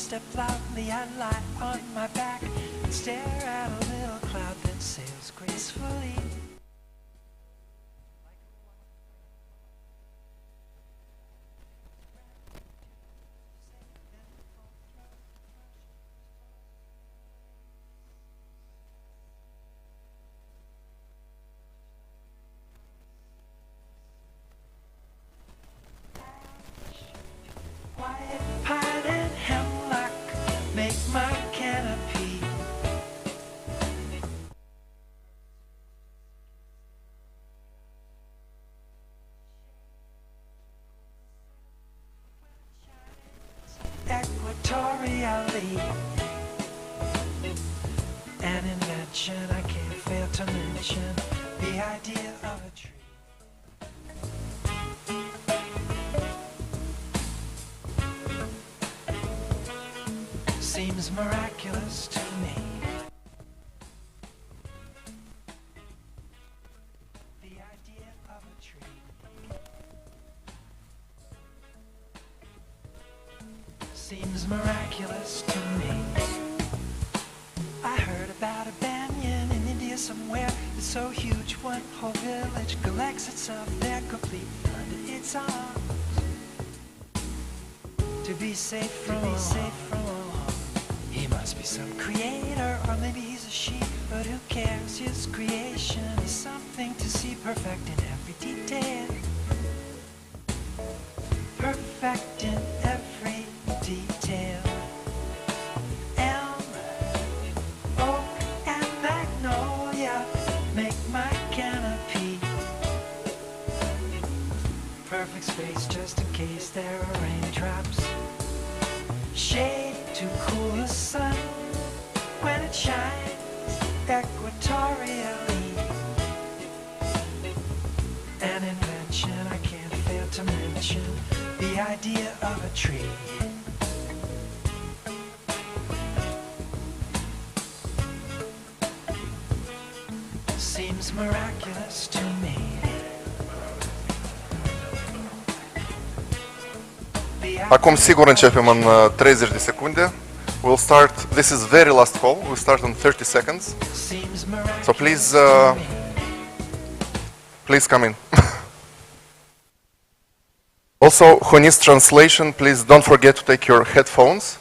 Step loudly, I lie on my back and stare at a little cloud that sails gracefully. Quiet pine and hemlock make my canopy. Equatorially, an invention I can't fail to mention, the idea of a tree. Seems miraculous to me. The idea of a tree seems miraculous to me. I heard about a banyan in India somewhere. It's so huge, one whole village collects itself there, complete under its arms. To be safe from all. He must be some creator, or maybe he's a sheep, but who cares? His creation is something to see, perfect in every detail. Perfect in every detail. Elm, oak, and magnolia make my canopy. Perfect space just in case there are raindrops. Shade to cool the sun when it shines equatorially. An invention I can't fail to mention, the idea of a tree. Seems miraculous to me. Acum sigur începem în 30 de secunde. We'll start, this is very last call, we'll start in 30 seconds. So please, please come in. Also, who needs translation, please don't forget to take your headphones.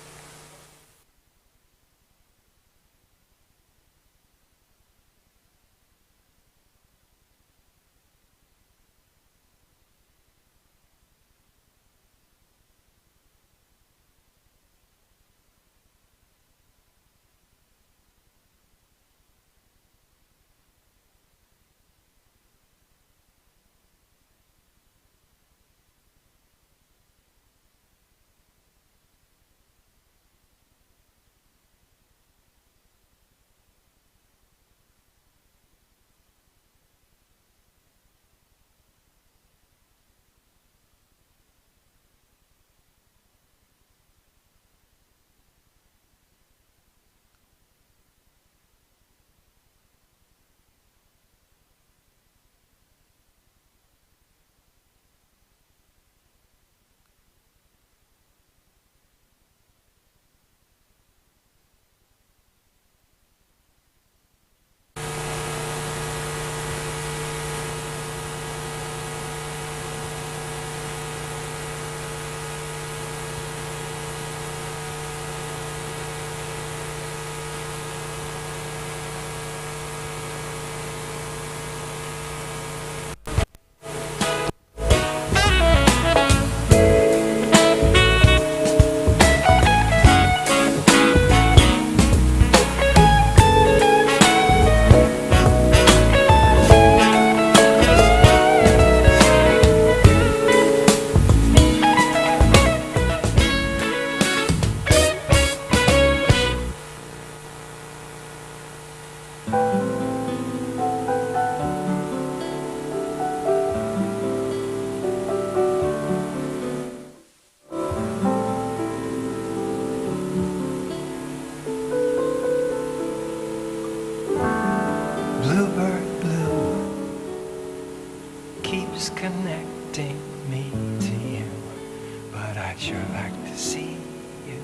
I'd sure like to see you.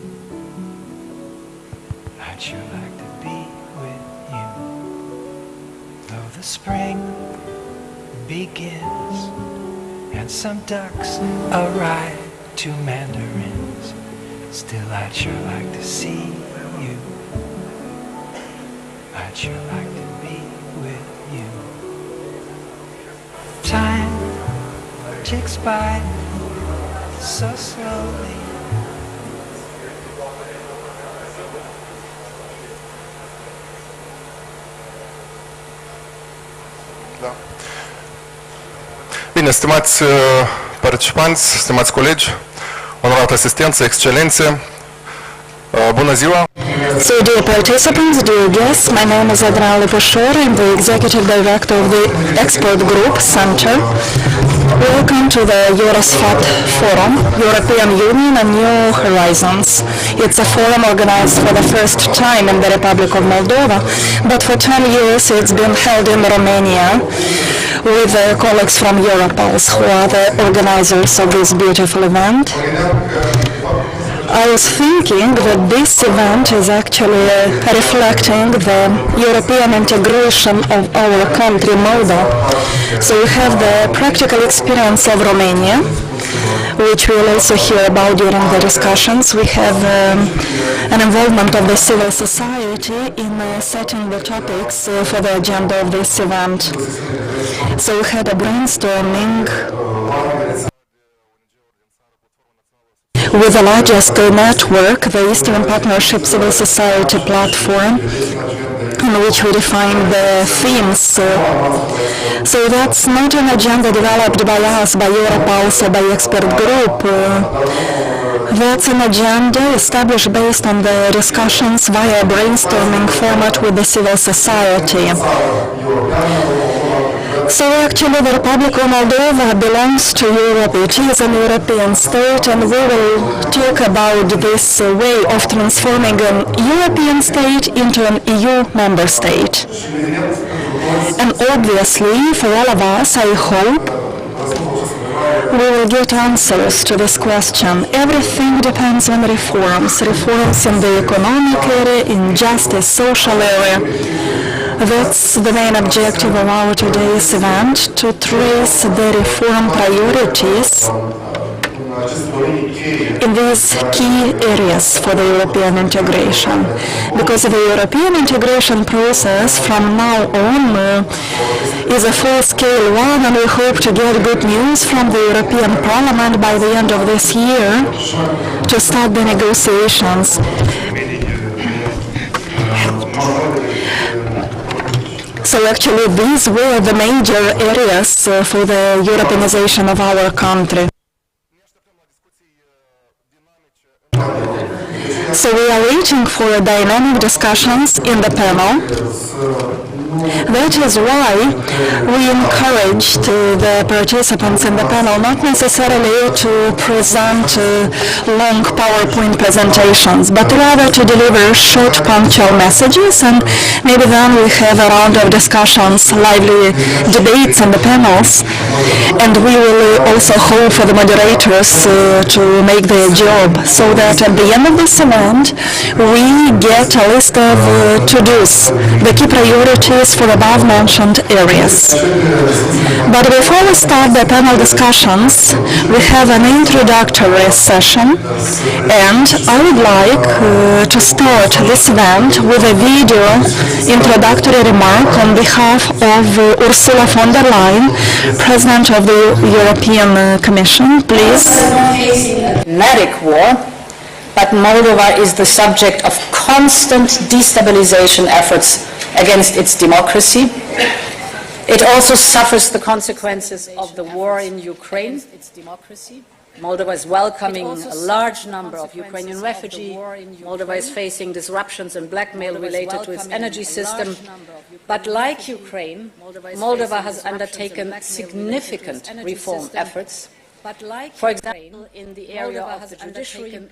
I'd sure like to be with you. Though the spring begins and some ducks arrive to mandarins, still I'd sure like to see you. I'd sure like to be with you. Time ticks by so slowly. Da. Bine, stimați participanți, stimați colegi, onorată asistență, excelențe, bună ziua! So, dear participants, dear guests, my name is Adrian Leposhor. I'm the Executive Director of the Expert Group Center. Welcome to the EUROSFAT Forum, European Union and New Horizons. It's a forum organized for the first time in the Republic of Moldova, but for 10 years it's been held in Romania with colleagues from Europols, who are the organizers of this beautiful event. I was thinking that this event is actually reflecting the European integration of our country, Moldova. So we have the practical experience of Romania, which we will also hear about during the discussions. We have an involvement of the civil society in setting the topics for the agenda of this event. So we had a brainstorming with the largest network, the Eastern Partnership Civil Society platform, in which we define the themes. So that's not an agenda developed by us, by Europols or by expert group. That's an agenda established based on the discussions via a brainstorming format with the civil society. So actually the Republic of Moldova belongs to Europe. It is an European state, and we will talk about this way of transforming an European state into an EU member state. And obviously, for all of us, I hope we will get answers to this question. Everything depends on reforms. Reforms in the economic area, in justice, social area. That's the main objective of our today's event, to trace the reform priorities in these key areas for the European integration. Because the European integration process from now on is a full-scale one, and we hope to get good news from the European Parliament by the end of this year to start the negotiations. So actually these were the major areas for the Europeanization of our country. So we are waiting for dynamic discussions in the panel. That is why we encouraged the participants in the panel not necessarily to present long PowerPoint presentations, but rather to deliver short, punctual messages, and maybe then we have a round of discussions, lively debates in the panels, and we will also hope for the moderators to make their job, so that at the end of this event we get a list of to-dos, the key priorities for above-mentioned areas. But before we start the panel discussions, we have an introductory session, and I would like to start this event with a video introductory remark on behalf of Ursula von der Leyen, President of the European Commission. Please. Dramatic war, but Moldova is the subject of constant destabilization efforts against its democracy. It also suffers the consequences of the war in Ukraine. Moldova is welcoming a large number of Ukrainian refugees. Moldova is facing disruptions and blackmail related to its energy system. But like Ukraine, Moldova has undertaken significant reform efforts. For example, in the area of the judiciary,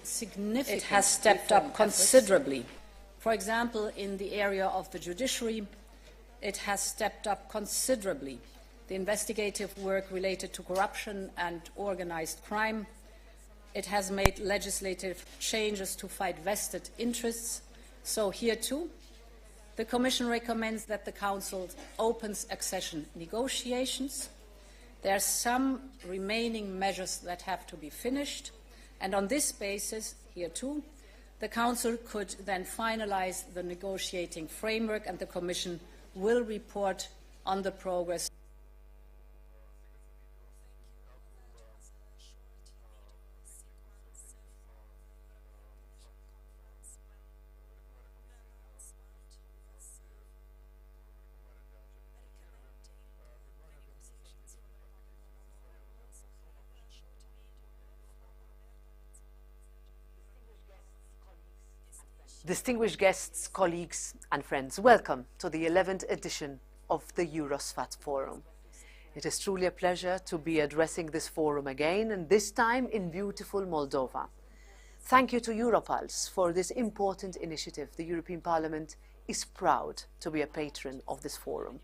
it has stepped up considerably. For example, in the area of the judiciary, it has stepped up considerably. The investigative work related to corruption and organized crime, It has made legislative changes to fight vested interests. So here too, the Commission recommends that the Council opens accession negotiations. There are some remaining measures that have to be finished, and on this basis, here too, the Council could then finalise the negotiating framework, and the Commission will report on the progress. Distinguished guests, colleagues and friends, welcome to the 11th edition of the EUROSFAT Forum. It is truly a pleasure to be addressing this forum again, and this time in beautiful Moldova. Thank you to Europulse for this important initiative. The European Parliament is proud to be a patron of this forum.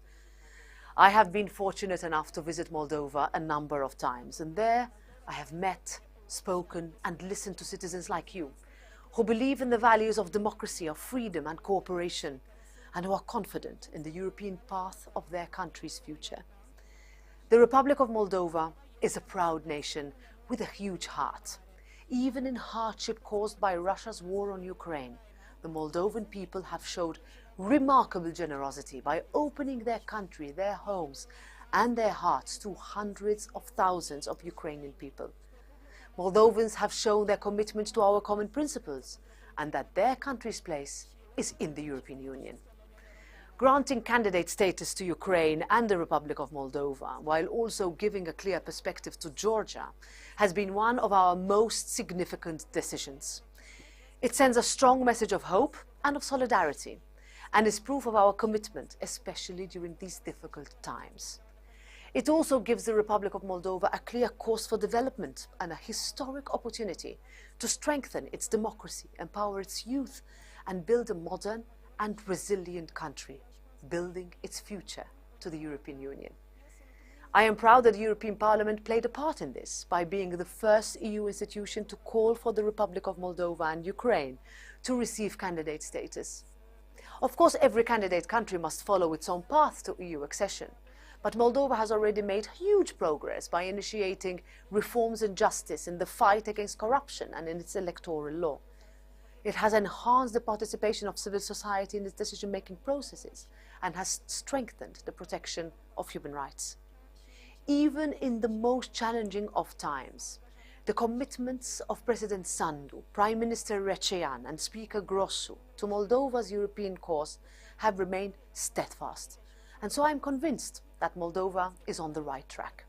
I have been fortunate enough to visit Moldova a number of times, and there I have met, spoken and listened to citizens like you, who believe in the values of democracy, of freedom and cooperation, and who are confident in the European path of their country's future. The Republic of Moldova is a proud nation with a huge heart. Even in hardship caused by Russia's war on Ukraine, the Moldovan people have showed remarkable generosity by opening their country, their homes and their hearts to hundreds of thousands of Ukrainian people. Moldovans have shown their commitment to our common principles and that their country's place is in the European Union. Granting candidate status to Ukraine and the Republic of Moldova, while also giving a clear perspective to Georgia, has been one of our most significant decisions. It sends a strong message of hope and of solidarity, and is proof of our commitment, especially during these difficult times. It also gives the Republic of Moldova a clear course for development and a historic opportunity to strengthen its democracy, empower its youth, and build a modern and resilient country, building its future to the European Union. I am proud that the European Parliament played a part in this by being the first EU institution to call for the Republic of Moldova and Ukraine to receive candidate status. Of course, every candidate country must follow its own path to EU accession. But Moldova has already made huge progress by initiating reforms in justice, in the fight against corruption and in its electoral law. It has enhanced the participation of civil society in its decision-making processes and has strengthened the protection of human rights. Even in the most challenging of times, the commitments of President Sandu, Prime Minister Recean and Speaker Grossu to Moldova's European cause have remained steadfast. And so I am convinced that Moldova is on the right track.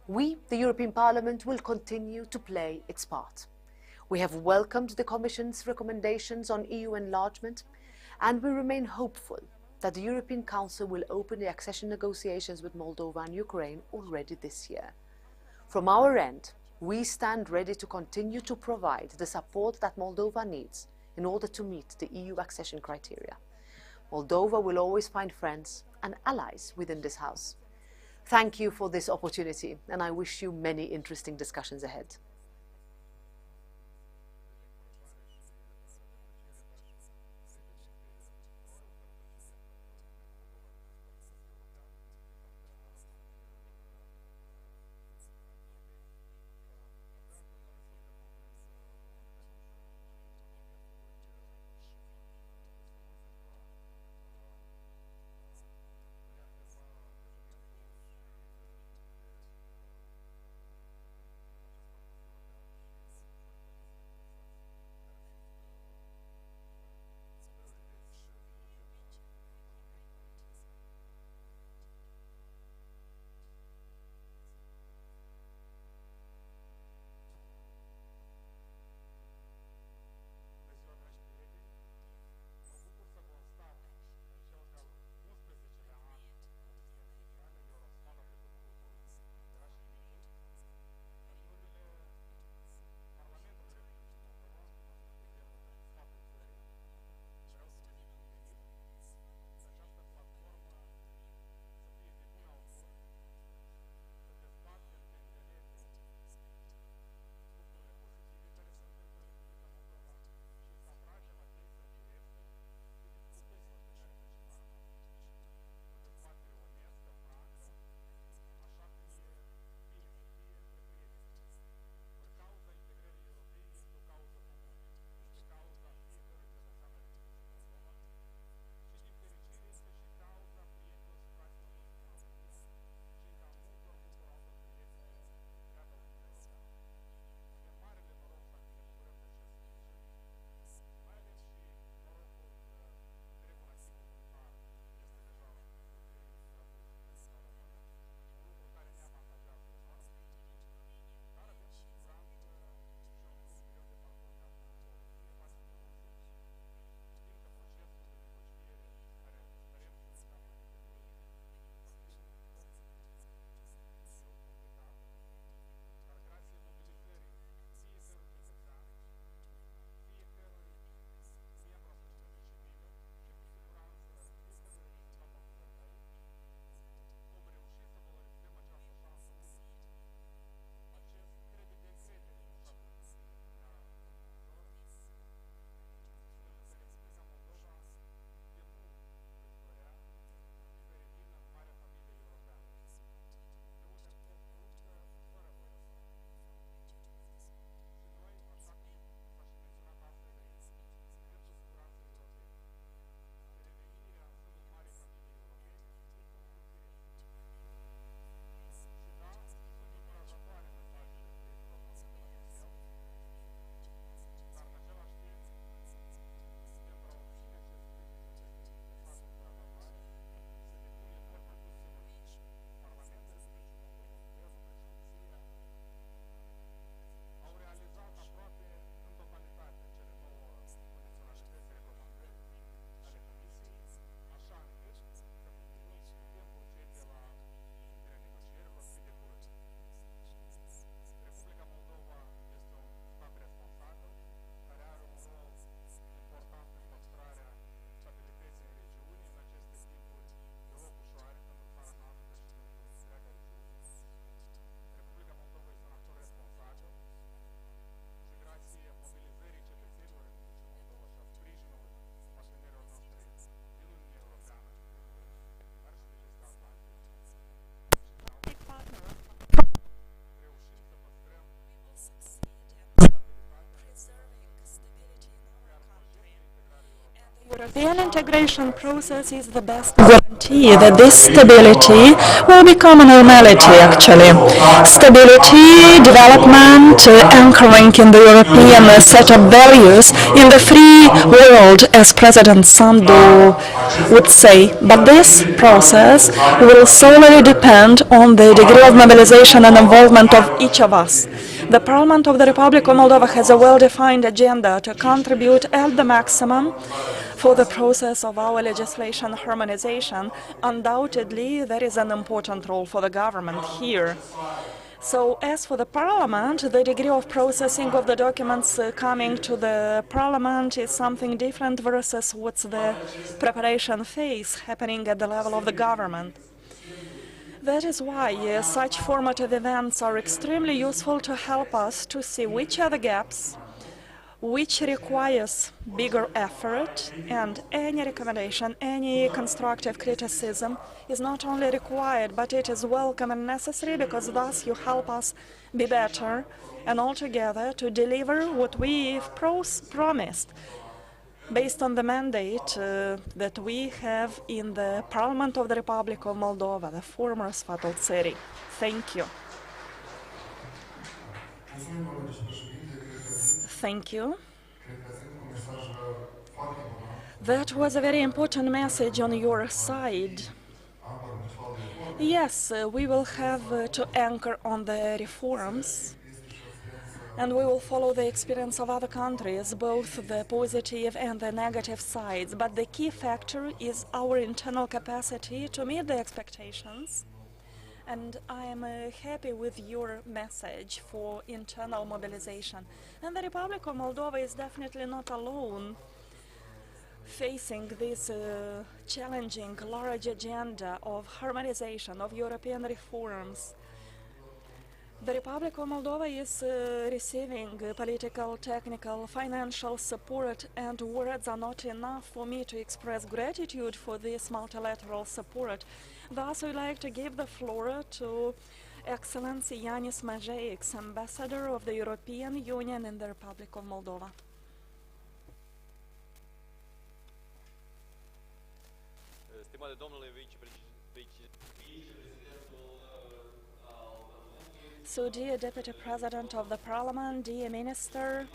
We, the European Parliament, will continue to play its part. We have welcomed the Commission's recommendations on EU enlargement, and we remain hopeful that the European Council will open the accession negotiations with Moldova and Ukraine already this year. From our end, we stand ready to continue to provide the support that Moldova needs in order to meet the EU accession criteria. Moldova will always find friends and allies within this House. Thank you for this opportunity, and I wish you many interesting discussions ahead. European integration process is the best guarantee that this stability will become a normality, actually. Stability, development, anchoring in the European set of values in the free world, as President Sandu would say. But this process will solely depend on the degree of mobilization and involvement of each of us. The Parliament of the Republic of Moldova has a well-defined agenda to contribute at the maximum for the process of our legislation harmonization. Undoubtedly, there is an important role for the government here. So, as for the Parliament, the degree of processing of the documents coming to the Parliament is something different versus what's the preparation phase happening at the level of the government. That is why such formative events are extremely useful to help us to see which are the gaps, which requires bigger effort, and any recommendation, any constructive criticism is not only required, but it is welcome and necessary, because thus you help us be better and altogether to deliver what we've promised based on the mandate that we have in the Parliament of the Republic of Moldova, the Forum EUROSFAT. Thank you. Thank you. That was a very important message on your side. Yes, we will have to anchor on the reforms, and we will follow the experience of other countries, both the positive and the negative sides. But the key factor is our internal capacity to meet the expectations. And I am happy with your message for internal mobilization. And the Republic of Moldova is definitely not alone facing this challenging, large agenda of harmonization, of European reforms. The Republic of Moldova is receiving political, technical, financial support, and words are not enough for me to express gratitude for this multilateral support. Thus, I'd like to give the floor to Excellency Yanis Majeiks, Ambassador of the European Union in the Republic of Moldova. So, dear Deputy President of the Parliament, dear Minister,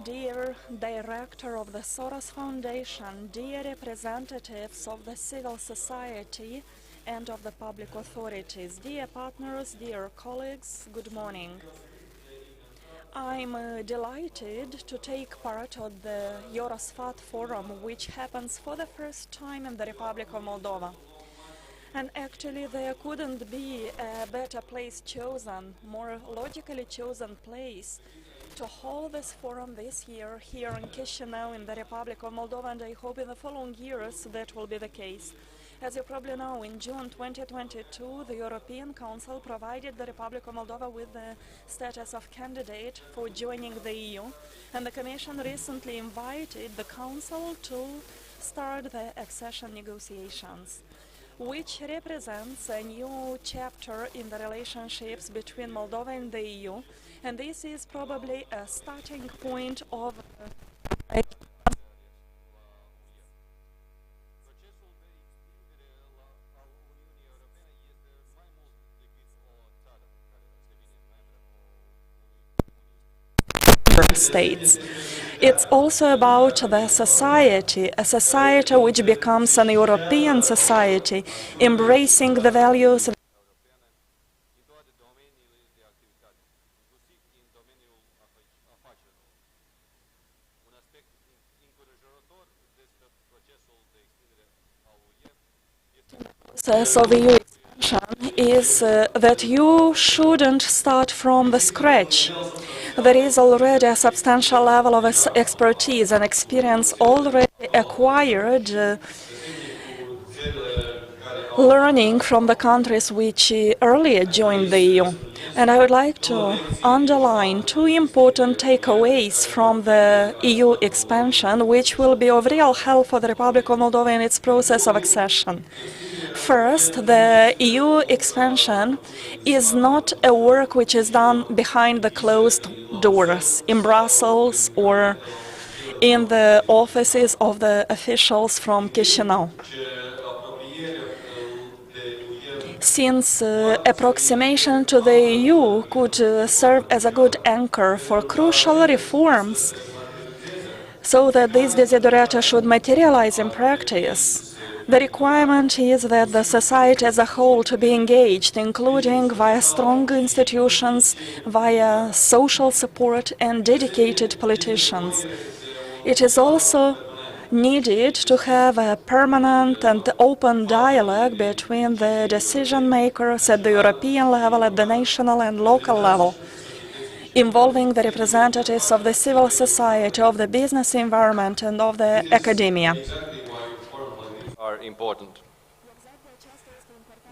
dear Director of the Soros Foundation, dear representatives of the civil society and of the public authorities, dear partners, dear colleagues, good morning. I'm delighted to take part of the EUROSFAT Forum, which happens for the first time in the Republic of Moldova. And actually there couldn't be a better place chosen, more logically chosen place to hold this forum this year here in Chisinau in the Republic of Moldova, and I hope in the following years that will be the case. As you probably know, in June 2022, the European Council provided the Republic of Moldova with the status of candidate for joining the EU, and the Commission recently invited the Council to start the accession negotiations, which represents a new chapter in the relationships between Moldova and the EU, and this is probably a starting point of states. It's also about the society, a society which becomes an European society, embracing the values of EU expansion is that you shouldn't start from the scratch. There is already a substantial level of expertise and experience already acquired, learning from the countries which earlier joined the EU. And I would like to underline two important takeaways from the EU expansion, which will be of real help for the Republic of Moldova in its process of accession. First, the EU expansion is not a work which is done behind the closed doors in Brussels or in the offices of the officials from Chisinau. Since approximation to the EU could serve as a good anchor for crucial reforms, so that these desiderata should materialize in practice, the requirement is that the society as a whole to be engaged, including via strong institutions, via social support and dedicated politicians. It is also needed to have a permanent and open dialogue between the decision makers at the European level, at the national and local level, involving the representatives of the civil society, of the business environment and of the academia. Are important.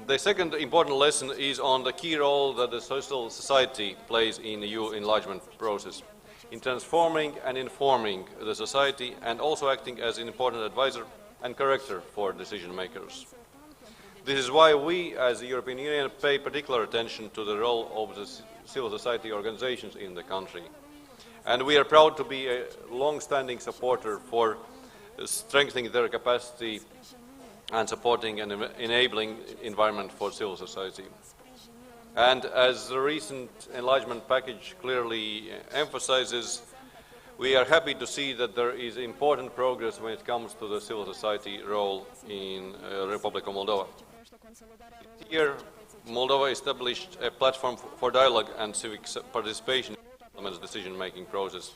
The second important lesson is on the key role that the social society plays in the EU enlargement process, in transforming and informing the society and also acting as an important advisor and corrector for decision makers. This is why we, as the European Union, pay particular attention to the role of the civil society organizations in the country. And we are proud to be a long-standing supporter for strengthening their capacity and supporting an enabling environment for civil society. And as the recent enlargement package clearly emphasizes, we are happy to see that there is important progress when it comes to the civil society role in Republica Moldova. This year, Moldova established a platform for dialogue and civic participation in the parliament's decision-making process.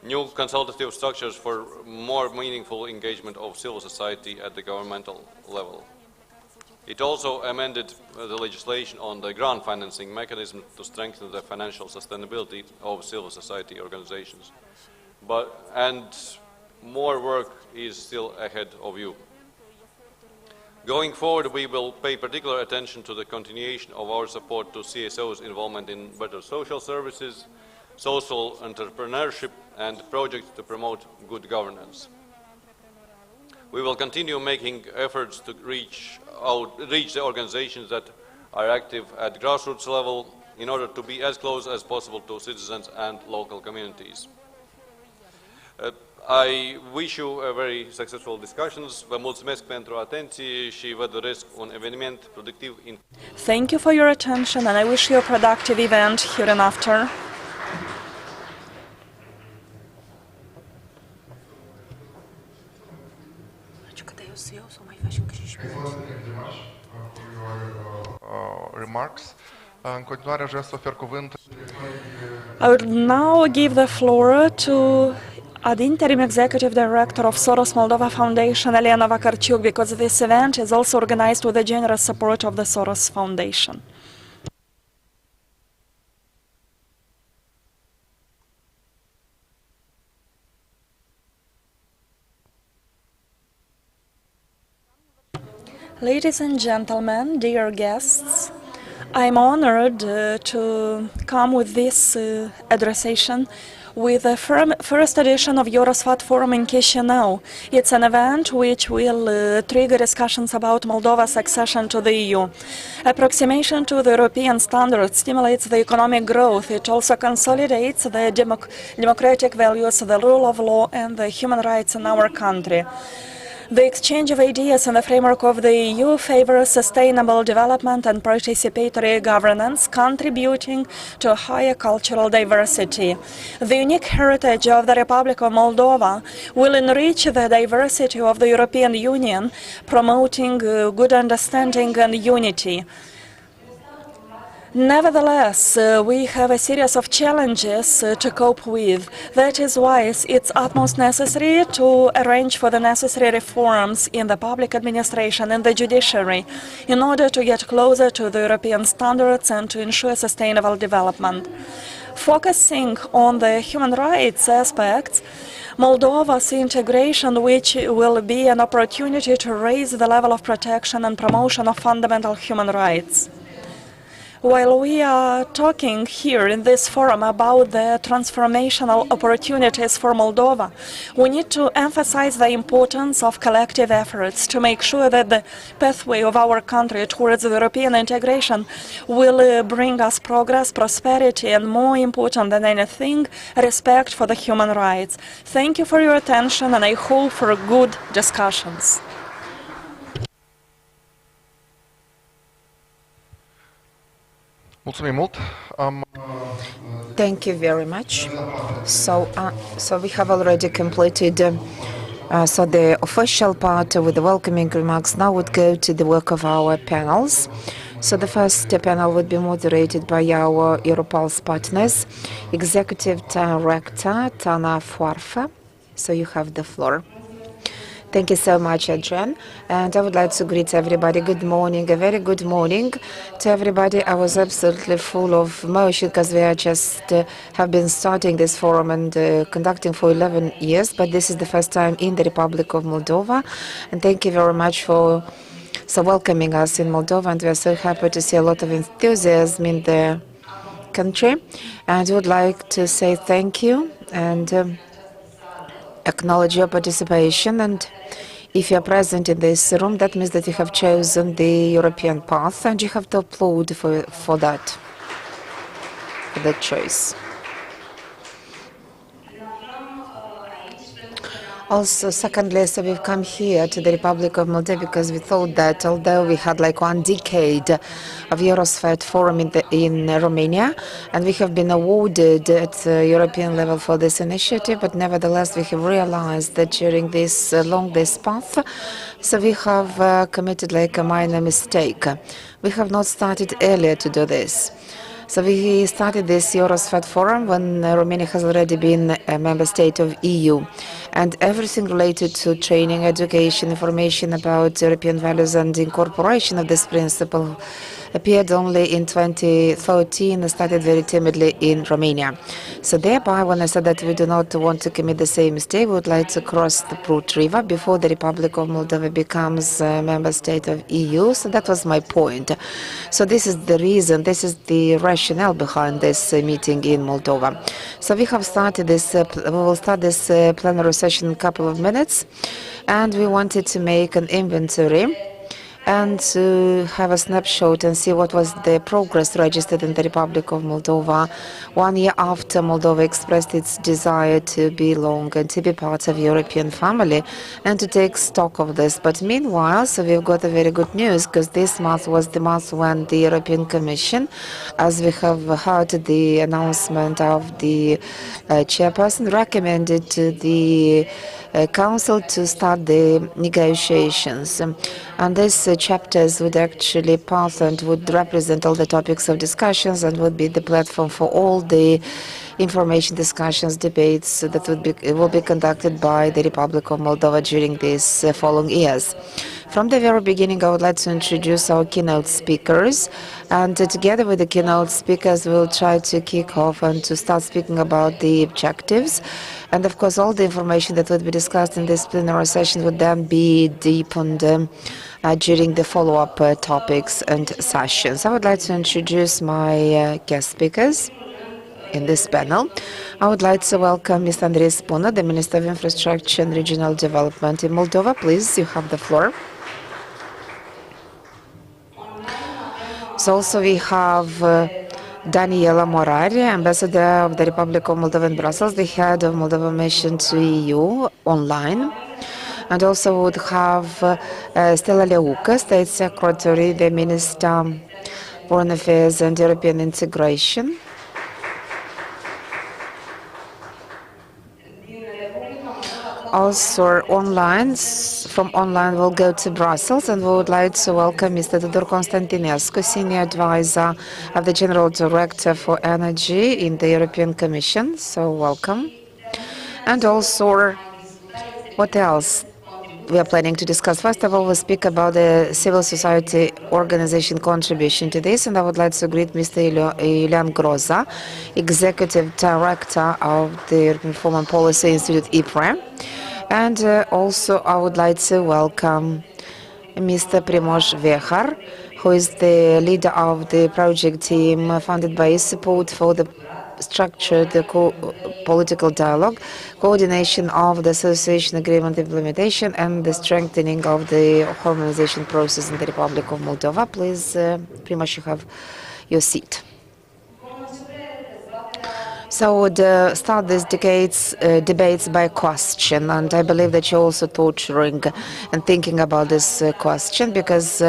New consultative structures for more meaningful engagement of civil society at the governmental level. It also amended the legislation on the grant financing mechanism to strengthen the financial sustainability of civil society organizations. And more work is still ahead of you. Going forward, we will pay particular attention to the continuation of our support to CSO's involvement in better social services, social entrepreneurship and projects to promote good governance. We will continue making efforts to reach the organizations that are active at grassroots level in order to be as close as possible to citizens and local communities. I wish you a very successful discussions. Vă mulțumesc pentru atenție și vă doresc un eveniment productiv. Thank you for your attention and I wish you a productive event hereinafter. Remarks. În continuare, aș vrea să ofer cuvânt. I would now give the floor to the interim executive director of Soros Moldova Foundation, Elena Vakarciuk, because this event is also organized with the generous support of the Soros Foundation. Ladies and gentlemen, dear guests, I'm honored to come with this addressation with the first edition of EUROSFAT Forum in Chisinau. It's an event which will trigger discussions about Moldova's accession to the EU. Approximation to the European standards stimulates the economic growth. It also consolidates the democratic values, the rule of law and the human rights in our country. The exchange of ideas in the framework of the EU favors sustainable development and participatory governance, contributing to higher cultural diversity. The unique heritage of the Republica Moldova will enrich the diversity of the European Union, promoting good understanding and unity. Nevertheless, we have a series of challenges to cope with. That is why it's utmost necessary to arrange for the necessary reforms in the public administration and the judiciary in order to get closer to the European standards and to ensure sustainable development. Focusing on the human rights aspects, Moldova's integration, which will be an opportunity to raise the level of protection and promotion of fundamental human rights. While we are talking here in this forum about the transformational opportunities for Moldova, we need to emphasize the importance of collective efforts to make sure that the pathway of our country towards European integration will bring us progress, prosperity, and more important than anything, respect for the human rights. Thank you for your attention, and I hope for good discussions. Thank you very much. So we have already completed the official part with the welcoming remarks. Now would go to the work of our panels. So the first panel would be moderated by our Europulse partners, Executive Director Tana Fuarfa. So you have the floor. Thank you so much, Adrian. And I would like to greet everybody. Good morning, a very good morning to everybody. I was absolutely full of emotion because we are just have been starting this forum and conducting for 11 years, but this is the first time in the Republic of Moldova. And thank you very much for welcoming us in Moldova, and we are so happy to see a lot of enthusiasm in the country. And I would like to say thank you and acknowledge your participation, and if you are present in this room, that means that you have chosen the European path, and you have to applaud for that choice. Also, secondly, so we've come here to the Republic of Moldova because we thought that although we had like 1 decade of EUROSFAT forum in Romania, and we have been awarded at the European level for this initiative, but nevertheless we have realized that during this this path, so we have committed like a minor mistake. We have not started earlier to do this. So we started this EUROSFAT forum when Romania has already been a member state of EU, and everything related to training, education, information about European values and incorporation of this principle appeared only in 2013 and started very timidly in Romania. So thereby, when I said that we do not want to commit the same mistake, we would like to cross the Prut River before the Republic of Moldova becomes a member state of EU. So that was my point. So this is the reason, this is the rationale behind this meeting in Moldova. So we have started this, we will start this plenary session in a couple of minutes, and we wanted to make an inventory and to have a snapshot and see what was the progress registered in the Republic of Moldova 1 year after Moldova expressed its desire to belong and to be part of the European family, and to take stock of this. But meanwhile, so we've got a very good news, because this month was the month when the European Commission, as we have heard the announcement of the chairperson, recommended to the Council to start the negotiations. And these chapters would actually pass and would represent all the topics of discussions and would be the platform for all the information discussions, debates that will be conducted by the Republic of Moldova during these following years. From the very beginning, I would like to introduce our keynote speakers, and together with the keynote speakers, we'll try to kick off and to start speaking about the objectives. And of course, all the information that would be discussed in this plenary session would then be deepened during the follow-up topics and sessions. I would like to introduce my guest speakers in this panel. I would like to welcome Mr. Andrei Spună, the Minister of Infrastructure and Regional Development in Moldova. Please, you have the floor. So also we have Daniela Morari, Ambassador of the Republic of Moldova in Brussels, the head of Moldova mission to EU online. And also would have Stella Leucă, State Secretary, the Minister of Foreign Affairs and European Integration. Also online, from online we'll go to Brussels, and we would like to welcome Mr. Tudor Constantinescu, Senior Advisor of the General Director for Energy in the European Commission. So welcome. And also, what else we are planning to discuss? First of all, we'll speak about the civil society organization contribution to this, and I would like to greet Mr. Iulian Groza, Executive Director of the European Foreign Policy Institute, IPRE. And also I would like to welcome Mr. Primož Vehar, who is the leader of the project team funded by his support for the structured political dialogue, coordination of the association agreement implementation, and the strengthening of the harmonization process in the Republic of Moldova. Please, Primoz, you have your seat. So I would start these debates by a question, and I believe that you're also torturing and thinking about this question, because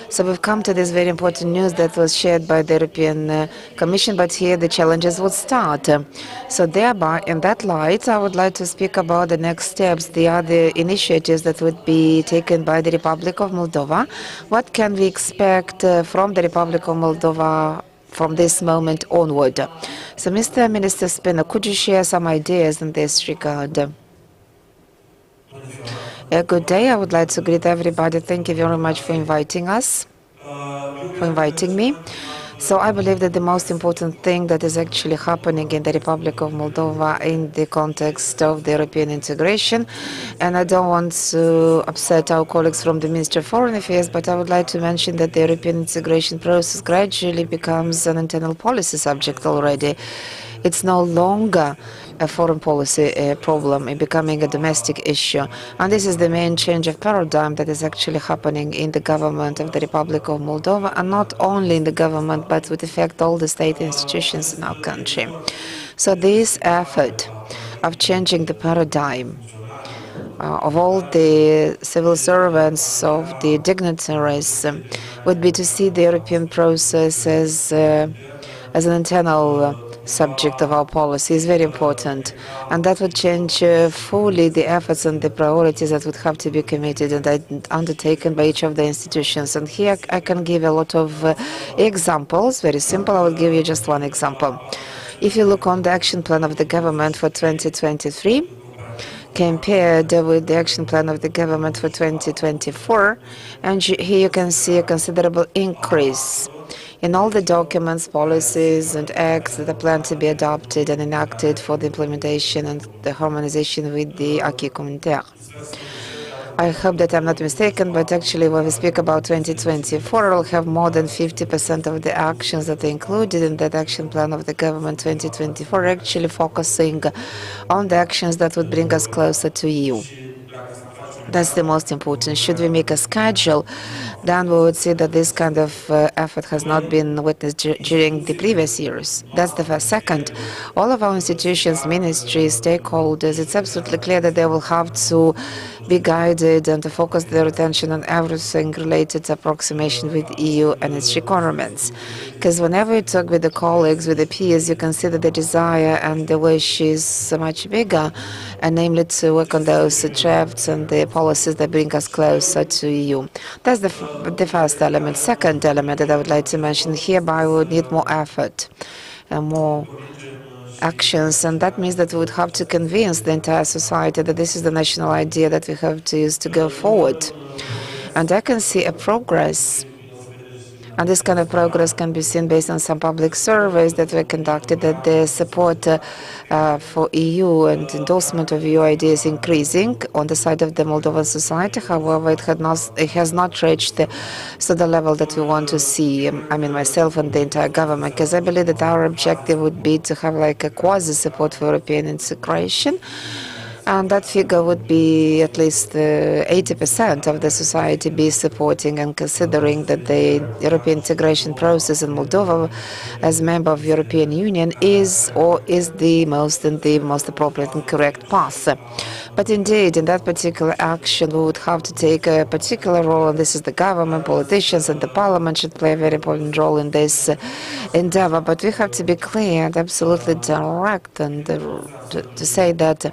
so we've come to this very important news that was shared by the European Commission, but here the challenges would start. So thereby, in that light, I would like to speak about the next steps, the other initiatives that would be taken by the Republic of Moldova. What can we expect from the Republic of Moldova from this moment onward? So, Mr. Minister Spina, could you share some ideas in this regard? Good day. I would like to greet everybody. Thank you very much for inviting us, for inviting me. So I believe that the most important thing that is actually happening in the Republic of Moldova in the context of the European integration, and I don't want to upset our colleagues from the Ministry of Foreign Affairs, but I would like to mention that the European integration process gradually becomes an internal policy subject already. It's no longer a foreign policy problem, in becoming a domestic issue. And this is the main change of paradigm that is actually happening in the government of the Republic of Moldova, and not only in the government, but with effect all the state institutions in our country. So this effort of changing the paradigm of all the civil servants, of the dignitaries, would be to see the European process as an internal subject of our policy is very important, and that would change fully the efforts and the priorities that would have to be committed and undertaken by each of the institutions. And here I can give a lot of examples, very simple. I will give you just one example. If you look on the action plan of the government for 2023, compared with the action plan of the government for 2024, and here you can see a considerable increase in all the documents, policies and acts that are planned to be adopted and enacted for the implementation and the harmonization with the acquis communautaire. I hope that I'm not mistaken, but actually when we speak about 2024, we'll have more than 50% of the actions that are included in that action plan of the government 2024 actually focusing on the actions that would bring us closer to EU. That's the most important. Should we make a schedule, then we would see that this kind of effort has not been witnessed during the previous years. That's the first. Second, all of our institutions, ministries, stakeholders, it's absolutely clear that they will have to be guided and to focus their attention on everything related to approximation with EU and its requirements. Because whenever you talk with the colleagues, with the peers, you can see that the desire and the wish is much bigger, and namely to work on those drafts and the policies that bring us closer to EU. That's the first element. Second element that I would like to mention, hereby we would need more effort and more actions, and that means that we would have to convince the entire society that this is the national idea that we have to use to go forward. And I can see a progress, and this kind of progress can be seen based on some public surveys that were conducted, that the support for EU and endorsement of EU ideas is increasing on the side of the Moldovan society. However, it has not reached the level that we want to see, I mean myself and the entire government, because I believe that our objective would be to have like a quasi-support for European integration. And that figure would be at least 80% of the society be supporting and considering that the European integration process in Moldova as a member of the European Union is the most appropriate and correct path. But indeed, in that particular action, we would have to take a particular role, and this is the government, politicians, and the parliament should play a very important role in this endeavor. But we have to be clear and absolutely direct and to say that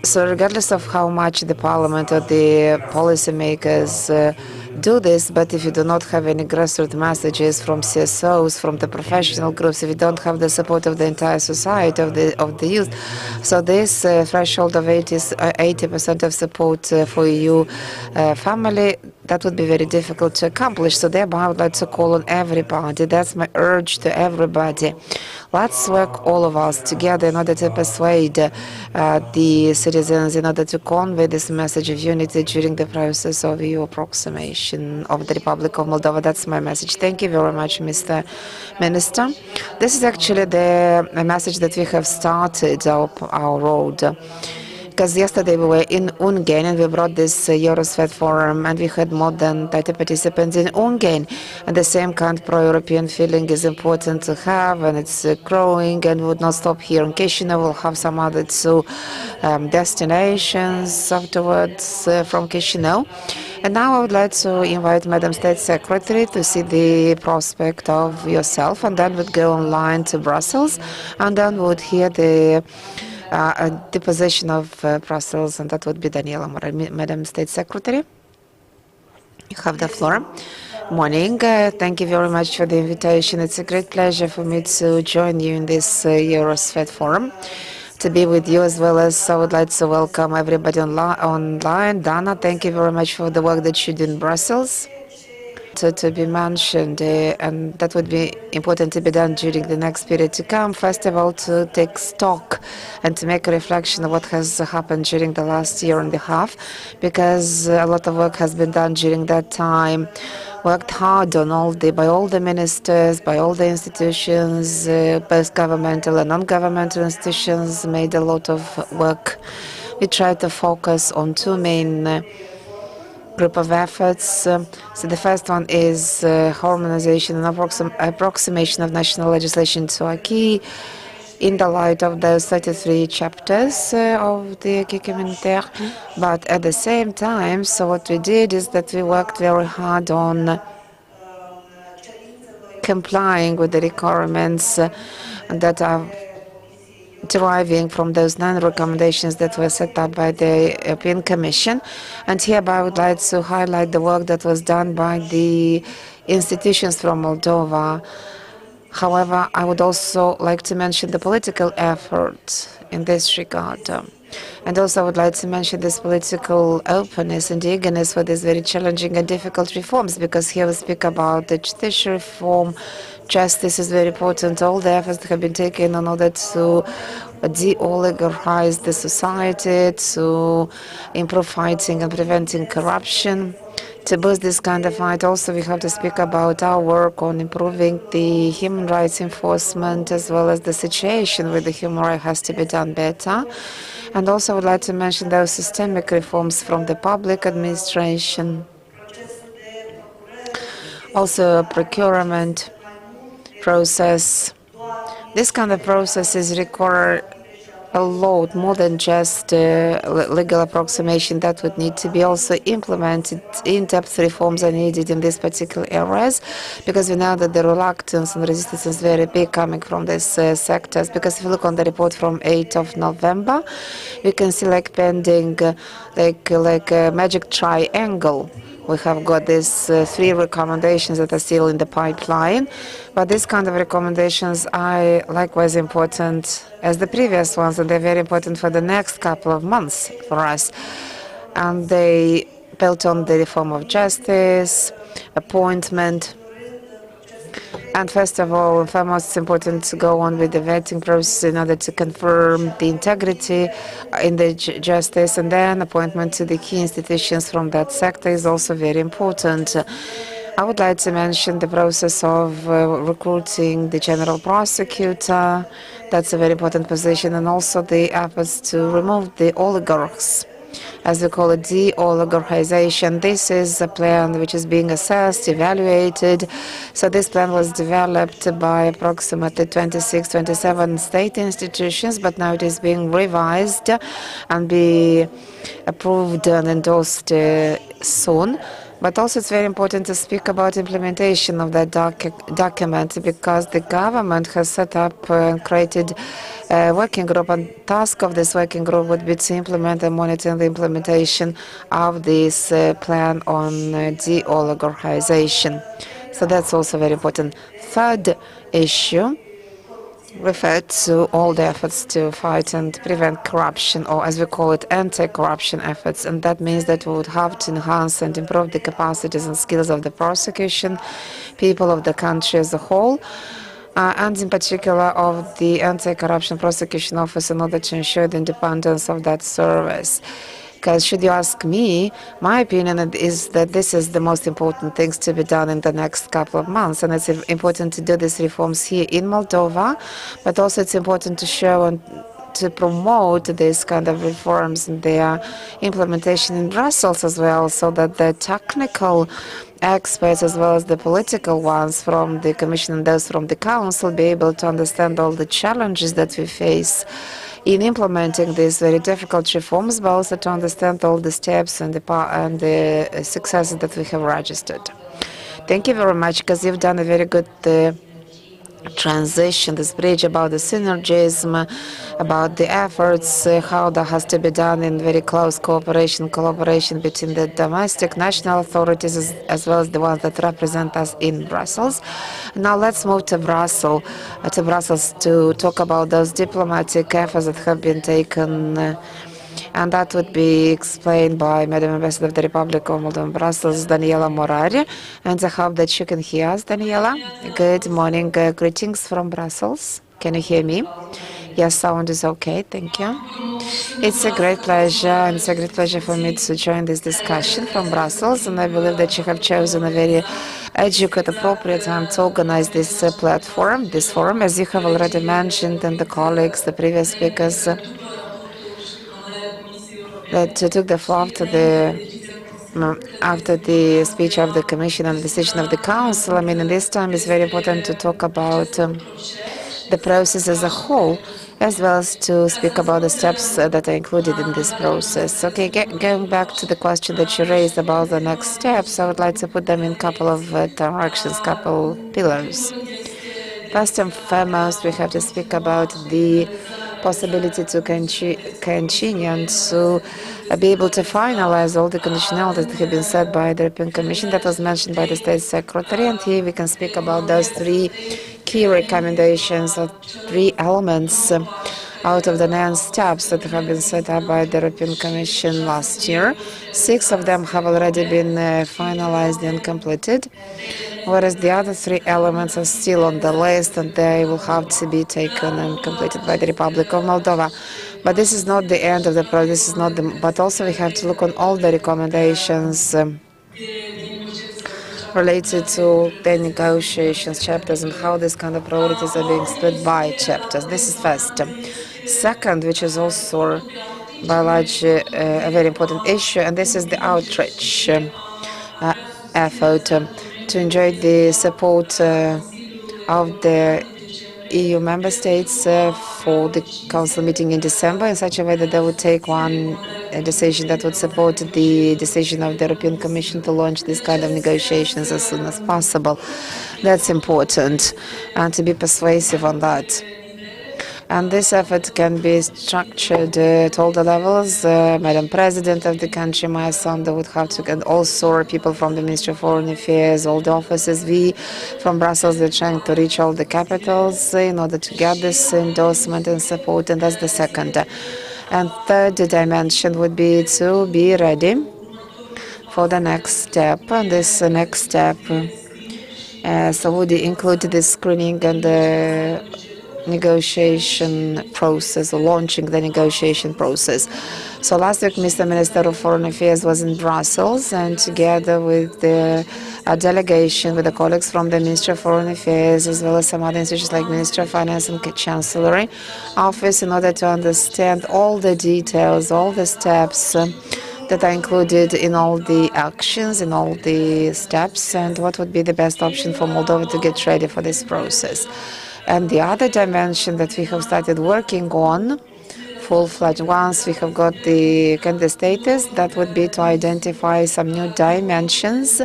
so regardless of how much the parliament or the policymakers do this, but if you do not have any grassroots messages from CSOs, from the professional groups, if you don't have the support of the entire society, of the youth, so this threshold of 80% of support for EU family that would be very difficult to accomplish. So thereby I would like to call on everybody. That's my urge to everybody. Let's work, all of us, together in order to persuade the citizens, in order to convey this message of unity during the process of EU approximation of the Republic of Moldova. That's my message. Thank you very much, Mr. Minister. This is actually the message that we have started our road. Because yesterday we were in Ungain and we brought this EUROSFAT forum and we had more than 30 participants in Ungain. And the same kind of pro-European feeling is important to have, and it's growing, and we would not stop here in Chisinau. We'll have some other two destinations afterwards from Chisinau. And now I would like to invite Madam State Secretary to see the prospect of yourself, and then we'd go online to Brussels, and then we would hear the position of Brussels, and that would be Daniela Mora. Madam State Secretary, you have the floor. Morning. Thank you very much for the invitation. It's a great pleasure for me to join you in this EUROSFAT forum, to be with you, as well as I would like to welcome everybody online. Dana, thank you very much for the work that you do in Brussels. To be mentioned, and that would be important to be done during the next period to come. First of all, to take stock and to make a reflection of what has happened during the last year and a half, because a lot of work has been done during that time. Worked hard on by all the ministers, by all the institutions, both governmental and non-governmental institutions made a lot of work. We tried to focus on two main group of efforts. So the first one is harmonization and approximation of national legislation to acquis in the light of those 33 chapters of the acquis communautaire. But at the same time, so what we did is that we worked very hard on complying with the requirements that are deriving from those 9 recommendations that were set up by the European Commission. And hereby I would like to highlight the work that was done by the institutions from Moldova. However, I would also like to mention the political effort in this regard. And also I would like to mention this political openness and eagerness for these very challenging and difficult reforms, because here we speak about the judicial reform. Justice is very important. All the efforts that have been taken in order to de-oligarchize the society, to improve fighting and preventing corruption. To boost this kind of fight, also we have to speak about our work on improving the human rights enforcement, as well as the situation where the human right has to be done better. And also I would like to mention those systemic reforms from the public administration, also procurement process. This kind of processes require a lot more than just legal approximation. That would need to be also implemented. In-depth reforms are needed in these particular areas, because we know that the reluctance and resistance is very big coming from these sectors. Because if you look on the report from 8th of November, we can see like pending like a magic triangle. We have got these 3 recommendations that are still in the pipeline, but these kind of recommendations are likewise important as the previous ones, and they're very important for the next couple of months for us. And they built on the reform of justice, appointment, and first of all, foremost, it's important to go on with the vetting process in order to confirm the integrity in the justice, and then appointment to the key institutions from that sector is also very important. I would like to mention the process of recruiting the general prosecutor. That's a very important position, and also the efforts to remove the oligarchs, as we call it, de-oligarchization. This is a plan which is being assessed, evaluated. So this plan was developed by approximately 26, 27 state institutions, but now it is being revised and be approved and endorsed soon. But also it's very important to speak about implementation of that document, because the government has set up and created a working group, and task of this working group would be to implement and monitor the implementation of this plan on de-oligarchization. So that's also very important. Third issue referred to all the efforts to fight and prevent corruption, or as we call it, anti-corruption efforts. And that means that we would have to enhance and improve the capacities and skills of the prosecution, people of the country as a whole, and in particular of the Anti-Corruption Prosecution Office, in order to ensure the independence of that service. Because should you ask me, my opinion is that this is the most important things to be done in the next couple of months. And it's important to do these reforms here in Moldova, but also it's important to show and to promote these kind of reforms and their implementation in Brussels as well, so that the technical experts as well as the political ones from the Commission and those from the Council be able to understand all the challenges that we face in implementing these very difficult reforms, but also to understand all the steps and the successes that we have registered. Thank you very much, because you've done a very good transition, this bridge about the synergism, about the efforts, how that has to be done in very close collaboration between the domestic national authorities as well as the ones that represent us in Brussels. Now let's move to Brussels to talk about those diplomatic efforts that have been taken, and that would be explained by Madam Ambassador of the Republic of Moldova in Brussels, Daniela Morari. And I hope that you can hear us, Daniela. Good morning. Greetings from Brussels. Can you hear me? Yes, sound is okay. Thank you. It's a great pleasure, and it's a great pleasure for me to join this discussion from Brussels. And I believe that you have chosen a very adequate, appropriate time to organize this forum, as you have already mentioned, and the colleagues, the previous speakers, that took the floor after the speech of the Commission and the decision of the Council. I mean, in this time it's very important to talk about the process as a whole, as well as to speak about the steps that are included in this process. Okay, going back to the question that you raised about the next steps, I would like to put them in a couple of directions, couple pillars. First and foremost, we have to speak about the possibility to continue and to be able to finalize all the conditionalities that have been set by the European Commission, that was mentioned by the State Secretary. And here we can speak about those three key recommendations, or three elements out of the 9 steps that have been set up by the European Commission last year. 6 of them have already been finalized and completed, whereas the other 3 elements are still on the list, and they will have to be taken and completed by the Republic of Moldova. But this is not the end of the process. But also we have to look on all the recommendations related to the negotiations chapters and how these kind of priorities are being split by chapters. This is first. Second, which is also by large a very important issue, and this is the outreach effort to enjoy the support of the EU member states for the Council meeting in December, in such a way that they would take one decision that would support the decision of the European Commission to launch this kind of negotiations as soon as possible. That's important, and to be persuasive on that. And this effort can be structured at all the levels. Madam President of the country, Maya Sandu, would have to, and also people from the Ministry of Foreign Affairs, all the offices. We from Brussels are trying to reach all the capitals in order to get this endorsement and support, and that's the second. And third dimension would be to be ready for the next step. And this next step so would include the screening and the negotiation process, or launching the negotiation process. So last week, Mr. Minister of Foreign Affairs was in Brussels, and together with the delegation, with the colleagues from the Ministry of Foreign Affairs, as well as some other institutions like Ministry of Finance and Chancellery Office, in order to understand all the details, all the steps that are included in all the actions, in all the steps, and what would be the best option for Moldova to get ready for this process. And the other dimension that we have started working on full-fledged, once we have got the candidate status, that would be to identify some new dimensions,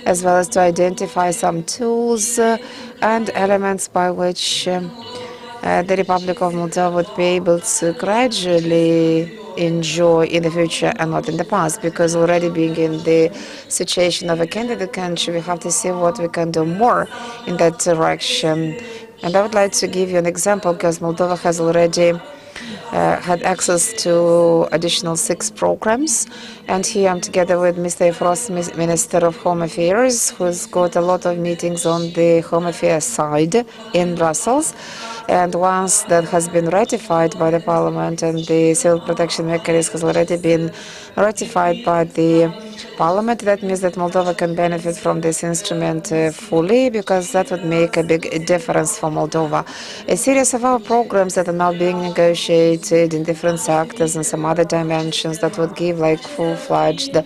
as well as to identify some tools and elements by which the Republic of Moldova would be able to gradually enjoy in the future and not in the past, because already being in the situation of a candidate country, we have to see what we can do more in that direction And I would like to give you an example because Moldova has already had access to additional 6 programs. And here I'm together with Mr. Efros, Minister of Home Affairs, who's got a lot of meetings on the Home Affairs side in Brussels. And once that has been ratified by the Parliament and the Civil Protection Mechanism has already been ratified by the Parliament, that means that Moldova can benefit from this instrument fully, because that would make a big difference for Moldova. A series of our programs that are now being negotiated in different sectors and some other dimensions that would give like full-fledged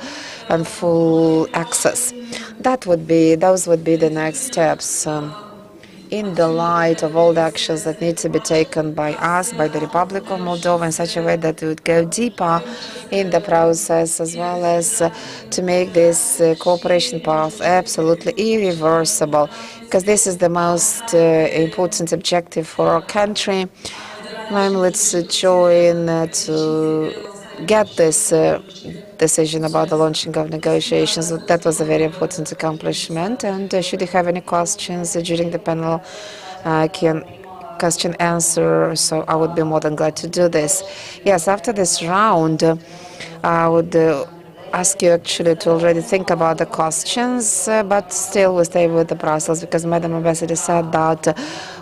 and full access. Those would be the next steps. In the light of all the actions that need to be taken by us, by the Republic of Moldova, in such a way that we would go deeper in the process, as well as to make this cooperation path absolutely irreversible, because this is the most important objective for our country. Let's join to get this decision about the launching of negotiations. That was a very important accomplishment. And should you have any questions during the panel question answer, so I would be more than glad to do this. Yes, after this round, I would ask you actually to already think about the questions, but still we stay with the Brussels, because Madam Ambassador said that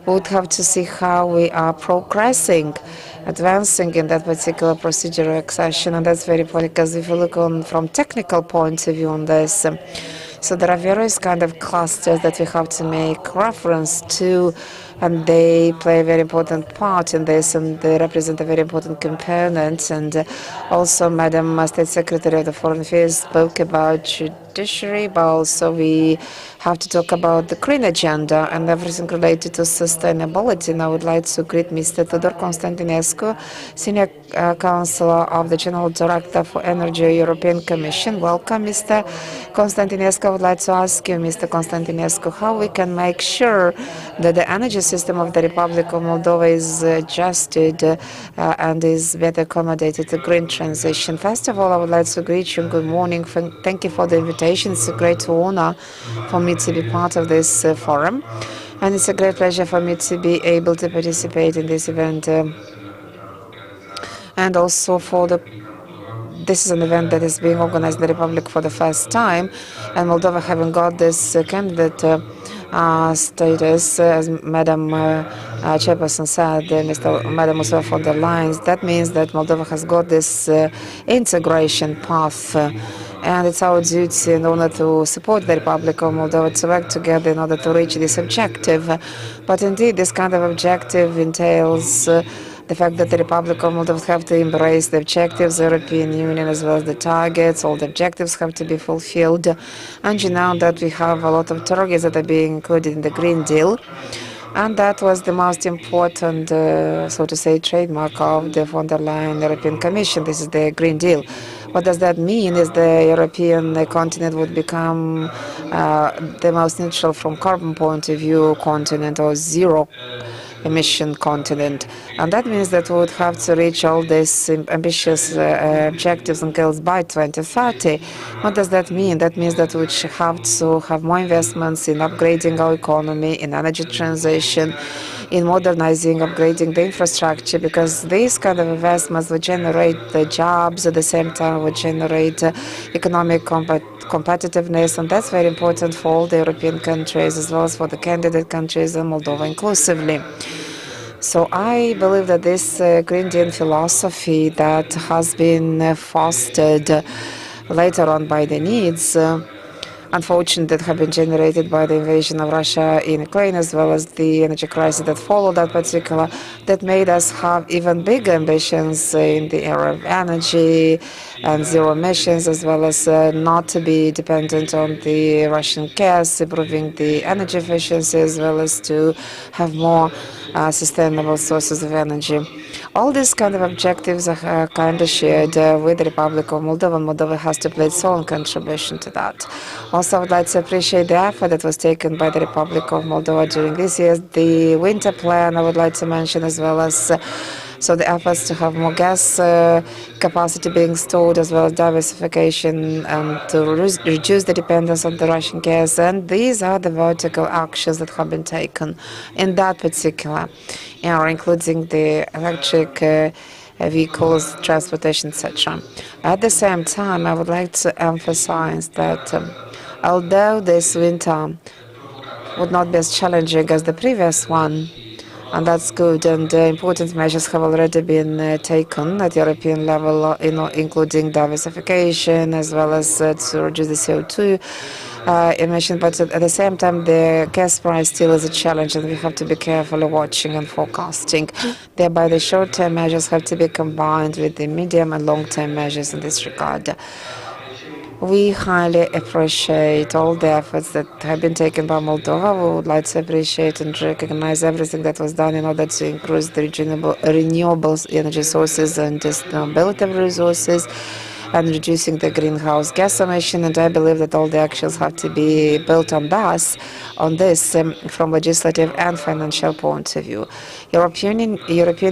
we would have to see how we are progressing, advancing in that particular procedural accession, and that's very important, because if you look on from technical point of view on this, so there are various kind of clusters that we have to make reference to, and they play a very important part in this, and they represent a very important component. And also, Madam State Secretary of the Foreign Affairs spoke about judiciary, but also we have to talk about the green agenda and everything related to sustainability. And I would like to greet Mr. Tudor Constantinescu, Senior Counselor of the General Director for Energy, European Commission. Welcome, Mr. Constantinescu. I would like to ask you, Mr. Constantinescu, how we can make sure that the energy system of the Republic of Moldova is adjusted and is better accommodated to green transition. First of all, I would like to greet you. Good morning. Thank you for the invitation. It's a great honor for me to be part of this forum, and it's a great pleasure for me to be able to participate in this event. And also this is an event that is being organized in the Republic for the first time, and Moldova having got this candidate status, as Madam Chairperson said, Madam Ursula von der Leyen. That means that Moldova has got this integration path, and it's our duty in order to support the Republic of Moldova to work together in order to reach this objective. But indeed, this kind of objective entails the fact that the Republic of Moldova have to embrace the objectives of the European Union as well as the targets. All the objectives have to be fulfilled. And you know that we have a lot of targets that are being included in the Green Deal. And that was the most important, so to say, trademark of the von der Leyen European Commission. This is the Green Deal. What does that mean is the European continent would become the most neutral from carbon point of view continent, or zero emission continent. And that means that we would have to reach all these ambitious objectives and goals by 2030. What does that mean? That means that we have to have more investments in upgrading our economy, in energy transition, in modernizing, upgrading the infrastructure, because these kind of investments will generate the jobs, at the same time will generate economic competitiveness, and that's very important for all the European countries as well as for the candidate countries and Moldova inclusively. So I believe that this Green Deal philosophy that has been fostered later on by the needs, unfortunately, that have been generated by the invasion of Russia in Ukraine, as well as the energy crisis that followed that particular, that made us have even bigger ambitions in the area of energy and zero emissions, as well as not to be dependent on the Russian gas, improving the energy efficiency, as well as to have more sustainable sources of energy. All these kind of objectives are kind of shared with the Republic of Moldova, and Moldova has to play its own contribution to that. Also, I would like to appreciate the effort that was taken by the Republic of Moldova during this year. The winter plan, I would like to mention, as well as So the efforts to have more gas capacity being stored, as well as diversification, and to reduce the dependence on the Russian gas. And these are the vertical actions that have been taken in that particular area, including the electric vehicles, transportation, etc. At the same time, I would like to emphasize that although this winter would not be as challenging as the previous one, and that's good, and important measures have already been taken at European level, including diversification, as well as to reduce the CO2 emission. But at the same time, the gas price still is a challenge, and we have to be carefully watching and forecasting. Thereby, the short-term measures have to be combined with the medium and long-term measures in this regard. We highly appreciate all the efforts that have been taken by Moldova. We would like to appreciate and recognize everything that was done in order to increase the renewable energy sources and the sustainability of resources, and reducing the greenhouse gas emission. And I believe that all the actions have to be built on this from legislative and financial point of view. European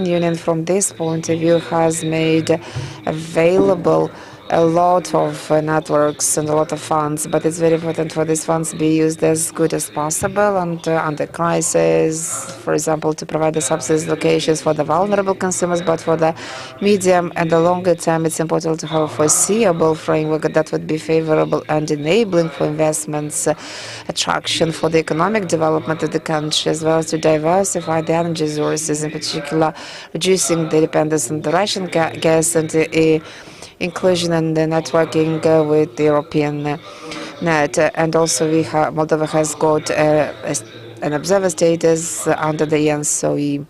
Union, from this point of view, has made available a lot of networks and a lot of funds, but it's very important for these funds to be used as good as possible and under crisis, for example, to provide the subsidies locations for the vulnerable consumers. But for the medium and the longer term, it's important to have a foreseeable framework that would be favorable and enabling for investments, attraction for the economic development of the country, as well as to diversify the energy sources, in particular reducing the dependence on the Russian gas and inclusion and the networking with the European net. And also Moldova has got an observer status under the ENSOE.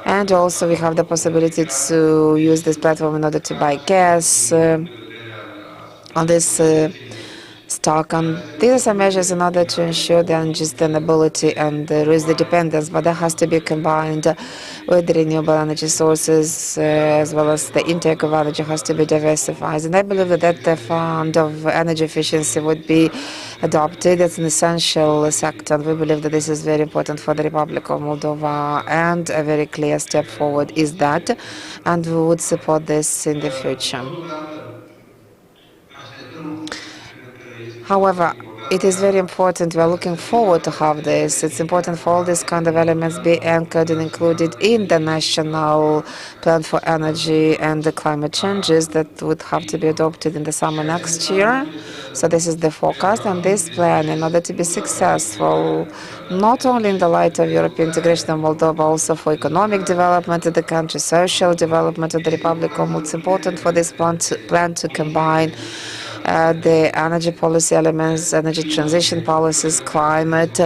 And also we have the possibility to use this platform in order to buy gas on this stock. And these are some measures in order to ensure the energy sustainability and reduce the dependence, but that has to be combined with the renewable energy sources, as well as the intake of energy has to be diversified. And I believe that the fund of energy efficiency would be adopted. It's an essential sector, and we believe that this is very important for the Republic of Moldova, and a very clear step forward is that, and we would support this in the future. However, it is very important. We are looking forward to have this. It's important for all these kind of elements be anchored and included in the national plan for energy and the climate changes that would have to be adopted in the summer next year. So this is the forecast, and this plan, in order to be successful, not only in the light of European integration of Moldova, also for economic development of the country, social development of the Republic of Moldova, it's important for this plan to combine the energy policy elements, energy transition policies, climate,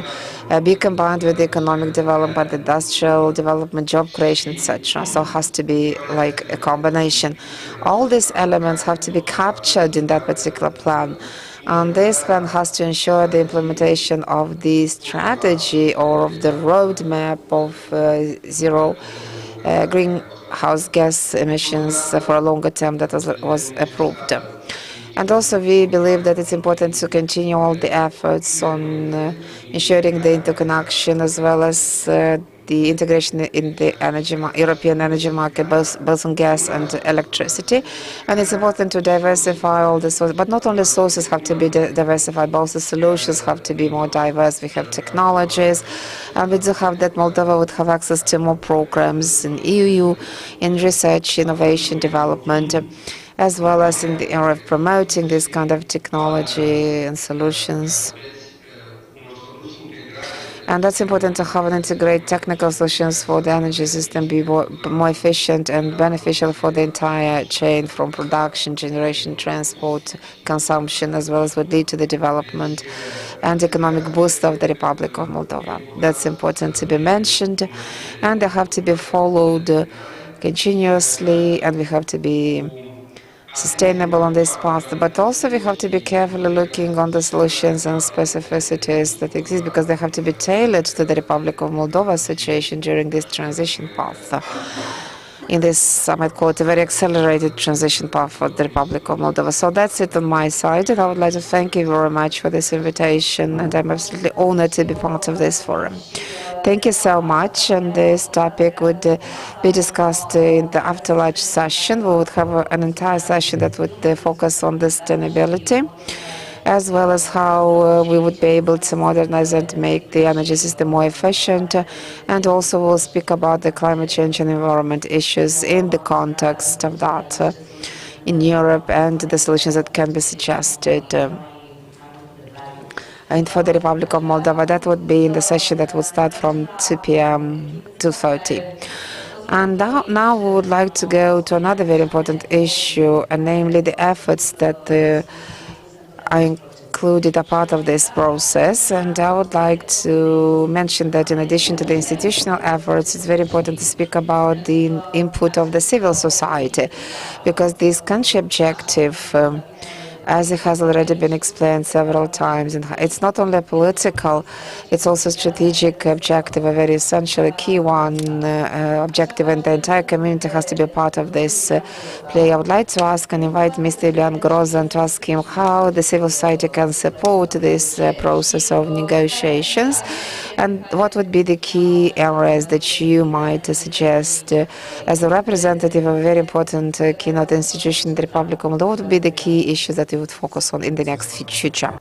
be combined with the economic development, industrial development, job creation, etc. So it has to be like a combination. All these elements have to be captured in that particular plan. And this plan has to ensure the implementation of the strategy or of the roadmap of zero greenhouse gas emissions for a longer term that was approved. And also we believe that it's important to continue all the efforts on ensuring the interconnection, as well as the integration in the European energy market, both on gas and electricity. And it's important to diversify all the sources, but not only sources have to be diversified, but also solutions have to be more diverse. We have technologies, and we do have that Moldova would have access to more programs in EU, in research, innovation, development, as well as in the area of promoting this kind of technology and solutions. And that's important to have and integrate technical solutions for the energy system, be more efficient and beneficial for the entire chain, from production, generation, transport, consumption, as well as would lead to the development and economic boost of the Republic of Moldova. That's important to be mentioned, and they have to be followed continuously, and we have to be sustainable on this path, but also we have to be carefully looking on the solutions and specificities that exist, because they have to be tailored to the Republic of Moldova situation during this transition path. In this, I might call it a very accelerated transition path for the Republic of Moldova. So that's it on my side, and I would like to thank you very much for this invitation, and I'm absolutely honored to be part of this forum. Thank you so much. And this topic would be discussed in the after lunch session. We would have an entire session that would focus on the sustainability, as well as how we would be able to modernize and make the energy system more efficient. And also we'll speak about the climate change and environment issues in the context of that in Europe and the solutions that can be suggested. And for the Republic of Moldova, that would be in the session that would start from 2 p.m. to 2:30. And now we would like to go to another very important issue, and namely the efforts that are included a part of this process. And I would like to mention that in addition to the institutional efforts, it's very important to speak about the input of the civil society, because this country objective, as it has already been explained several times, and it's not only a political, it's also a strategic objective, a very essential, a key one objective, and the entire community has to be a part of this play. I would like to ask and invite Mr. Ilian Grozan to ask him how the civil society can support this process of negotiations, and what would be the key areas that you might suggest as a representative of a very important keynote institution in the Republic of Moldova. What would be the key issues that you would focus on in the next future?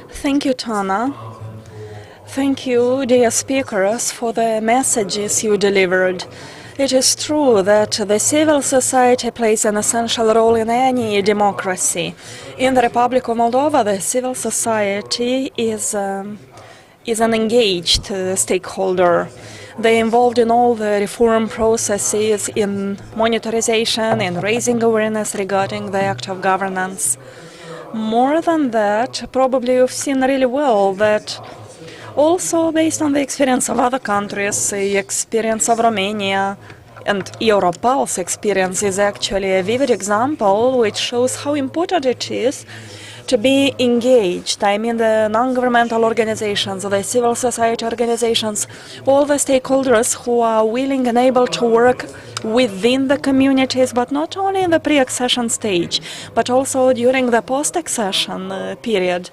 Thank you, Tana. Thank you, dear speakers, for the messages you delivered. It is true that the civil society plays an essential role in any democracy. In the Republic of Moldova, the civil society is an engaged stakeholder. They are involved in all the reform processes, in monitorization, in raising awareness regarding the act of governance. More than that, probably you've seen really well that also based on the experience of other countries, the experience of Romania, and Europol's experience is actually a vivid example which shows how important it is to be engaged. I mean, the non-governmental organizations, the civil society organizations, all the stakeholders who are willing and able to work within the communities, but not only in the pre-accession stage, but also during the post-accession period.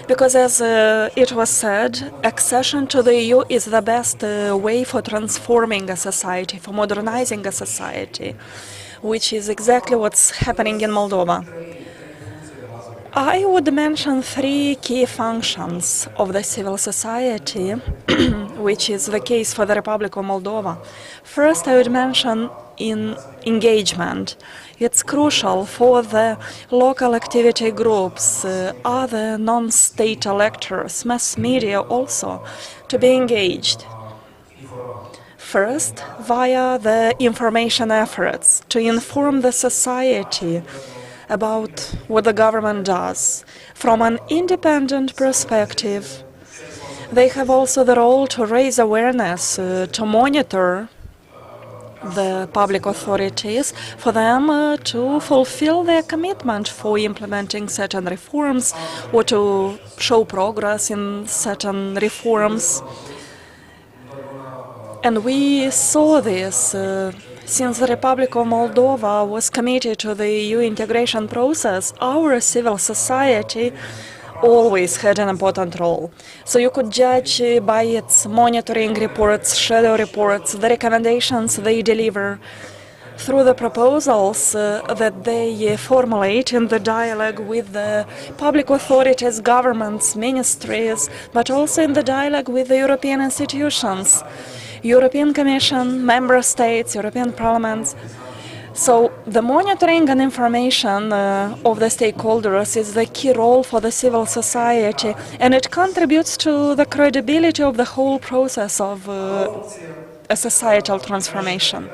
Because as it was said, accession to the EU is the best way for transforming a society, for modernizing a society, which is exactly what's happening in Moldova. I would mention three key functions of the civil society, which is the case for the Republic of Moldova. First, I would mention engagement. It's crucial for the local activity groups, other non-state electors, mass media also, to be engaged. First, via the information efforts, to inform the society about what the government does. From an independent perspective, they have also the role to raise awareness, to monitor the public authorities, for them to fulfill their commitment for implementing certain reforms or to show progress in certain reforms. And we saw this since the Republic of Moldova was committed to the EU integration process. Our civil society always had an important role. So you could judge by its monitoring reports, shadow reports, the recommendations they deliver, through the proposals that they formulate in the dialogue with the public authorities, governments, ministries, but also in the dialogue with the European institutions. European Commission, Member States, European Parliament. So the monitoring and information of the stakeholders is the key role for the civil society, and it contributes to the credibility of the whole process of a societal transformation.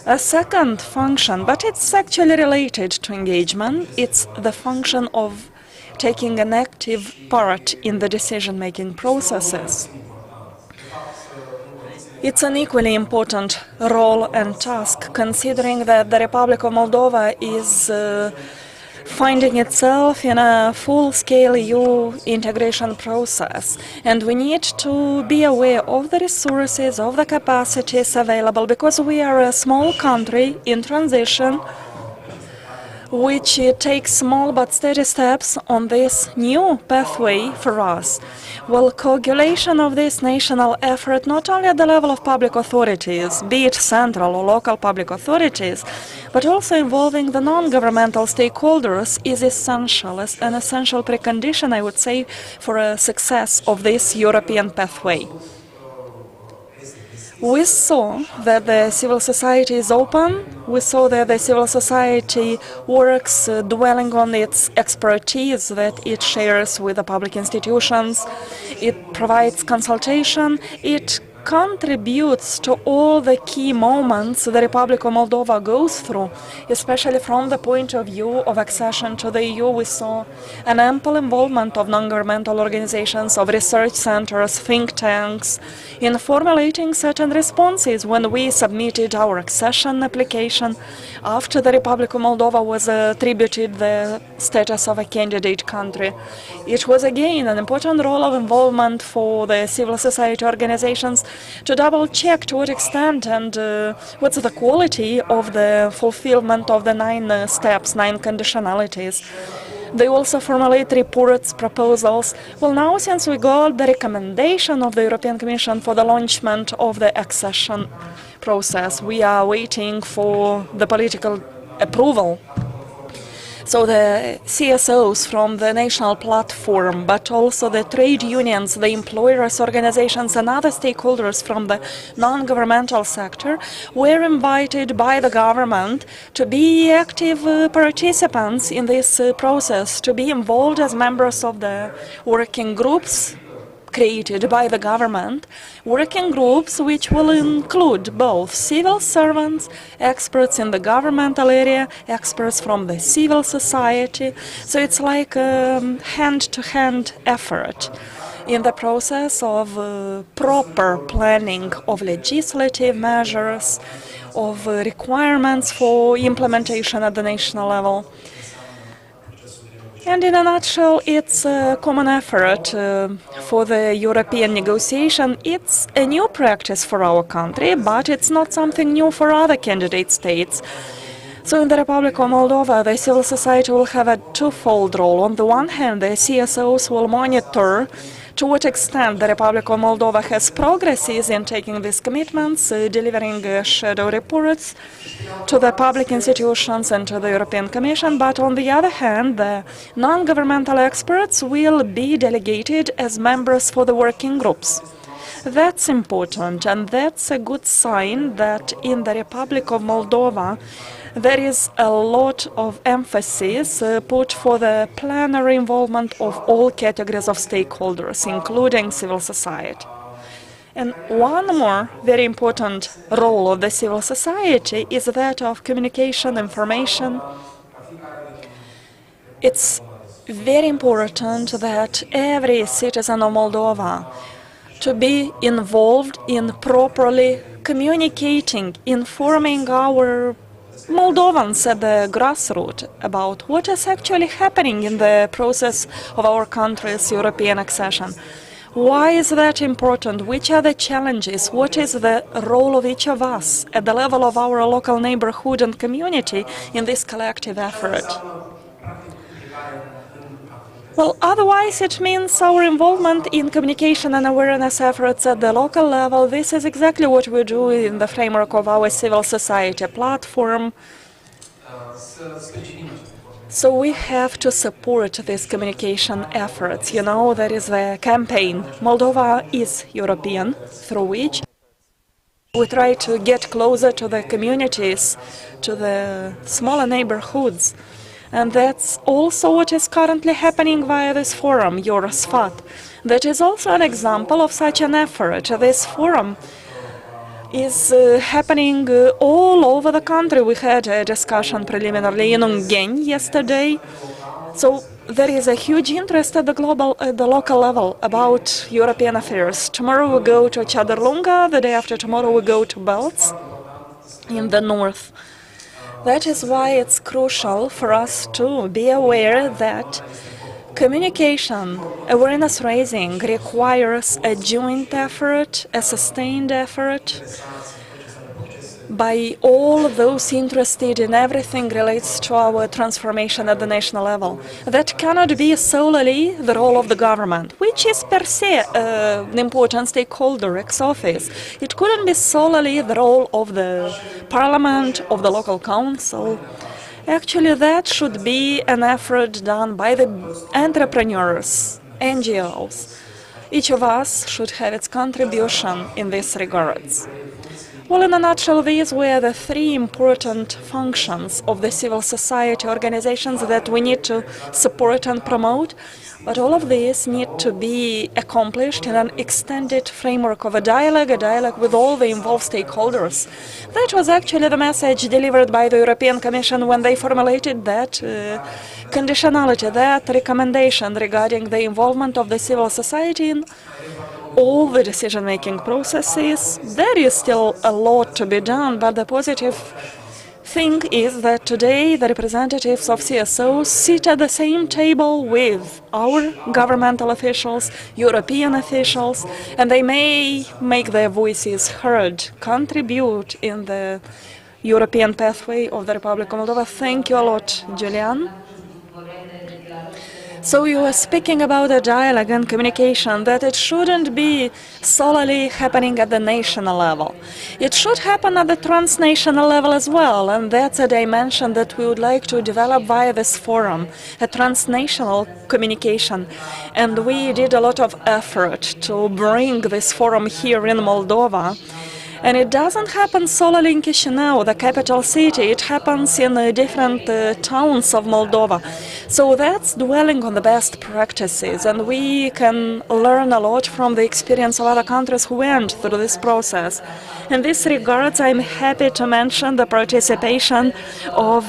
A second function, but it's actually related to engagement, it's the function of taking an active part in the decision-making processes. It's an equally important role and task, considering that the Republic of Moldova is finding itself in a full-scale EU integration process. And we need to be aware of the resources, of the capacities available, because we are a small country in transition. which takes small but steady steps on this new pathway for us. Well, coagulation of this national effort, not only at the level of public authorities, be it central or local public authorities, but also involving the non-governmental stakeholders, is essential, as an essential precondition, I would say, for a success of this European pathway. We saw that the civil society is open. We saw that the civil society works dwelling on its expertise that it shares with the public institutions. It provides consultation. It contributes to all the key moments the Republic of Moldova goes through, especially from the point of view of accession to the EU. We saw an ample involvement of non-governmental organizations, of research centers, think tanks, in formulating certain responses when we submitted our accession application after the Republic of Moldova was attributed the status of a candidate country. It was again an important role of involvement for the civil society organizations to double-check to what extent and what's the quality of the fulfillment of the 9 steps, 9 conditionalities. They also formulate reports, proposals. Well, now, since we got the recommendation of the European Commission for the launchment of the accession process, we are waiting for the political approval. So the CSOs from the national platform, but also the trade unions, the employers' organizations and other stakeholders from the non-governmental sector were invited by the government to be active participants in this process, to be involved as members of the working groups created by the government, working groups which will include both civil servants, experts in the governmental area, experts from the civil society. So it's like a hand-to-hand effort in the process of proper planning of legislative measures, of requirements for implementation at the national level. And in a nutshell, it's a common effort for the European negotiation. It's a new practice for our country, but it's not something new for other candidate states. So in the Republic of Moldova, the civil society will have a twofold role. On the one hand, the CSOs will monitor to what extent the Republic of Moldova has progresses in taking these commitments, delivering shadow reports to the public institutions and to the European Commission. But on the other hand, the non-governmental experts will be delegated as members for the working groups. That's important, and that's a good sign that in the Republic of Moldova there is a lot of emphasis put for the plenary involvement of all categories of stakeholders, including civil society. And one more very important role of the civil society is that of communication, information. It's very important that every citizen of Moldova to be involved in properly communicating, informing our Moldovans at the grassroots about what is actually happening in the process of our country's European accession. Why is that important? Which are the challenges? What is the role of each of us at the level of our local neighborhood and community in this collective effort? Well, otherwise it means our involvement in communication and awareness efforts at the local level. This is exactly what we do in the framework of our civil society platform. So we have to support these communication efforts. You know, there is a campaign, Moldova is European, through which we try to get closer to the communities, to the smaller neighborhoods. And that's also what is currently happening via this forum, EUROSFAT. That is also an example of such an effort. This forum is happening all over the country. We had a discussion preliminarily in Ungheni yesterday. So there is a huge interest at the local level about European affairs. Tomorrow we go to Chadărlunga, the day after tomorrow we go to Belts in the north. That is why it's crucial for us to be aware that communication, awareness raising requires a joint effort, a sustained effort, by all those interested in everything relates to our transformation at the national level. That cannot be solely the role of the government, which is per se an important stakeholder ex office. It couldn't be solely the role of the parliament, of the local council. Actually, that should be an effort done by the entrepreneurs, NGOs. Each of us should have its contribution in this regards. Well, in a nutshell, these were the three important functions of the civil society organizations that we need to support and promote. But all of these need to be accomplished in an extended framework of a dialogue with all the involved stakeholders. That was actually the message delivered by the European Commission when they formulated that conditionality, that recommendation regarding the involvement of the civil society in all the decision-making processes. There is still a lot to be done, but the positive thing is that today the representatives of CSOs sit at the same table with our governmental officials, European officials, and they may make their voices heard, contribute in the European pathway of the Republic of Moldova. Thank you a lot, Julian. So you were speaking about a dialogue and communication, that it shouldn't be solely happening at the national level. It should happen at the transnational level as well, and that's a dimension that we would like to develop via this forum, a transnational communication. And we did a lot of effort to bring this forum here in Moldova. And it doesn't happen solely in Chisinau, the capital city. It happens in different towns of Moldova. So that's dwelling on the best practices, and we can learn a lot from the experience of other countries who went through this process. In this regard, I'm happy to mention the participation of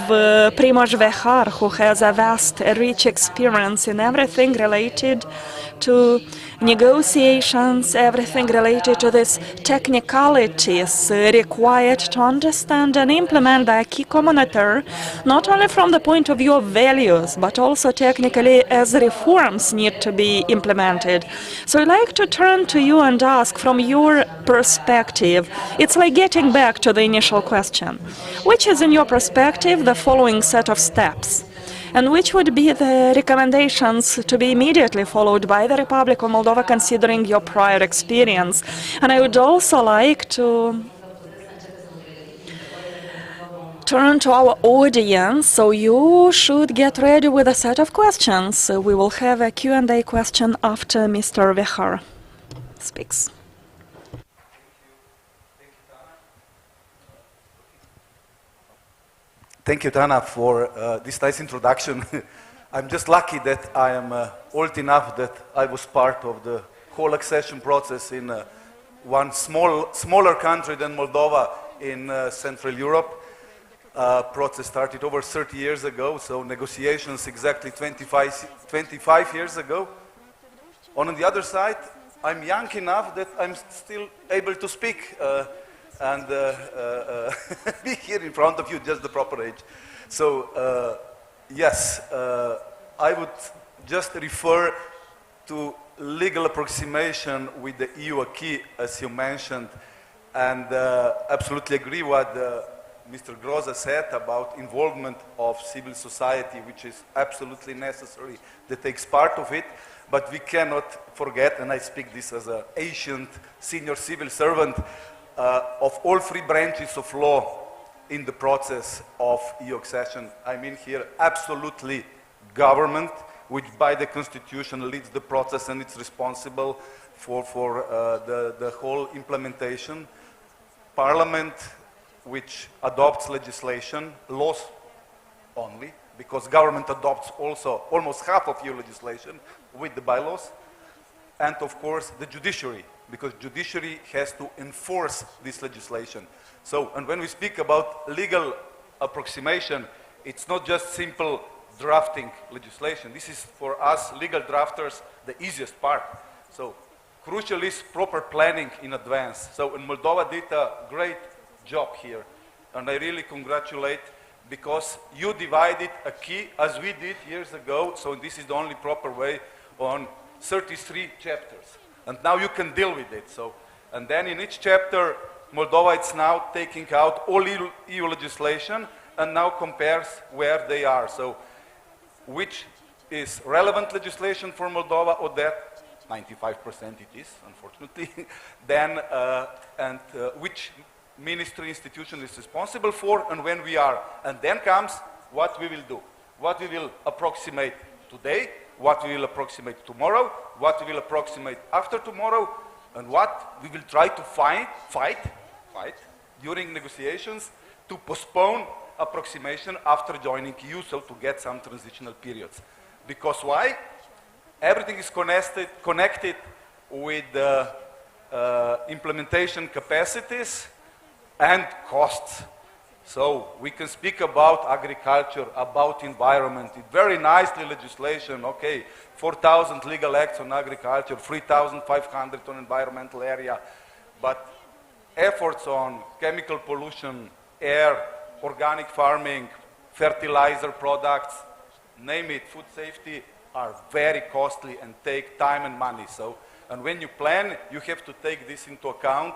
Primož Vehar, who has a vast, rich experience in everything related to negotiations, everything related to these technicalities required to understand and implement the acquis communautaire, not only from the point of view of values, but also technically as reforms need to be implemented. So I'd like to turn to you and ask, from your perspective, it's like getting back to the initial question, which is, in your perspective, the following set of steps? And which would be the recommendations to be immediately followed by the Republic of Moldova, considering your prior experience? And I would also like to turn to our audience, so you should get ready with a set of questions. We will have a Q&A question after Mr. Vehar speaks. Thank you, Tana, for this nice introduction. I'm just lucky that I am old enough that I was part of the whole accession process in one smaller country than Moldova in Central Europe. Process started over 30 years ago, so negotiations exactly 25 years ago. On the other side, I'm young enough that I'm still able to speak and be here in front of you, just the proper age. So, yes, I would just refer to legal approximation with the EU acquis, as you mentioned, and absolutely agree what Mr. Groza said about involvement of civil society, which is absolutely necessary, that takes part of it, but we cannot forget, and I speak this as an ancient senior civil servant, of all three branches of law in the process of EU accession. I mean here absolutely government, which by the constitution leads the process and it's responsible for the whole implementation. Parliament, which adopts legislation, laws only, because government adopts also almost half of EU legislation with the bylaws. And of course the judiciary, because judiciary has to enforce this legislation. So, and when we speak about legal approximation, it's not just simple drafting legislation. This is for us legal drafters the easiest part. So, crucial is proper planning in advance. So, and Moldova did a great job here, and I really congratulate, because you divided a key, as we did years ago, so this is the only proper way, on 33 chapters. And now you can deal with it. So, and then in each chapter, Moldova is now taking out all EU legislation and now compares where they are. So which is relevant legislation for Moldova, or that 95% it is, unfortunately, then which ministry institution is responsible for and when we are. And then comes what we will do, what we will approximate today, what we will approximate tomorrow, what we will approximate after tomorrow, and what we will try to fight during negotiations to postpone approximation after joining EU, so to get some transitional periods. Because why? Everything is connected with implementation capacities and costs. So we can speak about agriculture, about environment, very nicely legislation, okay, 4,000 legal acts on agriculture, 3,500 on environmental area, but efforts on chemical pollution, air, organic farming, fertilizer products, name it, food safety, are very costly and take time and money. So, and when you plan, you have to take this into account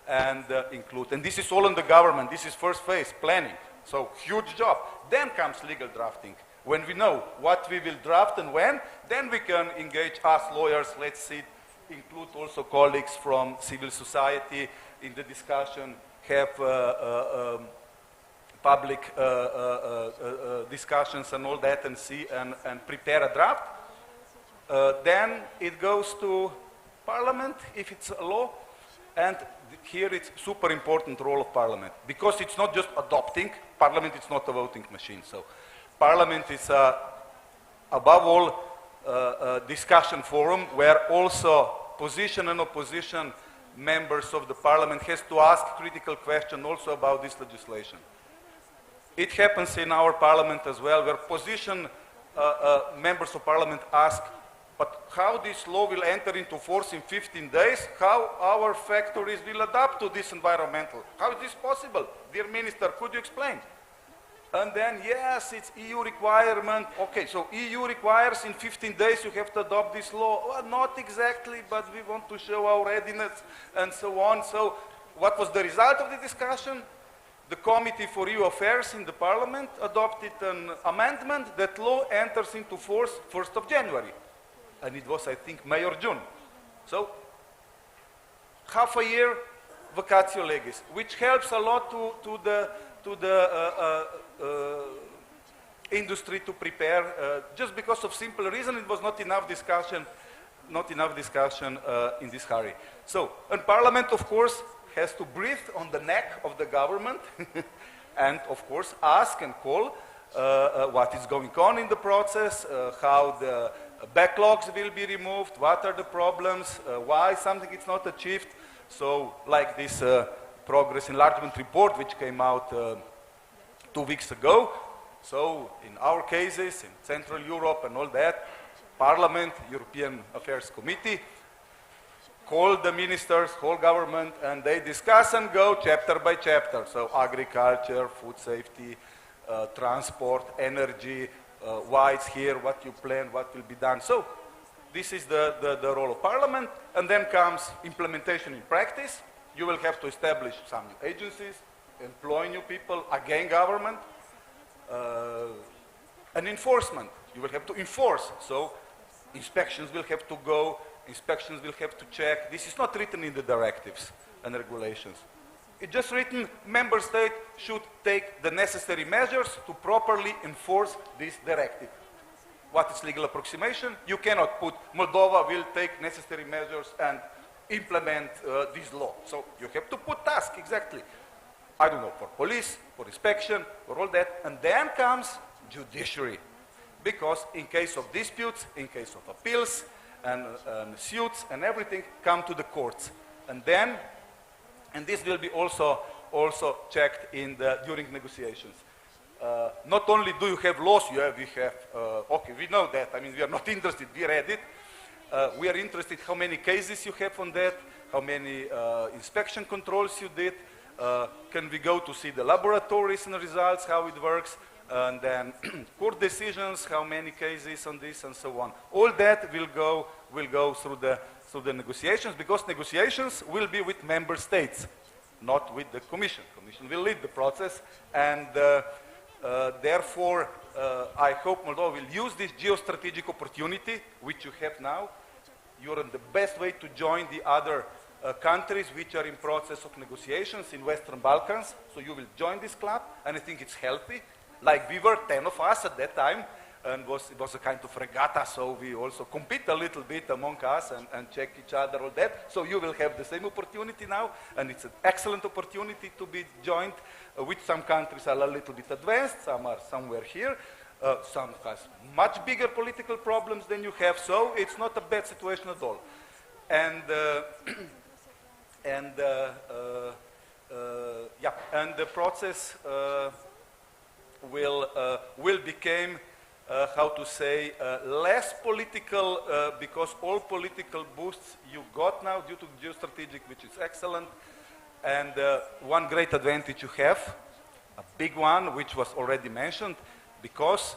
and include. And this is all in the government. This is first phase, planning. So huge job. Then comes legal drafting. When we know what we will draft and when, then we can engage us lawyers, let's see, include also colleagues from civil society in the discussion, have public discussions and all that, and see and prepare a draft. Then it goes to Parliament if it's a law, and here it's super important role of Parliament, because it's not just adopting. Parliament is not a voting machine, so Parliament is above all a discussion forum where also position and opposition members of the Parliament has to ask critical questions also about this legislation. It happens in our Parliament as well, where position members of Parliament ask, but how this law will enter into force in 15 days, how our factories will adapt to this environmental, how is this possible? Dear Minister, could you explain? And then, yes, it's EU requirement. Okay, so EU requires in 15 days you have to adopt this law. Well, not exactly, but we want to show our readiness and so on. So what was the result of the discussion? The Committee for EU Affairs in the Parliament adopted an amendment that law enters into force 1st of January. And it was, I think, May or June. So half a year vacatio legis, which helps a lot to the industry to prepare. Just because of simple reason, it was not enough discussion in this hurry. So, and Parliament, of course, has to breathe on the neck of the government and, of course, ask and call what is going on in the process, how the backlogs will be removed, what are the problems, why something is not achieved. So, like this progress enlargement report, which came out 2 weeks ago. So, in our cases, in Central Europe and all that, Parliament, European Affairs Committee, call the ministers, whole government, and they discuss and go chapter by chapter. So agriculture, food safety, transport, energy, why it's here, what you plan, what will be done. So this is the role of Parliament. And then comes implementation in practice. You will have to establish some new agencies, employ new people, again government, and enforcement. You will have to enforce. So inspections will have to go. Inspections will have to check. This is not written in the directives and regulations. It's just written, member state should take the necessary measures to properly enforce this directive. What is legal approximation? You cannot put Moldova will take necessary measures and implement this law. So you have to put task, exactly. I don't know, for police, for inspection, for all that. And then comes judiciary. Because in case of disputes, in case of appeals, and suits and everything come to the courts, and then, and this will be also checked in during negotiations. Not only do you have laws, we have okay, we know that. I mean, we are not interested. We read it. We are interested how many cases you have on that, how many inspection controls you did. Can we go to see the laboratories and the results, how it works? And then court decisions, how many cases on this, and so on. All that will go through the negotiations, because negotiations will be with member states. not with the Commission. Commission will lead the process, and therefore I hope Moldova will use this geostrategic opportunity which you have now. You're in the best way to join the other countries which are in process of negotiations in Western Balkans, so you will join this club, and I think it's healthy. Like we were 10 of us at that time, and it was a kind of regatta, so we also compete a little bit among us and check each other, all that. So you will have the same opportunity now, and it's an excellent opportunity to be joined, which some countries are a little bit advanced, some are somewhere here, some has much bigger political problems than you have, so it's not a bad situation at all. And the process will become, how to say, less political because all political boosts you got now due to geostrategic, which is excellent. And one great advantage you have, a big one, which was already mentioned, because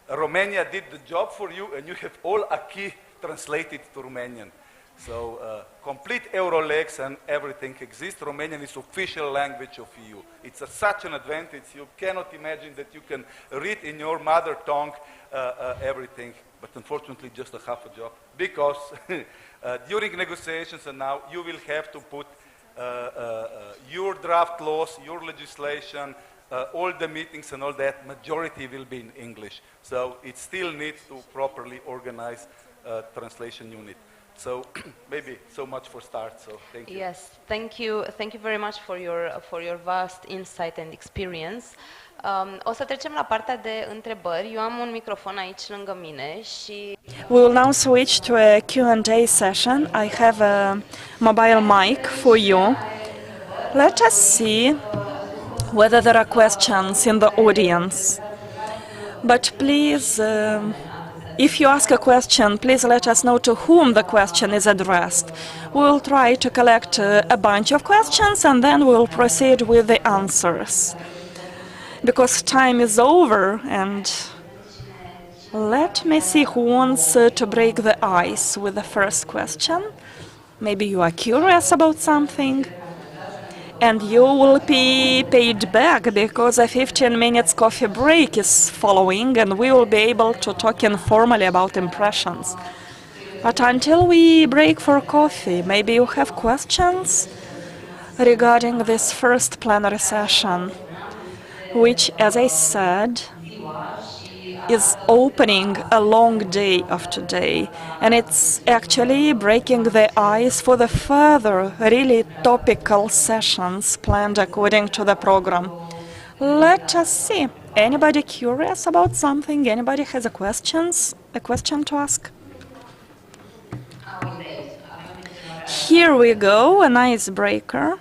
Romania did the job for you and you have all acquis translated to Romanian. So complete Eurolex and everything exists. Romanian is official language of EU. It's such an advantage. You cannot imagine that you can read in your mother tongue everything, but unfortunately just a half a job, because during negotiations and now you will have to put your draft laws, your legislation, all the meetings and all that, majority will be in English. So it still needs to properly organize translation unit. So maybe so much for start. So thank you. Yes, thank you very much for your vast insight and experience. O să trecem la partea de întrebări. Eu am un microfon aici lângă mine și We will now switch to a Q&A session. I have a mobile mic for you. Let us see whether there are questions in the audience. But please, if you ask a question, please let us know to whom the question is addressed. We will try to collect a bunch of questions and then we will proceed with the answers. Because time is over, and let me see who wants to break the ice with the first question. Maybe you are curious about something, and you will be paid back because a 15 minutes coffee break is following and we will be able to talk informally about impressions. But until we break for coffee, maybe you have questions regarding this first plenary session, which, as I said, is opening a long day of today, and it's actually breaking the ice for the further really topical sessions planned according to the program. Let us see. Anybody curious about something? Anybody has a question to ask? Here we go, an icebreaker.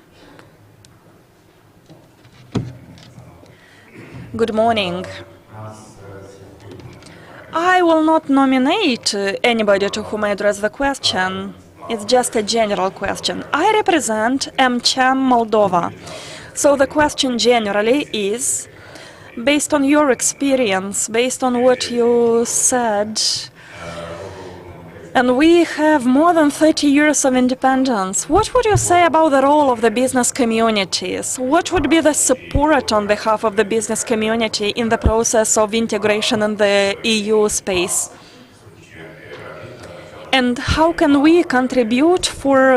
Good morning. I will not nominate anybody to whom I address the question. It's just a general question. I represent MCHAM Moldova. So the question generally is, based on your experience, based on what you said, and we have more than 30 years of independence, what would you say about the role of the business communities? What would be the support on behalf of the business community in the process of integration in the EU space? And how can we contribute for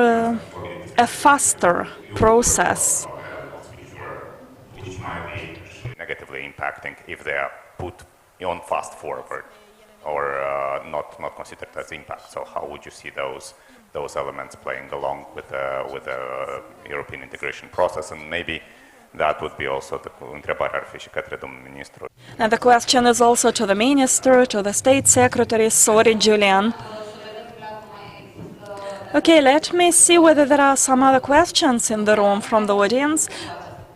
a faster process? Which might be negatively impacting if they are put on fast forward, or not considered as impact. So how would you see those elements playing along with the European integration process? And maybe that would be also the întrebare ar fi și către domnul ministru. And the question is also to the minister, to the state secretary. Sorry, Julian. Okay, let me see whether there are some other questions in the room from the audience.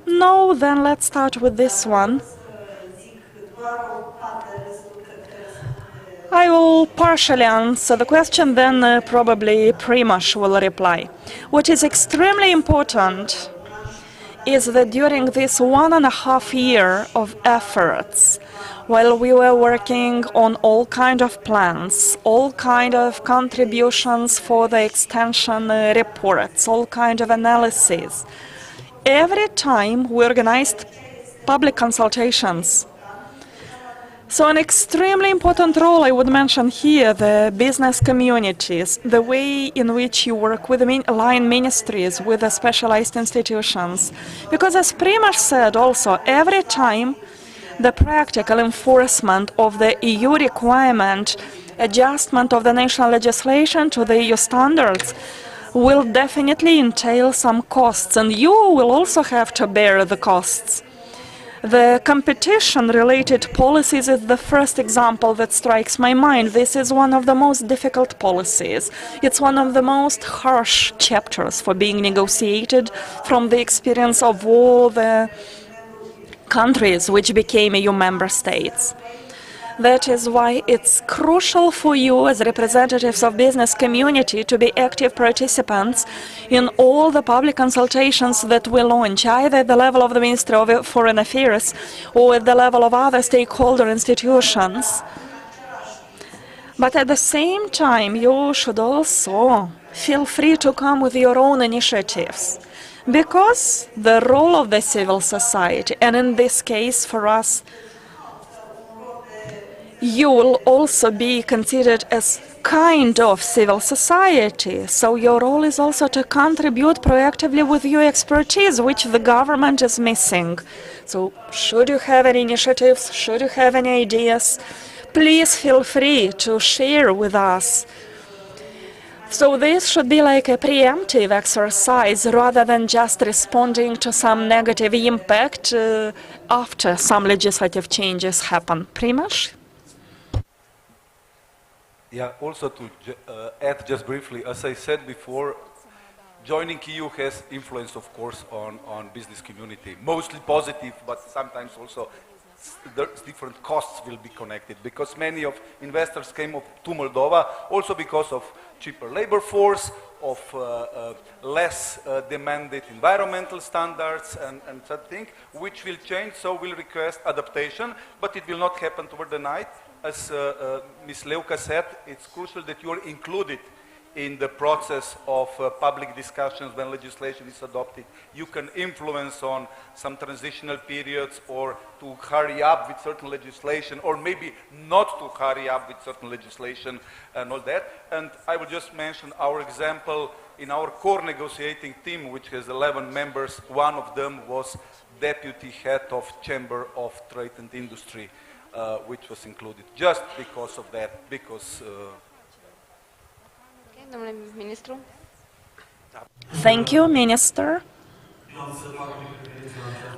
No, then let's start with this one. I will partially answer the question, then probably Primož will reply. What is extremely important is that during this 1.5 years of efforts, while we were working on all kind of plans, all kind of contributions for the extension reports, all kind of analysis, every time we organized public consultations. So an extremely important role I would mention here, the business communities, the way in which you work with the line ministries, with the specialized institutions. Because as Primož said also, every time the practical enforcement of the EU requirement, adjustment of the national legislation to the EU standards will definitely entail some costs, and you will also have to bear the costs. The competition-related policies is the first example that strikes my mind. This is one of the most difficult policies. It's one of the most harsh chapters for being negotiated from the experience of all the countries which became EU member states. That is why it's crucial for you as representatives of business community to be active participants in all the public consultations that we launch, either at the level of the Ministry of Foreign Affairs or at the level of other stakeholder institutions. But at the same time, you should also feel free to come with your own initiatives, because the role of the civil society, and in this case for us, you will also be considered as kind of civil society, so your role is also to contribute proactively with your expertise, which the government is missing. So, should you have any initiatives, should you have any ideas, please feel free to share with us. So this should be like a preemptive exercise rather than just responding to some negative impact after some legislative changes happen. Primož? Yeah, also to add just briefly, as I said before, joining EU has influence, of course, on business community. Mostly positive, but sometimes also different costs will be connected, because many of investors came to Moldova also because of cheaper labor force, of less demanded environmental standards and such things, which will change, so will request adaptation, but it will not happen over the night. As Ms. Leuca said, it's crucial that you are included in the process of public discussions when legislation is adopted. You can influence on some transitional periods, or to hurry up with certain legislation, or maybe not to hurry up with certain legislation and all that. And I will just mention our example in our core negotiating team, which has 11 members. One of them was deputy head of Chamber of Trade and Industry, which was included just because of that, because... Domnule Ministru. Thank you, Minister.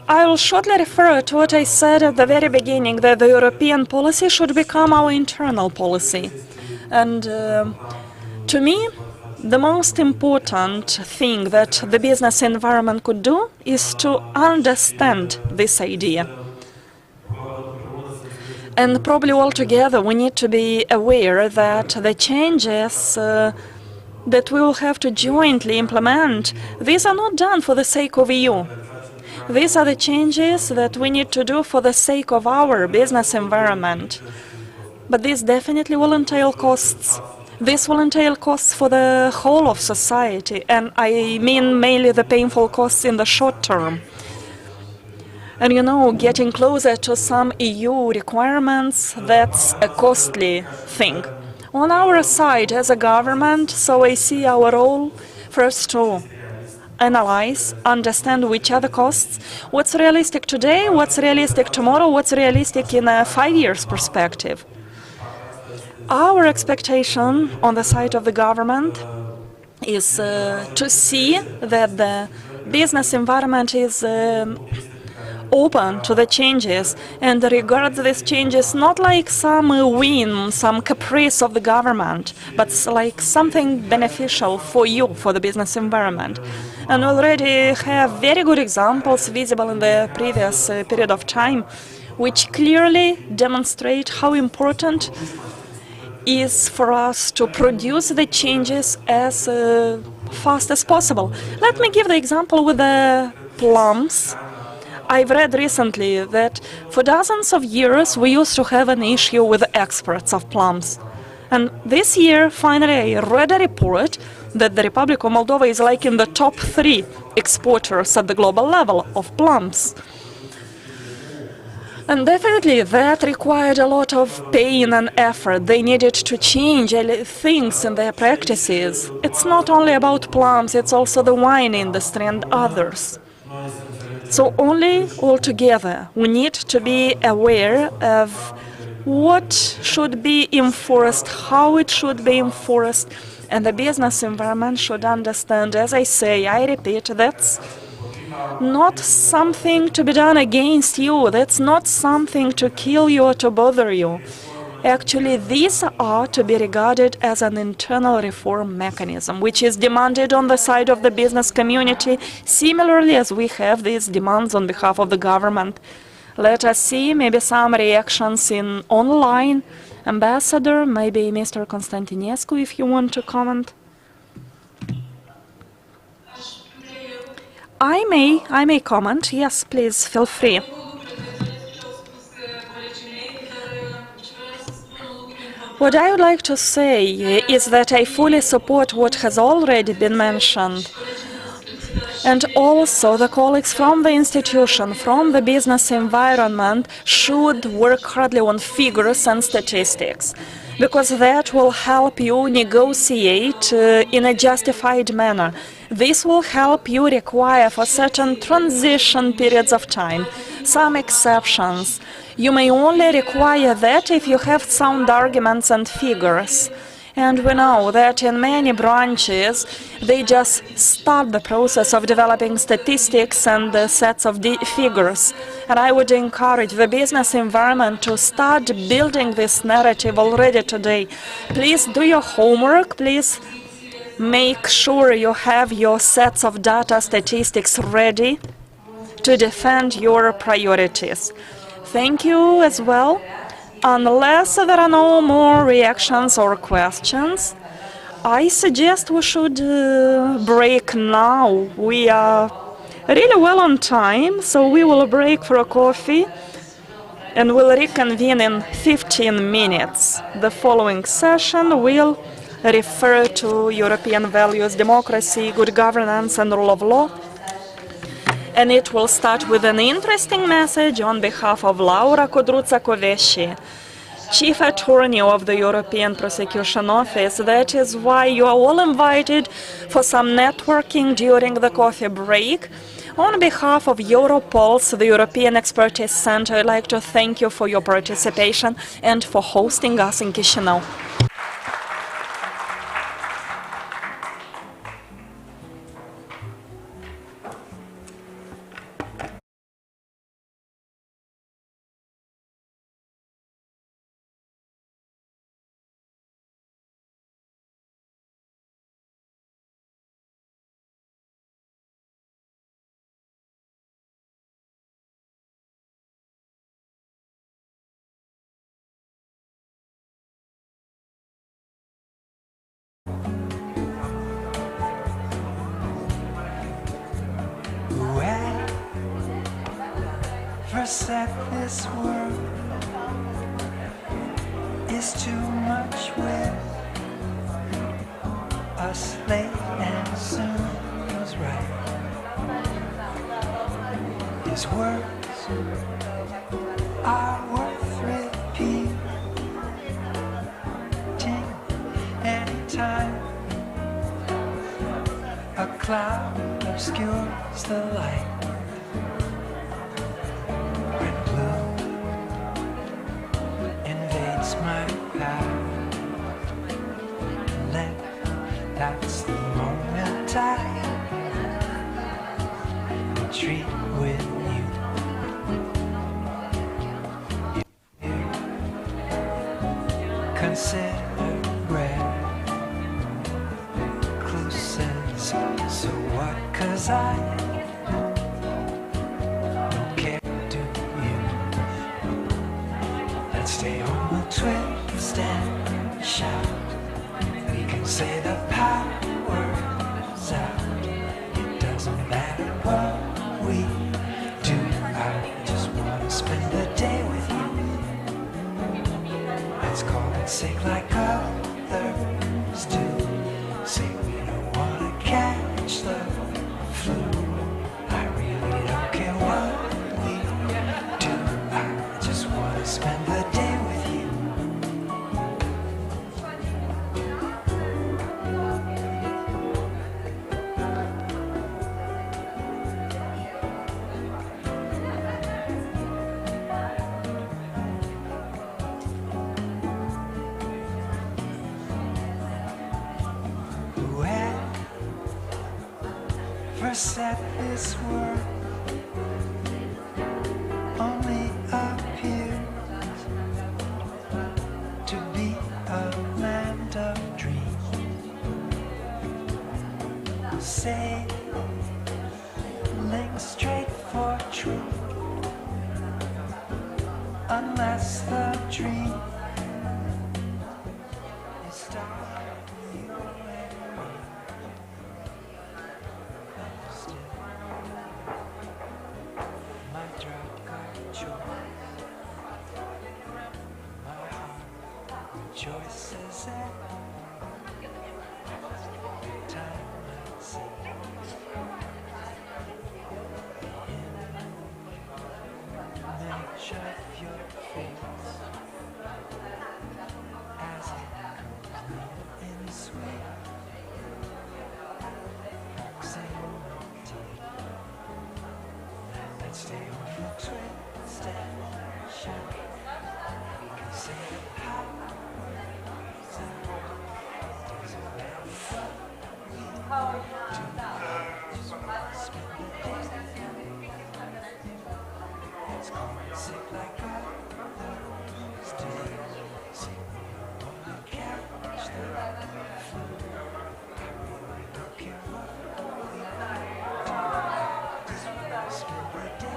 I will shortly refer to what I said at the very beginning, that the European policy should become our internal policy. And to me, the most important thing that the business environment could do is to understand this idea. And probably altogether we need to be aware that the changes that we will have to jointly implement, these are not done for the sake of EU. These are the changes that we need to do for the sake of our business environment. But this definitely will entail costs. This will entail costs for the whole of society, and I mean mainly the painful costs in the short term. And you know, getting closer to some EU requirements, that's a costly thing. On our side as a government, so I see our role first to analyze, understand which are the costs, what's realistic today, what's realistic tomorrow, what's realistic in a 5 years perspective. Our expectation on the side of the government is to see that the business environment is open to the changes and regards these changes not like some whim, some caprice of the government, but like something beneficial for you, for the business environment. And already have very good examples visible in the previous period of time, which clearly demonstrate how important is for us to produce the changes as fast as possible. Let me give the example with the plums. I've read recently that for dozens of years we used to have an issue with the exports of plums. And this year, finally, I read a report that the Republic of Moldova is like in the top 3 exporters at the global level of plums. And definitely that required a lot of pain and effort. They needed to change things in their practices. It's not only about plums, it's also the wine industry and others. So only altogether we need to be aware of what should be enforced, how it should be enforced, and the business environment should understand, as I say, I repeat, that's not something to be done against you. That's not something to kill you or to bother you. Actually, these are to be regarded as an internal reform mechanism, which is demanded on the side of the business community, similarly as we have these demands on behalf of the government. Let us see maybe some reactions in online. Ambassador, maybe Mr. Constantinescu, if you want to comment. I may comment. Yes, please, feel free. What I would like to say is that I fully support what has already been mentioned. And also the colleagues from the institution, from the business environment, should work hardly on figures and statistics, because that will help you negotiate in a justified manner. This will help you require for certain transition periods of time, some exceptions. You may only require that if you have sound arguments and figures. And we know that in many branches, they just start the process of developing statistics and sets of figures. And I would encourage the business environment to start building this narrative already today. Please do your homework. Please make sure you have your sets of data statistics ready to defend your priorities. Thank you as well. Unless there are no more reactions or questions, I suggest we should break now. We are really well on time, so we will break for a coffee and we'll reconvene in 15 minutes. The following session will refer to European values, democracy, good governance and rule of law. And it will start with an interesting message on behalf of Laura Codruța-Covesci, Chief Attorney of the European Prosecution Office. That is why you are all invited for some networking during the coffee break. On behalf of Europol's, the European Expertise Center, I'd like to thank you for your participation and for hosting us in Chișinău. Said this world is too much with us late and soon was right. His words are worth repeating anytime a cloud obscures the light. My path, that's the moment I retreat with you. Consider recluses, so what? 'Cause I don't care, do you? Let's stay on the twist and shout. We can say the power's out. It doesn't matter what we do. I just want to spend the day with you. Let's call it and sick like others do. Say we don't wanna catch the flu. I really don't care what we do. I just wanna spend the day with you. Whoever said this world only appears to be a land of dreams. Sailing straight for truth, unless the dream is starting you and me. Still, my drug got joy. My heart rejoices every time I see the image of your face as it comes in sway. Let's stay on the twisted shout. We can say the power doesn't matter what we do. Just wanna spend the day. It's going sick like others do. See, we don't wanna catch the flu. I really don't care what we do. Just wanna spend the day with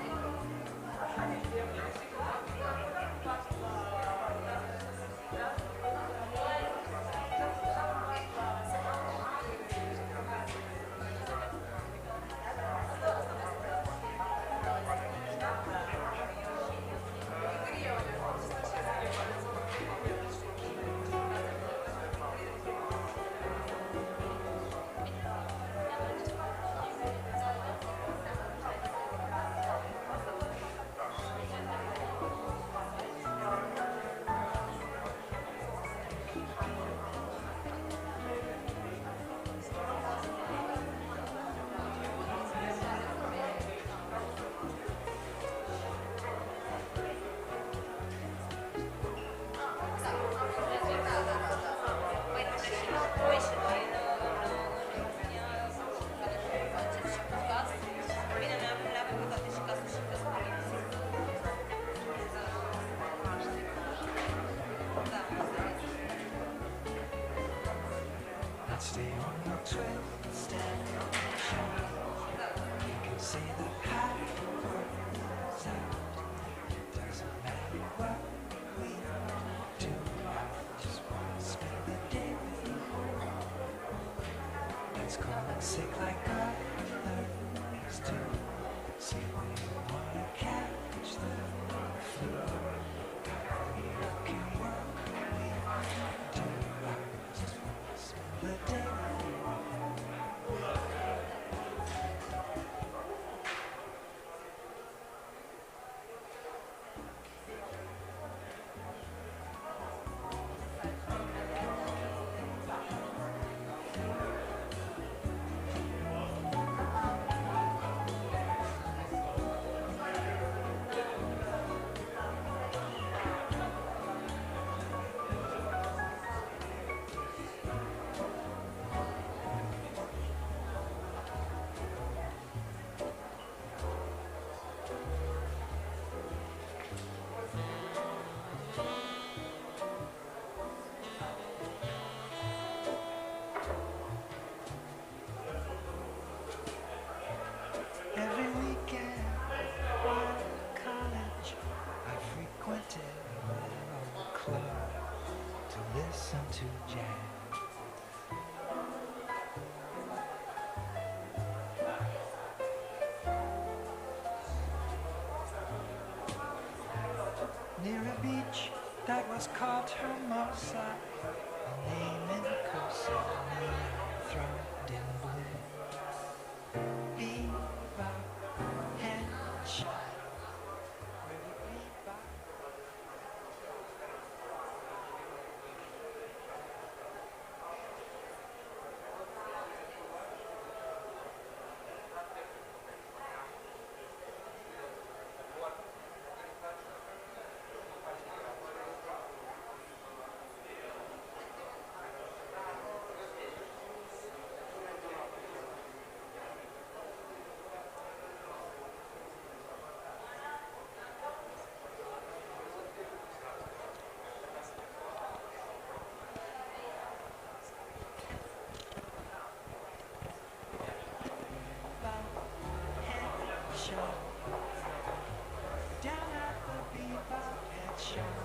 you. Let's stay on the twisted shout. You can see the powers out. It doesn't matter what we do. I just wanna spend the day with you. Let's call it sick like others do. See, we don't wanna catch the flu. We don't care what we do. I just wanna spend the day with you. Every weekend while at college, I frequented a little club to listen to jazz. Near a beach that was called Hermosa, a name in cursive, throned in blue. Bebop, headshot, bebop. Down at the bebop head shop.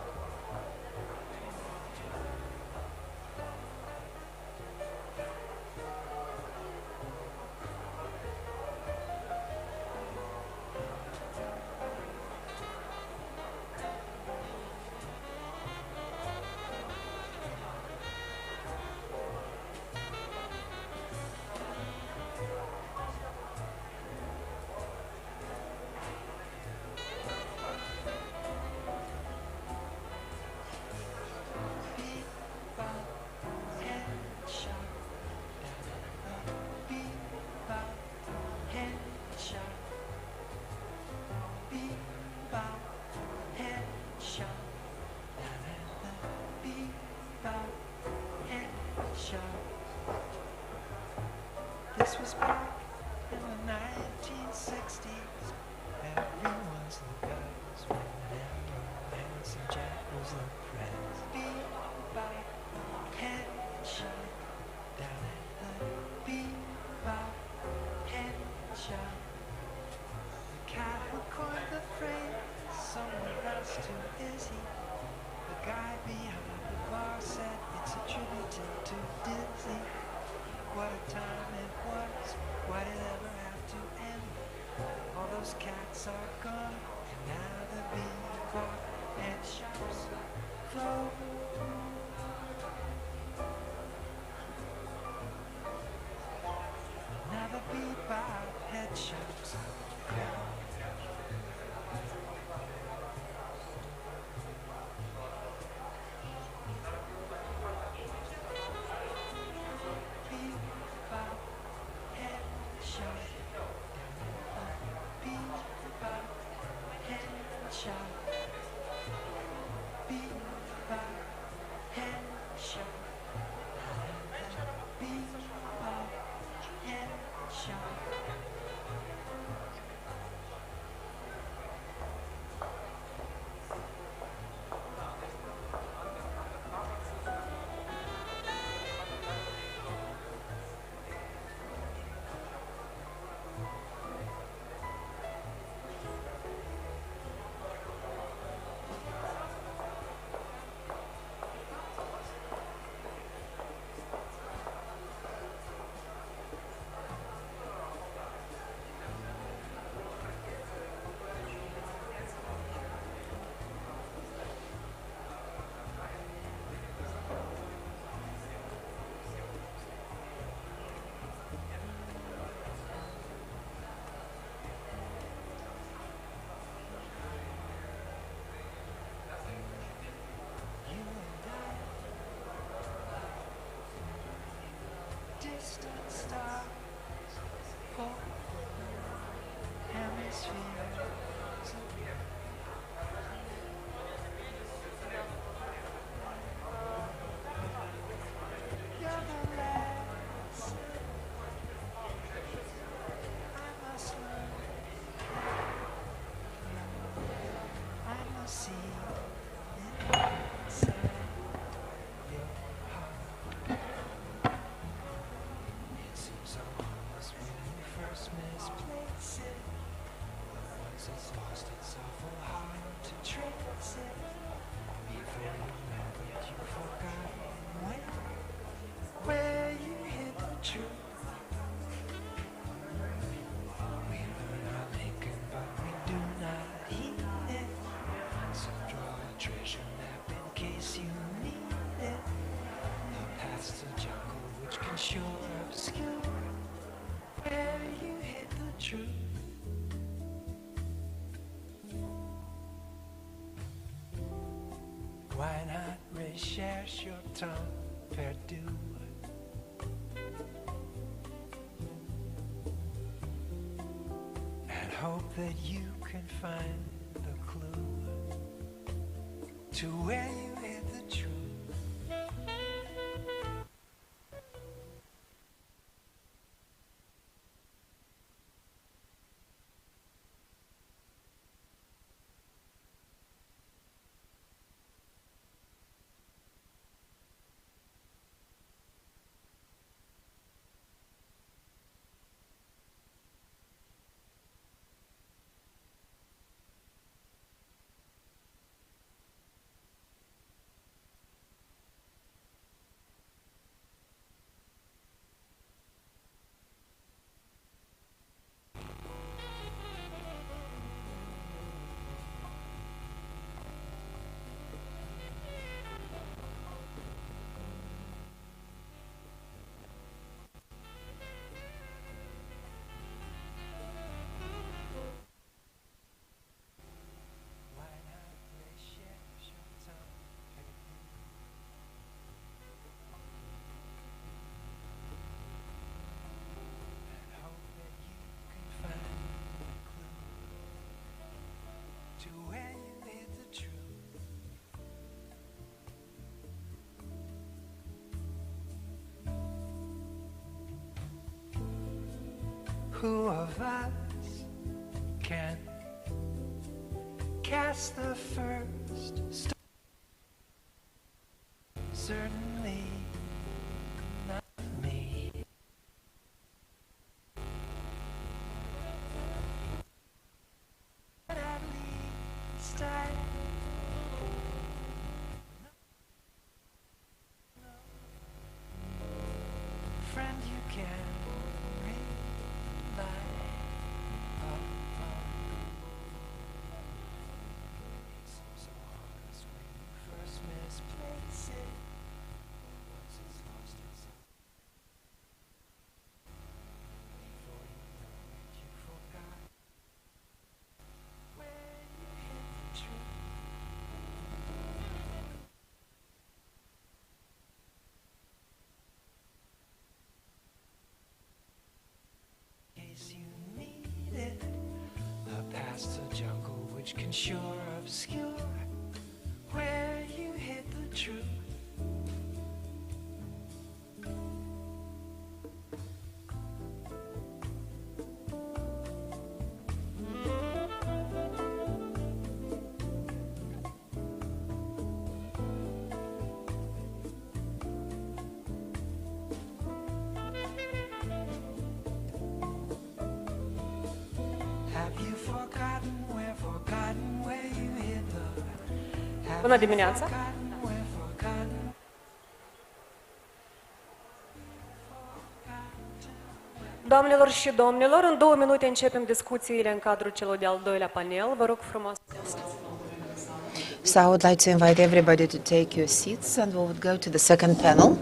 This was back in the 1960s. Everyone's the girls whenever Handsome Jack was the prez. Bebop, headshot, down at the bebop, headshot. The cat who coined the phrase, somewhere else too is he. The guy behind the bar said it's a tribute to Dizzy. What a time it was, why did it ever have to end? All those cats are gone, and now the bebop head shops close. Now the bebop head shops close. Distant stars, polar hemispheres. You're the lesson I must learn. I must see it inside your heart. It seems so honest when you first misplace it. can sure obscure where you hit the truth. Why not recherche your temps perdu? And hope that you can find the clue to where you hit the truth. Who of us can cast the first stone? Certainly not me. But at least I know. Friend, you can rely upon. It seems so harmless when you first misplace it. Once it's lost, it's before you know it, you forgot where you hit the truth. In case you need it, past the jungle which can sure obscure where you hit the truth. Have you forgotten where you hit the? Bună dimineața! Doamnelor și domnilor, în 2 minute începem discuțiile în cadrul celor de-al doilea panel. Vă rog frumos. So I would like to invite everybody to take your seats and we would go to the second panel.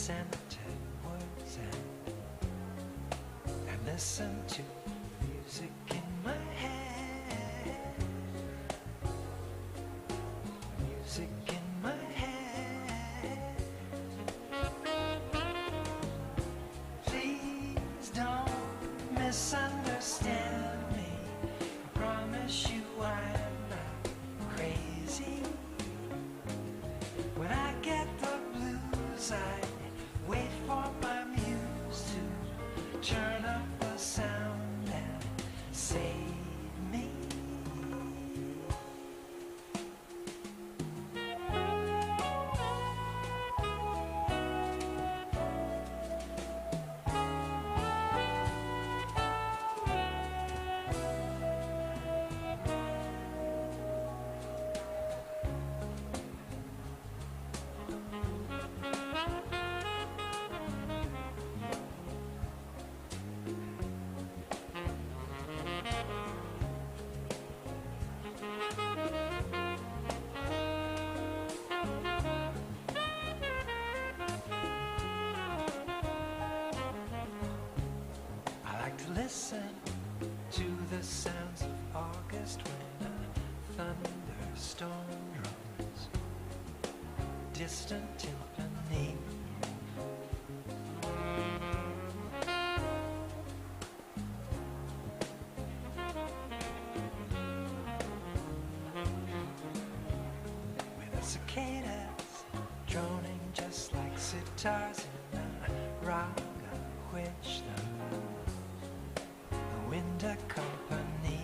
scented woods and listen to music in my head. Music in my head. Please don't misunderstand me. I promise you I'm not crazy. When I get the blues, I wait for my muse to turn up the sound and save me. I like to listen to the sounds of August when a thunderstorm drums distant timpani. With the cicadas droning just like sitars in a raga which the wind accompanies.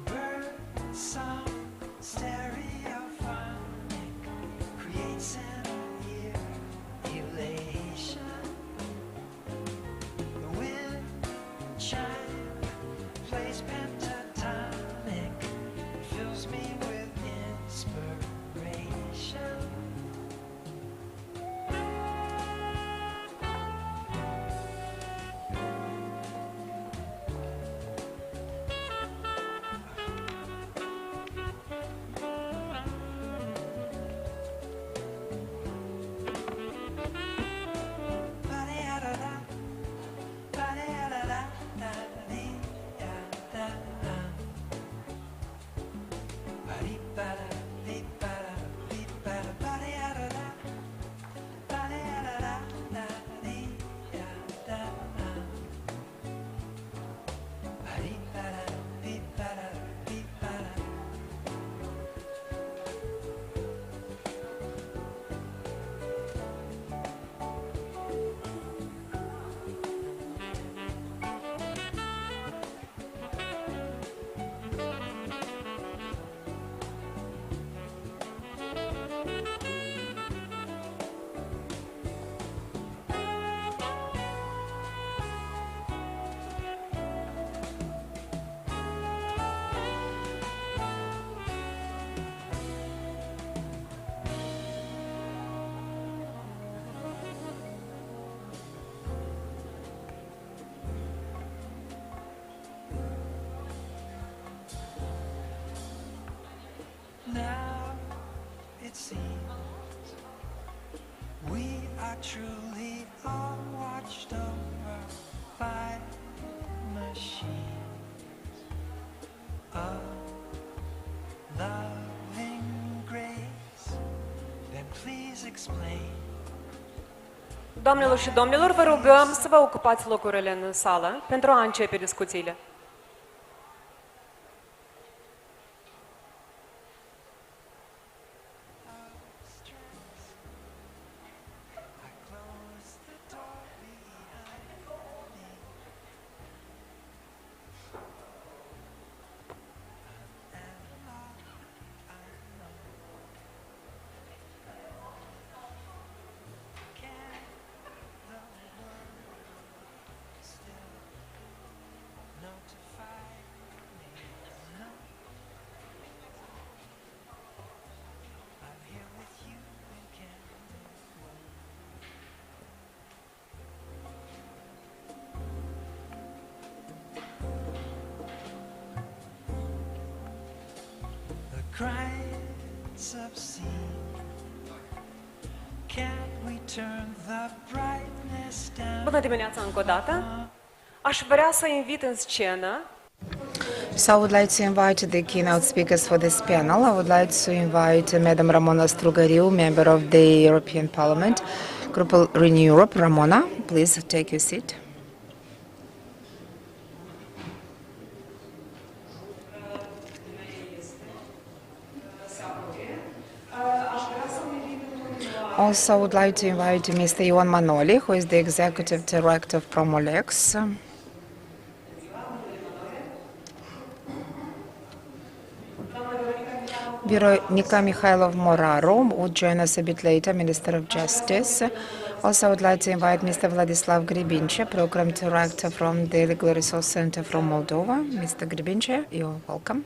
Bird song stereophonic creates an ear elation. The wind chime plays pentatonic, fills me with inspiration. Ba-de-da-da-da, ba-de-da-da-da-dee-da-da-da. Ba-dee-ba-da-dee-ba-da-dee-ba-da, ba-de-da-da-da, ba-de-da-da-da-dee-da-da-da. Ba-dee-ba-da-dee-ba-da-dee-ba-da. Now it seems we are truly all watched over by machines of loving grace. Then please explain. Doamnelor și domnilor, vă rugăm să vă ocupați locurile în sală pentru a începe discuțiile. cries obscene. Can't we turn the brightness down? Bună dimineața încă o dată. Aș vrea să invit în scenă So I would like to invite the keynote speakers for this panel. I would like to invite Madam Ramona Strugariu, member of the European Parliament, Group Renew Europe. Ramona, please take your seat. Also, I would like to invite Mr. Ion Manoli, who is the Executive Director of Promolex. Veronica Mikhailov Moraru would join us a bit later, Minister of Justice. Also, I would like to invite Mr. Vladislav Gribince, Program Director from the Legal Resource Center from Moldova. Mr. Gribince, you're welcome.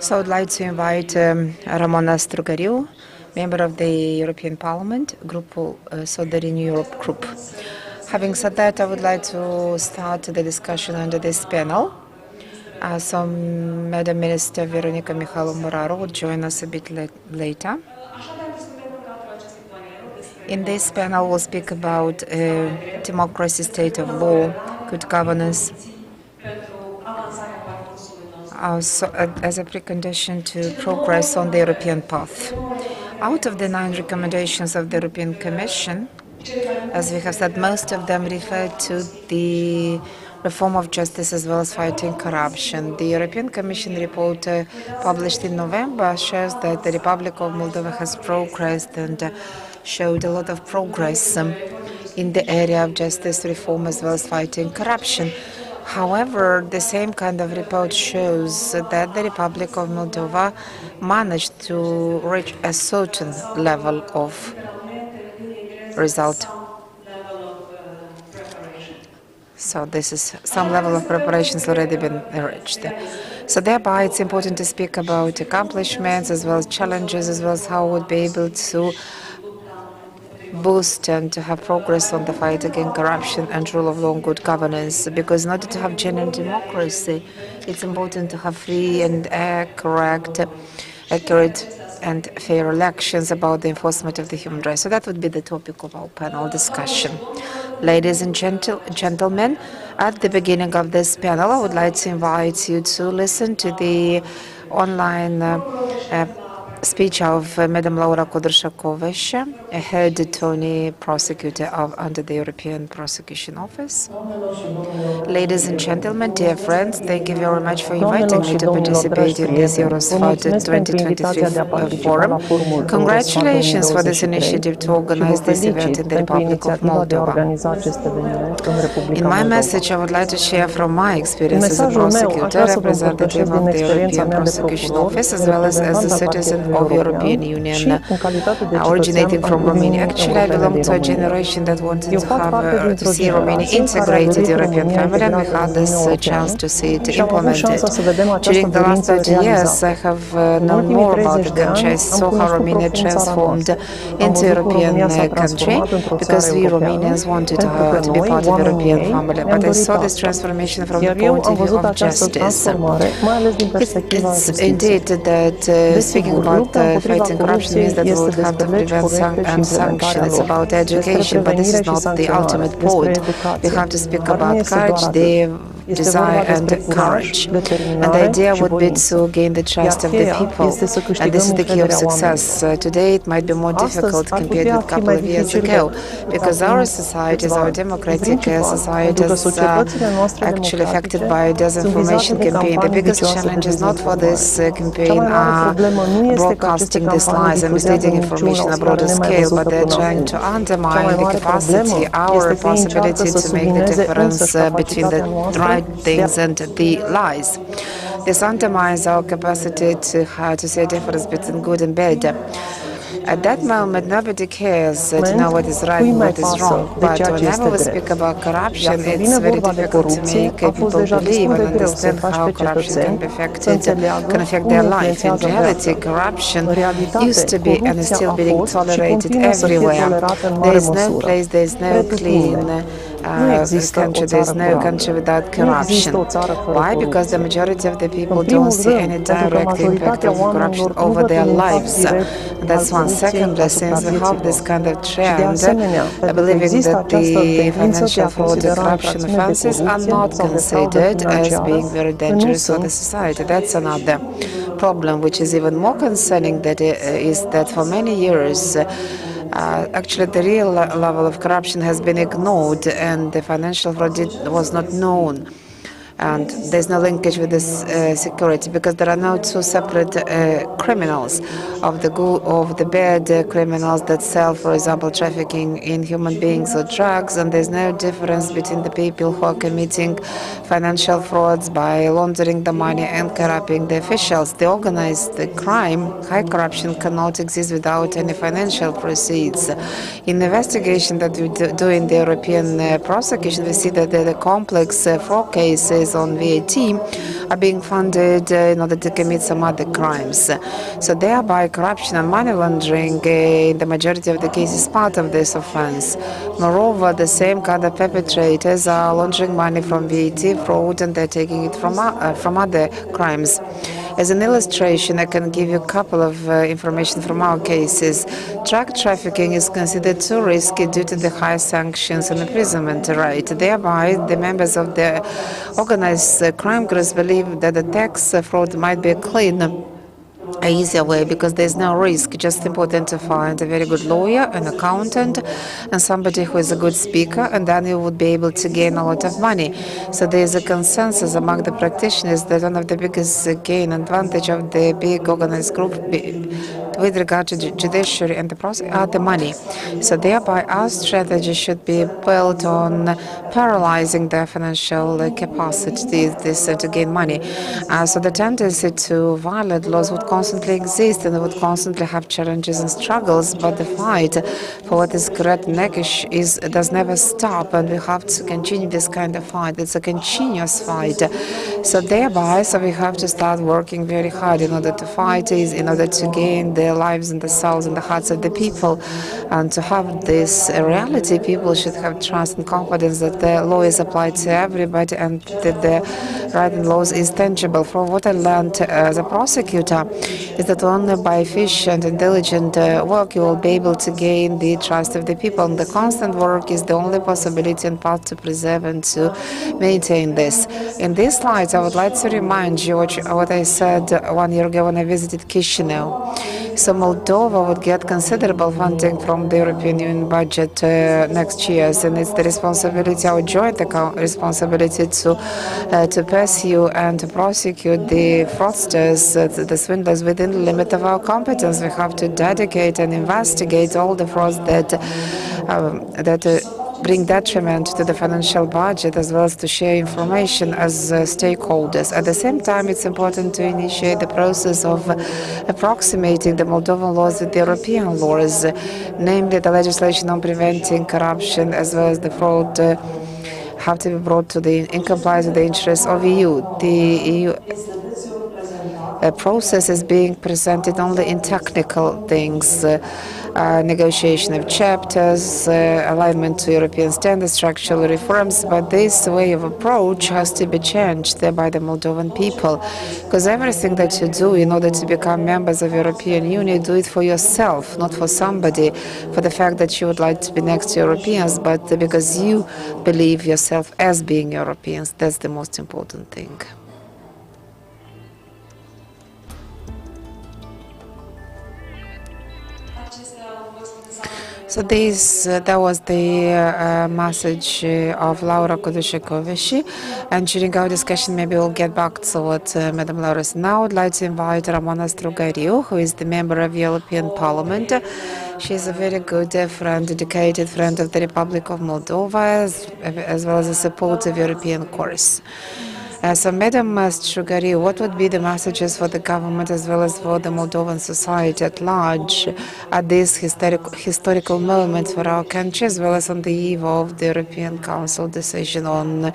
So I would like to invite Ramona Strugariu, member of the European Parliament, the Renew Europe group. Having said that, I would like to start the discussion under this panel. So Madam Minister Veronica Mikhailov Moraru will join us a bit later. In this panel, we'll speak about democracy, state of law, good governance, as a precondition to progress on the European path. Out of the 9 recommendations of the European Commission, as we have said, most of them refer to the reform of justice as well as fighting corruption. The European Commission report published in November shows that the Republic of Moldova has progressed and showed a lot of progress in the area of justice reform as well as fighting corruption. However, the same kind of report shows that the Republic of Moldova managed to reach a certain level of result. So this is some level of preparations already been reached. So thereby it's important to speak about accomplishments as well as challenges, as well as how we would be able to boost and to have progress on the fight against corruption and rule of law and good governance. Because in order to have genuine democracy, it's important to have free and accurate and fair elections about the enforcement of the human rights. So that would be the topic of our panel discussion. Ladies and gentlemen, at the beginning of this panel, I would like to invite you to listen to the online speech of Madam Laura Kudryshkovich, a head attorney prosecutor under the European Prosecution Office. Ladies and gentlemen, dear friends, thank you very much for inviting me to participate in this EUROSFAT 2023 forum. Congratulations for this initiative to organize this event in the Republic of Moldova. In my message, I would like to share from my experience as a prosecutor, representative of the European Prosecution Office, as well as a citizen of European Union originating from Romania. Actually, I belong to a generation that wanted to see Romania integrated European family, and we had this chance to see it implemented. During the last 30 years, I have known more about the country. I saw how Romania transformed into a European country, because we Romanians wanted to be part of the European family. But I saw this transformation from the point of view of justice. It's indeed that speaking about that fighting corruption means that we would have to prevent and sanction. It's about education, but this is not the ultimate point. We have to speak about courage, desire and courage. And the idea would be to gain the trust of the people. And this is the key of success. Today it might be more difficult compared with a couple of years ago, because our societies, our democratic societies are actually affected by disinformation campaign. The biggest challenge is not for this campaign are broadcasting these lies and misleading information on a broader scale, but they're trying to undermine the capacity, our possibility to make the difference between the right things and the lies. This undermines our capacity to see a difference between good and bad. At that moment, nobody cares to know what is right and what is wrong. But whenever we speak about corruption, it's very difficult to make people believe and understand how corruption can affect their life. In reality, corruption used to be and is still being tolerated everywhere. There is no place, there is no clean country, there is no country without corruption. Why? Because the majority of the people don't see any direct impact of corruption over their lives. That's one. Secondly, since we have this kind of trend, believing that the financial fraud and corruption offences are not considered as being very dangerous for the society. That's another problem, which is even more concerning, that is that for many years actually the real level of corruption has been ignored and the financial fraud was not known. And there's no linkage with this security, because there are no two separate criminals of the bad criminals that sell, for example, trafficking in human beings or drugs, and there's no difference between the people who are committing financial frauds by laundering the money and corrupting the officials. The organized crime, high corruption, cannot exist without any financial proceeds. In the investigation that we do in the European prosecution, we see that the complex fraud cases on VAT are being funded in order to commit some other crimes. So thereby corruption and money laundering in the majority of the cases is part of this offense. Moreover, the same kind of perpetrators are laundering money from VAT fraud and they're taking it from other crimes. As an illustration, I can give you a couple of information from our cases. Drug trafficking is considered too risky due to the high sanctions and imprisonment rate. Thereby, the members of the organized crime groups believe that the tax fraud might be a clean, easier way, because there's no risk. Just important to find a very good lawyer, an accountant, and somebody who is a good speaker, and then you would be able to gain a lot of money. So there's a consensus among the practitioners that one of the biggest gain advantage of the big organized group with regard to the judiciary and the process are the money. So thereby our strategy should be built on paralyzing their financial capacity to gain money. So the tendency to violate laws would constantly exist and would constantly have challenges and struggles, but the fight for what is correct and does never stop, and we have to continue this kind of fight. It's a continuous fight. So thereby, we have to start working very hard in order to fight it, in order to gain the lives and the souls and the hearts of the people. And to have this reality, people should have trust and confidence that the law is applied to everybody and that the right and laws is tangible. From what I learned as a prosecutor is that only by efficient and diligent work you will be able to gain the trust of the people. And the constant work is the only possibility and path to preserve and to maintain this. In these slides, I would like to remind you what I said 1 year ago when I visited Chisinau. So Moldova would get considerable funding from the European Union budget next year, and it's the responsibility, our joint responsibility, to pursue and to prosecute the fraudsters, the swindlers, within the limit of our competence. We have to dedicate and investigate all the frauds that bring detriment to the financial budget, as well as to share information as stakeholders. At the same time, it's important to initiate the process of approximating the Moldovan laws with the European laws, namely the legislation on preventing corruption as well as the fraud have to be brought in compliance with the interests of EU. The EU process is being presented only in technical things. negotiation of chapters, alignment to European standards, structural reforms, but this way of approach has to be changed by the Moldovan people, because everything that you do in order to become members of European Union, do it for yourself, not for somebody, for the fact that you would like to be next to Europeans, but because you believe yourself as being Europeans. That's the most important thing. So that was the message of Laura Kudryavtseva, and during our discussion maybe we'll get back to what Madam Laura said. Now I'd like to invite Ramona Strugariu, who is the member of the European Parliament. She is a very good friend, dedicated friend of the Republic of Moldova, as well as a supportive European course. So, Madam Strugariu, what would be the messages for the government as well as for the Moldovan society at large at this historical moment for our country, as well as on the eve of the European Council decision on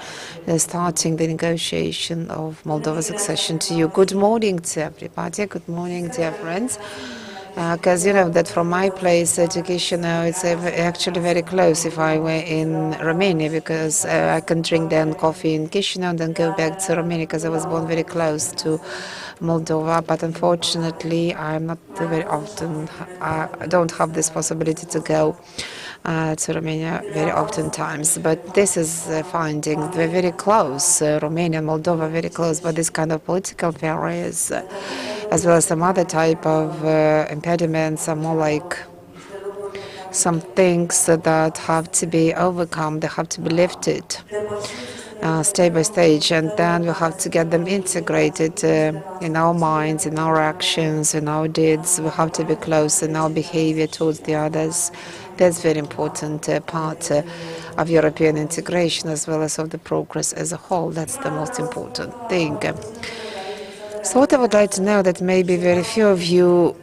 starting the negotiation of Moldova's accession to you? Good morning to everybody. Good morning, dear friends. Because you know that from my place to Chisinau, it's actually very close if I were in Romania, because I can drink then coffee in Chisinau and then go back to Romania, because I was born very close to Moldova. But unfortunately, I'm not very often, I don't have this possibility to go to Romania very often times. But this is finding we're very close, Romania and Moldova very close, but this kind of political barriers, as well as some other type of impediments, are more like some things that have to be overcome, they have to be lifted stage by stage, and then we have to get them integrated in our minds, in our actions, in our deeds. We have to be close in our behavior towards the others. That's very important part of European integration, as well as of the progress as a whole. That's the most important thing. So what I would like to know, that maybe very few of you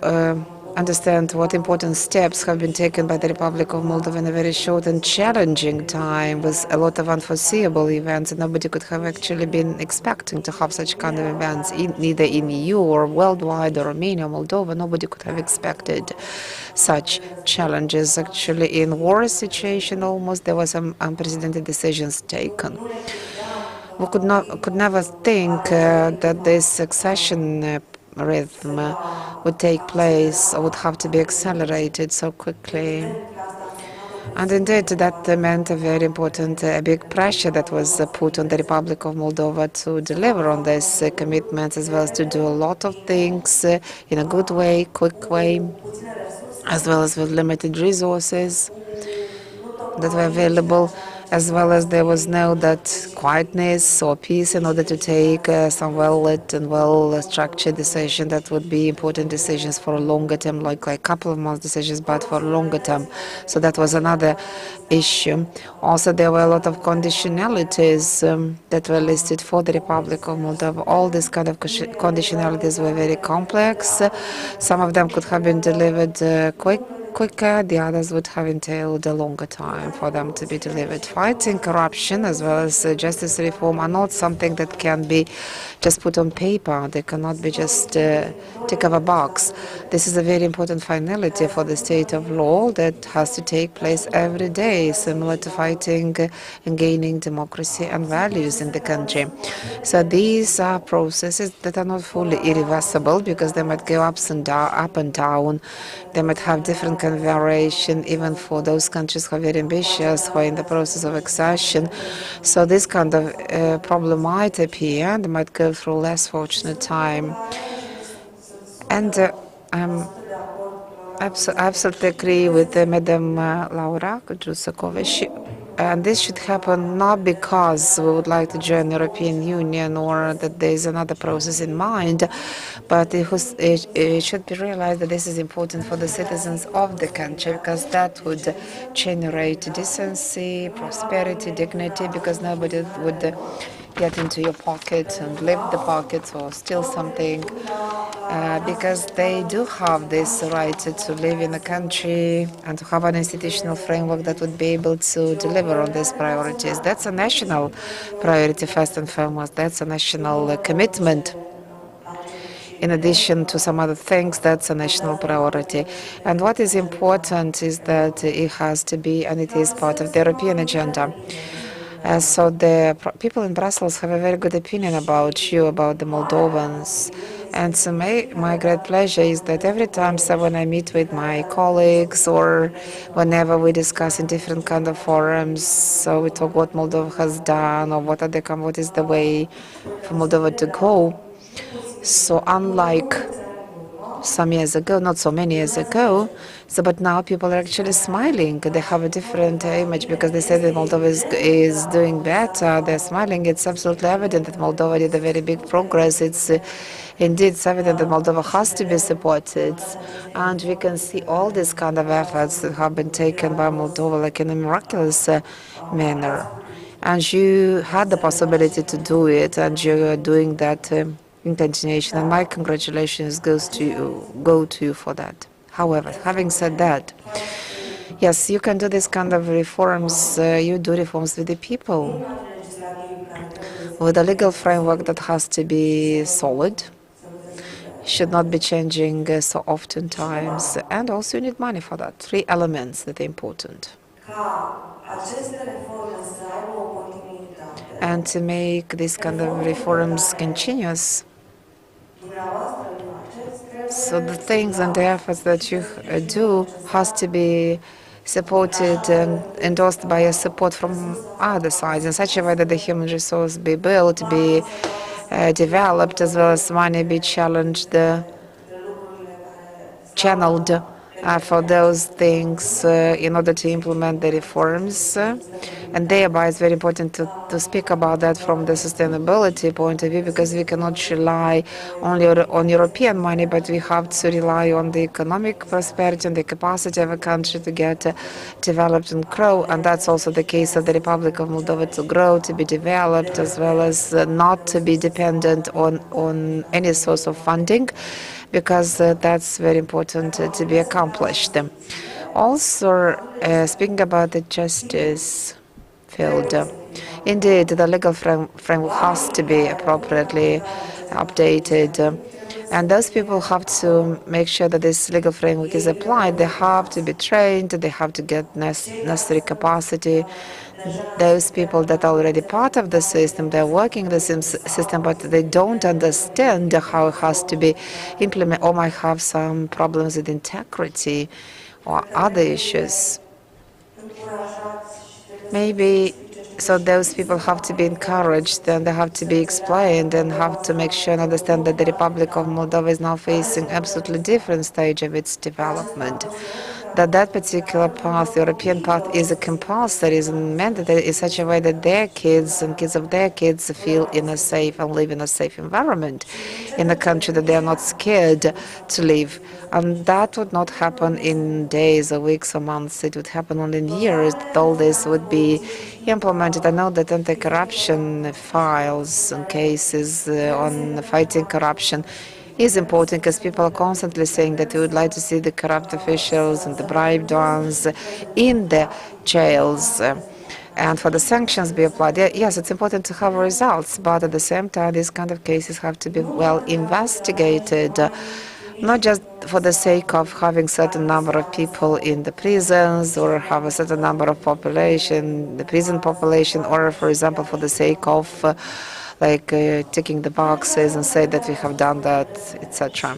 understand what important steps have been taken by the Republic of Moldova in a very short and challenging time, with a lot of unforeseeable events, and nobody could have actually been expecting to have such kind of events, neither in EU or worldwide or Romania or Moldova. Nobody could have expected such challenges. Actually, in war situation almost, there were some unprecedented decisions taken. We could never think that this succession rhythm would take place or would have to be accelerated so quickly. And indeed, that meant a very important, big pressure that was put on the Republic of Moldova to deliver on this commitment, as well as to do a lot of things in a good way, quick way, as well as with limited resources that were available, as well as there was no that quietness or peace in order to take some well-lit and well-structured decision that would be important decisions for a longer term, like a couple of months decisions, but for a longer term. So that was another issue. Also, there were a lot of conditionalities that were listed for the Republic of Moldova. All these kind of conditionalities were very complex. Some of them could have been delivered quicker, the others would have entailed a longer time for them to be delivered. Fighting corruption as well as justice reform are not something that can be just put on paper. They cannot be just tick of a box. This is a very important finality for the state of law that has to take place every day, similar to fighting and gaining democracy and values in the country. So these are processes that are not fully irreversible, because they might go up and down. They might have different configuration, even for those countries who are very ambitious, who are in the process of accession. So this kind of problem might appear and might go through a less fortunate time. And I absolutely agree with Madam Laura Kudryavtseva. And this should happen not because we would like to join the European Union or that there is another process in mind, but it should be realized that this is important for the citizens of the country, because that would generate decency, prosperity, dignity, because nobody would get into your pocket and lift the pockets or steal something, because they do have this right to live in the country and to have an institutional framework that would be able to deliver on these priorities. That's a national priority first and foremost. That's a national commitment. in addition to some other things, that's a national priority. And what is important is that it has to be, and it is part of the European agenda. So the people in Brussels have a very good opinion about you, about the Moldovans. And so my great pleasure is that every time when I meet with my colleagues or whenever we discuss in different kind of forums, so we talk what Moldova has done or what is the way for Moldova to go. So unlike some years ago, not so many years ago, but now people are actually smiling. They have a different image because they say that Moldova is doing better. They're smiling. It's absolutely evident that Moldova did a very big progress. It's indeed evident that Moldova has to be supported. And we can see all these kind of efforts that have been taken by Moldova like in a miraculous manner. And you had the possibility to do it, and you're doing that in continuation, and my congratulations go to you for that. However, having said that, yes, you can do this kind of reforms. You do reforms with the people, with a legal framework that has to be solid, should not be changing so often times, and also you need money for that. 3 elements that are important. And to make this kind of reforms continuous, so the things and the efforts that you do has to be supported and endorsed by a support from other sides in such a way that the human resource be built, be developed, as well as money be challenged, channeled for those things in order to implement the reforms. And thereby it's very important to speak about that from the sustainability point of view, because we cannot rely only on European money, but we have to rely on the economic prosperity and the capacity of a country to get developed and grow. And that's also the case of the Republic of Moldova, to grow, to be developed, as well as not to be dependent on any source of funding, because that's very important to be accomplished. Also, speaking about the justice field, indeed, the legal framework has to be appropriately updated. And those people have to make sure that this legal framework is applied. They have to be trained, they have to get necessary capacity. Those people that are already part of the system, they're working the system, but they don't understand how it has to be implemented, or might have some problems with integrity or other issues. Maybe, so those people have to be encouraged, and they have to be explained, and have to make sure and understand that the Republic of Moldova is now facing absolutely different stage of its development. That particular path, the European path, is a compulsory, is mandatory in such a way that their kids and kids of their kids feel in a safe and live in a safe environment in a country that they are not scared to live. And that would not happen in days or weeks or months. It would happen only in years that all this would be implemented. I know that anti-corruption files and cases on fighting corruption is important, because people are constantly saying that we would like to see the corrupt officials and the bribed ones in the jails, and for the sanctions be applied. Yes, it's important to have results, but at the same time, these kind of cases have to be well investigated, not just for the sake of having certain number of people in the prisons, or have a certain number of population, the prison population, or, for example, for the sake of ticking the boxes and say that we have done that, etc.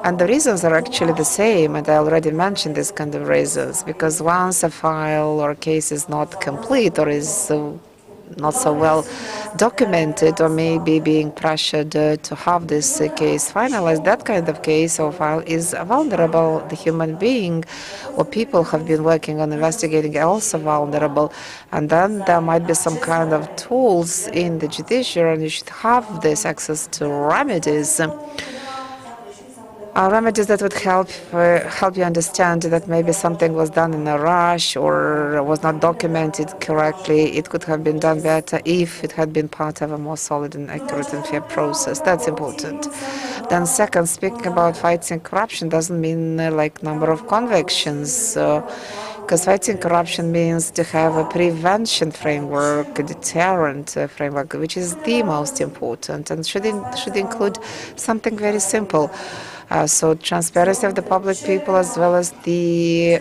And the reasons are actually the same, and I already mentioned these kind of reasons, because once a file or case is not complete, or is not so well documented, or maybe being pressured to have this case finalized, that kind of case or file is vulnerable. The human being or people have been working on investigating are also vulnerable. And then there might be some kind of tools in the judiciary, and you should have this access to remedies. Remedies that would help you understand that maybe something was done in a rush or was not documented correctly. It could have been done better if it had been part of a more solid and accurate and fair process. That's important. Then second, speaking about fighting corruption doesn't mean like number of convictions. Because fighting corruption means to have a prevention framework, a deterrent framework, which is the most important and should include something very simple. So transparency of the public people as well as the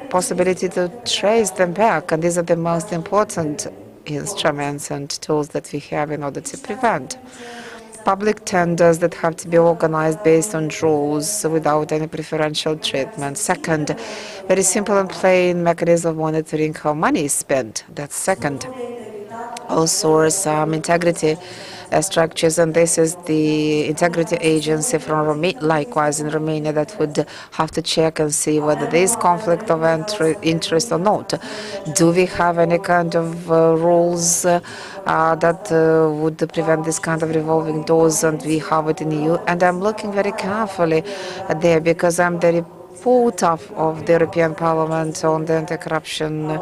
possibility to trace them back. And these are the most important instruments and tools that we have in order to prevent. Public tenders that have to be organized based on rules without any preferential treatment. Second, very simple and plain mechanism of monitoring how money is spent. That's second. Also some integrity structures, and this is the integrity agency from Romania, likewise in Romania, that would have to check and see whether there is conflict of interest or not. Do we have any kind of rules that would prevent this kind of revolving doors, and we have it in the EU? And I'm looking very carefully there because I'm the reporter of the European Parliament on the anti-corruption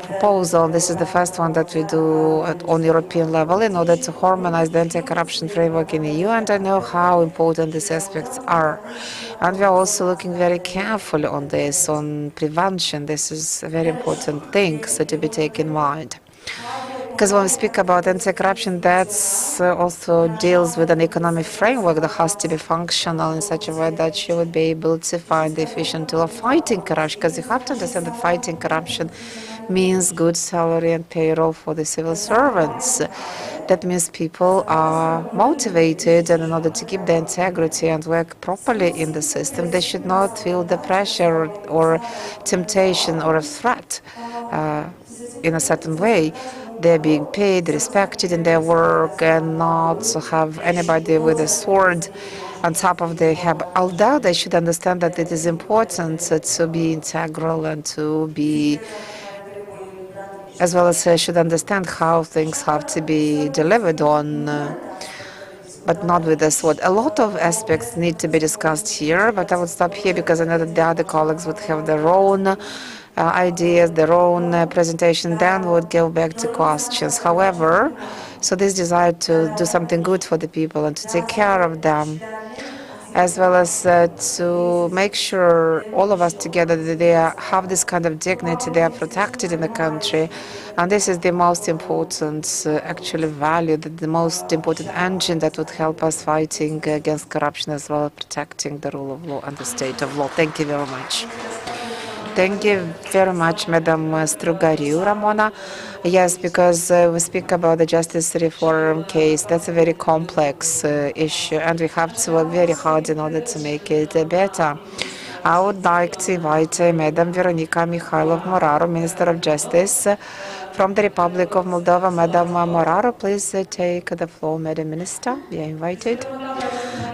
proposal. This is the first one that we do on European level in order to harmonize the anti-corruption framework in the EU, and I know how important these aspects are. And we are also looking very carefully on this, on prevention. This is a very important thing so to be taken in mind. Because when we speak about anti-corruption, that also deals with an economic framework that has to be functional in such a way that you would be able to find the efficient tool of fighting corruption. Because you have to understand that fighting corruption means good salary and payroll for the civil servants. That means people are motivated, and in order to keep their integrity and work properly in the system, they should not feel the pressure or temptation or a threat in a certain way. They're being paid, respected in their work, and not to have anybody with a sword on top of their head. Although they should understand that it is important to be integral and to be, as well as should understand how things have to be delivered on, but not with a sword. A lot of aspects need to be discussed here, but I would stop here because I know that the other colleagues would have their own ideas, their own presentation, then would go back to questions. However, so this desire to do something good for the people and to take care of them, as well as to make sure all of us together that they have this kind of dignity, they are protected in the country. And this is the most important actually value, the most important engine that would help us fighting against corruption as well as protecting the rule of law and the state of law. Thank you very much. Thank you very much, Madam Strugariu, Ramona. Yes, because we speak about the justice reform case. That's a very complex issue, and we have to work very hard in order to make it better. I would like to invite Madam Veronica Mikhailov-Moraro, Minister of Justice from the Republic of Moldova. Madam Moraro, please take the floor, Madam Minister. You are invited.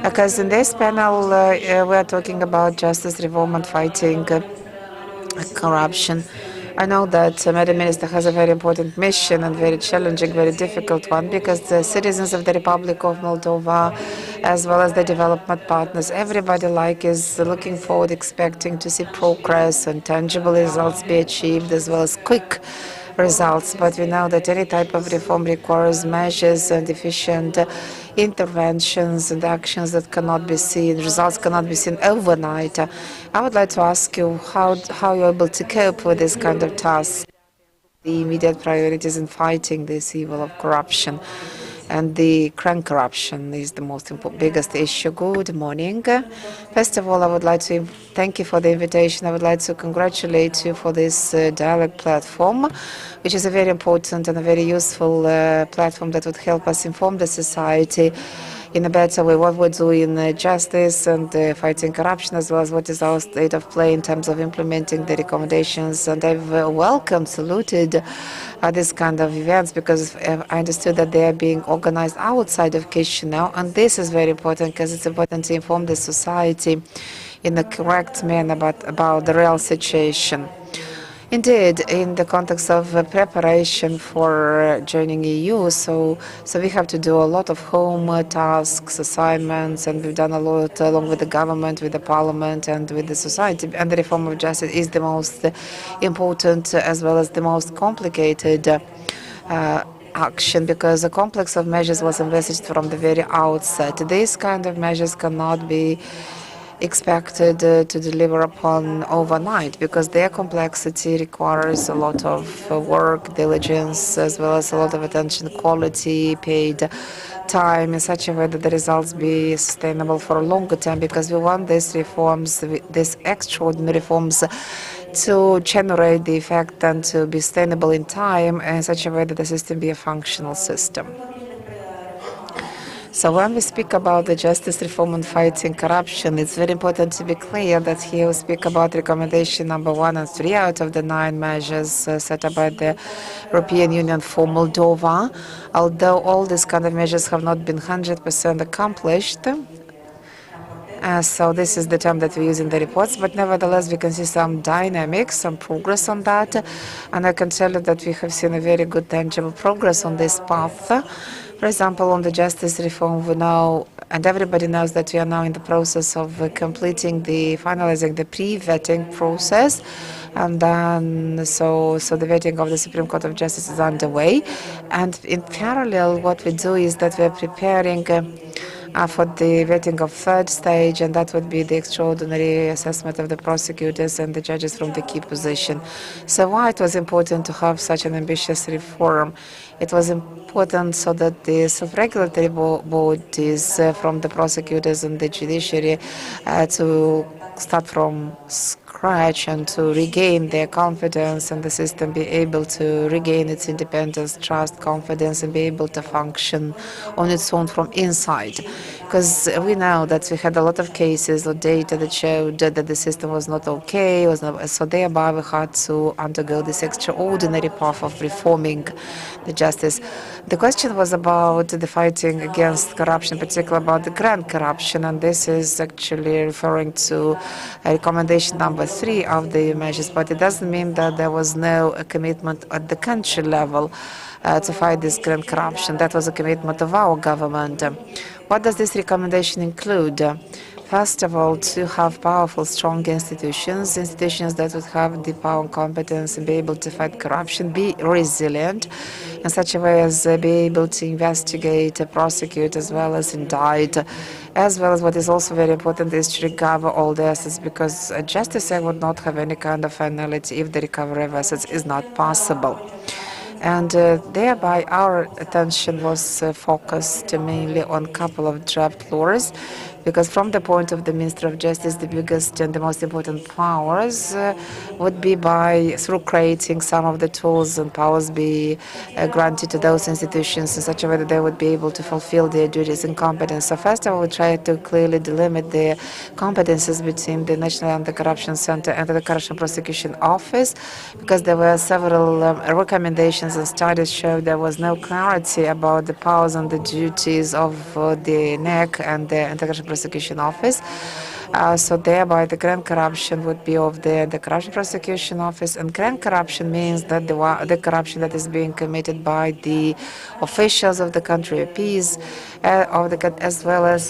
Because in this panel, we are talking about justice reform and fighting corruption. I know that Madam Minister has a very important mission and very challenging, very difficult one, because the citizens of the Republic of Moldova, as well as the development partners, everybody is looking forward, expecting to see progress and tangible results be achieved, as well as quick results. But we know that any type of reform requires measures and efficient interventions and actions that cannot be seen, results cannot be seen overnight. I would like to ask you how you're able to cope with this kind of task, the immediate priorities in fighting this evil of corruption. And the crime corruption is the biggest issue. Good morning. First of all, I would like to thank you for the invitation. I would like to congratulate you for this dialogue platform, which is a very important and a very useful platform that would help us inform the society in a better way what we do in justice and fighting corruption, as well as what is our state of play in terms of implementing the recommendations. And I've saluted this kind of events because I understood that they are being organized outside of Chisinau, and this is very important because it's important to inform the society in a correct manner about the real situation. Indeed, in the context of preparation for joining EU, so we have to do a lot of home tasks, assignments, and we've done a lot along with the government, with the parliament, and with the society. And the reform of justice is the most important as well as the most complicated action, because a complex of measures was envisaged from the very outset. These kind of measures cannot be expected to deliver upon overnight, because their complexity requires a lot of work, diligence, as well as a lot of attention, quality, paid time, in such a way that the results be sustainable for a longer time, because we want these reforms, these extraordinary reforms, to generate the effect and to be sustainable in time in such a way that the system be a functional system. So when we speak about the justice reform and fighting corruption, it's very important to be clear that here we speak about recommendation number 1 and 3 out of the 9 measures set up by the European Union for Moldova. Although all these kind of measures have not been 100% accomplished, so this is the term that we use in the reports, but nevertheless we can see some dynamics, some progress on that, and I can tell you that we have seen a very good tangible progress on this path. For example, on the justice reform, we know, and everybody knows, that we are now in the process of finalizing the pre-vetting process, and then so the vetting of the Supreme Court of Justice is underway. And in parallel, what we do is that we are preparing for the vetting of third stage, and that would be the extraordinary assessment of the prosecutors and the judges from the key position. So why it was important to have such an ambitious reform? It was important so that the self-regulatory bodies from the prosecutors and the judiciary to start from scratch and to regain their confidence, and the system be able to regain its independence, trust, confidence, and be able to function on its own from inside. Because we know that we had a lot of cases or data that showed that the system was not okay, so thereby we had to undergo this extraordinary path of reforming the justice. The question was about the fighting against corruption, particularly about the grand corruption, and this is actually referring to recommendation number 3 of the measures, but it doesn't mean that there was no commitment at the country level to fight this grand corruption. That was a commitment of our government. What does this recommendation include? First of all, to have powerful, strong institutions that would have the power and competence and be able to fight corruption, be resilient in such a way as be able to investigate, prosecute, as well as indict, as well as what is also very important is to recover all the assets, because a justice act would not have any kind of finality if the recovery of assets is not possible. And thereby our attention was focused mainly on a couple of draft laws, because from the point of the Minister of Justice, the biggest and the most important powers would be through creating some of the tools and powers be granted to those institutions in such a way that they would be able to fulfill their duties and competence. So first of all, we tried to clearly delimit the competences between the National Anti-Corruption Center and the Corruption Prosecution Office, because there were several recommendations and studies showed there was no clarity about the powers and the duties of the NEC and the Anti-Corruption Prosecution Office. So thereby the grand corruption would be of the Corruption Prosecution Office, and grand corruption means that the corruption that is being committed by the officials of the country, MPs, as well as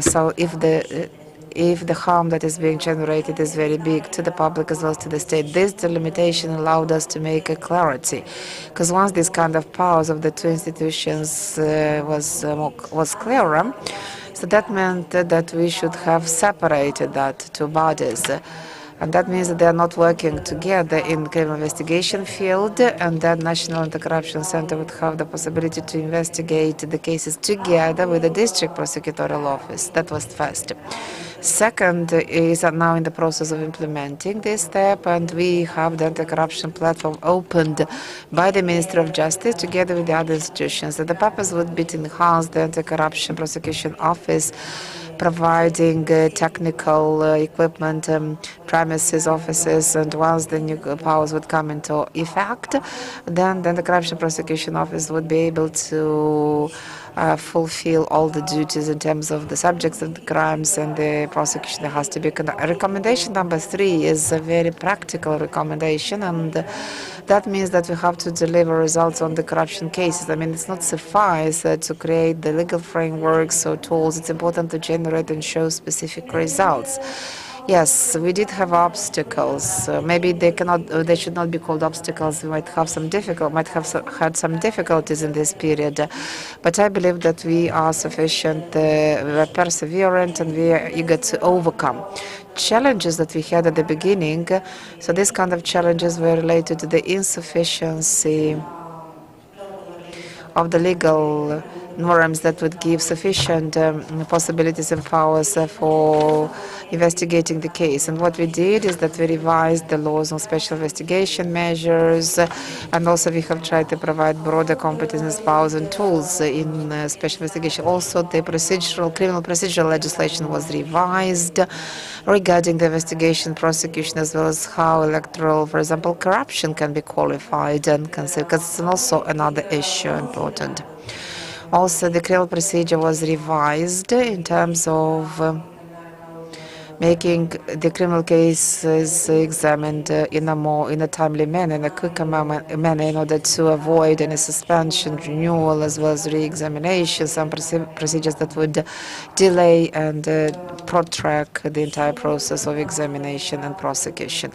so if the harm that is being generated is very big to the public as well as to the state. This delimitation allowed us to make a clarity, because once this kind of powers of the two institutions was clearer, so that meant that we should have separated that two bodies. And that means that they are not working together in the criminal investigation field, and that National Anti-Corruption Center would have the possibility to investigate the cases together with the District Prosecutorial Office. That was first. Second is now in the process of implementing this step, and we have the anti-corruption platform opened by the Minister of Justice together with the other institutions. So the purpose would be to enhance the Anti-Corruption Prosecution Office, providing technical equipment, premises, offices, and once the new powers would come into effect, then the Corruption Prosecution Office would be able to fulfill all the duties in terms of the subjects of the crimes and the prosecution that has to be conducted. Recommendation number 3 is a very practical recommendation, and that means that we have to deliver results on the corruption cases. I mean, it's not suffice to create the legal frameworks or tools. It's important to generate and show specific results. Yes, we did have obstacles. Maybe they should not be called obstacles. We might have had some difficulties in this period, but I believe that we are sufficient, we are perseverant, and we are eager to overcome challenges that we had at the beginning. So these kind of challenges were related to the insufficiency of the legal norms that would give sufficient possibilities and powers for investigating the case. And what we did is that we revised the laws on special investigation measures, and also we have tried to provide broader competence, powers and tools in special investigation. Also, the criminal procedural legislation was revised regarding the investigation, prosecution, as well as how electoral, for example, corruption can be qualified and considered, because it's also another issue important. Also, the criminal procedure was revised in terms of making the criminal cases examined in a timely manner, in a quicker manner, in order to avoid any suspension, renewal, as well as re-examination, some procedures that would delay and protract the entire process of examination and prosecution.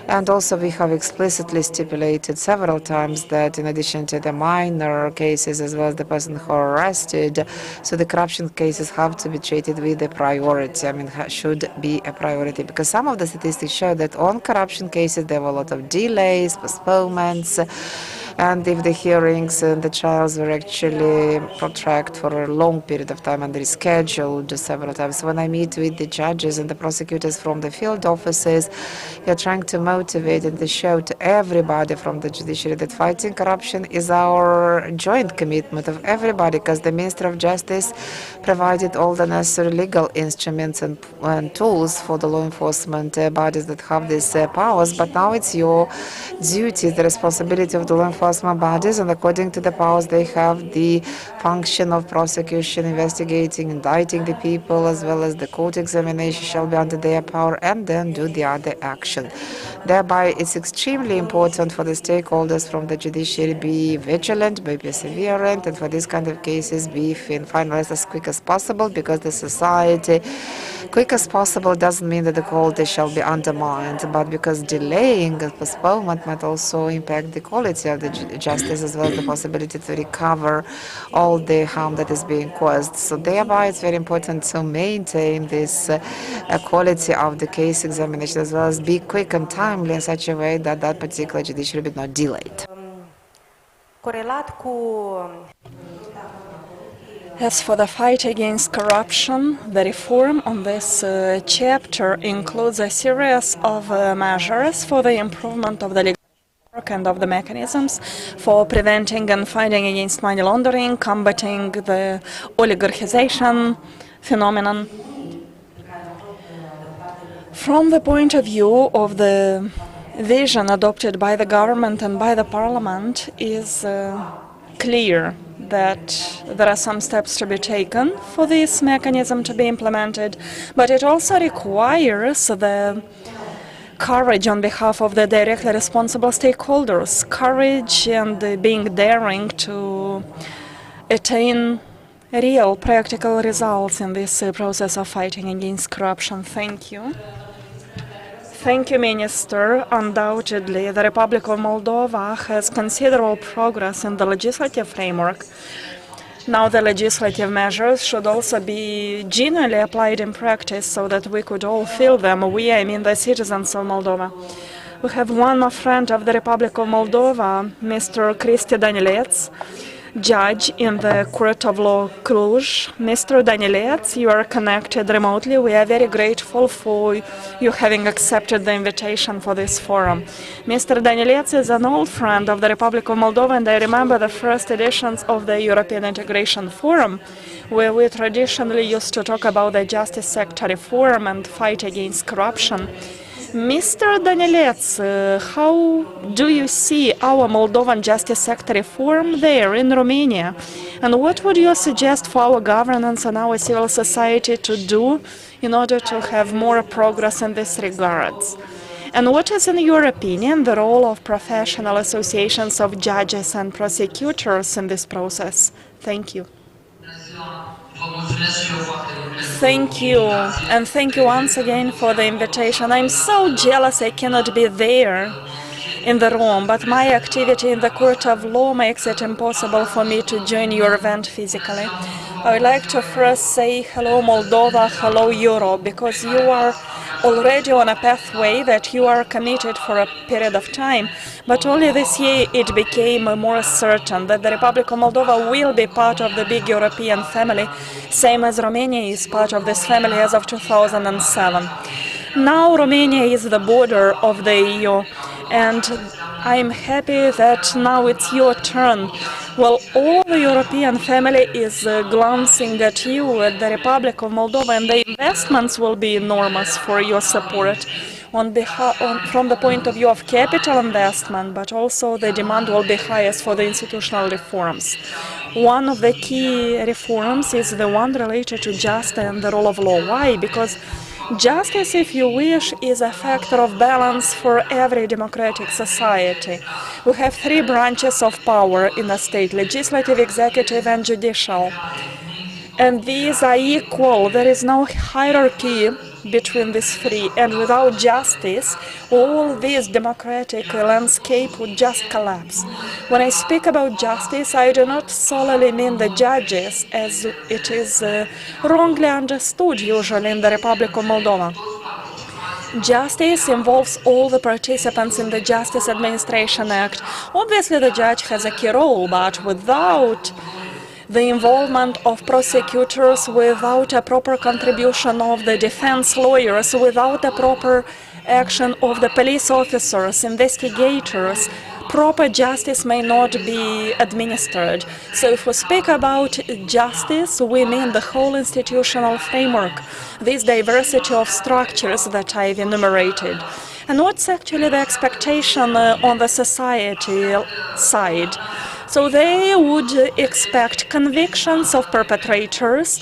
And also we have explicitly stipulated several times that in addition to the minor cases as well as the person who are arrested, so the corruption cases have to be treated with a priority. I mean, should be a priority, because some of the statistics show that on corruption cases there were a lot of delays, postponements, and if the hearings and the trials were actually protracted for a long period of time and rescheduled several times. When I meet with the judges and the prosecutors from the field offices, we are trying to motivate and to show to everybody from the judiciary that fighting corruption is our joint commitment of everybody, because the Minister of Justice provided all the necessary legal instruments and tools for the law enforcement bodies that have these powers. But now it's your duty, the responsibility of the law enforcement bodies, and according to the powers they have, the function of prosecution, investigating, indicting the people, as well as the court examination shall be under their power, and then do the other action. Thereby, it's extremely important for the stakeholders from the judiciary be vigilant, be perseverant, and for these kind of cases be finalized as quick as possible, because the society, quick as possible doesn't mean that the quality shall be undermined, but because delaying and postponement might also impact the quality of the justice, as well as the possibility to recover all the harm that is being caused. So thereby it's very important to maintain this quality of the case examination, as well as be quick and timely in such a way that that particular judiciary be not delayed. As for the fight against corruption, the reform on this chapter includes a series of measures for the improvement of the legal work and of the mechanisms for preventing and fighting against money laundering, combating the oligarchization phenomenon. From the point of view of the vision adopted by the government and by the parliament, is clear that there are some steps to be taken for this mechanism to be implemented, but it also requires the courage on behalf of the directly responsible stakeholders, courage and being daring to attain real practical results in this process of fighting against corruption. Thank you. Thank you, Minister. Undoubtedly, the Republic of Moldova has considerable progress in the legislative framework. Now the legislative measures should also be genuinely applied in practice so that we could all feel them. We, I mean the citizens of Moldova. We have one more friend of the Republic of Moldova, Mr. Cristi Danilets, judge in the Court of Law Cluj. Mr. Danilets, you are connected remotely. We are very grateful for you having accepted the invitation for this forum. Mr. Danilets is an old friend of the Republic of Moldova, and I remember the first editions of the European Integration Forum, where we traditionally used to talk about the justice sector reform and fight against corruption. Mr. Danilets, how do you see our Moldovan justice sector reform there in Romania? And what would you suggest for our governance and our civil society to do in order to have more progress in this regards? And what is, in your opinion, the role of professional associations of judges and prosecutors in this process? Thank you. Thank you, and thank you once again for the invitation. I'm so jealous I cannot be there in the room, but my activity in the Court of Law makes it impossible for me to join your event physically. I would like to first say hello Moldova, hello Europe, because you are already on a pathway that you are committed for a period of time, but only this year it became more certain that the Republic of Moldova will be part of the big European family, same as Romania is part of this family as of 2007. Now Romania is the border of the EU, and I'm happy that now it's your turn. Well, all the European family is glancing at you, at the Republic of Moldova, and the investments will be enormous for your support from the point of view of capital investment, but also the demand will be highest for the institutional reforms. One of the key reforms is the one related to justice and the rule of law. Why? Because justice, if you wish, is a factor of balance for every democratic society. We have three branches of power in a state: legislative, executive, and judicial. And these are equal. There is no hierarchy between these three. And without justice, all this democratic landscape would just collapse. When I speak about justice, I do not solely mean the judges, as it is wrongly understood usually in the Republic of Moldova. Justice involves all the participants in the Justice Administration Act. Obviously, the judge has a key role, but without the involvement of prosecutors, without a proper contribution of the defense lawyers, without a proper action of the police officers, investigators, proper justice may not be administered. So if we speak about justice, we mean the whole institutional framework, this diversity of structures that I've enumerated. And what's actually the expectation on the society side? So they would expect convictions of perpetrators,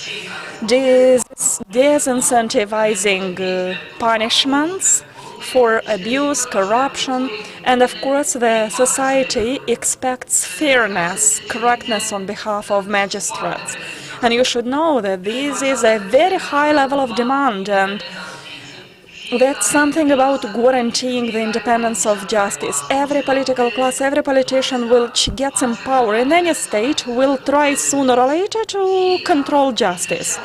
disincentivizing punishments for abuse, corruption, and of course the society expects fairness, correctness on behalf of magistrates. And you should know that this is a very high level of demand, and that's something about guaranteeing the independence of justice. Every political class, every politician which gets in power in any state will try sooner or later to control justice.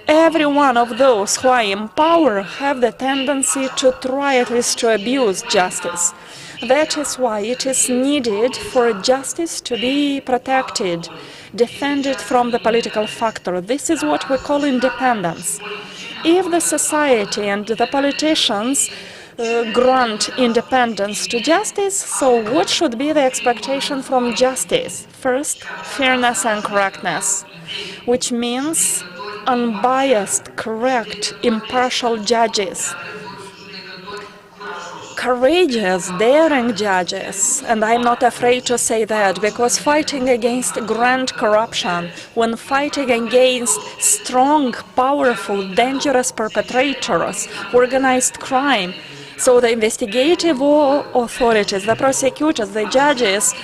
Every one of those who are in power have the tendency to try at least to abuse justice. That is why it is needed for justice to be protected, defended from the political factor. This is what we call independence. If the society and the politicians grant independence to justice, so what should be the expectation from justice? First, fairness and correctness, which means unbiased, correct, impartial judges, courageous, daring judges, and I'm not afraid to say that, because fighting against grand corruption, when fighting against strong, powerful, dangerous perpetrators, organized crime, so the investigative authorities, the prosecutors, the judges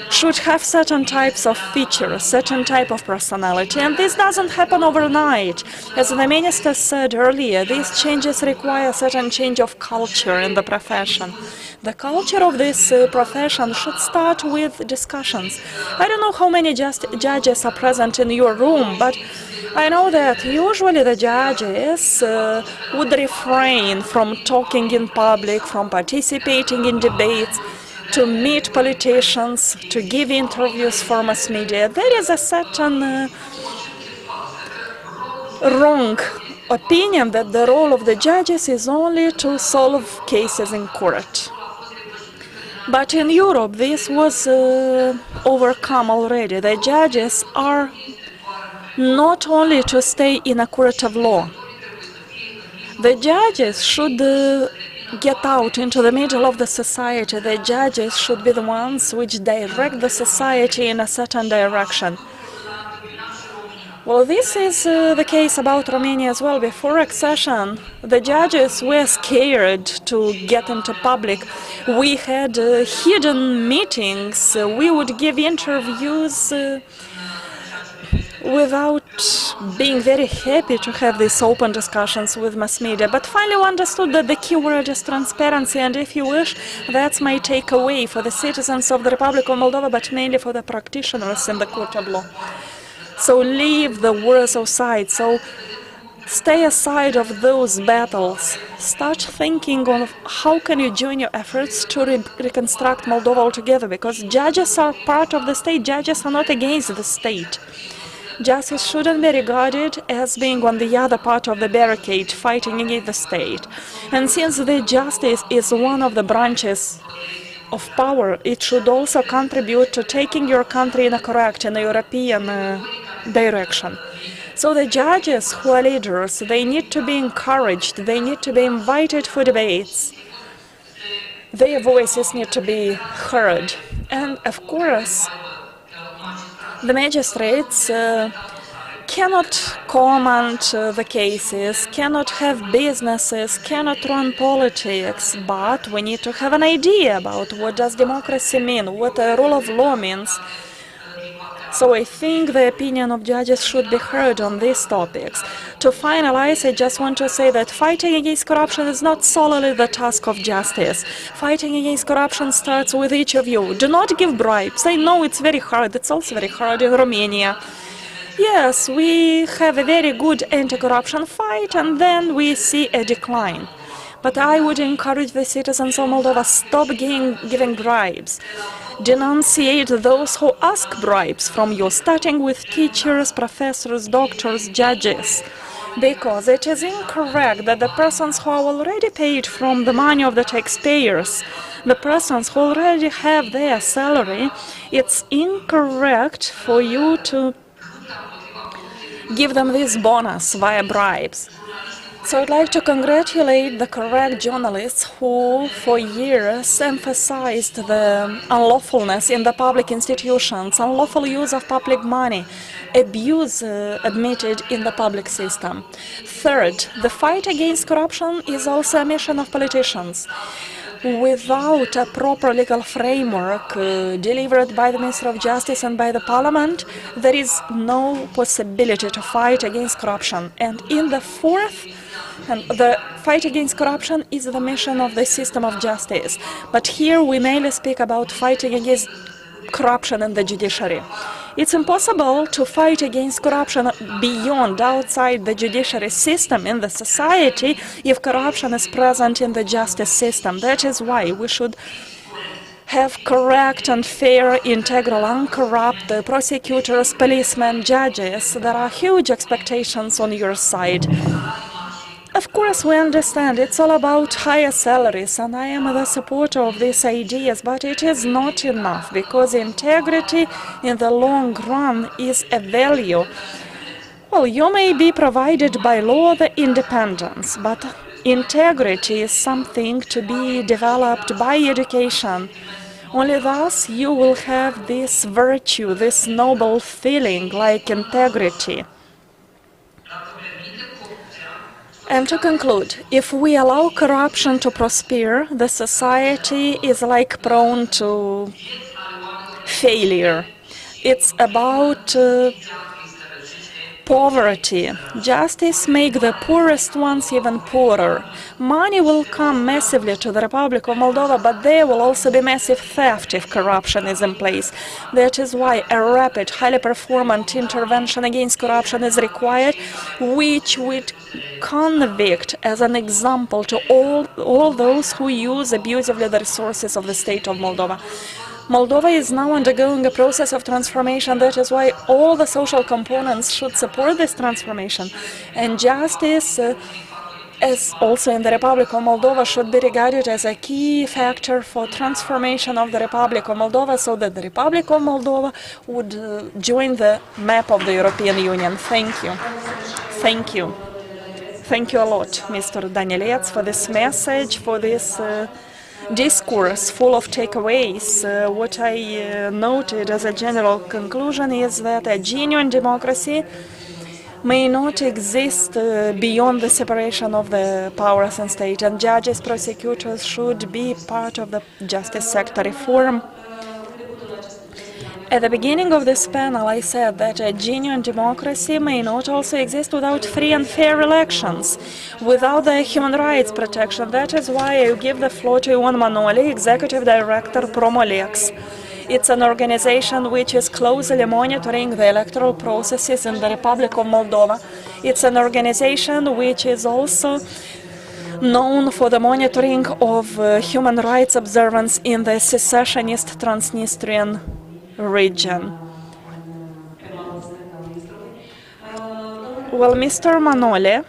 should have certain types of features, certain type of personality, and this doesn't happen overnight. As the minister said earlier, these changes require a certain change of culture in the profession. The culture of this profession should start with discussions. I don't know how many judges are present in your room, but I know that usually the judges would refrain from talking in public, from participating in debates, to meet politicians, to give interviews for mass media. There is a certain wrong opinion that the role of the judges is only to solve cases in court. But in Europe, this was overcome already. The judges are not only to stay in a court of law. The judges should get out into the middle of the society. The judges should be the ones which direct the society in a certain direction. Well, this is the case about Romania as well. Before accession, the judges were scared to get into public. We had hidden meetings. We would give interviews without being very happy to have these open discussions with mass media. But finally we understood that the key word is transparency, and if you wish, that's my takeaway for the citizens of the Republic of Moldova, but mainly for the practitioners in the court of law. So leave the wars aside, so stay aside of those battles. Start thinking of how can you join your efforts to reconstruct Moldova altogether, because judges are part of the state, judges are not against the state. Justice shouldn't be regarded as being on the other part of the barricade, fighting against the state. And since the justice is one of the branches of power, it should also contribute to taking your country in a correct and European direction. So the judges who are leaders, they need to be encouraged, they need to be invited for debates. Their voices need to be heard. And of course, the magistrates cannot comment the cases, cannot have businesses, cannot run politics, but we need to have an idea about what does democracy mean, what the rule of law means. So I think the opinion of judges should be heard on these topics. To finalize, I just want to say that fighting against corruption is not solely the task of justice. Fighting against corruption starts with each of you. Do not give bribes. I know it's very hard. It's also very hard in Romania. Yes, we have a very good anti-corruption fight, and then we see a decline. But I would encourage the citizens of Moldova, stop giving bribes. Denunciate those who ask bribes from you, starting with teachers, professors, doctors, judges. Because it is incorrect that the persons who are already paid from the money of the taxpayers, the persons who already have their salary, it's incorrect for you to give them this bonus via bribes. So I'd like to congratulate the correct journalists who, for years, emphasized the unlawfulness in the public institutions, unlawful use of public money, abuse admitted in the public system. Third, the fight against corruption is also a mission of politicians. Without a proper legal framework delivered by the Minister of Justice and by the Parliament, there is no possibility to fight against corruption. And in the fourth, the fight against corruption is the mission of the system of justice. But here we mainly speak about fighting against corruption in the judiciary. It's impossible to fight against corruption beyond, outside the judiciary system in the society if corruption is present in the justice system. That is why we should have correct and fair, integral, uncorrupt prosecutors, policemen, judges. There are huge expectations on your side. Of course, we understand it's all about higher salaries, and I am the supporter of these ideas, but it is not enough, because integrity in the long run is a value. Well, you may be provided by law the independence, but integrity is something to be developed by education. Only thus you will have this virtue, this noble feeling like integrity. And to conclude, if we allow corruption to prosper, the society is like prone to failure. It's about poverty. Justice makes the poorest ones even poorer. Money will come massively to the Republic of Moldova, but there will also be massive theft if corruption is in place. That is why a rapid, highly performant intervention against corruption is required, which would convict as an example to all those who use abusively the resources of the state of Moldova. Moldova is now undergoing a process of transformation. That is why all the social components should support this transformation. And justice, as also in the Republic of Moldova, should be regarded as a key factor for transformation of the Republic of Moldova, so that the Republic of Moldova would join the map of the European Union. Thank you. Thank you. Thank you a lot, Mr. Danilets, for this message, for this discourse full of takeaways. What I noted as a general conclusion is that a genuine democracy may not exist beyond the separation of the powers and state, and judges, prosecutors should be part of the justice sector reform. At the beginning of this panel, I said that a genuine democracy may not also exist without free and fair elections, without the human rights protection. That is why I give the floor to Ion Manoli, Executive Director Promolex. It's an organization which is closely monitoring the electoral processes in the Republic of Moldova. It's an organization which is also known for the monitoring of human rights observance in the secessionist Transnistrian region. Well, Mr. Manoli,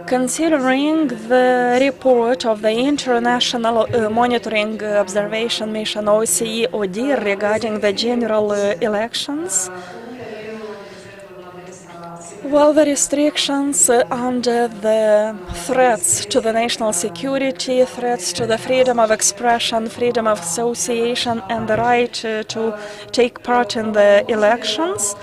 considering the report of the International Monitoring Observation Mission OSCE ODIHR regarding the general elections, well, the restrictions under the threats to the national security, threats to the freedom of expression, freedom of association, and the right to take part in the elections.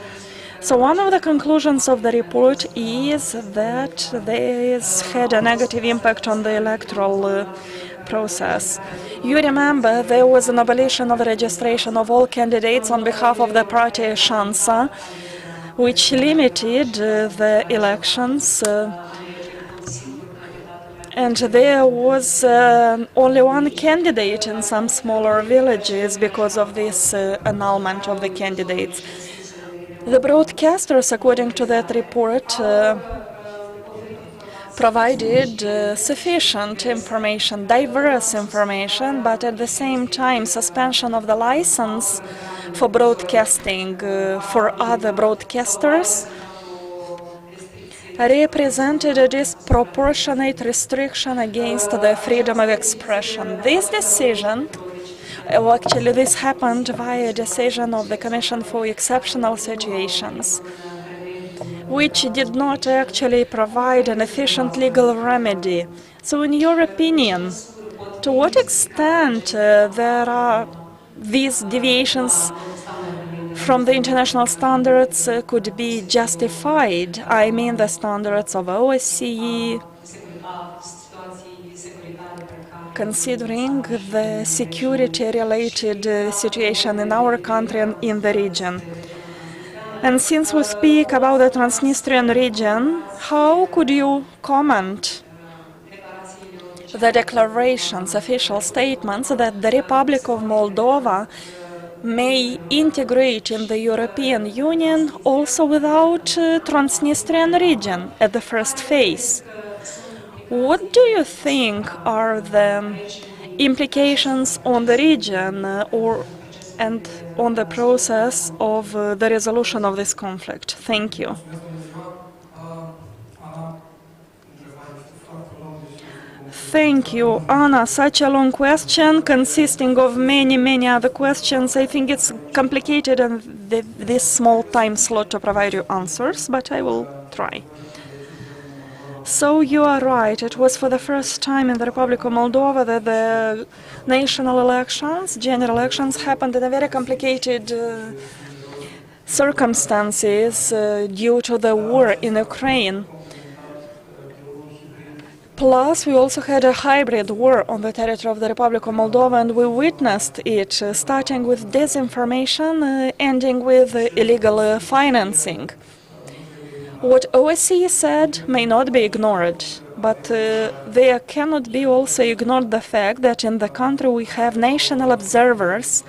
So one of the conclusions of the report is that this had a negative impact on the electoral process. You remember there was an abolition of the registration of all candidates on behalf of the party Shansa, which limited the elections, and there was only one candidate in some smaller villages because of this annulment of the candidates. The broadcasters, according to that report, provided sufficient information, diverse information, but at the same time suspension of the license for broadcasting for other broadcasters represented a disproportionate restriction against the freedom of expression. This decision, actually this happened via a decision of the Commission for Exceptional Situations, which did not actually provide an efficient legal remedy. So in your opinion, to what extent there are these deviations from the international standards could be justified? I mean the standards of OSCE, considering the security-related situation in our country and in the region. And since we speak about the Transnistrian region, how could you comment the declarations, official statements that the Republic of Moldova may integrate in the European Union also without Transnistrian region at the first phase? What do you think are the implications on the region and on the process of the resolution of this conflict? Thank you. Thank you, Anna. Such a long question consisting of many other questions. I think it's complicated in this small time slot to provide you answers, but I will try. So you are right. It was for the first time in the Republic of Moldova that the national elections, general elections, happened in a very complicated circumstances due to the war in Ukraine. Plus, we also had a hybrid war on the territory of the Republic of Moldova, and we witnessed it, starting with disinformation, ending with illegal financing. What OSCE said may not be ignored, but there cannot be also ignored the fact that in the country we have national observers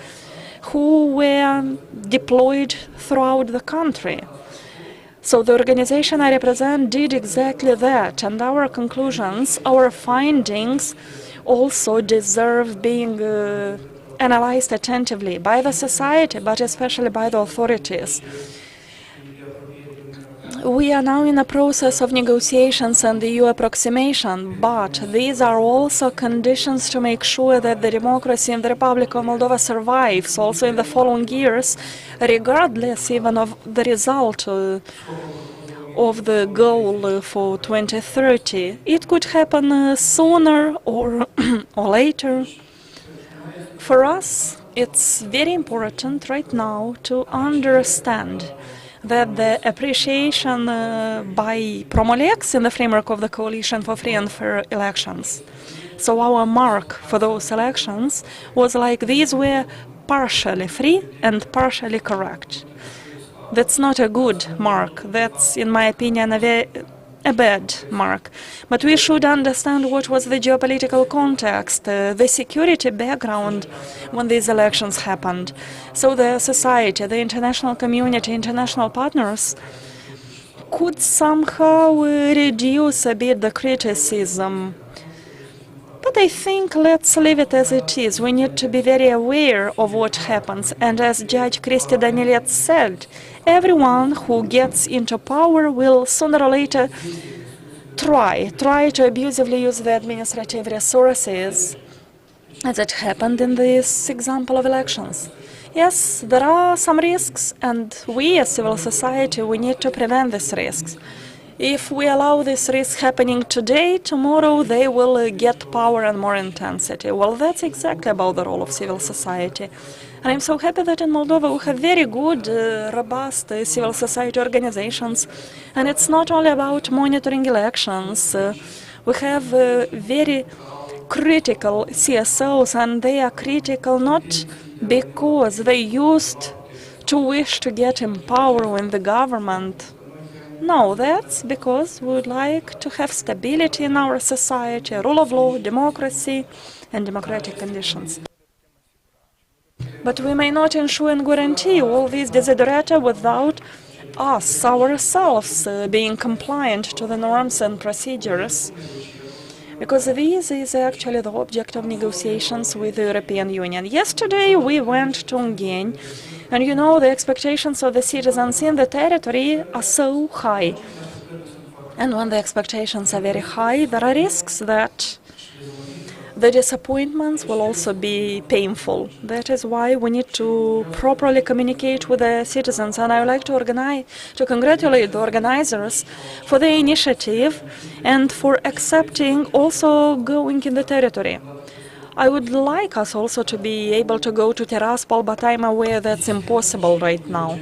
who were deployed throughout the country. So the organization I represent did exactly that, and our conclusions, our findings also deserve being analyzed attentively by the society, but especially by the authorities. We are now in a process of negotiations and EU approximation, but these are also conditions to make sure that the democracy in the Republic of Moldova survives also in the following years, regardless even of the result of the goal for 2030. It could happen sooner or later. For us, it's very important right now to understand that the appreciation by Promolex in the framework of the Coalition for Free and Fair Elections So our mark for those elections was like these were partially free and partially correct. That's not a good mark. That's, in my opinion, a bad mark. But we should understand what was the geopolitical context, the security background when these elections happened. So the society, the international community, international partners could somehow reduce a bit the criticism. But I think let's leave it as it is. We need to be very aware of what happens. And as Judge Christy Danilet said, everyone who gets into power will sooner or later try to abusively use the administrative resources, as it happened in this example of elections. Yes, there are some risks, and we as civil society, we need to prevent these risks. If we allow this risk happening today, tomorrow they will get power and more intensity. Well, that's exactly about the role of civil society. And I'm so happy that in Moldova we have very good, robust civil society organizations. And it's not only about monitoring elections. We have very critical CSOs, and they are critical not because they used to wish to get in power in the government. No, that's because we would like to have stability in our society, rule of law, democracy, and democratic conditions. But we may not ensure and guarantee all these desiderata without us, ourselves, being compliant to the norms and procedures. Because this is actually the object of negotiations with the European Union. Yesterday we went to Ungheni, and you know the expectations of the citizens in the territory are so high. And when the expectations are very high, there are risks that the disappointments will also be painful. That is why we need to properly communicate with the citizens. And I would like to congratulate the organizers for the initiative and for accepting also going in the territory. I would like us also to be able to go to Tiraspol, but I'm aware that's impossible right now.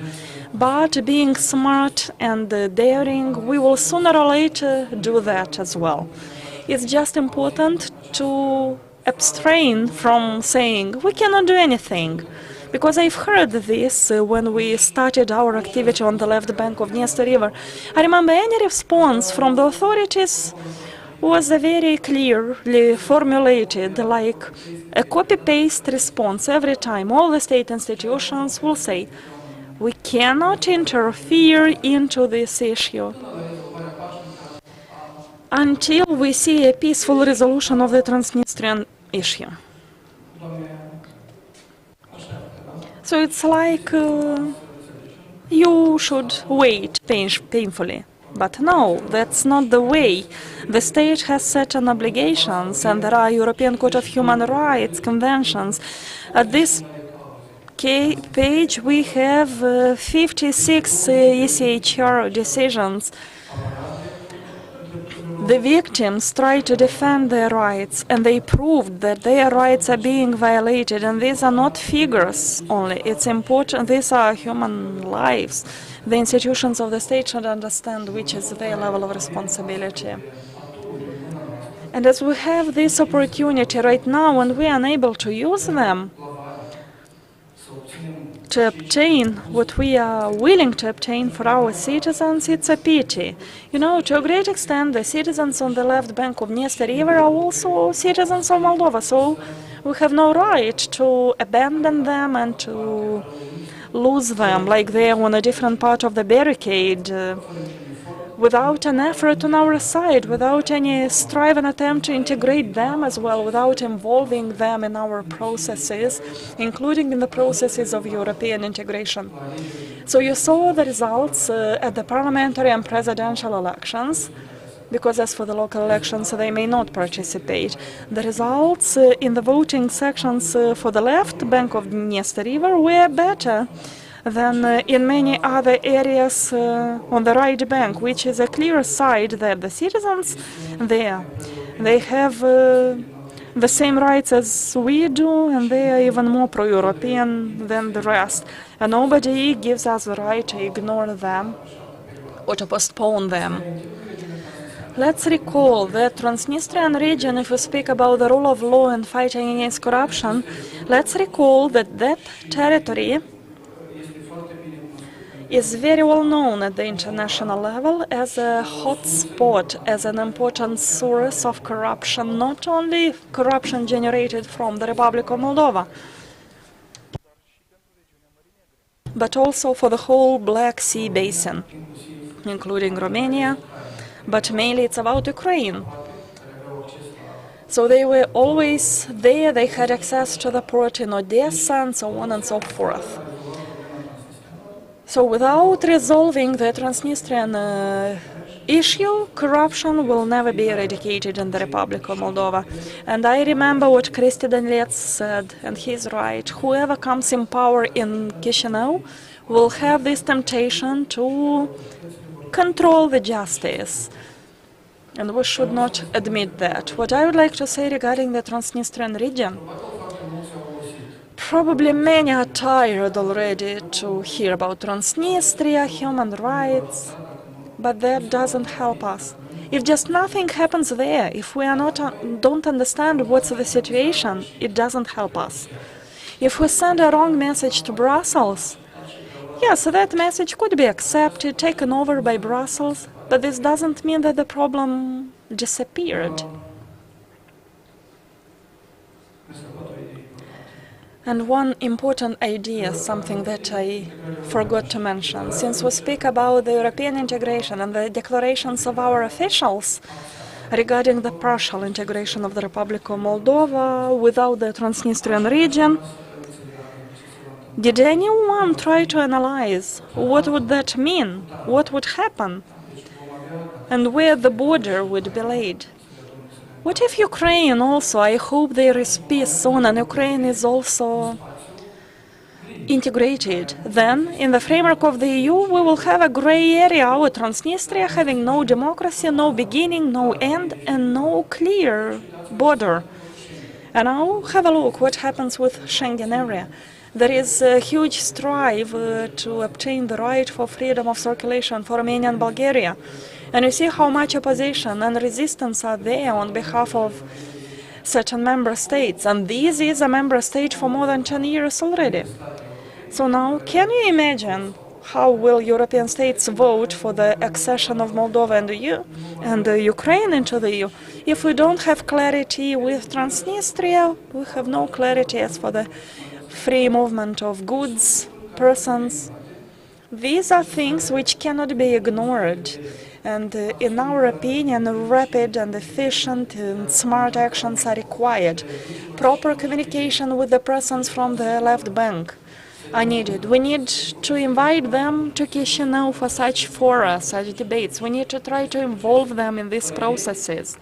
But being smart and daring, we will sooner or later do that as well. It's just important to abstain from saying we cannot do anything. Because I've heard this when we started our activity on the left bank of Dniester River. I remember any response from the authorities was very clearly formulated, like a copy-paste response every time. All the state institutions will say, we cannot interfere into this issue until we see a peaceful resolution of the Transnistrian issue. So it's like you should wait painfully. But no, that's not the way. The state has certain obligations, and there are European Court of Human Rights conventions. At this page we have 56 ECHR decisions. The victims try to defend their rights, and they proved that their rights are being violated. And these are not figures only. It's important. These are human lives. The institutions of the state should understand which is their level of responsibility. And as we have this opportunity right now, and we are unable to use them to obtain what we are willing to obtain for our citizens, it's a pity. You know, to a great extent, the citizens on the left bank of Dniester River are also citizens of Moldova, so we have no right to abandon them and to lose them like they are on a different part of the barricade without an effort on our side, without any strive and attempt to integrate them as well, without involving them in our processes, including in the processes of European integration. So you saw the results at the parliamentary and presidential elections, because as for the local elections, they may not participate. The results in the voting sections for the left bank of Dniester River were better than in many other areas on the right bank, which is a clear side that the citizens there, they have the same rights as we do, and they are even more pro-European than the rest. And nobody gives us the right to ignore them or to postpone them. Let's recall that Transnistrian region, if we speak about the rule of law and fighting against corruption, let's recall that that territory is very well known at the international level as a hot spot, as an important source of corruption, not only corruption generated from the Republic of Moldova, but also for the whole Black Sea basin, including Romania, but mainly it's about Ukraine. So they were always there, they had access to the port in Odessa and so on and so forth. So without resolving the Transnistrian issue, corruption will never be eradicated in the Republic of Moldova. And I remember what Cristi Danilets said, and he's right. Whoever comes in power in Chisinau will have this temptation to control the justice. And we should not admit that. What I would like to say regarding the Transnistrian region, probably many are tired already to hear about Transnistria, human rights, but that doesn't help us. If just nothing happens there, if we don't understand what's the situation, it doesn't help us. If we send a wrong message to Brussels, yes, that message could be accepted, taken over by Brussels, but this doesn't mean that the problem disappeared. And one important idea, something that I forgot to mention, since we speak about the European integration and the declarations of our officials regarding the partial integration of the Republic of Moldova without the Transnistrian region, did anyone try to analyze what would that mean, what would happen, and where the border would be laid? What if Ukraine also, I hope there is peace soon and Ukraine is also integrated. Then, in the framework of the EU, we will have a gray area, our Transnistria having no democracy, no beginning, no end, and no clear border. And now have a look what happens with Schengen area. There is a huge strive to obtain the right for freedom of circulation for Romania and Bulgaria. And you see how much opposition and resistance are there on behalf of certain member states. And this is a member state for more than 10 years already. So now, can you imagine how will European states vote for the accession of Moldova and the EU and Ukraine into the EU? If we don't have clarity with Transnistria, we have no clarity as for the free movement of goods, persons. These are things which cannot be ignored. And in our opinion, rapid and efficient and smart actions are required. Proper communication with the persons from the left bank are needed. We need to invite them to Chisinau for such fora, such debates. We need to try to involve them in these processes.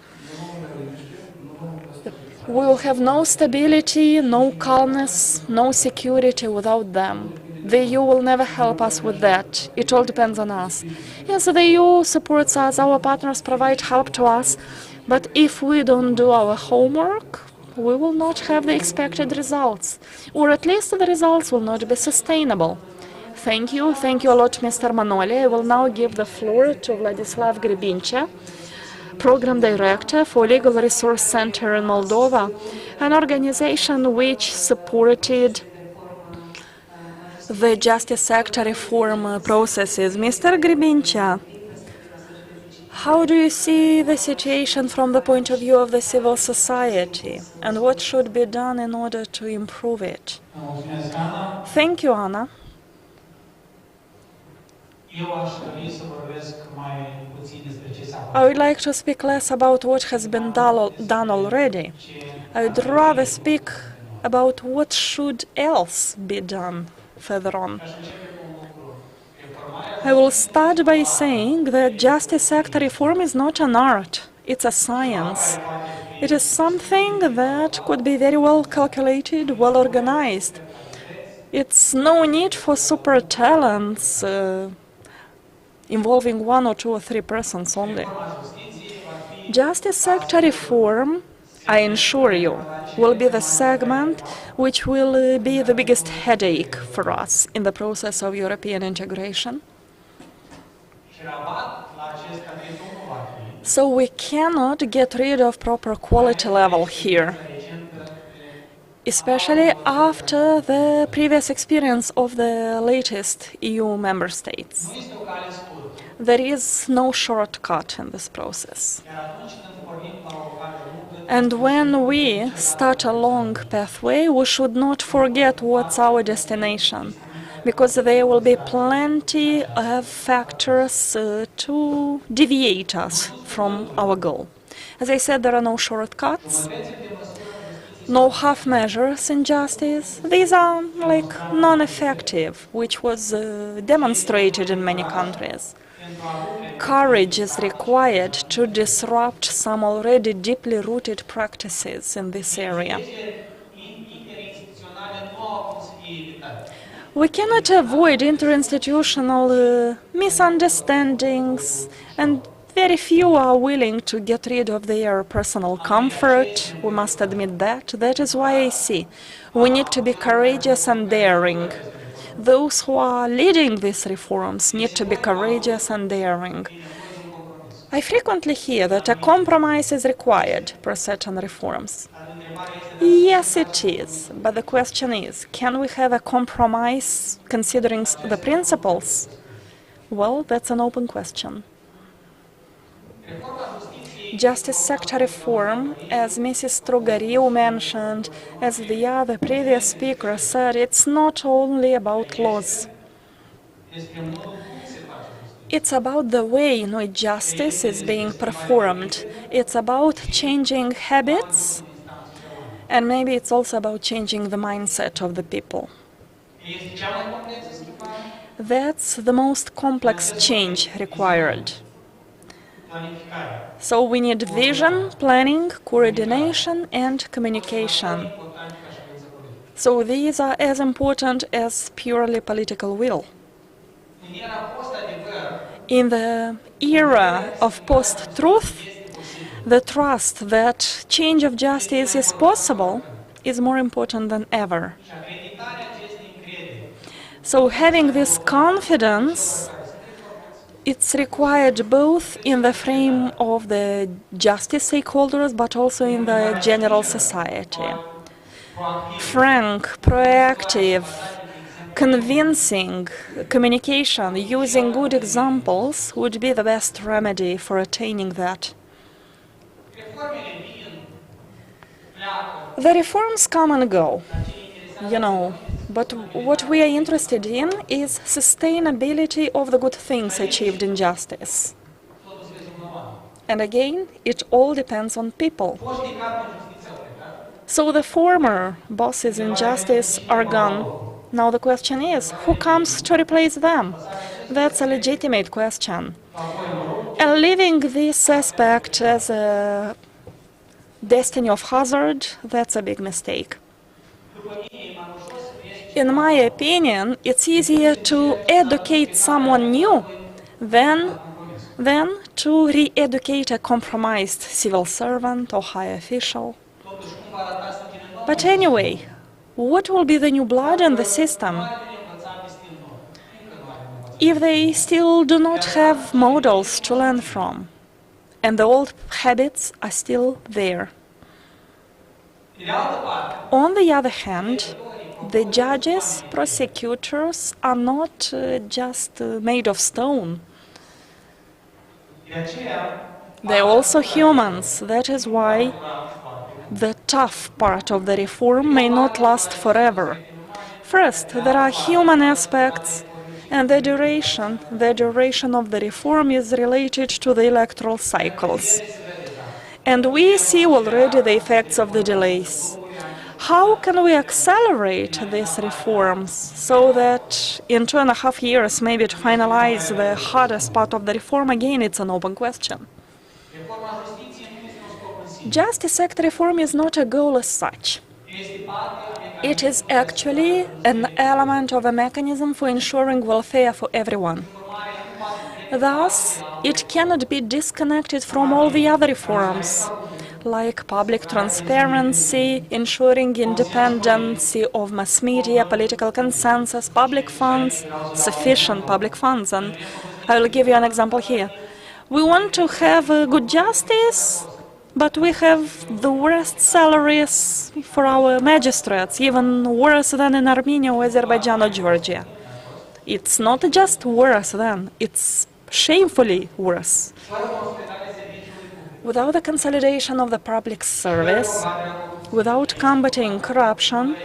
We will have no stability, no calmness, no security without them. The EU will never help us with that. It all depends on us. Yes, the EU supports us, our partners provide help to us, but if we don't do our homework, we will not have the expected results, or at least the results will not be sustainable. Thank you a lot, Mr. Manoli. I will now give the floor to Vladislav Gribincha, Program Director for Legal Resource Center in Moldova, an organization which supported the justice sector reform processes. Mr. Gribincha, how do you see the situation from the point of view of the civil society, and what should be done in order to improve it? Thank you, Anna. I would like to speak less about what has been done already. I would rather speak about what should else be done further on. I will start by saying that justice sector reform is not an art, it's a science. It is something that could be very well calculated, well organized. It's no need for super talents involving 1 or 2 or 3 persons only. Justice sector reform, I assure you, will be the segment which will be the biggest headache for us in the process of European integration. So we cannot get rid of proper quality level here, especially after the previous experience of the latest EU member states. There is no shortcut in this process. And when we start a long pathway, we should not forget what's our destination, because there will be plenty of factors to deviate us from our goal. As I said, there are no shortcuts, no half measures in justice. These are like non-effective, which was demonstrated in many countries. Courage is required to disrupt some already deeply rooted practices in this area. We cannot avoid interinstitutional misunderstandings, and very few are willing to get rid of their personal comfort. We must admit that. That is why I see we need to be courageous and daring. Those who are leading these reforms need to be courageous and daring. I frequently hear that a compromise is required for certain reforms. Yes, it is, but the question is, can we have a compromise considering the principles? Well, that's an open question. Justice sector reform, as Mrs. Strugariu mentioned, as the other previous speaker said, it's not only about laws. It's about the way in which justice is being performed. It's about changing habits, and maybe it's also about changing the mindset of the people. That's the most complex change required. So we need vision, planning, coordination, and communication. So these are as important as purely political will. In the era of post-truth, the trust that change of justice is possible is more important than ever. So having this confidence, it's required both in the frame of the justice stakeholders, but also in the general society. Frank, proactive, convincing communication using good examples would be the best remedy for attaining that. The reforms come and go, you know. But what we are interested in is sustainability of the good things achieved in justice. And again, it all depends on people. So the former bosses in justice are gone. Now the question is, who comes to replace them? That's a legitimate question. And leaving this aspect as a destiny of hazard, that's a big mistake. In my opinion, it's easier to educate someone new than to re-educate a compromised civil servant or high official. But anyway, what will be the new blood in the system if they still do not have models to learn from, and the old habits are still there? On the other hand, the judges, prosecutors are not just made of stone. They're also humans. That is why the tough part of the reform may not last forever. First, there are human aspects, and the duration of the reform is related to the electoral cycles. And we see already the effects of the delays. How can we accelerate these reforms so that in 2.5 years, maybe to finalize the hardest part of the reform? Again, it's an open question. Justice sector reform is not a goal as such. It is actually an element of a mechanism for ensuring welfare for everyone. Thus, it cannot be disconnected from all the other reforms, like public transparency, ensuring independency of mass media, political consensus, public funds, sufficient public funds. And I will give you an example here. We want to have good justice, but we have the worst salaries for our magistrates, even worse than in Armenia or Azerbaijan or Georgia. It's not just worse than, it's shamefully worse. Without the consolidation of the public service, without combating corruption,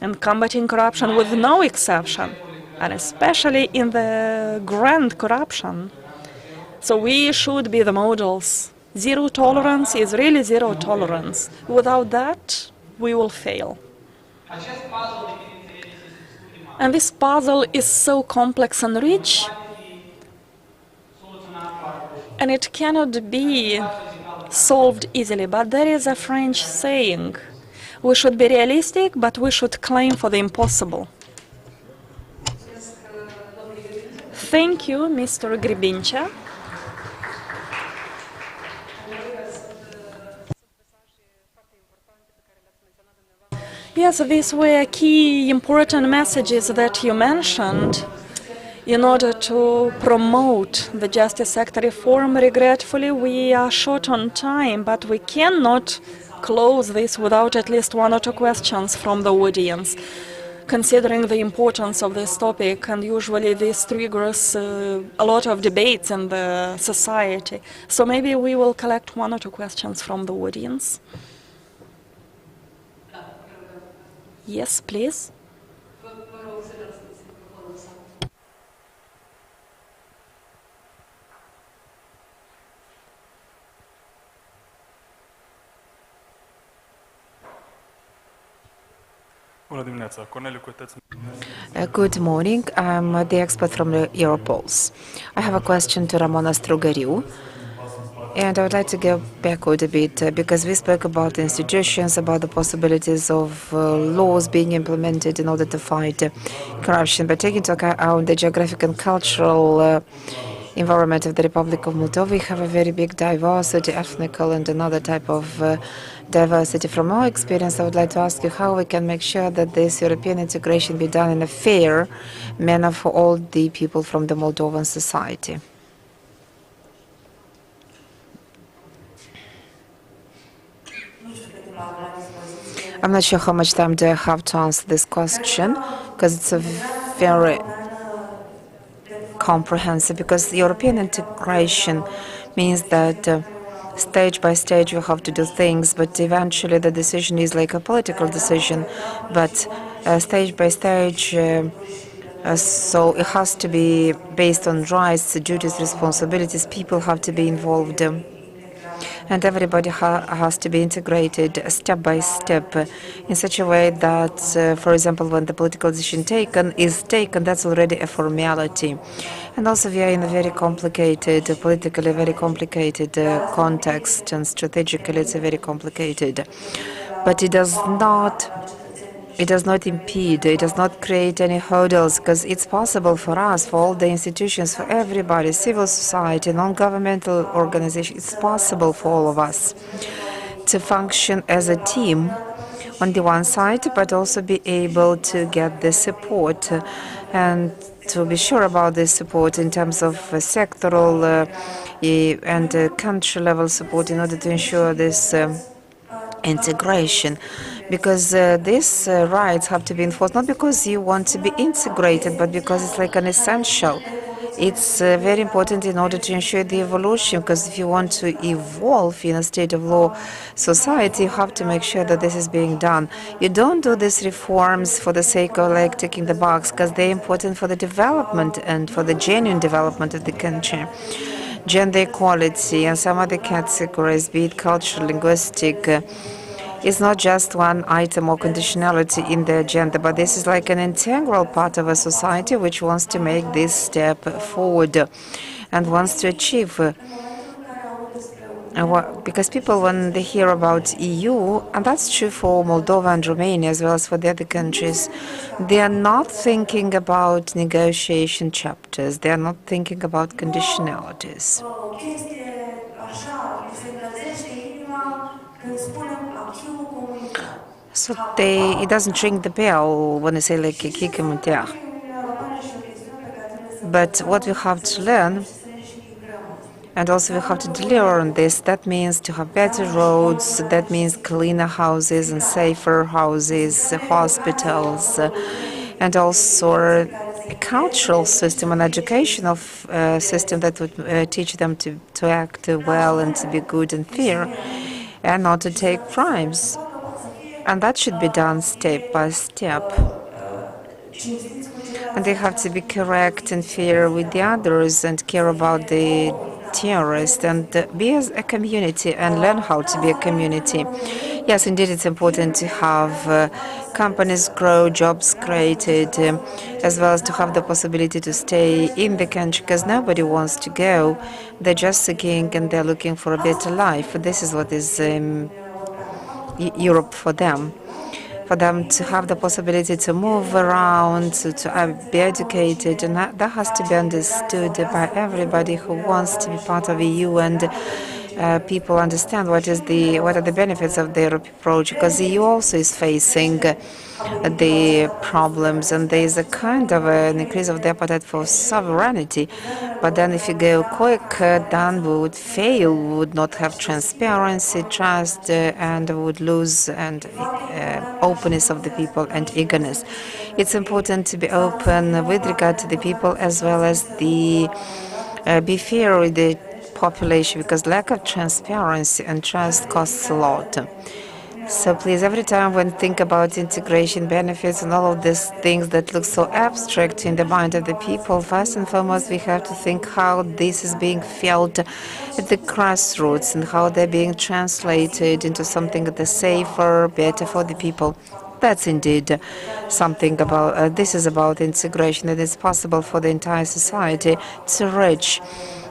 and combating corruption with no exception, and especially in the grand corruption, so we should be the models. Zero tolerance is really zero tolerance. Without that, we will fail. And this puzzle is so complex and rich, and it cannot be solved easily. But there is a French saying, we should be realistic, but we should claim for the impossible. Thank you, Mr. Gribincha. Yes, these were key important messages that you mentioned in order to promote the justice sector reform. Regretfully, we are short on time, but we cannot close this without at least one or two questions from the audience, considering the importance of this topic, and usually this triggers a lot of debates in the society. So maybe we will collect one or two questions from the audience. Yes, please. Good morning. I'm the expert from the Europol's. I have a question to Ramona Strugariu. And I would like to go backward a bit because we spoke about institutions, about the possibilities of laws being implemented in order to fight corruption. But taking into account the geographic and cultural environment of the Republic of Moldova, we have a very big diversity, ethnical and another type of diversity. From our experience, I would like to ask you how we can make sure that this European integration be done in a fair manner for all the people from the Moldovan society. I'm not sure how much time do I have to answer this question, because it's a very comprehensive, because European integration means that stage by stage you have to do things, but eventually the decision is like a political decision, but stage by stage, so it has to be based on rights, duties, responsibilities, people have to be involved. And everybody has to be integrated step by step in such a way that, for example, when the political decision is taken, that's already a formality. And also we are in a very complicated, politically very complicated context, and strategically it's very complicated. But it does not impede, it does not create any hurdles, because it's possible for us, for all the institutions, for everybody, civil society, non-governmental organizations, it's possible for all of us to function as a team on the one side, but also be able to get the support and to be sure about this support in terms of sectoral and country-level support in order to ensure this integration, because these rights have to be enforced not because you want to be integrated, but because it's like an essential. It's very important in order to ensure the evolution, because if you want to evolve in a state of law society, you have to make sure that this is being done. You don't do these reforms for the sake of like ticking the box, because they're important for the development and for the genuine development of the country. Gender equality and some other categories, be it cultural, linguistic, is not just one item or conditionality in the agenda, but this is like an integral part of a society which wants to make this step forward and wants to achieve. Because people, when they hear about EU, and that's true for Moldova and Romania as well as for the other countries, they are not thinking about negotiation chapters, they are not thinking about conditionalities. So it doesn't ring the bell when I say like a key commentaire. But what we have to learn And also we have to deliver on this. That means to have better roads, that means cleaner houses and safer houses, hospitals, and also a cultural system, an educational system that would teach them to act well and to be good and fair and not to take bribes. And that should be done step by step. And they have to be correct and fair with the others and care about the terrorists and be as a community and learn how to be a community. Yes, indeed, it's important to have companies grow, jobs created, as well as to have the possibility to stay in the country, because nobody wants to go. They're just seeking and they're looking for a better life. This is what is Europe for them to have the possibility to move around, to be educated, and that has to be understood by everybody who wants to be part of EU, and people understand what are the benefits of the Europe approach, because the EU also is facing the problems, and there is a kind of an increase of the appetite for sovereignty. But then if you go quick, then we would fail, we would not have transparency, trust, and we would lose openness of the people and eagerness. It's important to be open with regard to the people as well as be fair with the population, because lack of transparency and trust costs a lot. So please, every time when think about integration benefits and all of these things that look so abstract in the mind of the people, first and foremost we have to think how this is being felt at the grassroots and how they're being translated into something that is safer, better for the people. That's indeed something about, this is about integration. It is possible for the entire society to reach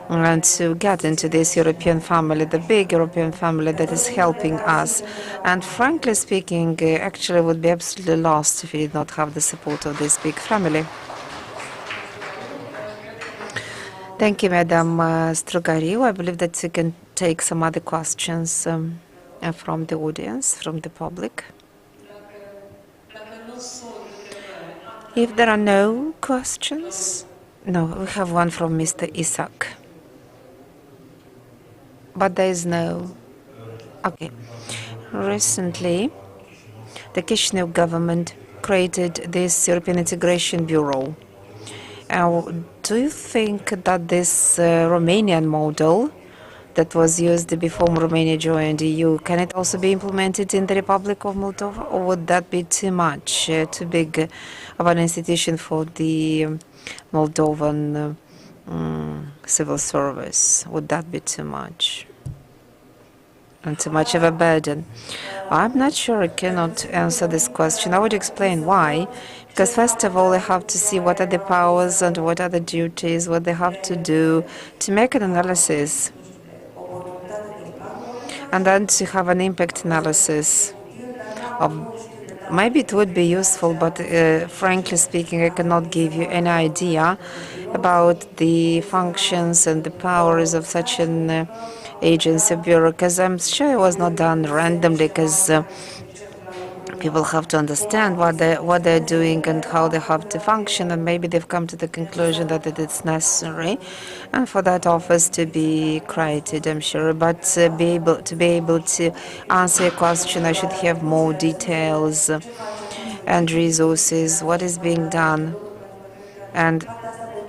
and to get into this European family, the big European family that is helping us. And frankly speaking, actually would be absolutely lost if we did not have the support of this big family. Thank you, Madam Strugariu. I believe that you can take some other questions from the audience, from the public. If there are no questions, no, we have one from Mr. Isak. But there is no. Okay. Recently, the Chisinau government created this European Integration Bureau. Do you think that this Romanian model that was used before Romania joined the EU, can it also be implemented in the Republic of Moldova, or would that be too much, too big of an institution for the Moldovan civil service? Would that be too much and too much of a burden? I'm not sure. I cannot answer this question. I would explain why. Because first of all, I have to see what are the powers and what are the duties, what they have to do, to make an analysis, and then to have an impact analysis of. Maybe it would be useful, but frankly speaking, I cannot give you any idea about the functions and the powers of such an agency bureau, because I'm sure it was not done randomly, because people have to understand what they're doing and how they have to function, and maybe they've come to the conclusion that it is necessary, and for that office to be created, I'm sure. But to be able to answer your question, I should have more details and resources, what is being done, and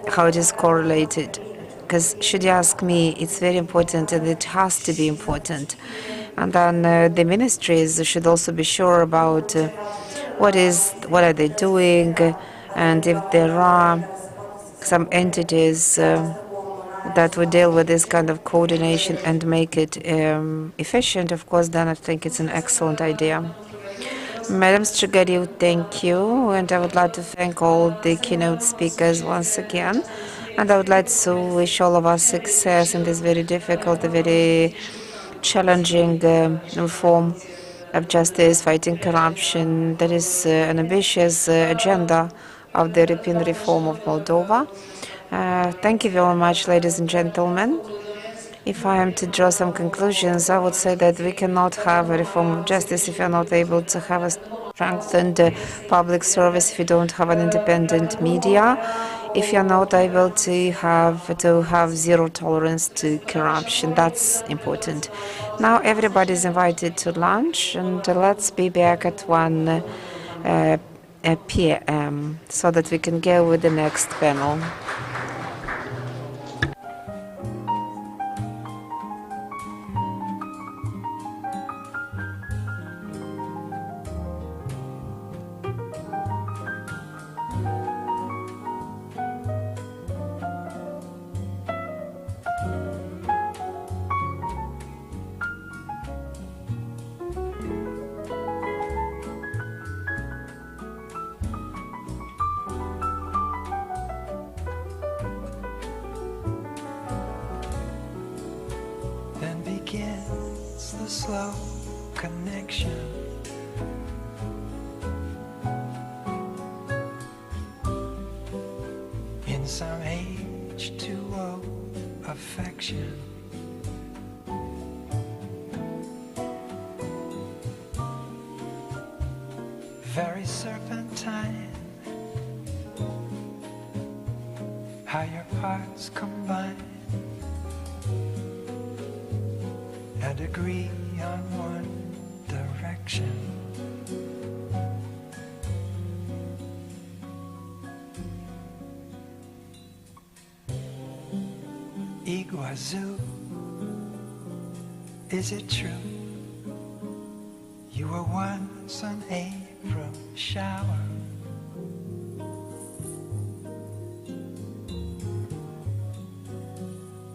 how it is correlated. Because should you ask me, it's very important, and it has to be important. And then the ministries should also be sure about what are they doing, and if there are some entities that would deal with this kind of coordination and make it efficient, of course, then I think it's an excellent idea. Madam Strugariu, thank you, and I would like to thank all the keynote speakers once again, and I would like to wish all of us success in this very difficult, very challenging reform of justice, fighting corruption. That is an ambitious agenda of the European reform of Moldova. Thank you very much, ladies and gentlemen. If I am to draw some conclusions, I would say that we cannot have a reform of justice if we are not able to have a strengthened public service, if we don't have an independent media, if you're not able to have zero tolerance to corruption. That's important. Now everybody is invited to lunch, and let's be back at 1 p.m. so that we can go with the next panel. Then begins the slow connection. In some H2O affection. Very serpentine, how your parts combine and agree on one direction. Iguazu, is it true? You were once an April shower.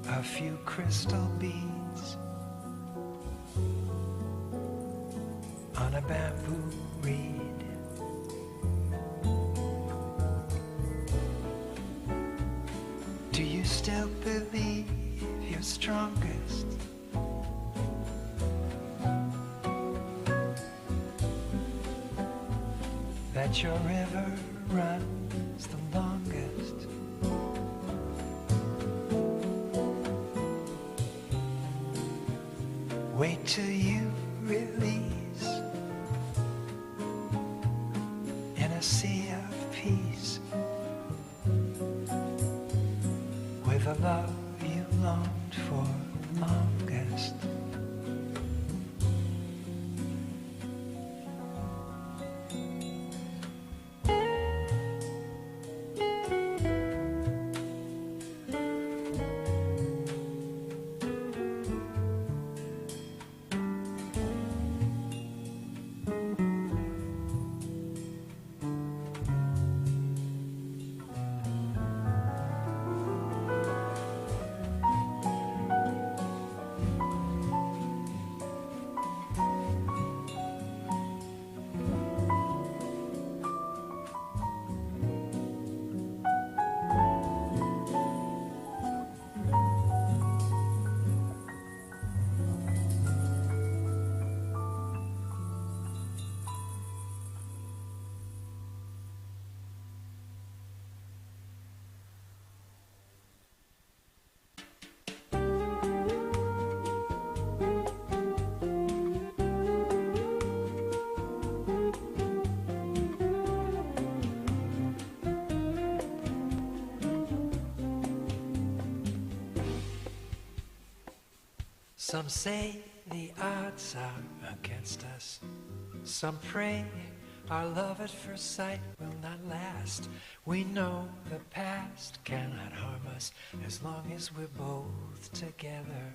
A few crystal beads on a bamboo reed. Do you still believe you're strongest? That your river runs the longest? Wait till you release in a sea of peace with a love you longed for longest. Some say the odds are against us. Some pray our love at first sight will not last. We know the past cannot harm us as long as we're both together.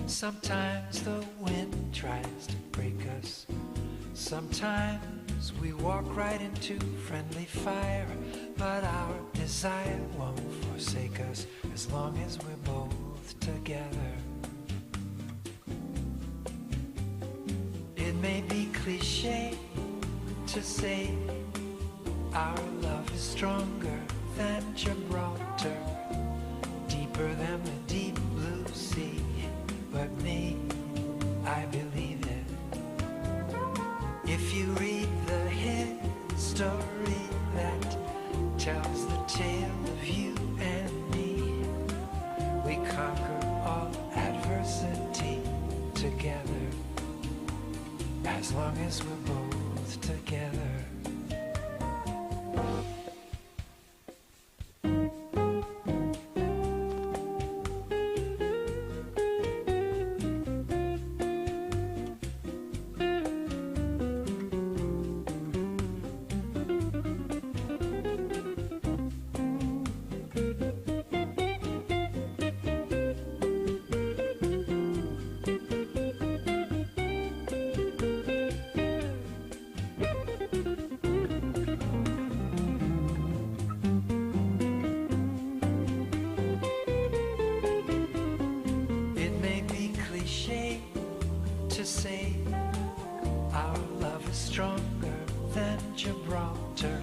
Sometimes the wind tries to break us. Sometimes we walk right into friendly fire. But our desire won't forsake us as long as we're both together. It may be cliche to say our love is stronger than Gibraltar, deeper than the deep blue sea, but me, I believe it. If you read the history that tells the tale of you and me, we conquer all adversity together, as long as we're both together. Our love is stronger than Gibraltar,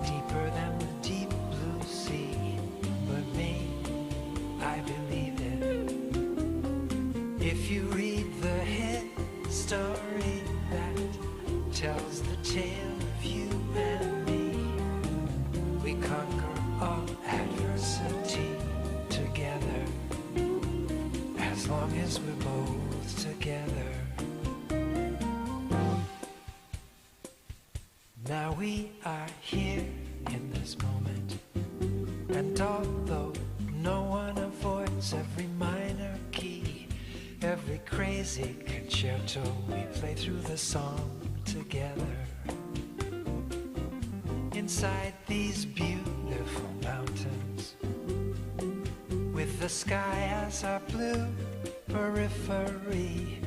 deeper than the deep blue sea. But me, I believe it. If you read the history that tells the tale of you and me, we conquer all adversity together, as long as we're both together. Now we are here in this moment, and although no one avoids every minor key, every crazy concerto, we play through the song together. Inside these beautiful mountains, with the sky as our blue periphery,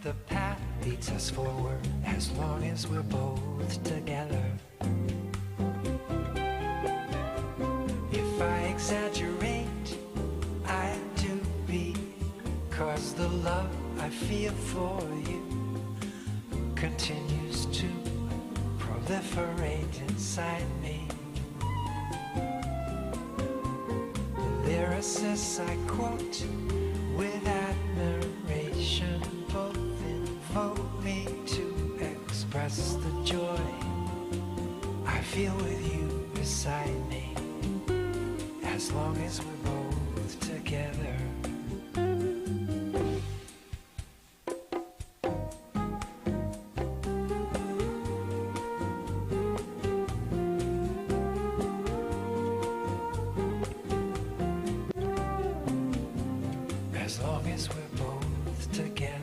the path leads us forward as long as we're both together. If I exaggerate, I do because the love I feel for you continues to proliferate inside me. The lyricists I quote with admiration both invoke me to express the joy I feel with you beside me, as long as we're both together. As long as we're both together.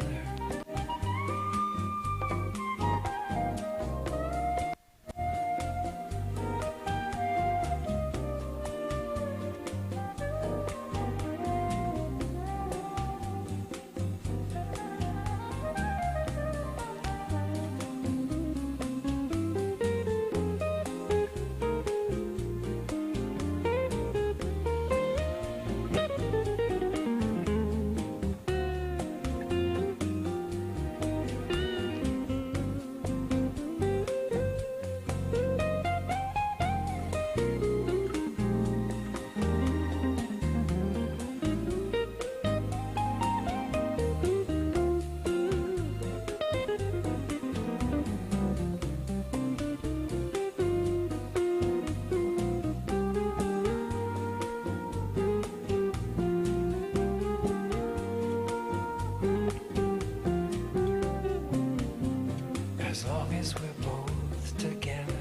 As long as we're both together.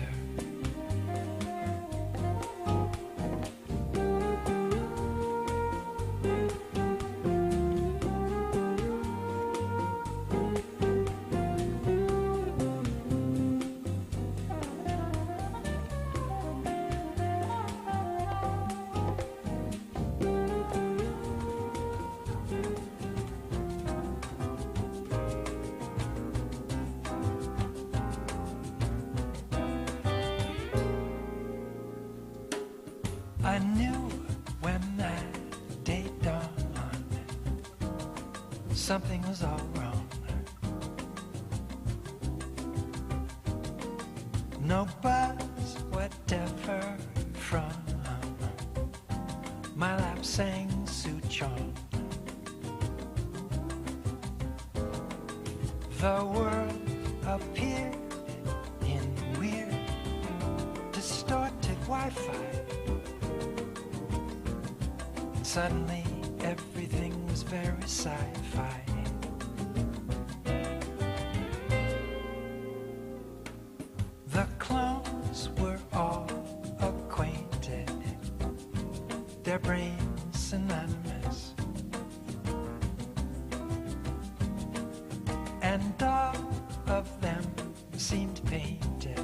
I knew when that day dawned, something was all wrong. No buzz, whatever from my lap sang Suchong. The world appeared in weird, distorted Wi-Fi. Suddenly, everything was very sci-fi. The clones were all acquainted, their brains synonymous, and all of them seemed painted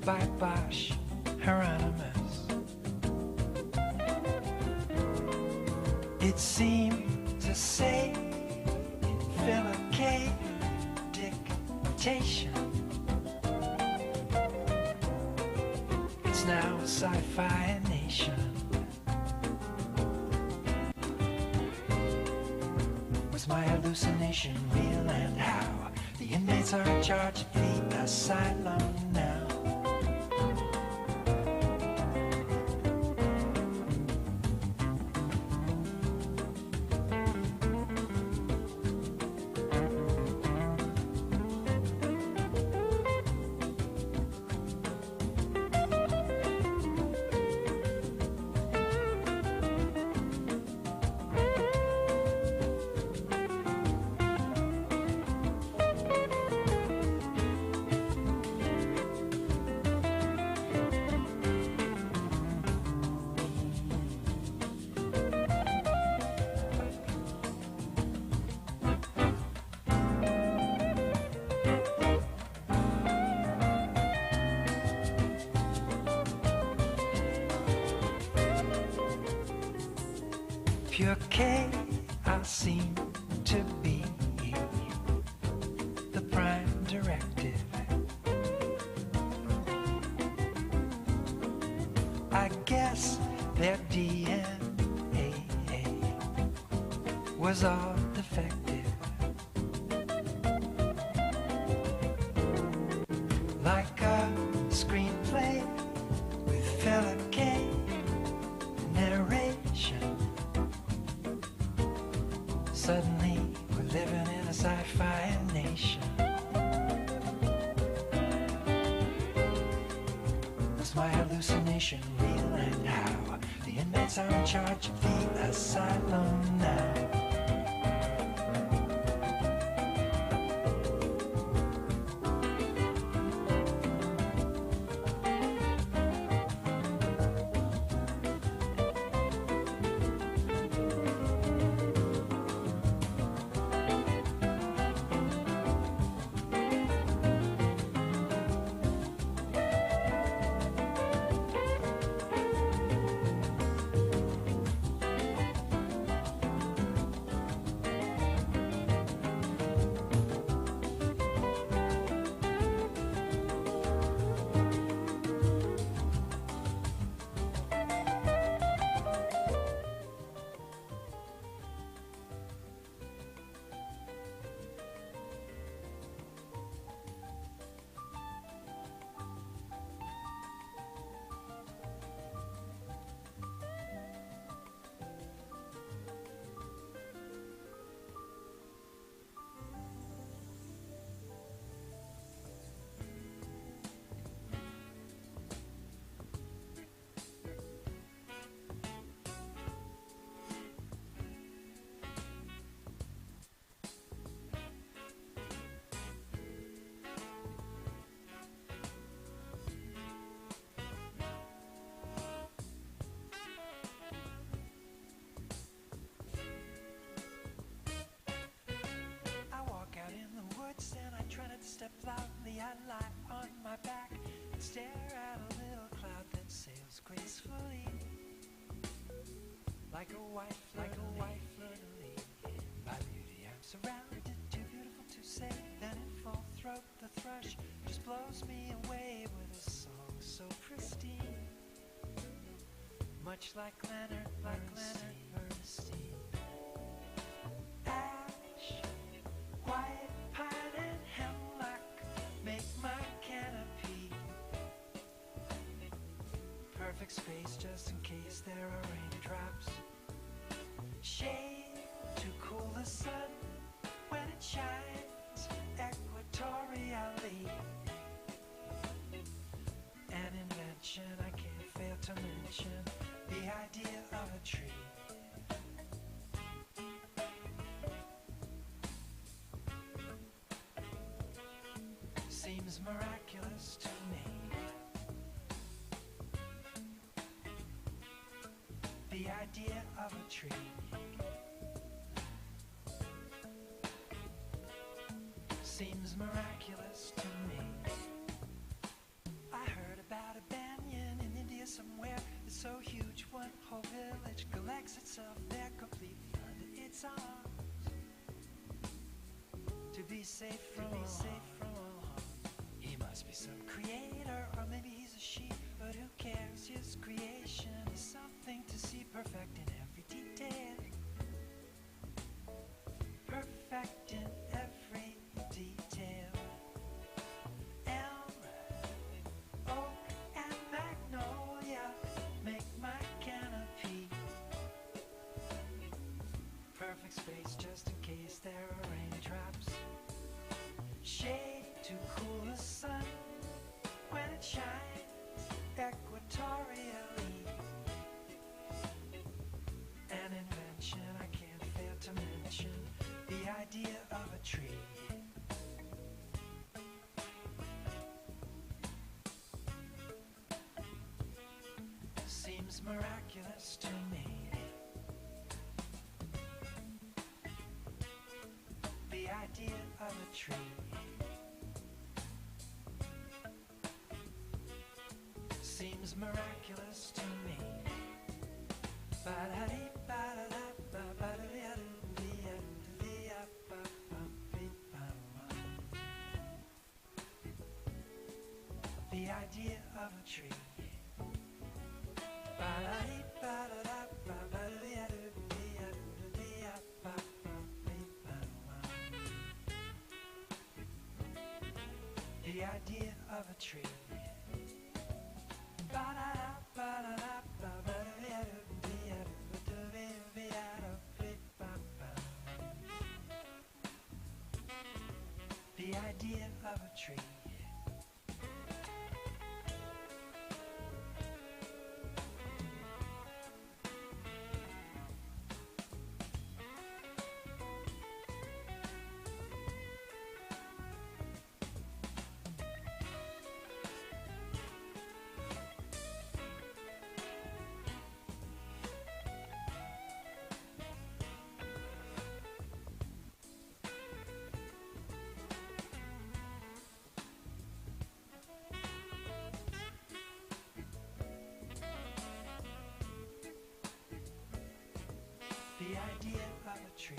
by Bosch Hieronymus. It seemed to say in Philip dictation, it's now a sci-fi nation. Was my hallucination real, and how the are in charge of the asylum now. Pure chaos seem to be the prime directive. I guess their DNA was all defective. Like a screenplay with Philip K. narration. Suddenly, we're living in a sci-fi nation. Was my hallucination real, and how the inmates are in charge of the asylum now? Step loudly, I lie on my back and stare at a little cloud that sails gracefully, like a white fleur-de-lis. By beauty I'm surrounded, too beautiful to say. Then in full throat the thrush just blows me away with a song so pristine, much like Leonard Bernstein. Ash, white pine and hemlock make my canopy. Perfect space just in case there are raindrops. Shade to cool the sun when it shines equatorially. An invention I can't fail to mention, the idea of a tree. Seems miraculous to me. The idea of a tree. Seems miraculous to me. I heard about a banyan in India somewhere. It's so huge, one whole village collects itself there completely under its arms. To be safe from all harm. He must be some creator, or maybe he's a she, but who cares? His creation is something to see, perfect in every detail. Perfect in every detail. seems miraculous to me. The idea of a tree seems miraculous to me. The idea of a tree. The idea of a tree. The idea of a tree. The idea of a tree.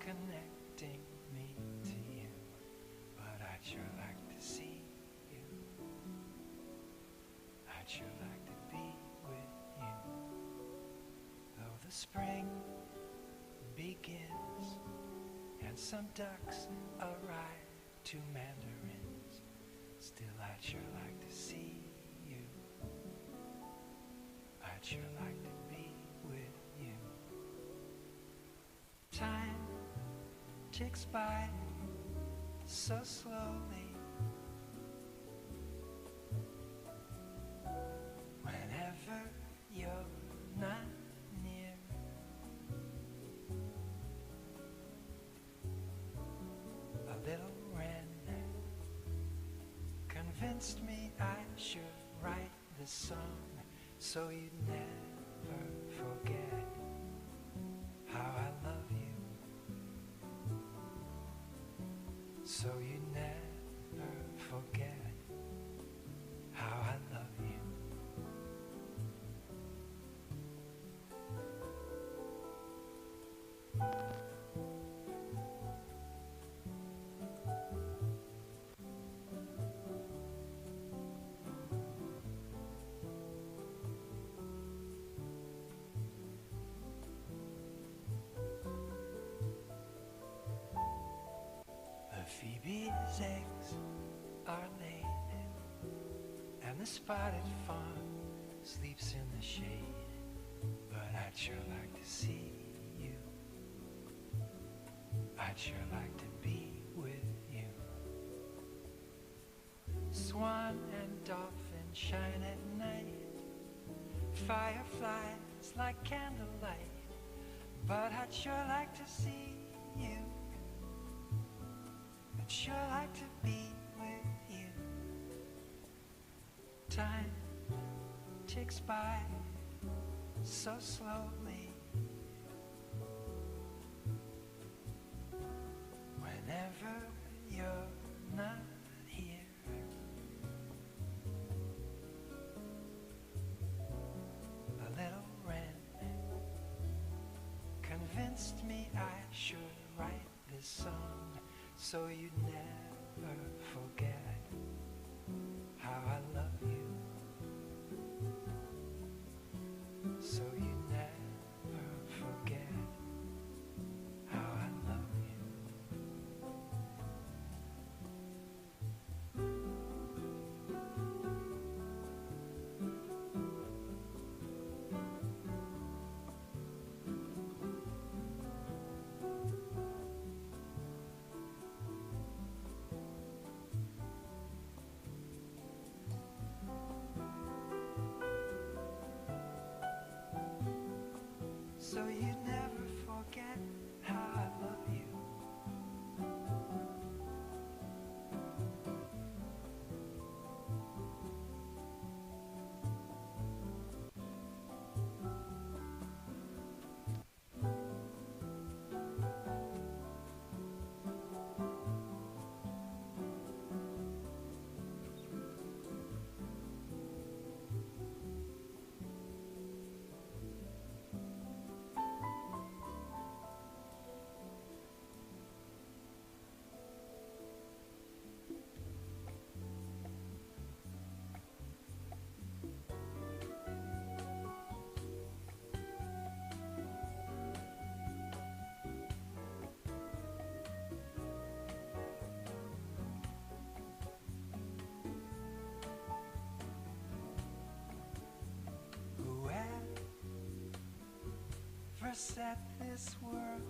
Connecting me to you, but I'd sure like to see you. I'd sure like to be with you. Though the spring begins and some ducks arrive to mandarins, still I'd sure like to see you. I'd sure like to be with you. Time ticks by so slowly. Whenever you're not near, a little wren convinced me I should write this song so you'd never forget how I love you. So you never forget how I love you. Phoebe's eggs are laid, and the spotted fawn sleeps in the shade, but I'd sure like to see you. I'd sure like to be with you. Swan and dolphin shine at night, fireflies like candlelight, but I'd sure like to see you. I'd sure like to be with you. Time ticks by so slowly. Whenever you're not here, a little wren so you never forget how I love you. So you never forget how I love you. So you never forget how I love you. Whoever said this world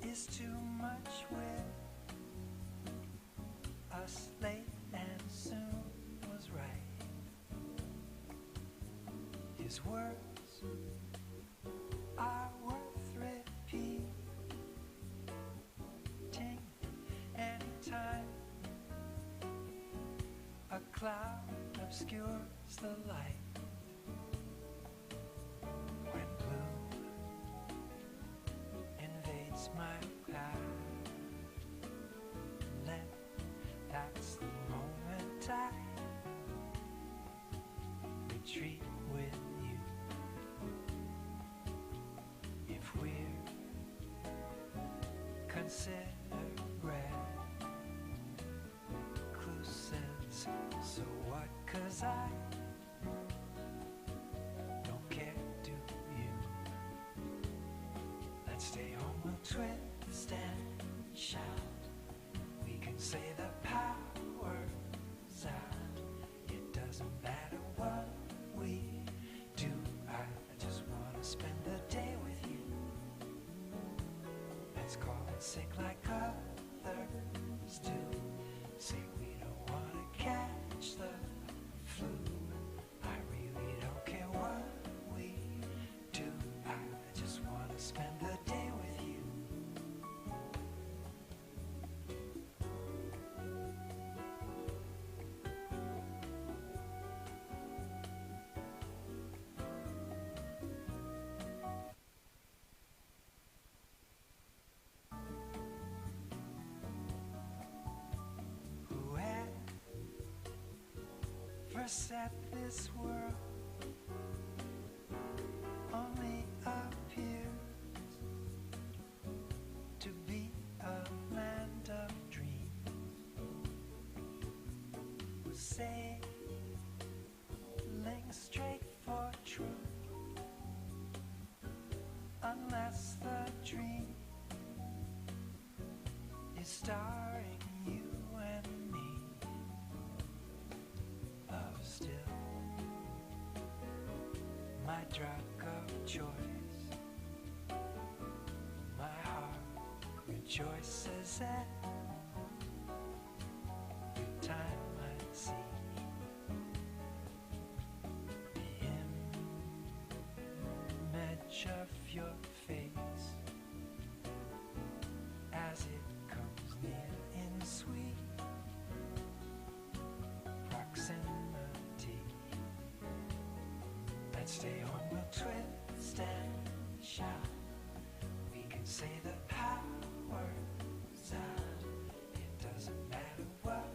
is too much with us late and soon was right. His words are worth repeating anytime a cloud obscures the light. When blue invades my path, that's the moment I retreat with you. If we're considered recluses, so what? 'Cause I don't care, do you? Let's stay home, we'll twist and shout. We can say the power's out. It doesn't matter what we do. I just wanna spend the day with you. Let's call it sick like others do. Say we don't wanna catch the flu. I really don't care what we do. I just wanna spend the day with you. Whoever said this world only appears to be a land of dreams, was sailing straight for truth, unless the dream is starring you and me. Love still my drug of choice. My heart rejoices at the time I see the image of your face as it comes near in sweet proximity. Let's stay home, we'll twist and shout. We can say the power's out. It doesn't matter what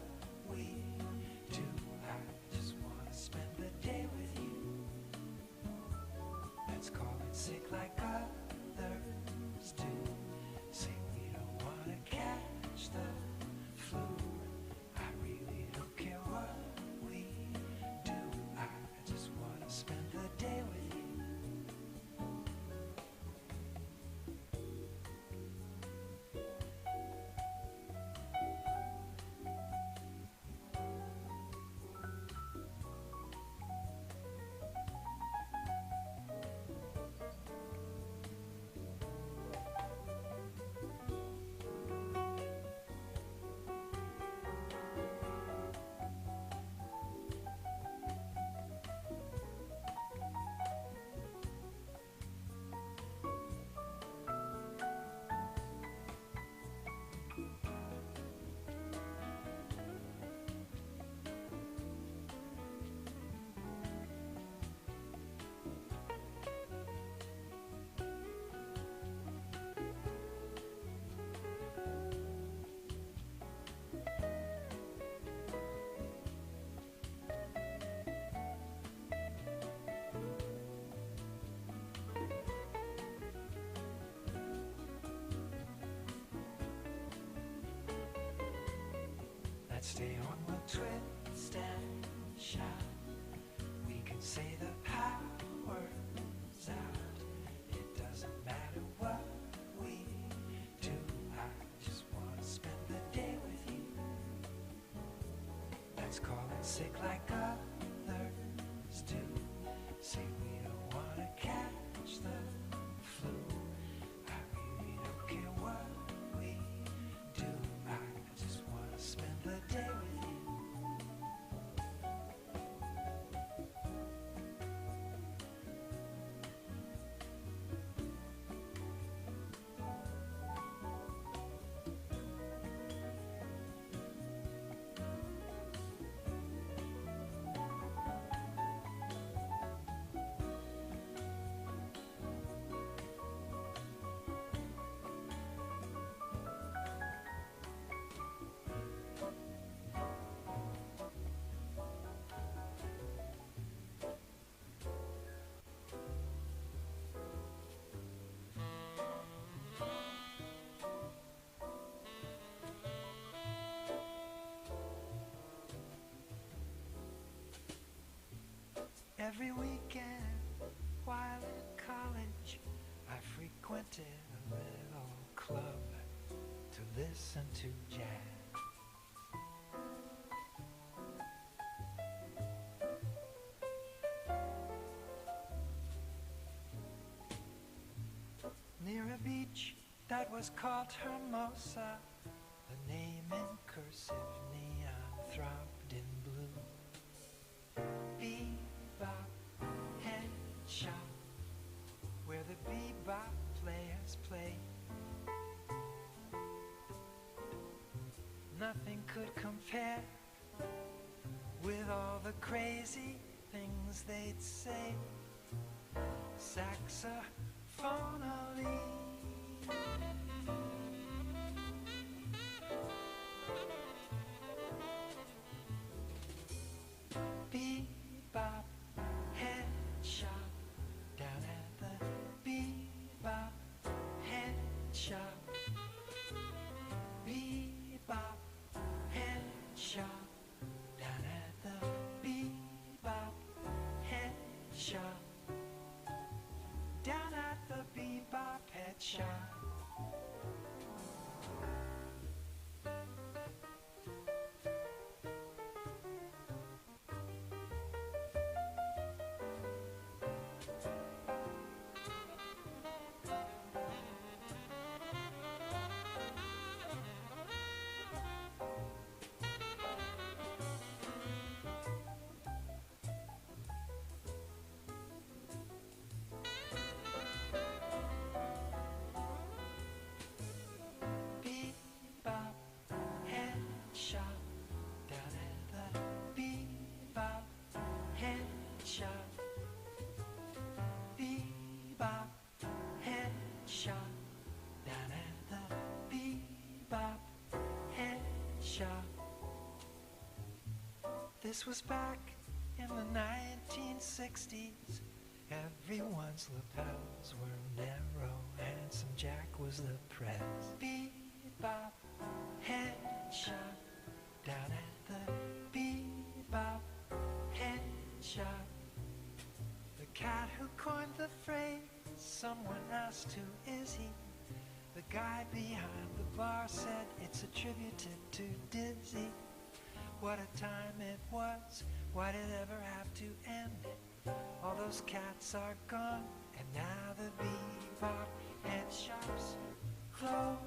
we do. I just wanna spend the day with you. Let's call it sick like others do. Say we don't want stay on, we'll twist and shout. We can say the power's out. It doesn't matter what we do. I just want to spend the day with you. Let's call it sick like others do. Say we don't want to catch the flu. I really don't care what we do. I just want to spend the day with you. Every weekend while in college, I frequented a little club to listen to jazz. Near a beach that was called Hermosa, the name in cursive neon throbbed in blue. Bebop head shop, where the bebop players play. Nothing could compare with all the crazy things they'd say. Saxophonally, bebop head shop, down at the bebop head shop. Bebop head shop, down at the bebop head shop. Down at the bebop head shop. Bebop head shop, down at the bebop head shop. Bebop head shop, down at the bebop head shop. This was back in the 1960s. Everyone's lapels were narrow, Handsome Jack was the press. Bebop head shop, down at the bebop head shop. The cat who coined the phrase, someone asked who is he? The guy behind the bar said it's attributed to Dizzy. What a time it was, why did it ever have to end? All those cats are gone, and now the bebop head shops close.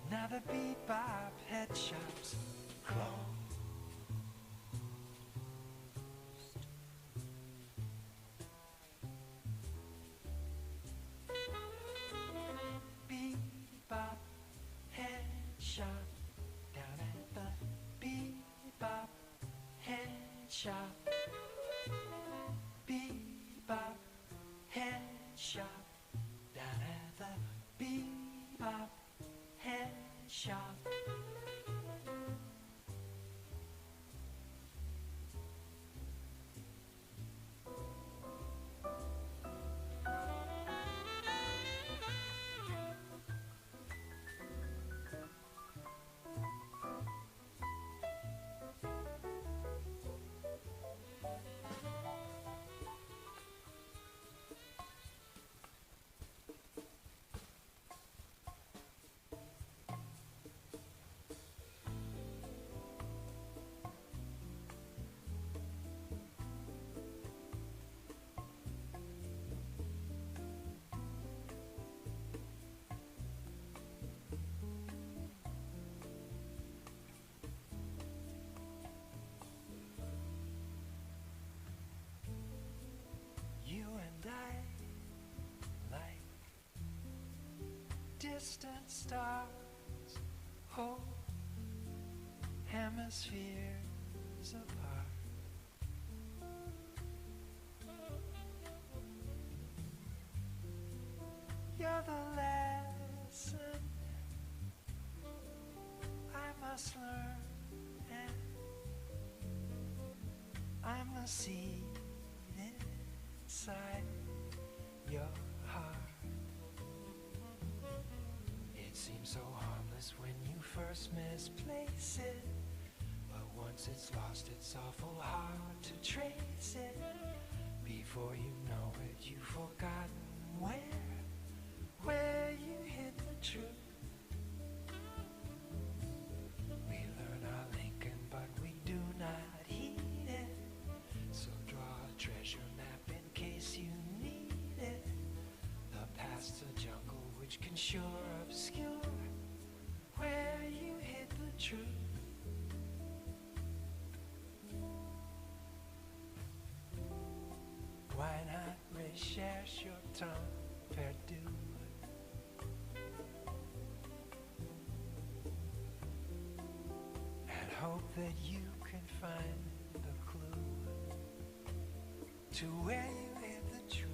Now the bebop head shops close. Bebop head shop, down at the bebop head shop. Bebop head shop, down at the bebop head shop. distant stars, whole hemispheres apart. You're the lesson I must learn, and I'm the seed inside your heart. It seems so harmless when you first misplace it, but once it's lost it's awful hard to trace it. Before you know it, you've forgotten where you hid the truth. We learn our Lincoln, but we do not heed it. So draw a treasure map in case you need it. The past's a jungle which can sure obscure where you hid the truth. Why not recherche your temps perdu? And hope that you can find a clue to where you hid the truth.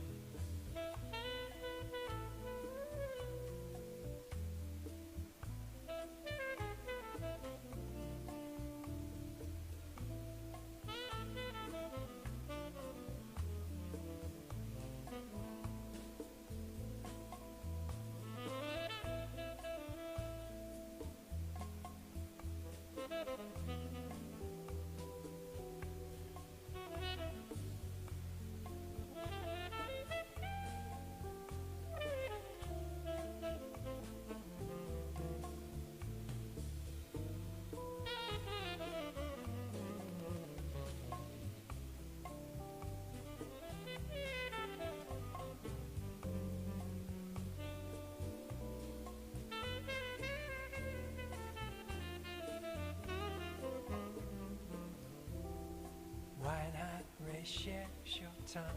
Why not recherche your temps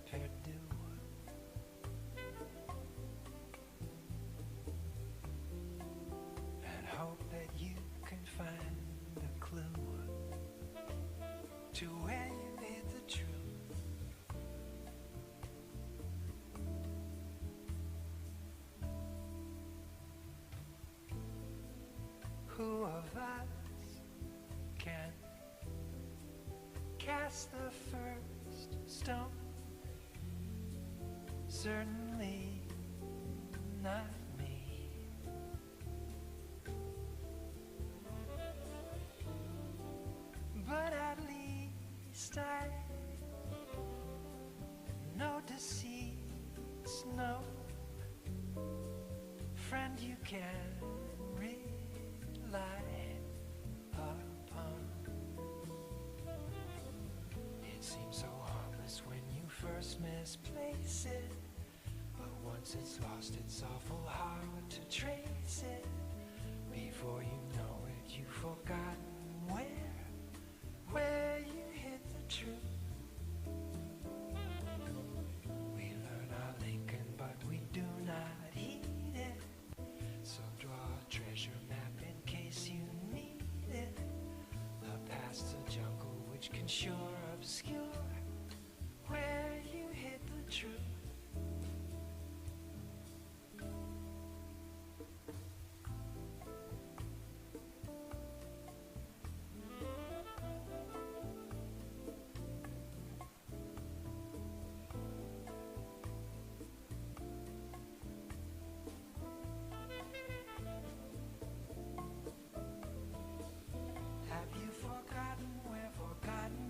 perdu? And hope that you can find a clue to where you hid the truth. Who of us can cast the first stone? Certainly not me. But at least I know deceit's no friend you can rely upon. It seems so harmless when you first misplace it, but once it's lost it's awful hard to trace it. Before you know it, you've forgotten where you hid the truth. We learn our Lincoln, but we do not heed it. So draw a treasure map in case you need it. The past's a jungle which can sure obscure where you hid the truth. Have you forgotten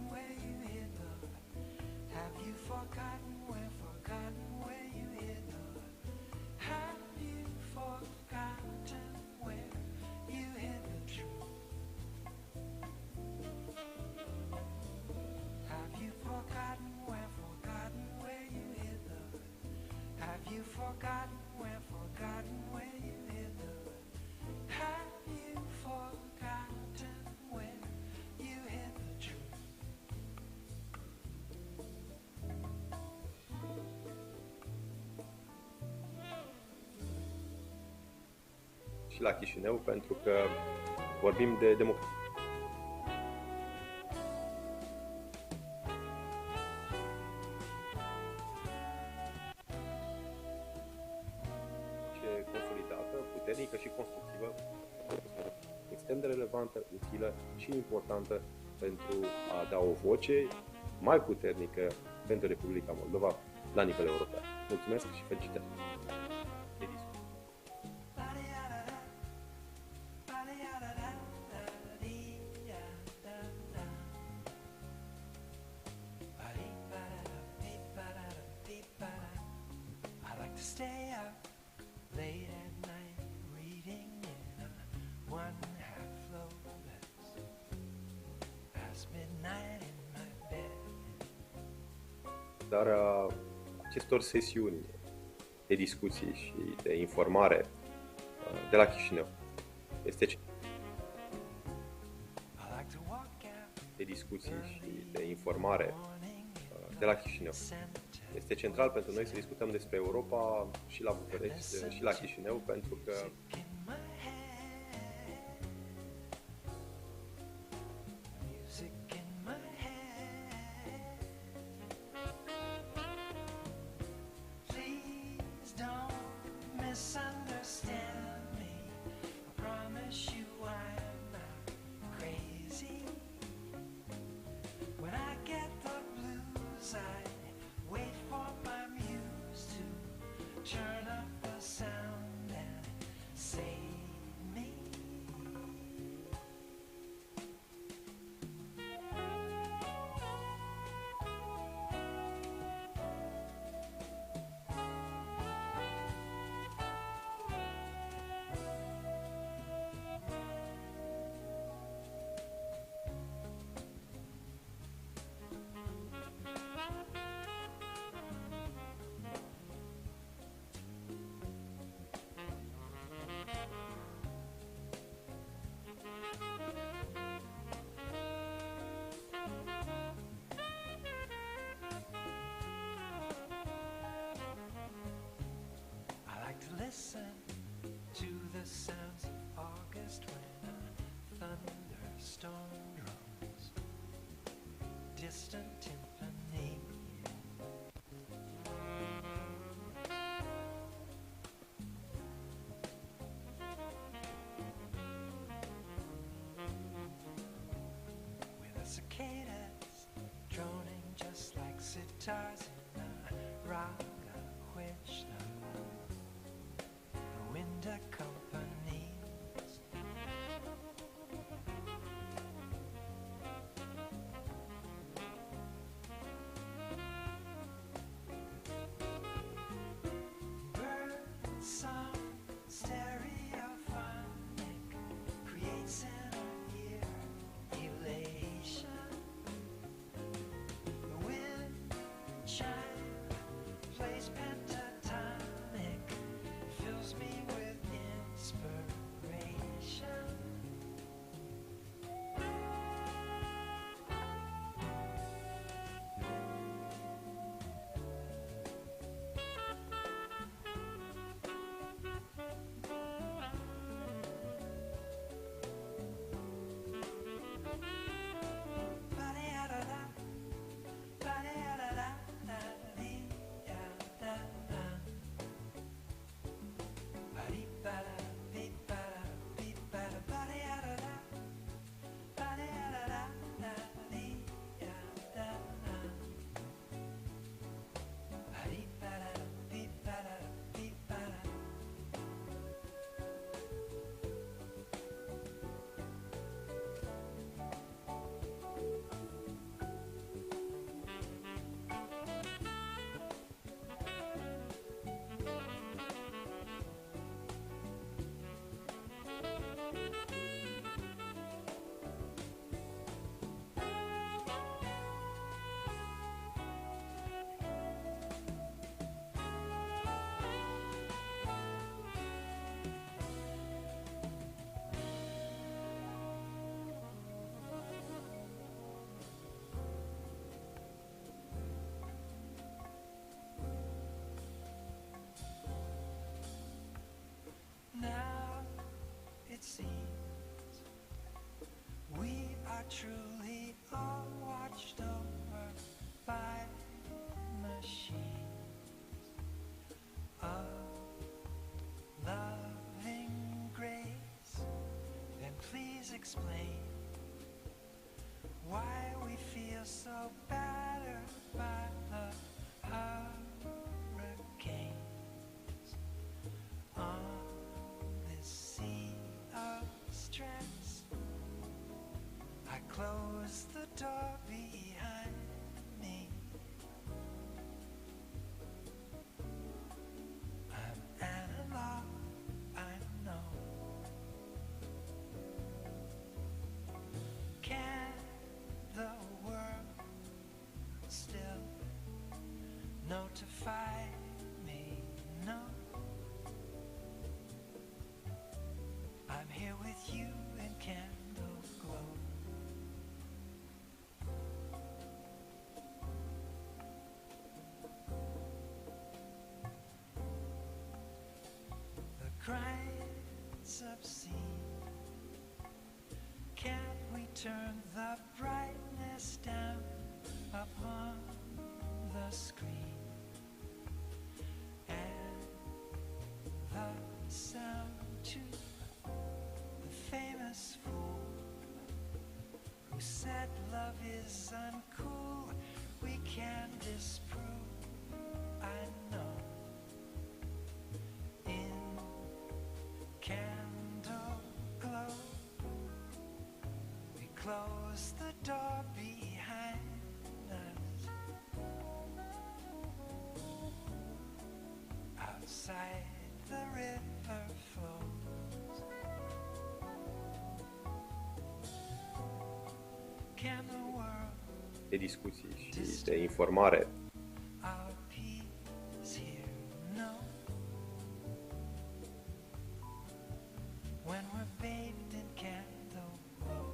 where you hid the? Have you forgotten where you hid the? Have you forgotten where you hid the truth? Have you forgotten where you hid the? Have you forgotten where you hid the? Have you forgotten where you hid the truth? și la Chișinău, pentru că vorbim de democrație. Consolidată, puternică și constructivă, extrem de relevantă, utilă și importantă pentru a da o voce mai puternică pentru Republica Moldova la nivel european. Mulțumesc și felicitări! Dar acestor sesiuni de discuții și de informare de la Chișinău este central pentru noi să discutăm despre Europa și la București și la Chișinău, pentru că listen to the sounds of August when a thunderstorm drums distant timpani. With the cicadas droning just like sitars in a rock which the wind accompanies. Bird song stereophonic creates an ear elation. The wind chimes truly all watched over by machines of loving grace. Then please explain why we feel so battered by the hurricanes on this sea of stress. I close the door behind me. I'm analog, I know. Can the world still notify me? No. I'm here with you in candle glow. The crimes obscene. Can't we turn the brightness down upon the screen? And the sound too. The famous fool who said love is uncool. We can disprove, I know. In candle glow, we close the door behind us. Outside the river flows. Can the world De discuții și de informare. our peace here? No. When we're bathed in candle glow.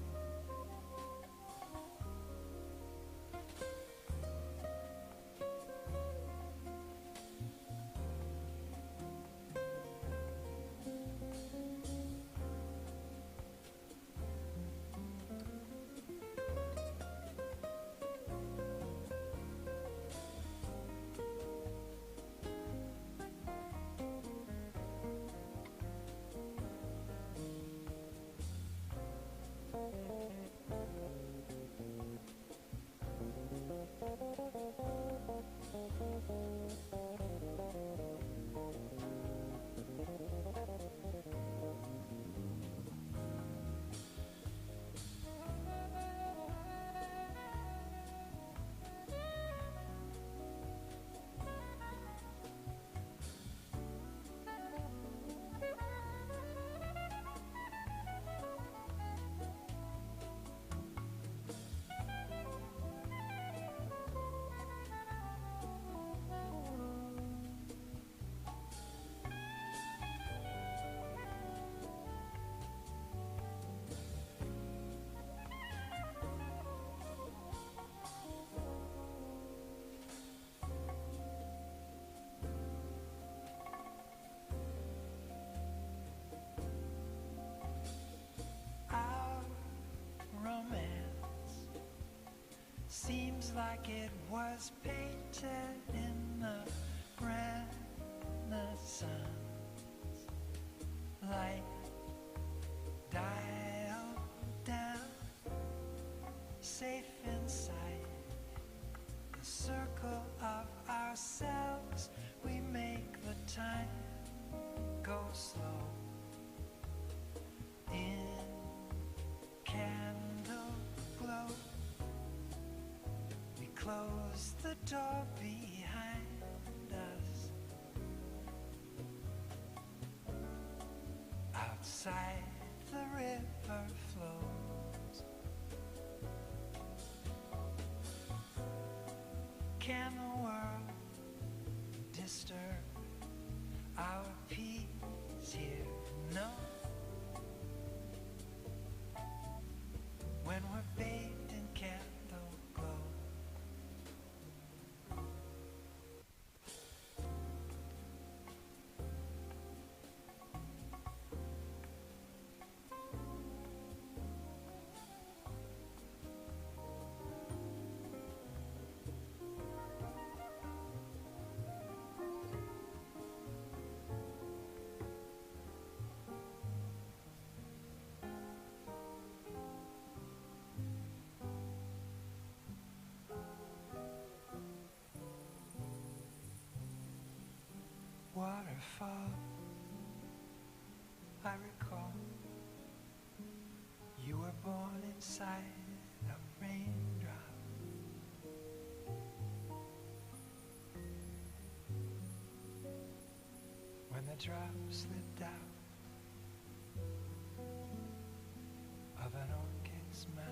Our romance seems like it was painted in the Renaissance. Light dial down, safe inside the circle of ourselves. We make the time go slow. In candle glow, we close the door behind us. Outside the river flows. Can the world disturb our peace here? No. When we're bathed in candle glow. fall, I recall you were born inside a raindrop. When the drop slipped out of an orchid's mouth,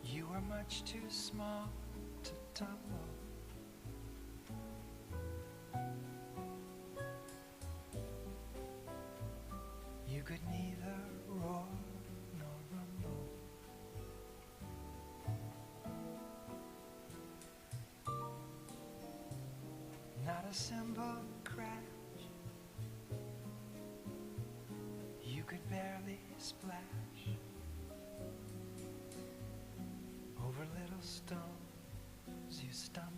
you were much too small to tumble. You could neither roar nor rumble. Not a cymbal crash. You could barely splash over little stones. You stumble.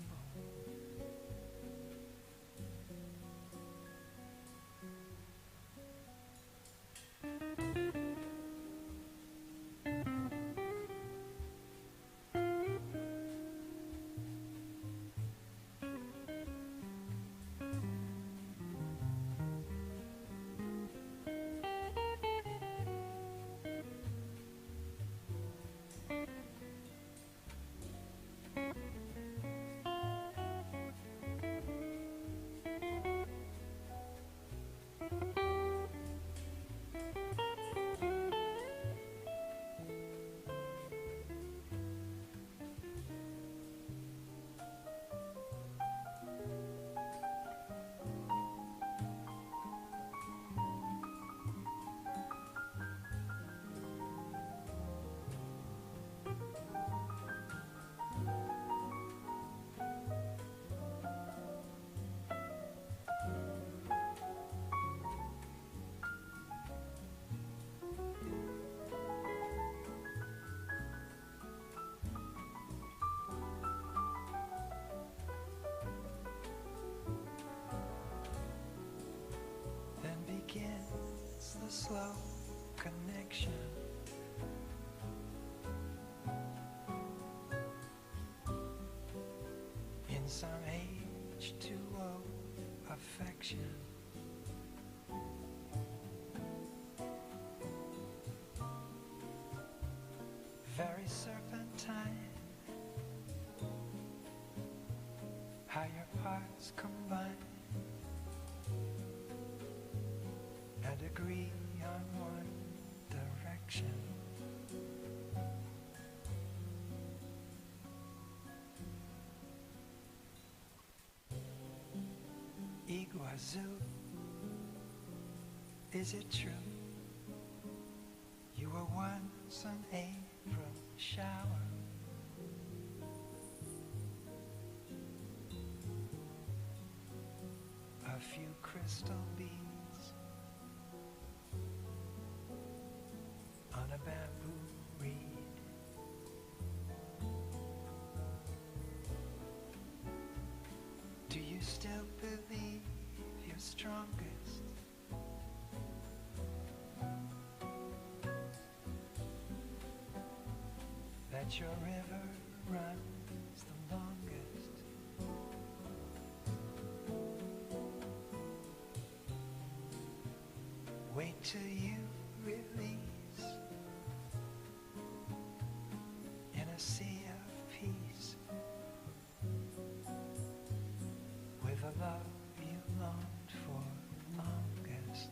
The slow connection. In some H2O affection. Very serpentine. How your parts combine and agree on one direction. Iguazu, is it true? You were once an April shower. A few crystal beads on a bamboo reed. Do you still believe you're strongest? That your river runs the longest? Wait till you release in a sea of peace with a love you longed for longest.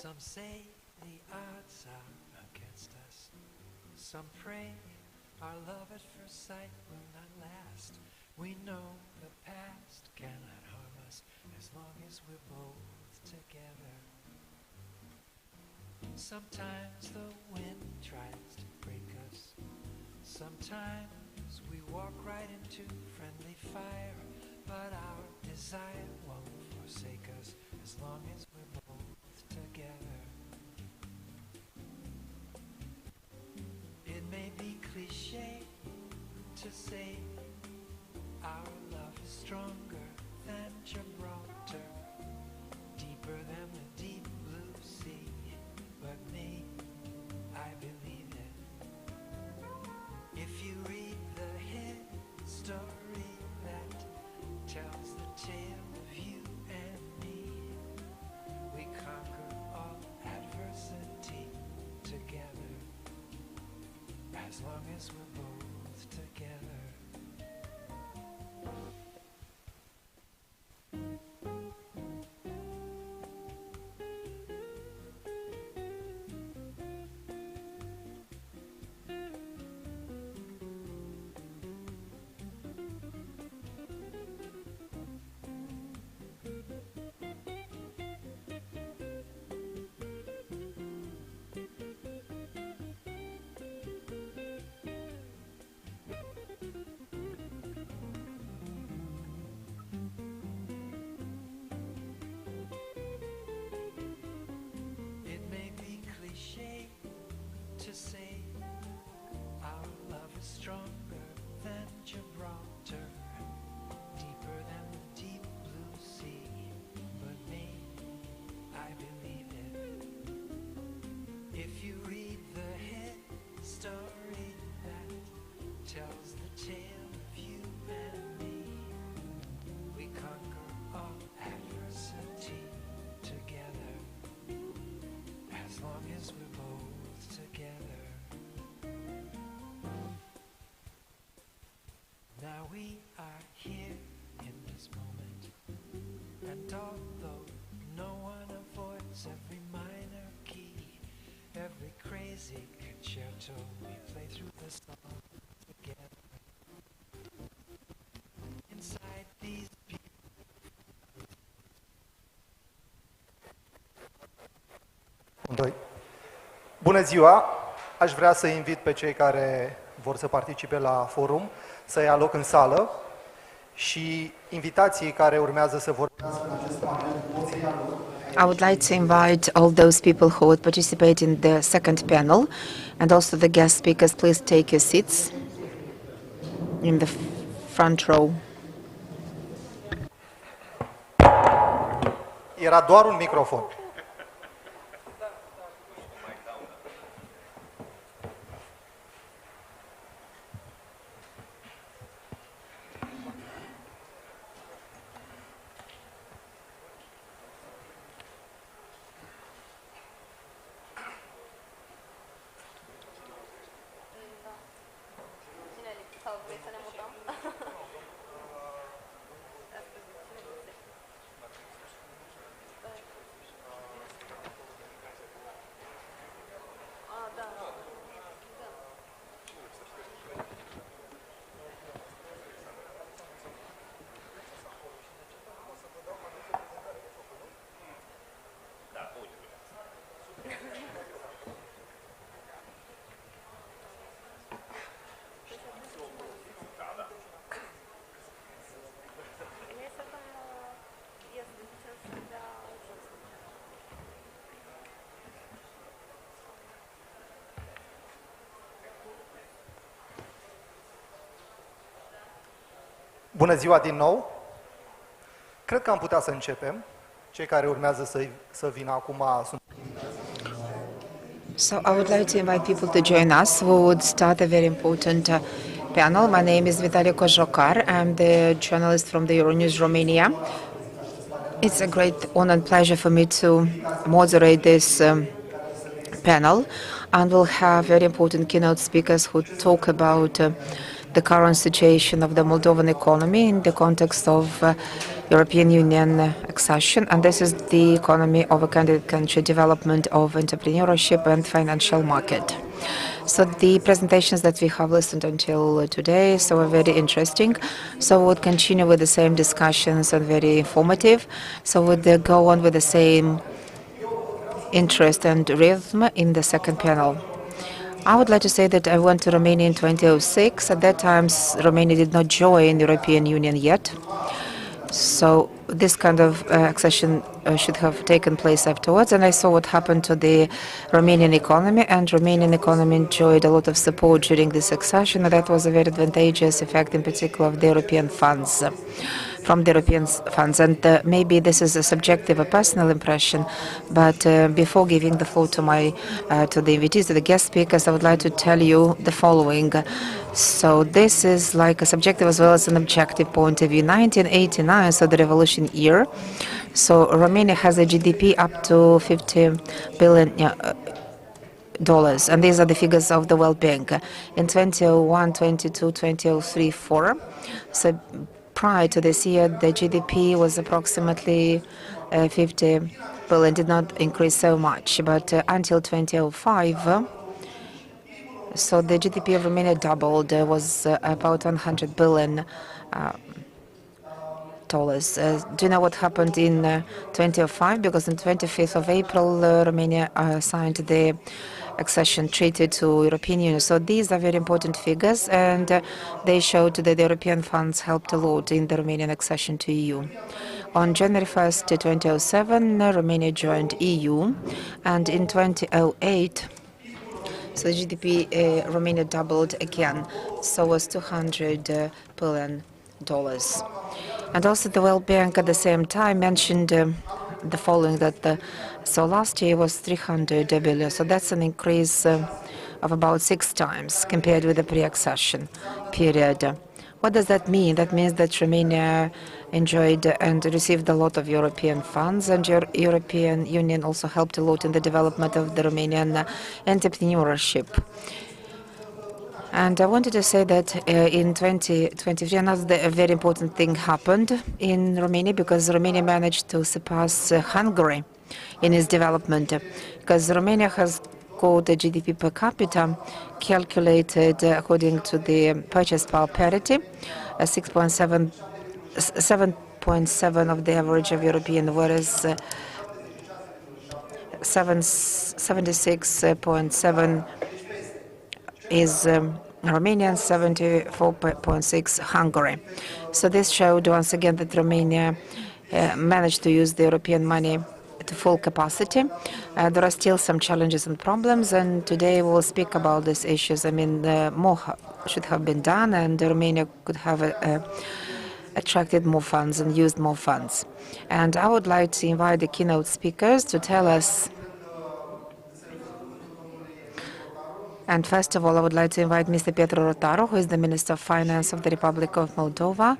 Some say the odds are against us. Some pray our love at first sight will not last. We know the past cannot harm us as long as we're both together. Sometimes the wind tries to break us. Sometimes we walk right into friendly fire, but our desire won't forsake us as long as we're both together. It may be cliche to say our love is stronger than Gibraltar, deeper than the deep blue sea, but me, I believe it. If you read the hit story that tells the tale of you and me, we conquer all adversity together, as long as we're both together. To say our love is stronger than Gibraltar, deeper than the deep blue sea, but me, I believe it. If you read the hit story that tells the tale of you and me, we conquer all adversity together, as long as we're both together. Now we are here in this moment, and although no one avoids every minor key, every crazy concerto, we play through the song together. Inside these Bună ziua! Aș vrea să invit pe cei care vor să participe la forum să ia loc în sală și invitații care urmează să vorbească în acest panel pot să ia loc. I would like to invite all those people who would participate in the second panel, and also the guest speakers, please take your seats in the front row. Era doar un microfon. Bună ziua din nou! Cred că am putea să începem. Cei care urmează să vină acum sunt... So I would like to invite people to join us who would start a very important panel. My name is Vitaly Kozhokar. I'm the journalist from the Euronews Romania. It's a great honor and pleasure for me to moderate this panel, and we'll have very important keynote speakers who talk about the current situation of the Moldovan economy in the context of European Union accession, and this is the economy of a candidate country, development of entrepreneurship and financial market. So the presentations that we have listened until today are very interesting. So we would continue with the same discussions and very informative. So we would go on with the same interest and rhythm in the second panel. I would like to say that I went to Romania in 2006. At that time, Romania did not join the European Union yet. So this kind of accession should have taken place afterwards, and I saw what happened to the Romanian economy, and Romanian economy enjoyed a lot of support during this accession, and that was a very advantageous effect, in particular of the European funds. From the European funds, and maybe this is a subjective, a personal impression, but before giving the floor to the invitees, to the guest speakers, I would like to tell you the following. So this is like a subjective as well as an objective point of view. 1989, so the revolution year. So Romania has a GDP up to $50 billion. And these are the figures of the World Bank. In 2001, 22, 2003, 4. So prior to this year, the GDP was approximately 50 billion, did not increase so much, but until 2005, so the GDP of Romania doubled, was about $100 billion. Do you know what happened in 2005? Because on 25th of April, Romania signed the accession treaty to European Union. So these are very important figures, and they showed that the European funds helped a lot in the Romanian accession to EU. On January 1st, 2007, Romania joined EU, and in 2008, so the GDP Romania doubled again, so was $200 billion. And also the World Bank at the same time mentioned the following, that so last year was 300 billion, so that's an increase of about 6 times compared with the pre-accession period. What does that mean? That means that Romania enjoyed and received a lot of European funds, and European Union also helped a lot in the development of the Romanian entrepreneurship. And I wanted to say that in 2023, another very important thing happened in Romania, because Romania managed to surpass Hungary in its development, because Romania has got a GDP per capita calculated according to the purchase power parity, 7.7 of the average of European, whereas 76.7 is Romanian, 74.6 Hungary. So this showed once again that Romania managed to use the European money to full capacity. There are still some challenges and problems, and today we'll speak about these issues. I mean, more should have been done, and Romania could have attracted more funds and used more funds. And I would like to invite the keynote speakers to tell us. And first of all, I would like to invite Mr. Petru Rotaru, who is the Minister of Finance of the Republic of Moldova,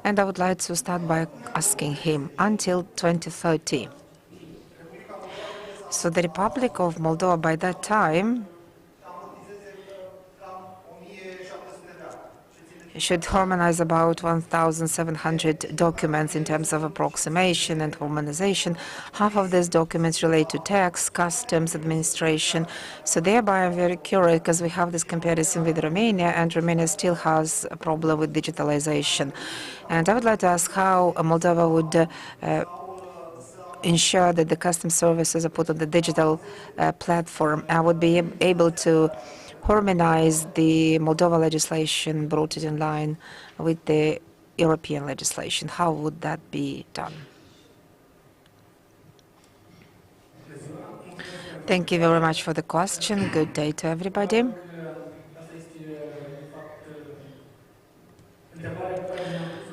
and I would like to start by asking him until 2030. So the Republic of Moldova by that time should harmonize about 1,700 documents in terms of approximation and harmonization. Half of these documents relate to tax, customs, administration. So thereby I'm very curious, because we have this comparison with Romania, and Romania still has a problem with digitalization. And I would like to ask how Moldova would ensure that the customs services are put on the digital platform. I would be able to harmonize the Moldova legislation, brought it in line with the European legislation. How would that be done? Thank you very much for the question. Good day to everybody.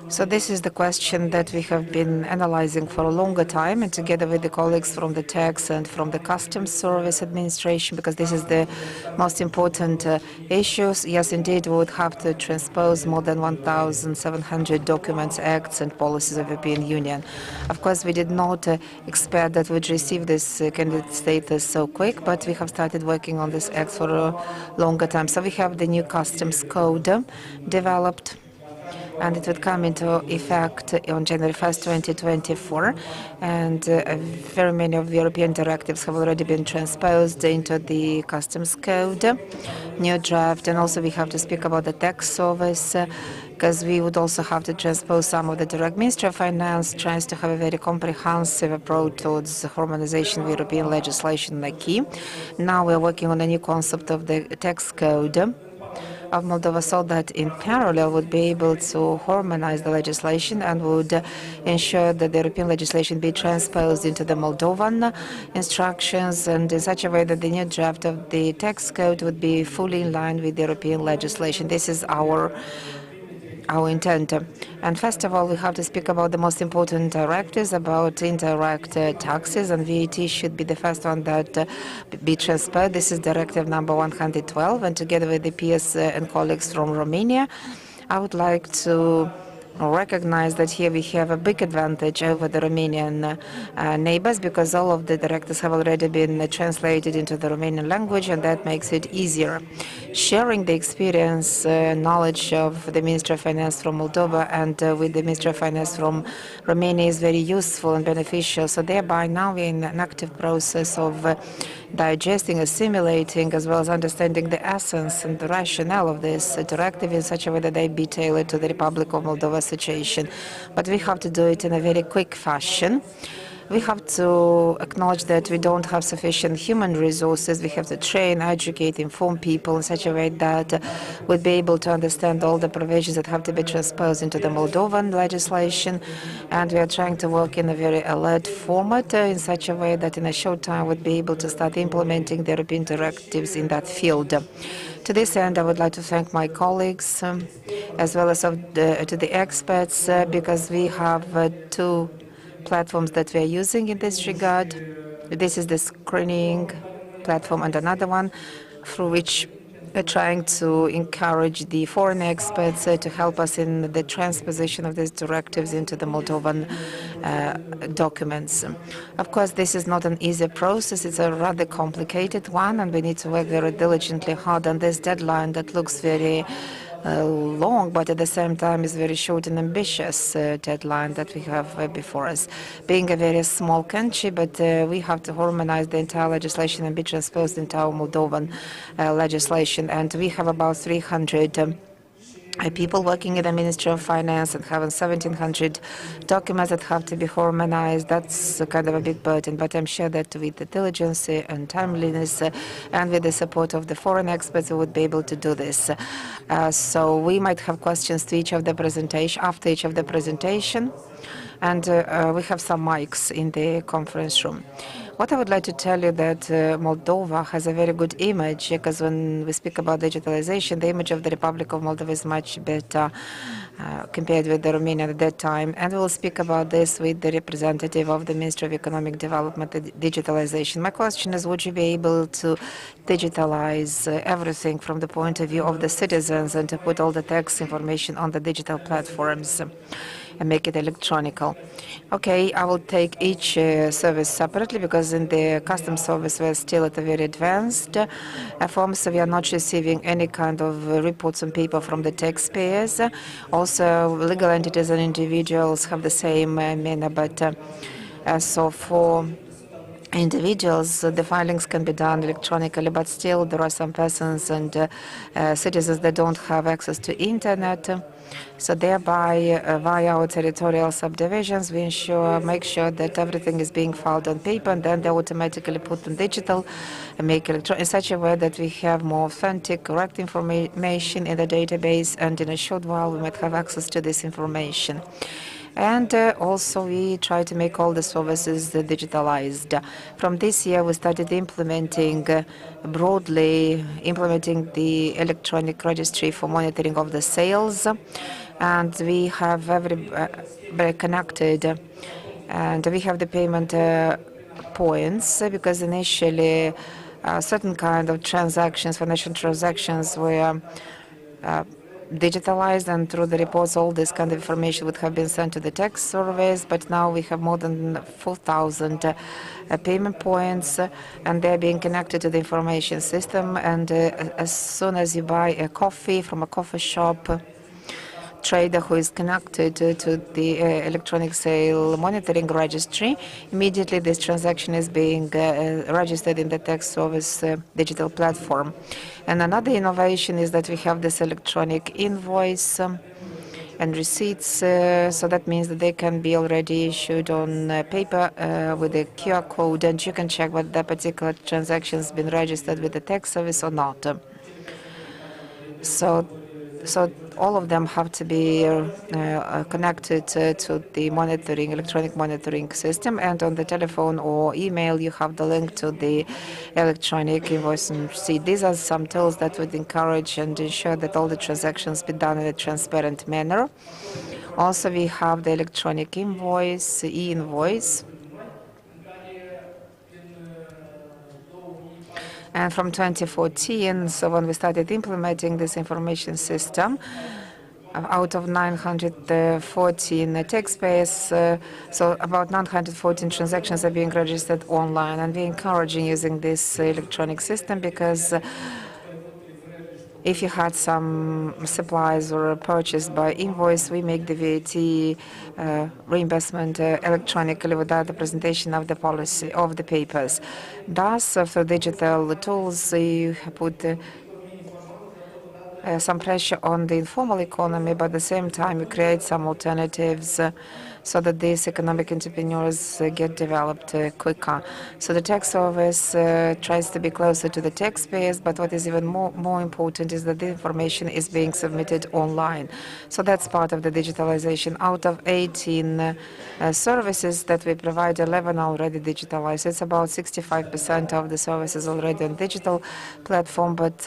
So this is the question that we have been analyzing for a longer time, and together with the colleagues from the tax and from the customs service administration, because this is the most important issues. Yes, indeed, we would have to transpose more than 1,700 documents, acts and policies of the European Union. Of course, we did not expect that we'd receive this candidate status so quick, but we have started working on this act for a longer time. So we have the new customs code developed. and it would come into effect on January 1st, 2024. And very many of the European directives have already been transposed into the customs code, new draft. And also we have to speak about the tax service, because we would also have to transpose some of the direct. Ministry of Finance tries to have a very comprehensive approach towards harmonization of European legislation like key. Now we're working on a new concept of the tax code of Moldova, so that in parallel would be able to harmonize the legislation and would ensure that the European legislation be transposed into the Moldovan instructions, and in such a way that the new draft of the tax code would be fully in line with European legislation. This is our intent. And first of all, we have to speak about the most important directives about indirect taxes, and VAT should be the first one that be transposed. This is directive number 112, and together with the peers and colleagues from Romania, I would like to recognize that here we have a big advantage over the Romanian neighbors, because all of the directives have already been translated into the Romanian language, and that makes it easier. Sharing the experience, knowledge of the Ministry of Finance from Moldova and with the Ministry of Finance from Romania is very useful and beneficial. So thereby now we're in an active process of digesting, assimilating, as well as understanding the essence and the rationale of this directive in such a way that they be tailored to the Republic of Moldova situation. But we have to do it in a very quick fashion. We have to acknowledge that we don't have sufficient human resources. We have to train, educate, inform people in such a way that we'd be able to understand all the provisions that have to be transposed into the Moldovan legislation. And we are trying to work in a very alert format in such a way that in a short time we'd be able to start implementing the European directives in that field. To this end, I would like to thank my colleagues as well as to the experts, because we have two platforms that we are using in this regard. This is the screening platform, and another one through which we're trying to encourage the foreign experts to help us in the transposition of these directives into the Moldovan documents. Of course, this is not an easy process. It's a rather complicated one, and we need to work very diligently hard on this deadline that looks very long, but at the same time is very short and ambitious deadline that we have before us. Being a very small country, but we have to harmonize the entire legislation and be transposed into our Moldovan legislation. And we have about 300 people working in the Ministry of Finance and having 1,700 documents that have to be harmonized. That's kind of a big burden, but I'm sure that with the diligence and timeliness and with the support of the foreign experts, we would be able to do this. So we might have questions to each of the presentation, after each of the presentation, and we have some mics in the conference room. What I would like to tell you that Moldova has a very good image, because when we speak about digitalization, the image of the Republic of Moldova is much better compared with the Romania at that time. And we will speak about this with the representative of the Ministry of Economic Development and Digitalization. My question is, would you be able to digitalize everything from the point of view of the citizens and to put all the tax information on the digital platforms and make it electronical? Okay, I will take each service separately, because in the customs service we're still at a very advanced form, so we are not receiving any kind of reports on paper from the taxpayers. Also, legal entities and individuals have the same manner, but so for individuals, the filings can be done electronically, but still there are some persons and citizens that don't have access to internet. So thereby, via our territorial subdivisions, we make sure that everything is being filed on paper, and then they automatically put on digital and make electronic in such a way that we have more authentic, correct information in the database, and in a short while we might have access to this information. And also we try to make all the services digitalized. From this year we started implementing broadly the electronic registry for monitoring of the sales, and we have very connected, and we have the payment points, because initially certain kind of transactions, financial transactions, were digitalized, and through the reports all this kind of information would have been sent to the tax service, but now we have more than 4,000 payment points, and they're being connected to the information system, and as soon as you buy a coffee from a coffee shop, trader who is connected to the electronic sale monitoring registry, immediately this transaction is being registered in the tax service digital platform. And another innovation is that we have this electronic invoice and receipts, so that means that they can be already issued on paper with a QR code, and you can check whether that particular transaction has been registered with the tax service or not. So all of them have to be connected to the electronic monitoring system, and on the telephone or email you have the link to the electronic invoice and receipt. These are some tools that would encourage and ensure that all the transactions be done in a transparent manner. Also, we have the electronic invoice, e-invoice. And from 2014, so when we started implementing this information system, out of 914 taxpayers, so about 914 transactions are being registered online, and we're encouraging using this electronic system because if you had some supplies or purchased by invoice, we make the VAT reimbursement electronically without the presentation of the policy of the papers. Thus, through digital tools, you put some pressure on the informal economy, but at the same time we create some alternatives so that these economic entrepreneurs get developed quicker. So the tax service tries to be closer to the taxpayers, but what is even more important is that the information is being submitted online. So that's part of the digitalization. Out of 18 services that we provide, 11 are already digitalized. It's about 65% of the services already on digital platform, but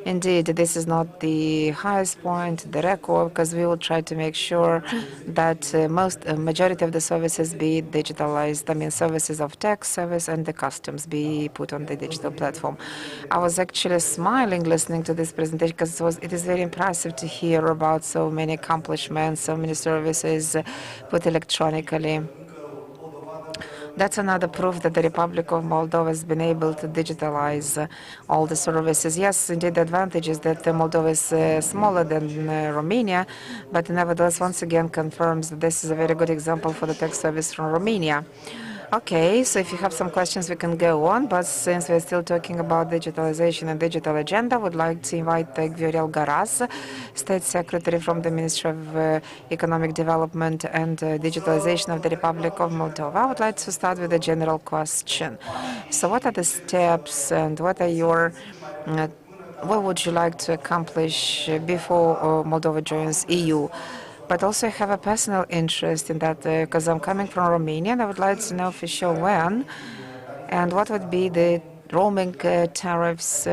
indeed this is not the highest point, the record, because we will try to make sure that majority of the services be digitalized. I mean, services of tax service and the customs be put on the digital platform. I was actually smiling listening to this presentation because it is very impressive to hear about so many accomplishments, so many services put electronically. That's another proof that the Republic of Moldova has been able to digitalize all the services. Yes, indeed, the advantage is that Moldova is smaller than Romania, but nevertheless, once again, confirms that this is a very good example for the tax service from Romania. Okay, so if you have some questions, we can go on, but since we're still talking about digitalization and digital agenda, I would like to invite Viorel Garas, State Secretary from the Ministry of Economic Development and Digitalization of the Republic of Moldova. I would like to start with a general question. So what are the steps and what would you like to accomplish before Moldova joins EU? But also I have a personal interest in that because I'm coming from Romania, and I would like to know for sure when and what would be the roaming tariffs,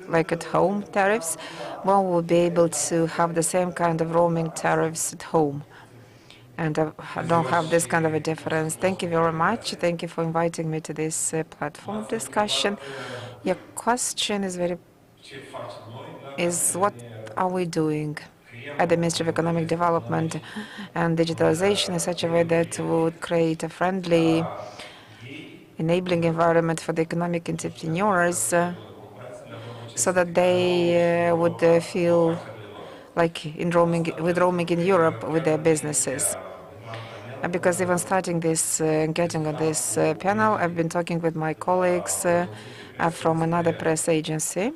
like at home tariffs, when we'll be able to have the same kind of roaming tariffs at home and don't have this kind of a difference. Thank you very much. Thank you for inviting me to this platform discussion. Your question is what are we doing at the Ministry of Economic Development and Digitalization in such a way that would create a friendly, enabling environment for the economic entrepreneurs so that they would feel like with roaming in Europe with their businesses. Because even starting this, getting on this panel, I've been talking with my colleagues from another press agency.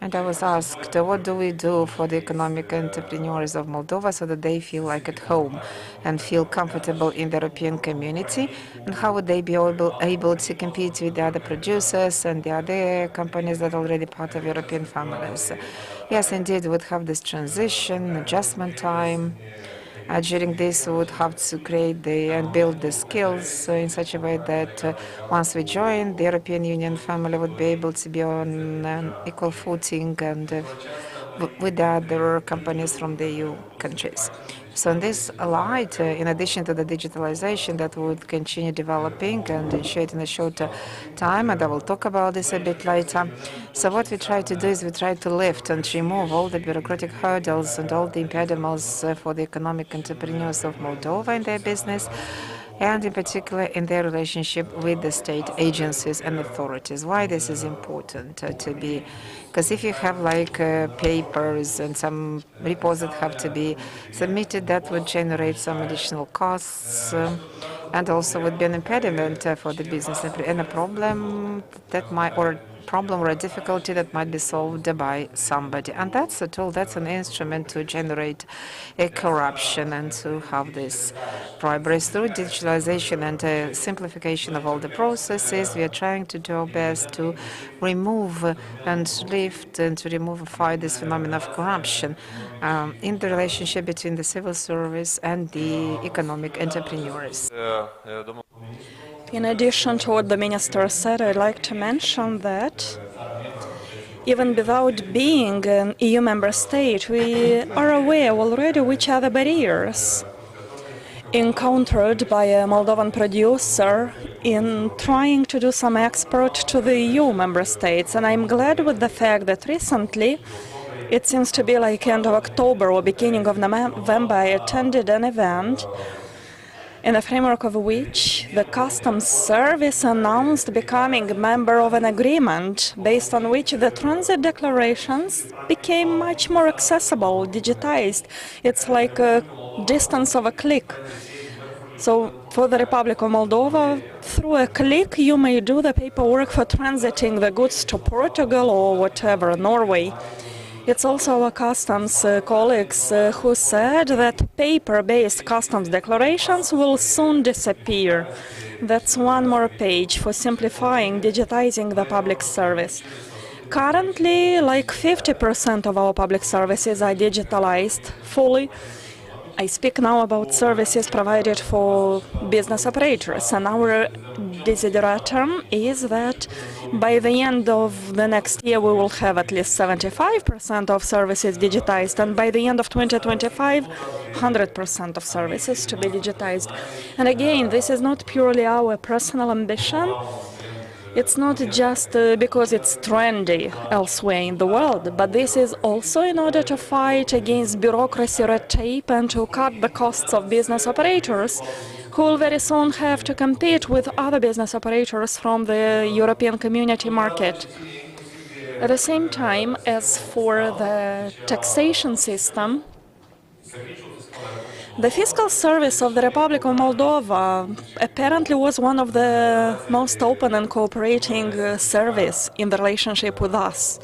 And I was asked, what do we do for the economic entrepreneurs of Moldova so that they feel like at home and feel comfortable in the European community? And how would they be able to compete with the other producers and the other companies that are already part of European families? Yes, indeed, we would have this transition, adjustment time. During this, we would have to create and build the skills in such a way that once we join, the European Union family would be able to be on an equal footing and with the other companies from the EU countries. So in this light, in addition to the digitalization that would continue developing and ensure it in a shorter time, and I will talk about this a bit later. So what we try to do is we try to lift and remove all the bureaucratic hurdles and all the impediments for the economic entrepreneurs of Moldova in their business. and in particular in their relationship with the state agencies and authorities. Why this is important to be, because if you have like papers and some reports that have to be submitted, that would generate some additional costs and also would be an impediment for the business and a problem that might, or problem or a difficulty that might be solved by somebody. And that's a tool, that's an instrument to generate a corruption and to have this bribery. Through digitalization and simplification of all the processes, we are trying to do our best to remove and lift and to remove and fight this phenomenon of corruption in the relationship between the civil service and the economic entrepreneurs. In addition to what the Minister said, I'd like to mention that even without being an EU member state, we are aware already which are the barriers encountered by a Moldovan producer in trying to do some export to the EU member states. And I'm glad with the fact that recently, it seems to be like end of October or beginning of November, I attended an event in the framework of which the Customs Service announced becoming a member of an agreement based on which the transit declarations became much more accessible, digitized. It's like a distance of a click. So for the Republic of Moldova, through a click, you may do the paperwork for transiting the goods to Portugal or whatever, Norway. It's also our customs colleagues who said that paper-based customs declarations will soon disappear. That's one more page for simplifying, digitizing the public service. Currently, like 50% of our public services are digitalized fully. I speak now about services provided for business operators, and our desideratum is that by the end of the next year we will have at least 75% of services digitized, and by the end of 2025, 100% of services to be digitized. And again, this is not purely our personal ambition. It's not just because it's trendy elsewhere in the world, but this is also in order to fight against bureaucracy, red tape, and to cut the costs of business operators who will very soon have to compete with other business operators from the European Community market. At the same time, as for the taxation system, the fiscal service of the Republic of Moldova apparently was one of the most open and cooperating service in the relationship with us,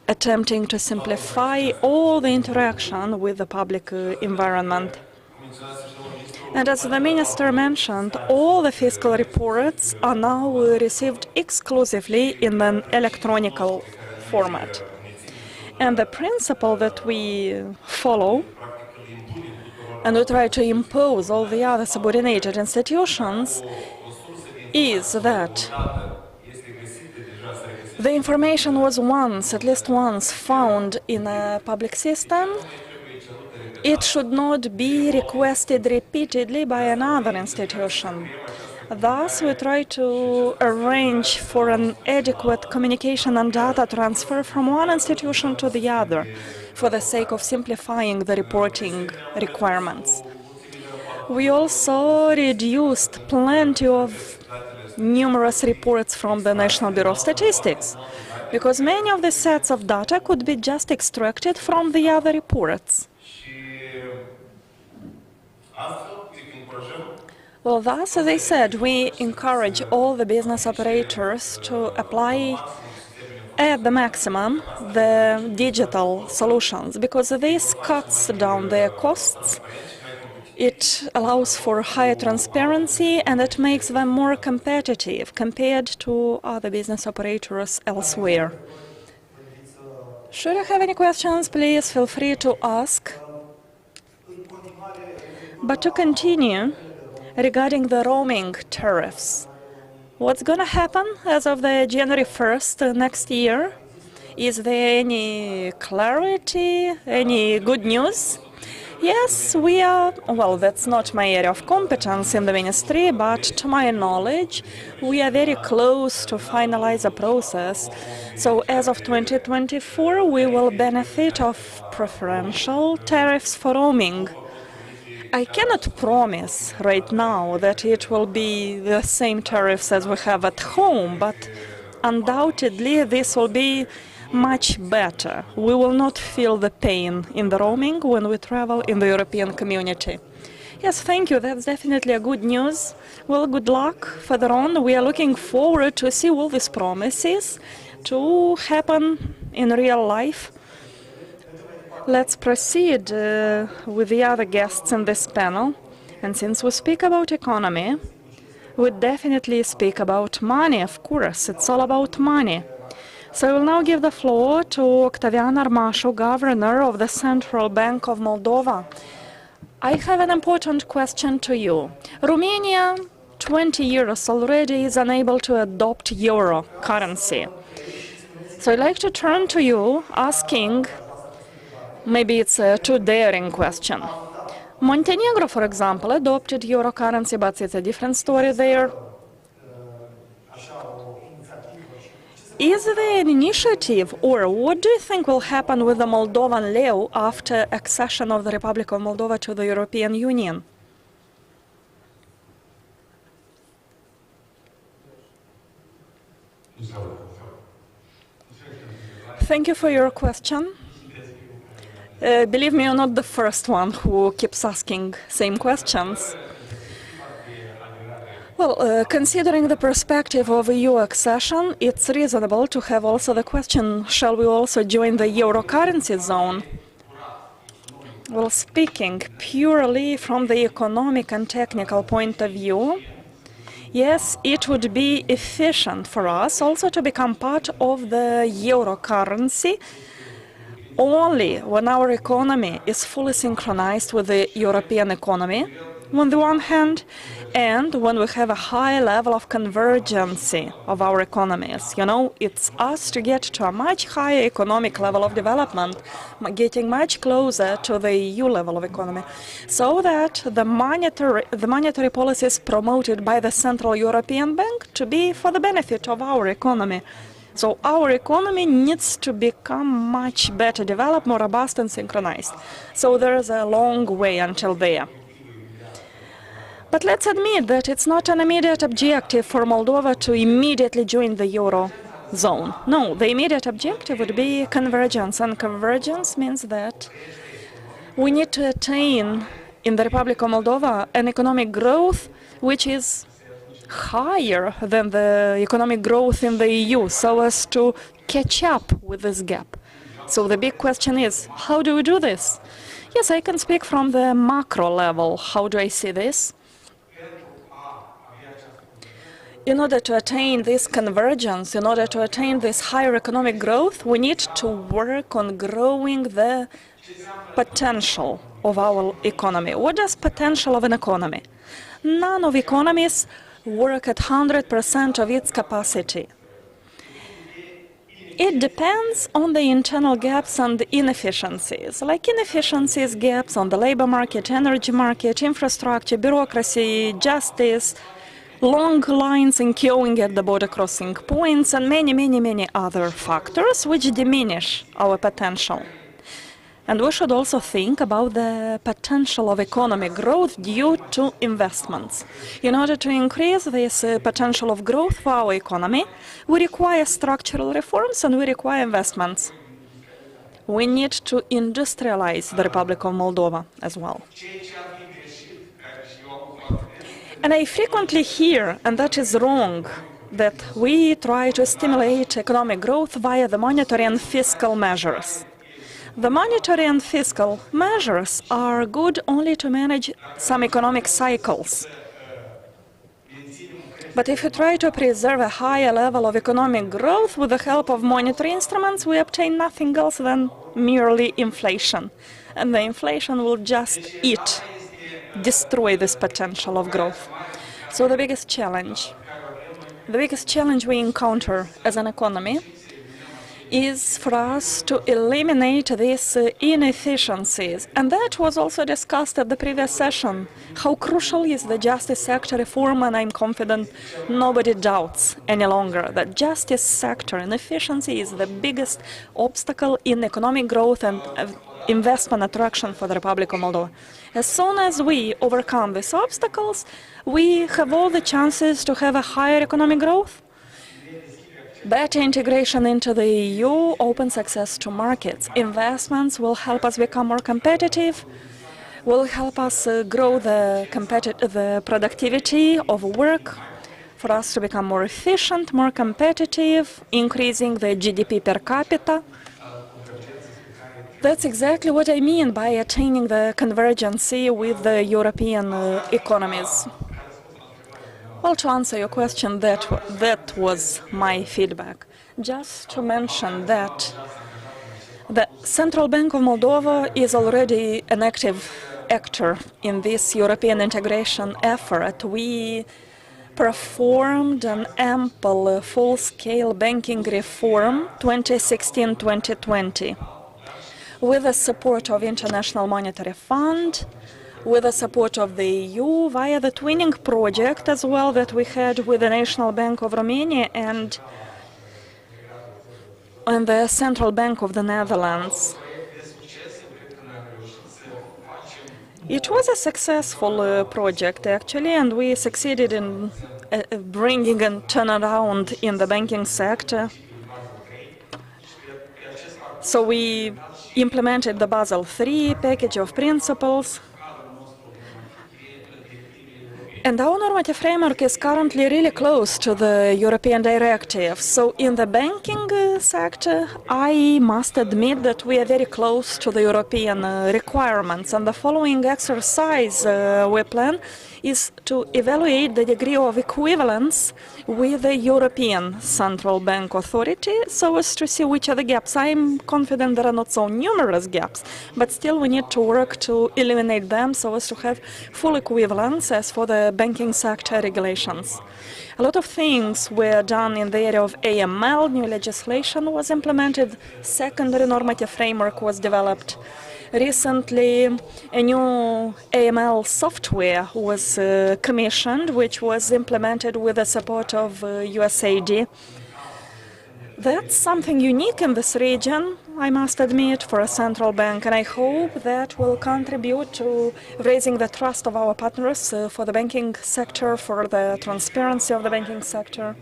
attempting to simplify all the interaction with the public environment. And as the Minister mentioned, all the fiscal reports are now received exclusively in an electronic format. And the principle that we follow, and we try to impose all the other subordinated institutions, is that the information was once, at least once, found in a public system. It should not be requested repeatedly by another institution. Thus, we try to arrange for an adequate communication and data transfer from one institution to the other, for the sake of simplifying the reporting requirements. We also reduced plenty of numerous reports from the National Bureau of Statistics, because many of the sets of data could be just extracted from the other reports. Well, thus, as I said, we encourage all the business operators to apply at the maximum the digital solutions, because this cuts down their costs, it allows for higher transparency, and it makes them more competitive compared to other business operators elsewhere. Should you have any questions, please feel free to ask. But to continue, regarding the roaming tariffs, what's going to happen as of the January 1st next year? Is there any clarity, any good news? Yes, we are, well, that's not my area of competence in the ministry, but to my knowledge, we are very close to finalize the process. So as of 2024, we will benefit of preferential tariffs for roaming. I cannot promise right now that it will be the same tariffs as we have at home, but undoubtedly this will be much better. We will not feel the pain in the roaming when we travel in the European community. Yes, thank you. That's definitely a good news. Well, good luck further on. We are looking forward to see all these promises to happen in real life. Let's proceed with the other guests in this panel. And since we speak about economy, we definitely speak about money, of course. It's all about money. So I will now give the floor to Octavian Armașu, Governor of the Central Bank of Moldova. I have an important question to you. Romania, 20 years already, is unable to adopt euro currency. So I'd like to turn to you asking, maybe it's a too daring question. Montenegro, for example, adopted euro currency, but it's a different story there. Is there an initiative, or what do you think will happen with the Moldovan leu after accession of the Republic of Moldova to the European Union? Thank you for your question. Believe me, you're not the first one who keeps asking same questions. Well, considering the perspective of EU accession, it's reasonable to have also the question, shall we also join the euro currency zone? Well, speaking purely from the economic and technical point of view, yes, it would be efficient for us also to become part of the euro currency only when our economy is fully synchronized with the European economy, on the one hand, and when we have a high level of convergence of our economies. You know, it's us to get to a much higher economic level of development, getting much closer to the EU level of economy, so that the monetary policies promoted by the Central European Bank to be for the benefit of our economy. So our economy needs to become much better developed, more robust and synchronized. So there is a long way until there. But let's admit that it's not an immediate objective for Moldova to immediately join the euro zone. No, the immediate objective would be convergence, and convergence means that we need to attain in the Republic of Moldova an economic growth which is higher than the economic growth in the EU, so as to catch up with this gap. So the big question is, how do we do this? Yes, I can speak from the macro level. How do I see this? In order to attain this convergence, in order to attain this higher economic growth, we need to work on growing the potential of our economy. What is potential of an economy? None of economies work at 100% of its capacity. It depends on the internal gaps and inefficiencies, like inefficiencies, gaps on the labor market, energy market, infrastructure, bureaucracy, justice, long lines in queuing at the border crossing points, and many other factors which diminish our potential. And we should also think about the potential of economic growth due to investments. In order to increase this potential of growth for our economy, we require structural reforms and we require investments. We need to industrialize the Republic of Moldova as well. And I frequently hear, and that is wrong, that we try to stimulate economic growth via the monetary and fiscal measures. The monetary and fiscal measures are good only to manage some economic cycles. But if we try to preserve a higher level of economic growth with the help of monetary instruments, we obtain nothing else than merely inflation. And the inflation will just destroy this potential of growth. So the biggest challenge we encounter as an economy is for us to eliminate these inefficiencies. And that was also discussed at the previous session. How crucial is the justice sector reform, and I'm confident nobody doubts any longer that justice sector inefficiency is the biggest obstacle in economic growth and investment attraction for the Republic of Moldova. As soon as we overcome these obstacles, we have all the chances to have a higher economic growth. Better integration into the EU opens access to markets. Investments will help us become more competitive, will help us grow the productivity of work, for us to become more efficient, more competitive, increasing the GDP per capita. That's exactly what I mean by attaining the convergence with the European economies. Well, to answer your question, that was my feedback. Just to mention that the Central Bank of Moldova is already an active actor in this European integration effort. We performed an ample full-scale banking reform 2016-2020 with the support of International Monetary Fund, with the support of the EU via the twinning project as well that we had with the National Bank of Romania and the Central Bank of the Netherlands. It was a successful project actually, and we succeeded in bringing a turnaround in the banking sector. So we implemented the Basel III package of principles. And our normative framework is currently really close to the European directive. So in the banking sector, I must admit that we are very close to the European requirements. And the following exercise we plan is to evaluate the degree of equivalence with the European Central Bank Authority so as to see which are the gaps. I'm confident there are not so numerous gaps, but still we need to work to eliminate them so as to have full equivalence as for the banking sector regulations. A lot of things were done in the area of AML, new legislation was implemented, secondary normative framework was developed. Recently, a new AML software was commissioned, which was implemented with the support of USAID. That's something unique in this region, I must admit, for a central bank, and I hope that will contribute to raising the trust of our partners for the banking sector, for the transparency of the banking sector.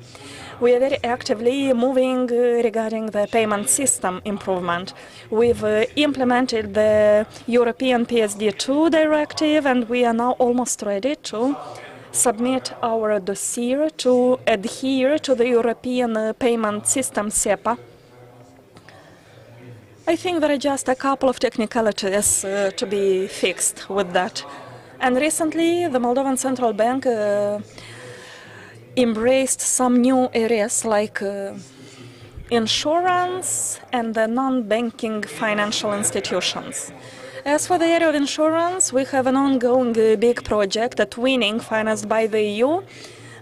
We are very actively moving regarding the payment system improvement. We've implemented the European PSD2 directive, and we are now almost ready to submit our dossier to adhere to the European payment system, SEPA. I think there are just a couple of technicalities to be fixed with that. And recently, the Moldovan Central Bank embraced some new areas like insurance and the non-banking financial institutions. As for the area of insurance, we have an ongoing big project, the twinning, financed by the EU.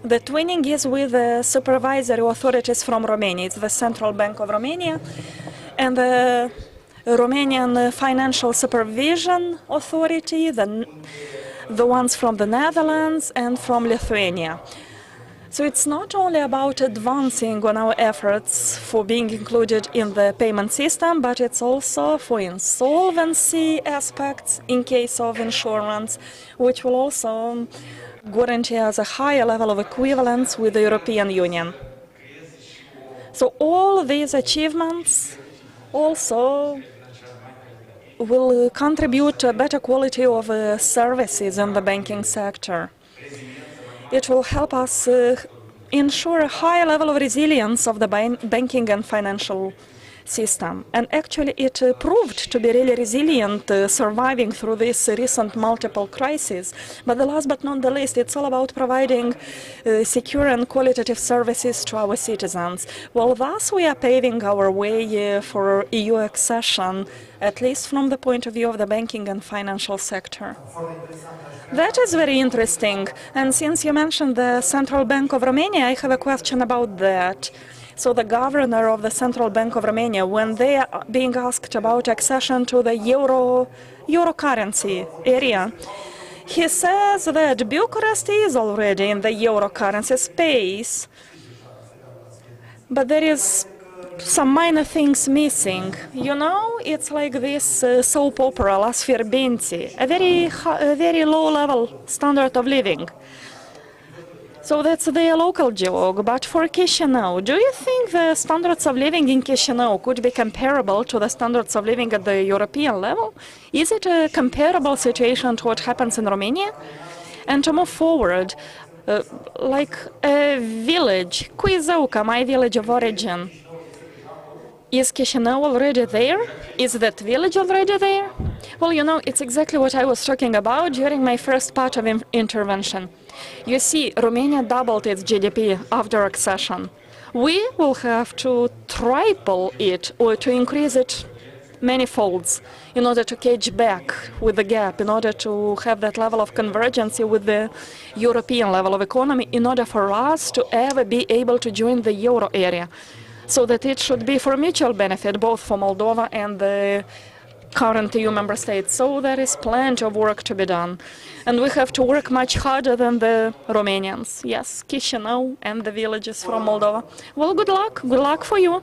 The twinning is with the supervisory authorities from Romania. It's the Central Bank of Romania and the Romanian Financial Supervision Authority, the ones from the Netherlands and from Lithuania. So it's not only about advancing on our efforts for being included in the payment system, but it's also for insolvency aspects in case of insurance, which will also guarantee us a higher level of equivalence with the European Union. So all these achievements also will contribute to a better quality of services in the banking sector. It will help us ensure a higher level of resilience of the banking and financial system. And actually it proved to be really resilient, surviving through this recent multiple crises. But the last but not the least, it's all about providing secure and qualitative services to our citizens. Well, thus we are paving our way for EU accession, at least from the point of view of the banking and financial sector. That is very interesting. And since you mentioned the Central Bank of Romania, I have a question about that. So the governor of the Central Bank of Romania, when they are being asked about accession to the euro currency area, he says that Bucharest is already in the euro currency space, but there is some minor things missing. You know, it's like this soap opera, La Sfierbinții, a very low-level standard of living. So that's their local joke. But for Chișinău, do you think the standards of living in Chișinău could be comparable to the standards of living at the European level? Is it a comparable situation to what happens in Romania? And to move forward, like a village, Cuizăuca, my village of origin, is Chișinău already there? Is that village already there? Well, you know, it's exactly what I was talking about during my first part of intervention. You see, Romania doubled its GDP after accession. We will have to triple it or to increase it many folds in order to catch back with the gap, in order to have that level of convergence with the European level of economy, in order for us to ever be able to join the euro area. So that it should be for mutual benefit, both for Moldova and the current EU member states. So there is plenty of work to be done. And we have to work much harder than the Romanians. Yes, Chișinău and the villages from Moldova. Well, good luck for you.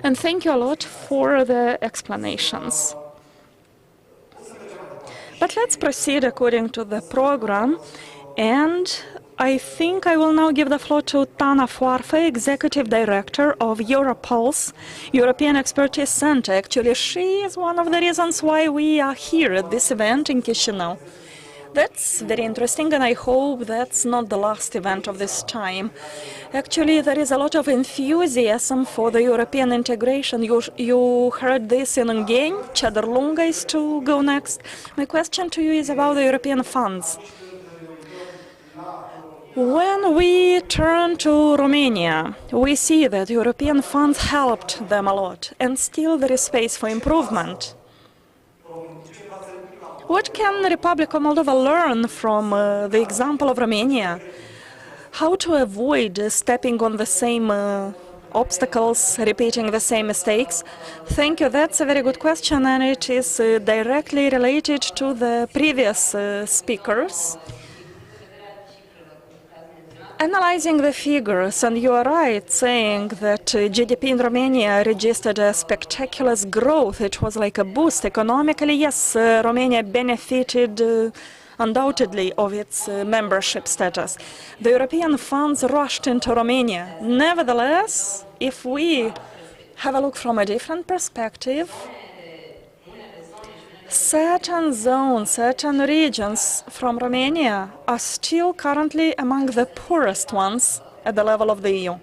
And thank you a lot for the explanations. But let's proceed according to the program. And I think I will now give the floor to Tana Foarfă, Executive Director of Europulse, European Expertise Center. Actually, she is one of the reasons why we are here at this event in Chișinău. That's very interesting, and I hope that's not the last event of this time. Actually, there is a lot of enthusiasm for the European integration. You heard this in Ungheni. Ceadărlungă is to go next. My question to you is about the European funds. When we turn to Romania, we see that European funds helped them a lot, and still there is space for improvement. What can Republica Moldova learn from the example of Romania? How to avoid stepping on the same obstacles, repeating the same mistakes? Thank you. That's a very good question, and it is directly related to the previous speakers. Analyzing the figures, and you are right saying that GDP in Romania registered a spectacular growth. It was like a boost economically. Yes, Romania benefited undoubtedly of its membership status. The European funds rushed into Romania. Nevertheless, if we have a look from a different perspective, certain zones, certain regions from Romania are still currently among the poorest ones at the level of the EU.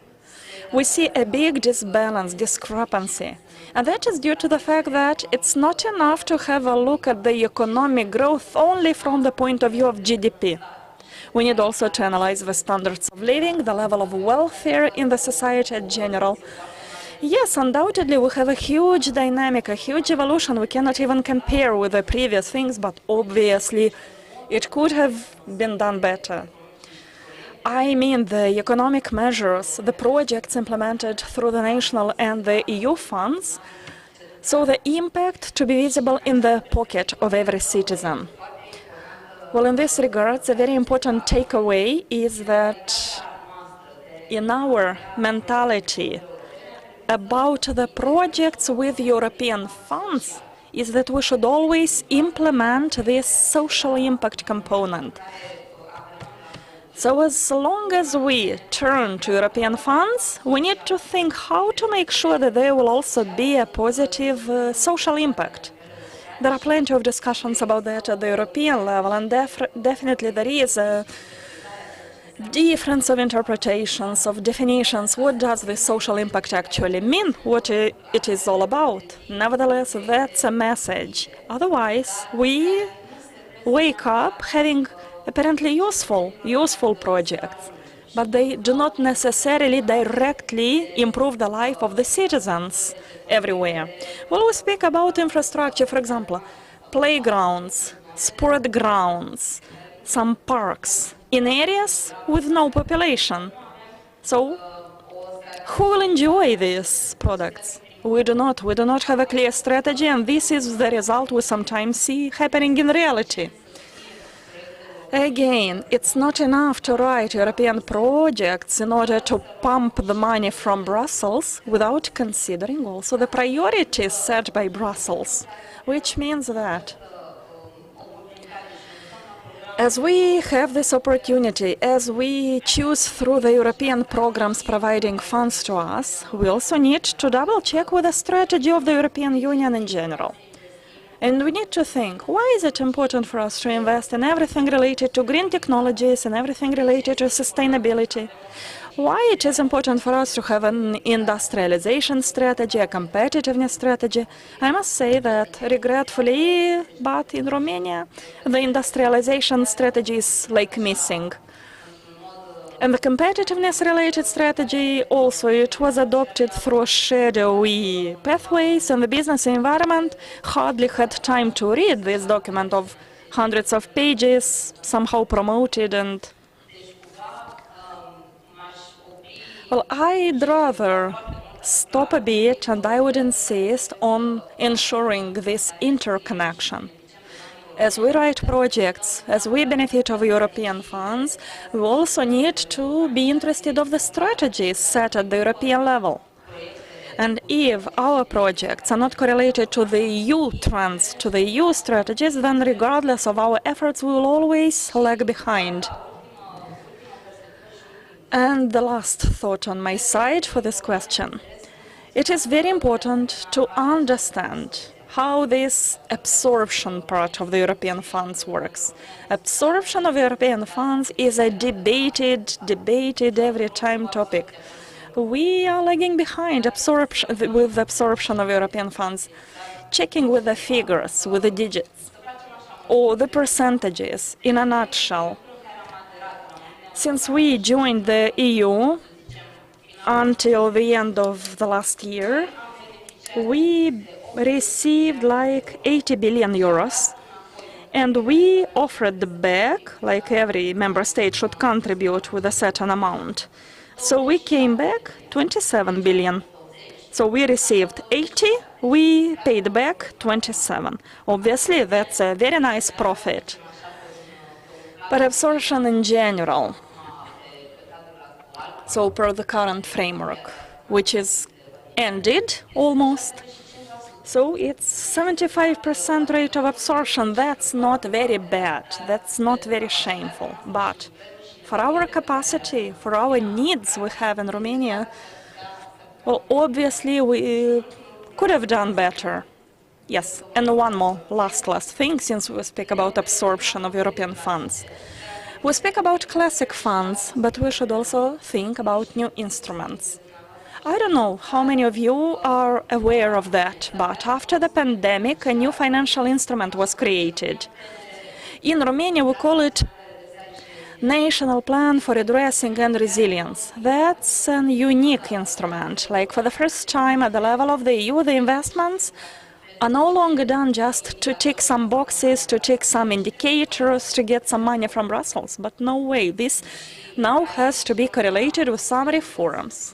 We see a big discrepancy, and that is due to the fact that it's not enough to have a look at the economic growth only from the point of view of GDP. We need also to analyze the standards of living, the level of welfare in the society in general. Yes, undoubtedly we have a huge dynamic, a huge evolution. We cannot even compare with the previous things, but obviously it could have been done better. I mean the economic measures, the projects implemented through the national and the EU funds, so the impact to be visible in the pocket of every citizen. Well, in this regard, a very important takeaway is that in our mentality about the projects with European funds is that we should always implement this social impact component. So as long as we turn to European funds, we need to think how to make sure that there will also be a positive social impact. There are plenty of discussions about that at the European level, and definitely there is a difference of interpretations, of definitions. What does the social impact actually mean? What it is all about? Nevertheless, that's a message. Otherwise, we wake up having apparently useful projects, but they do not necessarily directly improve the life of the citizens everywhere. Well, we speak about infrastructure, for example, playgrounds, sport grounds, some parks in areas with no population. So who will enjoy these products? We do not have a clear strategy, and this is the result we sometimes see happening in reality. Again, it's not enough to write European projects in order to pump the money from Brussels without considering also the priorities set by Brussels, which means that as we have this opportunity, as we choose through the European programs providing funds to us, we also need to double-check with the strategy of the European Union in general. And we need to think, why is it important for us to invest in everything related to green technologies and everything related to sustainability? Why it is important for us to have an industrialization strategy, a competitiveness strategy? I must say that, regretfully, but in Romania, the industrialization strategy is like missing. And the competitiveness-related strategy also, it was adopted through shadowy pathways, and the business environment hardly had time to read this document of hundreds of pages, somehow promoted and... Well, I'd rather stop a bit, and I would insist on ensuring this interconnection. As we write projects, as we benefit of European funds, we also need to be interested of the strategies set at the European level. And if our projects are not correlated to the EU trends, to the EU strategies, then regardless of our efforts, we will always lag behind. And the last thought on my side for this question. It is very important to understand how this absorption part of the European funds works. Absorption of European funds is a debated every time topic. We are lagging behind with absorption of European funds, checking with the figures, with the digits, or the percentages in a nutshell. Since we joined the EU until the end of the last year, we received like 80 billion euros, and we offered back, like every member state should contribute with a certain amount. So we came back 27 billion. So we received 80, we paid back 27. Obviously, that's a very nice profit. But absorption in general, so per the current framework, which is ended almost, so it's 75% rate of absorption. That's not very bad, that's not very shameful. But for our capacity, for our needs we have in Romania, well, obviously we could have done better. Yes, and one more last thing, since we speak about absorption of European funds. We speak about classic funds, but we should also think about new instruments. I don't know how many of you are aware of that, but after the pandemic, a new financial instrument was created. In Romania, we call it National Plan for Redressing and Resilience. That's a unique instrument. Like, for the first time at the level of the EU, the investments are no longer done just to tick some boxes, to tick some indicators, to get some money from Brussels. But no way, this now has to be correlated with some reforms.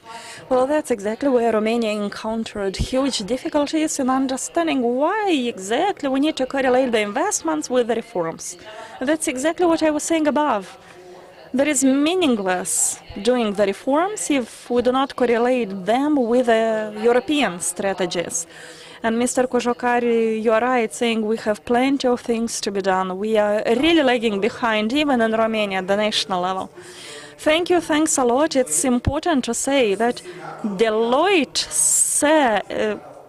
Well, that's exactly where Romania encountered huge difficulties in understanding why exactly we need to correlate the investments with the reforms. That's exactly what I was saying above. There is meaningless doing the reforms if we do not correlate them with the European strategies. And Mr. Kojokari, you are right, saying we have plenty of things to be done. We are really lagging behind, even in Romania, at the national level. Thank you, thanks a lot. It's important to say that Deloitte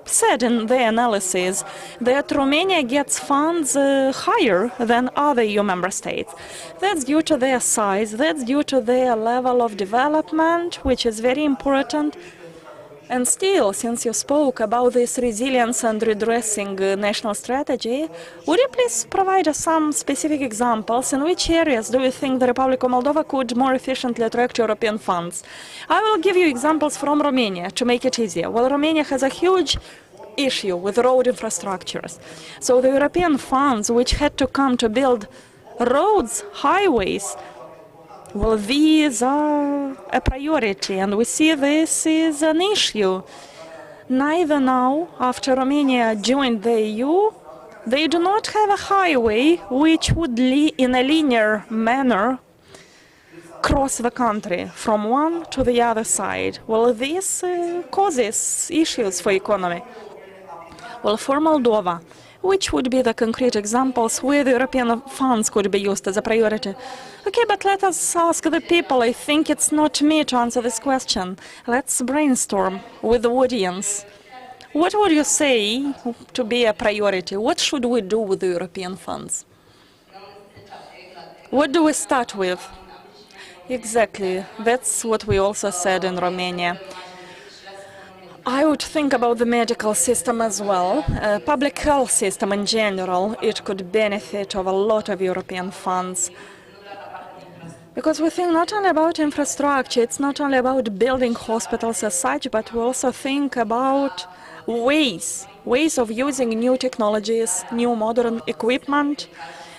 said in their analysis that Romania gets funds higher than other EU member states. That's due to their size, that's due to their level of development, which is very important. And still, since you spoke about this resilience and redressing national strategy, would you please provide us some specific examples? In which areas do you think the Republic of Moldova could more efficiently attract European funds? I will give you examples from Romania to make it easier. Well, Romania has a huge issue with road infrastructures. So the European funds, which had to come to build roads, highways, Well, these are a priority, and we see this is an issue. Neither now, after Romania joined the EU, they do not have a highway which would in a linear manner cross the country from one to the other side. Well, this causes issues for economy. Well, for Moldova, which would be the concrete examples where the European funds could be used as a priority? Okay, but let us ask the people. I think it's not me to answer this question. Let's brainstorm with the audience. What would you say to be a priority? What should we do with the European funds? What do we start with? Exactly, that's what we also said in Romania. I would think about the medical system as well. Public health system in general, it could benefit of a lot of European funds. Because we think not only about infrastructure, it's not only about building hospitals as such, but we also think about ways of using new technologies, new modern equipment.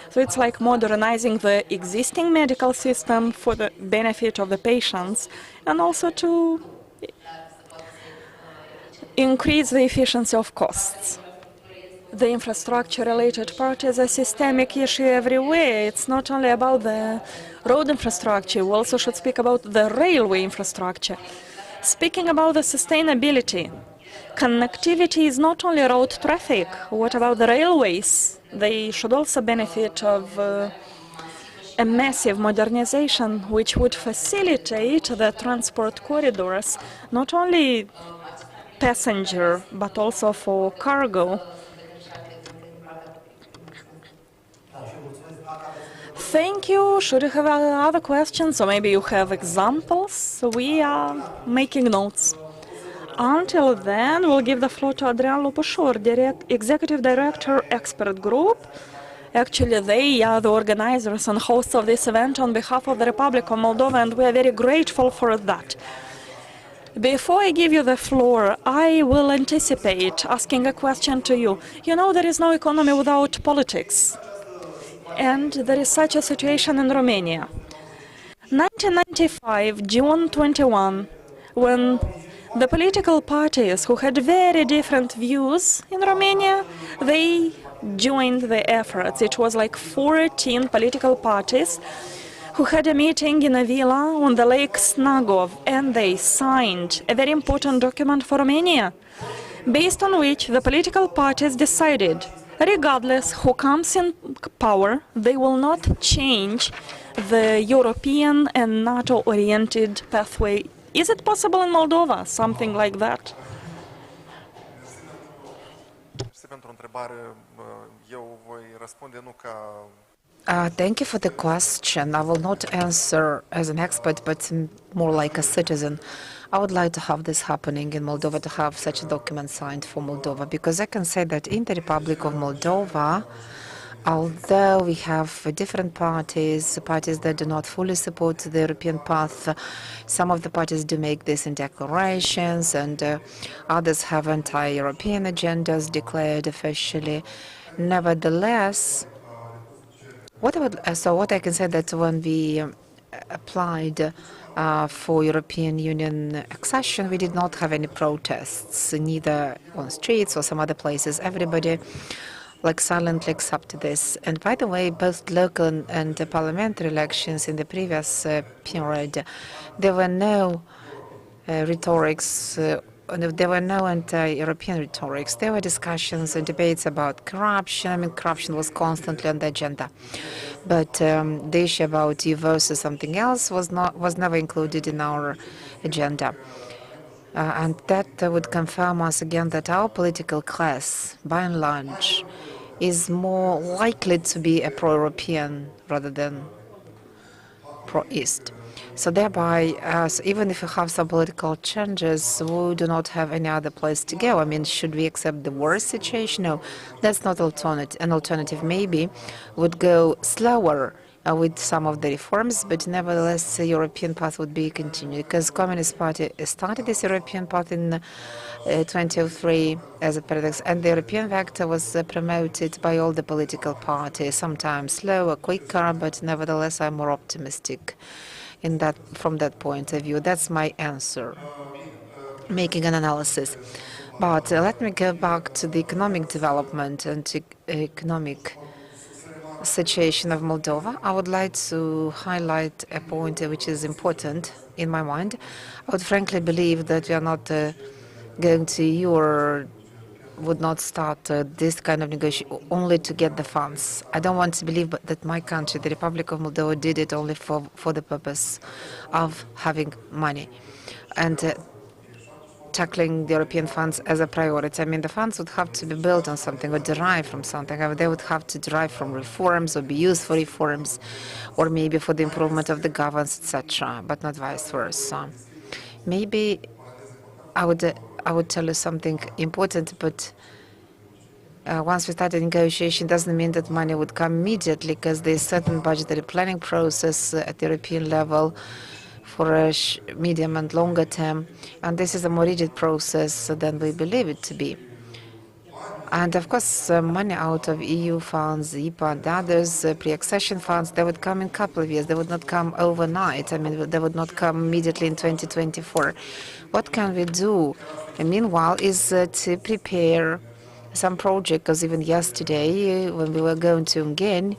So it's like modernizing the existing medical system for the benefit of the patients, and also to increase the efficiency of costs. The infrastructure-related part is a systemic issue everywhere. It's not only about the road infrastructure, we also should speak about the railway infrastructure. Speaking about the sustainability, connectivity is not only road traffic. What about the railways? They should also benefit of a massive modernization which would facilitate the transport corridors, not only passenger, but also for cargo. Thank you. Should you have other questions, or maybe you have examples? We are making notes. Until then, we'll give the floor to Adrian Lopușor, Executive Director, Expert Group. Actually, they are the organizers and hosts of this event on behalf of the Republic of Moldova, and we are very grateful for that. Before I give you the floor, I will anticipate asking a question to you. You know, there is no economy without politics. And there is such a situation in Romania. 1995, June 21, when the political parties who had very different views in Romania, they joined the efforts. It was like 14 political parties who had a meeting in a villa on the lake Snagov, and they signed a very important document for Romania, based on which the political parties decided, regardless who comes in power, they will not change the European and NATO-oriented pathway. Is it possible in Moldova, something like that? Thank you for the question. I will not answer as an expert, but more like a citizen. I would like to have this happening in Moldova, to have such a document signed for Moldova, because I can say that in the Republic of Moldova, although we have different parties that do not fully support the European path, some of the parties do make this in declarations, and others have anti-European agendas declared officially. Nevertheless, what I can say that when we applied for European Union accession, we did not have any protests, neither on streets or some other places. Everybody silently accepted this. And by the way, both local and parliamentary elections in the previous period, there were no rhetorics. There were no anti-European rhetorics. There were discussions and debates about corruption. I mean, corruption was constantly on the agenda. But the issue about you versus something else was never included in our agenda. And that would confirm once again that our political class, by and large, is more likely to be a pro-European rather than pro-East. So thereby, even if we have some political changes, we do not have any other place to go. I mean, should we accept the worst situation? No, that's not an alternative. Maybe would go slower with some of the reforms, but nevertheless, the European path would be continued, because Communist Party started this European path in 2003 as a paradox, and the European vector was promoted by all the political parties, sometimes slower, quicker, but nevertheless, I'm more optimistic from that point of view. That's my answer, making an analysis. But let me go back to the economic development and to economic situation of Moldova. I would like to highlight a point which is important in my mind. I would frankly believe that we are not going to EU or would not start this kind of negotiation only to get the funds. I don't want to believe that my country, the Republic of Moldova, did it only for the purpose of having money and tackling the European funds as a priority. I mean, the funds would have to be built on something or derive from something. They would have to derive from reforms or be used for reforms or maybe for the improvement of the governance, etc., but not vice versa. Maybe I would tell you something important, but once we start a negotiation, doesn't mean that money would come immediately, because there's certain budgetary planning process at the European level for a medium and longer term, and this is a more rigid process than we believe it to be. And of course, money out of EU funds, IPA and others, pre-accession funds, they would come in a couple of years. They would not come overnight. I mean, they would not come immediately in 2024. What can we do? And meanwhile, is to prepare some project, because even yesterday, when we were going to Ungain,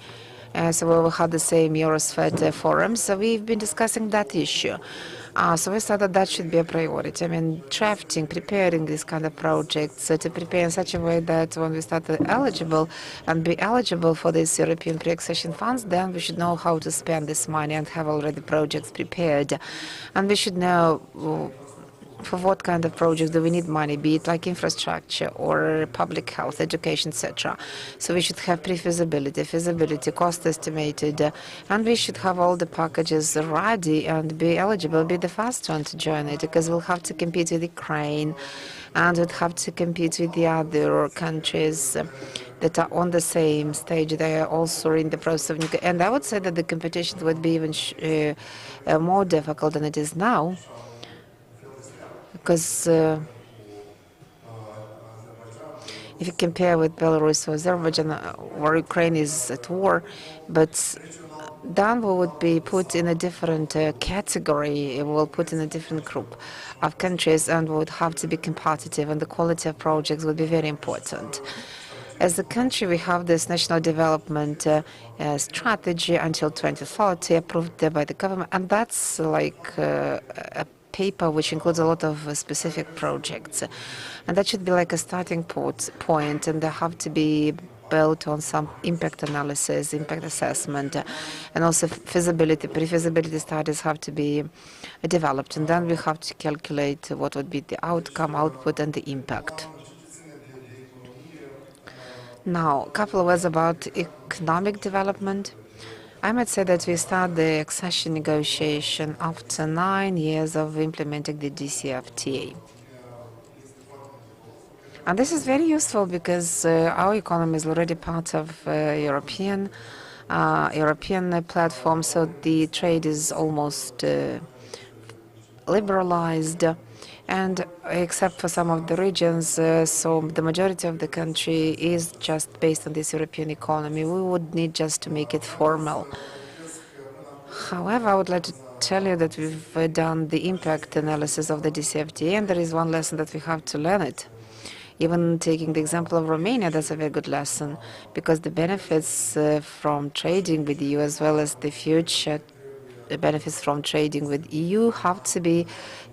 so we had the same EUROSFAT forum, so we've been discussing that issue. So we thought that should be a priority. I mean, drafting, preparing these kind of projects to prepare in such a way that when we start eligible and be eligible for these European pre-accession funds, then we should know how to spend this money and have already projects prepared. And we should know for what kind of projects do we need money, be it like infrastructure or public health, education, etc. So we should have pre-feasibility, feasibility, cost estimated, and we should have all the packages ready and be eligible, be the first one to join it, because we'll have to compete with Ukraine and we'll have to compete with the other countries that are on the same stage. They are also in the process of, and I would say that the competition would be even more difficult than it is now. Because if you compare with Belarus or Azerbaijan, where Ukraine is at war, but then we would be put in a different category, we'll put in a different group of countries, and we would have to be competitive, and the quality of projects would be very important. As a country, we have this national development strategy until 2030, approved by the government, and that's like a paper which includes a lot of specific projects, and that should be like a starting point, and they have to be built on some impact analysis, impact assessment, and also feasibility, pre-feasibility studies have to be developed, and then we have to calculate what would be the outcome, output, and the impact. Now, a couple of words about economic development. I might say that we start the accession negotiation after 9 years of implementing the DCFTA. And this is very useful because our economy is already part of European platform, so the trade is almost liberalized. And except for some of the regions, so the majority of the country is just based on this European economy. We would need just to make it formal. However, I would like to tell you that we've done the impact analysis of the DCFTA, and there is one lesson that we have to learn it. Even taking the example of Romania, that's a very good lesson, because the benefits from trading with the EU, as well as the future benefits from trading with EU, have to be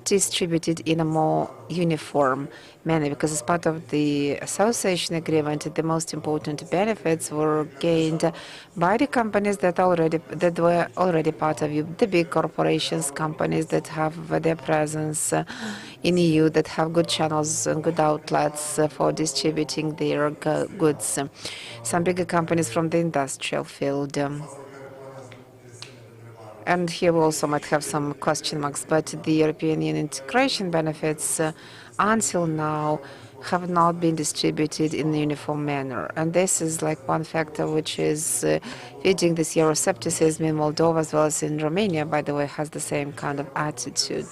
distributed in a more uniform manner, because as part of the association agreement, the most important benefits were gained by the companies that were already part of EU, the big corporations, companies that have their presence in EU, that have good channels and good outlets for distributing their goods. Some bigger companies from the industrial field. And here we also might have some question marks, but the European Union integration benefits until now have not been distributed in a uniform manner. And this is like one factor which is feeding this Euroscepticism in Moldova, as well as in Romania, by the way, has the same kind of attitude.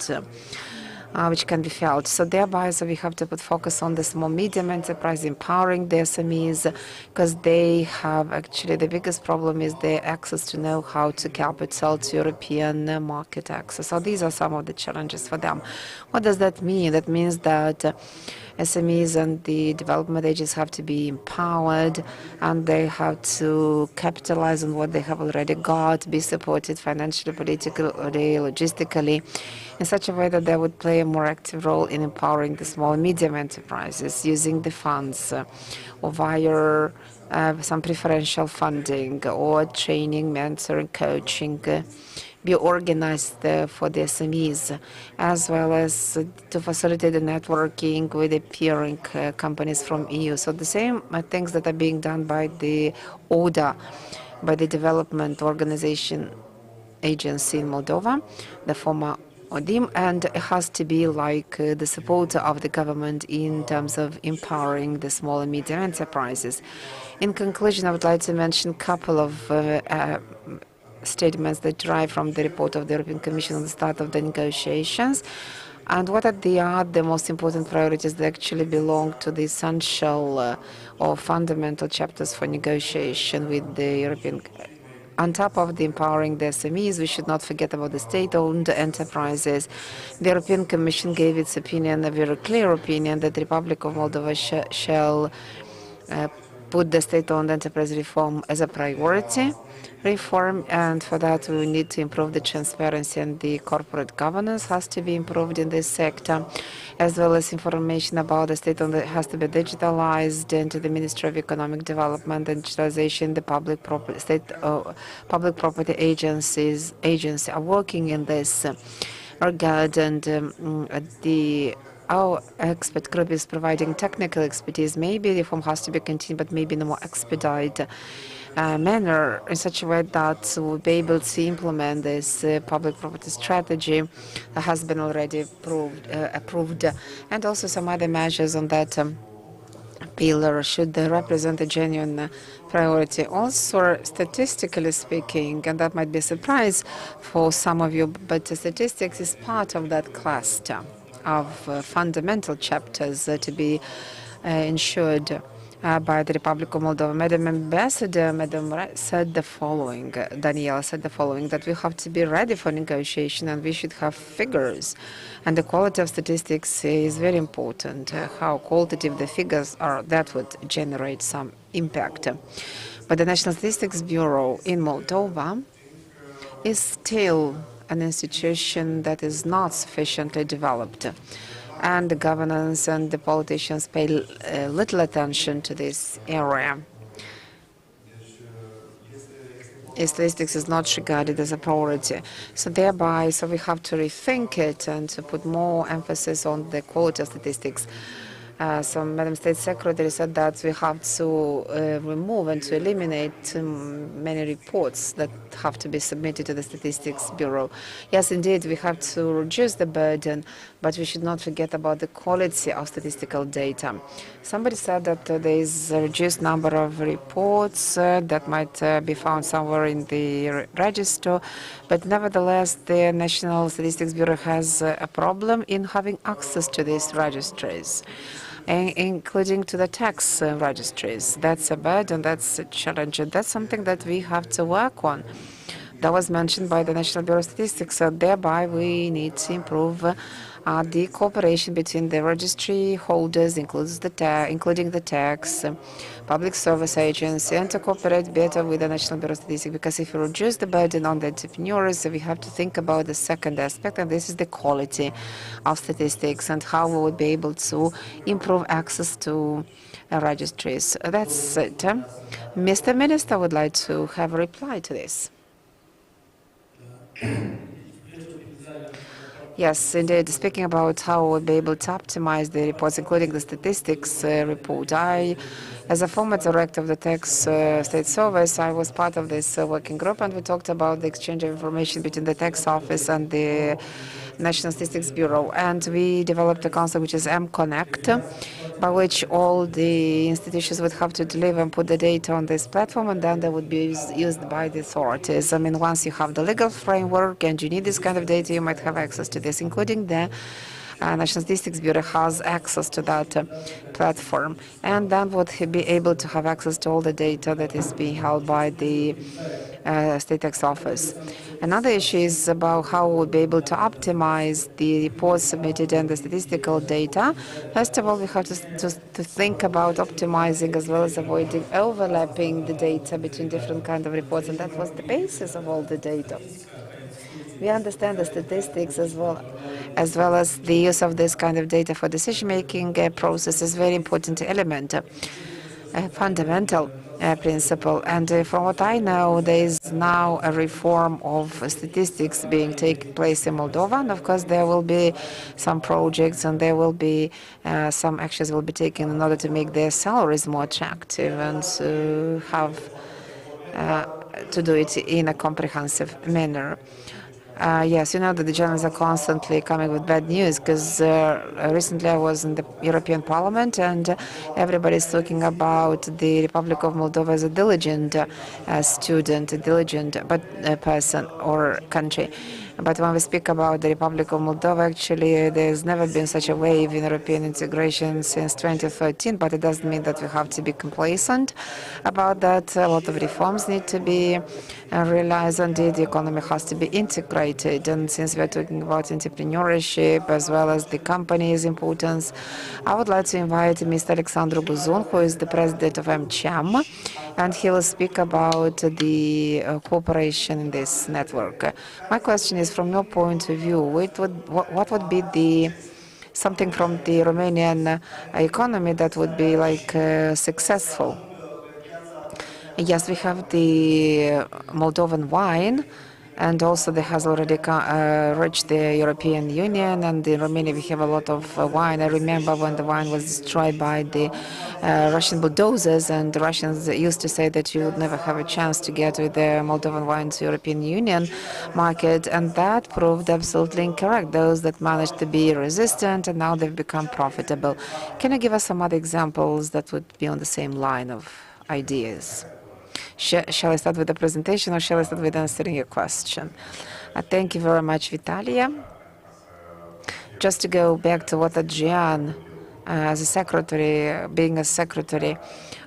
which can be felt. So thereby, we have to put focus on the small medium enterprise, empowering the SMEs, because they have actually the biggest problem is their access to know-how, to capital, to European market access. So these are some of the challenges for them. What does that mean? That means that SMEs and the development agencies have to be empowered, and they have to capitalize on what they have already got, be supported financially, politically, logistically, in such a way that they would play a more active role in empowering the small and medium enterprises, using the funds or via some preferential funding or training, mentoring, coaching, be organized for the SMEs, as well as to facilitate the networking with the peering companies from EU. So the same things that are being done by the ODA, by the Development Organization Agency in Moldova, the former ODIM, and it has to be like the support of the government in terms of empowering the small and medium enterprises. In conclusion, I would like to mention a couple of statements that derive from the report of the European Commission on the start of the negotiations, and what are the most important priorities that actually belong to the essential or fundamental chapters for negotiation with the European. On top of the empowering the SMEs, we should not forget about the state-owned enterprises. The European Commission gave its opinion, a very clear opinion, that the Republic of Moldova shall put the state-owned enterprise reform as a priority reform, and for that we need to improve the transparency, and the corporate governance has to be improved in this sector, as well as information about the state-owned has to be digitalized into the Ministry of Economic Development and Digitalization. The public property agencies are working in this regard, and our expert group is providing technical expertise. Maybe the reform has to be continued, but maybe in a more expedited manner, in such a way that we'll be able to implement this public property strategy that has been already approved, and also some other measures on that pillar should represent a genuine priority. Also, statistically speaking, and that might be a surprise for some of you, but statistics is part of that cluster of fundamental chapters to be ensured by the Republic of Moldova. Madam Ambassador, Daniela said the following, that we have to be ready for negotiation and we should have figures. And the quality of statistics is very important. How qualitative the figures are, that would generate some impact. But the National Statistics Bureau in Moldova is still an institution that is not sufficiently developed, and the governance and the politicians pay little attention to this area. Statistics is not regarded as a priority. So thereby, we have to rethink it and to put more emphasis on the quality of statistics. So Madam State Secretary said that we have to remove and to eliminate many reports that have to be submitted to the Statistics Bureau. Yes, indeed, we have to reduce the burden, but we should not forget about the quality of statistical data. Somebody said that there is a reduced number of reports that might be found somewhere in the register, but nevertheless, the National Statistics Bureau has a problem in having access to these registries, including to the tax registries. That's a burden, that's a challenge, and that's something that we have to work on. That was mentioned by the National Bureau of Statistics, so thereby we need to improve the cooperation between the registry holders, including the tax, public service agency, and to cooperate better with the National Bureau of Statistics, because if you reduce the burden on the entrepreneurs, we have to think about the second aspect, and this is the quality of statistics and how we would be able to improve access to registries. That's it. Mr. Minister would like to have a reply to this. Yes, indeed. Speaking about how we'll be able to optimize the reports, including the statistics report, as a former director of the tax state service, I was part of this working group, and we talked about the exchange of information between the tax office and the National Statistics Bureau. And we developed a concept which is M-Connect, by which all the institutions would have to deliver and put the data on this platform, and then they would be used by the authorities. I mean, once you have the legal framework and you need this kind of data, you might have access to this, including the National Statistics Bureau has access to that platform, and then would he be able to have access to all the data that is being held by the State Tax Office. Another issue is about how we'll be able to optimize the reports submitted and the statistical data. First of all, we have to think about optimizing as well as avoiding overlapping the data between different kinds of reports, and that was the basis of all the data. We understand the statistics as well as the use of this kind of data for decision-making process is very important element, a fundamental principle. And from what I know, there is now a reform of statistics taking place in Moldova, and of course there will be some projects and there will be some actions will be taken in order to make their salaries more attractive and to have to do it in a comprehensive manner. Yes, you know that the journalists are constantly coming with bad news, because recently I was in the European Parliament and everybody is talking about the Republic of Moldova as a diligent student, a diligent person or country. But when we speak about the Republic of Moldova, actually there's never been such a wave in European integration since 2013, but it doesn't mean that we have to be complacent about that. A lot of reforms need to be realized, and the economy has to be integrated. And since we're talking about entrepreneurship as well as the company's importance, I would like to invite Mr. Alexandru Buzun, who is the president of MCHAM, and he will speak about the cooperation in this network. My question is, from your point of view, what would be the something from the Romanian economy that would be like successful? Yes, we have the Moldovan wine, and also that has already reached the European Union, and in Romania we have a lot of wine. I remember when the wine was destroyed by the Russian bulldozers, and the Russians used to say that you would never have a chance to get with the Moldovan wine to European Union market, and that proved absolutely incorrect. Those that managed to be resistant, and now they've become profitable. Can you give us some other examples that would be on the same line of ideas? Shall I start with the presentation, or shall I start with answering your question? Thank you very much, Vitalia. Just to go back to what Adrian, as a secretary, being a secretary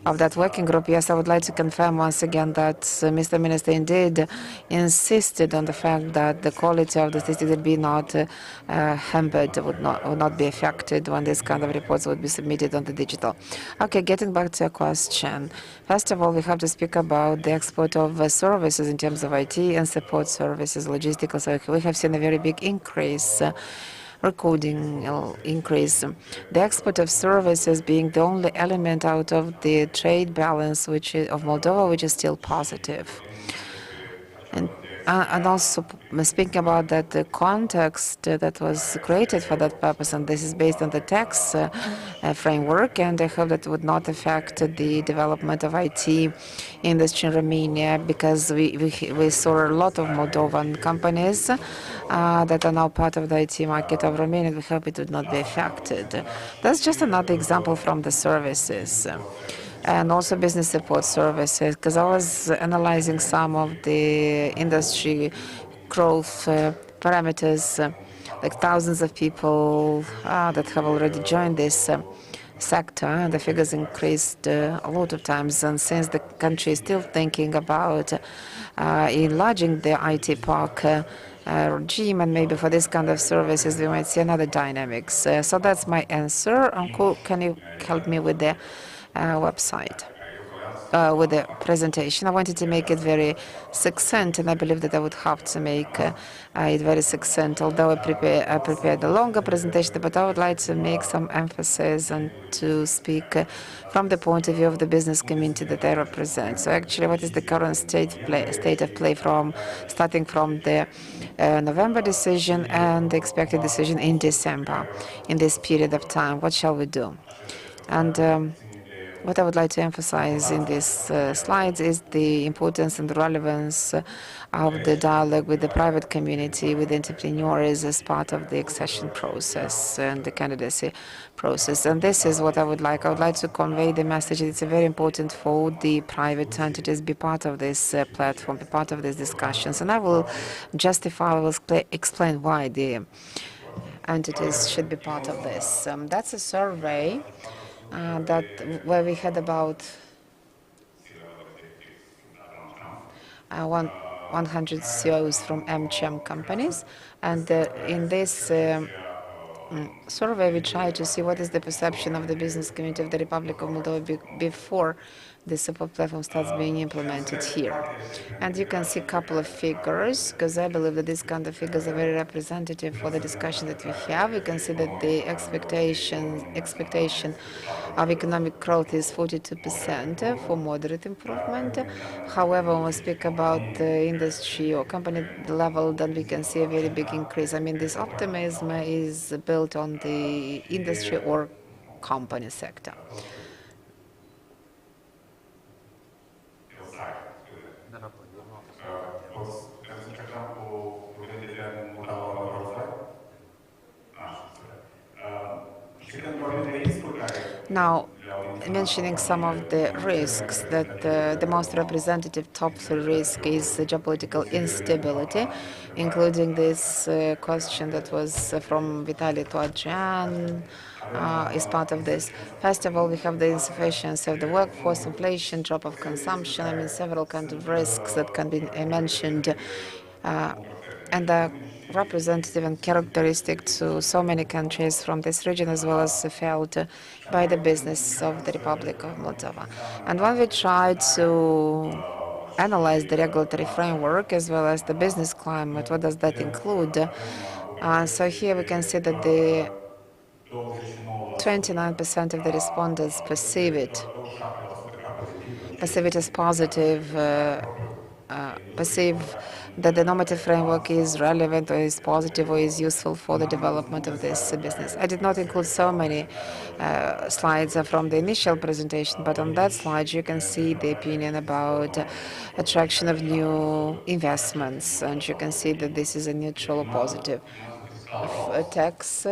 of that working group, yes, I would like to confirm once again that Mr. Minister indeed insisted on the fact that the quality of the statistics would be not hampered, would not be affected when this kind of reports would be submitted on the digital. Okay, getting back to your question. First of all, we have to speak about the export of services in terms of IT and support services, logistical. So we have seen a very big increase. Increase. The export of services being the only element out of the trade balance of Moldova, which is still positive. And also speaking about that, the context that was created for that purpose, and this is based on the tax framework, and I hope that would not affect the development of IT industry in Romania, because we saw a lot of Moldovan companies that are now part of the IT market of Romania, and we hope it would not be affected. That's just another example from the services. And also business support services, because I was analyzing some of the industry growth parameters, like thousands of people that have already joined this sector, and the figures increased a lot of times. And since the country is still thinking about enlarging the IT park regime, and maybe for this kind of services we might see another dynamics. So that's my answer. Can you help me with the website, with the presentation? I wanted to make it very succinct, and I believe that I would have to make it very succinct, although I prepared a longer presentation, but I would like to make some emphasis and to speak from the point of view of the business community that I represent. So actually, what is the current state of play starting from the November decision and the expected decision in December, in this period of time? What shall we do? And what I would like to emphasize in these slides is the importance and the relevance of the dialogue with the private community, with entrepreneurs as part of the accession process and the candidacy process. And this is what I would like. I would like to convey the message that it's very important for the private entities be part of this platform, be part of these discussions. And I will justify, I will explain why the entities should be part of this. That's a survey where we had about 100 CEOs from MCHM companies, and in this survey we try to see what is the perception of the business community of the Republic of Moldova before the support platform starts being implemented here. And you can see a couple of figures, because I believe that these kind of figures are very representative for the discussion that we have. You can see that the expectation of economic growth is 42% for moderate improvement. However, when we speak about the industry or company level, then we can see a very big increase. I mean, this optimism is built on the industry or company sector. Now, mentioning some of the risks, that the most representative top 3 risk is geopolitical instability, including this question that was from Vitaly Toadjian, is part of this. First of all, we have the insufficiency of the workforce, inflation, drop of consumption. I mean, several kinds of risks that can be mentioned, and are representative and characteristic to so many countries from this region, as well as felt by the business of the Republic of Moldova. And when we try to analyze the regulatory framework as well as the business climate, what does that include? So here we can see that the 29% of the respondents perceive it as positive, perceive that the normative framework is relevant or is positive or is useful for the development of this business. I did not include so many slides from the initial presentation, but on that slide you can see the opinion about attraction of new investments, and you can see that this is a neutral or positive. Tax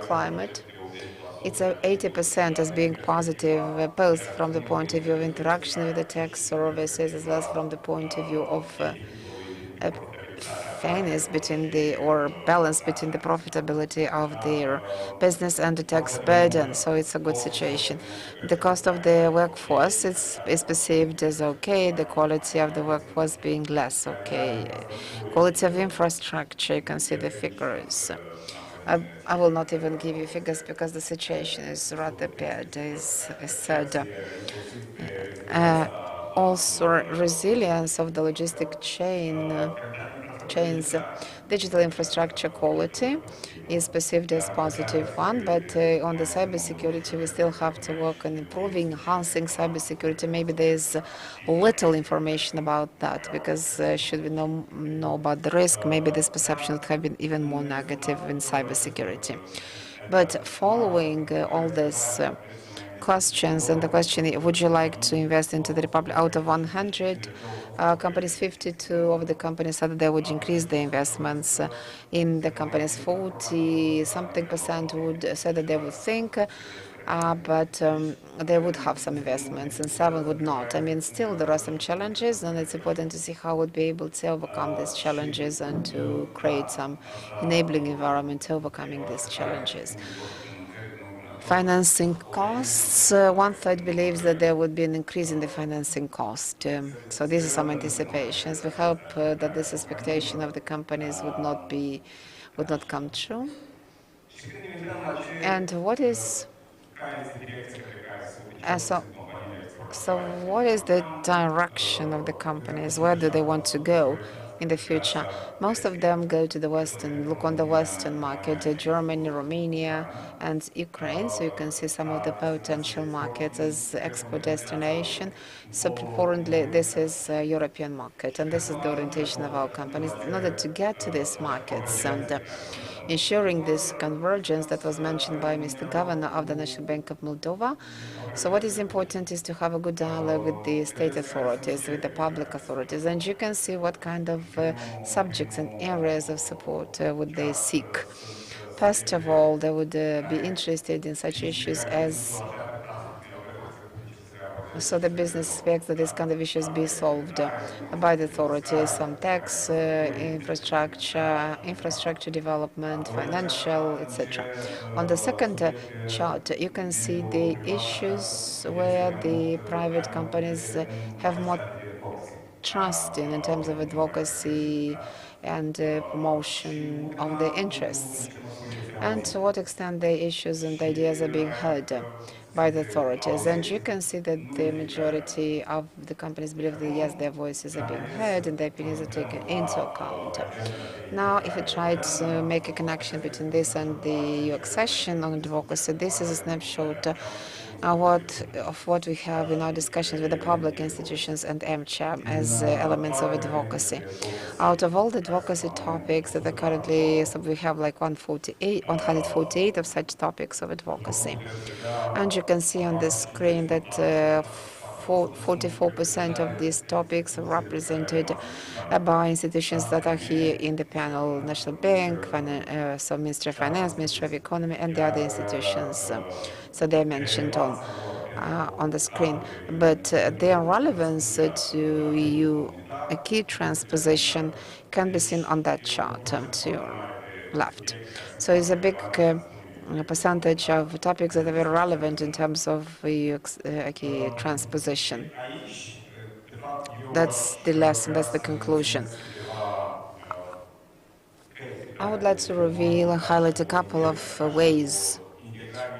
climate, it's 80% as being positive, both from the point of view of interaction with the tax services as well as from the point of view of fairness between or balance between the profitability of their business and the tax burden. So it's a good situation. The cost of the workforce is perceived as okay, the quality of the workforce being less okay. Quality of infrastructure, you can see the figures. I will not even give you figures because the situation is rather bad, as I said. Also, resilience of the logistic chains, digital infrastructure quality is perceived as positive one, but on the cybersecurity we still have to work on improving, enhancing cybersecurity. Maybe there's little information about that, because should we know about the risk, maybe this perception would have been even more negative in cybersecurity. But following all this questions, and the question, would you like to invest into the Republic? Out of 100 companies, 52 of the companies said that they would increase the investments in the companies. 40-something% would say that they would think, but they would have some investments, and 7 would not. I mean, still there are some challenges, and it's important to see how we'd be able to overcome these challenges and to create some enabling environment to overcoming these challenges. Financing costs, 1/3 believes that there would be an increase in the financing cost. So these are some anticipations. We hope that this expectation of the companies would not come true. And what is so what is the direction of the companies? Where do they want to go in the future? Most of them go to the look on the Western market, Germany, Romania, and Ukraine. So you can see some of the potential markets as export destination. So preferably this is a European market, and this is the orientation of our companies in order to get to these markets and ensuring this convergence that was mentioned by Mr. Governor of the National Bank of Moldova. So what is important is to have a good dialogue with the state authorities, with the public authorities, and you can see what kind of subjects and areas of support would they seek. First of all, they would be interested in such issues as So the business expects that these kind of issues be solved by the authorities on tax, infrastructure development, financial, etc. On the second chart, you can see the issues where the private companies have more trust in terms of advocacy and promotion of their interests, and to what extent the issues and ideas are being heard by the authorities. And you can see that the majority of the companies believe that yes, their voices are being heard and their opinions are taken into account. Now, if we try to make a connection between this and the EU accession on advocacy, this is a snapshot of what we have in our discussions with the public institutions and MCHAM as elements of advocacy. Out of all the advocacy topics that are currently, so we have like 148 of such topics of advocacy. And you can see on the screen that 44% of these topics are represented by institutions that are here in the panel: National Bank, so Ministry of Finance, Ministry of Economy, and the other institutions. So they're mentioned on the screen. But their relevance to EU key transposition can be seen on that chart to your left. So it's a big percentage of topics that are very relevant in terms of EU key transposition. That's the lesson, that's the conclusion. I would like to reveal and highlight a couple of ways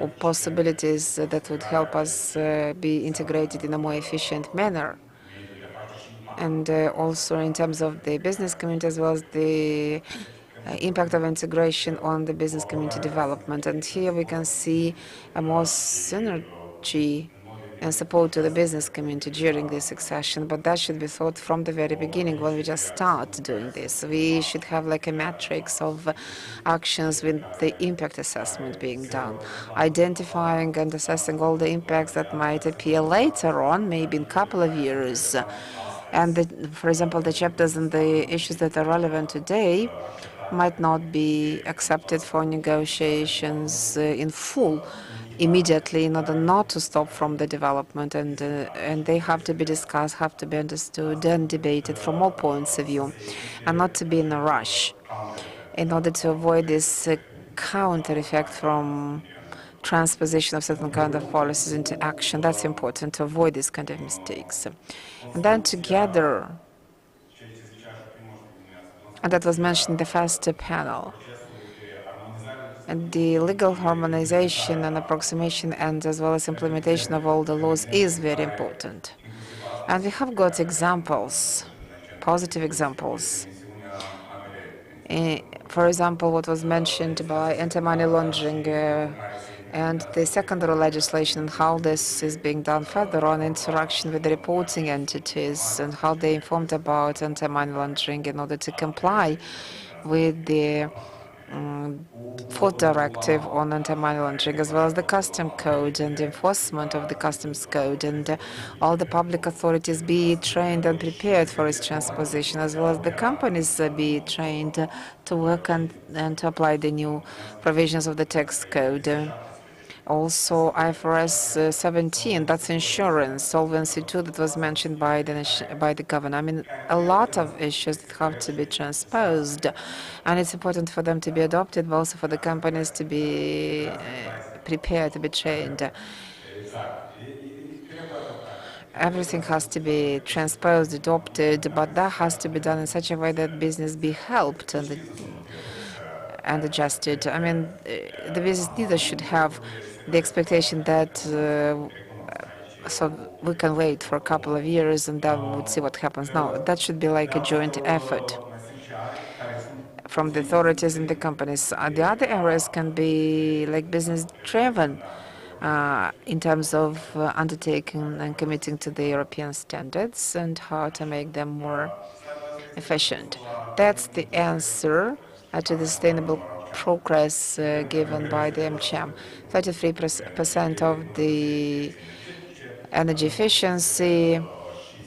or possibilities that would help us be integrated in a more efficient manner. And also in terms of the business community as well as the impact of integration on the business community development. And here we can see a more synergy and support to the business community during this succession, but that should be thought from the very beginning when we just start doing this. We should have like a matrix of actions with the impact assessment being done, identifying and assessing all the impacts that might appear later on, maybe in a couple of years. And for example, the chapters and the issues that are relevant today might not be accepted for negotiations in full immediately in order not to stop from the development, and they have to be discussed, have to be understood and debated from all points of view, and not to be in a rush in order to avoid this counter effect from transposition of certain kind of policies into action. That's important to avoid this kind of mistakes. And then together, and that was mentioned in the first panel, and the legal harmonization and approximation and as well as implementation of all the laws is very important. And we have got examples, positive examples. For example, what was mentioned by anti-money laundering and the secondary legislation and how this is being done further on, interaction with the reporting entities and how they informed about anti-money laundering in order to comply with the fourth directive on anti-money laundering, as well as the custom code and enforcement of the customs code, and all the public authorities be trained and prepared for its transposition, as well as the companies be trained to work and to apply the new provisions of the tax code. Also, IFRS 17, that's insurance, Solvency II, that was mentioned by the governor. I mean, a lot of issues that have to be transposed, and it's important for them to be adopted, but also for the companies to be prepared, to be trained. Everything has to be transposed, adopted, but that has to be done in such a way that business be helped and adjusted. I mean, the business leaders should have the expectation that so we can wait for a couple of years and then we would see what happens now. That should be like a joint effort from the authorities and the companies. The other areas can be like business-driven in terms of undertaking and committing to the European standards and how to make them more efficient. That's the answer to the sustainable progress given by the MCHAM. 33% of the energy efficiency,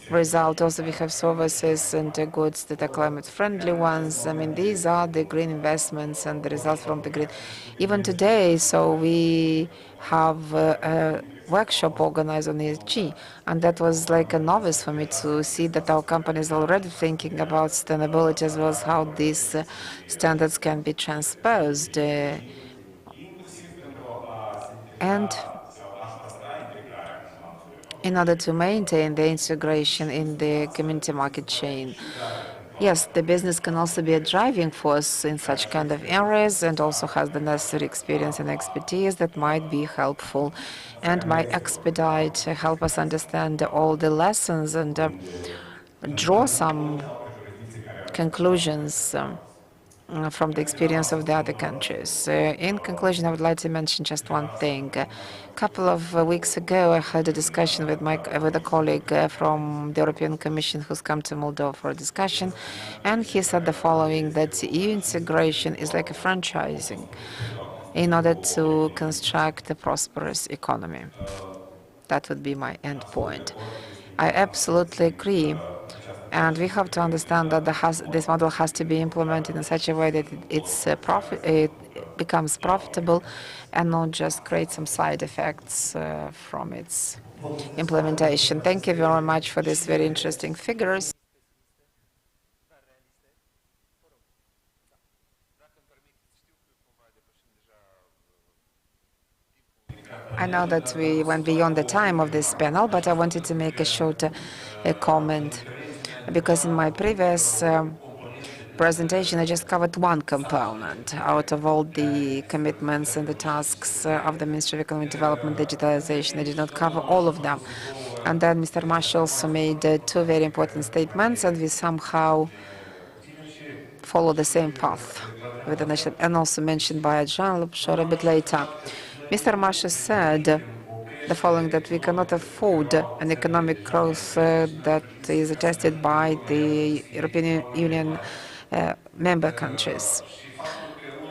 result. Also, we have services and goods that are climate-friendly ones. I mean, these are the green investments and the results from the green. Even today, so we have a workshop organized on ESG, and that was like a novice for me to see that our company is already thinking about sustainability as well as how these standards can be transposed. And in order to maintain the integration in the community market chain. Yes, the business can also be a driving force in such kind of areas and also has the necessary experience and expertise that might be helpful and might expedite, help us understand all the lessons and draw some conclusions from the experience of the other countries. In conclusion, I would like to mention just one thing. A couple of weeks ago, I had a discussion with a colleague from the European Commission who's come to Moldova for a discussion, and he said the following, that EU integration is like a franchising in order to construct a prosperous economy. That would be my end point. I absolutely agree. And we have to understand that this model has to be implemented in such a way that it becomes profitable and not just create some side effects from its implementation. Thank you very much for these very interesting figures. I know that we went beyond the time of this panel, but I wanted to make a short comment. Because in my previous presentation, I just covered one component out of all the commitments and the tasks of the Ministry of Economic Development, digitalization. I did not cover all of them. And then Mr. Marshall also made two very important statements, and we somehow follow the same path with the national, and also mentioned by Jean Lupshor a bit later. Mr. Marshall said the following, that we cannot afford an economic growth that is attested by the European Union member countries,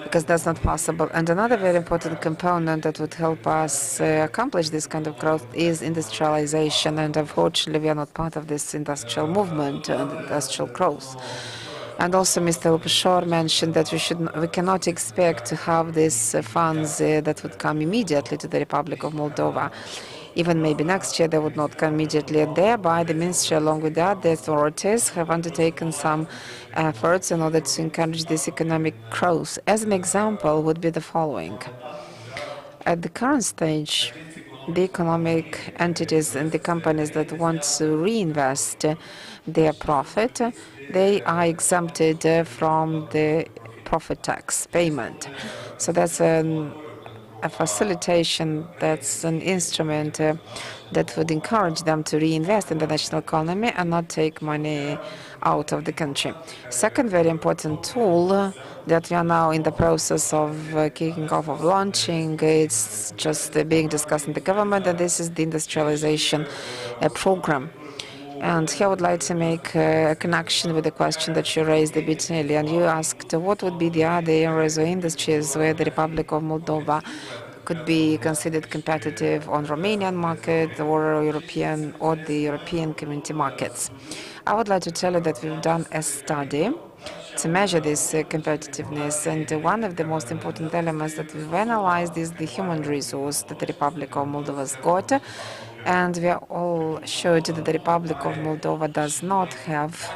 because that's not possible. And another very important component that would help us accomplish this kind of growth is industrialization, and unfortunately we are not part of this industrial movement and industrial growth. And also Mr. Lupshor mentioned that we cannot expect to have these funds that would come immediately to the Republic of Moldova. Even maybe next year they would not come immediately. And thereby the ministry, along with the other authorities, have undertaken some efforts in order to encourage this economic growth. As an example would be the following. At the current stage, the economic entities and the companies that want to reinvest their profit, they are exempted from the profit tax payment. So that's a facilitation, that's an instrument that would encourage them to reinvest in the national economy and not take money out of the country. Second very important tool that we are now in the process of kicking off of launching, it's just being discussed in the government, and this is the industrialization program. And here I would like to make a connection with the question that you raised a bit earlier. And you asked what would be the other areas or industries where the Republic of Moldova could be considered competitive on Romanian market or the European community markets. I would like to tell you that we've done a study to measure this competitiveness, and one of the most important elements that we've analyzed is the human resource that the Republic of Moldova has got. And we are all sure that the Republic of Moldova does not have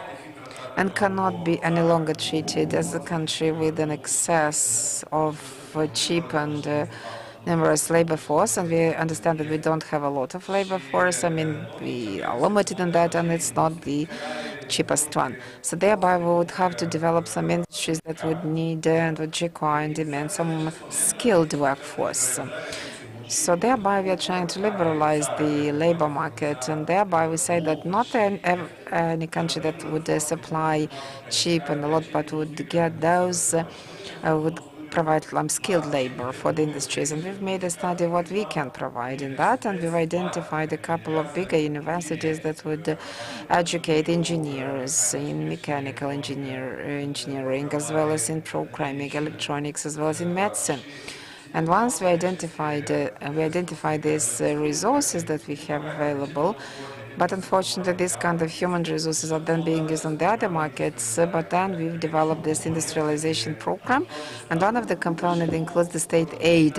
and cannot be any longer treated as a country with an excess of cheap and numerous labor force. And we understand that we don't have a lot of labor force. I mean, we are limited in that, and it's not the cheapest one. So thereby we would have to develop some industries that would need and would require and demand some skilled workforce. So thereby we are trying to liberalize the labor market, and thereby we say that not any country that would supply cheap and a lot, but would get those, would provide skilled labor for the industries. And we've made a study of what we can provide in that, and we've identified a couple of bigger universities that would educate engineers in mechanical engineering, as well as in programming, electronics, as well as in medicine. And once we identified these resources that we have available, But unfortunately, this kind of human resources are then being used on the other markets. But then we've developed this industrialization program, and one of the components includes the state aid.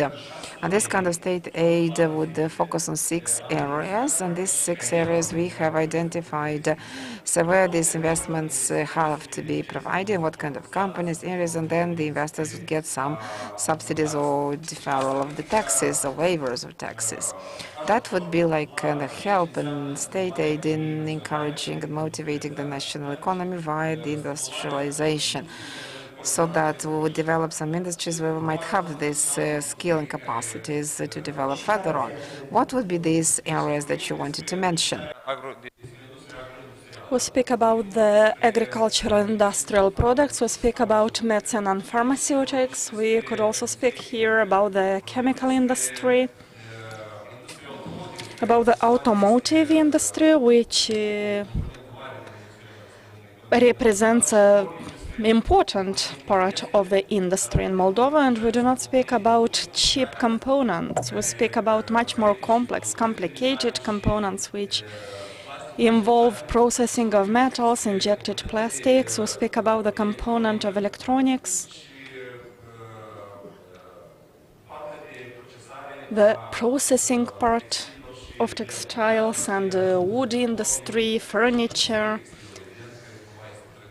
And this kind of state aid would focus on 6 areas, and these 6 areas we have identified so where these investments have to be provided, what kind of companies, areas, and then the investors would get some subsidies or deferral of the taxes or waivers of taxes. That would be like kind of help and state aid in encouraging and motivating the national economy via the industrialization, so that we would develop some industries where we might have this skill and capacities to develop further on. What would be these areas that you wanted to mention? We speak about the agricultural industrial products, we speak about medicine and pharmaceutics, we could also speak here about the chemical industry, about the automotive industry, which represents an important part of the industry in Moldova, and we do not speak about cheap components. We speak about much more complex, complicated components which involve processing of metals, injected plastics. We speak about the component of electronics, the processing part of textiles and wood industry, furniture,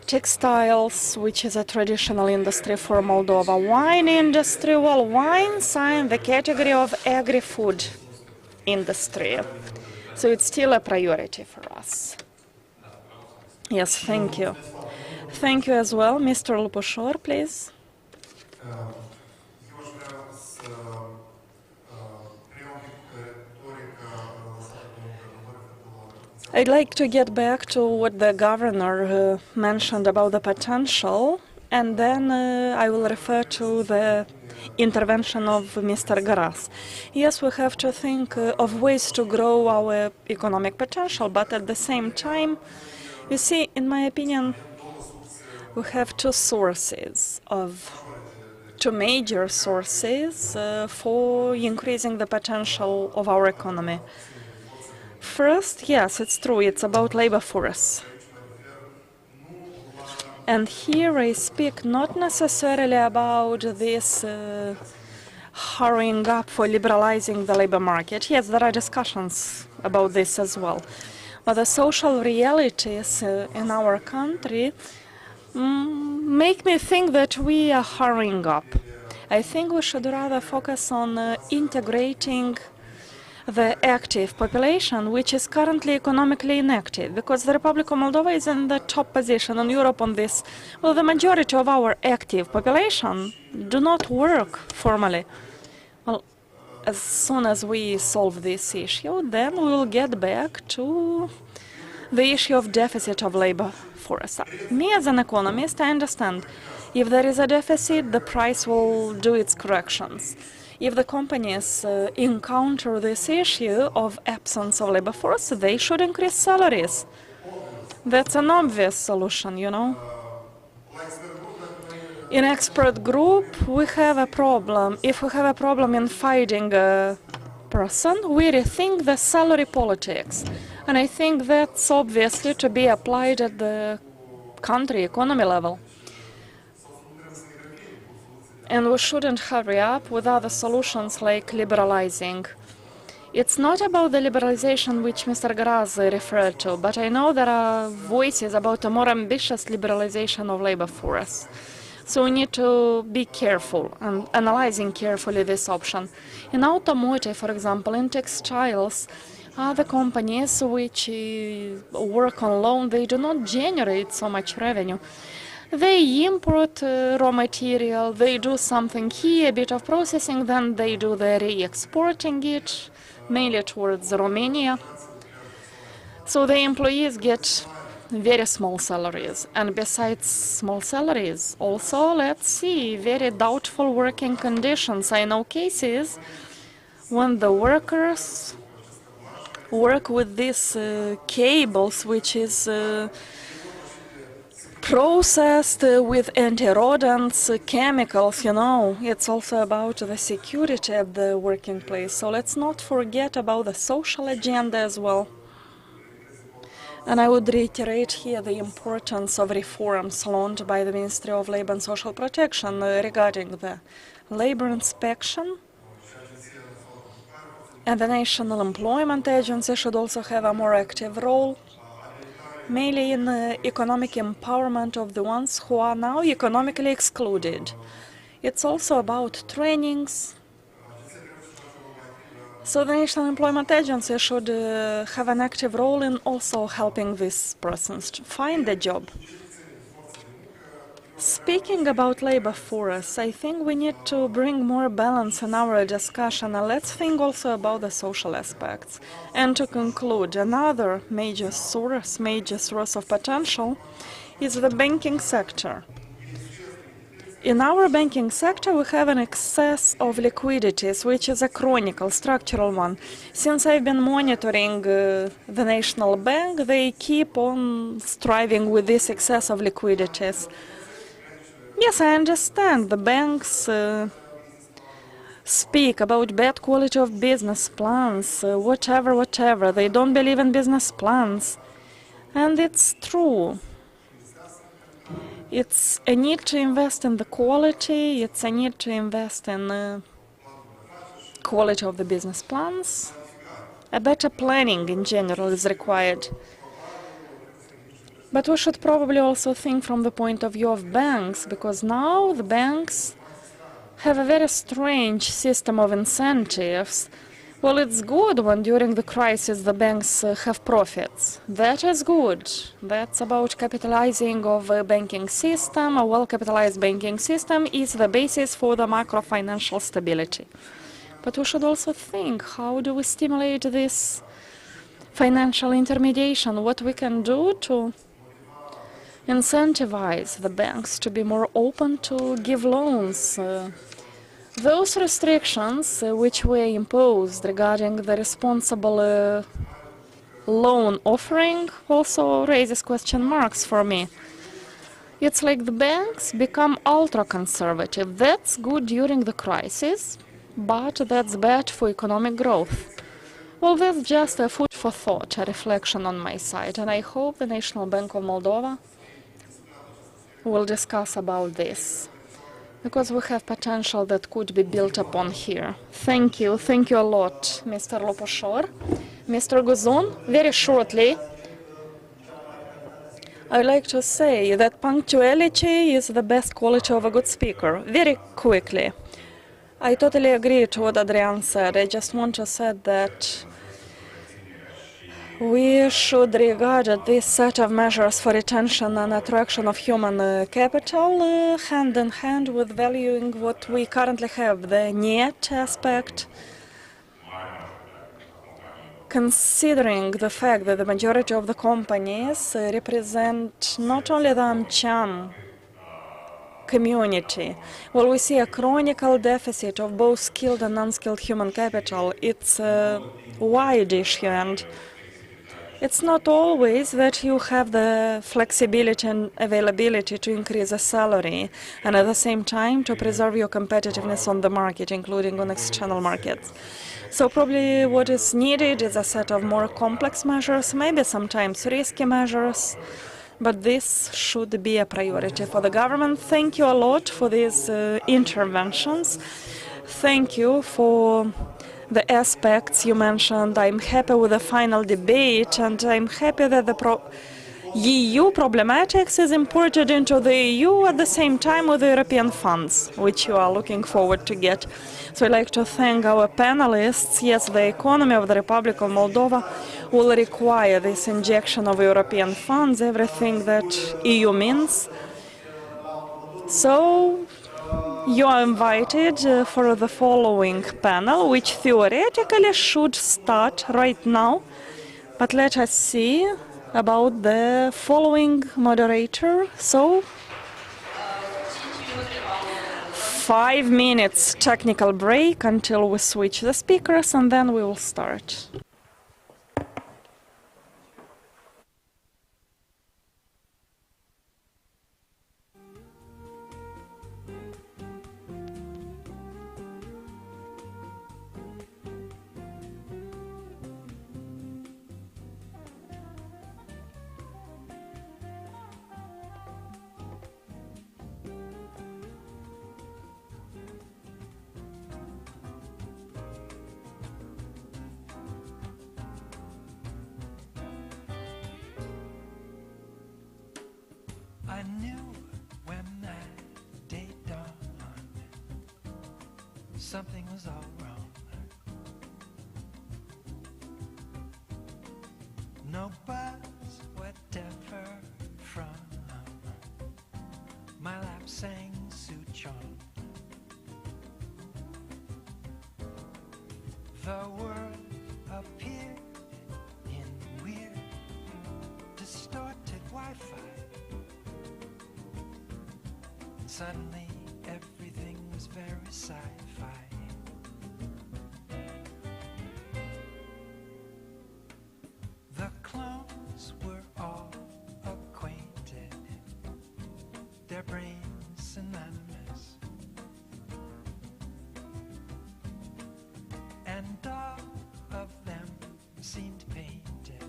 textiles, which is a traditional industry for Moldova. Wine industry, well, wines are in the category of agri-food industry. So it's still a priority for us. Yes, thank you. Thank you as well. Mr. Lupușor, please. I'd like to get back to what the governor mentioned about the potential, and then I will refer to the intervention of Mr. Garas. Yes, we have to think of ways to grow our economic potential, but at the same time, you see, in my opinion, we have two major sources for increasing the potential of our economy. First, yes, it's true, it's about labor force. And here I speak not necessarily about this hurrying up for liberalizing the labor market. Yes, there are discussions about this as well. But the social realities in our country make me think that we are hurrying up. I think we should rather focus on integrating the active population, which is currently economically inactive, because the Republic of Moldova is in the top position in Europe on this. Well, the majority of our active population do not work formally. Well, as soon as we solve this issue, then we will get back to the issue of deficit of labor force. Me as an economist, I understand if there is a deficit, the price will do its corrections. If the companies encounter this issue of absence of labor force, they should increase salaries. That's an obvious solution, you know. In expert group, we have a problem. If we have a problem in finding a person, we rethink the salary politics. And I think that's obviously to be applied at the country economy level. And we shouldn't hurry up with other solutions like liberalizing. It's not about the liberalization which Mr. Garas referred to, but I know there are voices about a more ambitious liberalization of labor force. So we need to be careful and analyzing carefully this option. In automotive, for example, in textiles, other companies which work on loan, they do not generate so much revenue. They import raw material, they do something here, a bit of processing, then they do the re-exporting it, mainly towards Romania. So the employees get very small salaries. And besides small salaries, also, let's see, very doubtful working conditions. I know cases when the workers work with these cables, which is processed with anti-rodents, chemicals, you know. It's also about the security at the working place. So let's not forget about the social agenda as well. And I would reiterate here the importance of reforms launched by the Ministry of Labour and Social Protection regarding the labor inspection. And the National Employment Agency should also have a more active role, mainly in economic empowerment of the ones who are now economically excluded. It's also about trainings. So the National Employment Agency should have an active role in also helping these persons to find a job. Speaking about labor force, I think we need to bring more balance in our discussion, and let's think also about the social aspects. And to conclude, another major source of potential is the banking sector. In our banking sector, we have an excess of liquidities, which is a chronic, structural one. Since I've been monitoring the National Bank, they keep on striving with this excess of liquidities. Yes, I understand the banks speak about bad quality of business plans, whatever. They don't believe in business plans. And it's true. It's a need to invest in the quality, it's a need to invest in the quality of the business plans. A better planning in general is required. But we should probably also think from the point of view of banks, because now the banks have a very strange system of incentives. Well, it's good when during the crisis the banks have profits. That is good. That's about capitalizing of a banking system. A well-capitalized banking system is the basis for the macro-financial stability. But we should also think, how do we stimulate this financial intermediation? What we can do to incentivize the banks to be more open to give loans. Those restrictions which were imposed regarding the responsible loan offering also raises question marks for me. It's like the banks become ultra-conservative. That's good during the crisis, but that's bad for economic growth. Well, that's just a food for thought, a reflection on my side, and I hope the National Bank of Moldova will discuss about this, because we have potential that could be built upon here. Thank you a lot, Mr. Loposhor. Mr. Guzun, very shortly, I'd like to say that punctuality is the best quality of a good speaker. Very quickly, I totally agree to what Adrian said. I just want to say that we should regard this set of measures for retention and attraction of human capital hand in hand with valuing what we currently have, the net aspect, considering the fact that the majority of the companies represent not only the Amcham community. Well, we see a chronic deficit of both skilled and unskilled human capital. It's a wide issue, and it's not always that you have the flexibility and availability to increase the salary and at the same time to preserve your competitiveness on the market, including on external markets. So probably what is needed is a set of more complex measures, maybe sometimes risky measures, but this should be a priority for the government. Thank you a lot for these interventions. Thank you for the aspects you mentioned. I'm happy with the final debate, and I'm happy that the EU problematics is imported into the EU at the same time with the European funds, which you are looking forward to get. So I'd like to thank our panelists. Yes, the economy of the Republic of Moldova will require this injection of European funds, everything that EU means. So you are invited for the following panel, which theoretically should start right now. But let us see about the following moderator. So, 5 minutes technical break until we switch the speakers, and then we will start. something was all wrong. No buzz, whatever from my lap sang Suchong. The world appeared in weird, distorted Wi-Fi. And suddenly everything was very sci-fi. The clones were all acquainted, their brains synonymous, and all of them seemed painted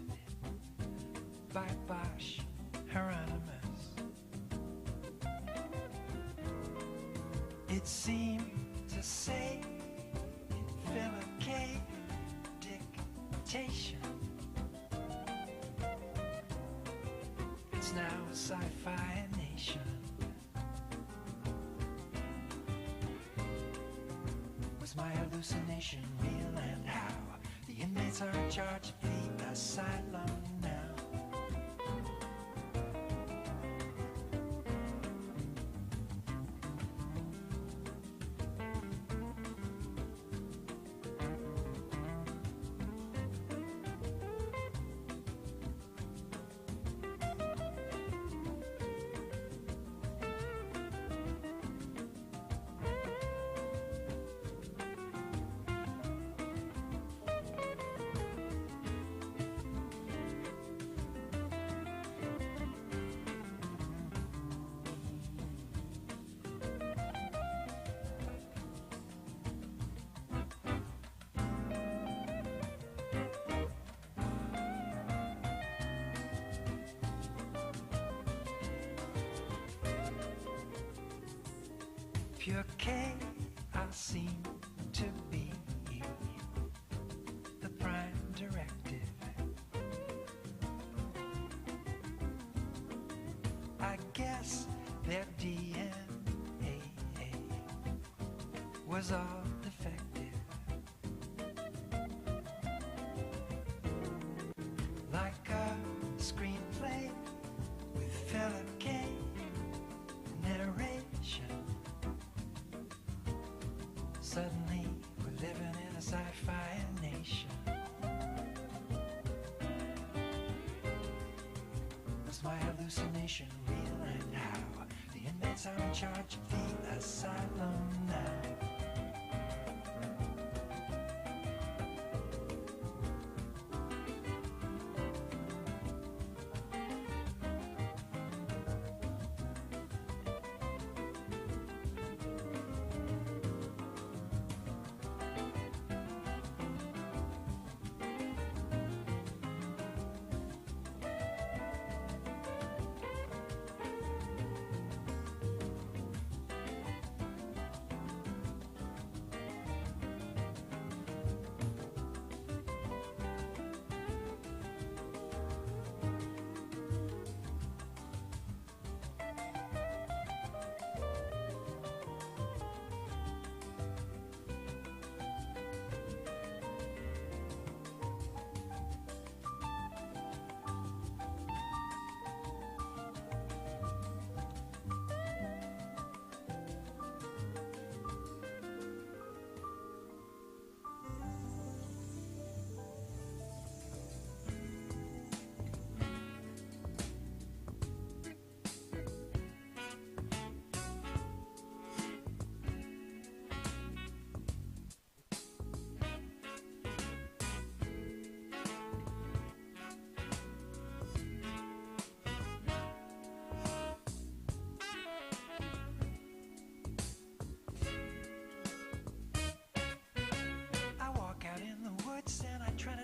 by Bosch Hieronymus. It seemed to say in Philip K. dictation, it's now a sci-fi nation. Was my hallucination real, and how? The inmates are in charge of the asylum now. Pure chaos seemed to be the prime directive. I guess their DNA was all defective. Like a screenplay with Philip K. narration. Suddenly, we're living in a sci-fi nation. Was my hallucination real, and how? The inmates are in charge of the asylum now.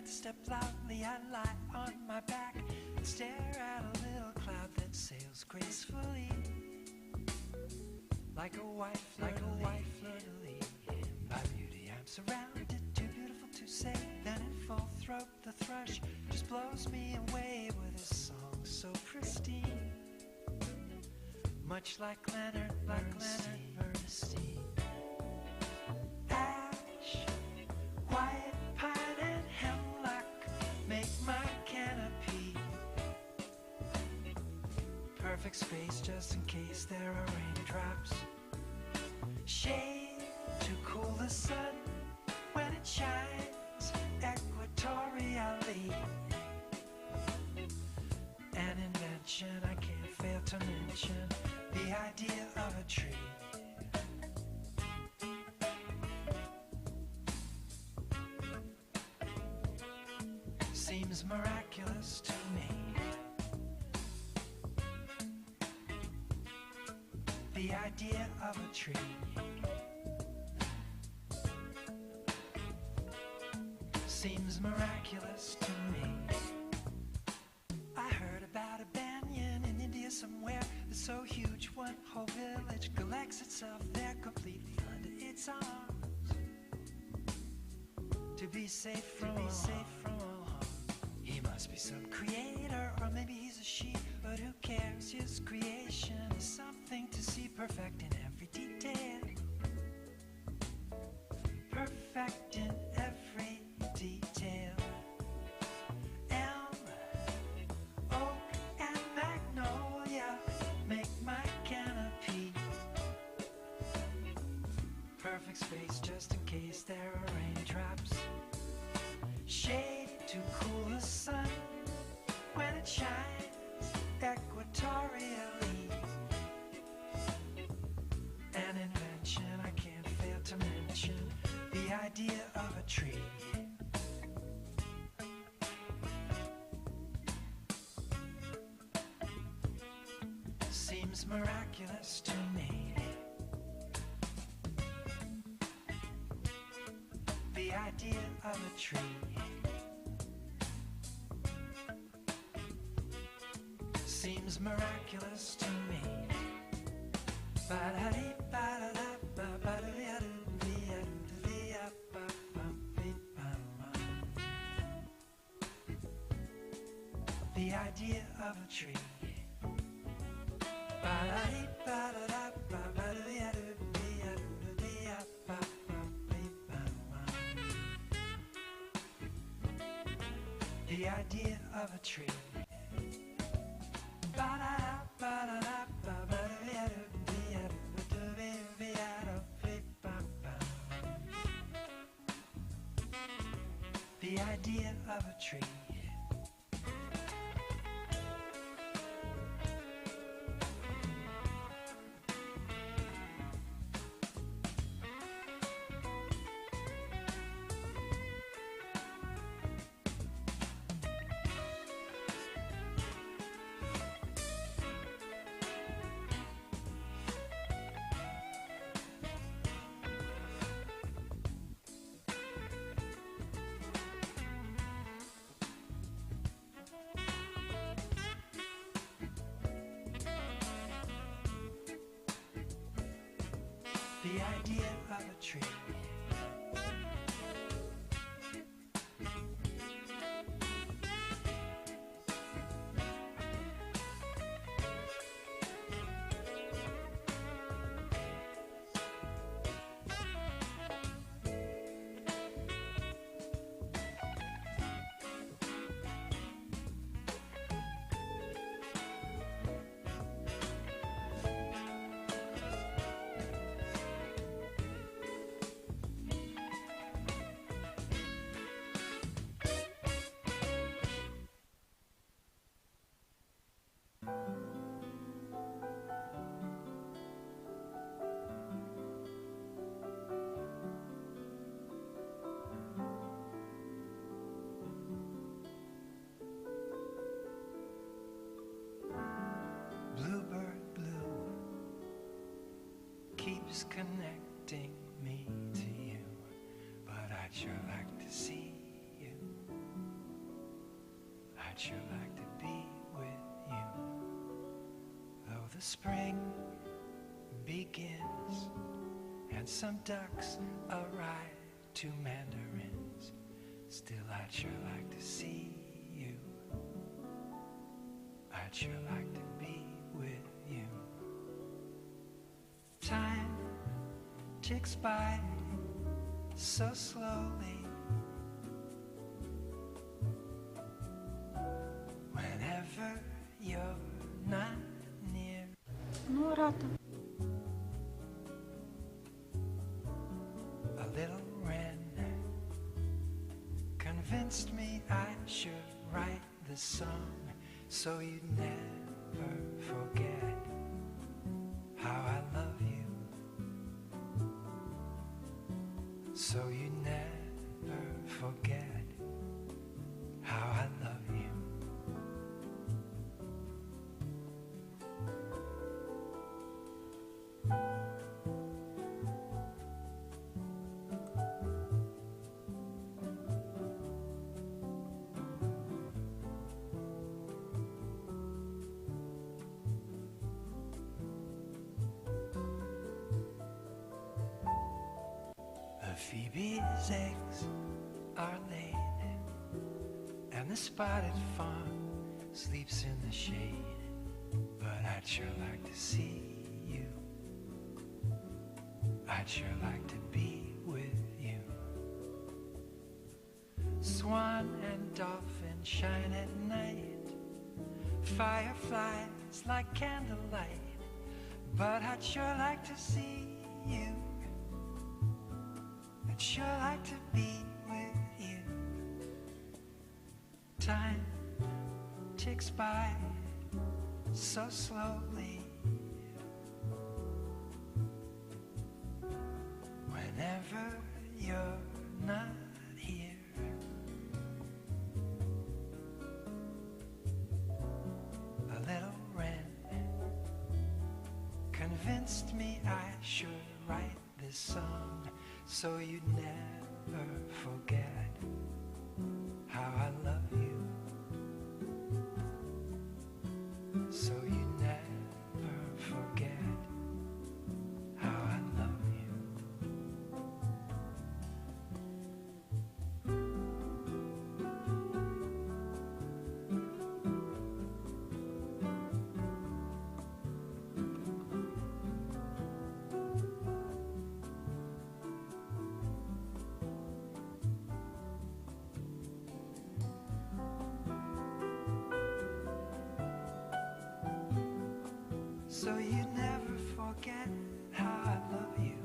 Step loudly, I lie on my back and stare at a little cloud that sails gracefully, like a white fleur-de-lis. By beauty I'm surrounded, too beautiful to say. Then in full throat the thrush just blows me away with a song so pristine, much like Leonard Bernstein. perfect space just in case there are raindrops. Shade to cool the sun when it shines equatorially. An invention I can't fail to mention, the idea of a tree. Seems miraculous to me. The idea of a tree. Seems miraculous to me. I heard about a banyan in India somewhere that's so huge one whole village collects itself there completely under its arms. To be safe from all harm. He must be some creator, or maybe he's a she, but who cares? His creation is something to see, perfect in every detail. Perfect in every detail. Elm, oak, and magnolia make my canopy. Perfect space just in case there are raindrops. Shade to cool the sun when it shines equatorially. An invention I can't fail to mention, the idea of a tree. Seems miraculous to me. The idea of a tree. Seems miraculous to me. The idea of a tree. The idea of a tree. The idea of a tree. The idea of a tree. Bluebird blue keeps connecting me to you, but I'd sure like to see you. I'd sure like to be with you. Though the spring begins and some ducks arrive to mandarins, still I'd sure like to see you. I'd sure like to be with you. Time ticks by so slowly. Whenever you're not near. Nu arată. A little wren convinced me I should write this song so you'd never forget how I love you. So you never forget how I love you. Phoebe's eggs are laid, and the spotted fawn sleeps in the shade. But I'd sure like to see you. I'd sure like to be with you. Swan and dolphin shine at night, fireflies like candlelight. But I'd sure like to see you. I'd sure like to be with you. Time ticks by so slowly. Whenever you're not here, a little wren convinced me I should write this song so you'd never forget how I love you. So you never forget how I love you. So you never forget how I love you.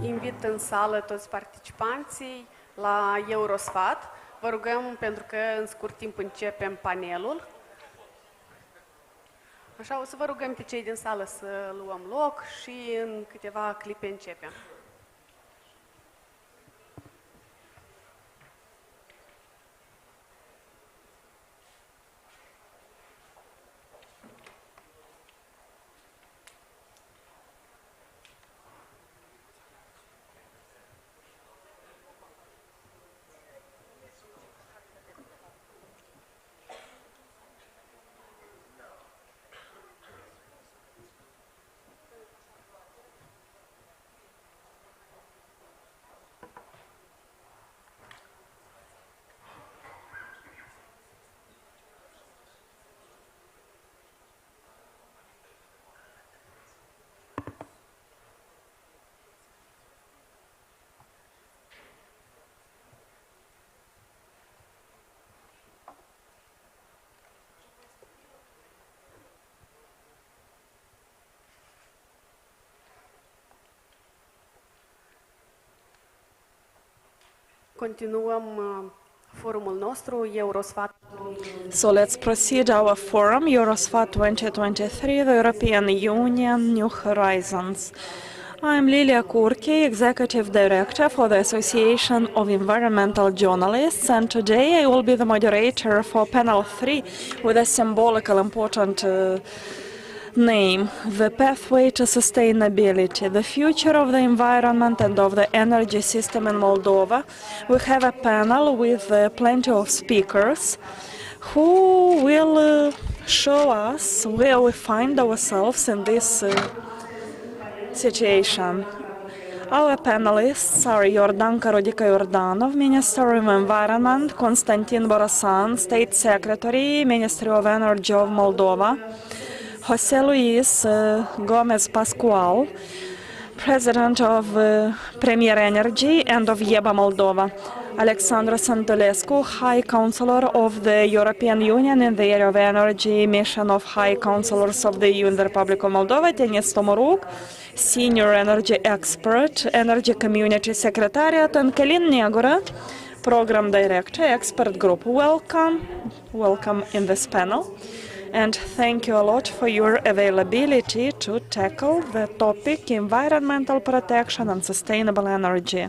Invit în sală toți participanții la EUROSFAT. Vă rugăm, pentru că în scurt timp începem panelul. Așa, o să vă rugăm pe cei din sală să luăm loc și în câteva clipe începem. Continuăm forumul nostru, EUROSFAT. So let's proceed our forum, EUROSFAT 2023, the European Union, New Horizons. I'm Lilia Kurki, Executive Director for the Association of Environmental Journalists, and today I will be the moderator for panel 3 with a symbolical important name, The Pathway to Sustainability, the future of the environment and of the energy system in Moldova. We have a panel with plenty of speakers who will show us where we find ourselves in this situation. Our panelists are Iordanka Rodica-Iordanov, Minister of Environment, Konstantin Borosan, State Secretary, Ministry of Energy of Moldova, José Luis Gomez Pascual, President of Premier Energy and of Yeba Moldova, Alexandru Santulescu, High Counselor of the European Union in the area of energy, mission of High Counselors of the EU in the Republic of Moldova, Denis Tomoruk, Senior Energy Expert, Energy Community Secretariat, and Kalin Negura, Program Director, Expert Group. Welcome in this panel. And thank you a lot for your availability to tackle the topic environmental protection and sustainable energy.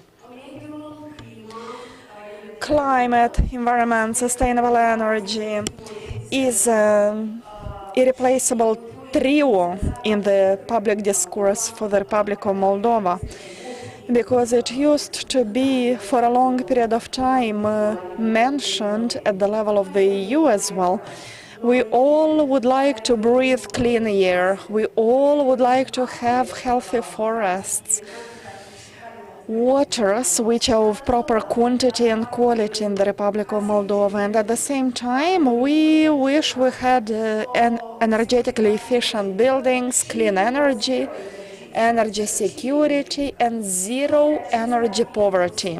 Climate, environment, sustainable energy is an irreplaceable trio in the public discourse for the Republic of Moldova, because it used to be for a long period of time mentioned at the level of the EU as well. We all would like to breathe clean air. We all would like to have healthy forests, waters which are of proper quantity and quality in the Republic of Moldova. And at the same time, we wish we had energetically efficient buildings, clean energy, energy security, and zero energy poverty.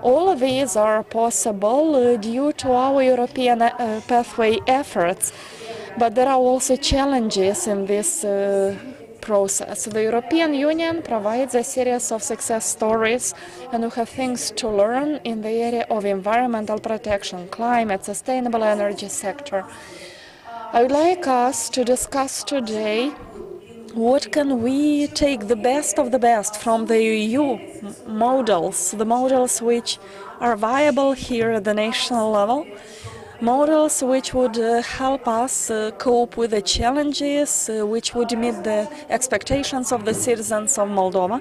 All of these are possible due to our European pathway efforts, but there are also challenges in this process. The European Union provides a series of success stories, and we have things to learn in the area of environmental protection, climate, sustainable energy sector. I would like us to discuss today what can we take the best of the best from the EU models, the models which are viable here at the national level, models which would help us cope with the challenges, which would meet the expectations of the citizens of Moldova.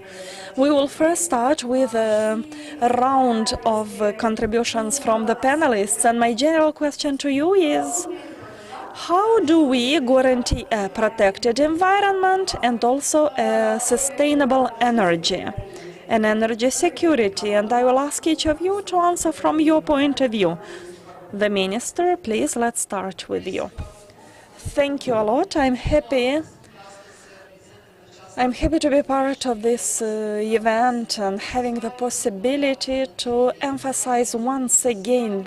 We will first start with a round of contributions from the panelists, and my general question to you is: how do we guarantee a protected environment and also a sustainable energy and energy security? And I will ask each of you to answer from your point of view. The Minister, please, let's start with you. Thank you a lot. I'm happy to be part of this event and having the possibility to emphasize once again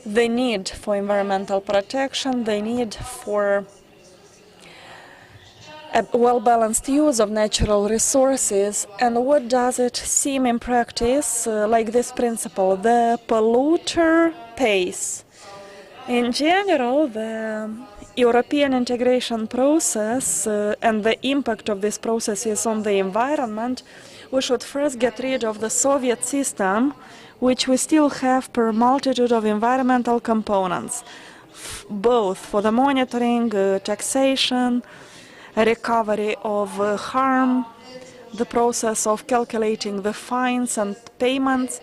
the need for environmental protection, the need for a well-balanced use of natural resources, and what does it seem in practice, like this principle, the polluter pays. In general, the European integration process and the impact of this process on the environment, we should first get rid of the Soviet system, which we still have per multitude of environmental components, both for the monitoring, taxation, recovery of harm, the process of calculating the fines and payments.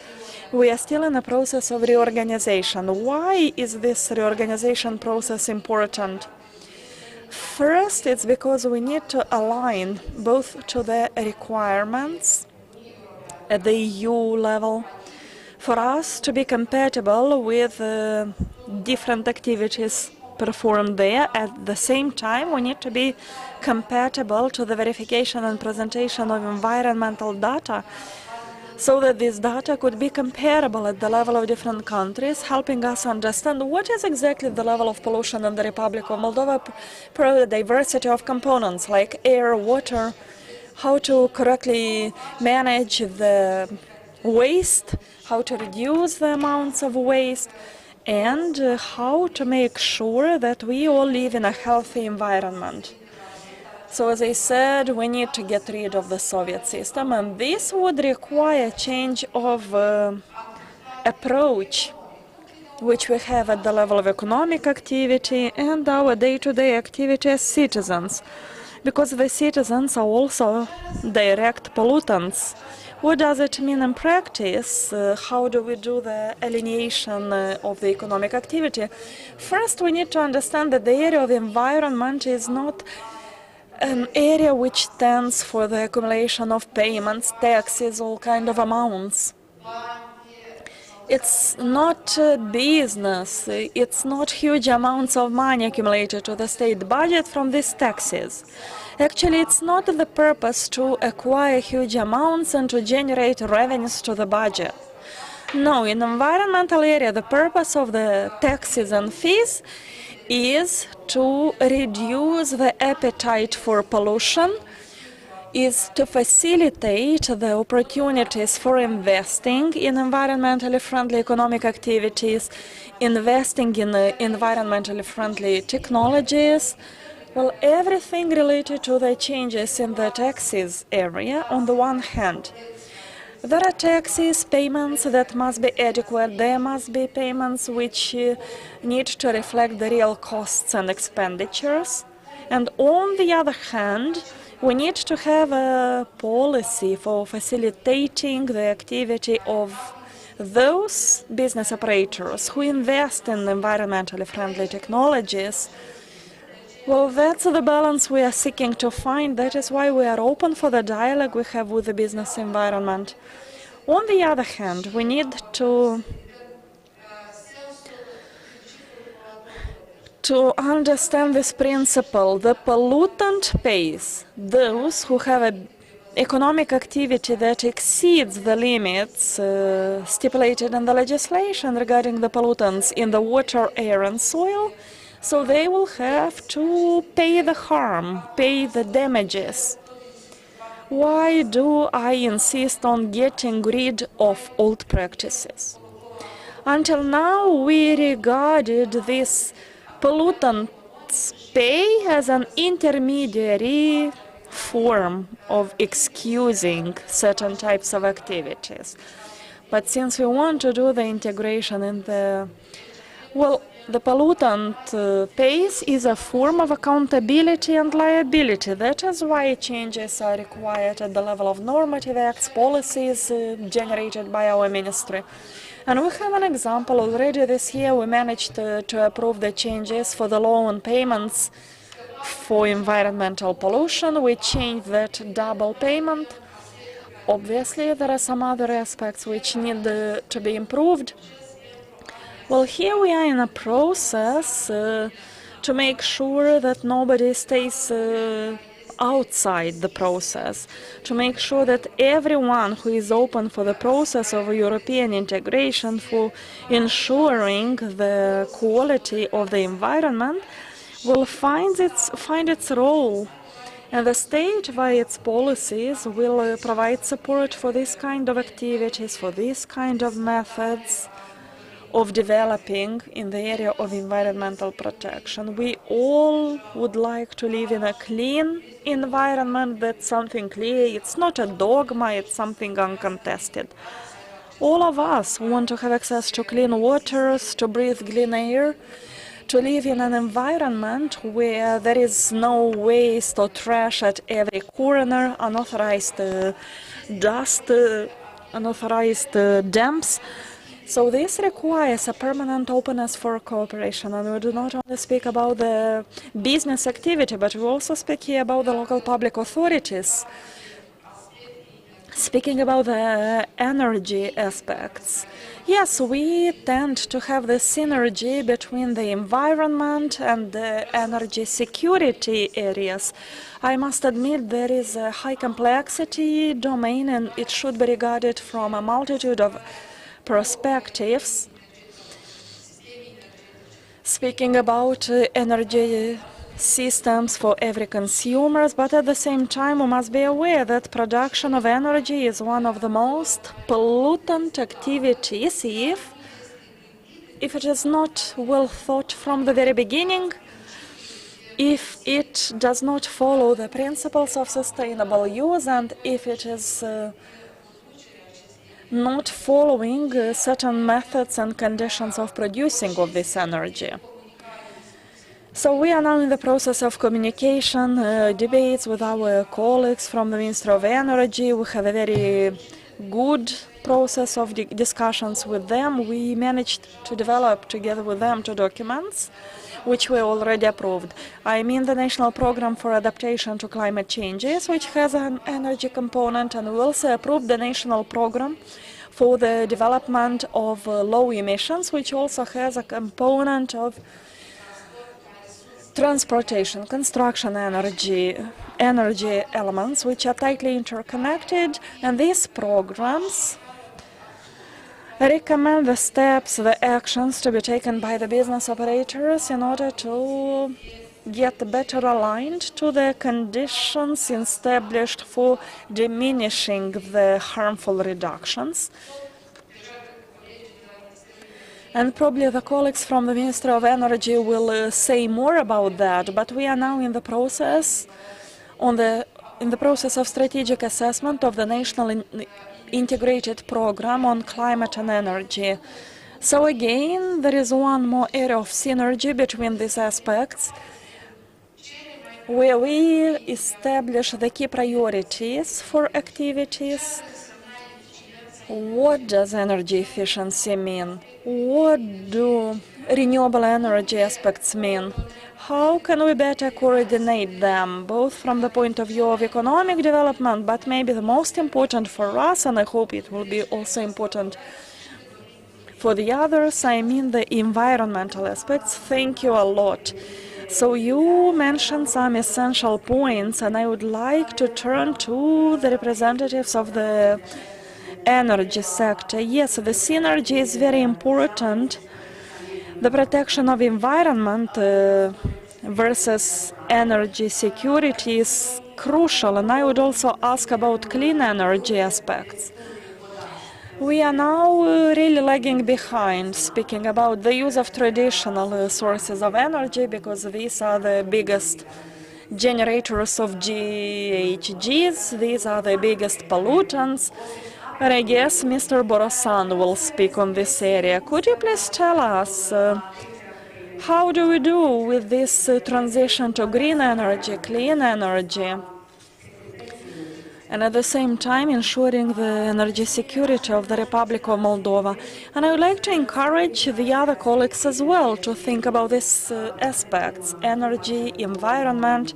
We are still in a process of reorganization. Why is this reorganization process important? First, it's because we need to align both to the requirements at the EU level for us to be compatible with different activities performed there. At the same time, we need to be compatible to the verification and presentation of environmental data, so that this data could be comparable at the level of different countries, helping us understand what is exactly the level of pollution in the Republic of Moldova per the diversity of components like air, water, how to correctly manage the waste, how to reduce the amounts of waste, and how to make sure that we all live in a healthy environment. So as I said, we need to get rid of the Soviet system, and this would require a change of approach which we have at the level of economic activity and our day-to-day activity as citizens, because the citizens are also direct pollutants. What does it mean in practice? How do we do the alienation of the economic activity? First, we need to understand that the area of environment is not an area which stands for the accumulation of payments, taxes, all kind of amounts. It's not business, it's not huge amounts of money accumulated to the state budget from these taxes. Actually, it's not the purpose to acquire huge amounts and to generate revenues to the budget. No, in the environmental area, the purpose of the taxes and fees is to reduce the appetite for pollution, is to facilitate the opportunities for investing in environmentally friendly economic activities, investing in environmentally friendly technologies, well, everything related to the changes in the taxes area on the one hand. There are taxes, payments that must be adequate. There must be payments which need to reflect the real costs and expenditures. And on the other hand, we need to have a policy for facilitating the activity of those business operators who invest in environmentally friendly technologies. Well, that's the balance we are seeking to find. That is why we are open for the dialogue we have with the business environment. On the other hand, we need to understand this principle. The pollutant pays. Those who have an economic activity that exceeds the limits stipulated in the legislation regarding the pollutants in the water, air and soil, so they will have to pay the harm, pay the damages. Why do I insist on getting rid of old practices? Until now, we regarded this pollutants pay as an intermediary form of excusing certain types of activities. But since we want to do the integration in the, well, the pollutant pays is a form of accountability and liability. That is why changes are required at the level of normative acts, policies generated by our ministry. And we have an example already this year. We managed to approve the changes for the law on payments for environmental pollution. We changed that double payment. Obviously, there are some other aspects which need to be improved. Well, here we are in a process to make sure that nobody stays outside the process, to make sure that everyone who is open for the process of European integration, for ensuring the quality of the environment, will find its role. And the state, via its policies, will provide support for this kind of activities, for this kind of methods of developing in the area of environmental protection. We all would like to live in a clean environment. That's something clear. It's not a dogma, it's something uncontested. All of us want to have access to clean waters, to breathe clean air, to live in an environment where there is no waste or trash at every corner, unauthorized dust, unauthorized dumps. So this requires a permanent openness for cooperation, and we do not only speak about the business activity, but we also speak here about the local public authorities, speaking about the energy aspects. Yes, we tend to have the synergy between the environment and the energy security areas. I must admit there is a high complexity domain, and it should be regarded from a multitude of perspectives. Speaking about energy systems for every consumer, but at the same time we must be aware that production of energy is one of the most pollutant activities if it is not well thought from the very beginning, if it does not follow the principles of sustainable use, and if it is not following certain methods and conditions of producing of this energy. So we are now in the process of communication, debates with our colleagues from the Ministry of Energy. We have a very good process of discussions with them. We managed to develop together with them 2 documents which we already approved. I mean the National Program for Adaptation to Climate Changes, which has an energy component, and we also approved the National Program for the development of low emissions, which also has a component of transportation, construction energy elements, which are tightly interconnected, and these programs recommend the steps, the actions to be taken by the business operators in order to get better aligned to the conditions established for diminishing the harmful reductions. And probably the colleagues from the Ministry of Energy will say more about that, but we are now in the process of strategic assessment of the national integrated program on climate and energy. So again, there is one more area of synergy between these aspects, where we establish the key priorities for activities. What does energy efficiency mean? What do renewable energy aspects mean? How can we better coordinate them, both from the point of view of economic development, but maybe the most important for us, and I hope it will be also important for the others, I mean the environmental aspects. Thank you a lot. So you mentioned some essential points, and I would like to turn to the representatives of the energy sector. Yes, the synergy is very important. The protection of environment versus energy security is crucial, and I would also ask about clean energy aspects. We are now really lagging behind, speaking about the use of traditional sources of energy, because these are the biggest generators of GHGs, these are the biggest pollutants. But I guess Mr. Borosan will speak on this area. Could you please tell us how do we do with this transition to green energy, clean energy, and at the same time ensuring the energy security of the Republic of Moldova? And I would like to encourage the other colleagues as well to think about these aspects: energy, environment.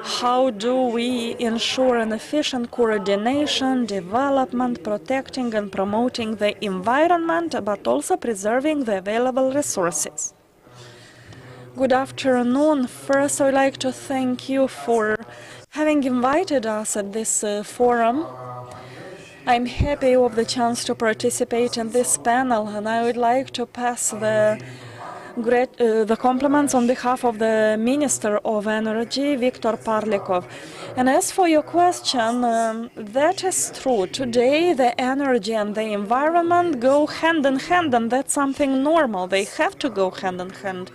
How do we ensure an efficient coordination, development, protecting and promoting the environment, but also preserving the available resources? Good afternoon. First, I would like to thank you for having invited us at this forum. I'm happy of the chance to participate in this panel, and I would like to pass the compliments on behalf of the Minister of Energy, Viktor Parlikov. And as for your question, that is true. Today, the energy and the environment go hand in hand, and that's something normal. They have to go hand in hand.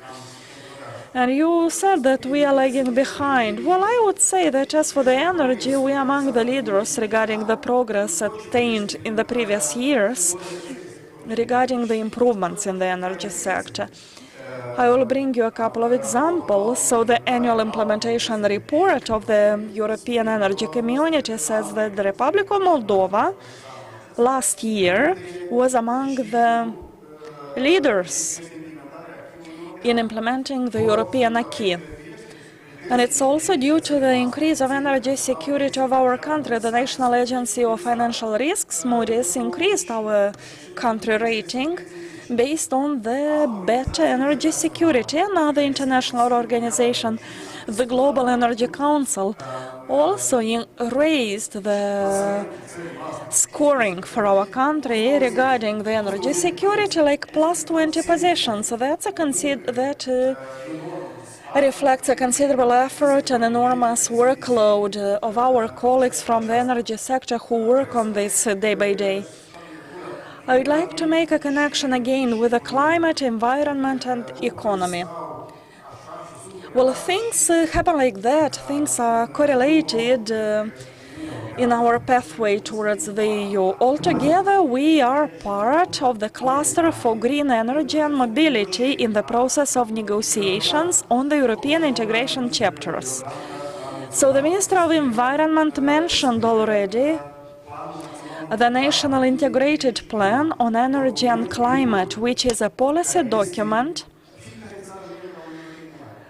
And you said that we are lagging behind. Well, I would say that as for the energy, we are among the leaders regarding the progress attained in the previous years regarding the improvements in the energy sector. I will bring you a couple of examples. So the annual implementation report of the European Energy Community says that the Republic of Moldova last year was among the leaders in implementing the European acquis. And it's also due to the increase of energy security of our country. The National Agency of Financial Risks, Moody's, increased our country rating based on the better energy security. Another international organization, the Global Energy Council, also raised the scoring for our country regarding the energy security, like plus 20 positions. So that reflects a considerable effort and enormous workload of our colleagues from the energy sector who work on this day by day. I would like to make a connection again with the climate, environment and economy. Well, things happen like that. Things are correlated in our pathway towards the EU. Altogether, we are part of the cluster for green energy and mobility in the process of negotiations on the European integration chapters. So the Minister of Environment mentioned already the National Integrated Plan on Energy and Climate, which is a policy document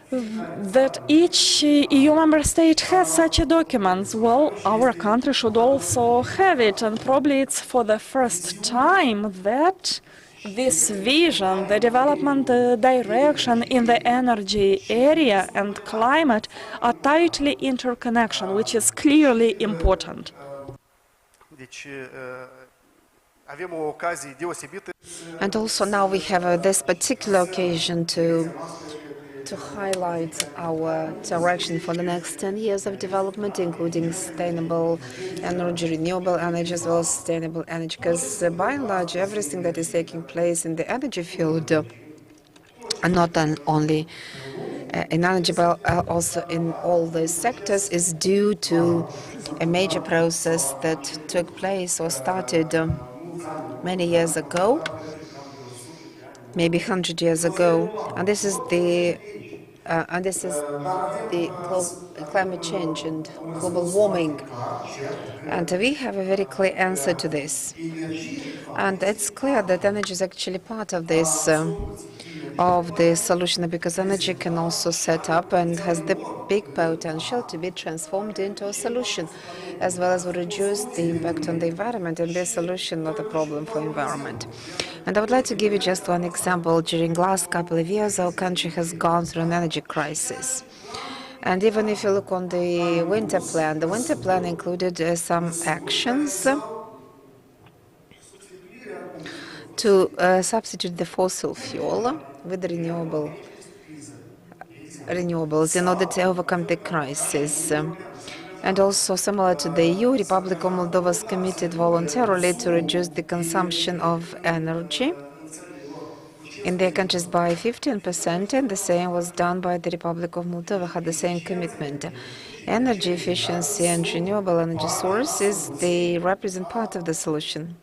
that each EU member state has such a document. Well, our country should also have it, and probably it's for the first time that this vision, the development direction in the energy area and climate are tightly interconnected, which is clearly important. And also now we have this particular occasion to highlight our direction for the next 10 years of development, including sustainable energy, renewable energy, as well as sustainable energy, because by and large everything that is taking place in the energy field, and not only in energy but also in all the sectors, is due to a major process that took place or started many years ago, maybe 100 years ago, and this is the climate change and global warming. And we have a very clear answer to this. And it's clear that energy is actually part of this, of the solution, because energy can also set up and has the big potential to be transformed into a solution, as well as reduce the impact on the environment, and this solution not a problem for environment. And I would like to give you just one example. During the last couple of years, our country has gone through an energy crisis. And even if you look on the winter plan included some actions to substitute the fossil fuel with renewables in order to overcome the crisis. And also, similar to the EU, Republica Moldova is committed voluntarily to reduce the consumption of energy in their countries by 15%, and the same was done by the Republic of Moldova, had the same commitment. Energy efficiency and renewable energy sources, they represent part of the solution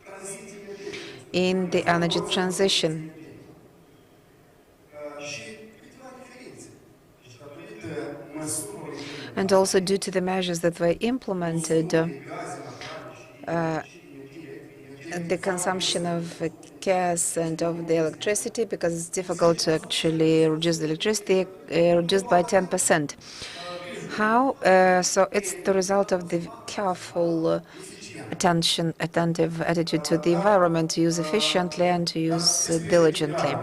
in the energy transition. And also due to the measures that were implemented, the consumption of gas and of the electricity, because it's difficult to actually reduce the electricity, reduced by 10%. How? So it's the result of the careful, attentive attitude to the environment, to use efficiently and to use diligently.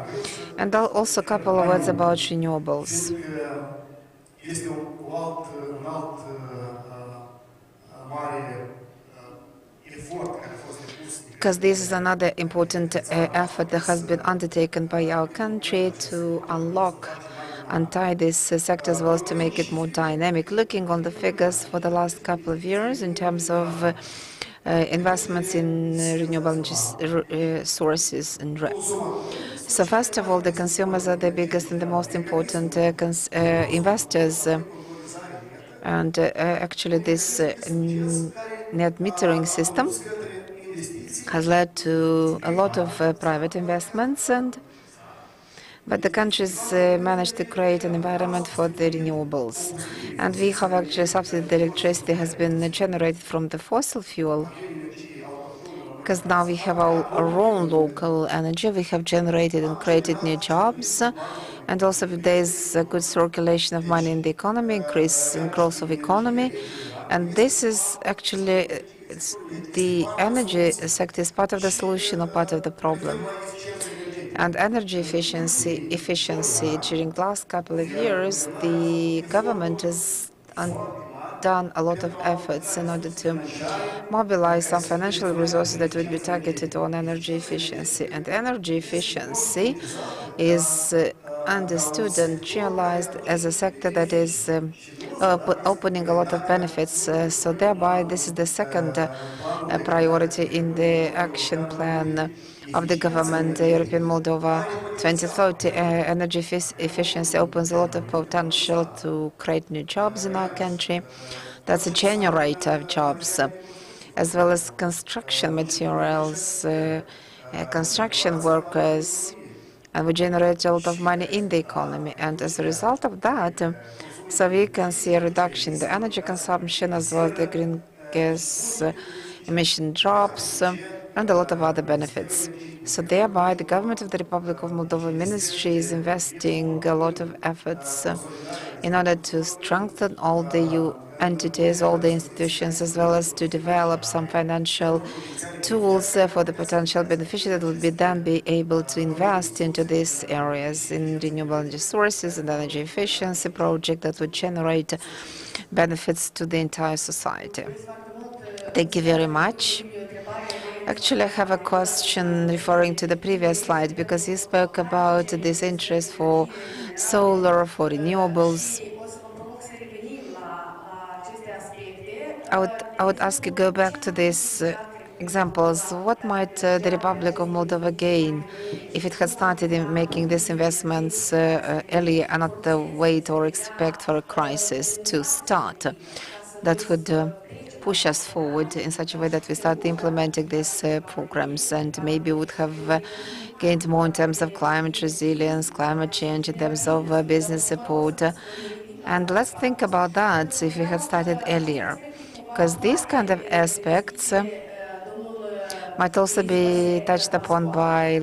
And I'll also a couple of words about renewables. Because this is another important effort that has been undertaken by our country to untie this sector, as well as to make it more dynamic. Looking on the figures for the last couple of years in terms of investments in renewable energy sources and so first of all, the consumers are the biggest and the most important investors. And actually this net metering system has led to a lot of private investments, but the countries managed to create an environment for the renewables. And we have actually subsidized the electricity has been generated from the fossil fuel, because now we have our own local energy. We have generated and created new jobs, and also there is a good circulation of money in the economy, increase in growth of economy, and this is actually the energy sector is part of the solution or part of the problem. And energy efficiency during the last couple of years, the government has done a lot of efforts in order to mobilize some financial resources that would be targeted on energy efficiency. And energy efficiency is understood and realized as a sector that is opening a lot of benefits. So thereby, this is the second priority in the action plan of the government, European Moldova 2030. Energy efficiency opens a lot of potential to create new jobs in our country. That's a generator of jobs, as well as construction materials, construction workers, and we generate a lot of money in the economy. And as a result of that, so we can see a reduction in the energy consumption, as well as the green gas emission drops, and a lot of other benefits. So thereby, the government of the Republic of Moldova ministry is investing a lot of efforts in order to strengthen all the EU entities, all the institutions, as well as to develop some financial tools for the potential beneficiaries that would then be able to invest into these areas in renewable energy sources and energy efficiency project that would generate benefits to the entire society. Thank you very much. Actually, I have a question referring to the previous slide, because you spoke about this interest for solar, for renewables. I would ask you go back to these examples. What might the Republic of Moldova gain if it had started in making these investments earlier and not wait or expect for a crisis to start? That would push us forward in such a way that we start implementing these programs, and maybe would have gained more in terms of climate resilience, climate change, in terms of business support. And let's think about that if we had started earlier, because these kind of aspects might also be touched upon by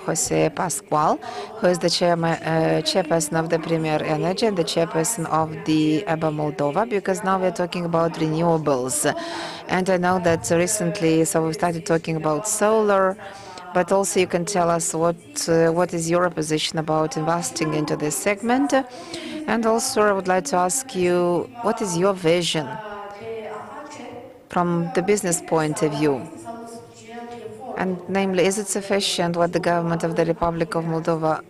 Jose Pascual, who is the chairperson of the Premier Energy and the chairperson of the EBA Moldova, because now we're talking about renewables. And I know that recently, so we started talking about solar, but also you can tell us what is your position about investing into this segment. And also I would like to ask you, what is your vision from the business point of view? And namely, is it sufficient what the government of the Republic of Moldova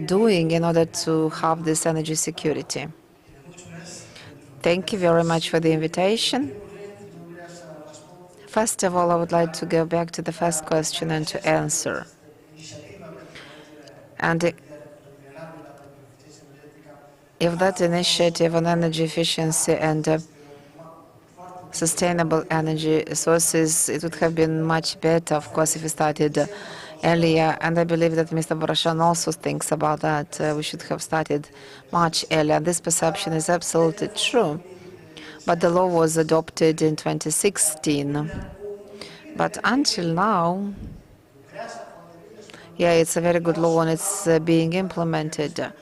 doing in order to have this energy security? Thank you very much for the invitation. First of all, I would like to go back to the first question and to answer. And if that initiative on energy efficiency and sustainable energy sources, it would have been much better, of course, if we started earlier. And I believe that Mr. Boroshan also thinks about that. We should have started much earlier. This perception is absolutely true. But the law was adopted in 2016. But until now, yeah, it's a very good law and it's being implemented.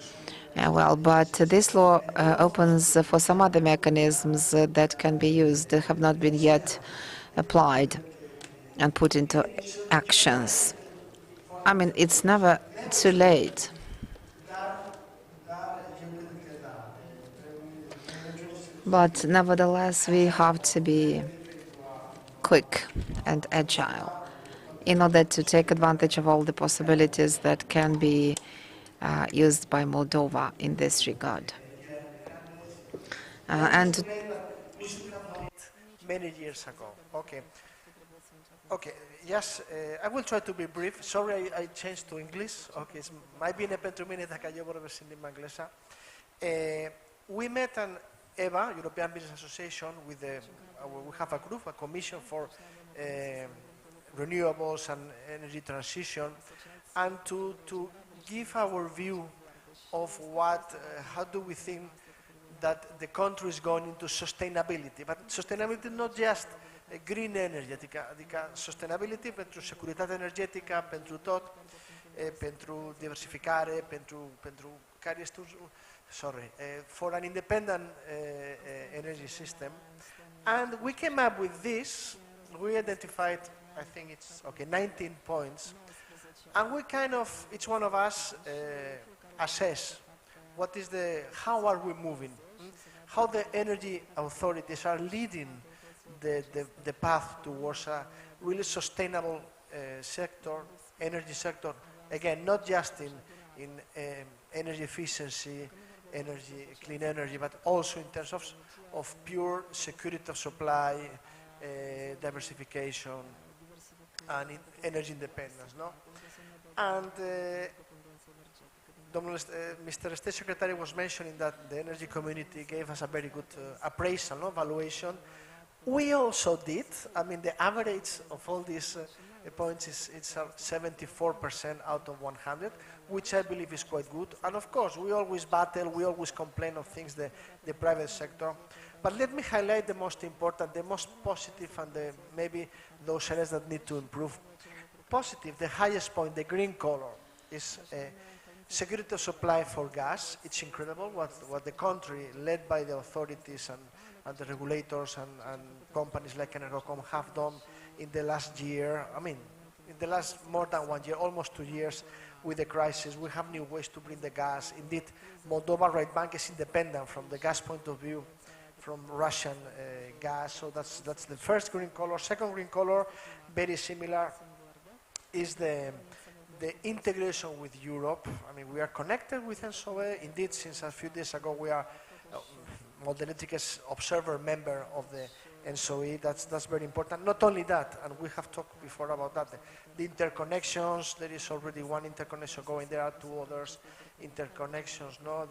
Well, but this law opens for some other mechanisms that can be used that have not been yet applied and put into actions. I mean, it's never too late. But nevertheless, we have to be quick and agile in order to take advantage of all the possibilities that can be used by Moldova in this regard. And many years ago. Okay. Okay. Yes, I will try to be brief. Sorry, I changed to English. Okay, mai bine pentru mine dacă eu vorbesc în limba engleză. We met an EBA, European Business Association, with we have a group, a commission for renewables and energy transition, and to give our view of how do we think that the country is going into sustainability. But sustainability not just green energy, adică sustainability pentru securitate energetică, pentru tot, pentru diversificare, pentru care este for an independent energy system. And we came up with this. We identified, I think it's 19 points. And we each one of us assess how are we moving, how the energy authorities are leading the path towards a really sustainable energy sector. Again, not just in energy efficiency, clean energy, but also in terms of pure security of supply, diversification, and energy independence. No? And Mr. State Secretary was mentioning that the energy community gave us a very good appraisal, evaluation. We also did. I mean, the average of all these points. It's 74% out of 100, which I believe is quite good. And of course, we always battle, we always complain of things, the private sector. But let me highlight the most important, the most positive, and maybe those areas that need to improve. Positive, the highest point, the green color, is security of supply for gas. It's incredible what the country, led by the authorities and the regulators and companies like Energocom have done in the last year. I mean, in the last more than 1 year, almost 2 years with the crisis. We have new ways to bring the gas. Indeed, Moldova Right Bank is independent from the gas point of view from Russian gas. So that's the first green color. Second green color, very similar, is the integration with Europe. I mean, we are connected with ENSOE. Indeed, since a few days ago, we are Moldenetrica's observer member of the ENSOE. That's very important. Not only that, and we have talked before about that, the interconnections. There is already one interconnection going. There are 2 others interconnections. No,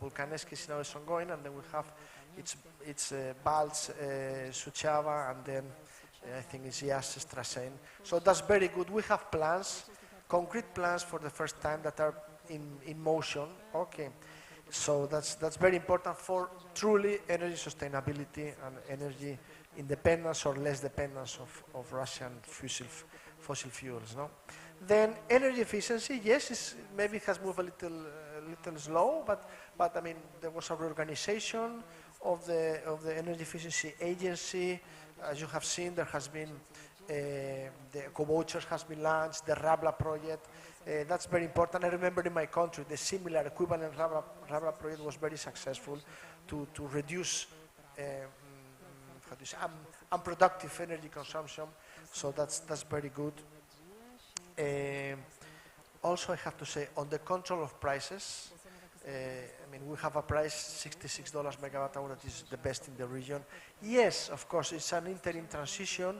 Vulcanescu is now ongoing, and then we have it's Balz, Suceava, and then I think it's Ias Strassen. So that's very good. We have plans, concrete plans for the first time that are in motion. Okay. So that's very important for truly energy sustainability and energy independence or less dependence of Russian fossil fuels. No? Then energy efficiency, yes, maybe it has moved a little slow, but I mean there was a reorganization of the energy efficiency agency. As you have seen, there has been the co-vouchers has been launched, the Rabla project. That's very important. I remember in my country, the similar equivalent Rabla project was very successful to reduce unproductive energy consumption. So that's very good. Also, I have to say, on the control of prices, I mean, we have a price, $66 megawatt hour, that is the best in the region. Yes, of course, it's an interim transition,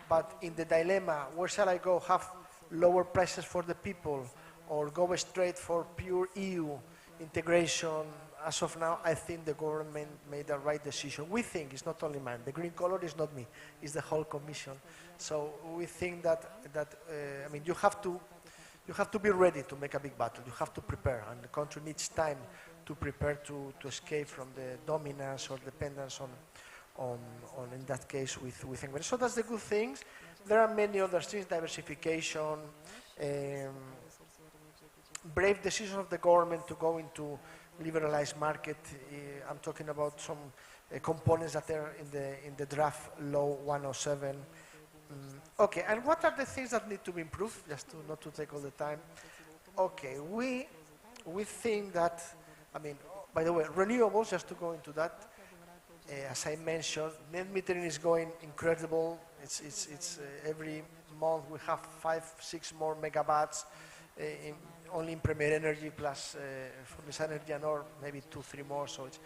but in the dilemma, where shall I go? Have lower prices for the people or go straight for pure EU integration? As of now, I think the government made the right decision. We think, it's not only mine, the green color is not me, it's the whole Commission. So we think that I mean, you have to be ready to make a big battle. You have to prepare, and the country needs time to prepare to escape from the dominance or dependence on in that case with England. So that's the good things. There are many other things: diversification, brave decision of the government to go into liberalized market. I'm talking about some components that are in the draft law 107. Okay, and what are the things that need to be improved? Just to not to take all the time. Okay, we think that, I mean, by the way, renewables, just to go into that, as I mentioned, net metering is going incredible. It's every month we have 5-6 more megawatts only in Premier Energy plus Furnace Energy and or maybe 2-3 more. So it's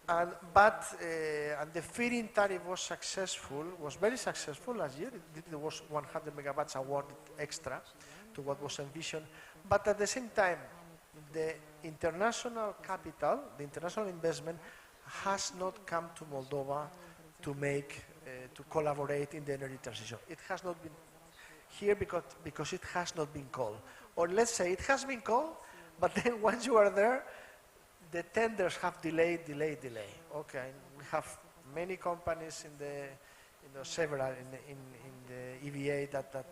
and the feed-in tariff was very successful last year. There was 100 megawatts awarded extra to what was envisioned. But at the same time, the international capital, the international investment, has not come to Moldova to to collaborate in the energy transition. It has not been here because it has not been called. Or let's say it has been called, but then once you are there, the tenders have delay. Okay, we have many companies several in the EVA that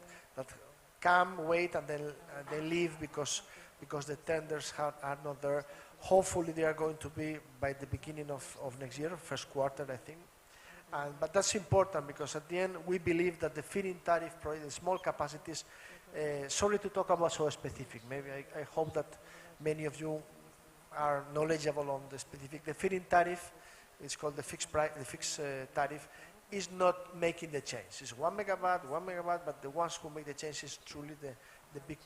come, wait, and then they leave because the tenders are not there. Hopefully they are going to be by the beginning of next year, first quarter, I think. But that's important because at the end we believe that the feed-in tariff project, the small capacities, sorry to talk about so specific, maybe I hope that many of you are knowledgeable on the specific. The feed-in tariff, it's called the fixed tariff, is not making the change. It's 1 megawatt, but the ones who make the change is truly the big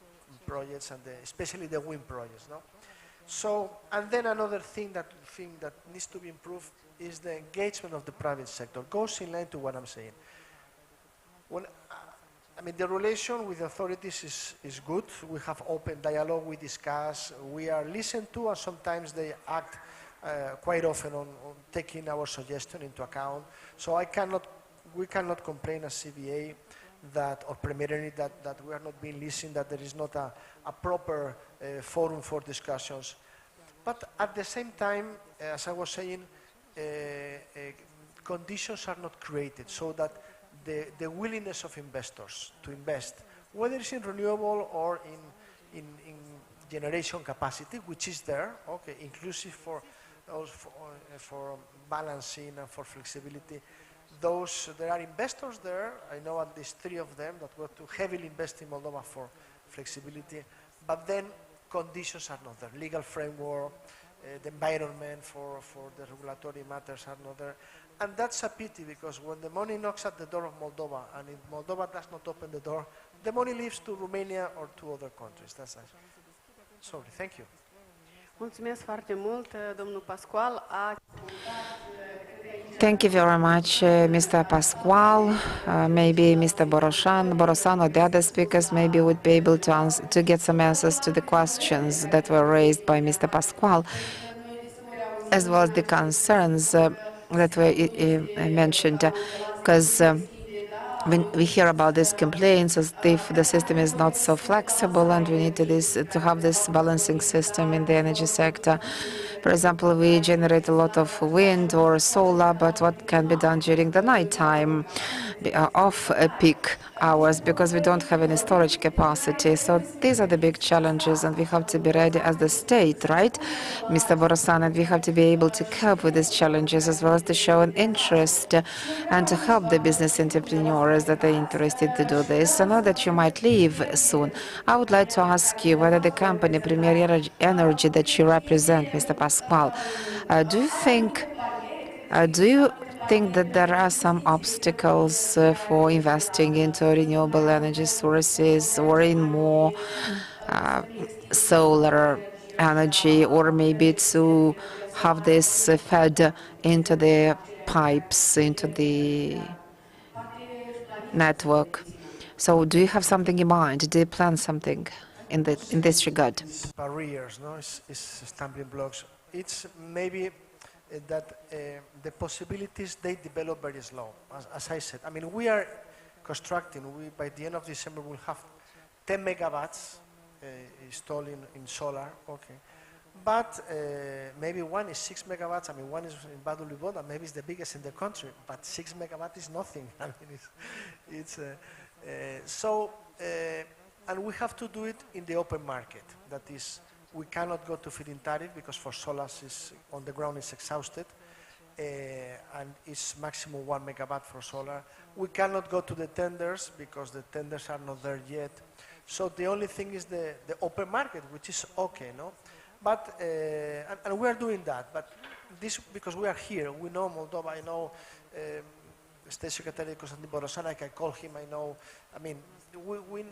projects and especially the wind projects. No? So, and then another thing that needs to be improved is the engagement of the private sector. Goes in line to what I'm saying. I mean, the relation with the authorities is good. We have open dialogue, we discuss, we are listened to, and sometimes they act quite often on taking our suggestion into account. So we cannot complain as CVA that, or primarily that we are not being listened, that there is not a proper forum for discussions. But at the same time, as I was saying, conditions are not created so that the willingness of investors to invest, whether it's in renewable or in generation capacity, which is there, okay, inclusive for balancing and for flexibility. There are investors there, I know at least 3 of them that were to heavily invest in Moldova for flexibility, but then conditions are not there. Legal framework, the environment for the regulatory matters are not there. And that's a pity, because when the money knocks at the door of Moldova, and if Moldova does not open the door, the money leaves to Romania or to other countries. That's it. Sorry, thank you. Mulțumesc foarte mult, domnul Pascual. Thank you very much, Mr. Pascual. Maybe Mr. Borosan or the other speakers maybe would be able to get some answers to the questions that were raised by Mr. Pascual, as well as the concerns that were mentioned, because when we hear about these complaints as if the system is not so flexible and we need to have this balancing system in the energy sector. For example, we generate a lot of wind or solar, but what can be done during the night time, off peak hours, because we don't have any storage capacity. So these are the big challenges, and we have to be ready as the state, right, Mr. Borosan, and we have to be able to cope with these challenges, as well as to show an interest and to help the business entrepreneurs that are interested to do this. I know that you might leave soon. I would like to ask you whether the company Premier Energy that you represent, Mr. Pascual, do you think that there are some obstacles for investing into renewable energy sources or in more solar energy, or maybe to have this fed into the pipes, into the network? So do you have something in mind? Do you plan something in this regard? Barriers, no? It's stumbling blocks. It's maybe that the possibilities, they develop very slow. As I said, I mean, we are constructing, by the end of December, we'll have 10 megawatts installed in solar, okay. But maybe one is 6 megawatts. I mean, one is in Badul Voda, maybe it's the biggest in the country, but 6 megawatts is nothing. I mean, and we have to do it in the open market. That is, we cannot go to feed-in tariff because for solars is on the ground is exhausted, and it's maximum 1 megawatt for solar. We cannot go to the tenders because the tenders are not there yet. So the only thing is the open market, which is okay, no? But and we are doing that. But this because we are here. We know Moldova. I know State Secretary Constantin Borosan. I can call him. I know. I mean,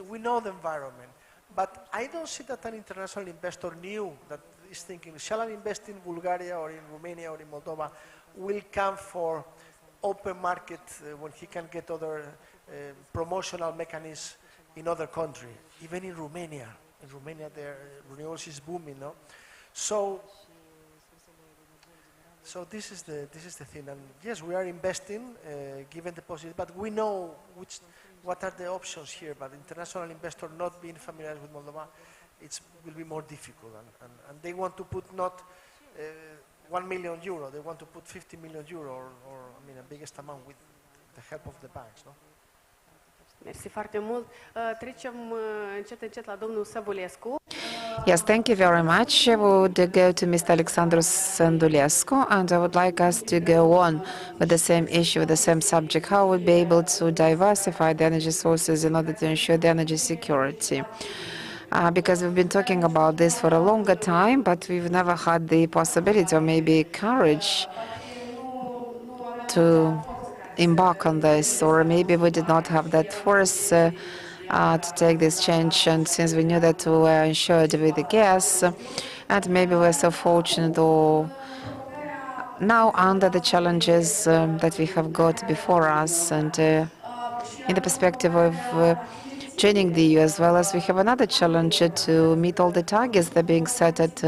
we know the environment. But I don't see that an international investor new that is thinking, shall I invest in Bulgaria or in Romania or in Moldova, will come for open market when he can get other promotional mechanisms in other countries, even in Romania. In Romania, their renewables is booming, no? So this is the thing, and yes, we are investing, given the possibility, but we know what are the options here. But international investor not being familiar with Moldova, it will be more difficult, and they want to put not 1 million euro, they want to put 50 million euro, or I mean, a biggest amount with the help of the banks, no? Mersi foarte mult. Trecem încet la domnul Săvulescu. Yes, thank you very much. We would go to Mr. Alexandru Sândulescu, and I would like us to go on with the same issue, with the same subject, how we'll be able to diversify the energy sources in order to ensure the energy security. Because we've been talking about this for a longer time, but we've never had the possibility or maybe courage to embark on this, or maybe we did not have that force to take this change, and since we knew that we were insured with the gas, and maybe we're so fortunate, or now under the challenges that we have got before us, and in the perspective of joining the EU, as well as we have another challenge to meet all the targets that are being set at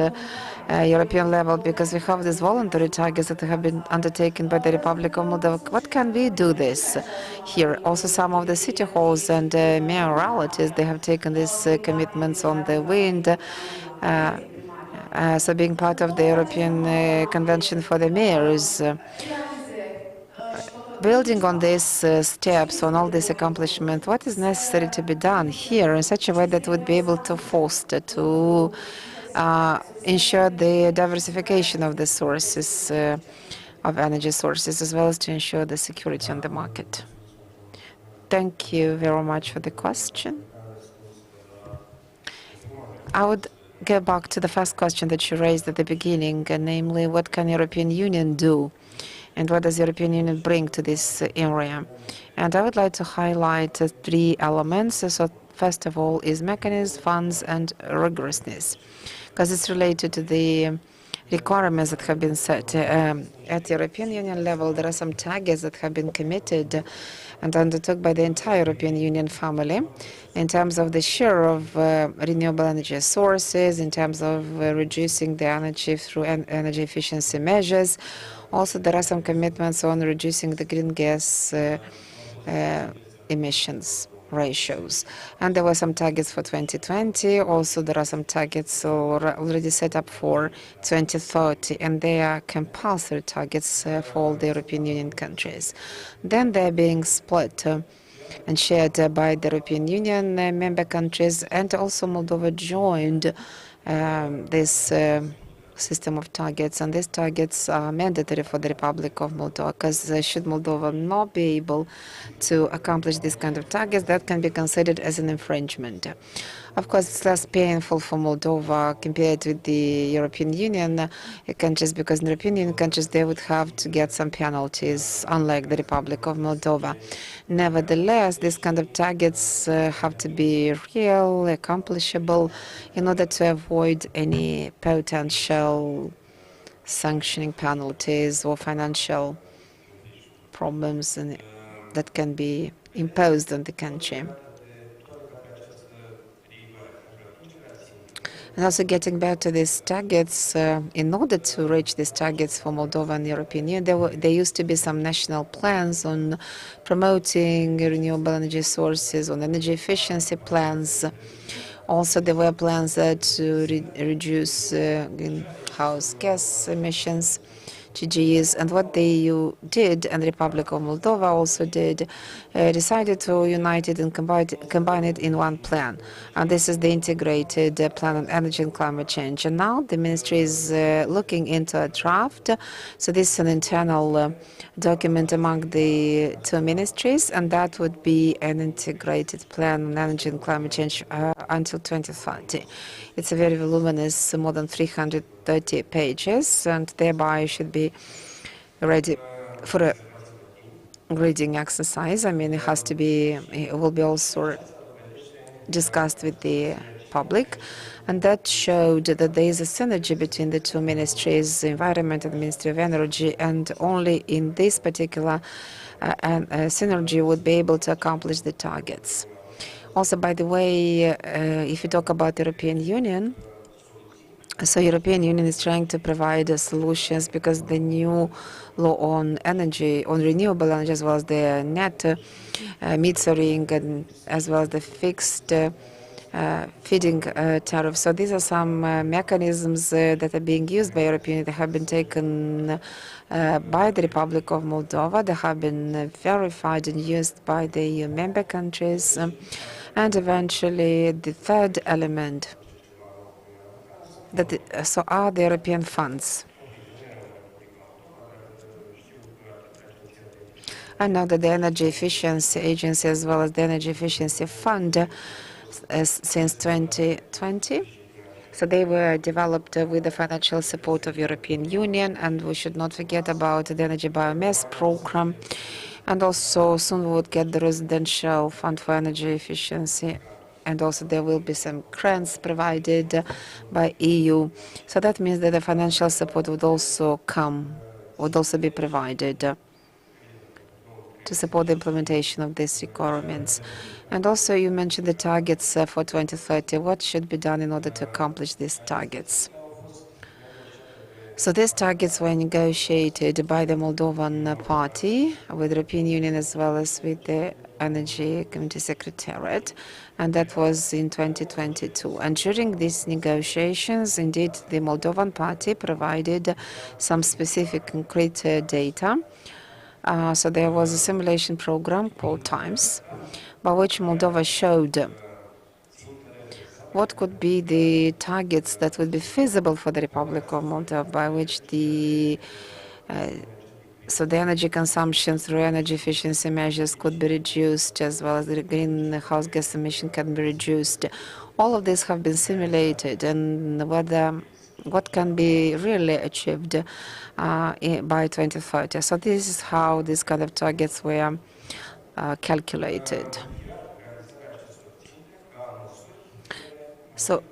European level, because we have these voluntary targets that have been undertaken by the Republic of Moldova. What can we do this here? Also, some of the city halls and mayoralities, they have taken these commitments on the wind. So being part of the European Convention for the Mayors, building on these steps, on all this accomplishment, what is necessary to be done here in such a way that would be able to foster, to ensure the diversification of the sources of energy sources, as well as to ensure the security on the market? Thank you very much for the question. I would go back to the first question that you raised at the beginning, namely, what can European Union do? And what does European Union bring to this area? And I would like to highlight three elements. So first of all is mechanism, funds, and rigorousness, because it's related to the requirements that have been set. At European Union level, there are some targets that have been committed and undertook by the entire European Union family in terms of the share of renewable energy sources, in terms of reducing the energy through energy efficiency measures. Also, there are some commitments on reducing the green gas emissions ratios. And there were some targets for 2020. Also, there are some targets already set up for 2030, and they are compulsory targets for all the European Union countries. Then they're being split and shared by the European Union member countries, and also Moldova joined this system of targets, and these targets are mandatory for the Republic of Moldova, because should Moldova not be able to accomplish this kind of targets, that can be considered as an infringement. Of course, it's less painful for Moldova compared with the European Union countries, because in European Union countries they would have to get some penalties, unlike the Republic of Moldova. Nevertheless, these kind of targets have to be real, accomplishable, in order to avoid any potential sanctioning penalties or financial problems that can be imposed on the country. And also getting back to these targets, in order to reach these targets for Moldova and the European Union, there used to be some national plans on promoting renewable energy sources, on energy efficiency plans. Also, there were plans to reduce greenhouse gas emissions, GGEs, and what the EU did, and the Republic of Moldova also did, decided to unite it and combine it in one plan. And this is the integrated plan on energy and climate change. And now the ministry is looking into a draft. So this is an internal document among the two ministries, and that would be an integrated plan on energy and climate change until 2030. It's a very voluminous, more than 330 pages, and thereby should be ready for a reading exercise. I mean, it will be also discussed with the public, and that showed that there is a synergy between the two ministries, the Environment and the Ministry of Energy, and only in this particular synergy would be able to accomplish the targets. Also, by the way, if you talk about the European Union, so European Union is trying to provide solutions, because the new law on energy, on renewable energy, as well as the net metering, and as well as the fixed feeding tariff. So these are some mechanisms that are being used by European Union. They have been taken by the Republic of Moldova. They have been verified and used by the EU member countries. And eventually, the third element so are the European funds. I know that the Energy Efficiency Agency, as well as the Energy Efficiency Fund, since 2020, so they were developed with the financial support of European Union, and we should not forget about the Energy Biomass Program, and also soon we would get the Residential Fund for Energy Efficiency, and also there will be some grants provided by EU. So that means that the financial support would also be provided. to support the implementation of these requirements. And also you mentioned the targets for 2030. What should be done in order to accomplish these targets? So these targets were negotiated by the Moldovan party with the European Union as well as with the Energy Committee Secretariat, and that was in 2022. And during these negotiations, indeed, the Moldovan party provided some specific concrete data. So there was a simulation program called TIMES, by which Moldova showed what could be the targets that would be feasible for the Republic of Moldova, by which the energy consumption through energy efficiency measures could be reduced, as well as the greenhouse gas emission can be reduced. All of these have been simulated, and what can be really achieved by 2030. So this is how these kind of targets were calculated. So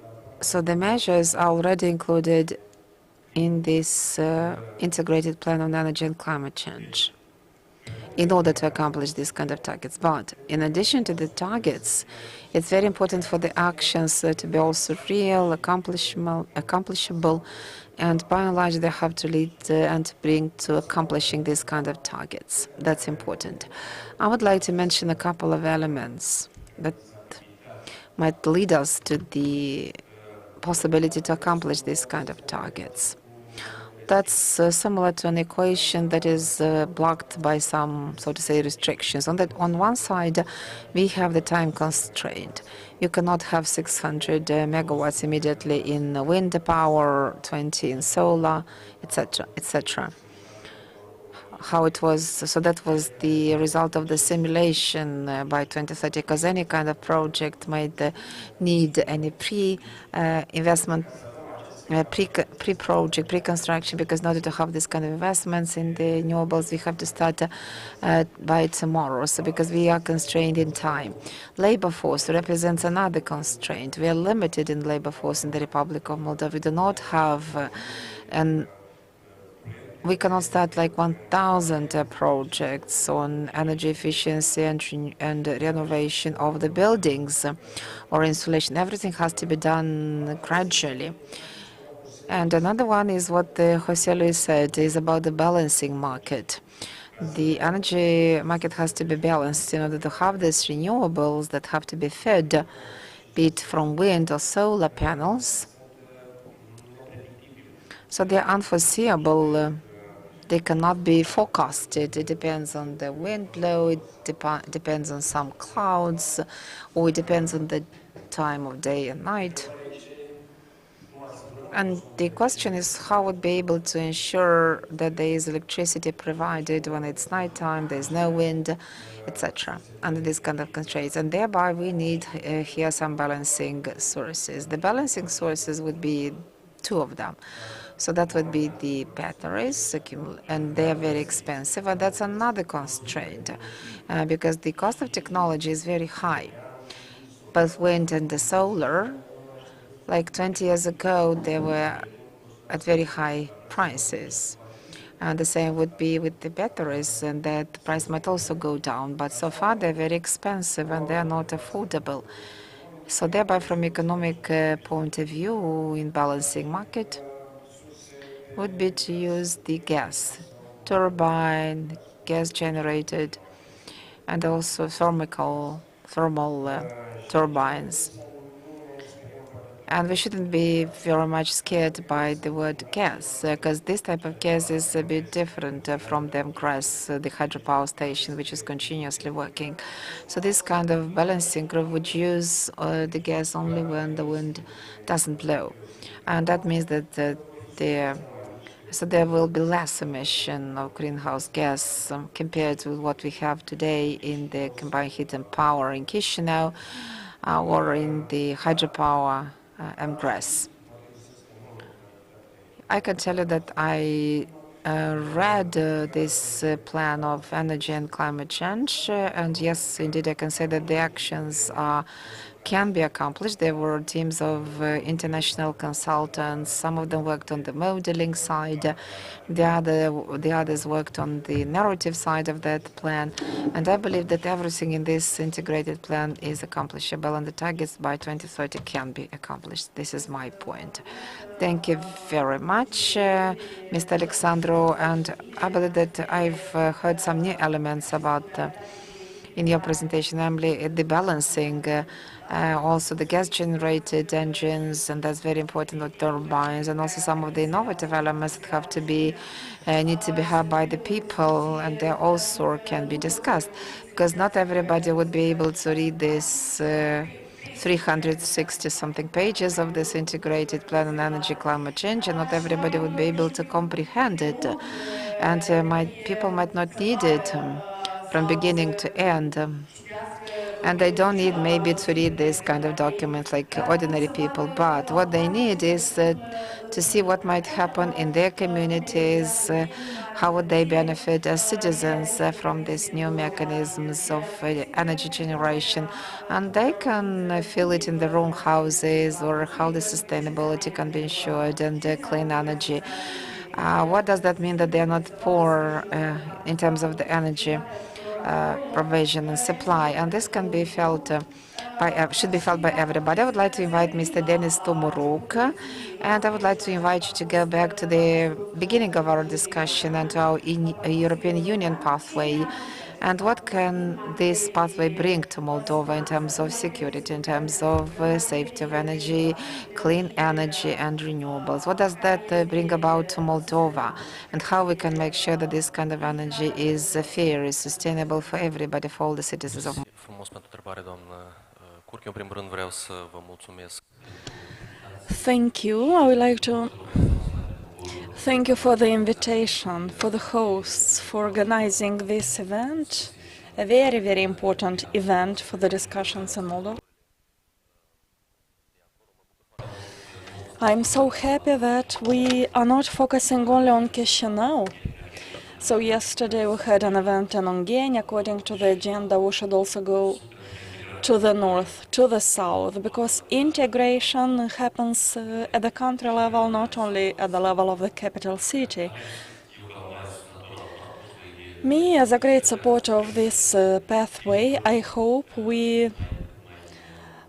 the measures are already included in this integrated plan on energy and climate change in order to accomplish these kind of targets. But in addition to the targets, it's very important for the actions to be also real, accomplishable, and by and large they have to lead and bring to accomplishing these kind of targets. That's important. I would like to mention a couple of elements that might lead us to the possibility to accomplish these kind of targets. That's similar to an equation that is blocked by some, so to say, restrictions. On one side, we have the time constraint. You cannot have 600 megawatts immediately in wind power, 20 in solar, etc., etc. How it was, so that was the result of the simulation by 2030, because any kind of project might need any pre-investment, pre-project, pre-construction, because in order to have this kind of investments in the renewables, we have to start by tomorrow. So because we are constrained in time. Labor force represents another constraint. We are limited in labor force in the Republic of Moldova. We do not have we cannot start like 1,000 projects on energy efficiency and renovation of the buildings or installation. Everything has to be done gradually. And another one is what José Luis said, is about the balancing market. The energy market has to be balanced in order to have these renewables that have to be fed, be it from wind or solar panels. So they're unforeseeable. They cannot be forecasted. It depends on the wind blow, it depends on some clouds, or it depends on the time of day and night. And the question is how would be able to ensure that there is electricity provided when it's nighttime, there's no wind, etc., under these kind of constraints. And thereby we need here some balancing sources. The balancing sources would be two of them. So that would be the batteries, and they are very expensive, and that's another constraint because the cost of technology is very high. Both wind and the solar, like 20 years ago, they were at very high prices. And the same would be with the batteries, and that the price might also go down, but so far they're very expensive and they are not affordable. So thereby, from economic point of view, in balancing market, would be to use the gas turbine, gas generated, and also thermal turbines. And we shouldn't be very much scared by the word gas, because this type of gas is a bit different from the MGRAS, the hydropower station, which is continuously working. So this kind of balancing group would use the gas only when the wind doesn't blow. And that means that so there will be less emission of greenhouse gas compared with what we have today in the combined heat and power in Chisinau or in the hydropower MGRAS. I can tell you that I read this plan of energy and climate change, and yes, indeed, I can say that the actions are can be accomplished. There were teams of international consultants. Some of them worked on the modeling side. The others worked on the narrative side of that plan. And I believe that everything in this integrated plan is accomplishable, and the targets by 2030 can be accomplished. This is my point. Thank you very much, Mr. Alexandru. And I believe that I've heard some new elements about in your presentation, namely the balancing, also the gas-generated engines, and that's very important with turbines, and also some of the innovative elements that have to be need to be had by the people, and they also can be discussed, because not everybody would be able to read this 360-something pages of this integrated plan on energy climate change, and not everybody would be able to comprehend it, and people might not need it from beginning to end. And they don't need maybe to read this kind of documents like ordinary people, but what they need is to see what might happen in their communities, how would they benefit as citizens from these new mechanisms of energy generation, and they can feel it in their own houses, or how the sustainability can be ensured and clean energy. What does that mean that they are not poor in terms of the energy provision and supply? And this can be felt should be felt by everybody. I would like to invite Mr. Denis Tomuruk, and I would like to invite you to go back to the beginning of our discussion and to our European Union pathway. And what can this pathway bring to Moldova in terms of security, in terms of safety of energy, clean energy and renewables? What does that bring about to Moldova? And how we can make sure that this kind of energy is fair, is sustainable for everybody, for all the citizens of Moldova? Thank you. I would like to thank you for the invitation, for the hosts, for organizing this event, a very, very important event for the discussions in Moldova. I'm so happy that we are not focusing only on Chisinau. So yesterday we had an event in Ungheni. According to the agenda, we should also go to the north, to the south, because integration happens at the country level, not only at the level of the capital city. Me, as a great supporter of this pathway, I hope we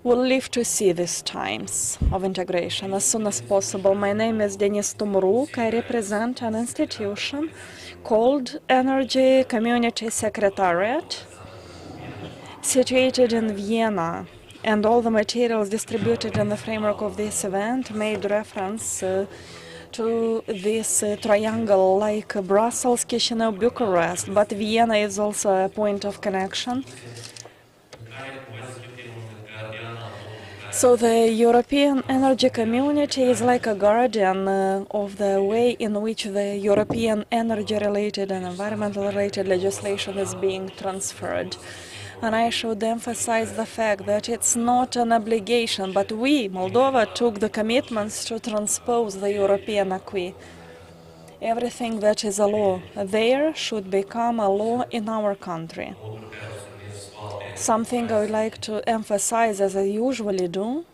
will live to see these times of integration as soon as possible. My name is Denis Tomuruk. I represent an institution called Energy Community Secretariat, situated in Vienna, and all the materials distributed in the framework of this event made reference to this triangle like Brussels, Chisinau, Bucharest, but Vienna is also a point of connection. So the European energy community is like a guardian of the way in which the European energy-related and environmental-related legislation is being transferred. And I should emphasize the fact that it's not an obligation, but we, Moldova, took the commitments to transpose the European acquis. Everything that is a law there should become a law in our country. Something I would like to emphasize, as I usually do,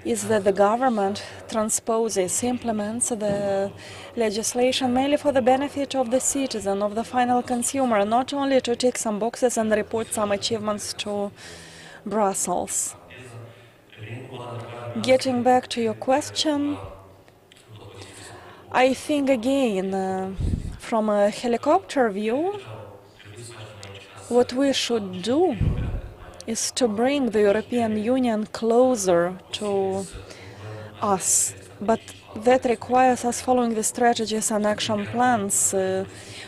is that the government transposes, implements the legislation mainly for the benefit of the citizen, of the final consumer, not only to tick some boxes and report some achievements to Brussels. Getting back to your question, I think again, from a helicopter view, what we should do is to bring the European Union closer to us, but that requires us following the strategies and action plans.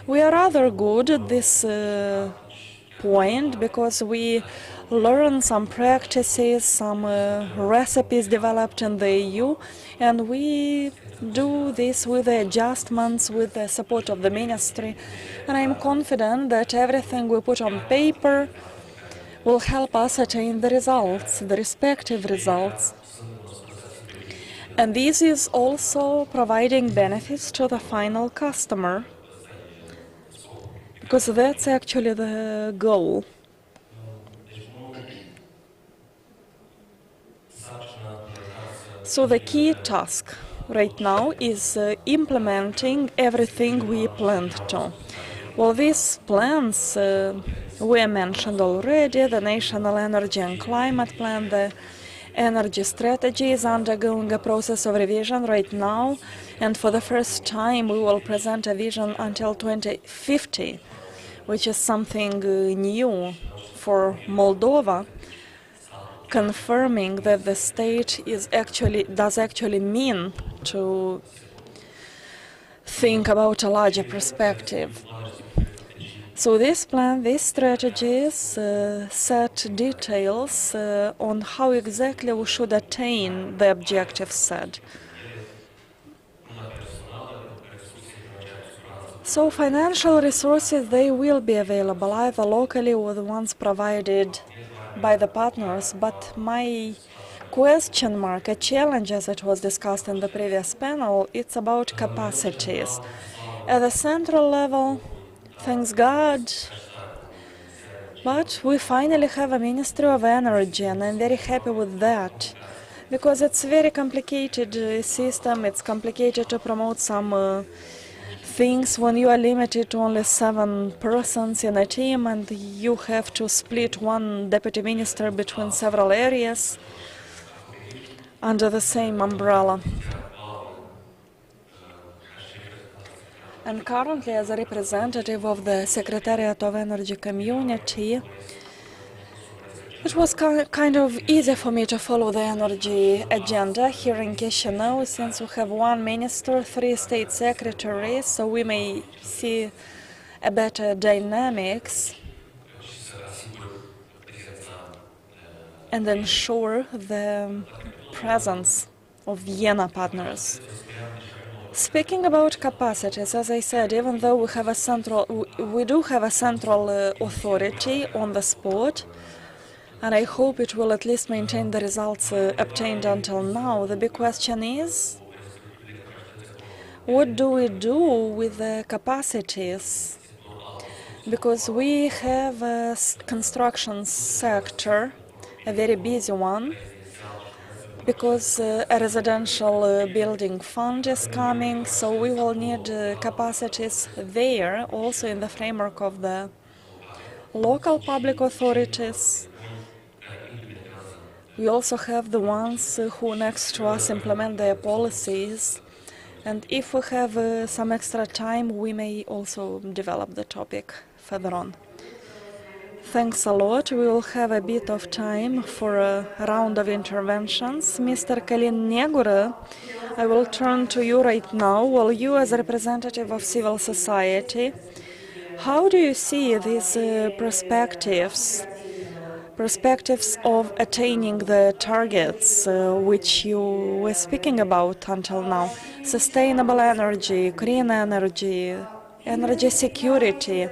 We are rather good at this point because we learn some practices, some recipes developed in the EU, and we do this with the adjustments, with the support of the ministry. And I'm confident that everything we put on paper will help us attain the results, the respective results. And this is also providing benefits to the final customer, because that's actually the goal. So the key task right now is implementing everything we planned to. Well, these plans were mentioned already: the National Energy and Climate Plan, the energy strategy is undergoing a process of revision right now, and for the first time we will present a vision until 2050, which is something new for Moldova, confirming that the state does actually mean to think about a larger perspective. So this plan, these strategies set details on how exactly we should attain the objectives set. So financial resources, they will be available either locally or the ones provided by the partners, but my question mark, a challenge as it was discussed in the previous panel, it's about capacities. At the central level, thanks God, but we finally have a Ministry of Energy, and I'm very happy with that, because it's a very complicated system. It's complicated to promote some things when you are limited to only 7 persons in a team and you have to split one deputy minister between several areas under the same umbrella. And currently, as a representative of the Secretariat of Energy Community, it was kind of easy for me to follow the energy agenda here in Chisinau, since we have 1 minister, 3 state secretaries, so we may see a better dynamics and ensure the presence of Vienna partners. Speaking about capacities, as I said, even though we do have a central authority on the spot, and I hope it will at least maintain the results obtained until now, the big question is, what do we do with the capacities? Because we have a construction sector, a very busy one, because a residential building fund is coming, so we will need capacities there, also in the framework of the local public authorities. We also have the ones who next to us implement their policies, and if we have some extra time, we may also develop the topic further on. Thanks a lot. We will have a bit of time for a round of interventions. Mr. Kalin Negura, I will turn to you right now. Well, you as a representative of civil society, how do you see these perspectives of attaining the targets which you were speaking about until now? Sustainable energy, green energy, energy security.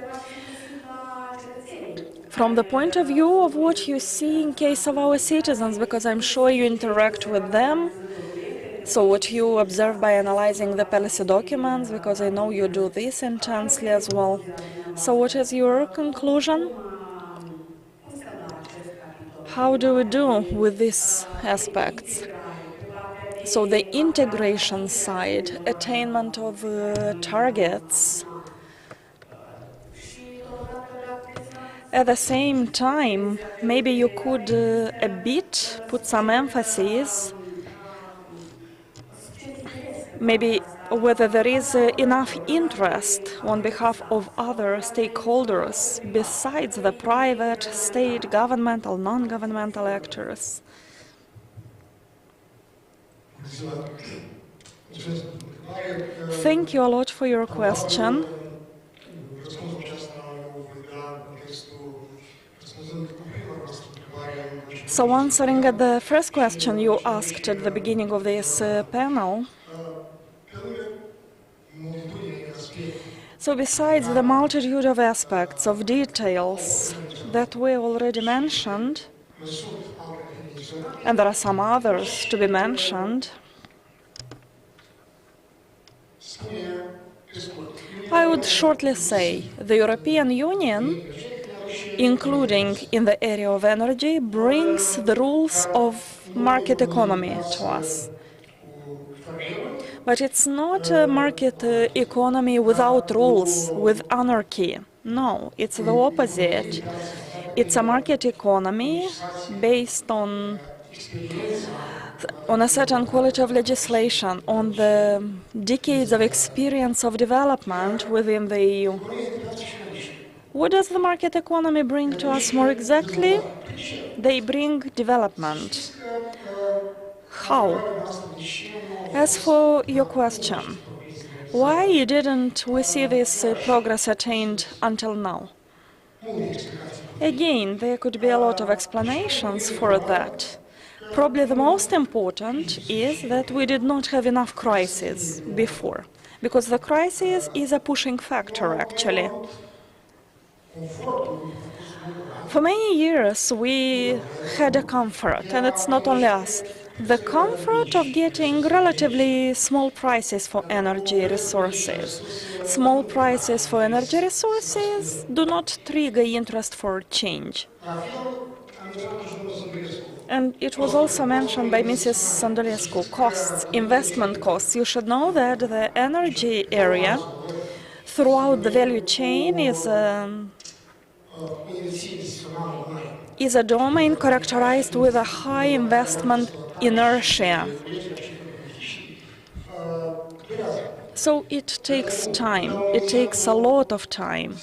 From the point of view of what you see in case of our citizens, because I'm sure you interact with them, so what you observe by analyzing the policy documents, because I know you do this intensely as well. So what is your conclusion? How do we do with these aspects? So the integration side, attainment of targets. At the same time, maybe you could a bit put some emphasis, maybe whether there is enough interest on behalf of other stakeholders besides the private, state, governmental, non-governmental actors. Thank you a lot for your question. So answering at the first question you asked at the beginning of this panel, so besides the multitude of aspects, of details that we already mentioned, and there are some others to be mentioned, I would shortly say the European Union including in the area of energy, brings the rules of market economy to us. But it's not a market economy without rules, with anarchy. No, it's the opposite. It's a market economy based on a certain quality of legislation, on the decades of experience of development within the EU. What does the market economy bring to us more exactly? They bring development. How? As for your question, why didn't we see this progress attained until now? Again, there could be a lot of explanations for that. Probably the most important is that we did not have enough crises before, because the crisis is a pushing factor, actually. For many years, we had a comfort, and it's not only us. The comfort of getting relatively small prices for energy resources. Small prices for energy resources do not trigger interest for change. And it was also mentioned by Mrs. Sandulescu, costs, investment costs. You should know that the energy area throughout the value chain is a domain characterized with a high investment inertia. So it takes time. It takes a lot of time.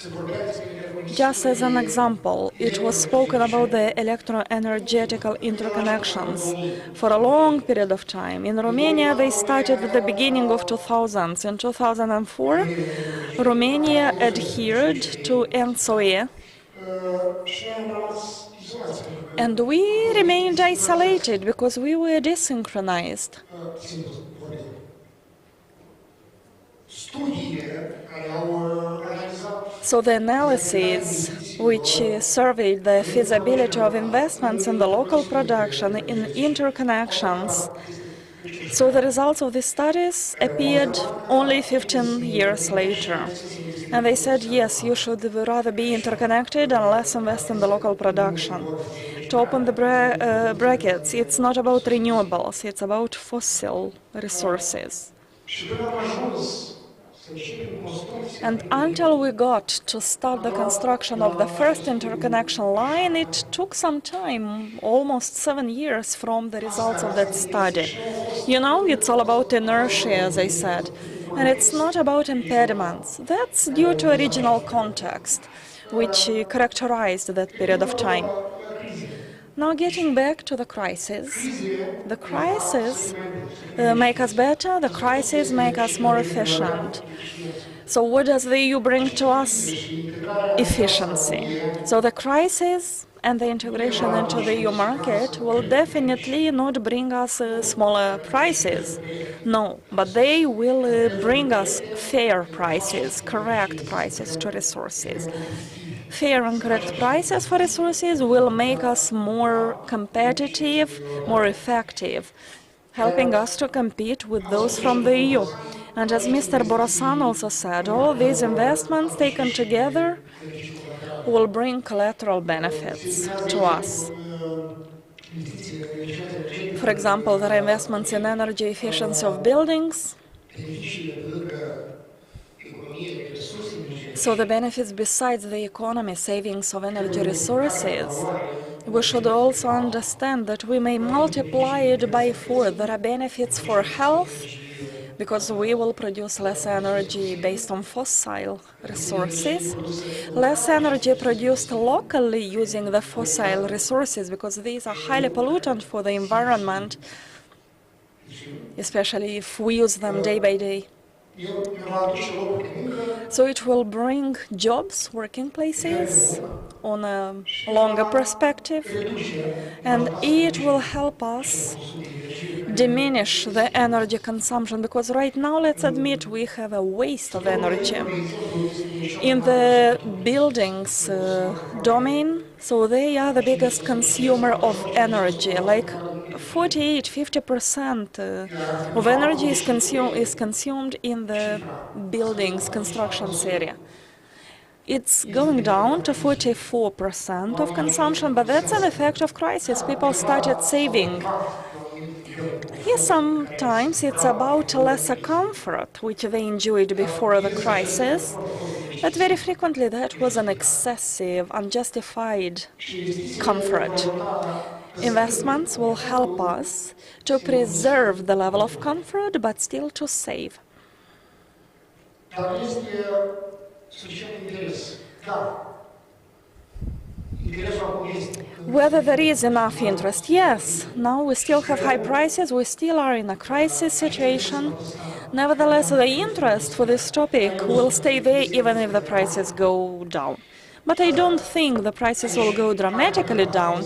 Just as an example, it was spoken about the electro-energetical interconnections for a long period of time. In Romania, they started at the beginning of 2000s. In 2004, Romania adhered to ENTSO-E, and we remained isolated because we were desynchronized. So the analyses which surveyed the feasibility of investments in the local production in interconnections, so the results of these studies appeared only 15 years later. And they said, yes, you should rather be interconnected and less invest in the local production. To open the brackets, it's not about renewables, it's about fossil resources. And until we got to start the construction of the first interconnection line, it took some time, almost 7 years from the results of that study. You know, it's all about inertia, as I said, and it's not about impediments. That's due to original context, which characterized that period of time. Now, getting back to the crisis make us better, the crisis make us more efficient. So what does the EU bring to us? Efficiency. So the crisis and the integration into the EU market will definitely not bring us smaller prices. No, but they will bring us fair prices, correct prices to resources. Fair and correct prices for resources will make us more competitive, more effective, helping us to compete with those from the EU. And as Mr. Borosan also said, all these investments taken together will bring collateral benefits to us. For example, there are investments in energy efficiency of buildings. So the benefits besides the economy, savings of energy resources, we should also understand that we may multiply it by 4. There are benefits for health, because we will produce less energy based on fossil resources, less energy produced locally using the fossil resources, because these are highly pollutant for the environment, especially if we use them day by day. So it will bring jobs, working places on a longer perspective, and it will help us diminish the energy consumption, because right now, let's admit, we have a waste of energy. In the buildings domain, so they are the biggest consumer of energy, like 48–50% of energy is consumed in the buildings constructions area. It's going down to 44% of consumption, but that's an effect of crisis. People started saving. Yes, sometimes it's about lesser comfort, which they enjoyed before the crisis, but very frequently that was an excessive, unjustified comfort. Investments will help us to preserve the level of comfort, but still to save. Whether there is enough interest, yes. Now we still have high prices, we still are in a crisis situation. Nevertheless, the interest for this topic will stay there even if the prices go down. But I don't think the prices will go dramatically down.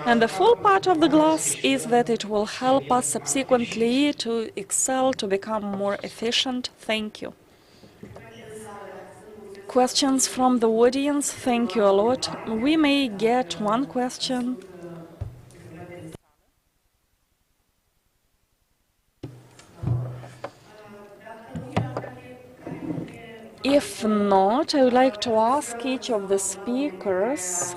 And the full part of the glass is that it will help us subsequently to excel, to become more efficient. Thank you. Questions from the audience? Thank you a lot. We may get one question. If not, I would like to ask each of the speakers.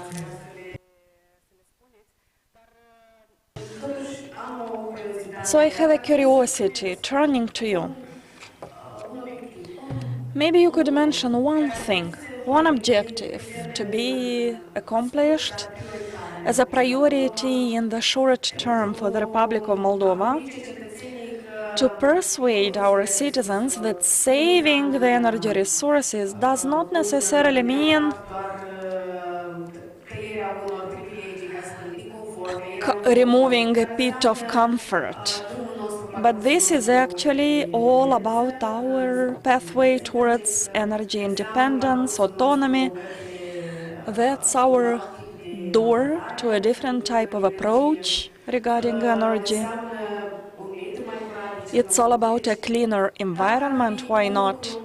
So I have a curiosity, turning to you. Maybe you could mention one thing, one objective to be accomplished as a priority in the short term for the Republic of Moldova, to persuade our citizens that saving the energy resources does not necessarily mean removing a bit of comfort. But this is actually all about our pathway towards energy independence, autonomy. That's our door to a different type of approach regarding energy. It's all about a cleaner environment, why not?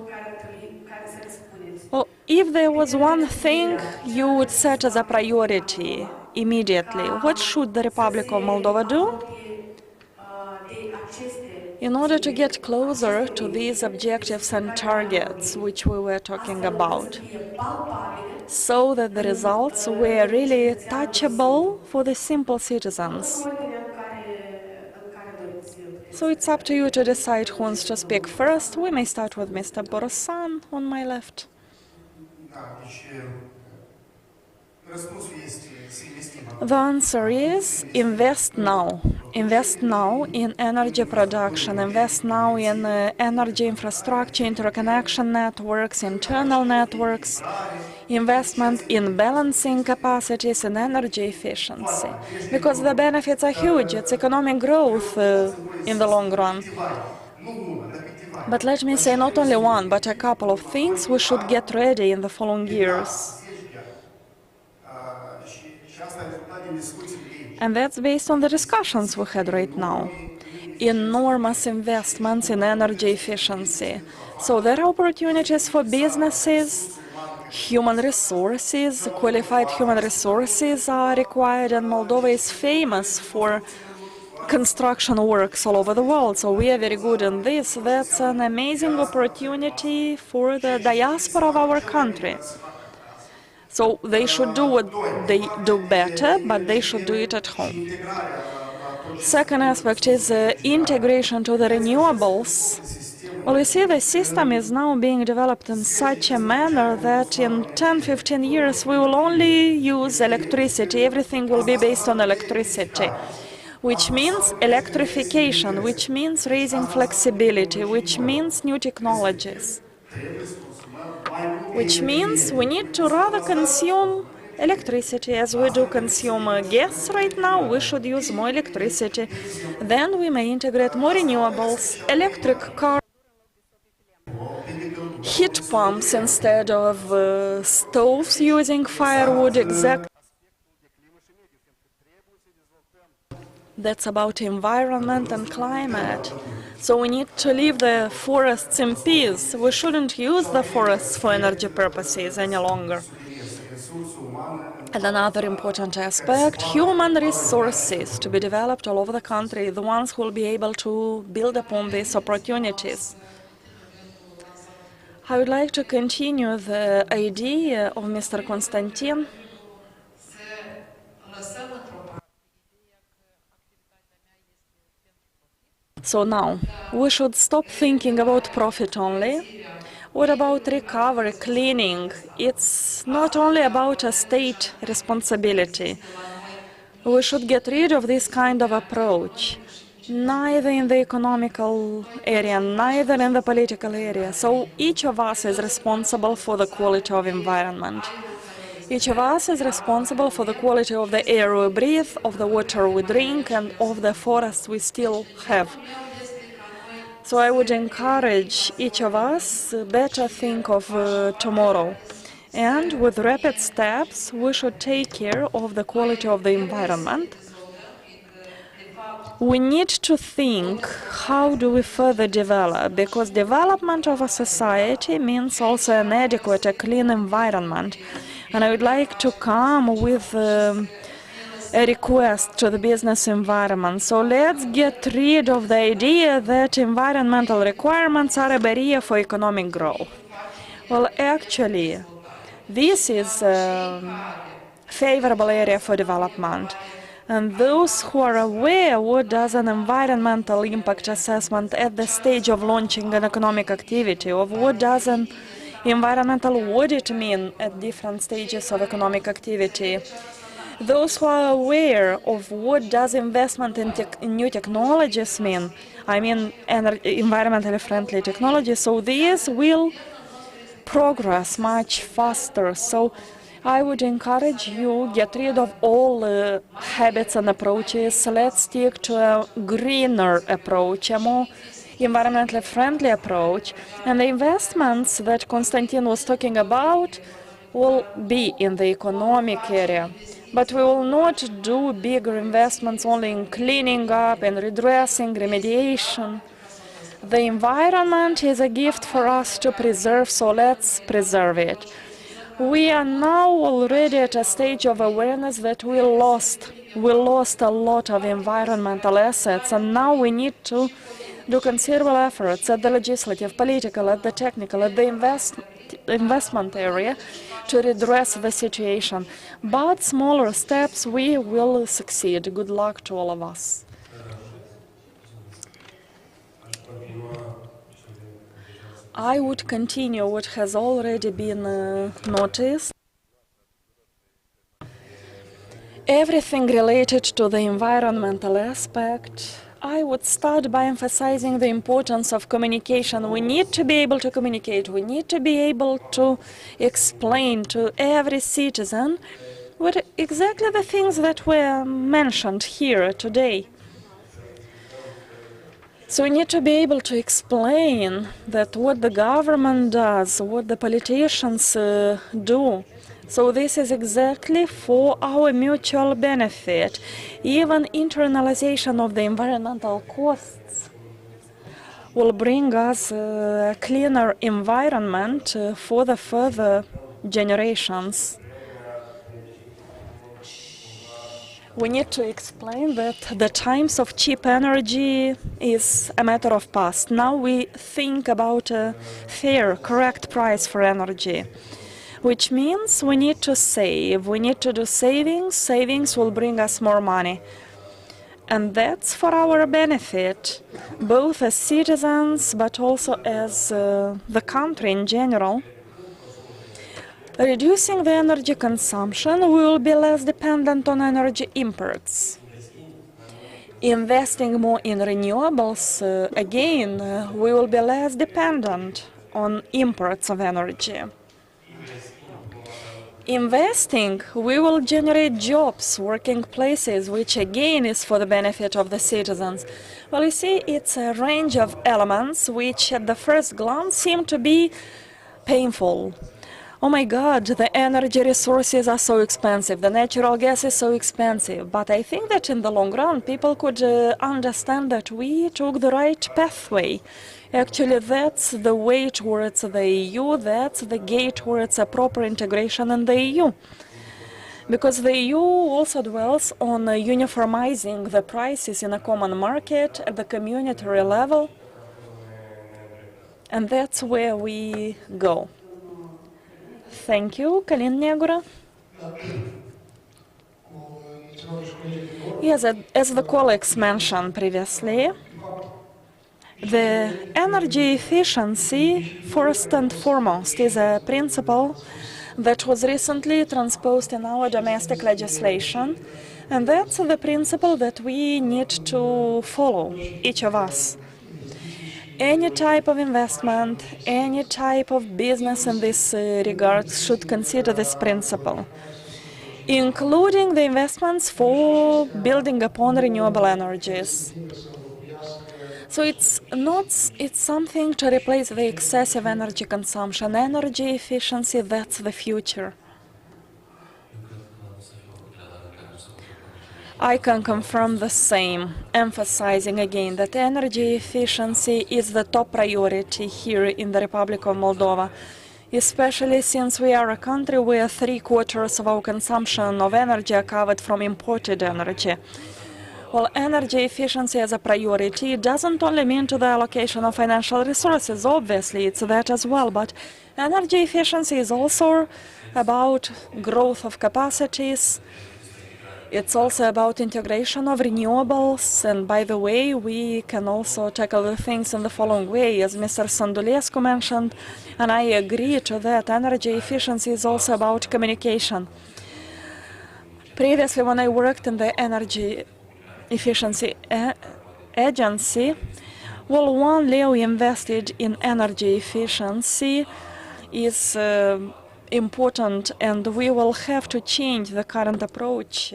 Well, if there was one thing you would set as a priority immediately, what should the Republic of Moldova do in order to get closer to these objectives and targets which we were talking about, so that the results were really touchable for the simple citizens? So it's up to you to decide who wants to speak first. We may start with Mr. Borosan on my left. The answer is invest now. Invest now in energy production, invest now in energy infrastructure, interconnection networks, internal networks, investment in balancing capacities and energy efficiency. Because the benefits are huge, it's economic growth in the long run. But let me say not only one, but a couple of things we should get ready in the following years. And that's based on the discussions we had right now. Enormous investments in energy efficiency. So there are opportunities for businesses, human resources, qualified human resources are required, and Moldova is famous for construction works all over the world, so we are very good in this. That's an amazing opportunity for the diaspora of our country. So they should do what they do better, but they should do it at home. Second aspect is integration to the renewables. Well, you see, the system is now being developed in such a manner that in 10-15 years we will only use electricity. Everything will be based on electricity, which means electrification, which means raising flexibility, which means new technologies. Which means we need to rather consume electricity as we do consume gas right now. We should use more electricity. Then we may integrate more renewables, electric cars, heat pumps instead of stoves using firewood. Exactly. That's about environment and climate. So we need to leave the forests in peace. We shouldn't use the forests for energy purposes any longer. And another important aspect, human resources to be developed all over the country, the ones who will be able to build upon these opportunities. I would like to continue the idea of Mr. Constantin. So now, we should stop thinking about profit only. What about recovery, cleaning? It's not only about a state responsibility. We should get rid of this kind of approach, neither in the economical area, neither in the political area. So each of us is responsible for the quality of environment. Each of us is responsible for the quality of the air we breathe, of the water we drink, and of the forests we still have. So I would encourage each of us better think of tomorrow. And with rapid steps, we should take care of the quality of the environment. We need to think, how do we further develop? Because development of a society means also an adequate, a clean environment. And I would like to come with a request to the business environment. So let's get rid of the idea that environmental requirements are a barrier for economic growth. Well, actually, this is a favorable area for development. And those who are aware what does an environmental impact assessment at the stage of launching an economic activity, of what does an environmental audit mean at different stages of economic activity, those who are aware of what does investment in new technologies mean, I mean environmentally friendly technology, so these will progress much faster. So I would encourage you, get rid of all habits and approaches. Let's stick to a greener approach, a more environmentally friendly approach. And the investments that Konstantin was talking about will be in the economic area. But we will not do bigger investments only in cleaning up and redressing, remediation. The environment is a gift for us to preserve, so let's preserve it. We are now already at a stage of awareness that we lost a lot of environmental assets, and now we need to do considerable efforts at the legislative, political, at the technical, at the investment area to redress the situation. But smaller steps, we will succeed. Good luck to all of us. I would continue what has already been noticed. Everything related to the environmental aspect, I would start by emphasizing the importance of communication. We need to be able to communicate. We need to be able to explain to every citizen what exactly the things that were mentioned here today. So we need to be able to explain that what the government does, what the politicians do. So this is exactly for our mutual benefit. Even internalization of the environmental costs will bring us a cleaner environment for the further generations. We need to explain that the times of cheap energy is a matter of past. Now we think about a fair, correct price for energy, which means we need to save. We need to do savings. Savings will bring us more money. And that's for our benefit, both as citizens, but also as the country in general. Reducing the energy consumption, we will be less dependent on energy imports. Investing more in renewables, again, we will be less dependent on imports of energy. Investing, we will generate jobs, working places, which again is for the benefit of the citizens. Well, you see, it's a range of elements which at the first glance seem to be painful. Oh my God, the energy resources are so expensive, the natural gas is so expensive. But I think that in the long run, people could understand that we took the right pathway. Actually, that's the way towards the EU, that's the gate towards a proper integration in the EU. Because the EU also dwells on uniformizing the prices in a common market at the communitary level. And that's where we go. Thank you, Călin Negură. Yes, as the colleagues mentioned previously, the energy efficiency, first and foremost, is a principle that was recently transposed in our domestic legislation, and that's the principle that we need to follow, each of us. Any type of investment, any type of business in this regard should consider this principle, including the investments for building upon renewable energies. So it's something to replace the excessive energy consumption. Energy efficiency, that's the future. I can confirm the same, emphasizing again that energy efficiency is the top priority here in the Republic of Moldova, especially since we are a country where 3/4 of our consumption of energy are covered from imported energy. Well, energy efficiency as a priority doesn't only mean to the allocation of financial resources, obviously it's that as well, but energy efficiency is also about growth of capacities. It's also about integration of renewables, and by the way, we can also tackle the things in the following way, as Mr. Sandulescu mentioned, and I agree to that. Energy efficiency is also about communication. Previously, when I worked in the Energy Efficiency Agency, well, one leu invested in energy efficiency is important, and we will have to change the current approach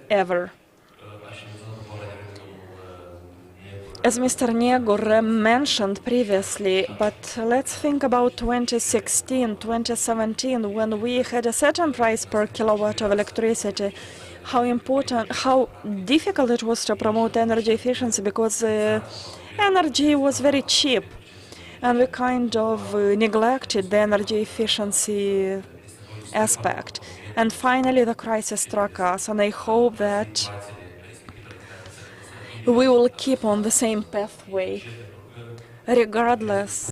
ever. As Mr. Negură mentioned previously, but let's think about 2016, 2017, when we had a certain price per kilowatt of electricity. How difficult it was to promote energy efficiency, because energy was very cheap. And we kind of neglected the energy efficiency aspect. And finally, the crisis struck us, and I hope that we will keep on the same pathway, regardless.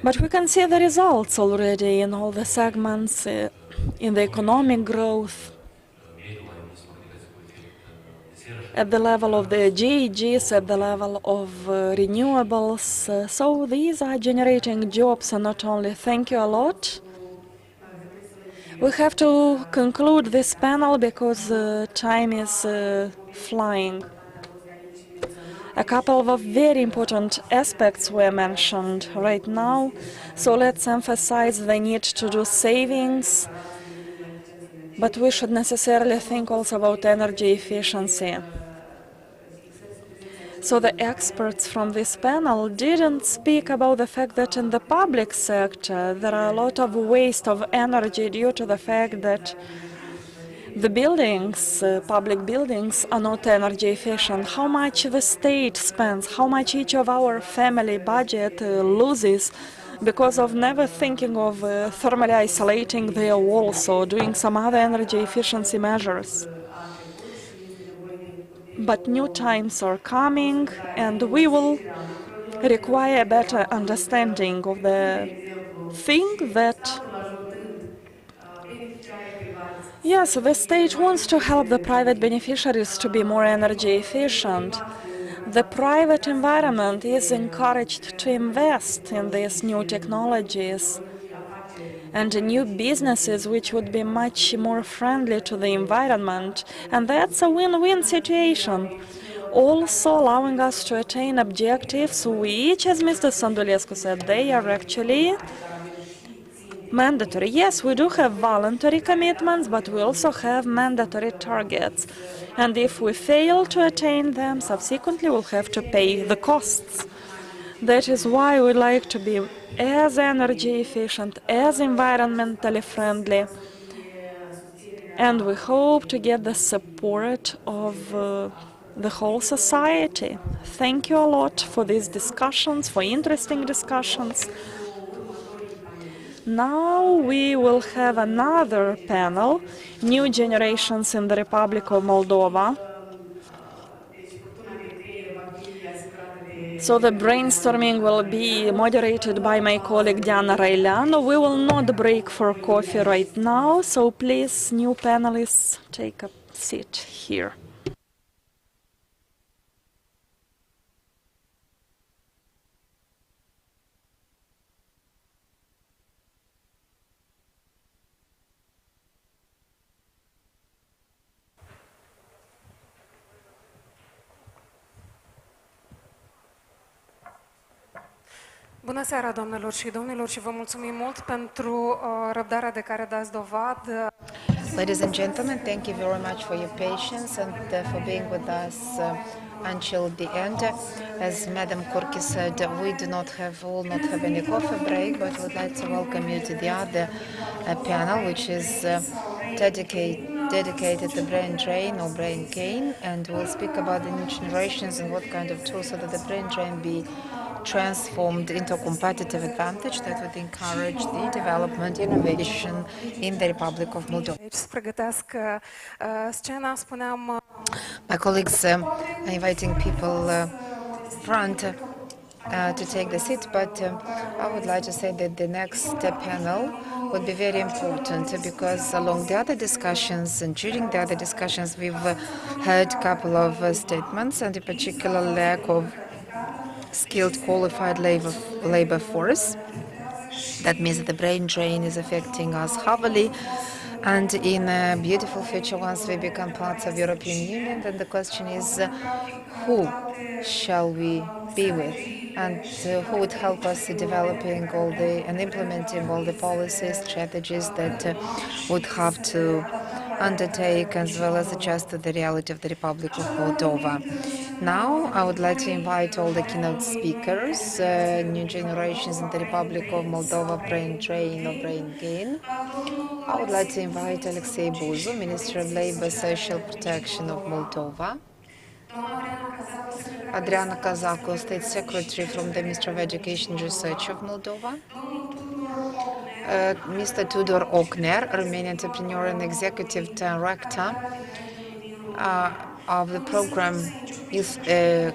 But we can see the results already in all the segments, in the economic growth, at the level of the GEGs, at the level of renewables. So these are generating jobs, and not only. Thank you a lot. We have to conclude this panel because time is flying. A couple of very important aspects were mentioned right now, so let's emphasize the need to do savings, but we should necessarily think also about energy efficiency. So the experts from this panel didn't speak about the fact that in the public sector there are a lot of waste of energy due to the fact that the buildings, public buildings, are not energy efficient. How much the state spends, how much each of our family budget loses because of never thinking of thermally isolating their walls or doing some other energy efficiency measures. But new times are coming, and we will require a better understanding of the thing that, yes, the state wants to help the private beneficiaries to be more energy efficient. The private environment is encouraged to invest in these new technologies and new businesses which would be much more friendly to the environment, and that's a win-win situation. Also allowing us to attain objectives which, as Mr. Sandulescu said, they are actually mandatory. Yes, we do have voluntary commitments, but we also have mandatory targets. And if we fail to attain them, subsequently we'll have to pay the costs. That is why we like to be as energy efficient, as environmentally friendly, and we hope to get the support of the whole society. Thank you a lot for these discussions, for interesting discussions. Now we will have another panel, New Generations in the Republic of Moldova. So the brainstorming will be moderated by my colleague Diana Raileanu. We will not break for coffee right now, so please, new panelists, take a seat here. Bună seara, doamnelor și domnilor, și vă mulțumim mult pentru răbdarea de care dați dovadă. Ladies and gentlemen, thank you very much for your patience and for being with us until the end. As Madam Kurki said, we will not have any coffee break, but would like to welcome you to the other panel, which is dedicated to brain drain or brain gain, and we'll speak about the new generations and what kind of tools so that the brain drain be transformed into a competitive advantage that would encourage the development, innovation in the Republic of Moldova. My colleagues are inviting people front to take the seat, but I would like to say that the next panel would be very important because along the other discussions and during the other discussions we've heard a couple of statements, and in particular lack of skilled qualified labor force. That means that the brain drain is affecting us heavily, and in a beautiful future once we become parts of European Union, then the question is who shall we be with, and who would help us in developing and implementing all the policies, strategies that would have to undertake as well as adjust to the reality of the Republic of Moldova. Now, I would like to invite all the keynote speakers, new generations in the Republic of Moldova, brain drain or brain gain. I would like to invite Alexei Buzu, Minister of Labor, Social Protection of Moldova, Adriana Kazako, State Secretary from the Ministry of Education and Research of Moldova, Mr. Tudor Okner, Romanian entrepreneur and executive director of the program Youth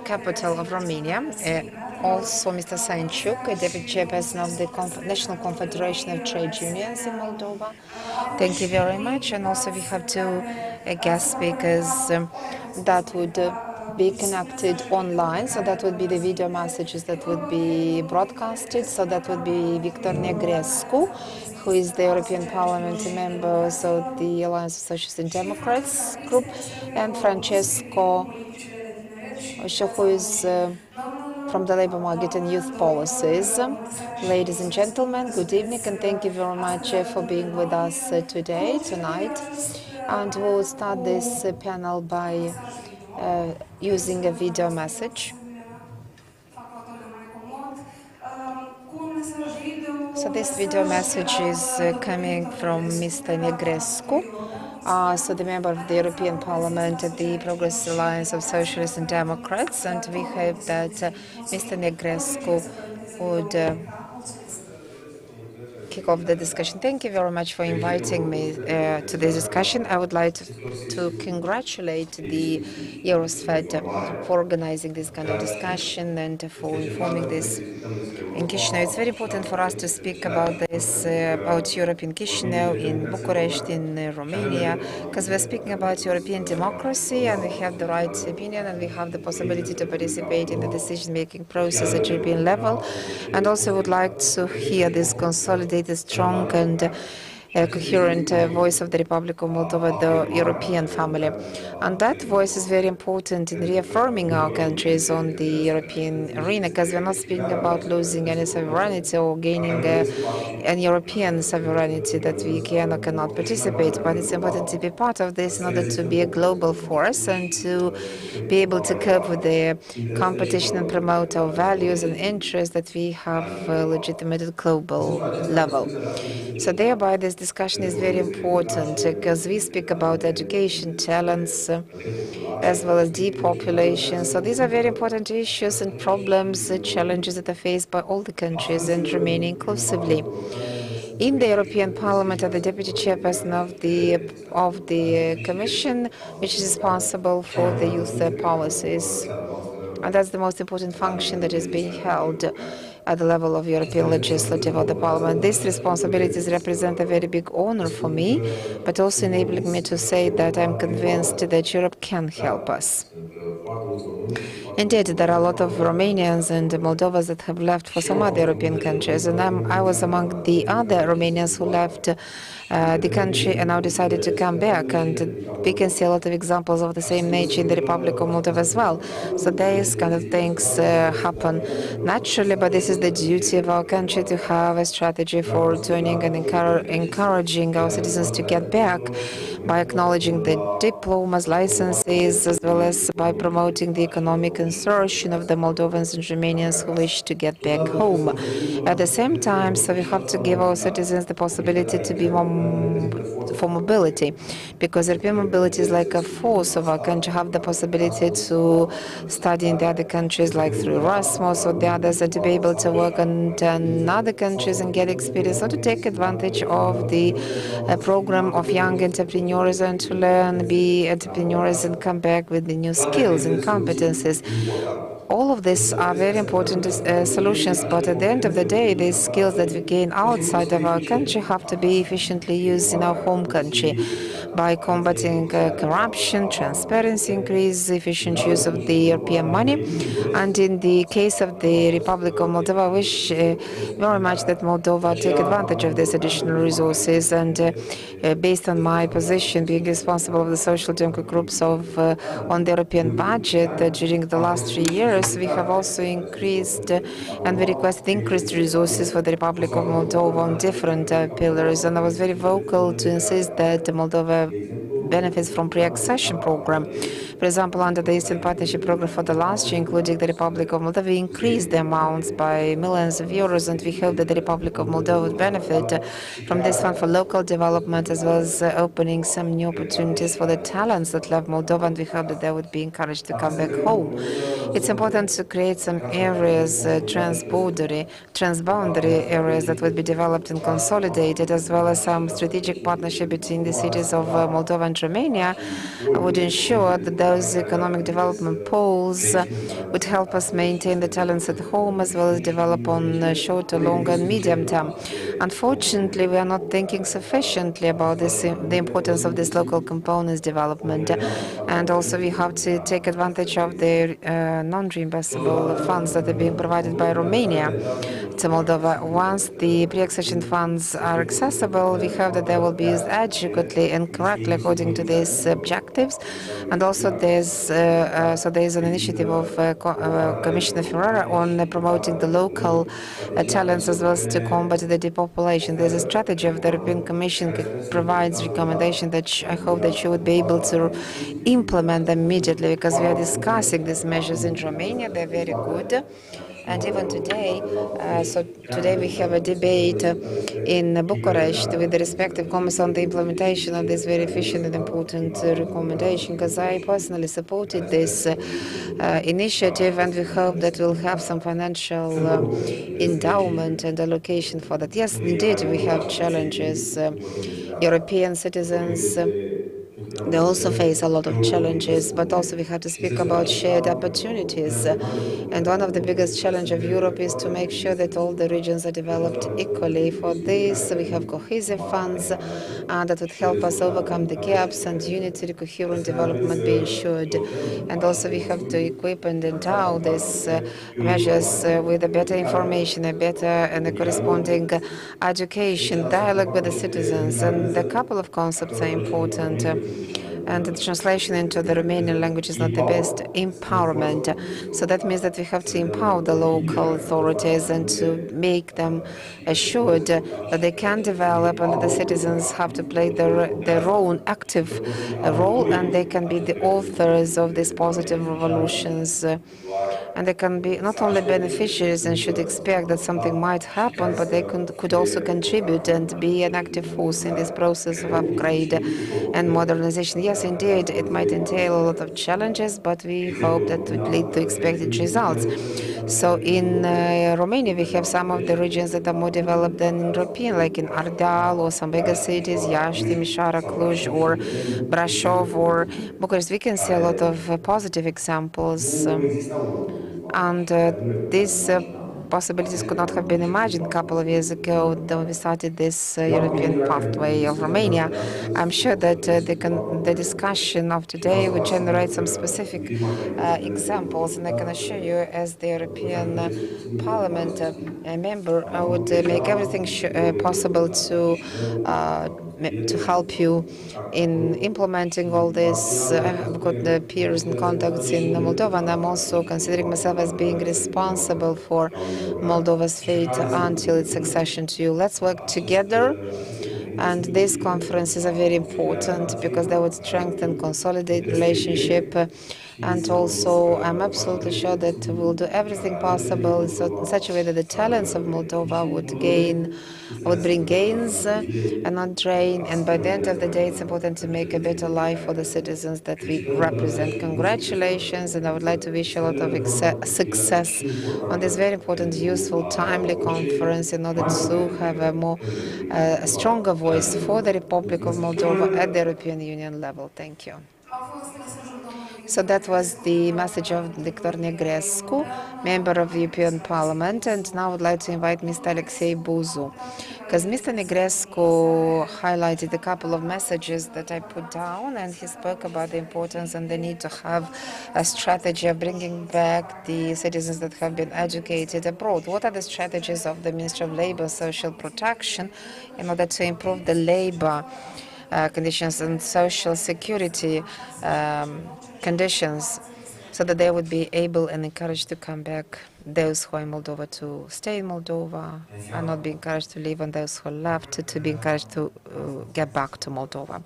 Capital of Romania. Also, Mr. Sanchuk, Deputy Chairperson of the National Confederation of Trade Unions in Moldova. Thank you very much. And also we have two guest speakers that would be connected online. So that would be the video messages that would be broadcasted. So that would be Victor Negrescu, who is the European Parliament member, so the Alliance of Socialists and Democrats group, and Francesco, who is from the Labour Market and Youth Policies. Ladies and gentlemen, good evening, and thank you very much for being with us tonight. And we will start this panel by using a video message. So this video message is coming from Mr. Negrescu, so the member of the European Parliament at the Progress Alliance of Socialists and Democrats, and we hope that Mr. Negrescu would kick off the discussion. Thank you very much for inviting me to this discussion. I would like to congratulate the EUROSFAT for organizing this kind of discussion and for informing this in Chisinau. It's very important for us to speak about this, about Europe in Chisinau, in Bucharest, in Romania, because we're speaking about European democracy and we have the right opinion and we have the possibility to participate in the decision-making process at European level. And also would like to hear this consolidated, strong and coherent voice of the Republic of Moldova, the European family. And that voice is very important in reaffirming our countries on the European arena, because we're not speaking about losing any sovereignty or gaining an European sovereignty that we can or cannot participate, but it's important to be part of this in order to be a global force and to be able to cope with the competition and promote our values and interests that we have legitimate at global level. So thereby this discussion is very important because we speak about education, talents, as well as depopulation. So these are very important issues and problems, challenges that are faced by all the countries and Romania inclusively. In the European Parliament, I'm the Deputy Chairperson of the Commission, which is responsible for the youth policies. And that's the most important function that is being held at the level of European legislative of the Parliament. These responsibilities represent a very big honor for me, but also enabling me to say that I'm convinced that Europe can help us. Indeed, there are a lot of Romanians and Moldovas that have left for some other European countries, and I was among the other Romanians who left the country and now decided to come back. And we can see a lot of examples of the same nature in the Republic of Moldova as well. So these kind of things happen naturally, but this is the duty of our country to have a strategy for returning and encouraging our citizens to get back by acknowledging the diplomas, licenses, as well as by promoting the economic insertion of the Moldovans and Romanians who wish to get back home. At the same time, so we have to give our citizens the possibility to be more for mobility, because European mobility is like a force of our country, have the possibility to study in the other countries like through Erasmus or the others, and to be able to work in other countries and get experience, or to take advantage of the program of young entrepreneurs and to learn, be entrepreneurs and come back with the new skills and competences. All of these are very important solutions, but at the end of the day, these skills that we gain outside of our country have to be efficiently used in our home country by combating corruption, transparency, increase efficient use of the European money. And in the case of the Republic of Moldova, I wish very much that Moldova take advantage of these additional resources. And based on my position, being responsible of the social democratic groups on the European budget during the last 3 years, we have also increased and we requested increased resources for the Republic of Moldova on different pillars. And I was very vocal to insist that Moldova benefits from pre-accession program. For example, under the Eastern Partnership program for the last year, including the Republic of Moldova, we increased the amounts by millions of euros, and we hope that the Republic of Moldova would benefit from this fund for local development, as well as opening some new opportunities for the talents that love Moldova, and we hope that they would be encouraged to come back home. It's important to create some areas, transboundary areas that would be developed and consolidated, as well as some strategic partnership between the cities of Moldova and Romania would ensure that those economic development poles would help us maintain the talents at home, as well as develop on short, long and medium term. Unfortunately, we are not thinking sufficiently about this, the importance of this local components development, and also we have to take advantage of the non-reimbursable funds that are being provided by Romania to Moldova. Once the pre-accession funds are accessible, we hope that they will be used adequately and correctly according to these objectives. And also there's an initiative of Commissioner Ferrara on promoting the local talents, as well as to combat the depopulation. There's a strategy of the European Commission that provides recommendation that I hope that you would be able to implement them immediately, because we are discussing these measures in Romania. They're very good. And even today, today we have a debate in Bucharest with the respective comments on the implementation of this very efficient and important recommendation, because I personally supported this initiative, and we hope that we'll have some financial endowment and allocation for that. Yes, indeed, we have challenges. European citizens, they also face a lot of challenges, but also we have to speak about shared opportunities. And one of the biggest challenges of Europe is to make sure that all the regions are developed equally. For this, we have cohesive funds that would help us overcome the gaps and unity, coherent development be ensured. And also we have to equip and endow these measures with a better information, a better and a corresponding education, dialogue with the citizens. And a couple of concepts are important. And the translation into the Romanian language is not the best. Empowerment. So that means that we have to empower the local authorities and to make them assured that they can develop, and that the citizens have to play their own active role, and they can be the authors of these positive revolutions. And they can be not only beneficiaries and should expect that something might happen, but they could also contribute and be an active force in this process of upgrade and modernization. Yes, yes, indeed, it might entail a lot of challenges, but we hope that it would lead to expected results. So in Romania, we have some of the regions that are more developed than in European, like in Ardeal or some bigger cities, Iași, Timișoara, Cluj, or Brașov, or Bucharest. We can see a lot of positive examples, and these possibilities could not have been imagined a couple of years ago when we started this European pathway of Romania. I'm sure that the discussion of today would generate some specific examples, and I can assure you, as the European Parliament member, I would make everything possible to help you in implementing all this. I've got the peers and contacts in Moldova, and I'm also considering myself as being responsible for Moldova's fate until its accession to you. Let's work together. And these conferences are very important because they would strengthen, consolidate relationship. And also, I'm absolutely sure that we'll do everything possible in such a way that the talents of Moldova would bring gains and not drain. And by the end of the day, it's important to make a better life for the citizens that we represent. Congratulations, and I would like to wish you a lot of success on this very important, useful, timely conference in order to have a stronger voice for the Republic of Moldova at the European Union level. Thank you. So that was the message of Dr. Negrescu, member of the European Parliament, and now I would like to invite Mr. Alexei Buzu, because Mr. Negrescu highlighted a couple of messages that I put down, and he spoke about the importance and the need to have a strategy of bringing back the citizens that have been educated abroad. What are the strategies of the Ministry of Labour and Social Protection in order to improve the labor conditions and social security conditions so that they would be able and encouraged to come back, those who are in Moldova to stay in Moldova and not be encouraged to leave, and those who left to be encouraged to get back to Moldova.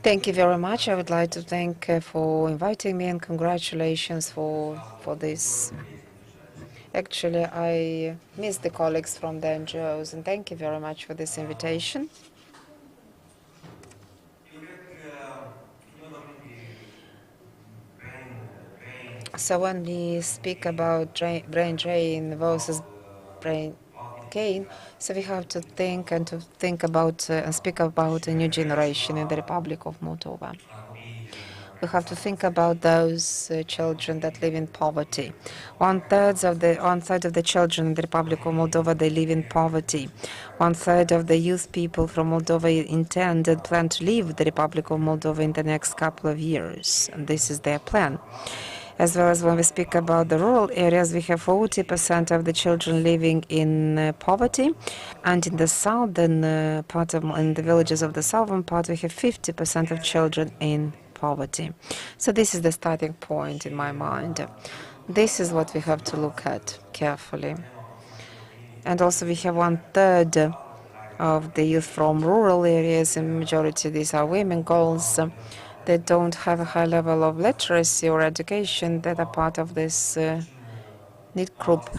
Thank you very much. I would like to thank for inviting me, and congratulations for this. Actually, I miss the colleagues from the NGOs, and thank you very much for this invitation. So when we speak about brain drain versus brain gain, so we have to think about and speak about a new generation in the Republic of Moldova. We have to think about those children that live in poverty. One-third of the children in the Republic of Moldova, they live in poverty. One-third of the youth people from Moldova intend and plan to leave the Republic of Moldova in the next couple of years, and this is their plan. As well as when we speak about the rural areas, we have 40% of the children living in poverty, and in the southern part in the villages of the southern part, we have 50% of children in poverty. So this is the starting point in my mind. This is what we have to look at carefully. And also we have 1/3 of the youth from rural areas, and majority these are women, girls, that don't have a high level of literacy or education, that are part of this need group,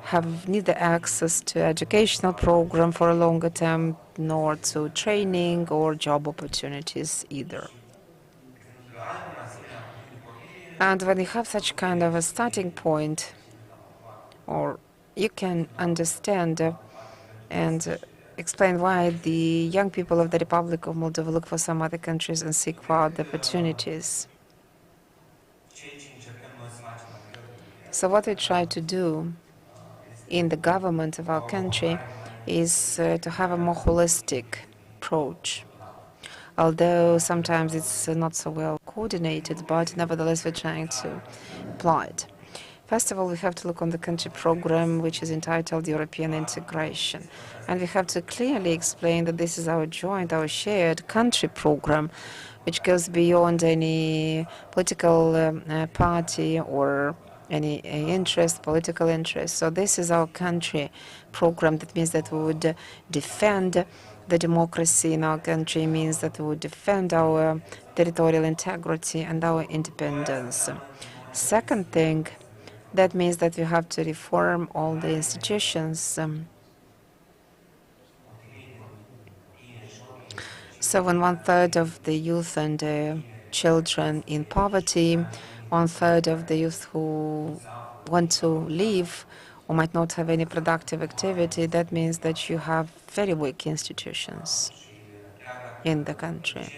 have neither access to educational program for a longer term, nor to training or job opportunities either. And when you have such kind of a starting point, or you can understand and explain why the young people of the Republic of Moldova look for some other countries and seek for other opportunities. So what we try to do in the government of our country is to have a more holistic approach. Although sometimes it's not so well coordinated, but nevertheless we're trying to apply it. First of all, we have to look on the country program, which is entitled European Integration. And we have to clearly explain that this is our joint, our shared country program, which goes beyond any political party or any political interest. So this is our country program. That means that we would defend the democracy in our country, means that we would defend our territorial integrity and our independence. Second thing, that means that we have to reform all the institutions So when 1/3 of the youth and children in poverty, 1/3 of the youth who want to leave or might not have any productive activity, that means that you have very weak institutions in the country.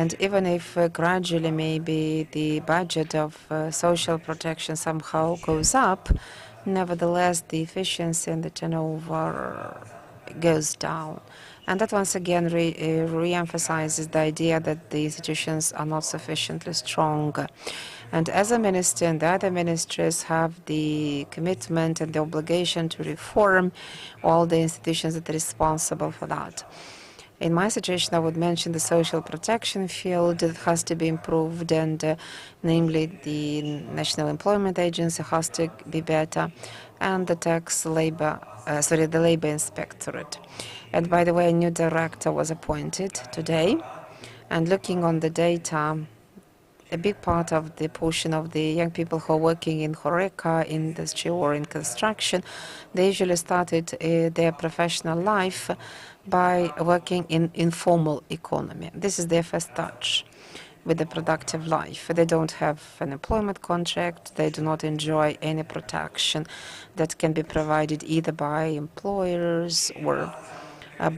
And even if gradually maybe the budget of social protection somehow goes up, nevertheless the efficiency and the turnover goes down. And that once again re-emphasizes the idea that the institutions are not sufficiently strong. And as a minister and the other ministries have the commitment and the obligation to reform all the institutions that are responsible for that. In my situation, I would mention the social protection field that has to be improved, and namely the National Employment Agency has to be better, and the the Labor Inspectorate. And by the way, a new director was appointed today, and looking on the data, a big part of the portion of the young people who are working in HoReCa industry or in construction, they usually started their professional life by working in informal economy. This is their first touch with the productive life. They don't have an employment contract, they do not enjoy any protection that can be provided either by employers or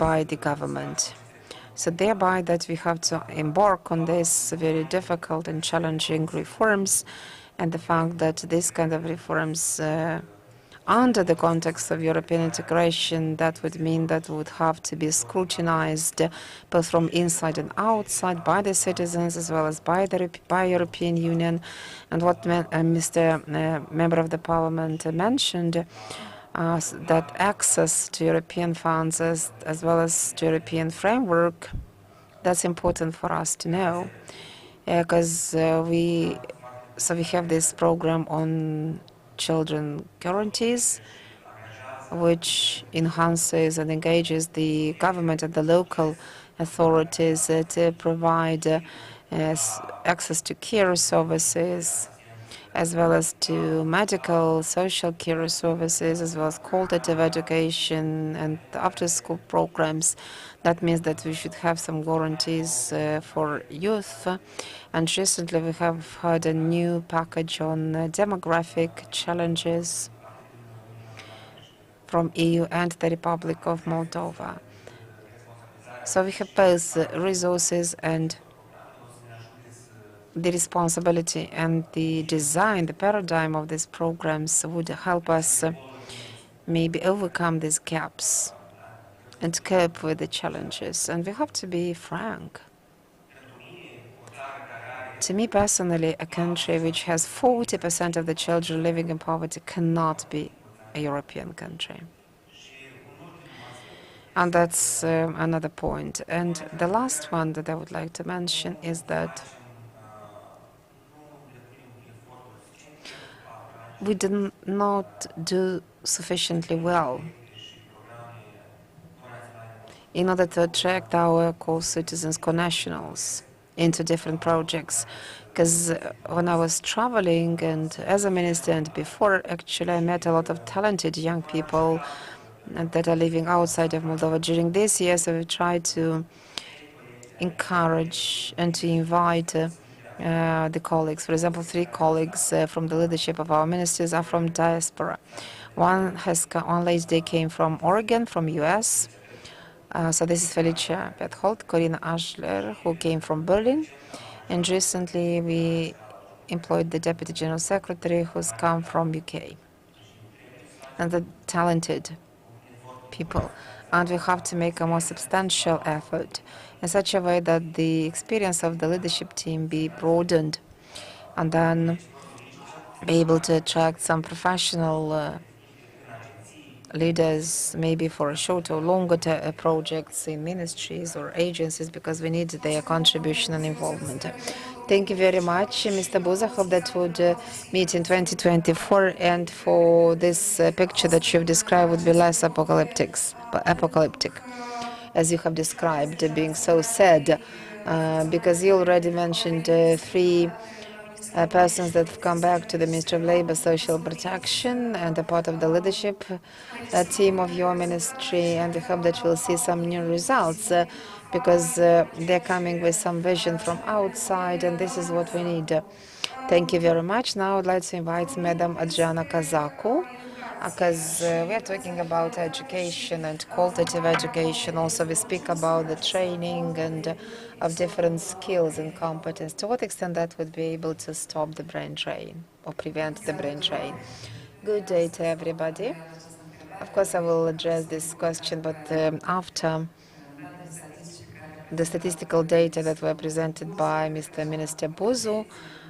by the government. So thereby that we have to embark on this very difficult and challenging reforms, and the fact that this kind of reforms under the context of European integration, that would mean that would have to be scrutinized both from inside and outside by the citizens as well as by the European Union. And what Mr. Member of the Parliament mentioned, that access to European funds as well as to European framework, that's important for us to know, because we have this program on children guarantees, which enhances and engages the government and the local authorities to provide access to care services, as well as to medical, social care services, as well as qualitative education and after-school programs. That means that we should have some guarantees for youth. And recently we have had a new package on demographic challenges from EU and the Republic of Moldova. So we have both resources and the responsibility, and the design, the paradigm of these programs would help us maybe overcome these gaps and cope with the challenges. And we have to be frank. To me personally, a country which has 40% of the children living in poverty cannot be a European country. And that's another point. And the last one that I would like to mention is that we did not do sufficiently well in order to attract our co-citizens, co-nationals into different projects. Because when I was traveling and as a minister and before, actually I met a lot of talented young people that are living outside of Moldova. During this year, so we tried to encourage and to invite the colleagues. For example, 3 colleagues from the leadership of our ministers are from diaspora. One lady came from Oregon, from US. So this is Felicia Petholt, Corina Ashler, who came from Berlin. And recently we employed the Deputy General Secretary, who's come from UK. And the talented people. And we have to make a more substantial effort in such a way that the experience of the leadership team be broadened, and then be able to attract some professional leaders, maybe for a short or longer projects in ministries or agencies, because we need their contribution and involvement. Thank you very much, Mr. Buza. Hope that would meet in 2024, and for this picture that you've described would be less apocalyptic, as you have described, being so sad, because you already mentioned 3 persons that have come back to the Ministry of Labor, Social Protection, and a part of the leadership team of your ministry, and we hope that we'll see some new results because they're coming with some vision from outside, and this is what we need. Thank you very much. Now I'd like to invite Madam Adriana Kazaku, because we are talking about education and qualitative education. Also, we speak about the training and of different skills and competence. To what extent that would be able to stop the brain drain or prevent the brain drain? Good day to everybody. Of course, I will address this question, but after the statistical data that were presented by Mr. Minister Buzu,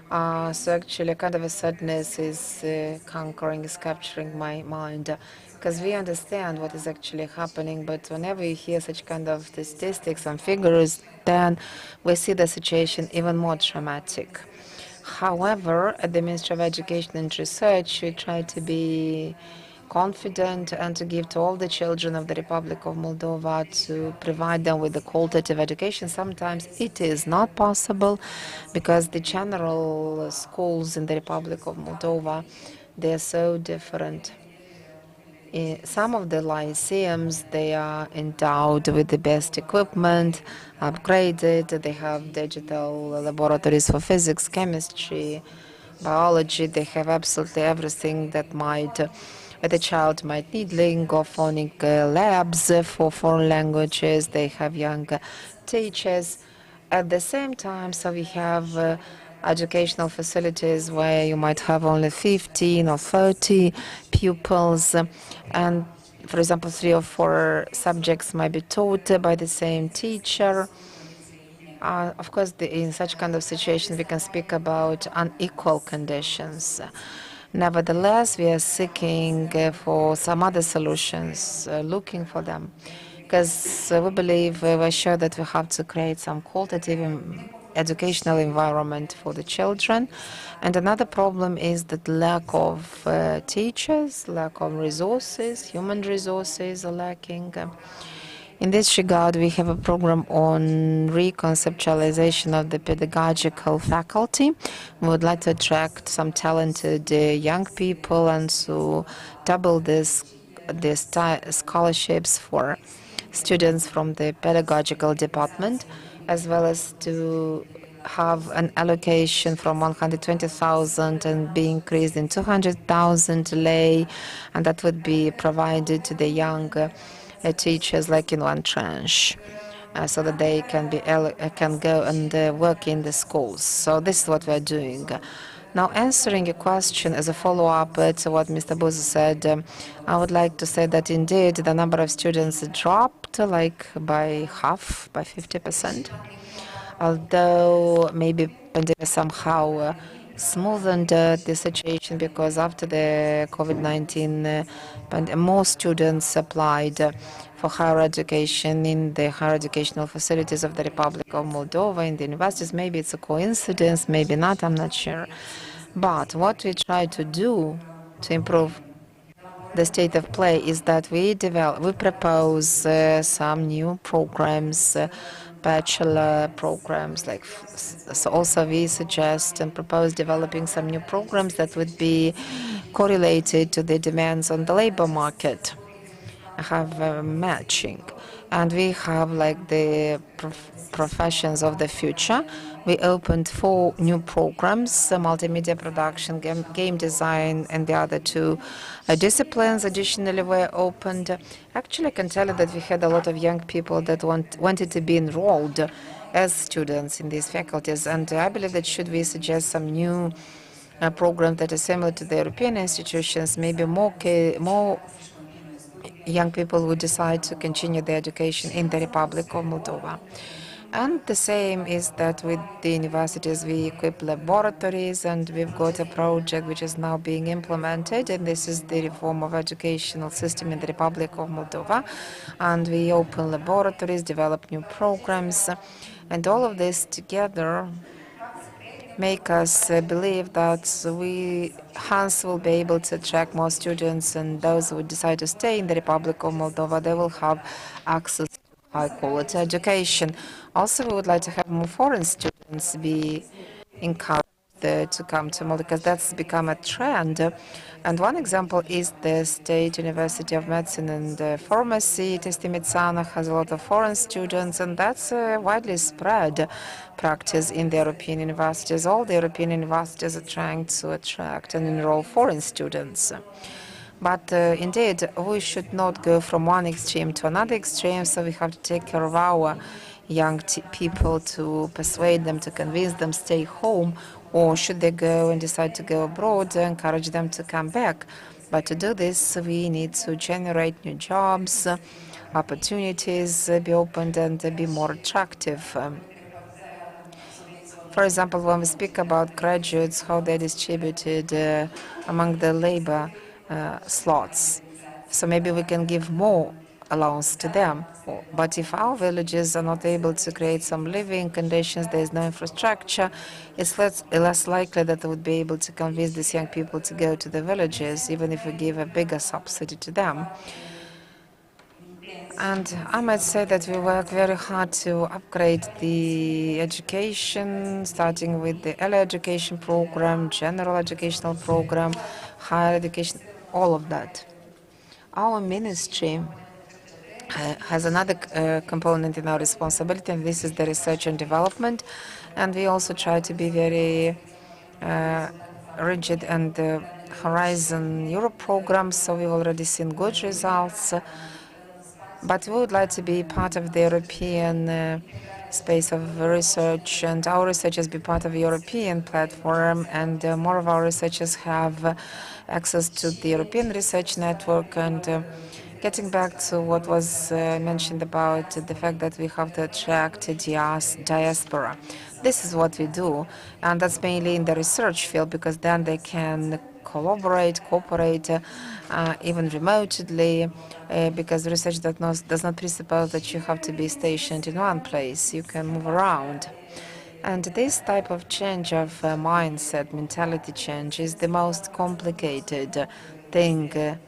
so actually kind of a sadness is is capturing my mind, because we understand what is actually happening, but whenever you hear such kind of statistics and figures, then we see the situation even more dramatic. However, at the Ministry of Education and Research, we try to be confident and to give to all the children of the Republic of Moldova, to provide them with the qualitative education. Sometimes it is not possible because the general schools in the Republic of Moldova, they are so different. Some of the lyceums, they are endowed with the best equipment, upgraded, they have digital laboratories for physics, chemistry, biology, they have absolutely everything that the child might need. Lingophonic labs for foreign languages, they have young teachers. At the same time, so we have educational facilities where you might have only 15 or 30 pupils, and for example 3 or 4 subjects might be taught by the same teacher. Of course, in such kind of situation we can speak about unequal conditions. Nevertheless, we are seeking for some other solutions, looking for them, because we believe, we're sure that we have to create some qualitative educational environment for the children. And another problem is that lack of teachers, lack of resources, human resources are lacking. In this regard, we have a program on reconceptualization of the pedagogical faculty. We would like to attract some talented young people and to double these scholarships for students from the pedagogical department, as well as to have an allocation from 120,000 and be increased in 200,000 lei, and that would be provided to the young teachers like in one tranche, so that they can go and work in the schools. So this is what we're doing. Now, answering your question as a follow-up to what Mr. Buzu said, I would like to say that indeed the number of students dropped like by half, by 50%, although maybe pandemic somehow smoothened the situation, because after the COVID-19, more students applied for higher education in the higher educational facilities of the Republic of Moldova, in the universities. Maybe it's a coincidence, maybe not, I'm not sure. But what we try to do to improve the state of play is that we propose some new programs, bachelor programs, like so. Also we suggest and propose developing some new programs that would be correlated to the demands on the labor market, have matching, and we have like the professions of the future. We opened 4 new programs, multimedia production, game design, and the other 2 disciplines additionally were opened. Actually, I can tell you that we had a lot of young people that wanted to be enrolled as students in these faculties, and I believe that should we suggest some new programs that are similar to the European institutions, maybe more young people would decide to continue their education in the Republic of Moldova. And the same is that with the universities, we equip laboratories, and we've got a project which is now being implemented, and this is the reform of educational system in the Republic of Moldova. And we open laboratories, develop new programs, and all of this together make us believe that we hence will be able to attract more students, and those who decide to stay in the Republic of Moldova, they will have access to high-quality education. Also, we would like to have more foreign students be encouraged to come to Moldova, because that's become a trend. And one example is the State University of Medicine and Pharmacy. Testimitsana has a lot of foreign students, and that's a widely spread practice in the European universities. All the European universities are trying to attract and enroll foreign students. But indeed, we should not go from one extreme to another extreme, so we have to take care of our young people, to persuade them, to convince them stay home, or should they go and decide to go abroad, encourage them to come back. But to do this, we need to generate new jobs, opportunities be opened and be more attractive. For example, when we speak about graduates, how they're distributed among the labor slots. So maybe we can give more allowance to them. But if our villages are not able to create some living conditions, there is no infrastructure, it's less likely that we would be able to convince these young people to go to the villages, even if we give a bigger subsidy to them. And I might say that we work very hard to upgrade the education, starting with the early education program, general educational program, higher education, all of that. Our ministry has another component in our responsibility, and this is the research and development. And we also try to be very rigid and Horizon Europe program, so we've already seen good results. But we would like to be part of the European space of research, and our researchers be part of a European platform, and more of our researchers have access to the European Research Network. And getting back to what was mentioned about the fact that we have to attract diaspora. This is what we do, and that's mainly in the research field, because then they can cooperate, even remotely, because research does not presuppose that you have to be stationed in one place. You can move around. And this type of change of mindset, mentality change, is the most complicated thing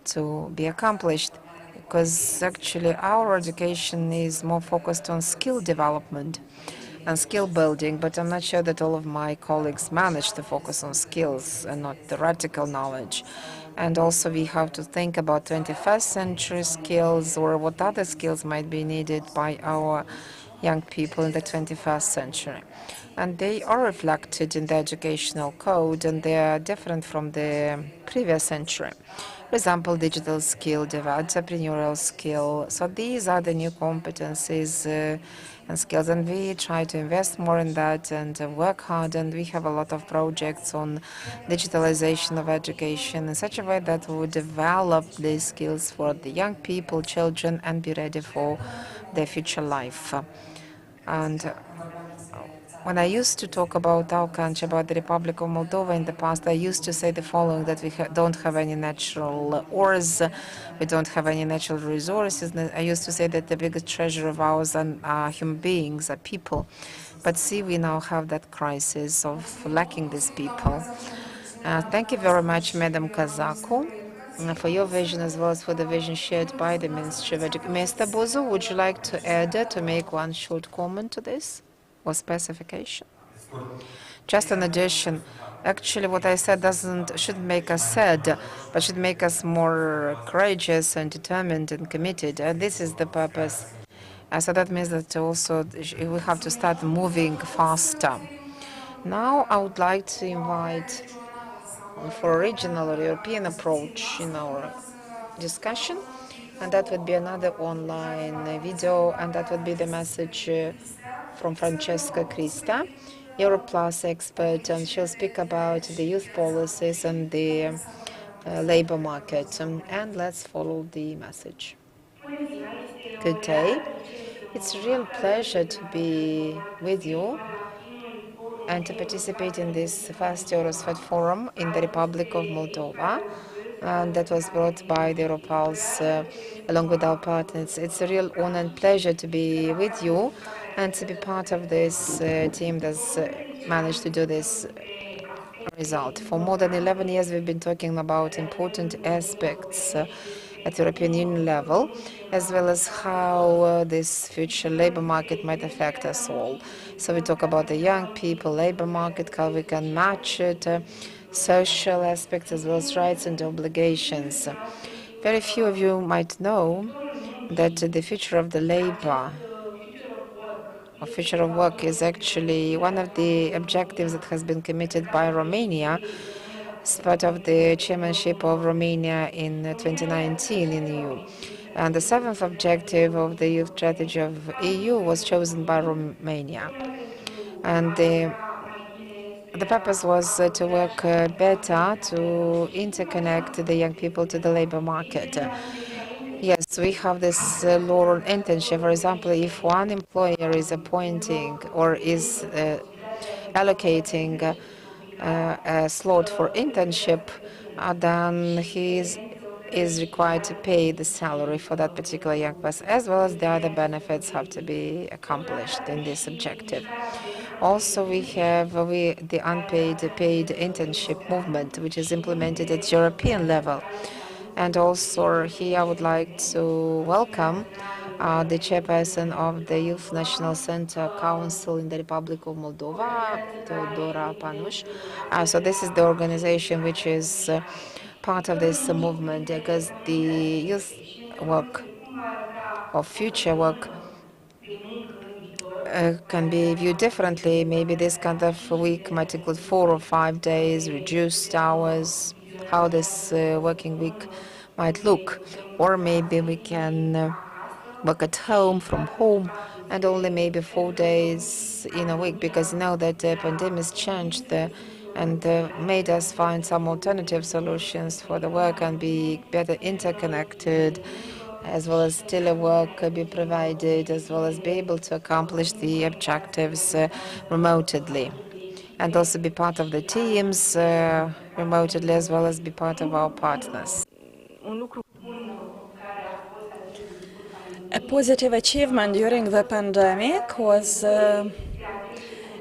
to be accomplished, because actually our education is more focused on skill development and skill building, but I'm not sure that all of my colleagues manage to focus on skills and not theoretical knowledge. And also we have to think about 21st century skills, or what other skills might be needed by our young people in the 21st century. And they are reflected in the educational code, and they are different from the previous century. For example, digital skill, entrepreneurial skill. So these are the new competencies and skills, and we try to invest more in that and work hard, and we have a lot of projects on digitalization of education in such a way that we would develop these skills for the young people, children, and be ready for their future life. And when I used to talk about our country, about the Republic of Moldova in the past, I used to say the following, that we don't have any natural ores, we don't have any natural resources. I used to say that the biggest treasure of ours are human beings, are people. But see, we now have that crisis of lacking these people. Thank you very much, Madam Kazaku, for your vision as well as for the vision shared by the Ministry of Education. Mr. Bozo, would you like to add, to make one short comment to this? Or specification? Just an addition. Actually, what I said shouldn't make us sad, but should make us more courageous and determined and committed. And this is the purpose. So that means that also we have to start moving faster. Now I would like to invite for a regional or European approach in our discussion, and that would be another online video, and that would be the message from Francesca Crista, Europlus expert, and she'll speak about the youth policies and the labor market. And let's follow the message. Good day. It's a real pleasure to be with you and to participate in this first EUROSFAT forum in the Republic of Moldova. And that was brought by the Europulse along with our partners. It's a real honor and pleasure to be with you and to be part of this team that's managed to do this result. For more than 11 years, we've been talking about important aspects at European Union level, as well as how this future labor market might affect us all. So we talk about the young people, labor market, how we can match it, social aspects as well as rights and obligations. Very few of you might know that the future of the labor or future of work is actually one of the objectives that has been committed by Romania as part of the chairmanship of Romania in 2019 in EU. And the seventh objective of the youth strategy of EU was chosen by Romania. And the purpose was to work better to interconnect the young people to the labor market. Yes, we have this law on internship. For example, if one employer is appointing or is allocating a slot for internship, then he is required to pay the salary for that particular young person, as well as the other benefits have to be accomplished in this objective. Also, we have the unpaid paid internship movement, which is implemented at European level. And also here I would like to welcome the chairperson of the Youth National Center Council in the Republic of Moldova, Teodora Panuș. So this is the organization which is part of this movement, because the youth work or future work can be viewed differently. Maybe this kind of week might include 4 or 5 days, reduced hours, how this working week might look. Or maybe we can work at home, from home, and only maybe 4 days in a week, because you know that the pandemic has changed and made us find some alternative solutions for the work and be better interconnected, as well as telework be provided, as well as be able to accomplish the objectives remotely, and also be part of the teams remotely, as well as be part of our partners. A positive achievement during the pandemic was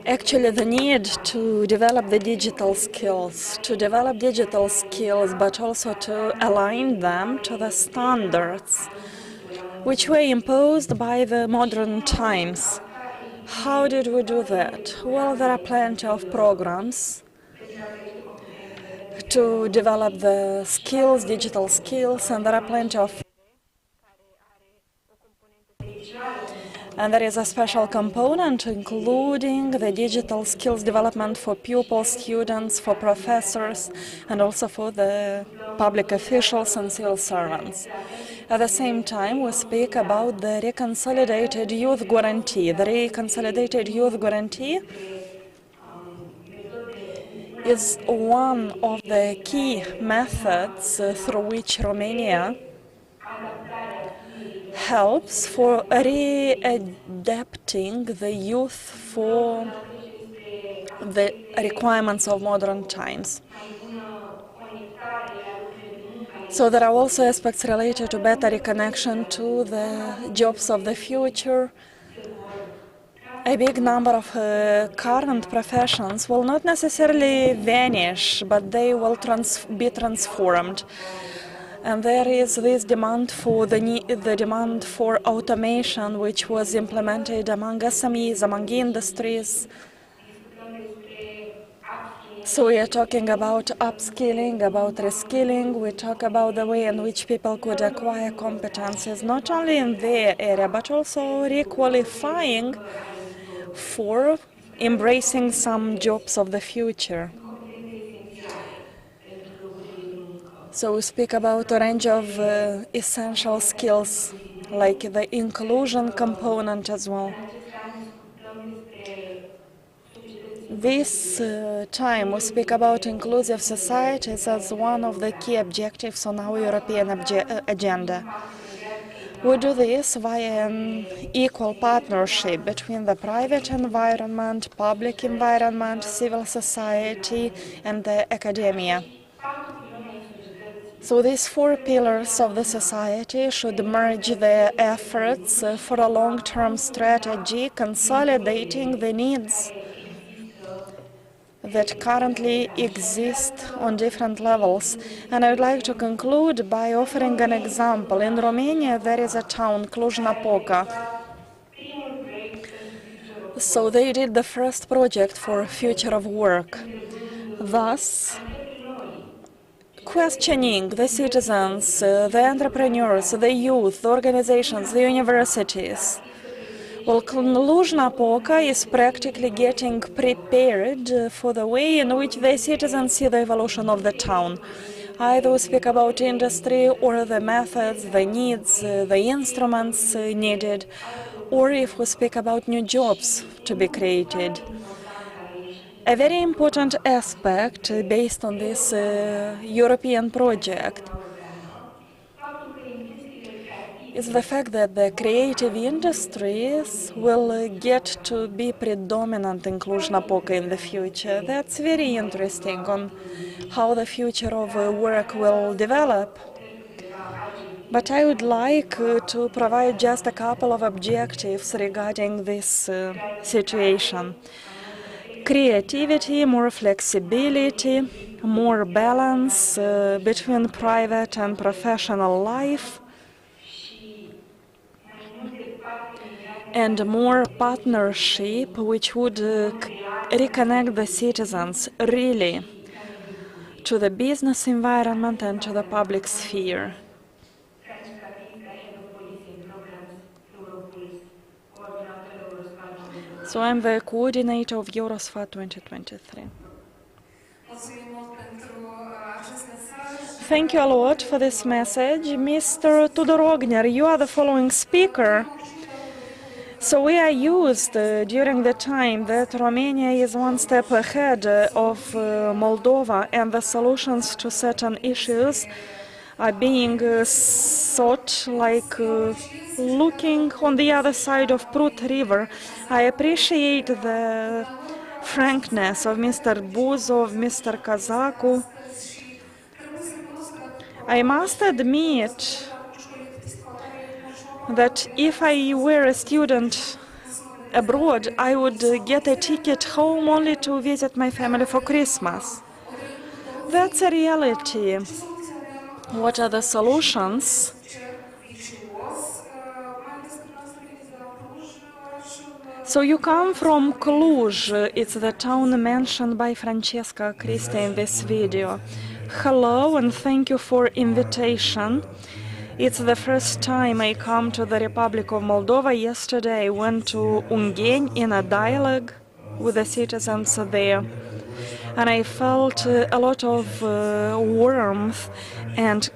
actually the need to develop the digital skills, but also to align them to the standards which were imposed by the modern times. How did we do that? Well, there are plenty of programs to develop the skills, digital skills, and there are plenty of and there is a special component including the digital skills development for pupils, students, for professors, and also for the public officials and civil servants. At the same time, we speak about the Reconsolidated Youth Guarantee. The Reconsolidated Youth Guarantee is one of the key methods through which Romania helps for readapting the youth for the requirements of modern times. So there are also aspects related to better reconnection to the jobs of the future. A big number of current professions will not necessarily vanish, but they will be transformed. And there is this demand for the demand for automation, which was implemented among SMEs, among industries. So we are talking about upskilling, about reskilling. We talk about the way in which people could acquire competences, not only in their area, but also requalifying for embracing some jobs of the future. So we speak about a range of essential skills, like the inclusion component as well. This time we speak about inclusive societies as one of the key objectives on our European agenda. We do this via an equal partnership between the private environment, public environment, civil society, and the academia. So these 4 pillars of the society should merge their efforts for a long-term strategy, consolidating the needs that currently exist on different levels. And I would like to conclude by offering an example. In Romania, there is a town, Cluj-Napoca. So they did the first project for future of work, thus questioning the citizens, the entrepreneurs, the youth, the organizations, the universities. Well, Cluj-Napoca is practically getting prepared for the way in which the citizens see the evolution of the town. Either we speak about industry or the methods, the needs, the instruments needed, or if we speak about new jobs to be created. A very important aspect based on this European project is the fact that the creative industries will get to be predominant in Cluj-Napoca in the future. That's very interesting on how the future of work will develop. But I would like to provide just a couple of objectives regarding this situation. Creativity, more flexibility, more balance between private and professional life, and more partnership which would reconnect the citizens really to the business environment and to the public sphere. So I'm the coordinator of EUROSFAT 2023. Thank you a lot for this message. Mr. Tudorogner, you are the following speaker. So we are used during the time that Romania is one step ahead of Moldova and the solutions to certain issues are being sought like looking on the other side of Prut River. I appreciate the frankness of Mr. Buzov, Mr. Kazaku. I must admit that if I were a student abroad, I would get a ticket home only to visit my family for Christmas. That's a reality. What are the solutions? So you come from Cluj, it's the town mentioned by Francesca Cristi in this video. Hello and thank you for invitation. It's the first time I come to the Republic of Moldova. Yesterday I went to Ungheni in a dialogue with the citizens there. And I felt a lot of warmth and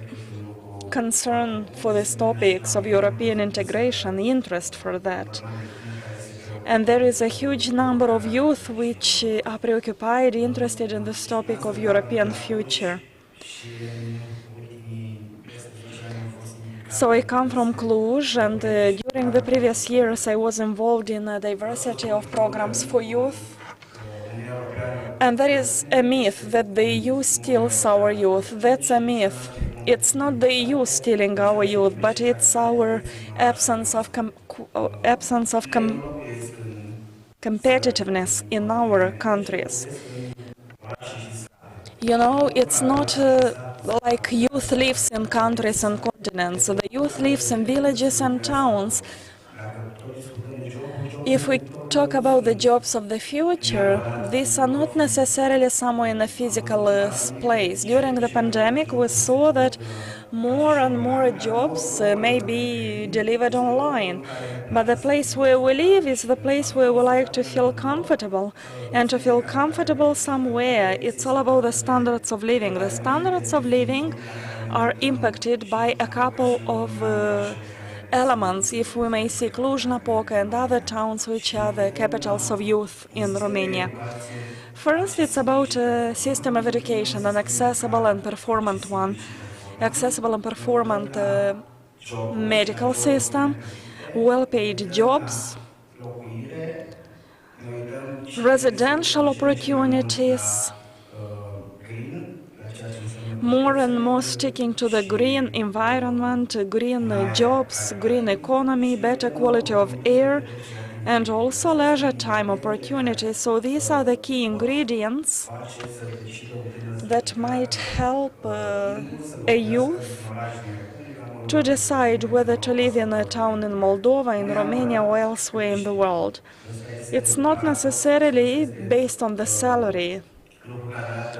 concern for these topics of European integration, interest for that. And there is a huge number of youth which are preoccupied, interested in this topic of European future. So I come from Cluj, and during the previous years I was involved in a diversity of programs for youth. And there is a myth that the EU steals our youth. That's a myth. It's not the EU stealing our youth, but it's our absence of competitiveness in our countries. You know, it's not like youth lives in countries and continents. The youth lives in villages and towns. If we talk about the jobs of the future, these are not necessarily somewhere in a physical place. During the pandemic, we saw that more and more jobs may be delivered online. But the place where we live is the place where we like to feel comfortable. And to feel comfortable somewhere, it's all about the standards of living. The standards of living are impacted by a couple of elements, if we may see Cluj-Napoca and other towns which are the capitals of youth in Romania. First, it's about a system of education, an accessible and performant one. Accessible and performant medical system, well-paid jobs, residential opportunities, more and more sticking to the green environment, green jobs, green economy, better quality of air, and also leisure time opportunities. So these are the key ingredients that might help a youth to decide whether to live in a town in Moldova, in Romania, or elsewhere in the world. It's not necessarily based on the salary,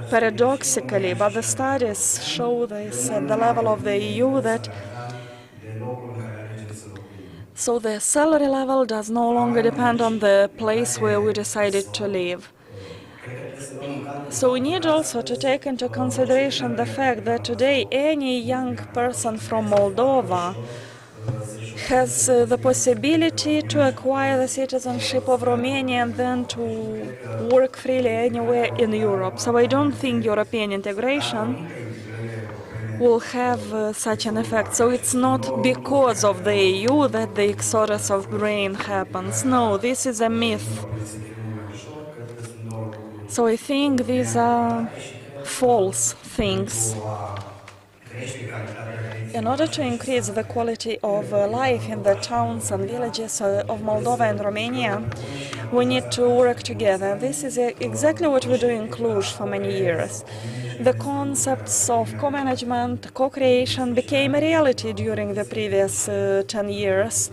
paradoxically, but the studies show this at the level of the EU, that so the salary level does no longer depend on the place where we decided to live. So we need also to take into consideration the fact that today any young person from Moldova has the possibility to acquire the citizenship of Romania and then to work freely anywhere in Europe. So I don't think European integration will have such an effect. So it's not because of the EU that the exodus of brain happens. No, this is a myth. So I think these are false things. In order to increase the quality of life in the towns and villages of Moldova and Romania, we need to work together. This is exactly what we do in Cluj for many years. The concepts of co-management, co-creation became a reality during the previous 10 years.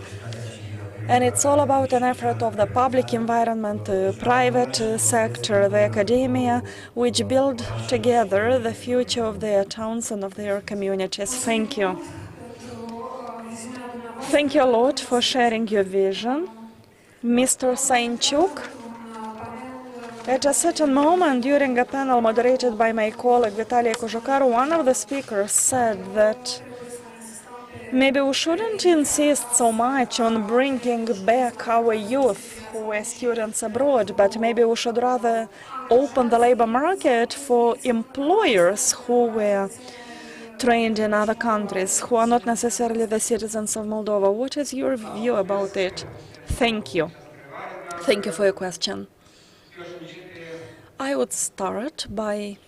And it's all about an effort of the public environment, private sector, the academia, which build together the future of their towns and of their communities. Thank you. Thank you a lot for sharing your vision. Mr. Sainchuk, at a certain moment during a panel moderated by my colleague Vitalie Cojocaru, one of the speakers said that maybe we shouldn't insist so much on bringing back our youth who were students abroad, but maybe we should rather open the labor market for employers who were trained in other countries, who are not necessarily the citizens of Moldova. What is your view about it? Thank you. Thank you for your question. I would start by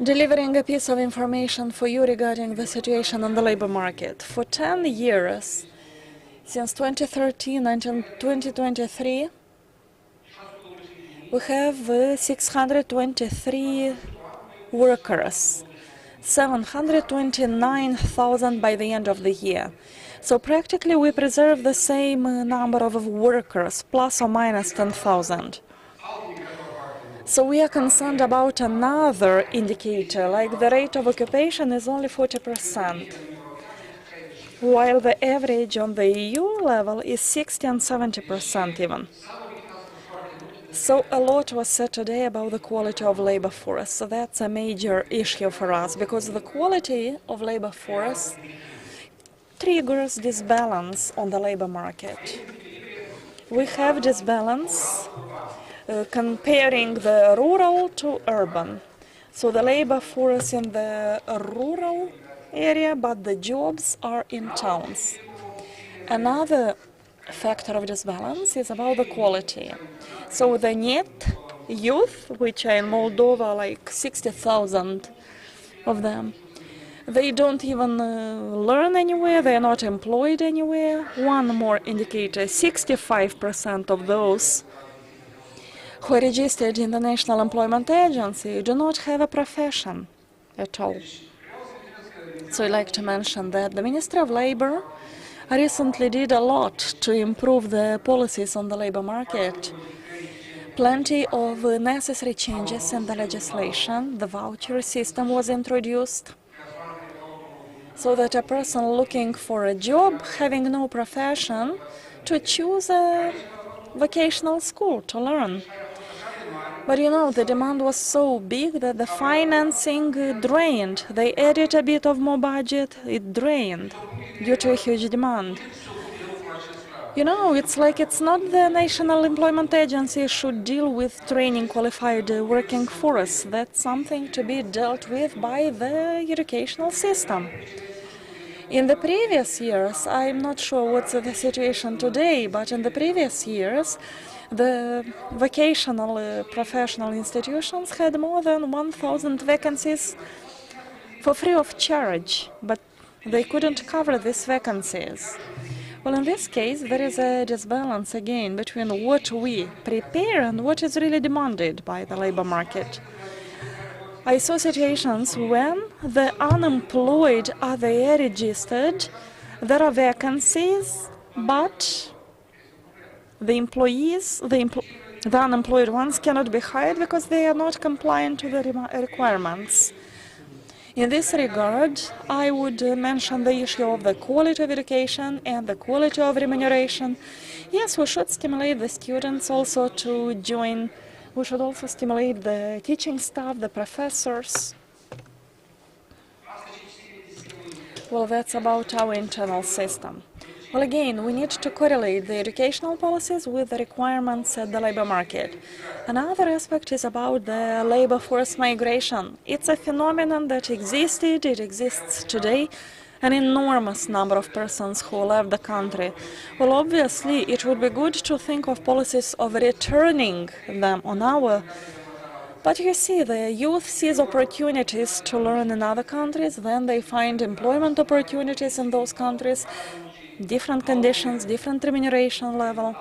delivering a piece of information for you regarding the situation on the labor market. For 10 years, since 2013 until 2023, we have 623 workers, 729,000 by the end of the year. So practically we preserve the same number of workers, plus or minus 10,000. So we are concerned about another indicator, like the rate of occupation is only 40%, while the average on the EU level is 60 and 70% even. So a lot was said today about the quality of labor force. So that's a major issue for us, because the quality of labor force triggers disbalance on the labor market. We have disbalance comparing the rural to urban. So the labor force in the rural area, but the jobs are in towns. Another factor of disbalance is about the quality. So the net youth, which are in Moldova, like 60,000 of them, they don't even learn anywhere, they are not employed anywhere. One more indicator, 65% of those who are registered in the National Employment Agency do not have a profession at all. So I'd like to mention that the Ministry of Labor recently did a lot to improve the policies on the labor market. Plenty of necessary changes in the legislation. The voucher system was introduced, so that a person looking for a job, having no profession, to choose a vocational school to learn. But you know, the demand was so big that the financing drained. They added a bit of more budget, it drained due to a huge demand. You know, it's like it's not the National Employment Agency should deal with training qualified working force. That's something to be dealt with by the educational system. In the previous years, I'm not sure what's the situation today, but in the previous years, the vocational professional institutions had more than 1,000 vacancies for free of charge, but they couldn't cover these vacancies. Well, in this case, there is a disbalance again between what we prepare and what is really demanded by the labor market. I saw situations when the unemployed are there registered, there are vacancies, but the employees, the unemployed ones cannot be hired because they are not compliant to the requirements. In this regard, I would mention the issue of the quality of education and the quality of remuneration. Yes, we should stimulate the students also to join. We should also stimulate the teaching staff, the professors. Well, that's about our internal system. Well, again, we need to correlate the educational policies with the requirements at the labor market. Another aspect is about the labor force migration. It's a phenomenon that existed, it exists today, an enormous number of persons who left the country. Well, obviously, it would be good to think of policies of returning them on our. But you see, the youth sees opportunities to learn in other countries, then they find employment opportunities in those countries, different conditions, different remuneration level,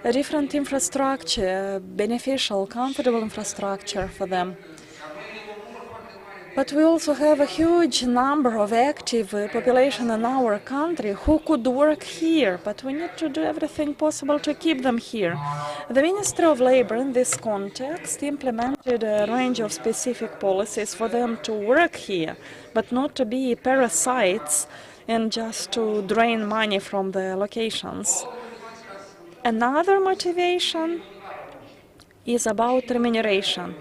a different infrastructure, beneficial, comfortable infrastructure for them. But we also have a huge number of active population in our country who could work here, but we need to do everything possible to keep them here. The Ministry of Labor in this context implemented a range of specific policies for them to work here, but not to be parasites and just to drain money from the locations. Another motivation is about remuneration.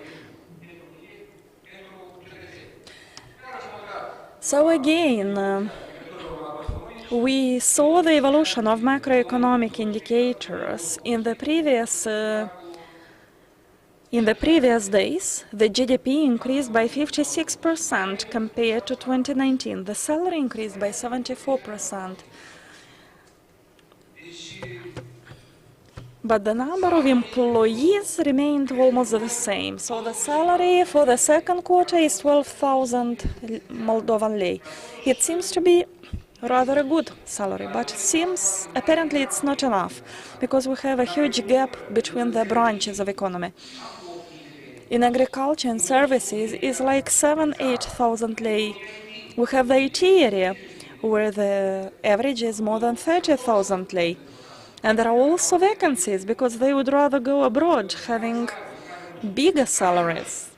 So again, we saw the evolution of macroeconomic indicators in the previous days. The GDP increased by 56% compared to 2019. The salary increased by 74%. But the number of employees remained almost the same. So the salary for the second quarter is 12,000 Moldovan lei. It seems to be rather a good salary, but it seems apparently it's not enough because we have a huge gap between the branches of economy. In agriculture and services is like 7,000–8,000 lei. We have the IT area where the average is more than 30,000 lei. And there are also vacancies because they would rather go abroad having bigger salaries.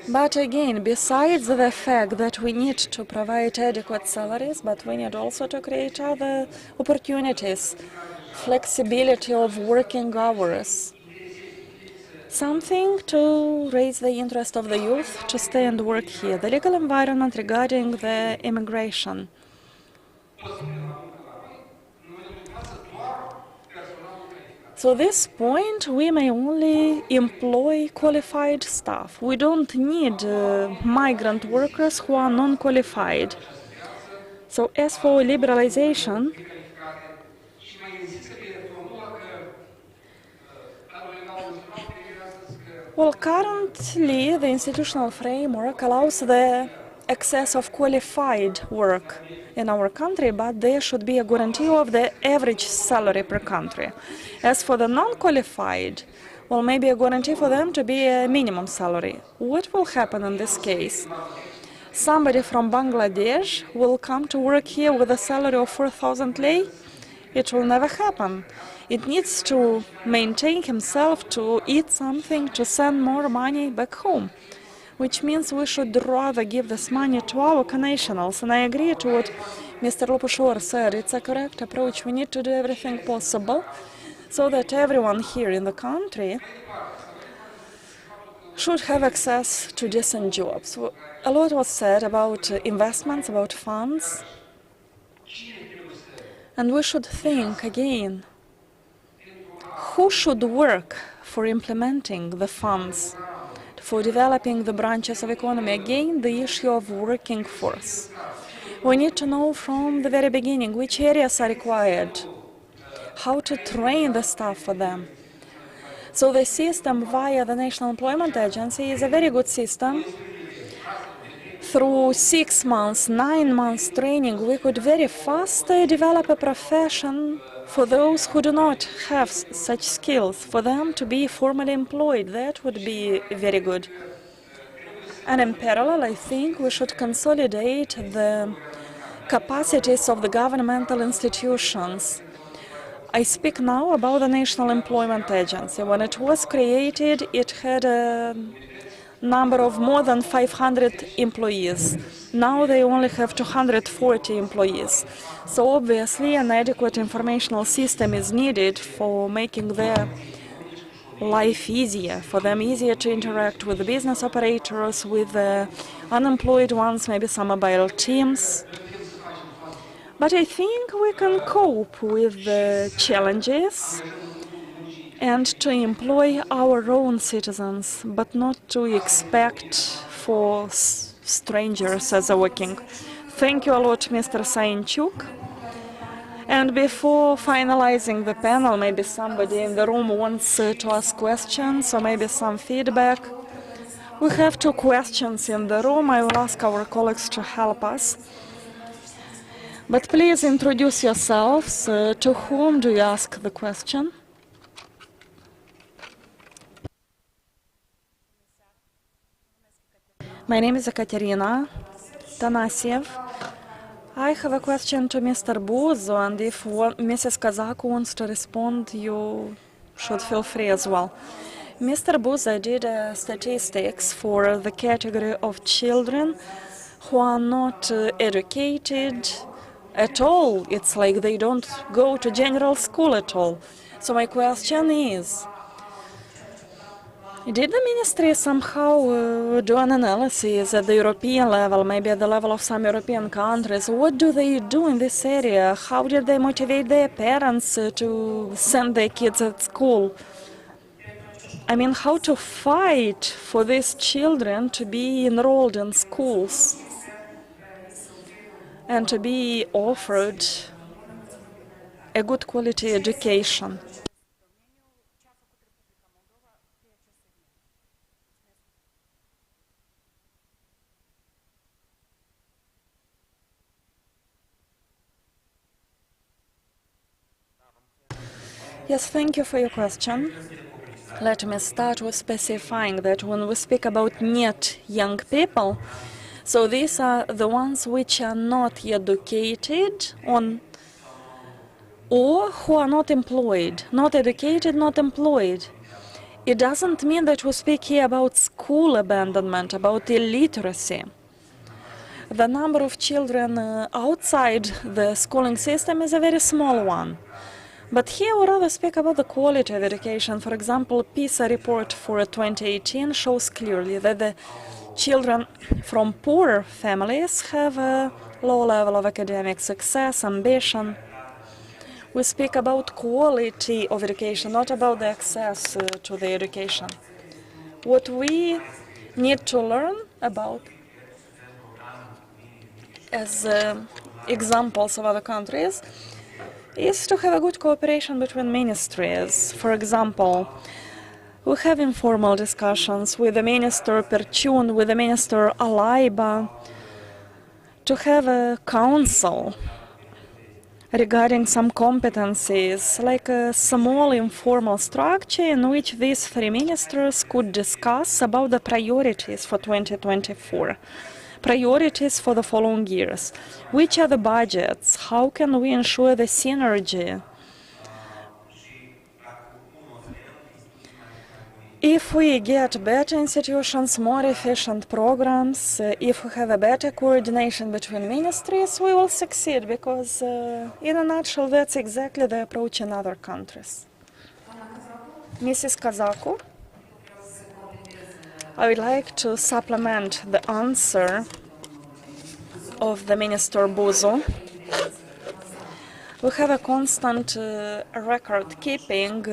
But again, besides the fact that we need to provide adequate salaries, but we need also to create other opportunities, flexibility of working hours, something to raise the interest of the youth to stay and work here, the legal environment regarding the immigration. So at this point, we may only employ qualified staff. We don't need migrant workers who are non-qualified. So as for liberalization, well, currently the institutional framework allows the access of qualified work in our country, but there should be a guarantee of the average salary per country. As for the non-qualified, well, maybe a guarantee for them to be a minimum salary. What will happen in this case? Somebody from Bangladesh will come to work here with a salary of 4,000 lei? It will never happen. It needs to maintain himself, to eat something, to send more money back home, which means we should rather give this money to our connationals. And I agree to what Mr. Lopushor said. It's a correct approach. We need to do everything possible so that everyone here in the country should have access to decent jobs. A lot was said about investments, about funds. And we should think again, who should work for implementing the funds, for developing the branches of economy? Again, the issue of working force. We need to know from the very beginning which areas are required, how to train the staff for them. So the system via the National Employment Agency is a very good system. through 6 months, 9 months training, we could very fast develop a profession for those who do not have such skills, for them to be formally employed. That would be very good. And in parallel, I think we should consolidate the capacities of the governmental institutions. I speak now about the National Employment Agency. When it was created, it had a number of more than 500 employees. Now they only have 240 employees. So obviously an adequate informational system is needed for making their life easier, for them easier to interact with the business operators, with the unemployed ones, maybe some mobile teams. But I think we can cope with the challenges and to employ our own citizens, but not to expect for strangers as a working. Thank you a lot, Mr. Sainchuk. And before finalizing the panel, maybe somebody in the room wants to ask questions or maybe some feedback. We have 2 questions in the room. I will ask our colleagues to help us. But please introduce yourselves. To whom do you ask the question? My name is Ekaterina Tanasiev. I have a question to Mr. Buzo, and if Mrs. Kazako wants to respond, you should feel free as well. Mr. Buzo did statistics for the category of children who are not educated at all. It's like they don't go to general school at all. So my question is, did the ministry somehow do an analysis at the European level, maybe at the level of some European countries? What do they do in this area? How did they motivate their parents to send their kids at school? I mean, how to fight for these children to be enrolled in schools and to be offered a good quality education? Yes, thank you for your question. Let me start with specifying that when we speak about net young people, so these are the ones which are not educated on or who are not employed, not educated, not employed. It doesn't mean that we speak here about school abandonment, about illiteracy. The number of children outside the schooling system is a very small one. But here we rather speak about the quality of education. For example, PISA report for 2018 shows clearly that the children from poorer families have a low level of academic success, ambition. We speak about quality of education, not about the access to the education. What we need to learn about as examples of other countries is to have a good cooperation between ministries. For example, we have informal discussions with the Minister Perchun, with the Minister Alaiba, to have a council regarding some competencies, like a small informal structure in which these 3 ministers could discuss about the priorities for 2024. Priorities for the following years. Which are the budgets? How can we ensure the synergy? If we get better institutions, more efficient programs, if we have a better coordination between ministries, we will succeed, because in a nutshell, that's exactly the approach in other countries. Mrs. Kazako? I would like to supplement the answer of the Minister Buzo. We have a constant record keeping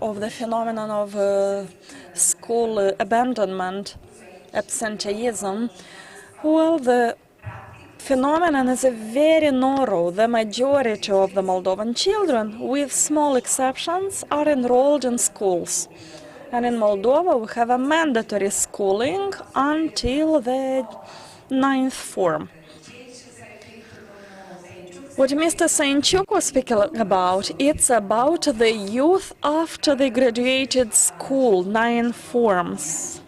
of the phenomenon of school abandonment, absenteeism. Well, the phenomenon is very narrow. The majority of the Moldovan children, with small exceptions, are enrolled in schools. And in Moldova, we have a mandatory schooling until the 9th form. What Mr. Sainchuk was speaking about, it's about the youth after they graduated school, 9 forms.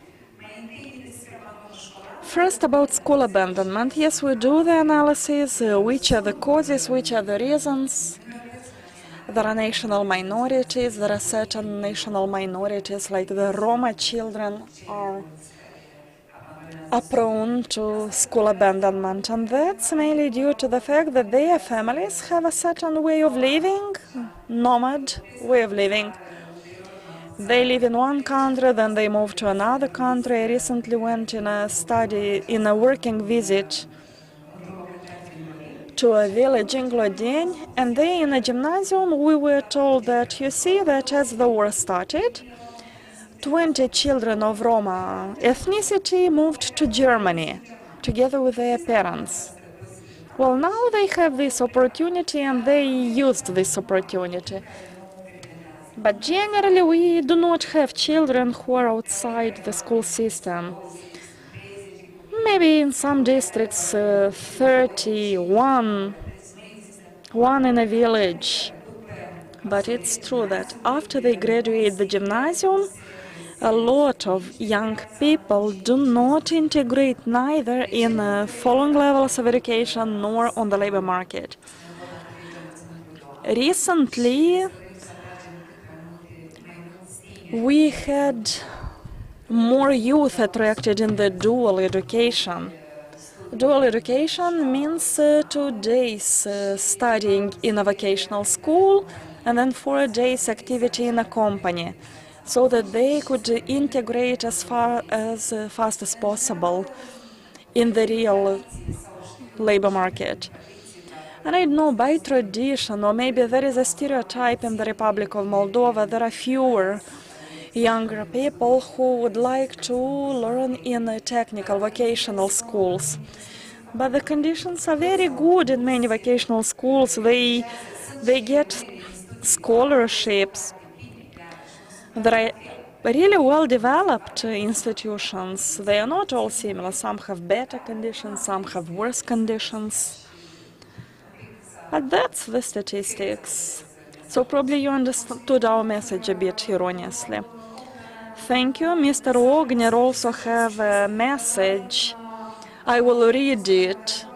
First, about school abandonment. Yes, we do the analysis, which are the causes, which are the reasons. There are national minorities, there are certain national minorities, like the Roma children are prone to school abandonment, and that's mainly due to the fact that their families have a certain way of living, nomad way of living. They live in one country, then they move to another country. I recently went in a working visit to a village in Glodeny, and there in a gymnasium we were told that, you see, that as the war started, 20 children of Roma ethnicity moved to Germany together with their parents. Well, now they have this opportunity and they used this opportunity. But generally we do not have children who are outside the school system. Maybe in some districts 31, one in a village. But it's true that after they graduate the gymnasium, a lot of young people do not integrate neither in following levels of education nor on the labor market. Recently, we had more youth attracted in the dual education. Dual education means 2 days studying in a vocational school and then 4 days activity in a company, so that they could integrate as fast as possible in the real labor market. And I know by tradition, or maybe there is a stereotype in the Republic of Moldova, there are fewer younger people who would like to learn in technical vocational schools. But the conditions are very good in many vocational schools. They get scholarships. There are really well-developed institutions. They are not all similar. Some have better conditions, some have worse conditions. But that's the statistics. So probably you understood our message a bit erroneously. Thank you. Mr. Ogner also have a message. I will read it.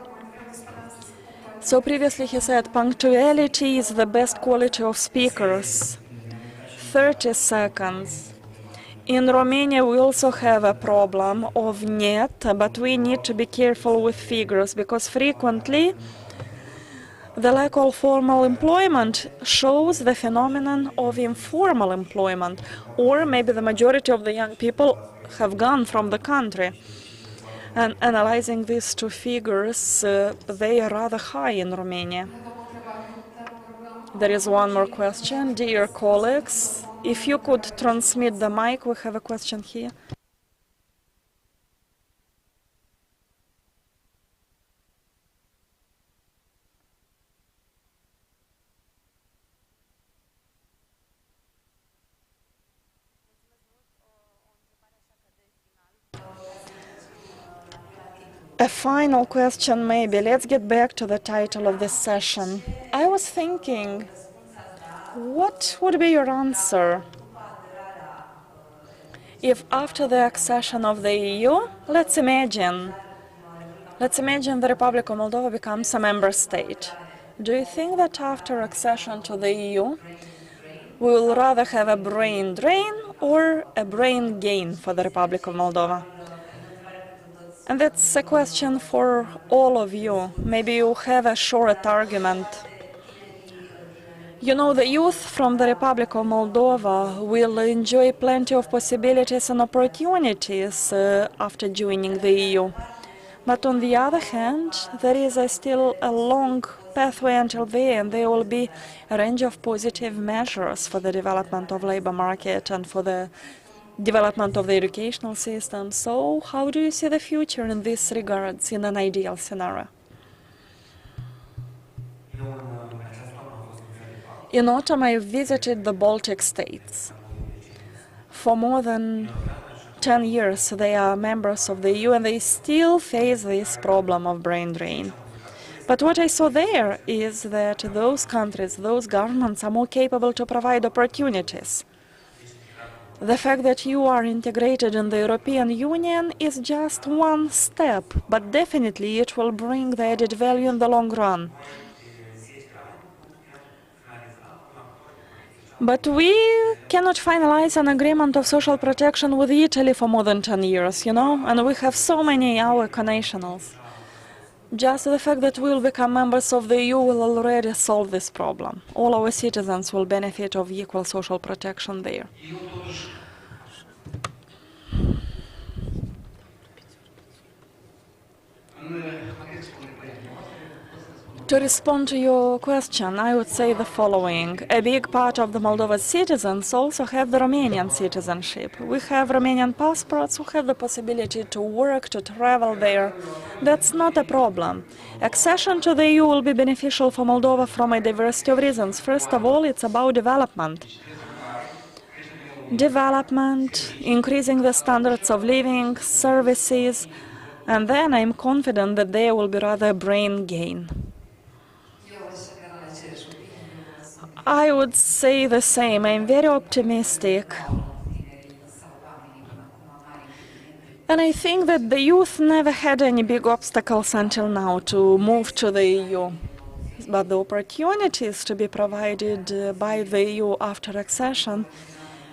So previously he said, punctuality is the best quality of speakers. 30 seconds. In Romania we also have a problem of net, but we need to be careful with figures because frequently the lack of formal employment shows the phenomenon of informal employment, or maybe the majority of the young people have gone from the country. And analyzing these 2 figures, they are rather high in Romania. There is one more question. Dear colleagues, if you could transmit the mic, we have a question here. A final question maybe. Let's get back to the title of this session. I was thinking, what would be your answer if after the accession of the EU, let's imagine the Republic of Moldova becomes a member state. Do you think that after accession to the EU, we will rather have a brain drain or a brain gain for the Republic of Moldova? And that's a question for all of you. Maybe you have a short argument. You know, the youth from the Republic of Moldova will enjoy plenty of possibilities and opportunities after joining the EU. But on the other hand, there is still a long pathway until there, and there will be a range of positive measures for the development of labor market and for the development of the educational system. So how do you see the future in these regards in an ideal scenario? In autumn I visited the Baltic states. For more than 10 years they are members of the EU and they still face this problem of brain drain. But what I saw there is that those countries, those governments are more capable to provide opportunities. The fact that you are integrated in the European Union is just one step, but definitely it will bring the added value in the long run. But we cannot finalize an agreement of social protection with Italy for more than 10 years, you know, and we have so many our connationals. Just the fact that we will become members of the EU will already solve this problem. All our citizens will benefit of equal social protection there. To respond to your question, I would say the following. A big part of the Moldovan citizens also have the Romanian citizenship. We have Romanian passports who have the possibility to work, to travel there. That's not a problem. Accession to the EU will be beneficial for Moldova from a diversity of reasons. First of all, it's about development. Development, increasing the standards of living, services, and then I'm confident that there will be rather brain gain. I would say the same. I'm very optimistic. And I think that the youth never had any big obstacles until now to move to the EU. But the opportunities to be provided by the EU after accession,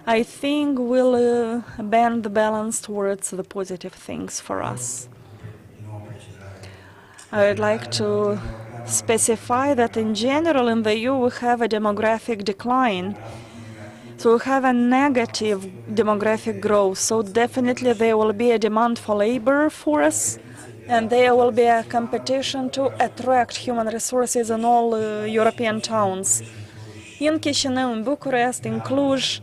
I think will bend the balance towards the positive things for us. I would like to specify that in general in the EU we have a demographic decline. So we have a negative demographic growth. So definitely there will be a demand for labor force and there will be a competition to attract human resources in all European towns. In Chișinău, in Bucharest, in Cluj,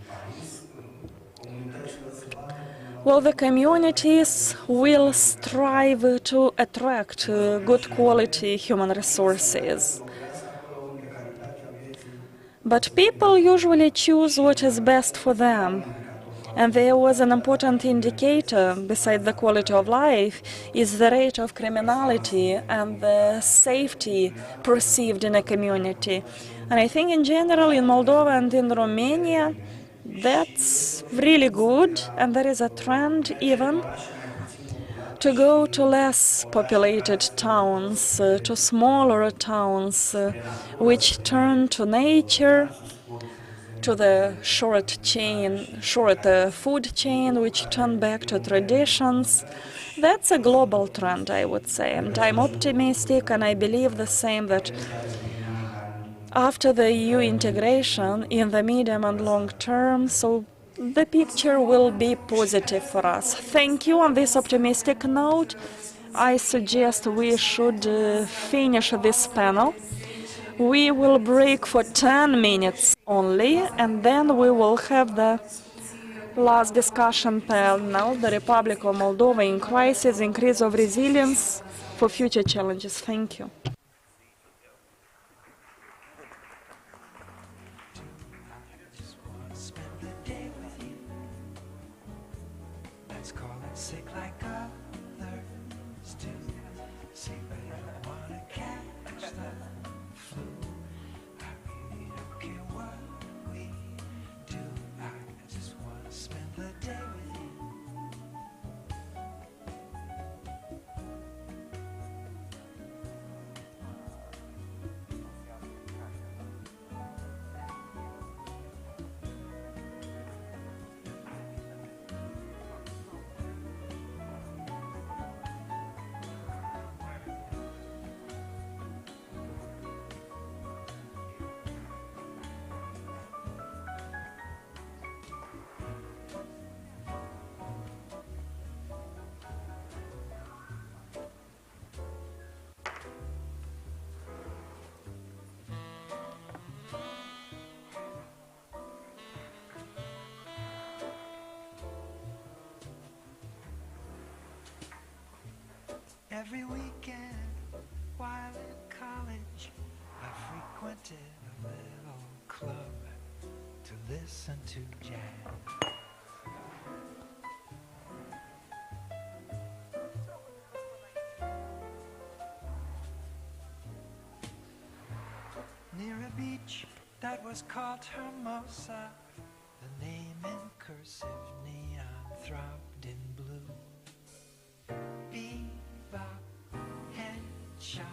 well, the communities will strive to attract good quality human resources. But people usually choose what is best for them. And there was an important indicator, besides the quality of life, is the rate of criminality and the safety perceived in a community. And I think in general in Moldova and in Romania, that's really good, and there is a trend even to go to less populated towns, to smaller towns, which turn to nature, to the short food chain, which turn back to traditions. That's a global trend, I would say, and I'm optimistic, and I believe the same that after the EU integration in the medium and long term, so the picture will be positive for us. Thank you. On this optimistic note, I suggest we should finish this panel. We will break for 10 minutes only, and then we will have the last discussion panel, the Republic of Moldova in crisis, increase of resilience for future challenges. Thank you. Every weekend while in college, I frequented a little club to listen to jazz. that was called Hermosa. The name in cursive neon throbbed in blue. Bebop head shop,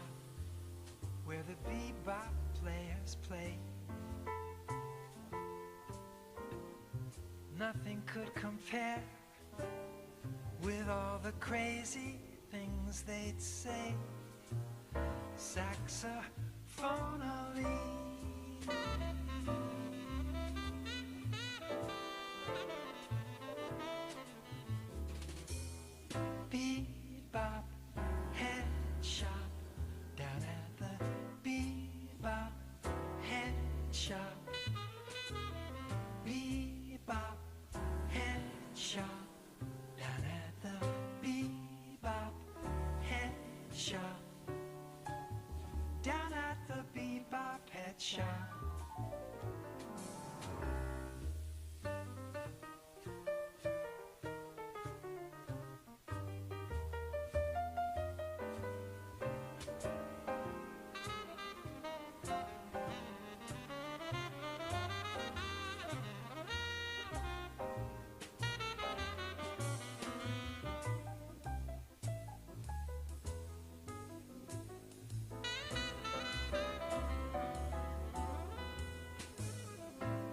where the bebop players play. Nothing could compare with all the crazy things they'd say. Saxophonally. Bebop head shop, down at the bebop head shop. Bebop head shop, down at the bebop head shop. Down at the bebop head shop.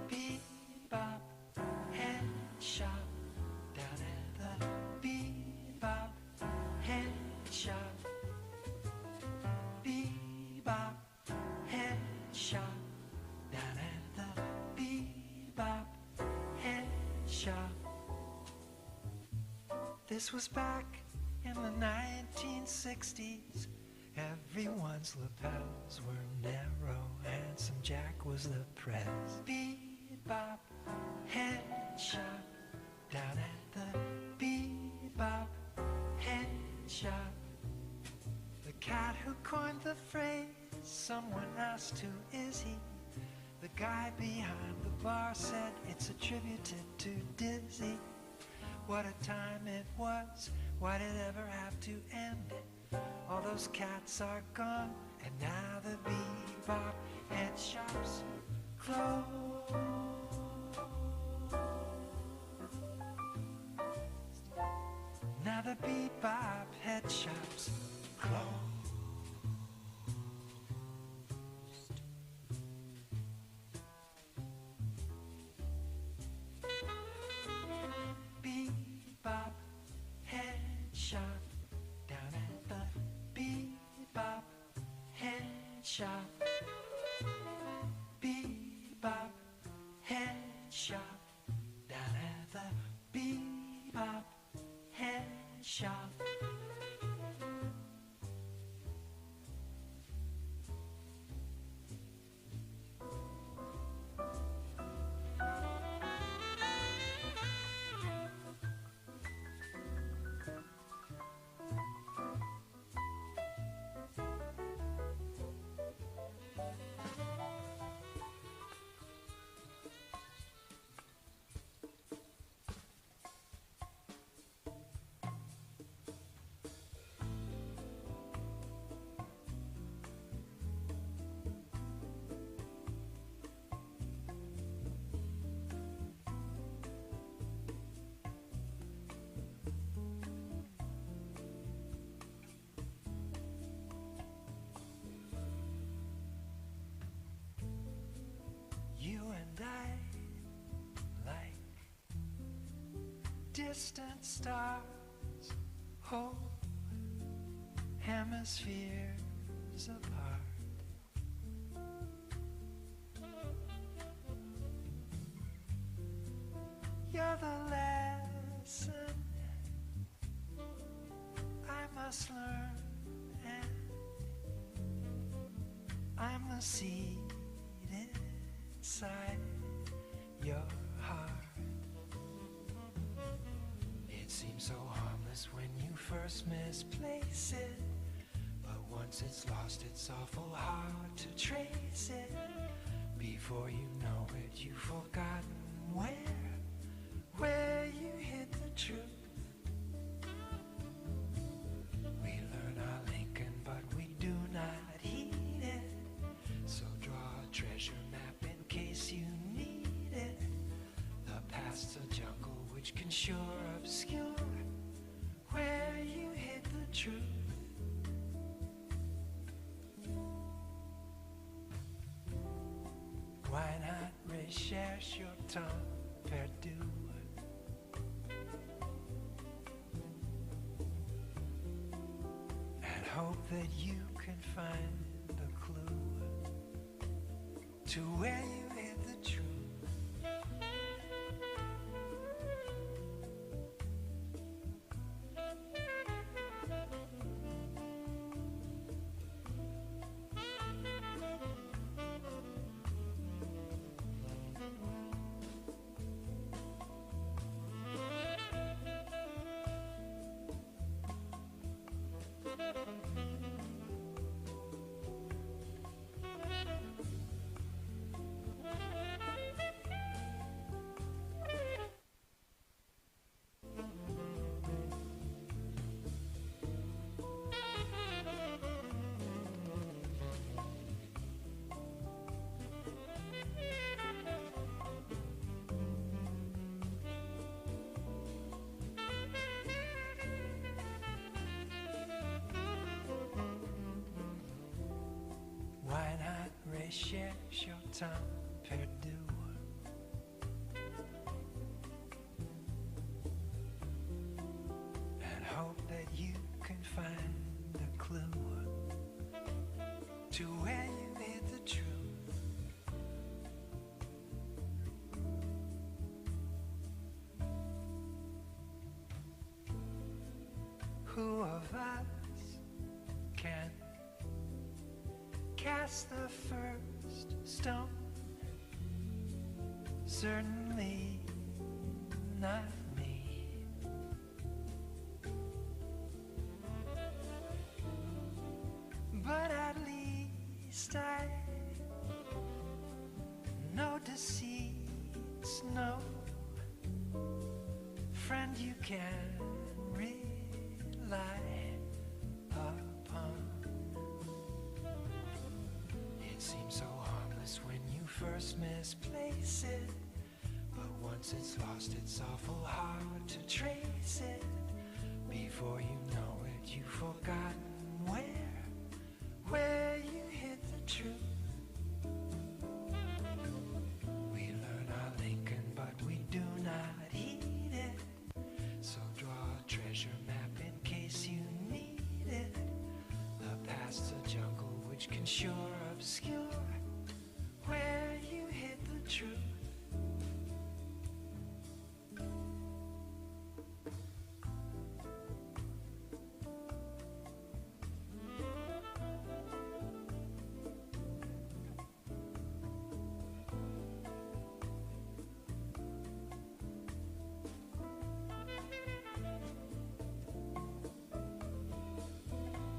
Bebop head shop, down at the bebop head shop. Bebop head shop, down at the bebop head shop. This was back in the 1960s. Everyone's lapels were narrow, Handsome Jack was the prez. Bebop head shop, down at the bebop head shop. The cat who coined the phrase, someone asked who is he? The guy behind the bar said it's attributed to Dizzy. What a time it was, why did it ever have to end? All those cats are gone, and now the bebop head shops closed. Now the bebop head shops closed. Bebop head shop, down at the bebop head shop. Bebop head shop, down at the bebop head shop. You and I, like distant stars, hold hemispheres apart. You're the lesson I must learn, and I'm the seed inside your heart. It seems so harmless when you first misplace it, but once it's lost it's awful hard to trace it. Before you know it, you've forgotten where you hid the truth. We learn our Lincoln, but we do not heed it. So draw a treasure map and past a jungle which can sure obscure where you hid the truth. Why not recherche your temps perdu? And hope that you can find a clue to where you hid the truth. Why not recherche your temps perdu? And hope that you can find a clue to where you hid the truth. Who of us can cast the first stone? Certainly not me. But at least I know deceits, no friend you can rely upon. It seems so harmless when you first misplace it, but once it's lost it's awful hard to trace it. Before you know it, you've forgotten where you hid the truth. We learn our Lincoln, but we do not heed it. So draw a treasure map in case you need it. The past's a jungle which can sure obscure where you hid the truth.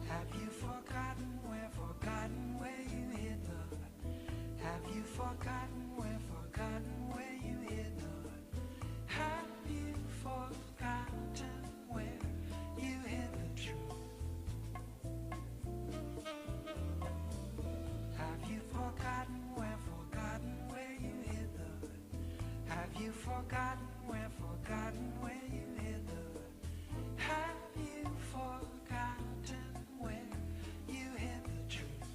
Have you forgotten where you hid the? Have you forgotten where you hid the? Have you forgotten where you hid the truth? Have you forgotten where you hid the? Have you forgotten where you hid the? Have you forgotten where you hid the truth?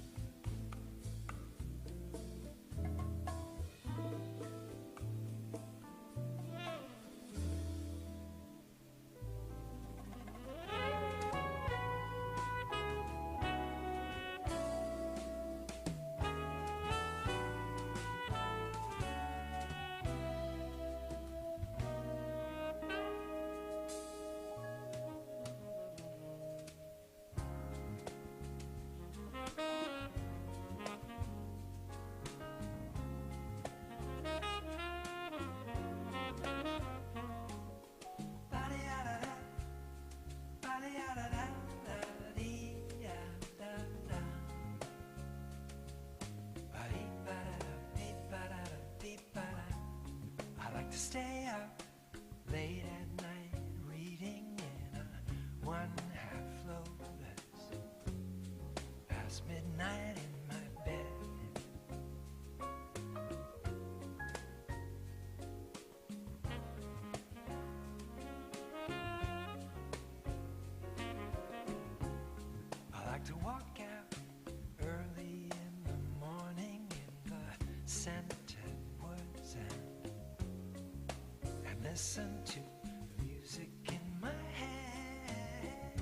listen to the music in my head.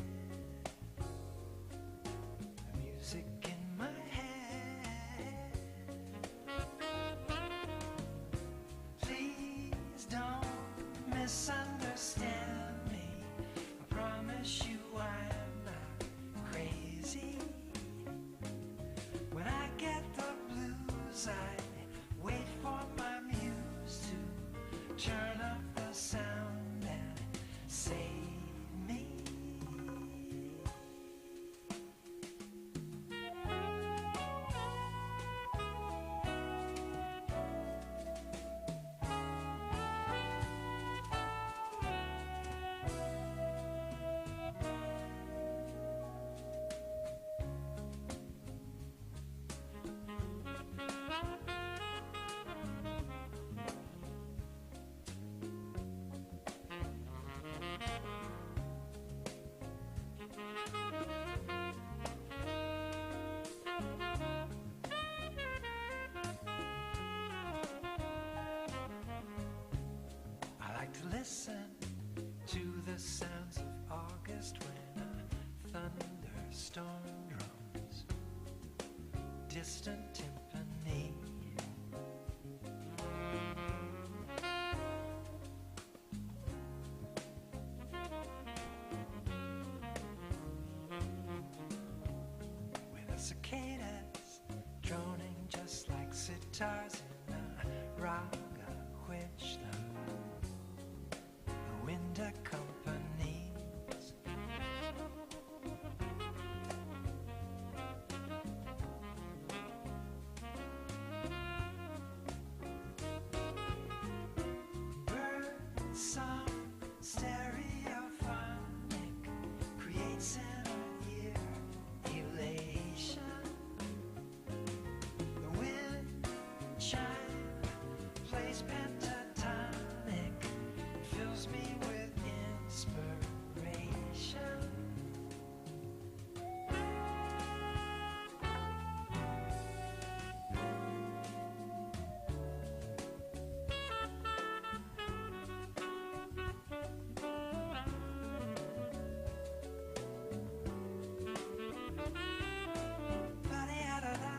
The music in my head. Please don't misunderstand me. I promise you I'm not crazy. When I get the blues, I wait for my muse to turn up the sound and save me. I like to listen to the sounds of August when a thunderstorm drums distant timpani. With the cicadas droning just like sitars in a raga which the wind accompanies. Bird song stereophonic creates an ear elation. The wind chime plays pentatonic, fills me with inspiration. Ba-de-da-da-da,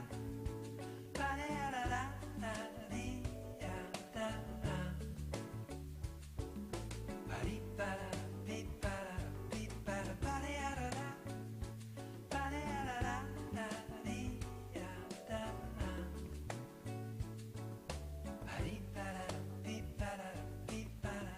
ba-de-da-da-da-dee-da-da-da. Ba-dee-ba-da-dee-ba-da-dee-ba-da, ba-de-da-da-da, ba-de-da-da-da-dee-da-da-da. Ba-dee-ba-da-dee-ba-da-dee-ba-da.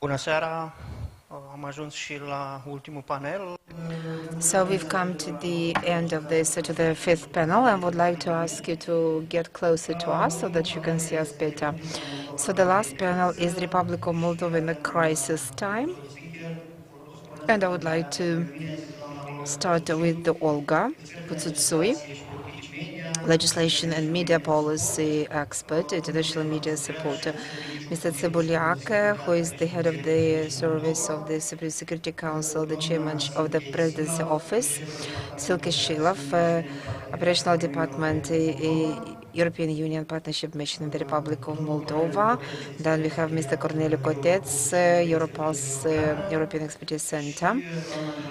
Bună seara. Am ajuns și la ultimul panel. So we've come to the end of this, to the fifth panel, and would like to ask you to get closer to us so that you can see us better. So the last panel is Republica Moldova in the crisis time, and I would like to start with the Olga Putsutsui, legislation and media policy expert, international media supporter. Mr. Tsibuliak, who is the head of the service of the Supreme Security Council, the chairman of the presidency office. Silke Shilov, operational department, European Union Partnership Mission in the Republic of Moldova. Then we have Mr. Corneliu Cotets, Europol's European Expertise Center,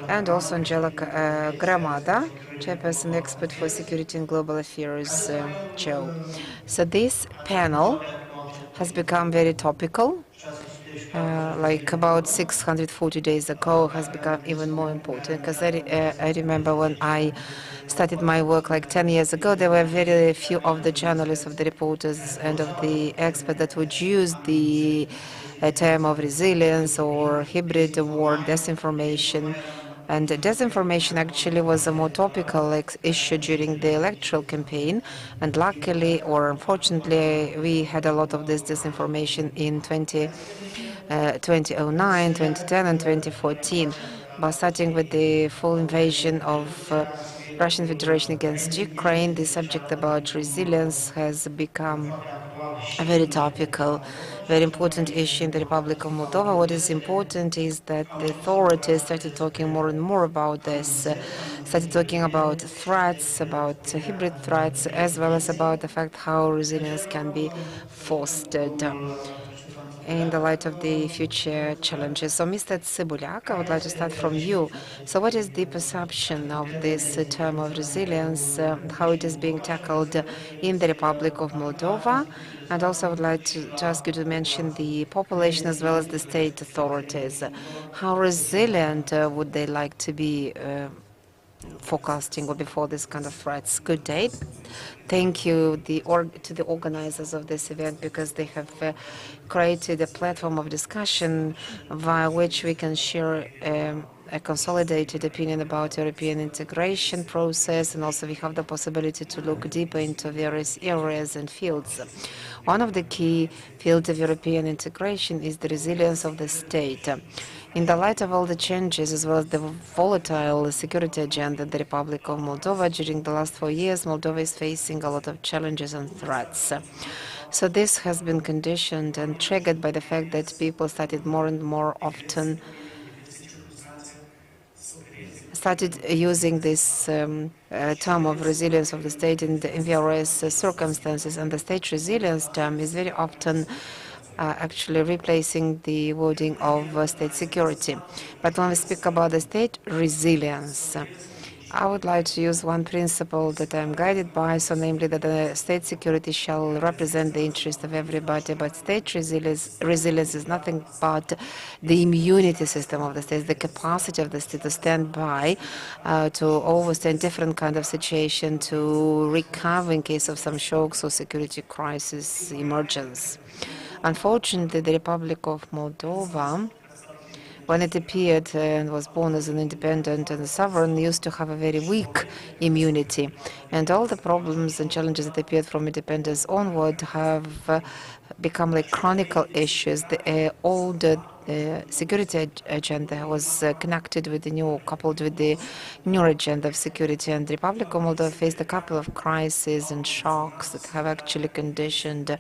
and also Angela Gramada, chairperson expert for security and global affairs, Joe. So this panel has become very topical. Like about 640 days ago, has become even more important, because I remember when I started my work like 10 years ago, there were very few of the journalists, of the reporters, and of the experts that would use the term of resilience or hybrid war, disinformation. And disinformation actually was a more topical issue during the electoral campaign. And luckily, or unfortunately, we had a lot of this disinformation in 2009, 2010, and 2014. But starting with the full invasion of Russian Federation against Ukraine, the subject about resilience has become a very topical, very important issue in the Republic of Moldova. What is important is that the authorities started talking more and more about this, started talking about threats, about hybrid threats, as well as about the fact how resilience can be fostered in the light of the future challenges. So, Mr. Tsibuliak, I would like to start from you. So what is the perception of this term of resilience, how it is being tackled in the Republic of Moldova? And also I would like to ask you to mention the population as well as the state authorities. How resilient would they like to be forecasting or before this kind of threats? Good day. Thank you to the organizers of this event, because they have created a platform of discussion via which we can share a consolidated opinion about European integration process, and also we have the possibility to look deeper into various areas and fields. One of the key fields of European integration is the resilience of the state. In the light of all the changes, as well as the volatile security agenda in the Republic of Moldova, during the last 4 years, Moldova is facing a lot of challenges and threats. So this has been conditioned and triggered by the fact that people started more and more often using this term of resilience of the state in various circumstances, and the state resilience term is very often actually replacing the wording of state security. But when we speak about the state resilience, I would like to use one principle that I'm guided by, so namely that the state security shall represent the interest of everybody, but state resilience is nothing but the immunity system of the state, the capacity of the state to stand by, to overstand different kind of situation, to recover in case of some shocks or security crisis emergence. Unfortunately, the Republic of Moldova, when it appeared and was born as an independent and a sovereign, used to have a very weak immunity. And all the problems and challenges that appeared from independence onward have become like chronic issues. The old security agenda was connected with the new, coupled with the new agenda of security, and the Republic of Moldova faced a couple of crises and shocks that have actually conditioned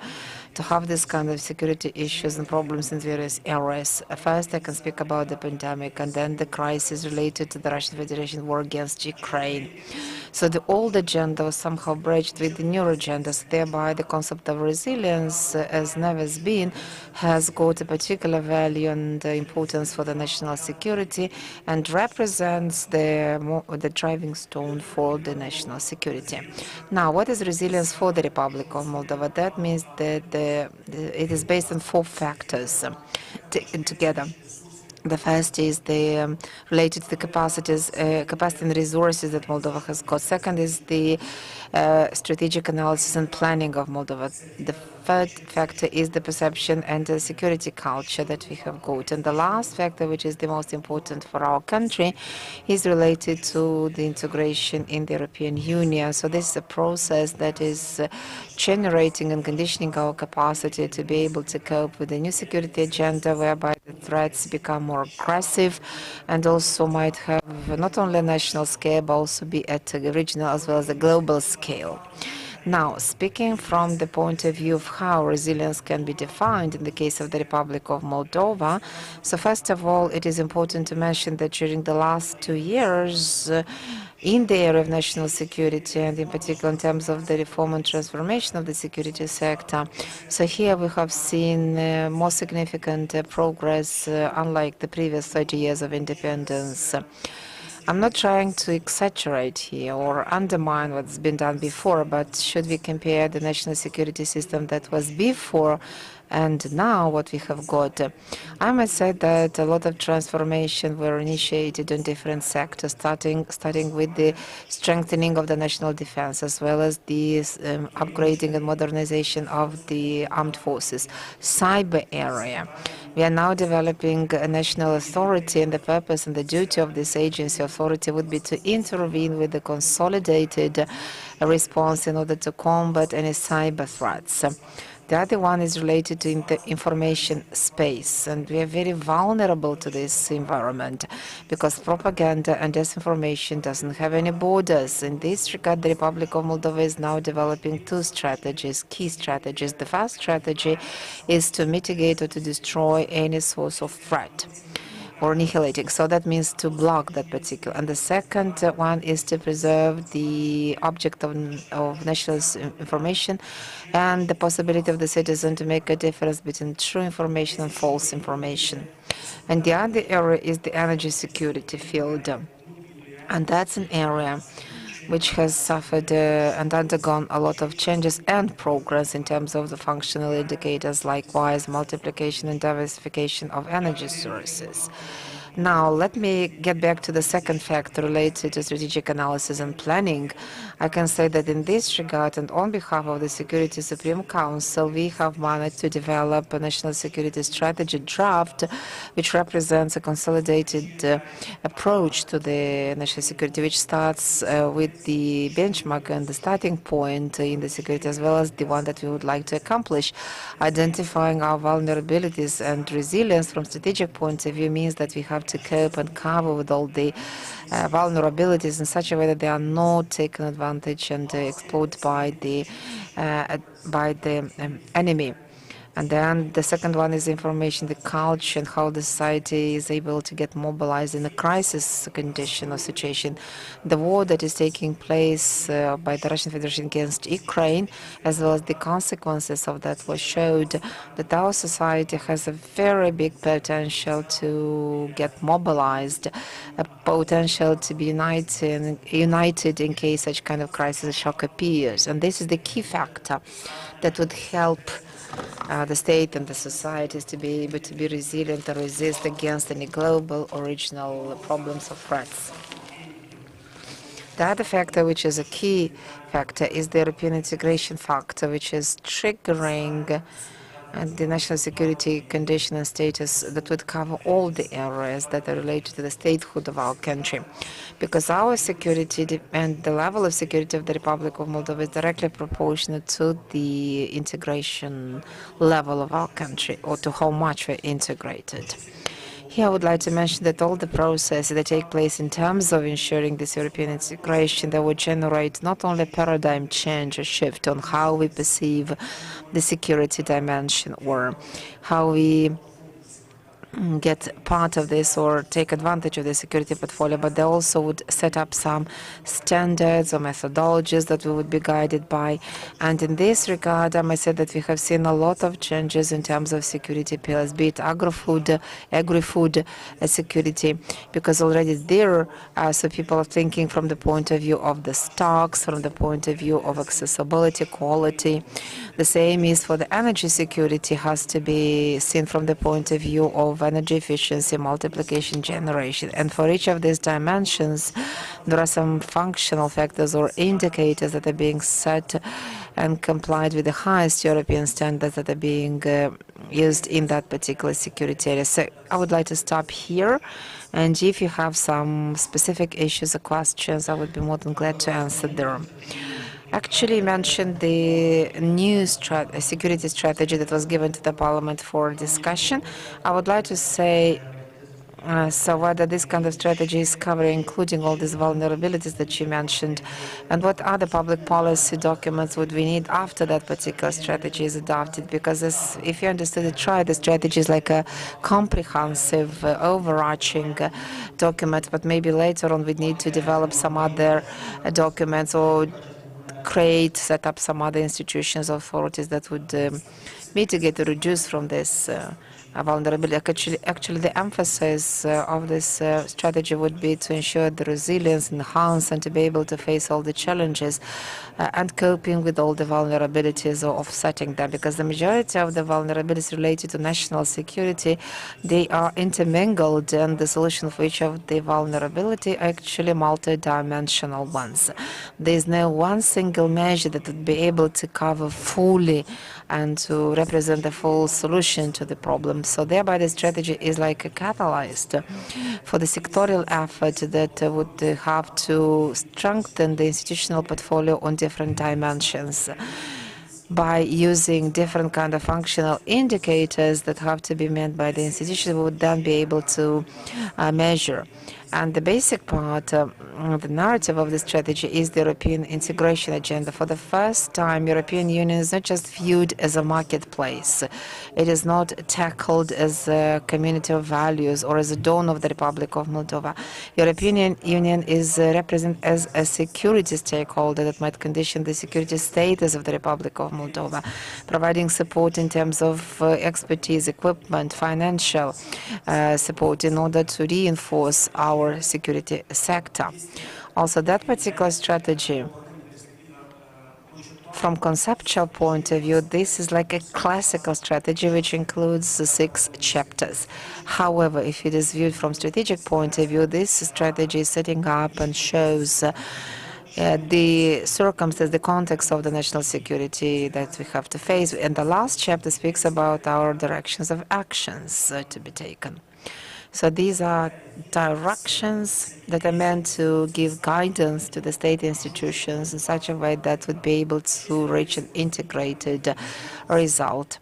to have this kind of security issues and problems in various areas. First, I can speak about the pandemic, and then the crisis related to the Russian Federation war against Ukraine. So the old agenda was somehow bridged with the new agendas, thereby the concept of resilience, as never has been, has got a particular value and importance for the national security, and represents the driving stone for the national security. Now, what is resilience for the Republic of Moldova? That means that it is based on 4 factors taken together. The first is related to the capacity and resources that Moldova has got. Second is the strategic analysis and planning of Moldova. The third factor is the perception and the security culture that we have got. And the last factor, which is the most important for our country, is related to the integration in the European Union. So this is a process that is generating and conditioning our capacity to be able to cope with the new security agenda, whereby the threats become more aggressive and also might have not only a national scale, but also be at a regional as well as a global scale. Now, speaking from the point of view of how resilience can be defined in the case of the Republic of Moldova, so first of all, it is important to mention that during the last 2 years, in the area of national security, and in particular in terms of the reform and transformation of the security sector, so here we have seen more significant progress, unlike the previous 30 years of independence. I'm not trying to exaggerate here or undermine what's been done before, but should we compare the national security system that was before and now what we have got, I must say that a lot of transformation were initiated in different sectors, starting with the strengthening of the national defense, as well as the upgrading and modernization of the armed forces. Cyber area. We are now developing a national authority, and the purpose and the duty of this agency authority would be to intervene with the consolidated response in order to combat any cyber threats. The other one is related to the information space, and we are very vulnerable to this environment because propaganda and disinformation doesn't have any borders. In this regard, the Republic of Moldova is now developing two strategies, key strategies. The first strategy is to mitigate or to destroy any source of threat or annihilating. So that means to block that particular. And the second one is to preserve the object of national information and the possibility of the citizen to make a difference between true information and false information. And the other area is the energy security field. And that's an area which has suffered and undergone a lot of changes and progress in terms of the functional indicators, likewise multiplication and diversification of energy sources. Now, let me get back to the second factor related to strategic analysis and planning. I can say that in this regard and on behalf of the Security Supreme Council, we have managed to develop a national security strategy draft, which represents a consolidated approach to the national security, which starts with the benchmark and the starting point in the security, as well as the one that we would like to accomplish. Identifying our vulnerabilities and resilience from strategic point of view means that we have to cope and cover with all the vulnerabilities in such a way that they are not taken advantage and exploited by the enemy. And then the second one is information, the culture, and how the society is able to get mobilized in a crisis condition or situation. The war that is taking place by the Russian Federation against Ukraine, as well as the consequences of that, was showed that our society has a very big potential to get mobilized, a potential to be united in case such kind of crisis shock appears. And this is the key factor that would help the state and the societies to be able to be resilient and resist against any global or regional problems or threats. The other factor, which is a key factor, is the European integration factor, which is triggering the national security condition and status that would cover all the areas that are related to the statehood of our country. Because our security and the level of security of the Republic of Moldova is directly proportional to the integration level of our country, or to how much we're integrated. Here I would like to mention that all the processes that take place in terms of ensuring this European integration, that would generate not only a paradigm change or shift on how we perceive the security dimension or how we get part of this or take advantage of the security portfolio, but they also would set up some standards or methodologies that we would be guided by. And in this regard, I must say that we have seen a lot of changes in terms of security pillars, be it agri-food security, because already there, so people are thinking from the point of view of the stocks, from the point of view of accessibility, quality. The same is for the energy security, has to be seen from the point of view of energy efficiency, multiplication, generation. And for each of these dimensions, there are some functional factors or indicators that are being set and complied with the highest European standards that are being used in that particular security area. So I would like to stop here, and if you have some specific issues or questions, I would be more than glad to answer them. Actually mentioned the new security strategy that was given to the Parliament for discussion. I would like to say, so whether this kind of strategy is covering, including all these vulnerabilities that you mentioned, and what other public policy documents would we need after that particular strategy is adopted? Because if you understood it right, the strategy is like a comprehensive, overarching document, but maybe later on we need to develop some other documents or set up some other institutions, authorities that would mitigate or reduce from this vulnerability. Actually, the emphasis of this strategy would be to ensure the resilience, enhance, and to be able to face all the challenges and coping with all the vulnerabilities or offsetting them, because the majority of the vulnerabilities related to national security, they are intermingled, and the solution for each of the vulnerability are actually multi-dimensional ones. There is no one single measure that would be able to cover fully and to represent the full solution to the problem. So thereby the strategy is like a catalyst for the sectorial effort that would have to strengthen the institutional portfolio on different dimensions by using different kind of functional indicators that have to be met by the institution. We would then be able to measure. And the basic part, the narrative of the strategy is the European integration agenda. For the first time, European Union is not just viewed as a marketplace. It is not tackled as a community of values or as a dawn of the Republic of Moldova. European Union is represented as a security stakeholder that might condition the security status of the Republic of Moldova, providing support in terms of expertise, equipment, financial support in order to reinforce our security sector. Also, that particular strategy, from conceptual point of view, this is like a classical strategy which includes 6 chapters. However, if it is viewed from strategic point of view, this strategy is setting up and shows the circumstance, the context of the national security that we have to face. And the last chapter speaks about our directions of actions to be taken. So these are directions that are meant to give guidance to the state institutions in such a way that would be able to reach an integrated result.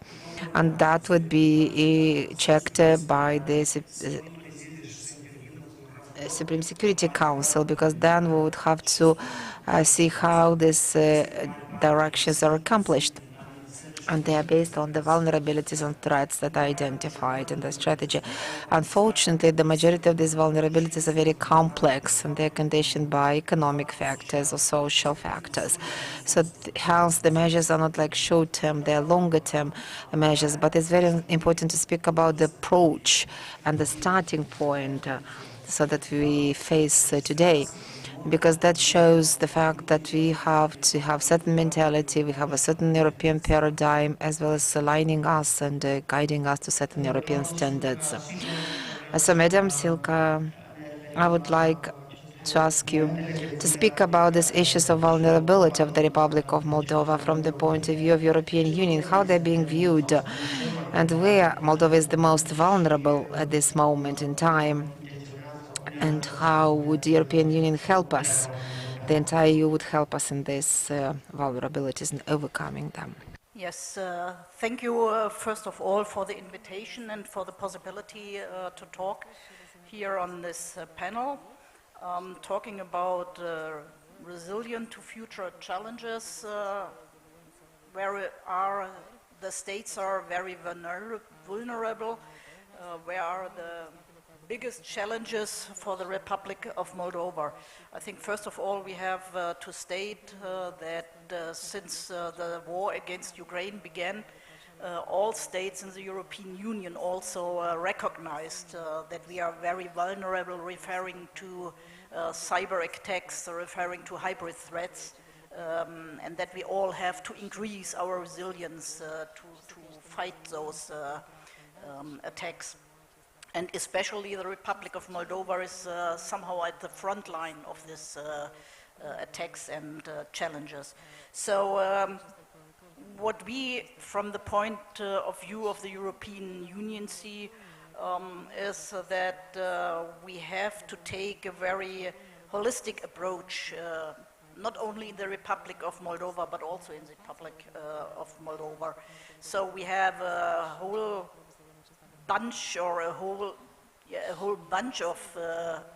And that would be checked by the Supreme Security Council, because then we would have to see how these directions are accomplished. And they are based on the vulnerabilities and threats that are identified in the strategy. Unfortunately, the majority of these vulnerabilities are very complex, and they're conditioned by economic factors or social factors. So hence, the measures are not like short-term, they're longer-term measures. But it's very important to speak about the approach and the starting point so that we face today, because that shows the fact that we have to have certain mentality, we have a certain European paradigm, as well as aligning us and guiding us to certain European standards. So, Madam Silka, I would like to ask you to speak about these issues of vulnerability of the Republic of Moldova from the point of view of European Union, how they're being viewed, and where Moldova is the most vulnerable at this moment in time. And how would the European Union help us? The entire EU would help us in these vulnerabilities and overcoming them. Yes, thank you first of all for the invitation and for the possibility to talk here on this panel, talking about resilient to future challenges, where the states are very vulnerable, where are the biggest challenges for the Republic of Moldova. I think first of all we have to state that since the war against Ukraine began, all states in the European Union also recognized that we are very vulnerable, referring to cyber attacks, referring to hybrid threats, and that we all have to increase our resilience to fight those attacks. And especially the Republic of Moldova is somehow at the front line of this attacks and challenges. So what we, from the point of view of the European Union, see is that we have to take a very holistic approach, not only in the Republic of Moldova, but also in the Republic of Moldova. So we have a whole bunch, or a whole bunch of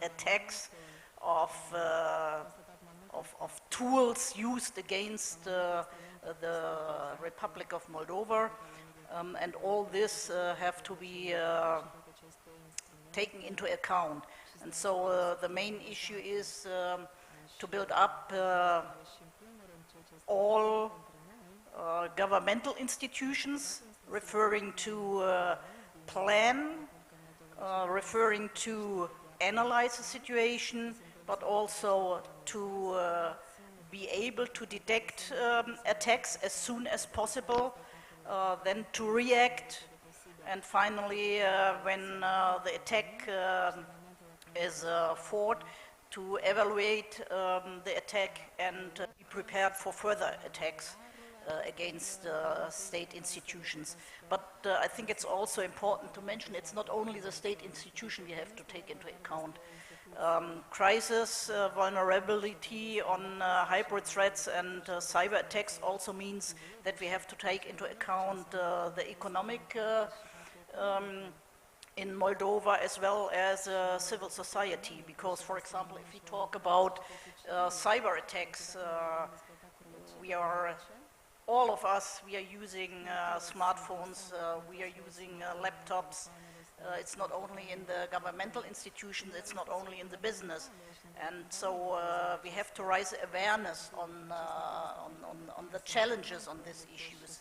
attacks, of tools used against the Republic of Moldova, and all this have to be taken into account. And so the main issue is to build up all governmental institutions, referring to plan, referring to analyze the situation, but also to be able to detect attacks as soon as possible, then to react, and finally, when the attack is fought, to evaluate the attack and be prepared for further attacks against state institutions. But I think it's also important to mention it's not only the state institution we have to take into account. Crisis, vulnerability on hybrid threats and cyber attacks also means that we have to take into account the economic in Moldova, as well as civil society, because, for example, if we talk about cyber attacks, all of us, we are using smartphones, we are using laptops. It's not only in the governmental institutions, it's not only in the business. And so we have to raise awareness on the challenges on these issues.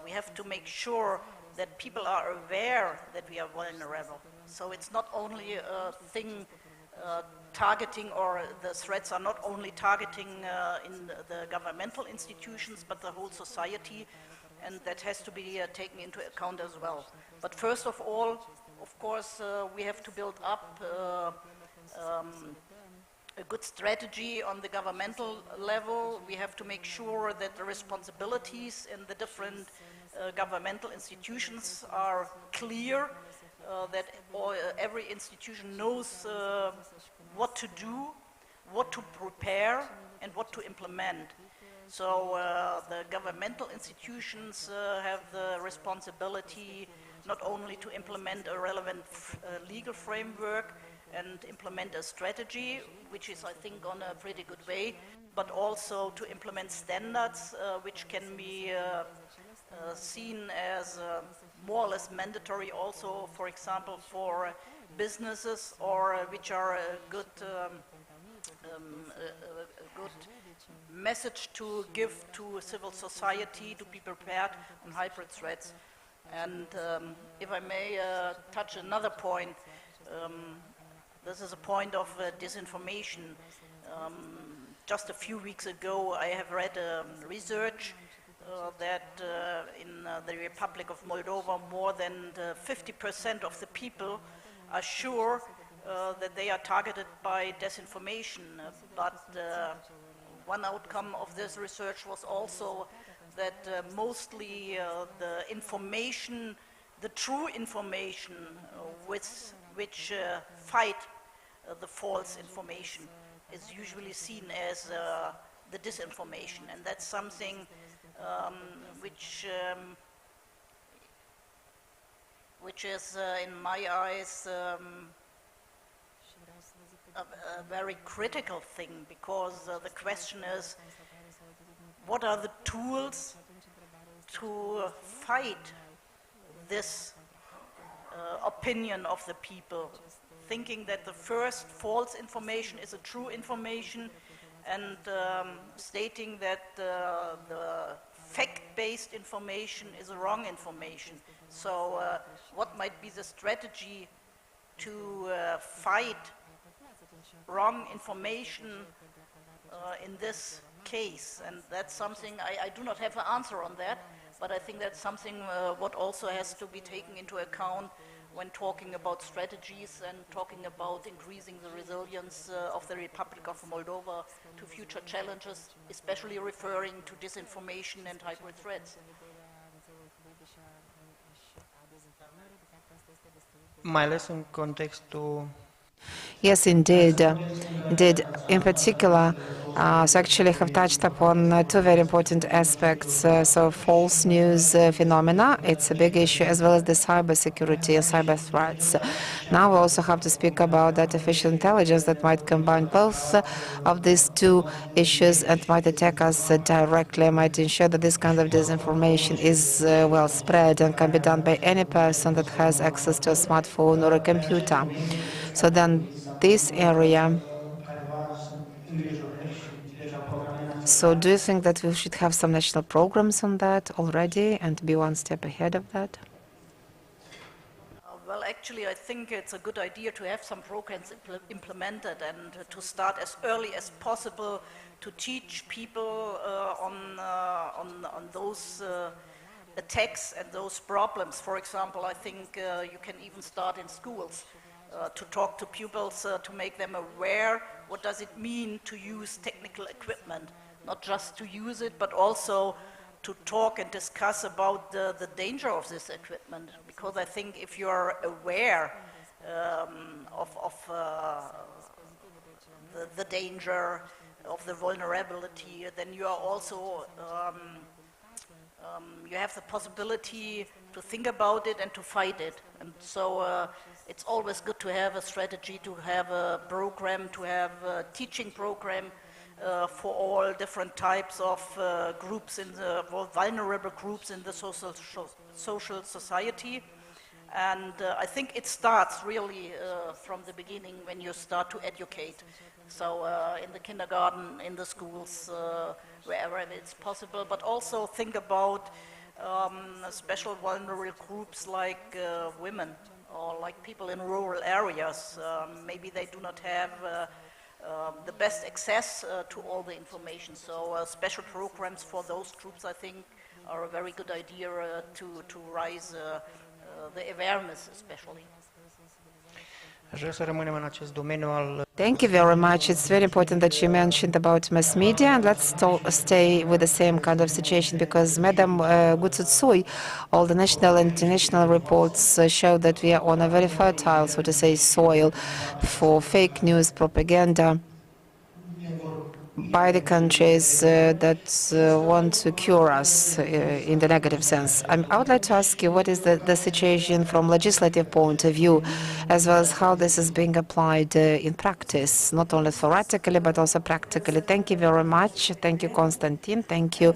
We have to make sure that people are aware that we are vulnerable. So it's not only a thing targeting, or the threats are not only targeting in the governmental institutions, but the whole society, and that has to be taken into account as well. But first of all, of course, we have to build up a good strategy on the governmental level. We have to make sure that the responsibilities in the different governmental institutions are clear, that every institution knows what to do, what to prepare, and what to implement. So the governmental institutions have the responsibility not only to implement a relevant legal framework and implement a strategy, which is, I think, on a pretty good way, but also to implement standards which can be seen as more or less mandatory also, for example, for businesses, or which are a good message to give to civil society to be prepared on hybrid threats. And if I may touch another point, this is a point of disinformation. Just a few weeks ago, I have read research that in the Republic of Moldova, more than 50% of the people are sure that they are targeted by disinformation. But one outcome of this research was also that mostly the information, the true information which fight the false information, is usually seen as the disinformation, and that's something which is, in my eyes, a very critical thing, because the question is, what are the tools to fight this opinion of the people, thinking that the first false information is a true information, and stating that the fact-based information is a wrong information. So what might be the strategy to fight wrong information in this case? And that's something, I do not have an answer on that, but I think that's something what also has to be taken into account when talking about strategies and talking about increasing the resilience of the Republic of Moldova to future challenges, especially referring to disinformation and hybrid threats. Mai ales în contextul Yes, indeed. Indeed. In particular, so actually have touched upon two very important aspects. So false news phenomena, it's a big issue, as well as the cyber security and cyber threats. Now we also have to speak about artificial intelligence that might combine both of these two issues and might attack us directly, might ensure that this kind of disinformation is well spread and can be done by any person that has access to a smartphone or a computer. So then this area, so do you think that we should have some national programs on that already and be one step ahead of that? Well, actually, I think it's a good idea to have some programs implemented and to start as early as possible to teach people on those attacks and those problems. For example, I think you can even start in schools. To talk to pupils, to make them aware what does it mean to use technical equipment, not just to use it, but also to talk and discuss about the danger of this equipment. Because I think if you're aware of the danger, of the vulnerability, then you are also you have the possibility to think about it and to fight it. And so it's always good to have a strategy, to have a program, to have a teaching program for all different types of groups, in the vulnerable groups in the social society. And I think it starts really from the beginning when you start to educate. So in the kindergarten, in the schools, wherever it's possible, but also think about special vulnerable groups like women or like people in rural areas. Maybe they do not have the best access to all the information. So special programs for those groups, I think, are a very good idea to raise the awareness, especially. Thank you very much. It's very important that you mentioned about mass media, and let's stay with the same kind of situation, because Madam Gutsutsui, all the national and international reports show that we are on a very fertile, so to say, soil for fake news propaganda by the countries that want to cure us in the negative sense. I would like to ask you, what is the situation from legislative point of view, as well as how this is being applied in practice, not only theoretically, but also practically? Thank you very much. Thank you, Konstantin. Thank you,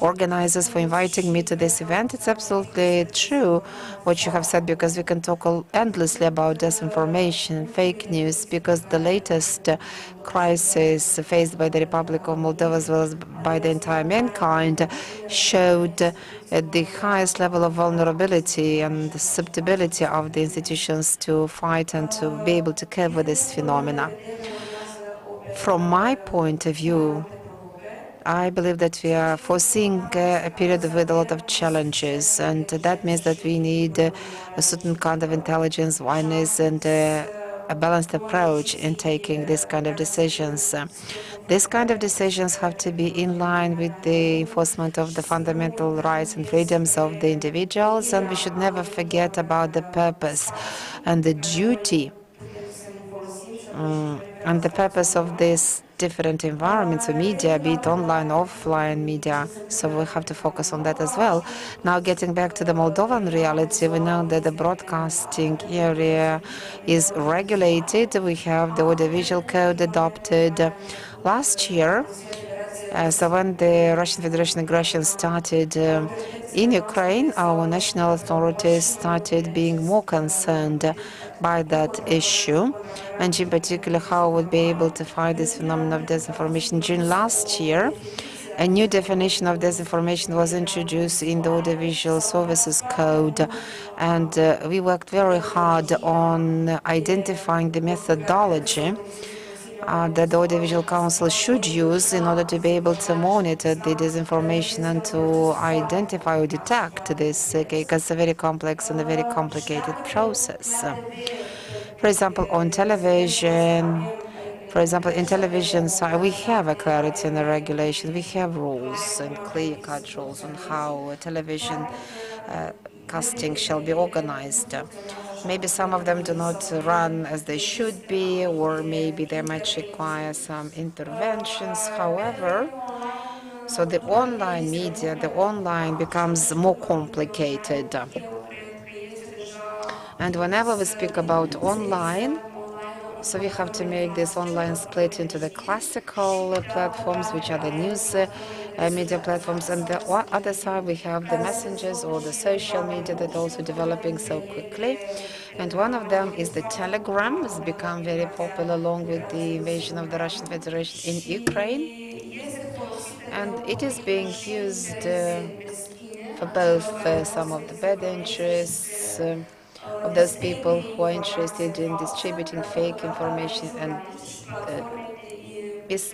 organizers, for inviting me to this event. It's absolutely true what you have said, because we can talk endlessly about disinformation, fake news, because the latest crisis faced by the Republic of Moldova, as well as by the entire mankind, showed the highest level of vulnerability and susceptibility of the institutions to fight and to be able to cope with this phenomena. From my point of view, I believe that we are foreseeing a period with a lot of challenges, and that means that we need a certain kind of intelligence, wiseness, and a balanced approach in taking this kind of decisions. These kind of decisions have to be in line with the enforcement of the fundamental rights and freedoms of the individuals, and we should never forget about the purpose and the duty and the purpose of these different environments of media, be it online, offline media. So we have to focus on that as well. Now, getting back to the Moldovan reality, we know that the broadcasting area is regulated. We have the audiovisual code adopted last year. So when the Russian Federation aggression started in Ukraine, our national authorities started being more concerned by that issue, and in particular how we would be able to fight this phenomenon of disinformation. June last year, a new definition of disinformation was introduced in the Audiovisual Services Code, and we worked very hard on identifying the methodology that the Audiovisual Council should use in order to be able to monitor the disinformation and to identify or detect this, because it's a very complex and a very complicated process. For example, on television, in television side, we have a clarity in the regulation. We have rules and clear-cut rules on how television casting shall be organized. Maybe some of them do not run as they should be, or maybe they might require some interventions. However, so the online media, the online becomes more complicated. And whenever we speak about online, so we have to make this online split into the classical platforms, which are the news media platforms, and the other side we have the messengers or the social media that are also developing so quickly. And one of them is the Telegram. It's become very popular along with the invasion of the Russian Federation in Ukraine. And it is being used for both some of the bad interests of those people who are interested in distributing fake information and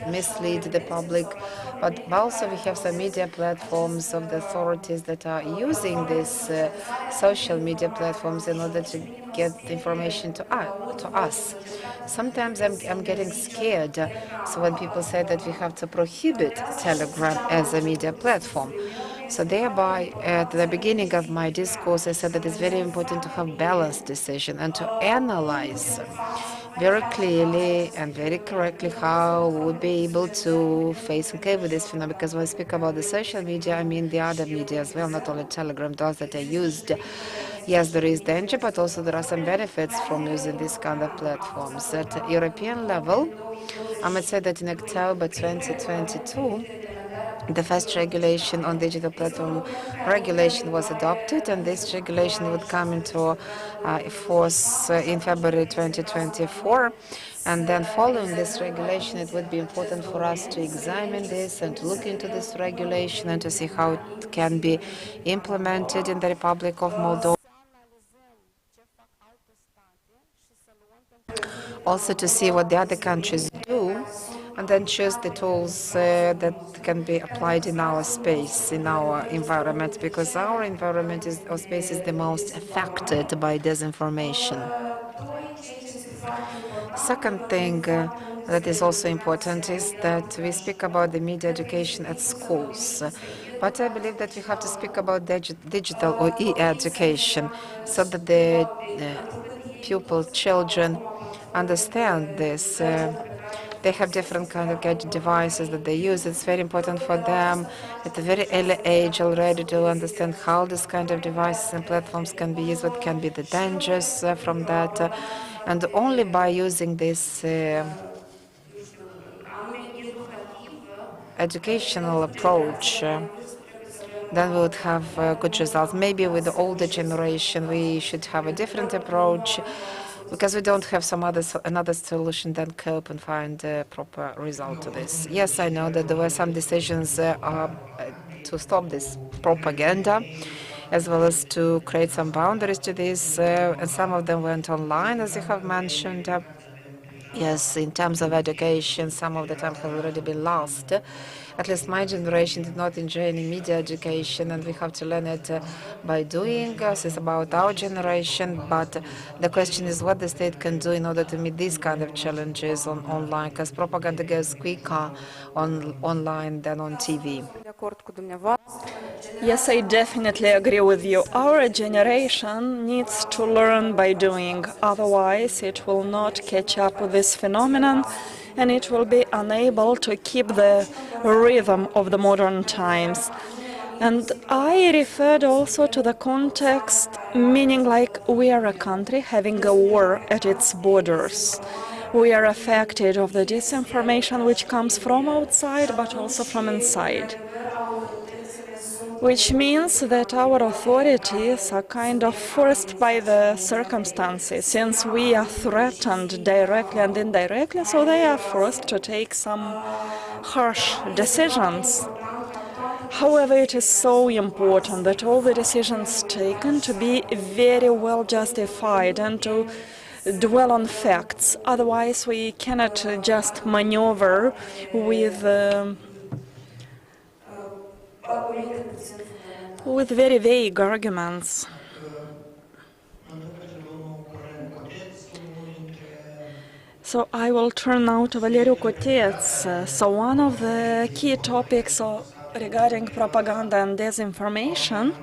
mislead the public. But also we have some media platforms of the authorities that are using these social media platforms in order to get information to us. Sometimes I'm getting scared. So when people say that we have to prohibit Telegram as a media platform, so thereby, at the beginning of my discourse, I said that it's very important to have balanced decision and to analyze very clearly and very correctly how we would be able to face and cope with this phenomenon. Because when I speak about the social media, I mean the other media as well, not only Telegram, those that are used. Yes, there is danger, but also there are some benefits from using this kind of platforms. At European level, I might say that in October 2022, the first regulation on digital platform regulation was adopted, and this regulation would come into force in February 2024. And then following this regulation, it would be important for us to examine this and to look into this regulation and to see how it can be implemented in the Republic of Moldova. Also to see what the other countries do, and then choose the tools that can be applied in our space, in our environment, because our environment or space is the most affected by disinformation. Second thing that is also important is that we speak about the media education at schools. But I believe that we have to speak about digital or e-education so that the children understand this. They have different kind of gadget devices that they use. It's very important for them at a very early age already to understand how this kind of devices and platforms can be used, what can be the dangers from that. And only by using this educational approach, then we would have good results. Maybe with the older generation, we should have a different approach, because we don't have another solution than cope and find a proper result to this. Yes, I know that there were some decisions to stop this propaganda, as well as to create some boundaries to this, and some of them went online, as you have mentioned. Yes, in terms of education, some of the time have already been lost. At least my generation did not enjoy any media education, and we have to learn it by doing. This is about our generation, but the question is what the state can do in order to meet these kind of challenges online, because propaganda goes quicker online than on TV. Yes, I definitely agree with you. Our generation needs to learn by doing, otherwise it will not catch up with this phenomenon, and it will be unable to keep the rhythm of the modern times. And I referred also to the context, meaning like we are a country having a war at its borders. We are affected of the disinformation which comes from outside, but also from inside. Which means that our authorities are kind of forced by the circumstances, since we are threatened directly and indirectly, so they are forced to take some harsh decisions. However, it is so important that all the decisions taken to be very well justified and to dwell on facts. Otherwise, we cannot just maneuver with very vague arguments. So I will turn now to Valeriu Cotets. So one of the key topics regarding propaganda and disinformation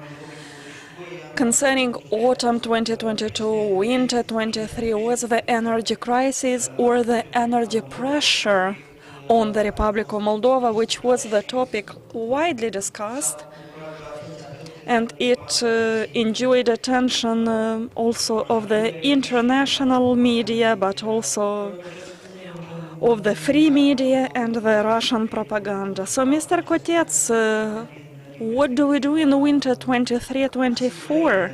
concerning autumn 2022, winter 23 was the energy crisis or the energy pressure on the Republic of Moldova, which was the topic widely discussed. And it enjoyed attention also of the international media, but also of the free media and the Russian propaganda. So, Mr. Cotets, what do we do in winter 23-24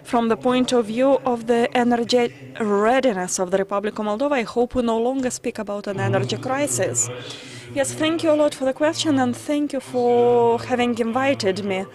from the point of view of the energy readiness of the Republic of Moldova? I hope we no longer speak about an energy crisis. Yes, thank you a lot for the question, and thank you for having invited me.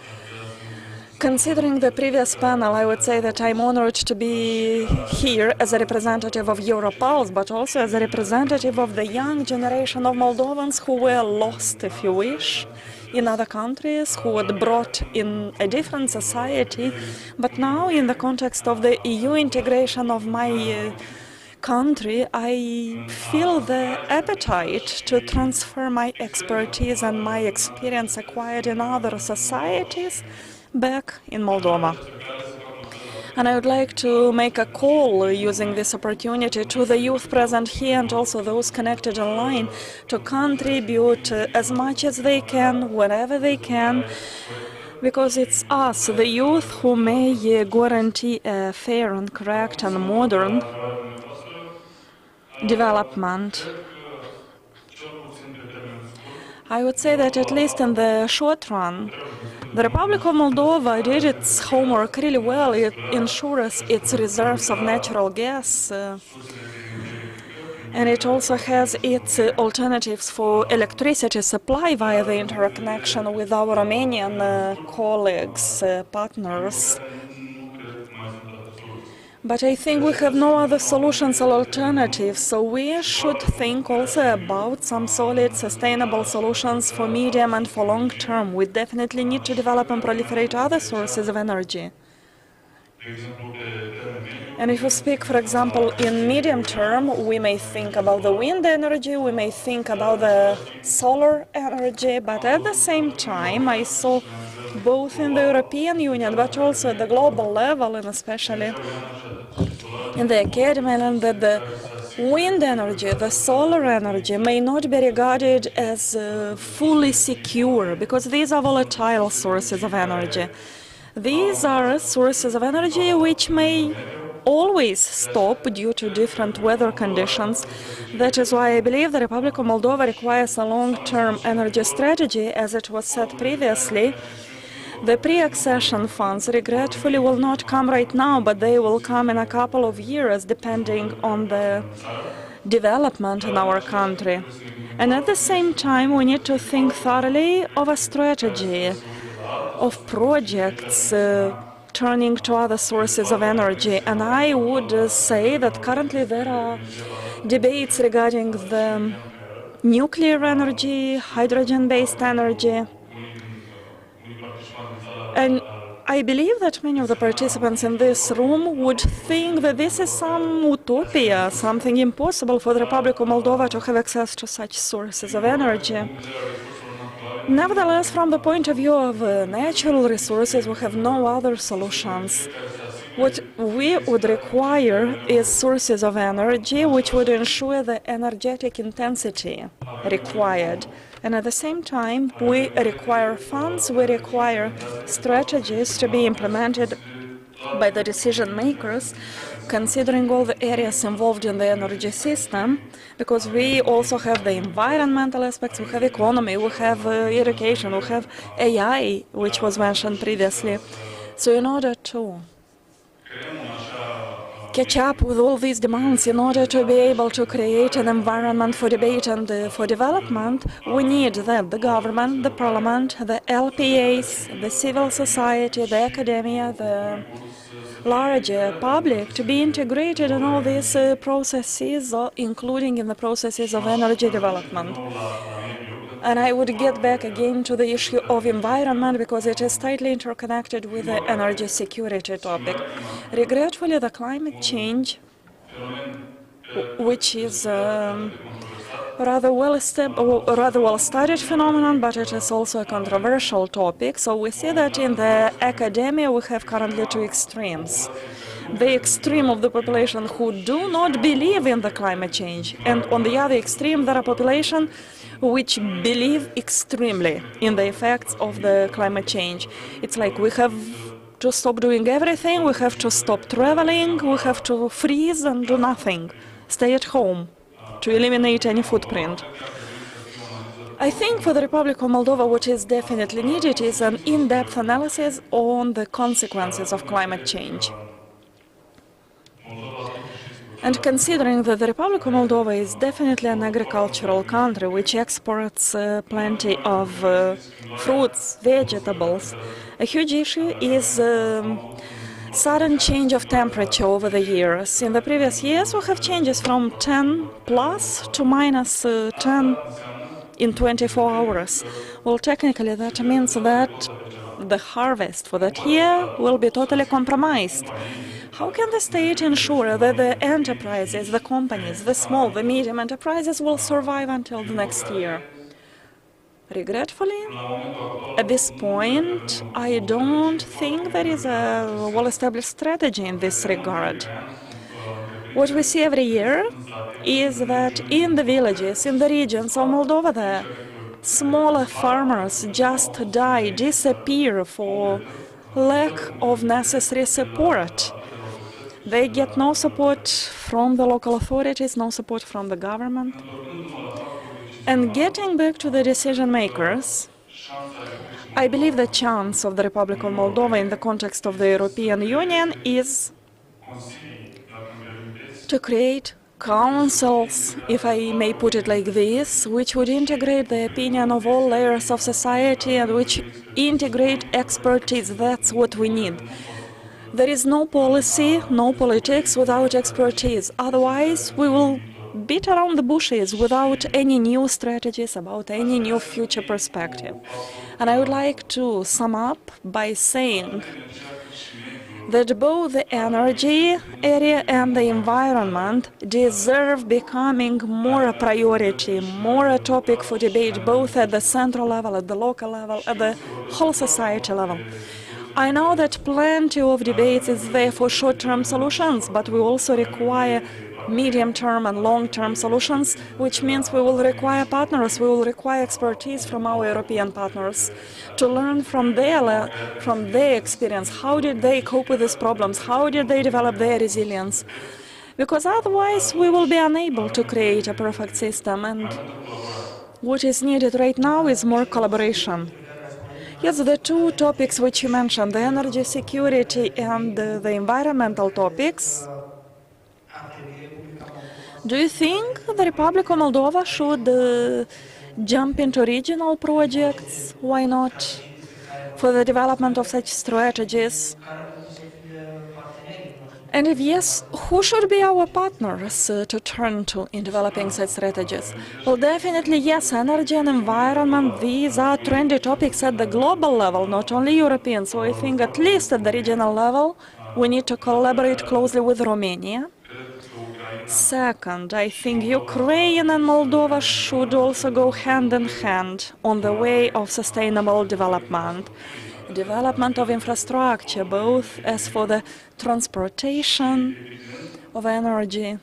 Considering the previous panel, I would say that I'm honored to be here as a representative of Europulse, but also as a representative of the young generation of Moldovans who were lost, if you wish, in other countries, who were brought in a different society. But now, in the context of the EU integration of my country, I feel the appetite to transfer my expertise and my experience acquired in other societies back in Moldova. And I would like to make a call using this opportunity to the youth present here and also those connected online to contribute as much as they can, whenever they can, because it's us, the youth, who may guarantee a fair and correct and modern development. I would say that at least in the short run, the Republic of Moldova did its homework really well. It ensures its reserves of natural gas, and it also has its alternatives for electricity supply via the interconnection with our Romanian colleagues, partners. But I think we have no other solutions or alternatives, so we should think also about some solid, sustainable solutions for medium and for long term. We definitely need to develop and proliferate other sources of energy. And if we speak, for example, in medium term, we may think about the wind energy, we may think about the solar energy, but at the same time, I saw both in the European Union, but also at the global level, and especially in the academy, and that the wind energy, the solar energy, may not be regarded as fully secure, because these are volatile sources of energy. These are sources of energy which may always stop due to different weather conditions. That is why I believe the Republic of Moldova requires a long-term energy strategy, as it was said previously. The pre-accession funds, regretfully, will not come right now, but they will come in a couple of years, depending on the development in our country. And at the same time, we need to think thoroughly of a strategy, of projects turning to other sources of energy. And I would say that currently there are debates regarding the nuclear energy, hydrogen-based energy. And I believe that many of the participants in this room would think that this is some utopia, something impossible for the Republic of Moldova to have access to such sources of energy. Nevertheless, from the point of view of natural resources, we have no other solutions. What we would require is sources of energy which would ensure the energetic intensity required. And at the same time, we require funds, we require strategies to be implemented by the decision makers, considering all the areas involved in the energy system, because we also have the environmental aspects, we have economy, we have education, we have AI, which was mentioned previously. So in order to catch up with all these demands, in order to be able to create an environment for debate and for development, we need that the government, the parliament, the LPAs, the civil society, the academia, the larger public to be integrated in all these processes, including in the processes of energy development. And I would get back again to the issue of environment because it is tightly interconnected with the energy security topic. Regretfully, the climate change, which is rather well-studied phenomenon, but it is also a controversial topic. So we see that in the academia we have currently two extremes. The extreme of the population who do not believe in the climate change, and on the other extreme there are population which believe extremely in the effects of the climate change. It's like we have to stop doing everything, we have to stop traveling, we have to freeze and do nothing, stay at home, to eliminate any footprint. I think for the Republic of Moldova what is definitely needed is an in-depth analysis on the consequences of climate change. And considering that the Republic of Moldova is definitely an agricultural country which exports plenty of fruits, vegetables, a huge issue is sudden change of temperature over the years. In the previous years we have changes from 10 plus to minus 10 in 24 hours. Well, technically that means that the harvest for that year will be totally compromised. How can the state ensure that the enterprises, the companies, the small, the medium enterprises will survive until the next year? Regretfully, at this point, I don't think there is a well-established strategy in this regard. What we see every year is that in the villages, in the regions of Moldova, the smaller farmers just die, disappear for lack of necessary support. They get no support from the local authorities, no support from the government. And getting back to the decision makers, I believe the chance of the Republic of Moldova in the context of the European Union is to create councils, if I may put it like this, which would integrate the opinion of all layers of society and which integrate expertise. That's what we need. There is no policy, no politics without expertise. Otherwise, we will beat around the bushes without any new strategies, about any new future perspective. And I would like to sum up by saying that both the energy area and the environment deserve becoming more a priority, more a topic for debate, both at the central level, at the local level, at the whole society level. I know that plenty of debates is there for short-term solutions, but we also require medium-term and long-term solutions, which means we will require partners, we will require expertise from our European partners to learn from their experience. How did they cope with these problems? How did they develop their resilience? Because otherwise we will be unable to create a perfect system, and what is needed right now is more collaboration. Yes, the two topics which you mentioned, the energy security and the environmental topics. Do you think the Republic of Moldova should jump into regional projects? Why not? For the development of such strategies? And if yes, who should be our partners to turn to in developing such strategies? Well, definitely yes, energy and environment, these are trendy topics at the global level, not only European. So I think at least at the regional level, we need to collaborate closely with Romania. Second, I think Ukraine and Moldova should also go hand in hand on the way of sustainable development. Development of infrastructure, both as for the transportation of energy,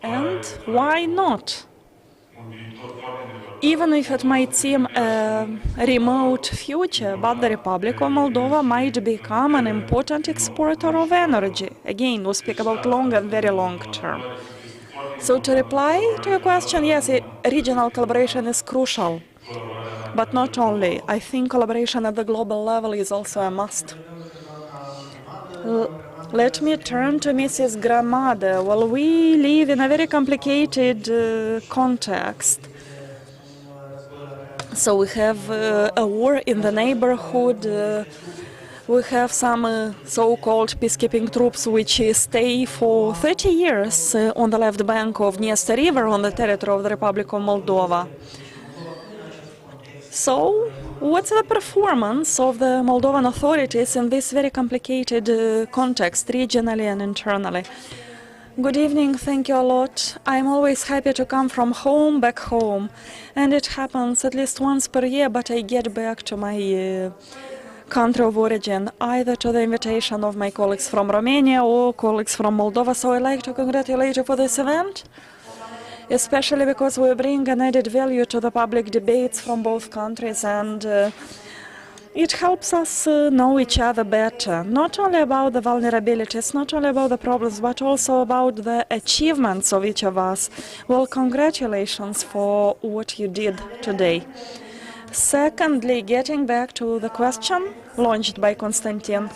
and why not? Even if it might seem a remote future, but the Republic of Moldova might become an important exporter of energy. Again, we speak about long and very long term. So to reply to your question, yes, regional collaboration is crucial. But not only. I think collaboration at the global level is also a must. Let me turn to Mrs. Gramada. Well, we live in a very complicated context. So we have a war in the neighborhood, We have some so-called peacekeeping troops which stay for 30 years on the left bank of Dniester River on the territory of the Republic of Moldova. So, what's the performance of the Moldovan authorities in this very complicated context, regionally and internally? Good evening, thank you a lot. I'm always happy to come from home, back home. And it happens at least once per year, but I get back to my country of origin, either to the invitation of my colleagues from Romania or colleagues from Moldova. So I'd like to congratulate you for this event, especially because we bring an added value to the public debates from both countries, and it helps us know each other better, not only about the vulnerabilities, not only about the problems, but also about the achievements of each of us. Well, congratulations for what you did today. Secondly, getting back to the question launched by Konstantin.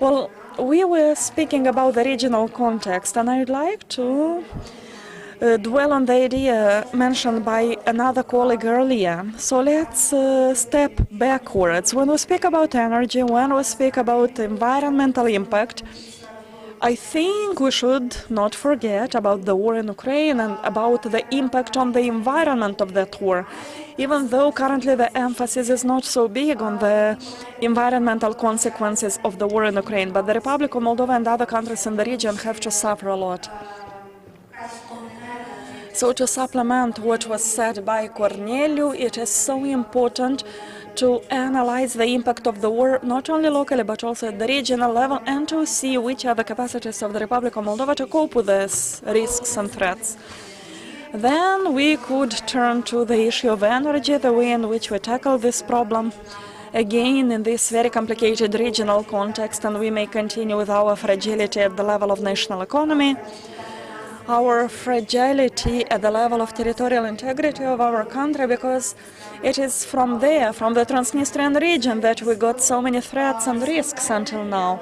Well, we were speaking about the regional context, and I'd like to dwell on the idea mentioned by another colleague earlier. So let's step backwards. When we speak about energy, when we speak about environmental impact, I think we should not forget about the war in Ukraine and about the impact on the environment of that war, even though currently the emphasis is not so big on the environmental consequences of the war in Ukraine, but the Republic of Moldova and other countries in the region have to suffer a lot. So to supplement what was said by Corneliu, it is so important to analyze the impact of the war, not only locally, but also at the regional level, and to see which are the capacities of the Republic of Moldova to cope with these risks and threats. Then we could turn to the issue of energy, the way in which we tackle this problem, again in this very complicated regional context, and we may continue with our fragility at the level of national economy, our fragility at the level of territorial integrity of our country, because it is from there, from the Transnistrian region, that we got so many threats and risks until now.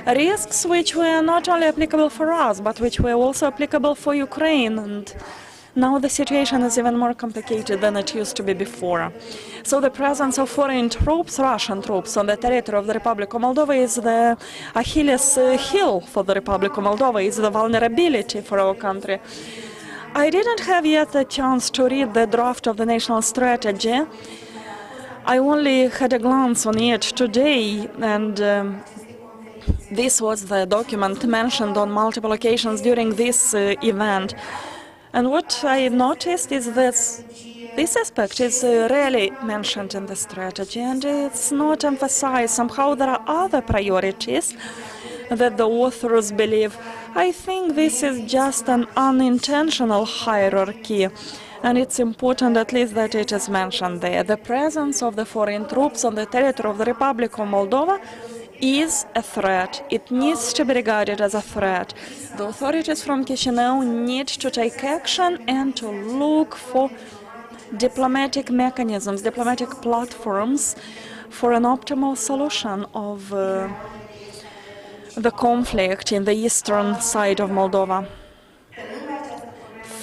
Risks which were not only applicable for us, but which were also applicable for Ukraine. And now the situation is even more complicated than it used to be before. So the presence of foreign troops, Russian troops, on the territory of the Republic of Moldova is the Achilles heel for the Republic of Moldova, is the vulnerability for our country. I didn't have yet a chance to read the draft of the national strategy. I only had a glance on it today, and this was the document mentioned on multiple occasions during this event. And what I noticed is that this aspect is rarely mentioned in the strategy, and it's not emphasized. Somehow there are other priorities that the authors believe. I think this is just an unintentional hierarchy, and it's important at least that it is mentioned there. The presence of the foreign troops on the territory of the Republic of Moldova is a threat. It needs to be regarded as a threat. The authorities from Chisinau need to take action and to look for diplomatic mechanisms, diplomatic platforms for an optimal solution of the conflict in the eastern side of Moldova.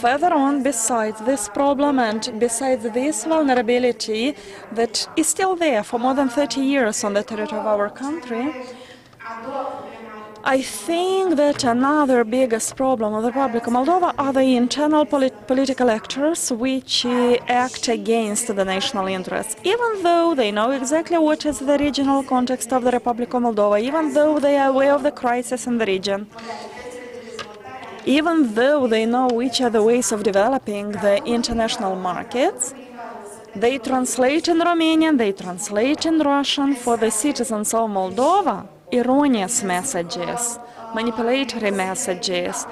Further on, besides this problem and besides this vulnerability that is still there for more than 30 years on the territory of our country, I think that another biggest problem of the Republic of Moldova are the internal political actors which act against the national interests, even though they know exactly what is the regional context of the Republic of Moldova, even though they are aware of the crisis in the region. Even though they know which are the ways of developing the international markets, they translate in Romanian, they translate in Russian for the citizens of Moldova erroneous messages, manipulatory messages.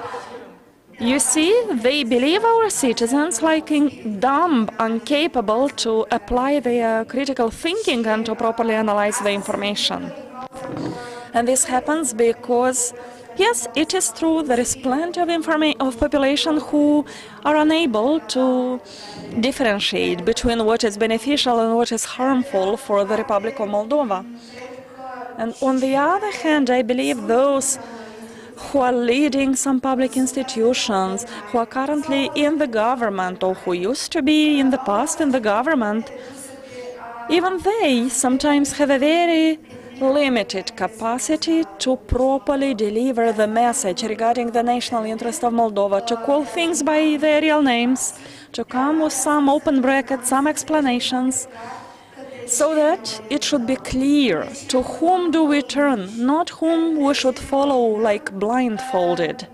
You see, they believe our citizens like dumb, incapable to apply their critical thinking and to properly analyze the information. And this happens because, yes, it is true, there is plenty of population who are unable to differentiate between what is beneficial and what is harmful for the Republic of Moldova. And on the other hand, I believe those who are leading some public institutions, who are currently in the government or who used to be in the past in the government, even they sometimes have a very limited capacity to properly deliver the message regarding the national interest of Moldova, to call things by their real names, to come with some open brackets, some explanations, so that it should be clear to whom do we turn, not whom we should follow like blindfolded.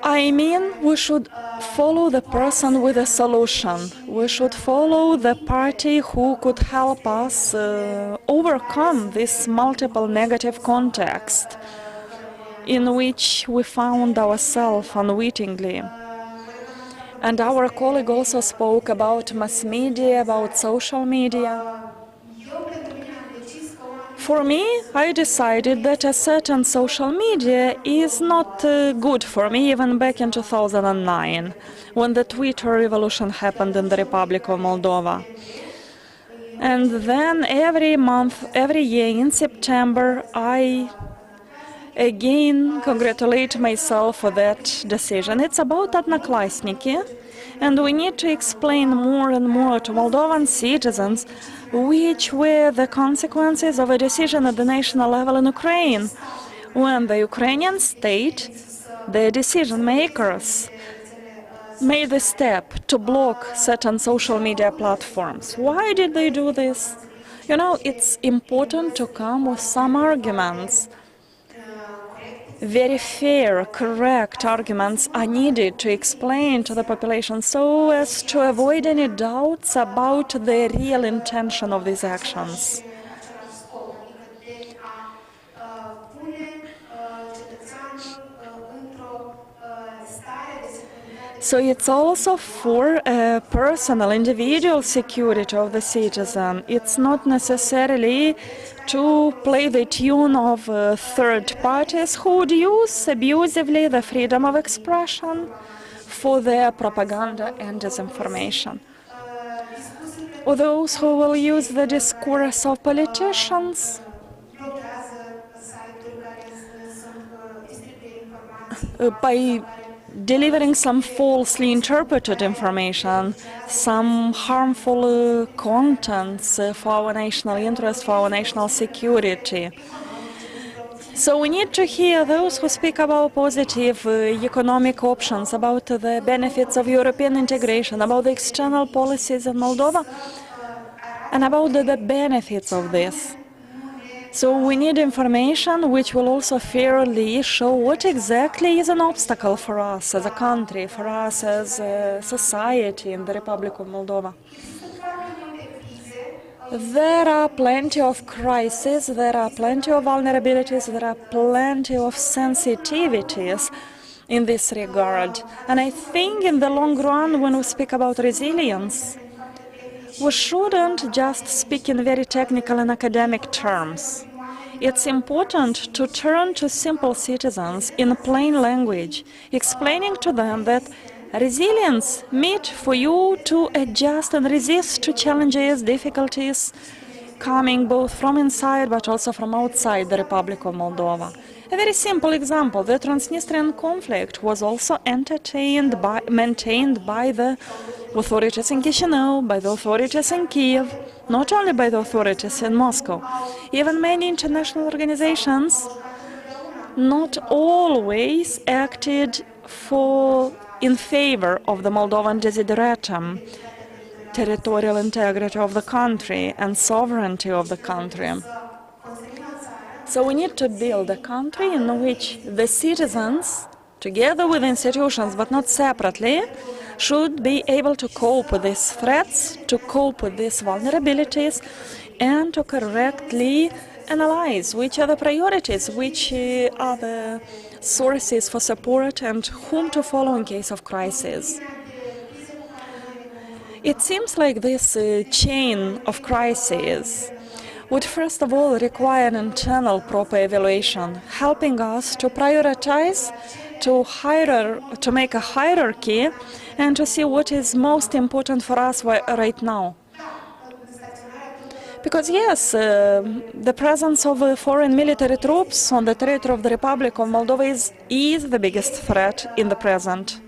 I mean, we should follow the person with a solution. We should follow the party who could help us overcome this multiple negative context in which we found ourselves unwittingly. And our colleague also spoke about mass media, about social media. For me, I decided that a certain social media is not good for me, even back in 2009, when the Twitter revolution happened in the Republic of Moldova. And then every month, every year in September, I again congratulate myself for that decision. It's about одноклассники, and we need to explain more and more to Moldovan citizens which were the consequences of a decision at the national level in Ukraine, when the Ukrainian state, the decision makers, made the step to block certain social media platforms. Why did they do this? You know, it's important to come with some arguments. Very fair, correct arguments are needed to explain to the population so as to avoid any doubts about the real intention of these actions. So it's also for personal, individual security of the citizen. It's not necessarily to play the tune of third parties who would use abusively the freedom of expression for their propaganda and disinformation. Or those who will use the discourse of politicians by delivering some falsely interpreted information, some harmful contents for our national interest, for our national security. So we need to hear those who speak about positive economic options, about the benefits of European integration, about the external policies in Moldova, and about the benefits of this. So we need information which will also fairly show what exactly is an obstacle for us as a country, for us as a society in the Republic of Moldova. There are plenty of crises, there are plenty of vulnerabilities, there are plenty of sensitivities in this regard. And I think in the long run, when we speak about resilience, we shouldn't just speak in very technical and academic terms. It's important to turn to simple citizens in plain language, explaining to them that resilience means for you to adjust and resist to challenges, difficulties, coming both from inside but also from outside the Republic of Moldova. A very simple example, the Transnistrian conflict was also maintained by the authorities in Chisinau, by the authorities in Kiev, not only by the authorities in Moscow. Even many international organizations not always acted in favor of the Moldovan desideratum, territorial integrity of the country and sovereignty of the country. So we need to build a country in which the citizens, together with institutions but not separately, should be able to cope with these threats, to cope with these vulnerabilities, and to correctly analyze which are the priorities, which are the sources for support, and whom to follow in case of crisis. It seems like this chain of crises would first of all require an internal proper evaluation, helping us to prioritize, to make a hierarchy, and to see what is most important for us right now. Because yes, the presence of foreign military troops on the territory of the Republic of Moldova is the biggest threat in the present.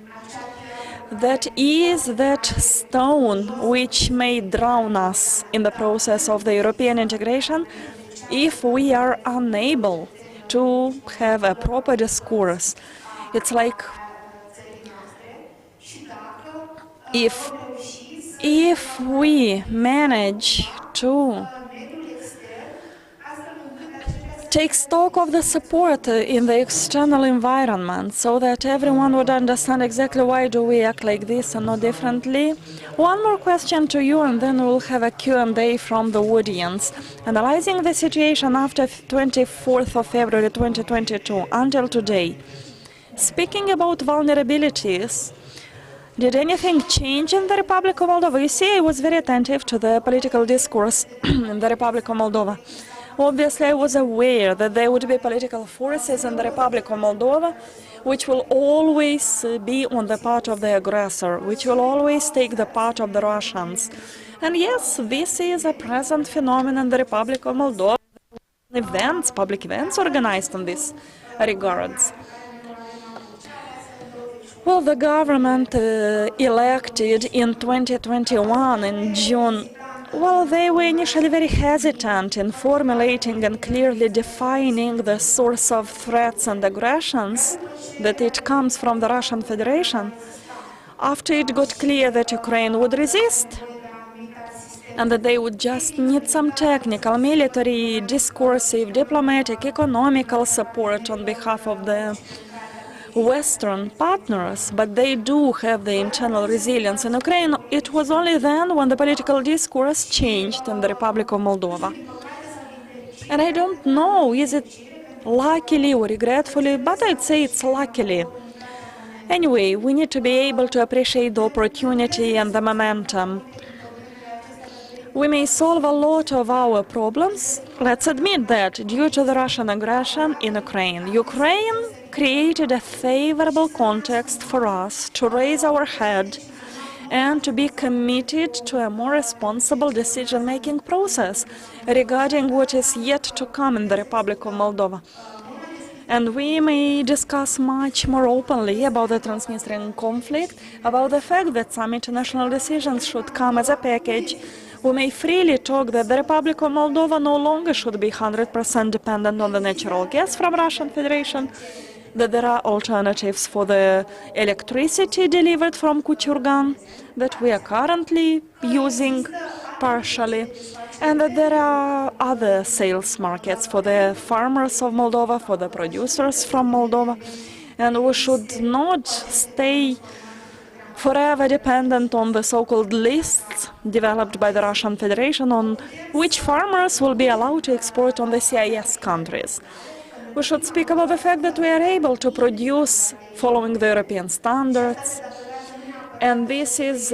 that is that stone which may drown us in the process of the European integration if we are unable to have a proper discourse. It's like if we manage to take stock of the support in the external environment so that everyone would understand exactly why do we act like this and not differently. One more question to you and then we'll have a Q&A from the audience. Analyzing the situation after 24th of February 2022 until today, speaking about vulnerabilities, did anything change in the Republic of Moldova? You see, I was very attentive to the political discourse in the Republic of Moldova. Obviously, I was aware that there would be political forces in the Republic of Moldova which will always be on the part of the aggressor, which will always take the part of the Russians. And yes, this is a present phenomenon in the Republic of Moldova. Events, public events organized in this regards. Well, the government elected in 2021 in June. Well, they were initially very hesitant in formulating and clearly defining the source of threats and aggressions, that it comes from the Russian Federation. After it got clear that Ukraine would resist and that they would just need some technical, military, discursive, diplomatic, economical support on behalf of the Western partners, but they do have the internal resilience in Ukraine. It was only then when the political discourse changed in the Republic of Moldova. And I don't know, is it luckily or regretfully, but I'd say it's luckily. Anyway, we need to be able to appreciate the opportunity and the momentum. We may solve a lot of our problems. Let's admit that due to the Russian aggression in Ukraine. Ukraine created a favorable context for us to raise our head and to be committed to a more responsible decision-making process regarding what is yet to come in the Republic of Moldova. And we may discuss much more openly about the Transnistrian conflict, about the fact that some international decisions should come as a package. We may freely talk that the Republic of Moldova no longer should be 100% dependent on the natural gas from Russian Federation, that there are alternatives for the electricity delivered from Kuchurgan that we are currently using partially, and that there are other sales markets for the farmers of Moldova, for the producers from Moldova, and we should not stay forever dependent on the so-called lists developed by the Russian Federation on which farmers will be allowed to export on the CIS countries. We should speak about the fact that we are able to produce following the European standards, and this is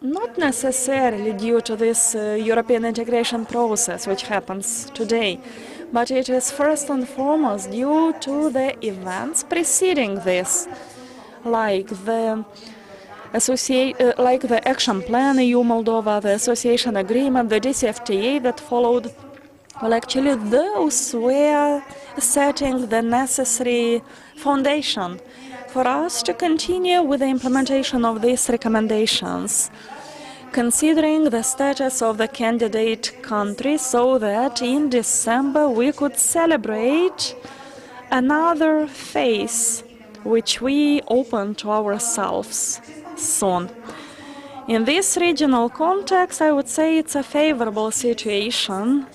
not necessarily due to this European integration process which happens today, but it is first and foremost due to the events preceding this, like the Action Plan EU Moldova, the Association Agreement, the DCFTA that followed. Well, actually, those were setting the necessary foundation for us to continue with the implementation of these recommendations, considering the status of the candidate country, so that in December we could celebrate another phase which we open to ourselves soon. In this regional context, I would say it's a favorable situation,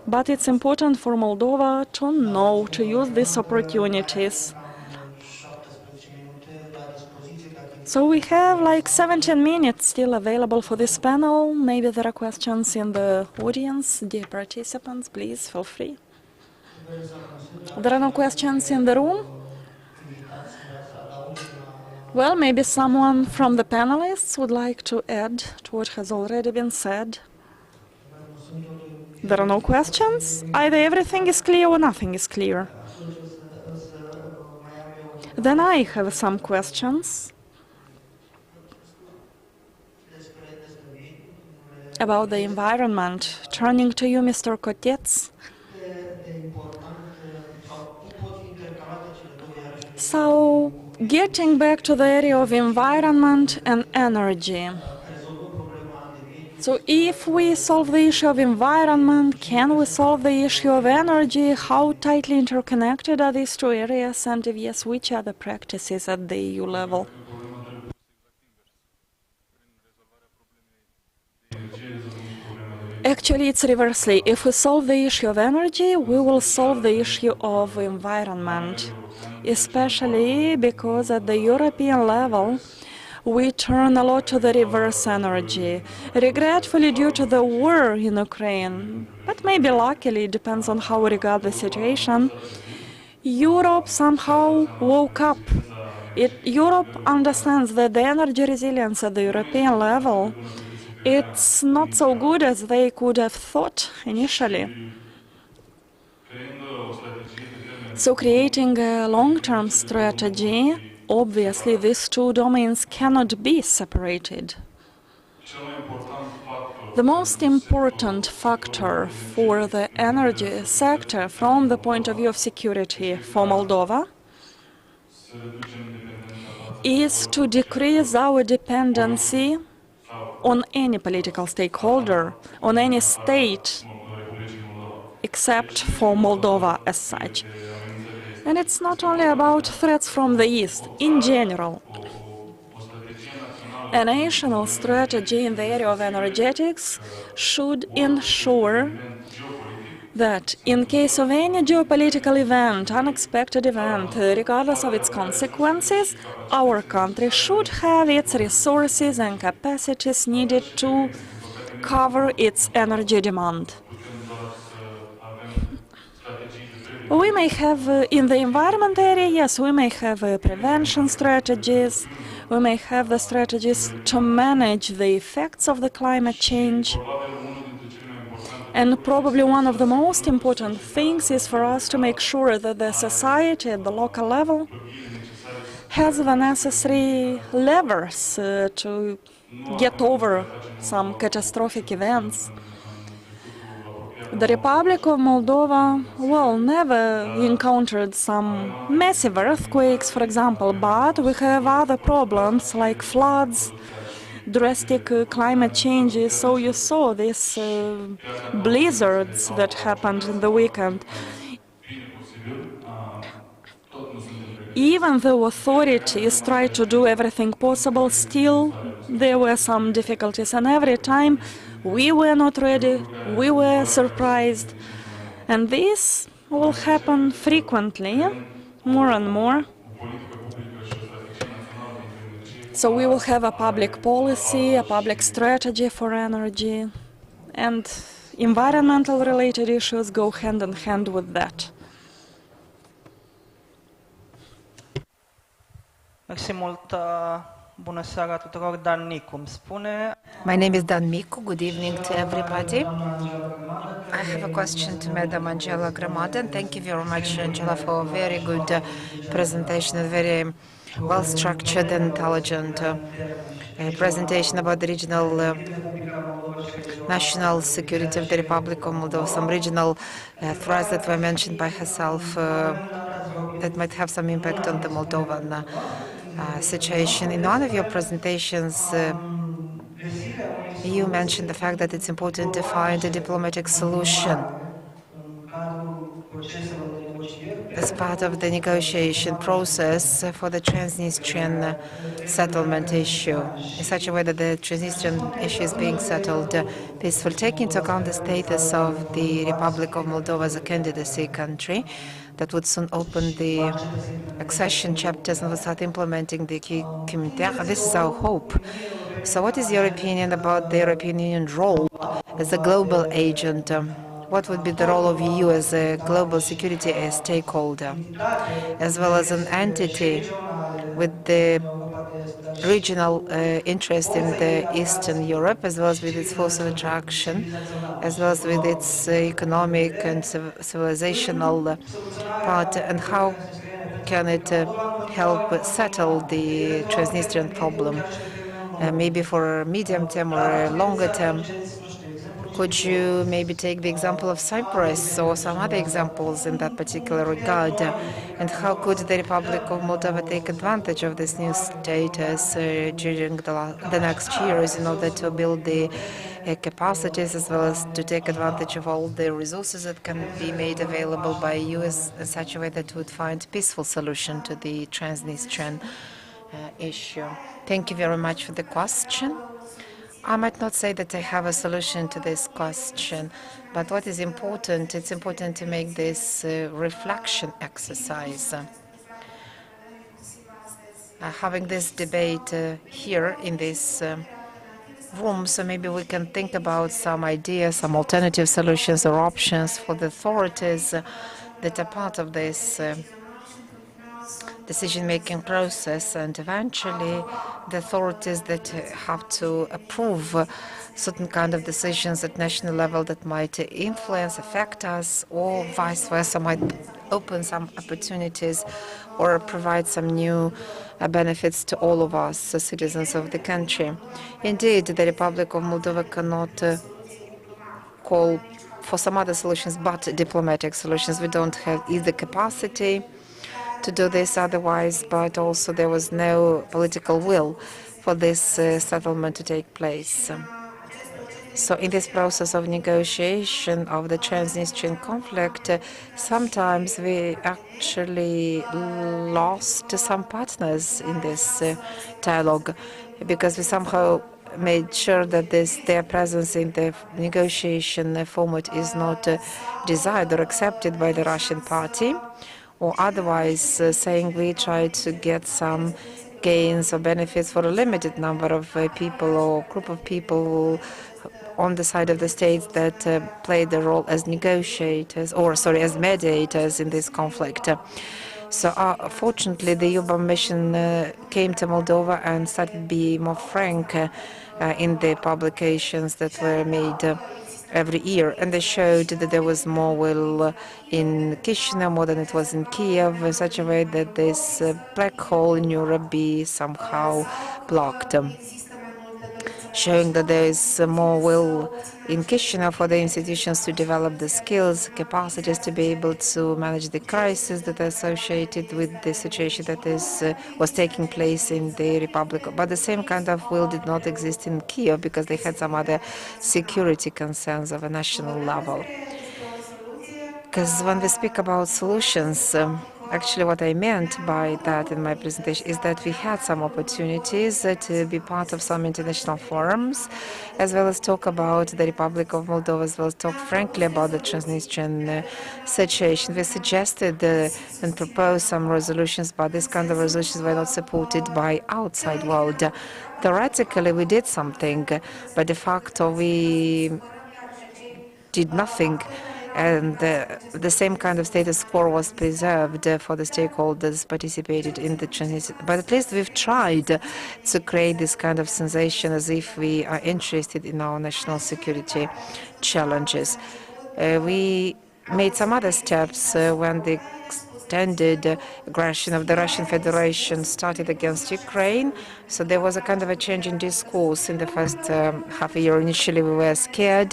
but it's important for Moldova to know, to use these opportunities. So we have like 17 minutes still available for this panel. Maybe there are questions in the audience. Dear participants, please feel free. There are no questions in the room? Well, maybe someone from the panelists would like to add to what has already been said. There are no questions? Either everything is clear or nothing is clear. Then I have some questions about the environment. Turning to you, Mr. Kotets. So, Getting back to the area of environment and energy. So if we solve the issue of environment, can we solve the issue of energy? How tightly interconnected are these two areas? And if yes, which are the practices at the EU level? Actually, it's reversely. If we solve the issue of energy, we will solve the issue of environment, especially because at the European level, we turn a lot to the reverse energy, regretfully due to the war in Ukraine, but maybe luckily, it depends on how we regard the situation. Europe somehow woke up. Europe understands that the energy resilience at the European level, it's not so good as they could have thought initially. So creating a long-term strategy, obviously these two domains cannot be separated. The most important factor for the energy sector from the point of view of security for Moldova is to decrease our dependency on any political stakeholder, on any state, except for Moldova as such. And it's not only about threats from the East, in general. A national strategy in the area of energetics should ensure that in case of any geopolitical event, unexpected event, regardless of its consequences, our country should have its resources and capacities needed to cover its energy demand. We may have, in the environment area, yes, we may have prevention strategies, we may have the strategies to manage the effects of the climate change. And probably one of the most important things is for us to make sure that the society at the local level has the necessary levers to get over some catastrophic events. The Republic of Moldova, well, never encountered some massive earthquakes, for example, but we have other problems like floods, drastic climate changes. So you saw these blizzards that happened in the weekend. Even though authorities tried to do everything possible, still there were some difficulties, and every time we were not ready, we were surprised, and this will happen frequently, more and more. So we will have a public policy, a public strategy for energy, and environmental related issues go hand in hand with that. Mersi mult, bună seara tuturor, Dan Nicu îmi spune. My name is Dan Micu. Good evening to everybody. I have a question to Madam Angela Gramada, and thank you very much, Angela, for a very good presentation, a very well-structured and intelligent presentation about the regional national security of the Republic of Moldova, some regional threats that were mentioned by herself that might have some impact on the Moldovan situation. In one of your presentations, you mentioned the fact that it's important to find a diplomatic solution as part of the negotiation process for the Transnistrian settlement issue, in such a way that the Transnistrian issue is being settled peacefully, taking into account the status of the Republic of Moldova as a candidacy country that would soon open the accession chapters and will start implementing the key communitaire. This is our hope. So what is your opinion about the European Union role as a global agent? What would be the role of EU as a global security stakeholder, as well as an entity with the regional interest in the Eastern Europe, as well as with its force of attraction, as well as with its economic and civilizational part, and how can it help settle the Transnistrian problem, maybe for a medium term or a longer term? Could you maybe take the example of Cyprus or some other examples in that particular regard? And how could the Republic of Moldova take advantage of this new status during the next years in order to build the capacities as well as to take advantage of all the resources that can be made available by EU in such a way that would find peaceful solution to the Transnistrian issue? Thank you very much for the question. I might not say that I have a solution to this question, but what is important, it's important to make this reflection exercise. Having this debate here in this room, so maybe we can think about some ideas, some alternative solutions or options for the authorities that are part of this decision-making process, and eventually the authorities that have to approve certain kind of decisions at national level that might influence, affect us, or vice versa, might open some opportunities or provide some new benefits to all of us, the citizens of the country. Indeed, the Republic of Moldova cannot call for some other solutions but diplomatic solutions. We don't have either capacity to do this otherwise, but also there was no political will for this settlement to take place. So in this process of negotiation of the Transnistrian conflict, sometimes we actually lost some partners in this dialogue, because we somehow made sure that their presence in the negotiation format is not desired or accepted by the Russian party, or otherwise saying we tried to get some gains or benefits for a limited number of people or group of people on the side of the states that played the role as negotiators, or sorry, as mediators in this conflict. So fortunately, the EU mission came to Moldova and started to be more frank in the publications that were made every year, and they showed that there was more will in Chisinau more than it was in Kiev, in such a way that this black hole in Europe be somehow blocked, showing that there is more will in Chisinau for the institutions to develop the skills, capacities to be able to manage the crisis that are associated with the situation that was taking place in the Republic. But the same kind of will did not exist in Kiev, because they had some other security concerns of a national level. Because when we speak about solutions, actually what I meant by that in my presentation is that we had some opportunities to be part of some international forums, as well as talk about the Republic of Moldova, as well as talk frankly about the Transnistrian situation. We suggested and proposed some resolutions, but these kind of resolutions were not supported by outside world. Theoretically, we did something, but de facto we did nothing. And the same kind of status quo was preserved for the stakeholders participated in the transition. But at least we've tried to create this kind of sensation as if we are interested in our national security challenges. We made some other steps when the extended aggression of the Russian Federation started against Ukraine. So there was a kind of a change in discourse in the first half a year. Initially, we were scared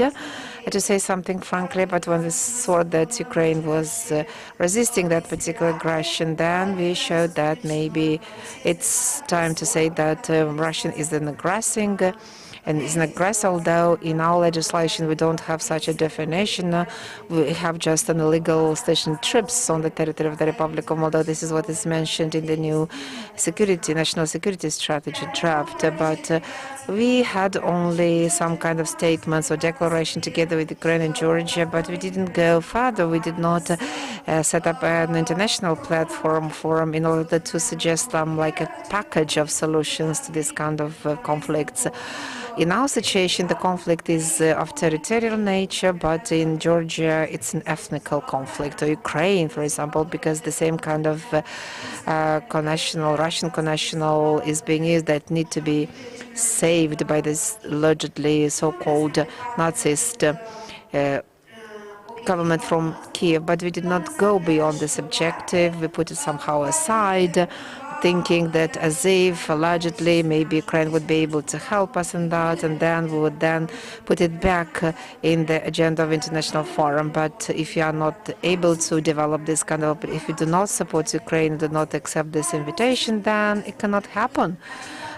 to say something frankly, but when we saw that Ukraine was resisting that particular aggression, then we showed that maybe it's time to say that Russia is an aggressing and is an aggressor, although in our legislation we don't have such a definition. We have just an illegal station troops on the territory of the Republic of Moldova. This is what is mentioned in the new national security strategy draft. But we had only some kind of statements or declaration together with Ukraine and Georgia, but we didn't go further. We did not set up an international forum in order to suggest like a package of solutions to this kind of conflicts. In our situation, the conflict is of territorial nature, but in Georgia, it's an ethnical conflict, or Ukraine, for example, because the same kind of Russian connational is being used that need to be saved by this allegedly so-called Nazist government from Kiev. But we did not go beyond this objective. We put it somehow aside thinking that as if allegedly maybe Ukraine would be able to help us in that, and then we would then put it back in the agenda of international forum. But if you are not able to develop this kind of, if you do not support Ukraine, do not accept this invitation, then it cannot happen.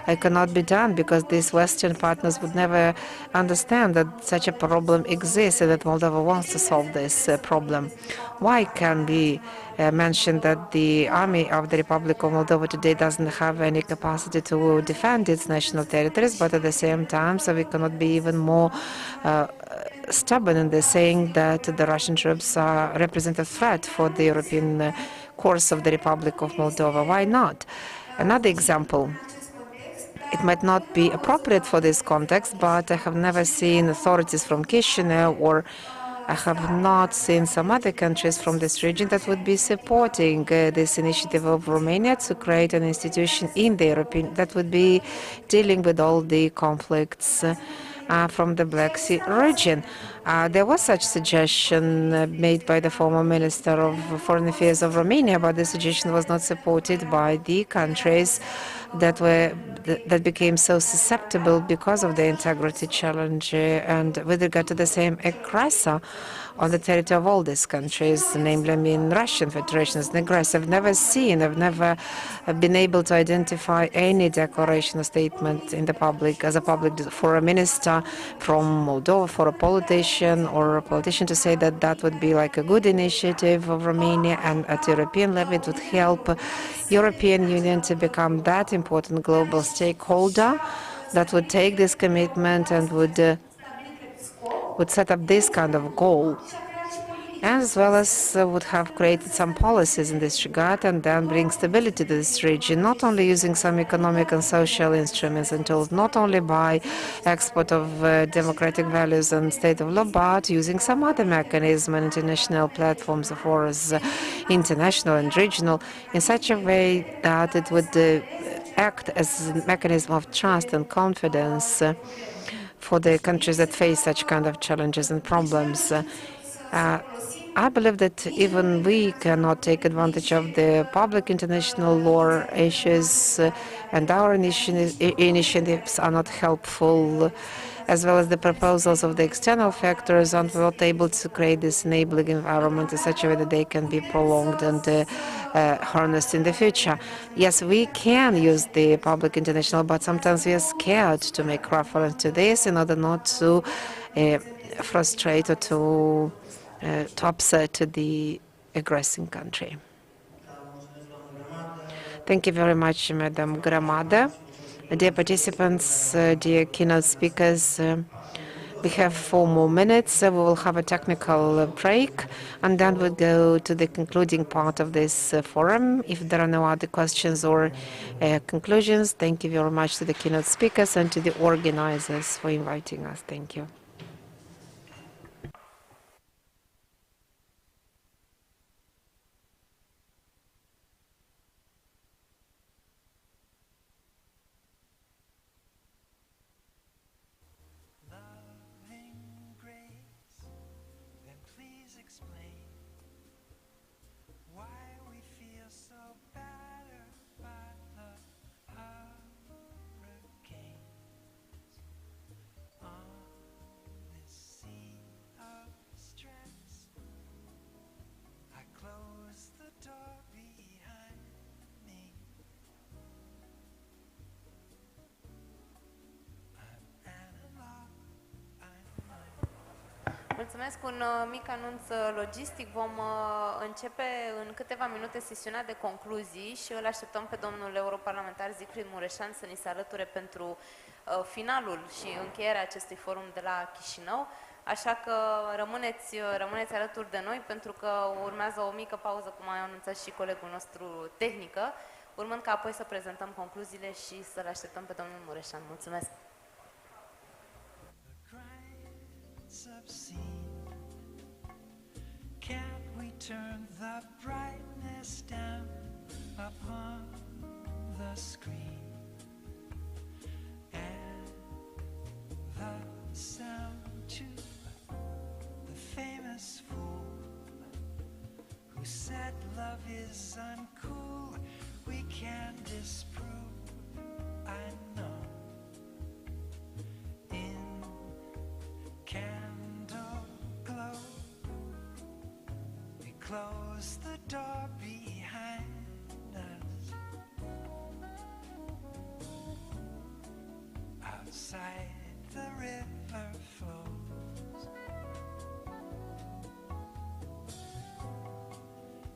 It cannot be done, because these Western partners would never understand that such a problem exists and that Moldova wants to solve this problem. Why can we mention that the army of the Republic of Moldova today doesn't have any capacity to defend its national territories, but at the same time, so we cannot be even more stubborn in this, saying that the Russian troops represent a threat for the European course of the Republic of Moldova? Why not? Another example. It might not be appropriate for this context, but I have never seen authorities from Chisinau, or I have not seen some other countries from this region that would be supporting this initiative of Romania to create an institution in the European that would be dealing with all the conflicts from the Black Sea region. There was such suggestion made by the former Minister of Foreign Affairs of Romania, but the suggestion was not supported by the countries that became so susceptible because of the integrity challenge and with regard to the same aggressor on the territory of all these countries, namely, I mean, Russian Federation as an aggressor. I've never been able to identify any declaration or statement in the public, as a public, for a minister from Moldova, for a politician or a politician to say that that would be like a good initiative of Romania, and at European level it would help European Union to become that important global stakeholder that would take this commitment and would set up this kind of goal, as well as would have created some policies in this regard and then bring stability to this region, not only using some economic and social instruments and tools, not only by export of democratic values and state of law, but using some other mechanism and international platforms for us, international and regional, in such a way that it would act as a mechanism of trust and confidence for the countries that face such kind of challenges and problems. I believe that even we cannot take advantage of the public international law issues, and our initiatives are not helpful, as well as the proposals of the external factors aren't not able to create this enabling environment in such a way that they can be prolonged and harnessed in the future. Yes, we can use the public international, but sometimes we are scared to make reference to this in order not to frustrate or to upset the aggressing country. Thank you very much, Madam Gramada. Dear participants, dear keynote speakers, we have 4 more minutes. We will have a technical break, and then we'll go to the concluding part of this forum. If there are no other questions or conclusions, thank you very much to the keynote speakers and to the organizers for inviting us. Thank you. Mulțumesc. Un mic anunț logistic. Vom începe în câteva minute sesiunea de concluzii și îl așteptăm pe domnul europarlamentar Siegfried Mureșan să ni se alăture pentru finalul și încheierea acestui forum de la Chișinău. Așa că rămâneți alături de noi, pentru că urmează o mică pauză, cum a anunțat și colegul nostru tehnică, urmând ca apoi să prezentăm concluziile și să-l așteptăm pe domnul Mureșan. Mulțumesc! Can't we turn the brightness down upon the screen and the sound to the famous fool who said love is uncool? we can disprove, I know. In candle glow, we close the door behind us. Outside the river flows.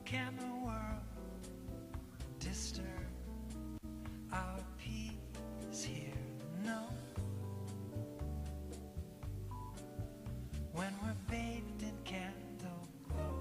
Can the world disturb our peace here? No. When we're bathed in candle glow.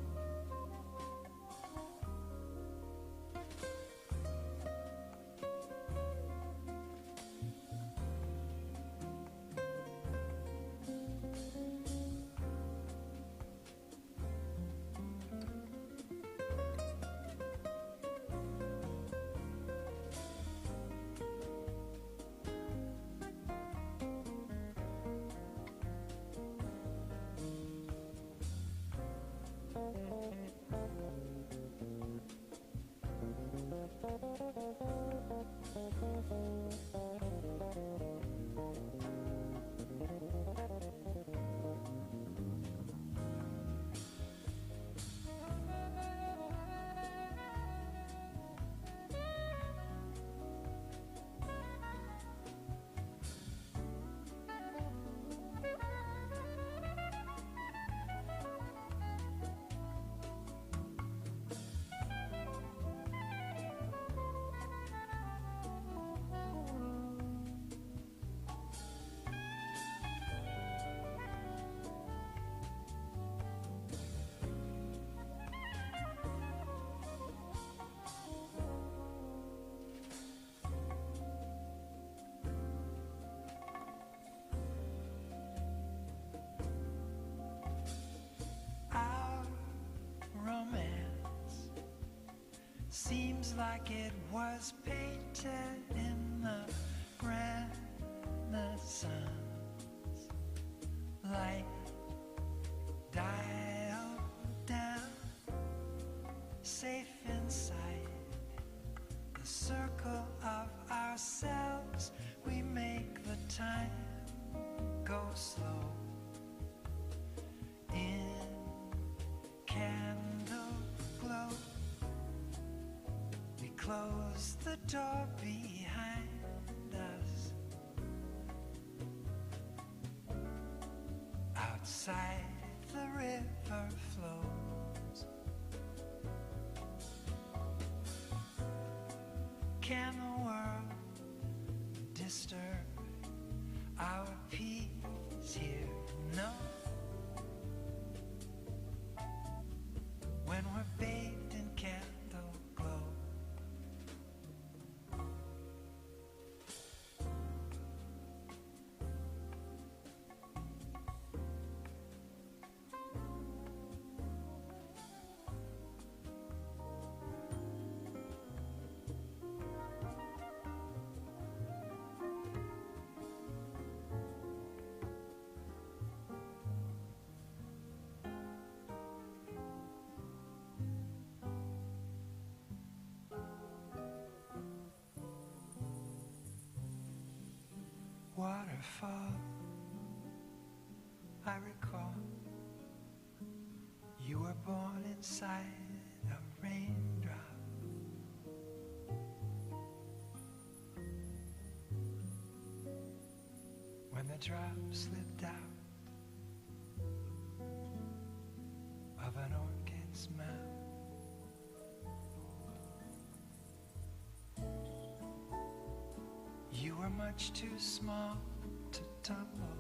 Seems like it was painted in the Renaissance. Light dialed down, safe inside the circle of ourselves. We make the time go slow. In candle glow, we close the door behind us. Outside the river flows. Can the world disturb our peace here? No. When we're bathed in candle glow. Waterfall, I recall, you were born inside a raindrop. When the drop slipped out of an orchid's mouth. You were much too small to tumble.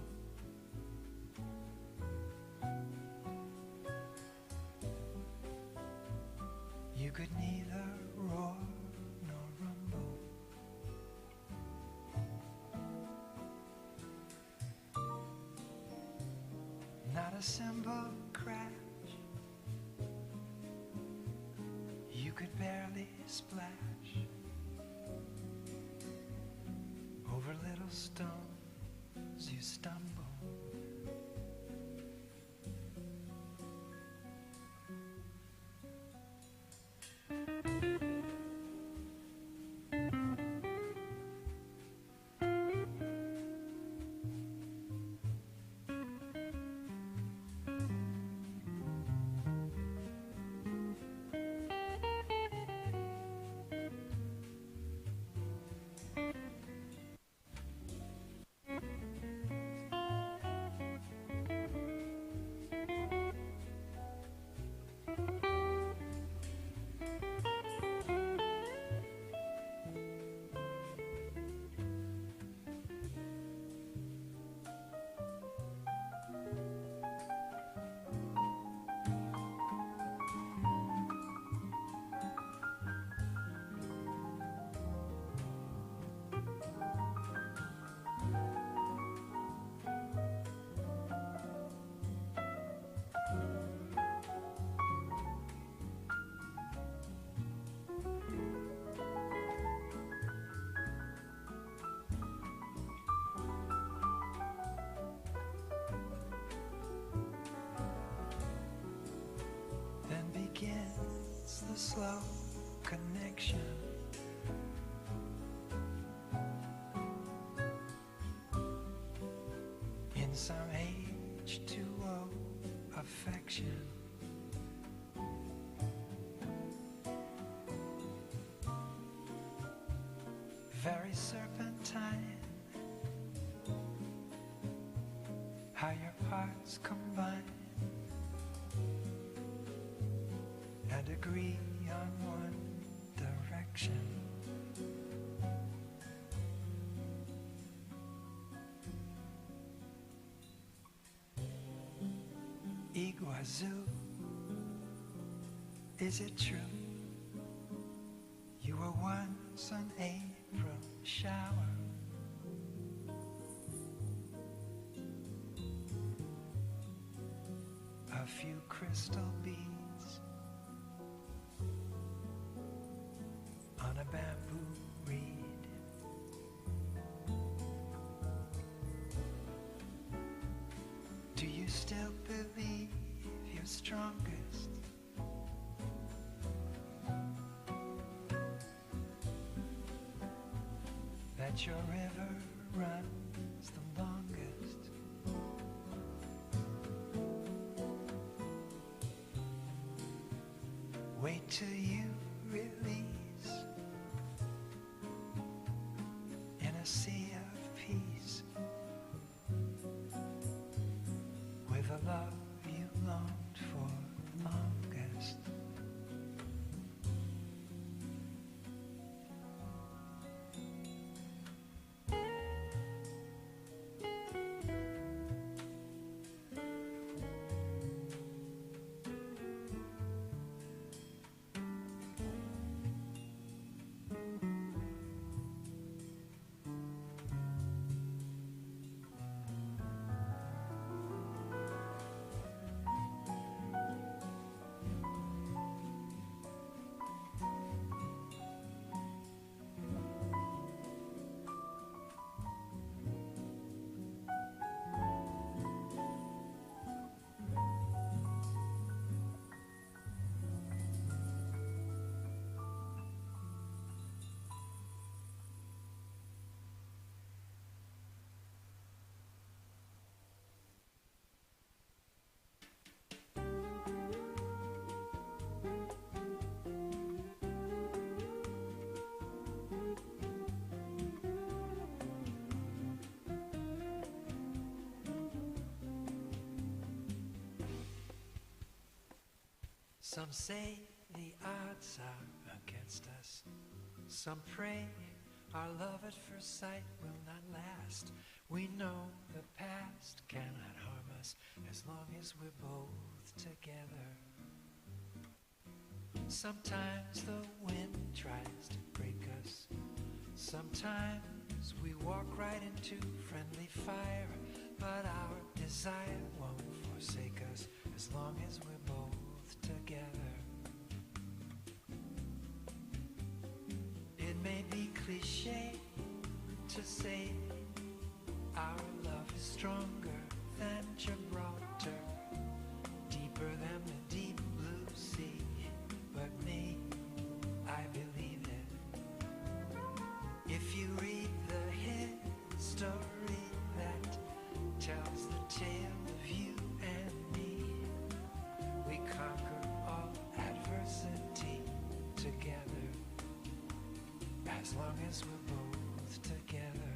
You could neither roar nor rumble. Not a cymbal crash. You could barely splash. Over little stones you stumble. the slow connection. In some H2O affection. Very serpentine, how your parts combine and agree on one direction. Iguazu, is it true? You were once an April shower. A few crystal beads on a bamboo reed. Do you still believe you're strongest? That your river runs the longest? Wait till you release in a sea of peace with a love you longed for longest. Some say the odds are against us. Some pray our love at first sight will not last. We know the past cannot harm us as long as we're both together. Sometimes the wind tries to break us. Sometimes we walk right into friendly fire. But our desire won't forsake us as long as we're both together. It may be cliche to say our love is stronger than Gibraltar, deeper than the deep blue sea, but me, I believe it. If you read the history that tells the tale of you and me, we conquer all adversity together, as long as we're both together.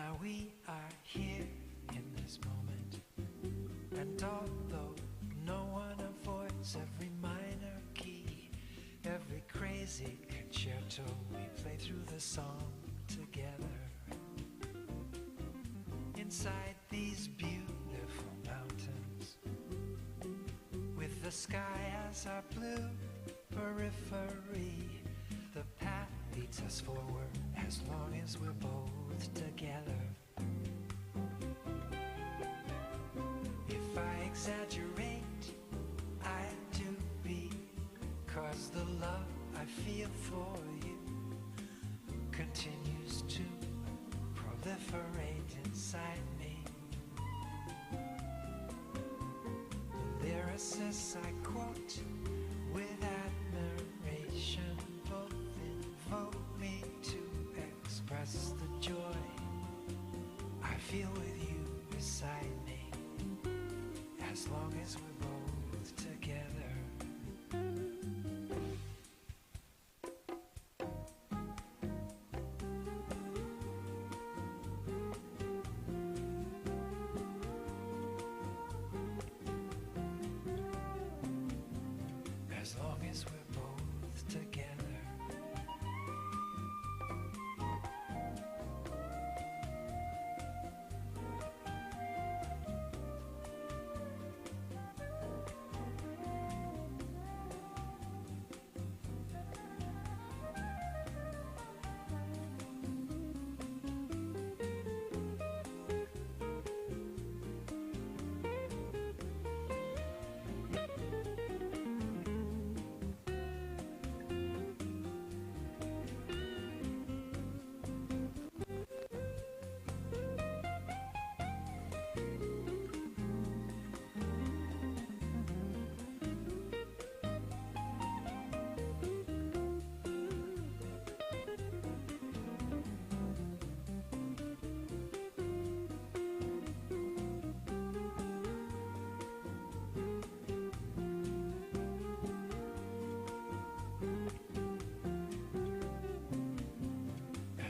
Now we are here in this moment, and although no one avoids every minor key, every crazy concerto, we play through the song together. Inside these beautiful mountains, with the sky as our blue periphery, the path leads us forward as long as we're both together. If I exaggerate, I do because the love I feel for you continues to proliferate inside me. Lyricists I quote with admiration both invoke me to express the joy I feel with you beside me, as long as we're both together. As long as we're both together.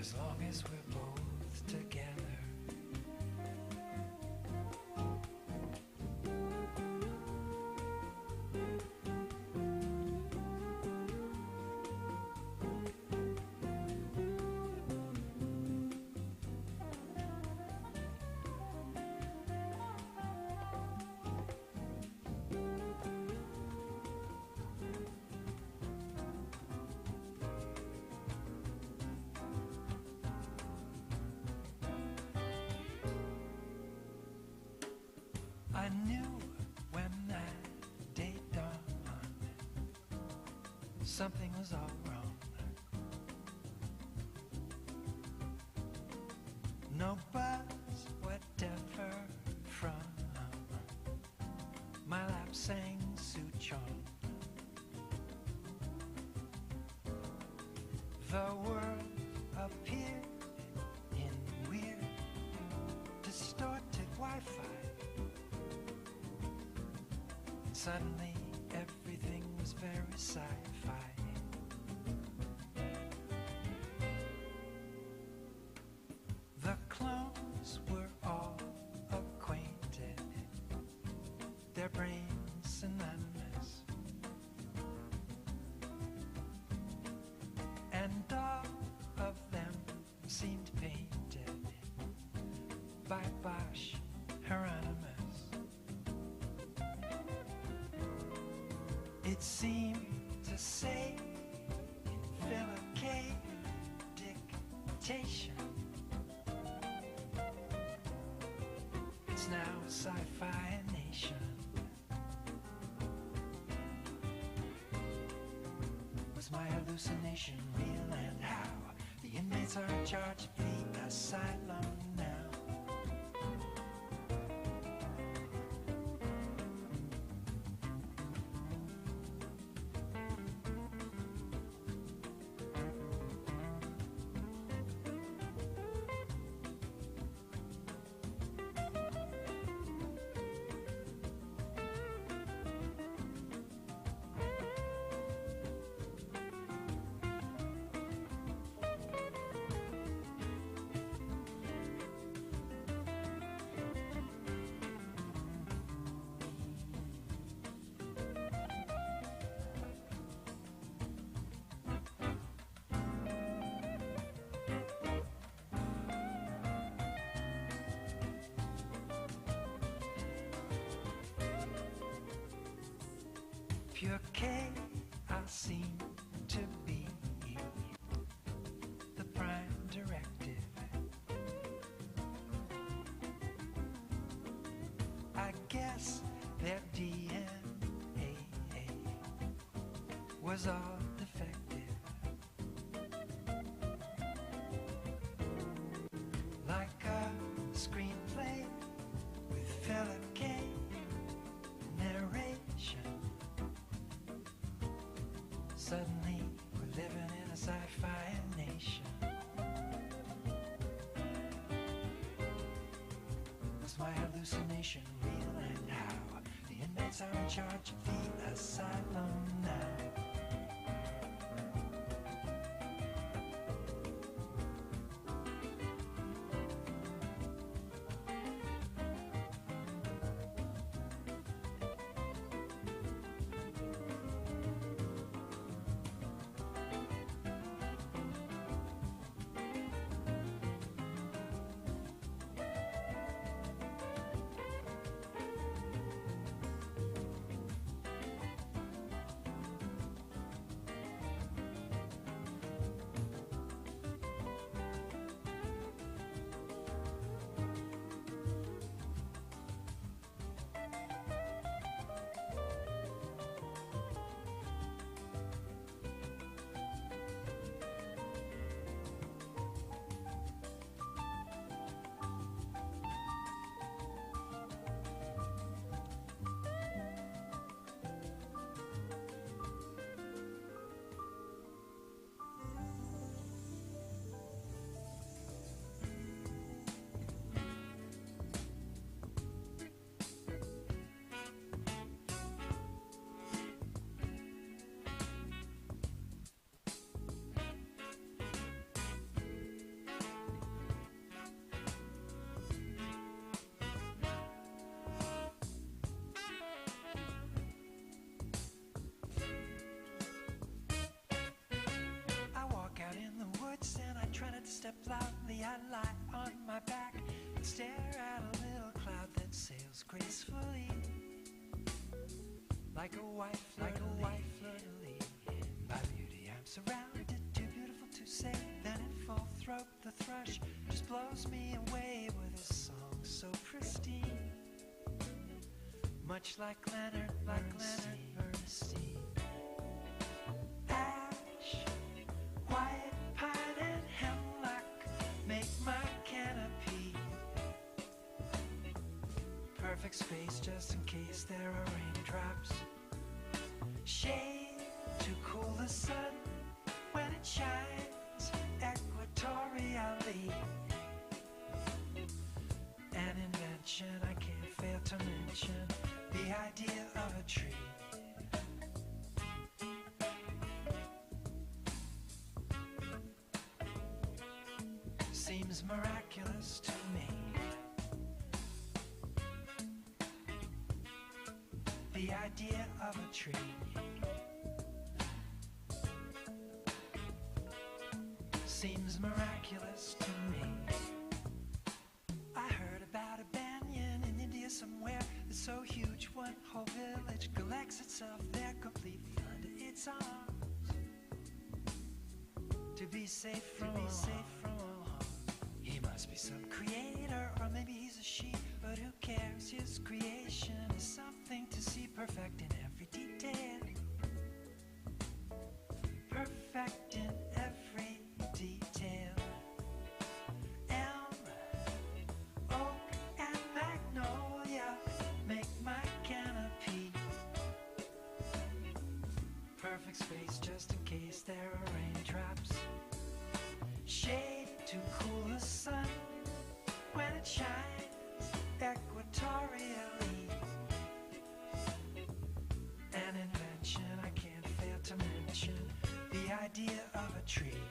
As long as we're both together. I knew when that day dawned, something was all wrong. No buzz, whatever from my lap sang Suchong. The world appeared in weird, distorted Wi-Fi. Suddenly, everything was very sci-fi. The clones were all acquainted, their brains synonymous, and all of them seemed painted by Bosch Hieronymus. It seemed to say in Philip dictation, it's now a sci-fi nation. Was my hallucination real, and how? The inmates are in charge of the asylum now. seem to be the prime directive. I guess their DNA was all defective. Like a screenplay with Philip K. narration. Suddenly we're living in a sci-fi nation. Was my hallucination real, and how the inmates are in charge of the asylum now? Step loudly, I lie on my back and stare at a little cloud that sails gracefully, like a white fleur-de-lis. By beauty I'm surrounded, too beautiful to say. Then in full throat the thrush just blows me away with a song so pristine, much like Leonard Bernstein. Ash, white pine and hemlock make my canopy. Perfect space just in case there are raindrops. Shade to cool the sun when it shines equatorially. An invention I can't fail to mention, the idea of a tree. Seems miraculous to me. The idea of a tree. Seems miraculous to me. I heard about a banyan in India somewhere that's so huge one whole village collects itself there completely under its arms to be safe from all harm. He must be some creator, or maybe he's a she, but who cares? His creation is something to see, perfect in every detail. Perfect in every detail. Elm, oak, and magnolia make my canopy. Perfect space just in case there are raindrops. Shade to cool the sun when it shines equatorially. An invention I can't fail to mention, the idea of a tree.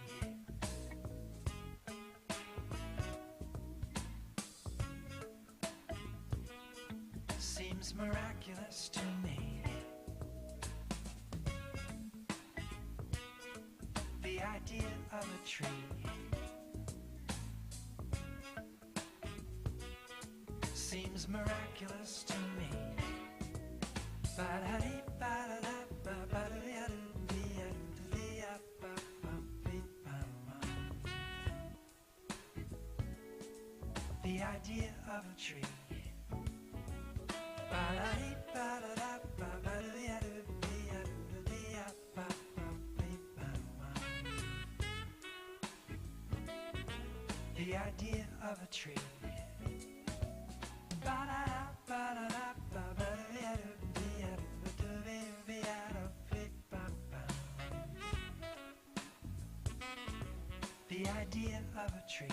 Seems miraculous to me. The idea of a tree. Seems miraculous to me. Ba-da-dee, ba-da-da, ba-ba-da-dee-da-dee. idea of a tree. The idea of a tree. The idea of a tree.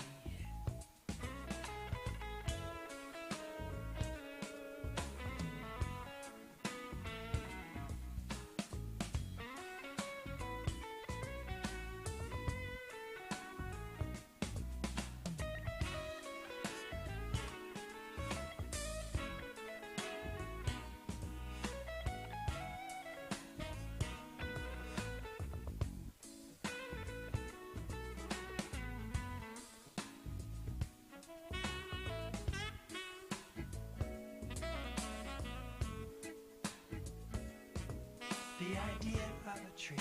The idea of a tree.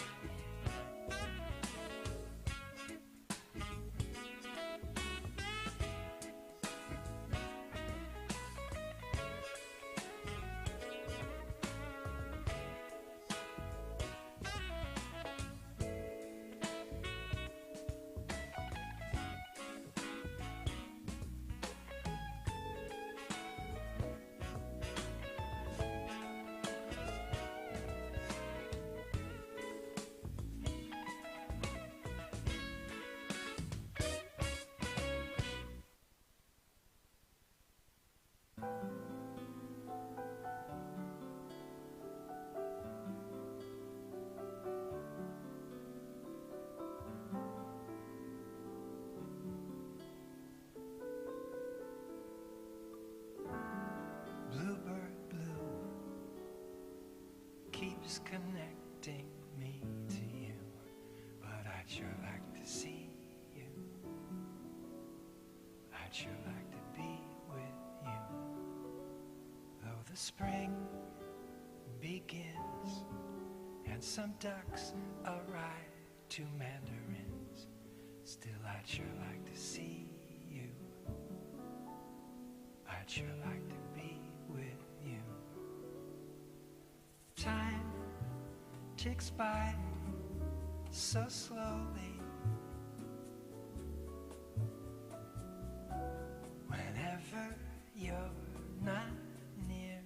Bluebird blue keeps connecting me to you, but I'd sure like to see you. I'd sure like to be with you. Though the spring begins and some ducks arrive to mandarins, still I'd sure like to see you. I'd sure like to be with you. Time ticks by so slowly. Whenever you're not near,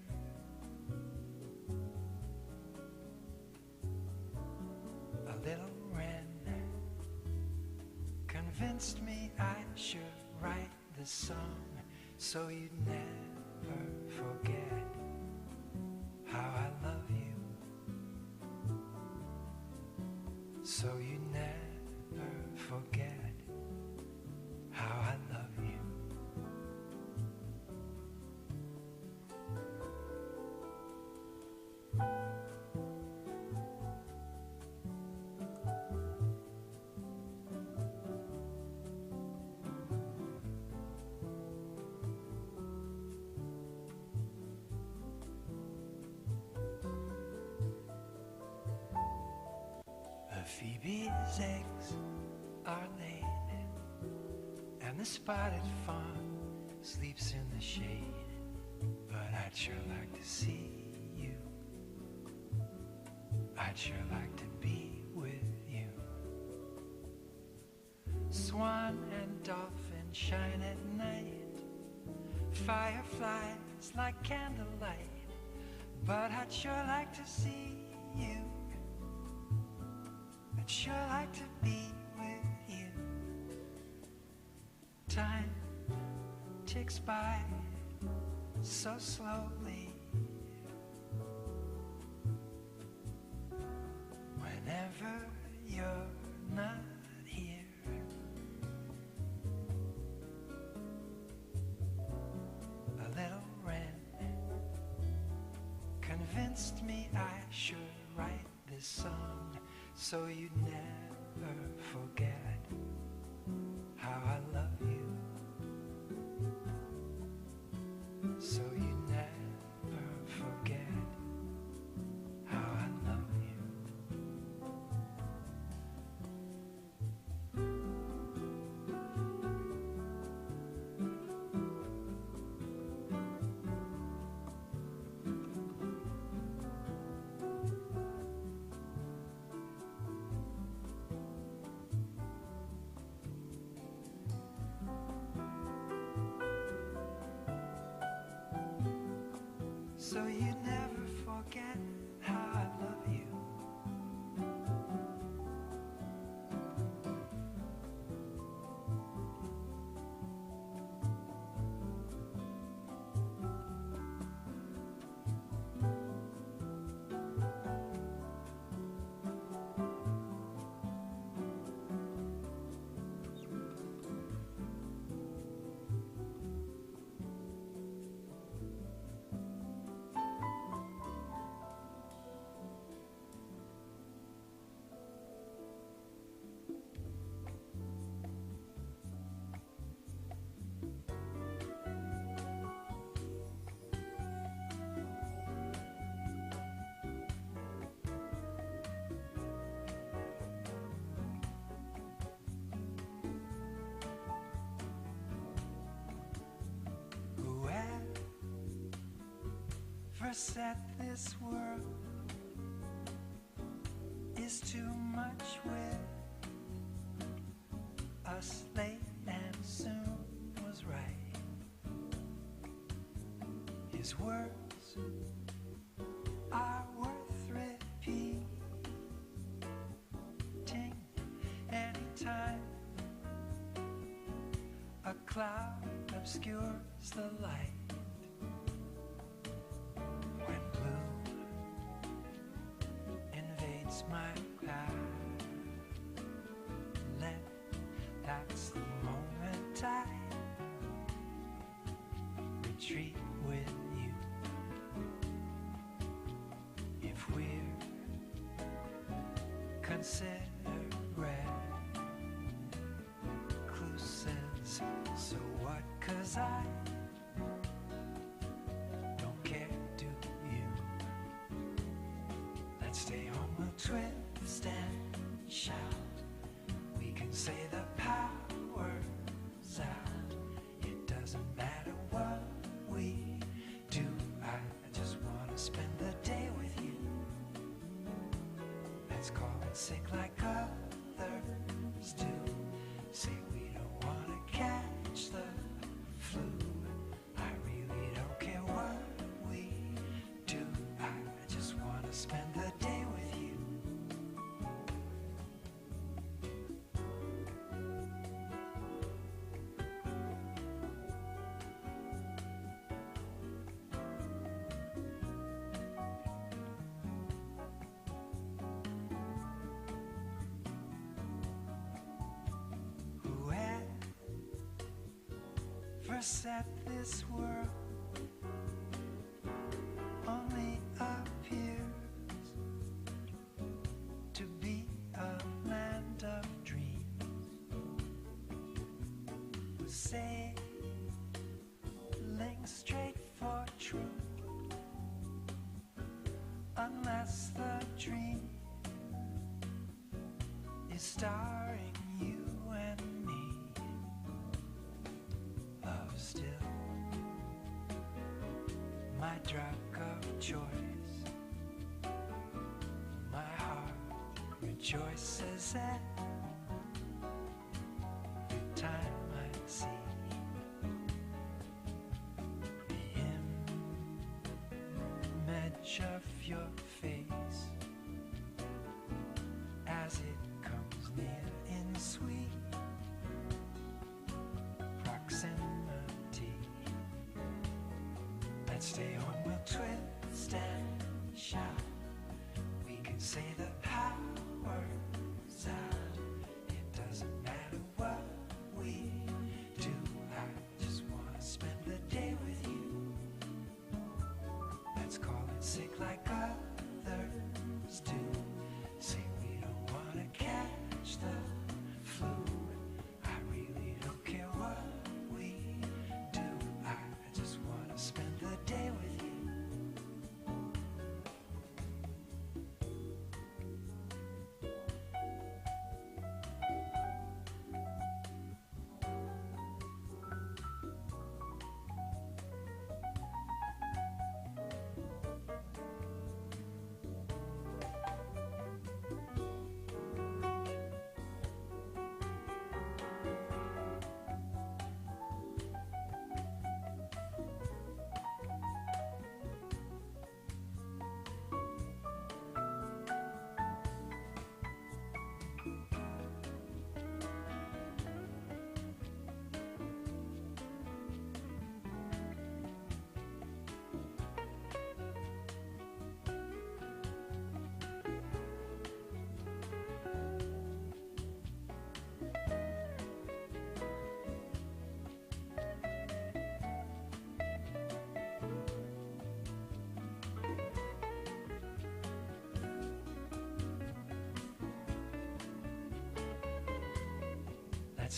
a little wren convinced me I should write this song so you'd never forget how I love you. So you never forget how I love you. Phoebe's eggs are laid, and the spotted fawn sleeps in the shade, but I'd sure like to see you. I'd sure like to be with you. Swan and dolphin shine at night, fireflies like candlelight, but I'd sure like to see you. I'd sure like to be with you. Time ticks by so slowly. Whenever you're not here, a little wren convinced me I should write this song so you'd never forget how I love you. So you never forget how I love you. so you never forget how I love you. Whoever said this world is too much with us late and soon was right. His words are worth repeating anytime a cloud obscures the light. When blue invades my palette, that's the moment I retreat with you. If we're considered recluses, so what? 'Cause I don't care, do you? Let's stay home, we'll twist and shout. We can say the power's out. It doesn't matter what we do. I just wanna spend the day with you. Let's call it sick like others do. Say we don't wanna catch the flu. I really don't care what we do. I just wanna spend the day with you. Whoever said this world only appears to be a land of dreams was sailing straight for truth, unless the dream is starring you and me. Love still my drug of choice. My heart rejoices every time I see the image of your face as it comes near in sweet proximity. Let's stay home, we'll twist and shout. We can say the power's out. It doesn't matter what we do. I just wanna spend the day with you. Let's call it sick like others do. Say we don't wanna catch the flu. I really don't care what we do. I just wanna spend the day with you.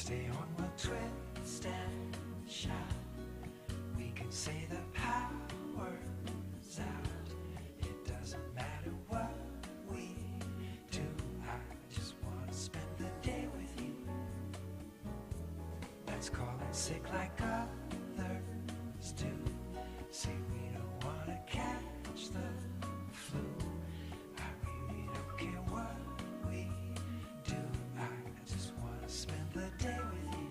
stay on, we'll twist and shout. We can say the power's out. It doesn't matter what we do. I just want to spend the day with you. Let's call it sick like others do. Say we don't want to catch the flu. I really don't care what we do. I just want to spend the day with you.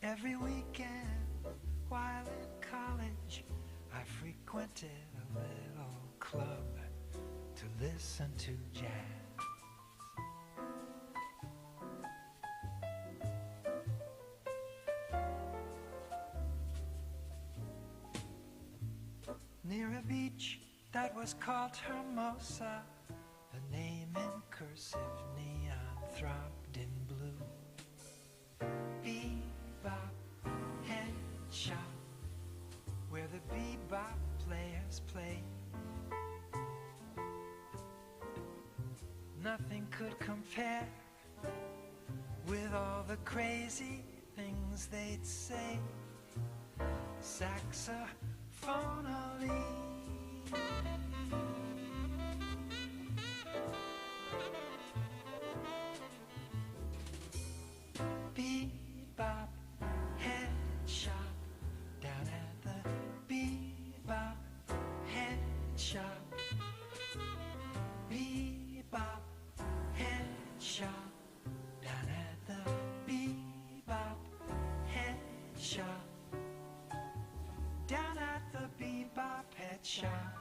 Every weekend while in college, I frequented a little club to listen to jazz. Near a beach that was called Hermosa, the name in cursive neon throbbed in blue. Bebop headshot, where the bebop players play. Nothing could compare with all the crazy things they'd say. Saxophonally, bebop headshot, down at the bebop headshot. Bebop headshot, down at the bebop headshot. Down at the bebop headshot.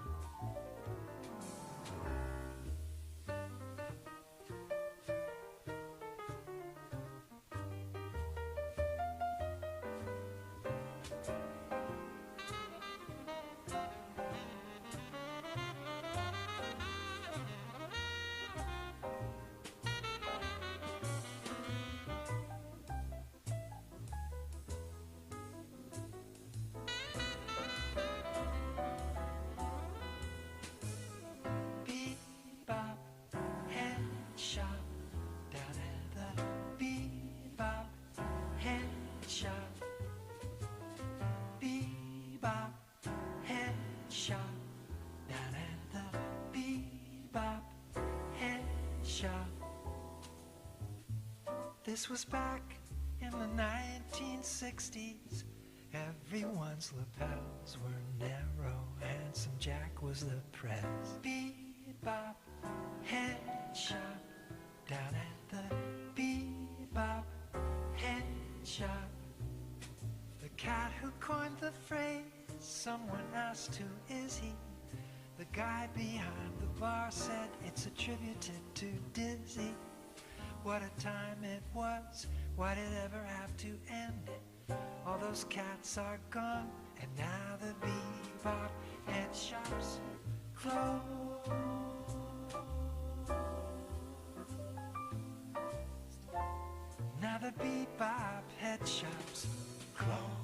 Bebop headshot, down at the bebop headshot. Bebop headshot, down at the bebop headshot. This was back in the 1960s. Everyone's lapels were narrow, Handsome Jack was the press. Bebop headshot, down at the bebop headshot. The cat who coined the phrase, someone asked who is he? The guy behind the bar said it's attributed to Dizzy. What a time it was, why did it ever have to end? All those cats are gone, and now the bebop head shops closed. Now the bebop head shops closed.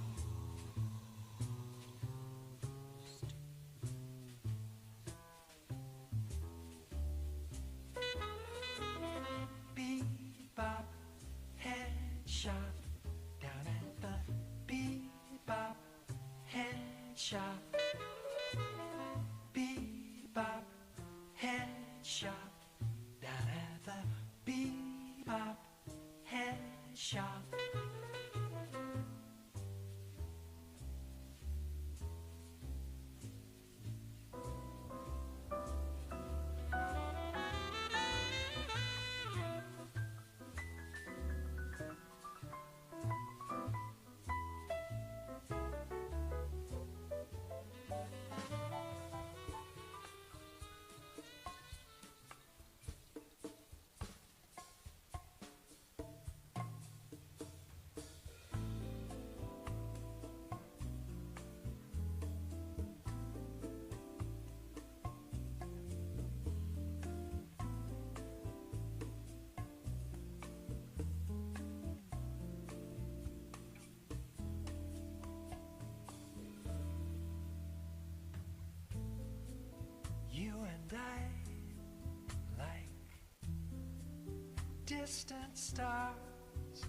Bebop headshot, down at the bebop headshot. Bebop headshot, down at the bebop headshot. distant stars,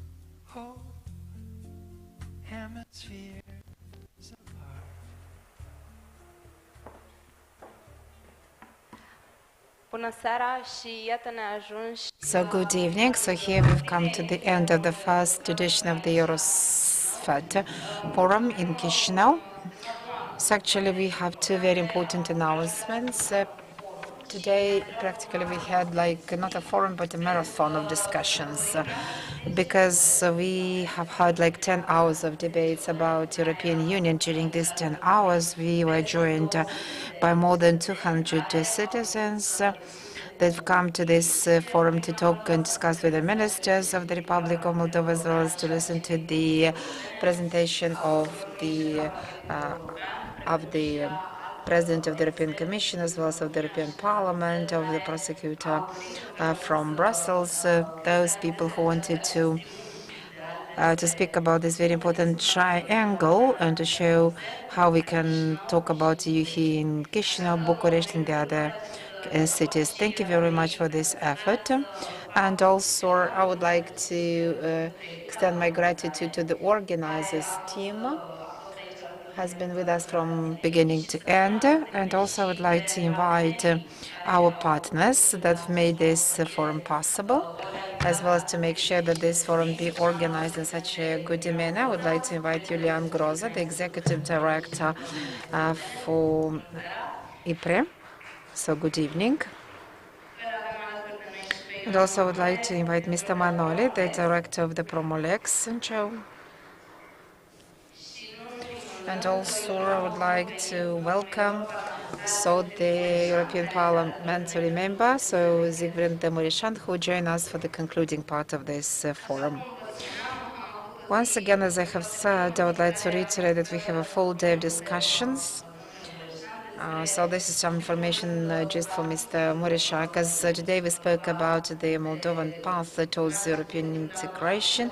oh, hemispheres apart. Bună seara și iată ne ajungi. So good evening. So here we've come to the end of the first edition of the EUROSFAT forum in Chișinău. So actually we have two very important announcements. Today practically we had like not a forum but a marathon of discussions because we have had like 10 hours of debates about European Union. During these 10 hours we were joined by more than 200 citizens that've come to this forum to talk and discuss with the ministers of the Republic of Moldova, as well as to listen to the presentation of the President of the European Commission, as well as of the European Parliament, of the prosecutor from Brussels, those people who wanted to speak about this very important triangle and to show how we can talk about EU here in Chișinău, Bucharest, and the other cities. Thank you very much for this effort. And also I would like to extend my gratitude to the organizers team has been with us from beginning to end, and also I would like to invite our partners that have made this forum possible, as well as to make sure that this forum be organized in such a good manner. I would like to invite Julian Groza, the Executive Director for IPRE. So good evening. And also I would like to invite Mr. Manoli, the Director of the Promolex. And also I would like to welcome the European Parliamentary member, Zigfried Mureșan, who joined us for the concluding part of this forum. Once again, as I have said, I would like to reiterate that we have a full day of discussions. So this is some information just for Mr. Mureșan, because today we spoke about the Moldovan path towards European integration.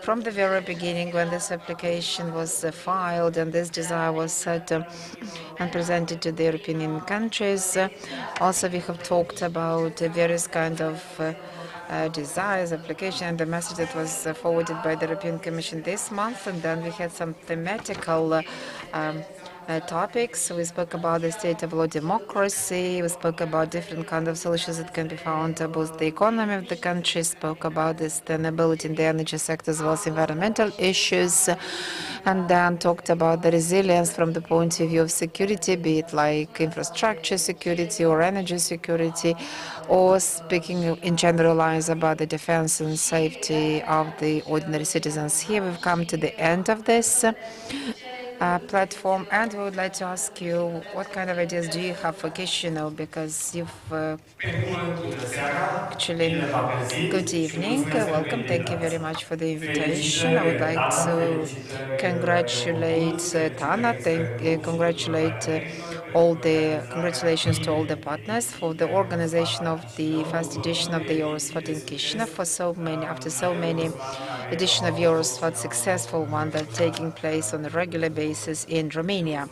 From the very beginning, when this application was filed and this desire was set and presented to the European countries, also we have talked about various kind of desires, application, and the message that was forwarded by the European Commission this month. And then we had some thematical topics. We spoke about the state of law democracy, we spoke about different kind of solutions that can be found about the economy of the country, spoke about the sustainability in the energy sector as well as environmental issues, and then talked about the resilience from the point of view of security, be it like infrastructure security or energy security, or speaking in general lines about the defense and safety of the ordinary citizens. Here we've come to the end of this platform, and we would like to ask you what kind of ideas do you have for Chișinău, because you've actually, good evening, welcome, thank you very much for the invitation. I would like to congratulate Tana, congratulations to all the partners for the organization of the first edition of the EUROSFAT in Chișinău, after so many edition of EUROSFAT, successful one that taking place on a regular basis in Romania.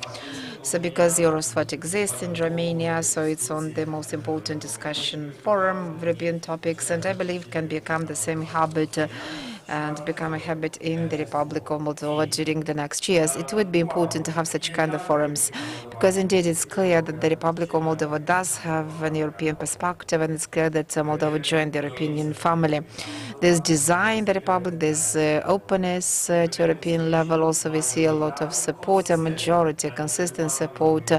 So because EUROSFAT exists in Romania, so it's on the most important discussion forum, European topics, and I believe can become the same habit and become a habit in the Republic of Moldova during the next years. It would be important to have such kind of forums, because indeed it's clear that the Republic of Moldova does have an European perspective, and it's clear that Moldova joined the European Union family. There's desire in the Republic, there's openness to European level. Also we see a lot of support, a majority, consistent support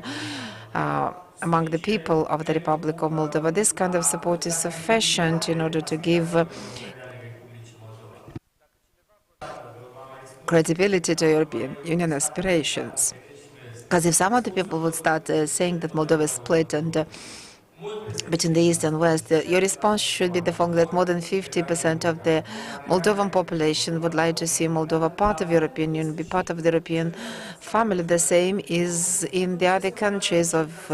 among the people of the Republic of Moldova. This kind of support is sufficient in order to give credibility to European Union aspirations. Because if some of the people would start saying that Moldova is split and between the East and West, your response should be the fact that more than 50% of the Moldovan population would like to see Moldova part of European Union, be part of the European family. The same is in the other countries of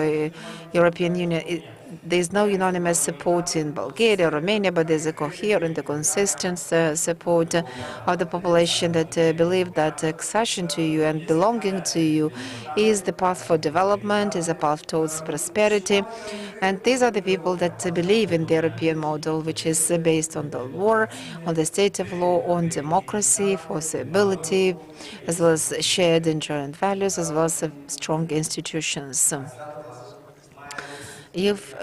European Union. there's no unanimous support in Bulgaria, Romania, but there's a coherent, a consistent support of the population that believe that accession to you and belonging to you is the path for development, is a path towards prosperity. And these are the people that believe in the European model, which is based on the law, on the state of law, on democracy, foreseeability, as well as shared and joint values, as well as strong institutions. You've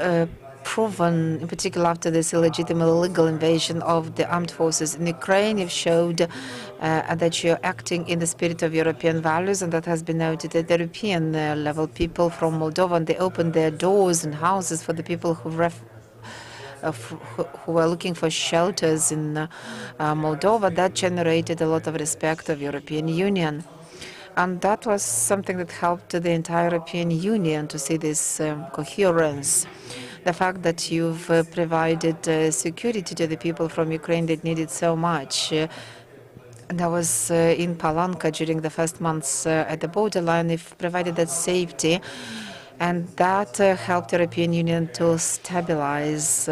proven, in particular after this illegitimate illegal invasion of the armed forces in Ukraine, you've showed that you're acting in the spirit of European values, and that has been noted at the European level. People from Moldova, and they opened their doors and houses for the people who were looking for shelters in Moldova. That generated a lot of respect of European Union. And that was something that helped the entire European Union to see this coherence. The fact that you've provided security to the people from Ukraine that needed so much. And I was in Palanca during the first months at the borderline. You've provided that safety, and that helped the European Union to stabilize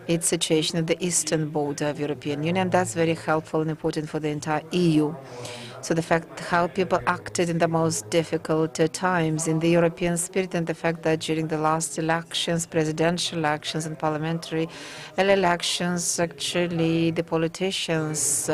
its situation at the eastern border of European Union. That's very helpful and important for the entire EU. So the fact how people acted in the most difficult times in the European spirit, and the fact that during the last elections, presidential elections and parliamentary elections, actually the politicians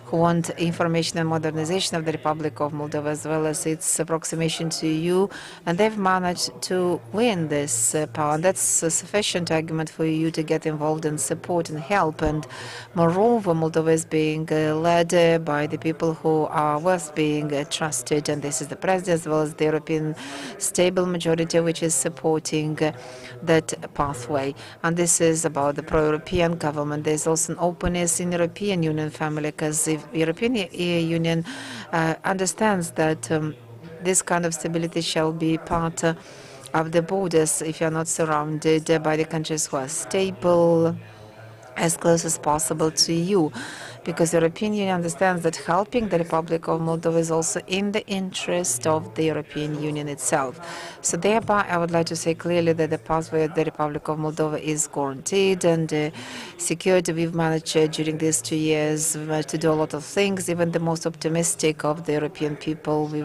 who want information and modernization of the Republic of Moldova, as well as its approximation to EU, and they've managed to win this power. And that's a sufficient argument for EU to get involved and support and help. And moreover, Moldova is being led by the people who are worth being trusted, and this is the president as well as the European stable majority which is supporting that pathway. And this is about the pro-European government. There's also an openness in the European Union family, because the European Union understands that this kind of stability shall be part of the borders if you're not surrounded by the countries who are stable, as close as possible to you, because the European Union understands that helping the Republic of Moldova is also in the interest of the European Union itself. So thereby, I would like to say clearly that the pathway of the Republic of Moldova is guaranteed and secured. We've managed during these 2 years to do a lot of things. Even the most optimistic of the European people, we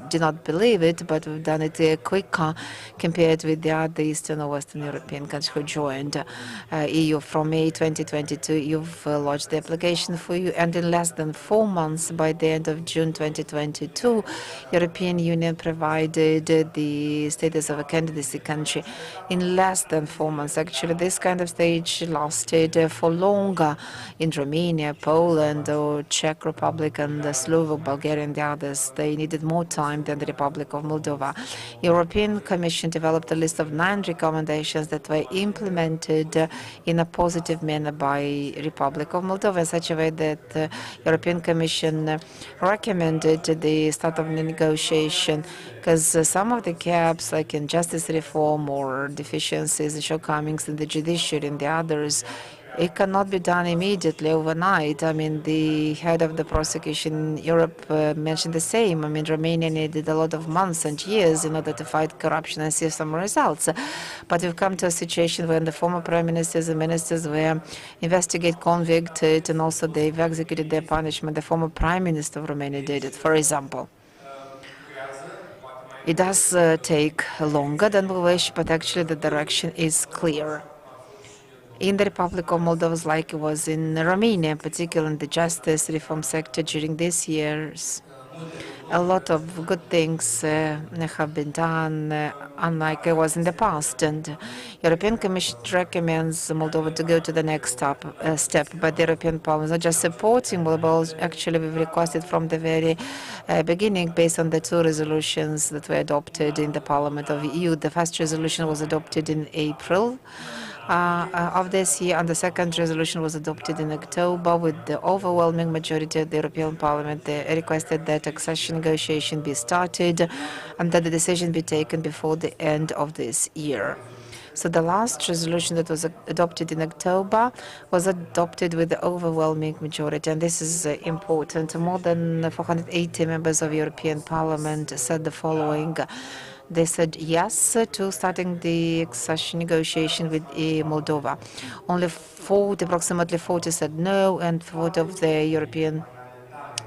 do not believe it, but we've done it quicker compared with the other Eastern or Western European countries who joined EU. From May 2022, you've lodged the application for you, and in less than 4 months, by the end of June 2022, European Union provided the status of a candidacy country. In less than 4 months, actually, this kind of stage lasted for longer in Romania, Poland, or Czech Republic, and Slovak, Bulgaria, and the others. They needed more time than the Republic of Moldova. European Commission developed a list of 9 recommendations that were implemented in a positive manner by Republic of Moldova in such a way that the European Commission recommended the start of the negotiation, because some of the gaps, like in justice reform or deficiencies and shortcomings in the judiciary and the others, it cannot be done immediately overnight. I mean, the head of the prosecution in Europe mentioned the same. I mean, Romania needed a lot of months and years in order to fight corruption and see some results. But we've come to a situation where the former prime ministers and ministers were investigated, convicted, and also they've executed their punishment. The former prime minister of Romania did it, for example. It does take longer than we wish, but actually the direction is clear. In the Republic of Moldova, like it was in Romania, particularly in the justice reform sector during these years, a lot of good things have been done, unlike it was in the past. And European Commission recommends Moldova to go to the next step. But the European Parliament is not just supporting Moldova. Actually, we've requested from the very beginning, based on the 2 resolutions that were adopted in the Parliament of the EU. The first resolution was adopted in April of this year, and the second resolution was adopted in October with the overwhelming majority of the European Parliament. They requested that accession negotiation be started and that the decision be taken before the end of this year. So the last resolution that was adopted in October was adopted with the overwhelming majority, and this is important. More than 480 members of European Parliament said the following: They said yes to starting the accession negotiation with Moldova. Only 40, approximately 40 said no, and 40 of the European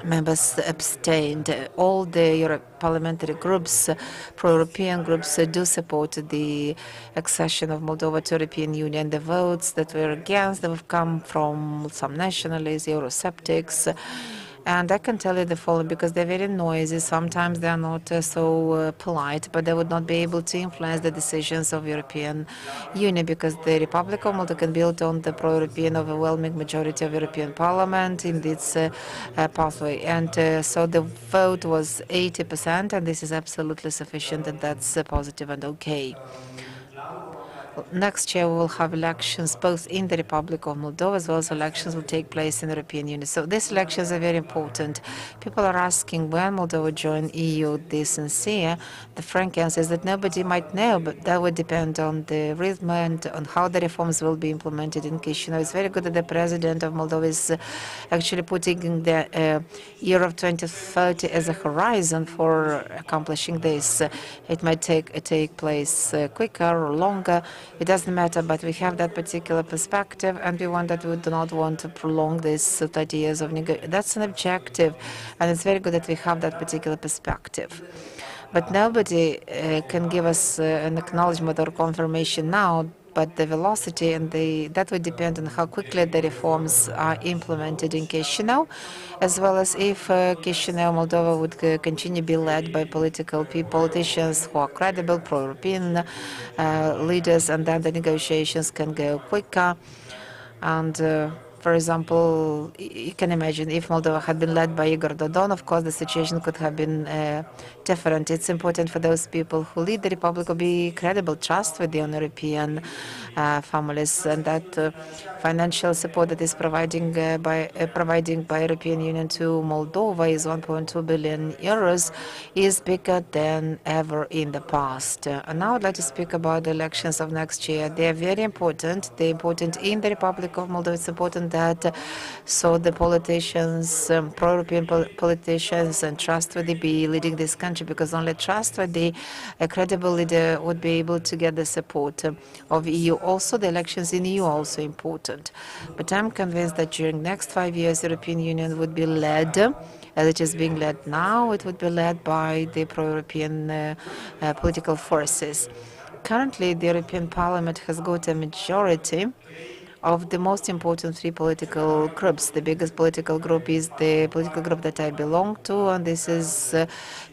members abstained. All the parliamentary groups, pro-European groups, do support the accession of Moldova to European Union. The votes that were against them have come from some nationalists, Eurosceptics. And I can tell you the following, because they're very noisy. Sometimes they are not so polite, but they would not be able to influence the decisions of European Union, because the Republic of Moldova can build on the pro-European overwhelming majority of European Parliament in its pathway. And so the vote was 80%, and this is absolutely sufficient, and that's positive and okay. Next year we will have elections both in the Republic of Moldova, as well as elections will take place in the European Union. So these elections are very important. People are asking when Moldova will join EU. The sincere, the frank answer is that nobody might know, but that would depend on the rhythm and on how the reforms will be implemented in Chisinau. It's very good that the President of Moldova is actually putting the year of 2030 as a horizon for accomplishing this. It might take place quicker or longer. It doesn't matter, but we have that particular perspective, and we do not want to prolong this 30 years of negotiation. That's an objective, and it's very good that we have that particular perspective. But nobody can give us an acknowledgement or confirmation now, but the velocity and that would depend on how quickly the reforms are implemented in Chisinau, as well as if Chisinau, Moldova would continue to be led by politicians who are credible, pro-European leaders, and then the negotiations can go quicker. And for example, you can imagine if Moldova had been led by Igor Dodon, of course the situation could have been different. It's important for those people who lead the Republic to be credible, trustworthy on European families, and that financial support that is providing by European Union to Moldova is 1.2 billion euros, is bigger than ever in the past. And now I'd like to speak about the elections of next year. They are very important. They're important in the Republic of Moldova. It's important that so the politicians, pro-European politicians and trustworthy be leading this country, because only trustworthy, a credible leader would be able to get the support of EU. Also, the elections in EU are also important. But I'm convinced that during next 5 years, the European Union would be led, as it is being led now, it would be led by the pro-European political forces. Currently, the European Parliament has got a majority of the most important three political groups. The biggest political group is the political group that I belong to, and this is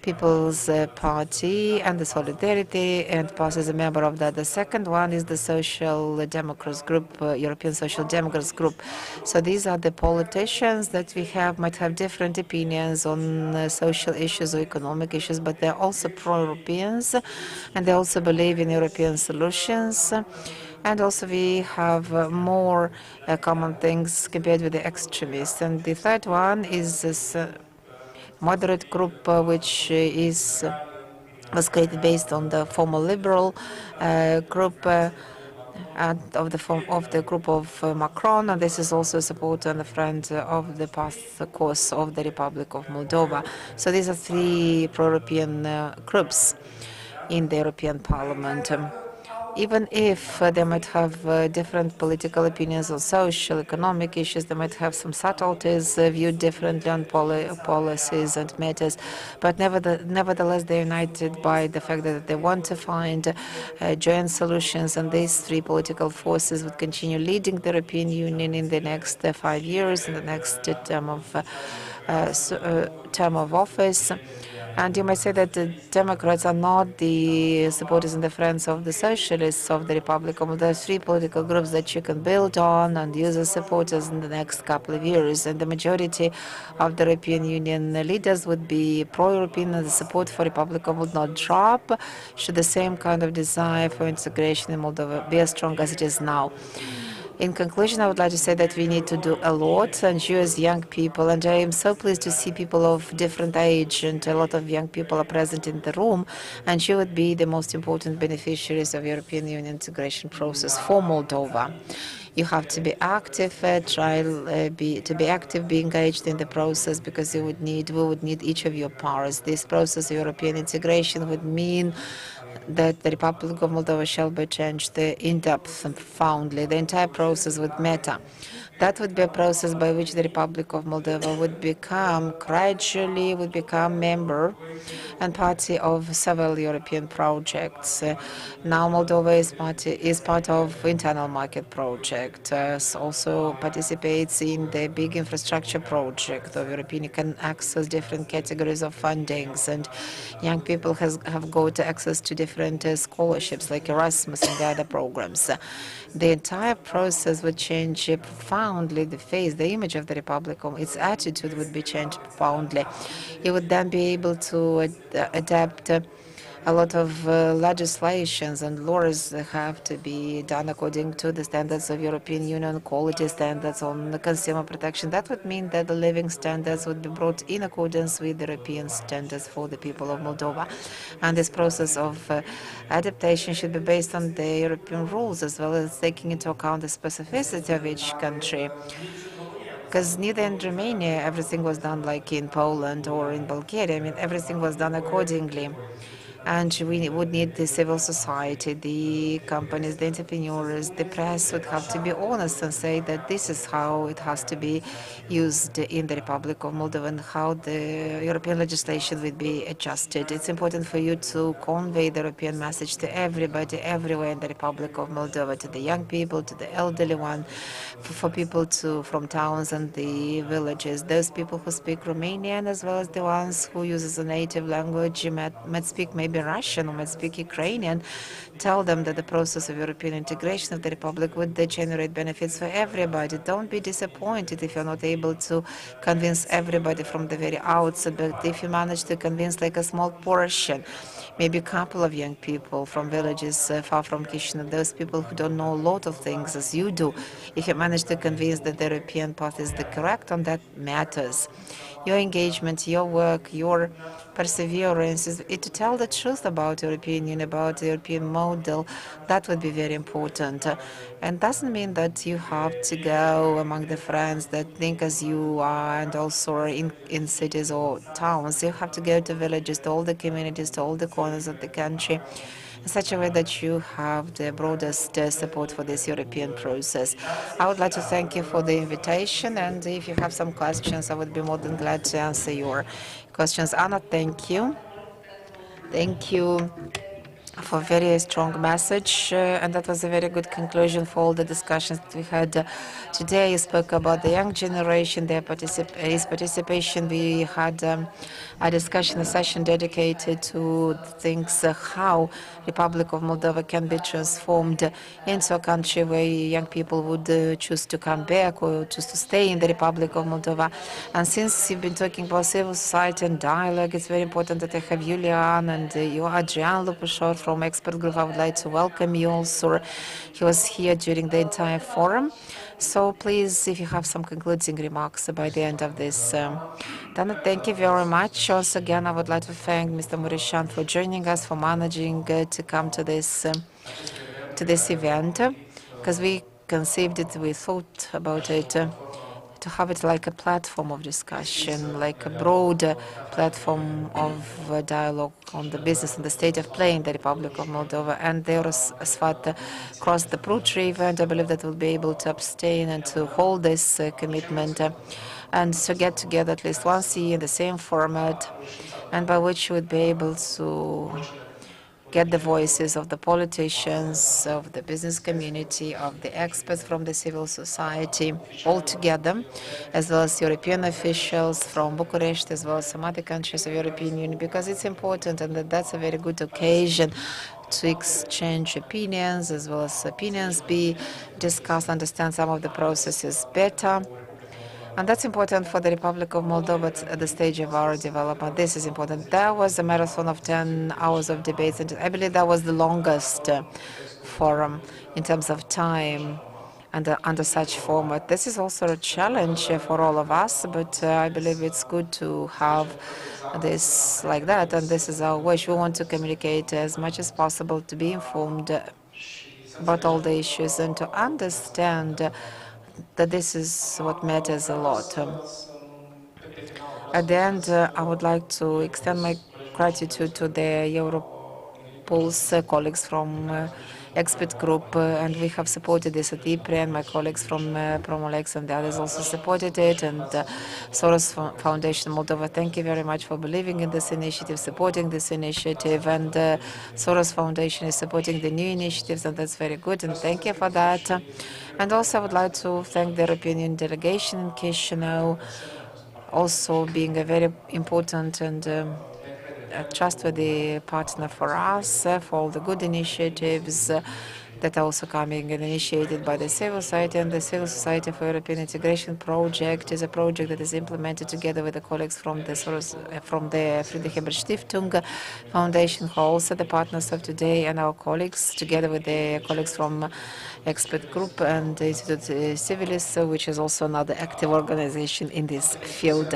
People's Party and the Solidarity, and Pass is a member of that. The second one is the Social Democrats group, European Social Democrats group. So these are the politicians that we might have different opinions on social issues or economic issues, but they're also pro-Europeans, and they also believe in European solutions. And also we have more common things compared with the extremists. And the third one is this moderate group, which was created based on the former liberal group and of the group of Macron, and this is also support and a friend of the path course of the Republic of Moldova. So these are three pro-European groups in the European Parliament. Even if they might have different political opinions on social, economic issues, they might have some subtleties, viewed differently on policies and matters, but nevertheless they're united by the fact that they want to find joint solutions, and these three political forces would continue leading the European Union in the next 5 years, in the next term of office. And you might say that the Democrats are not the supporters and the friends of the socialists of the Republic of Moldova. There are three political groups that you can build on and use as supporters in the next couple of years. And the majority of the European Union leaders would be pro-European, and the support for Republic of Moldova would not drop, should the same kind of desire for integration in Moldova be as strong as it is now. In conclusion, I would like to say that we need to do a lot, and you as young people, and I am so pleased to see people of different age, and a lot of young people are present in the room, and you would be the most important beneficiaries of European Union integration process for Moldova. You have to be active, be engaged in the process, because we would need each of your powers. This process of European integration would mean that the Republic of Moldova shall be changed in depth and profoundly. The entire process would matter. That would be a process by which the Republic of Moldova would gradually become member and party of several European projects. Now Moldova is part of internal market project, also participates in the big infrastructure project of European. You can access different categories of fundings, and young people have got access to different scholarships like Erasmus and the other programs. The entire process would change profoundly the image of the Republic, its attitude would be changed profoundly. It would then be able to adapt a lot of legislations and laws have to be done according to the standards of European Union, quality standards on the consumer protection. That would mean that the living standards would be brought in accordance with European standards for the people of Moldova. And this process of adaptation should be based on the European rules, as well as taking into account the specificity of each country. Because neither in Romania everything was done like in Poland or in Bulgaria. I mean, everything was done accordingly. And we would need the civil society, the companies, the entrepreneurs, the press would have to be honest and say that this is how it has to be used in the Republic of Moldova and how the European legislation will be adjusted. It's important for you to convey the European message to everybody, everywhere in the Republic of Moldova, to the young people, to the elderly one, for people from towns and the villages, those people who speak Romanian, as well as the ones who use as a native language. You might speak maybe Russian or might speak Ukrainian. Tell them that the process of European integration of the Republic would generate benefits for everybody. Don't be disappointed if you're not able to convince everybody from the very outset, but if you manage to convince like a small portion, maybe a couple of young people from villages far from Chisinau, those people who don't know a lot of things as you do, if you manage to convince that the European path is the correct one, that matters. Your engagement, your work, your perseverance is to tell the truth about European Union, about the European model. That would be very important. And doesn't mean that you have to go among the friends that think as you are and also in cities or towns. You have to go to villages, to all the communities, to all the corners of the country, in such a way that you have the broadest support for this European process. I would like to thank you for the invitation, and if you have some questions, I would be more than glad to answer your questions. Anna, thank you. Thank you for a very strong message, and that was a very good conclusion for all the discussions that we had today. You spoke about the young generation, their participation. We had a discussion, a session dedicated to things, how Republic of Moldova can be transformed into a country where young people would choose to come back or choose to stay in the Republic of Moldova. And since you've been talking about civil society and dialogue, it's very important that I have Julian and you, Adrian Lupușor from Expert Group. I would like to welcome you also. He was here during the entire forum. So please, if you have some concluding remarks by the end of this. Dana, thank you very much. Once again, I would like to thank Mr. Mureșan for joining us, for managing to come to this event, because we conceived it, we thought about it, to have it like a platform of discussion, like a broad platform of dialogue on the business and the state of play in the Republic of Moldova. And the EUROSFAT crossed the Prut River, and I believe that we'll be able to abstain and to hold this commitment and to get together at least once a year in the same format, and by which we would be able to get the voices of the politicians, of the business community, of the experts from the civil society all together, as well as European officials from Bucharest, as well as some other countries of European Union, because it's important, and that's a very good occasion to exchange opinions, as well as opinions be discussed, understand some of the processes better. And that's important for the Republic of Moldova at the stage of our development. This is important. That was a marathon of 10 hours of debates, and I believe that was the longest forum in terms of time. under such format. This is also a challenge for all of us, but I believe it's good to have this like that, and this is our wish. We want to communicate as much as possible, to be informed about all the issues and to understand that this is what matters a lot. At the end, I would like to extend my gratitude to the Europol's colleagues from expert group, and we have supported this at IPRE, and my colleagues from Promolex and the others also supported it, and Soros Foundation Moldova, thank you very much for believing in this initiative, supporting this initiative, and Soros Foundation is supporting the new initiatives, and that's very good, and thank you for that. And also I would like to thank the European Union delegation in Chisinau, also being a very important and a trustworthy partner for us, for all the good initiatives that are also coming and initiated by the civil society. And the Civil Society for European Integration project is a project that is implemented together with the colleagues from the Friedrich Ebert Stiftung Foundation, who are also the partners of today, and our colleagues, together with the colleagues from Expert Group and the Institute Civilis, which is also another active organization in this field.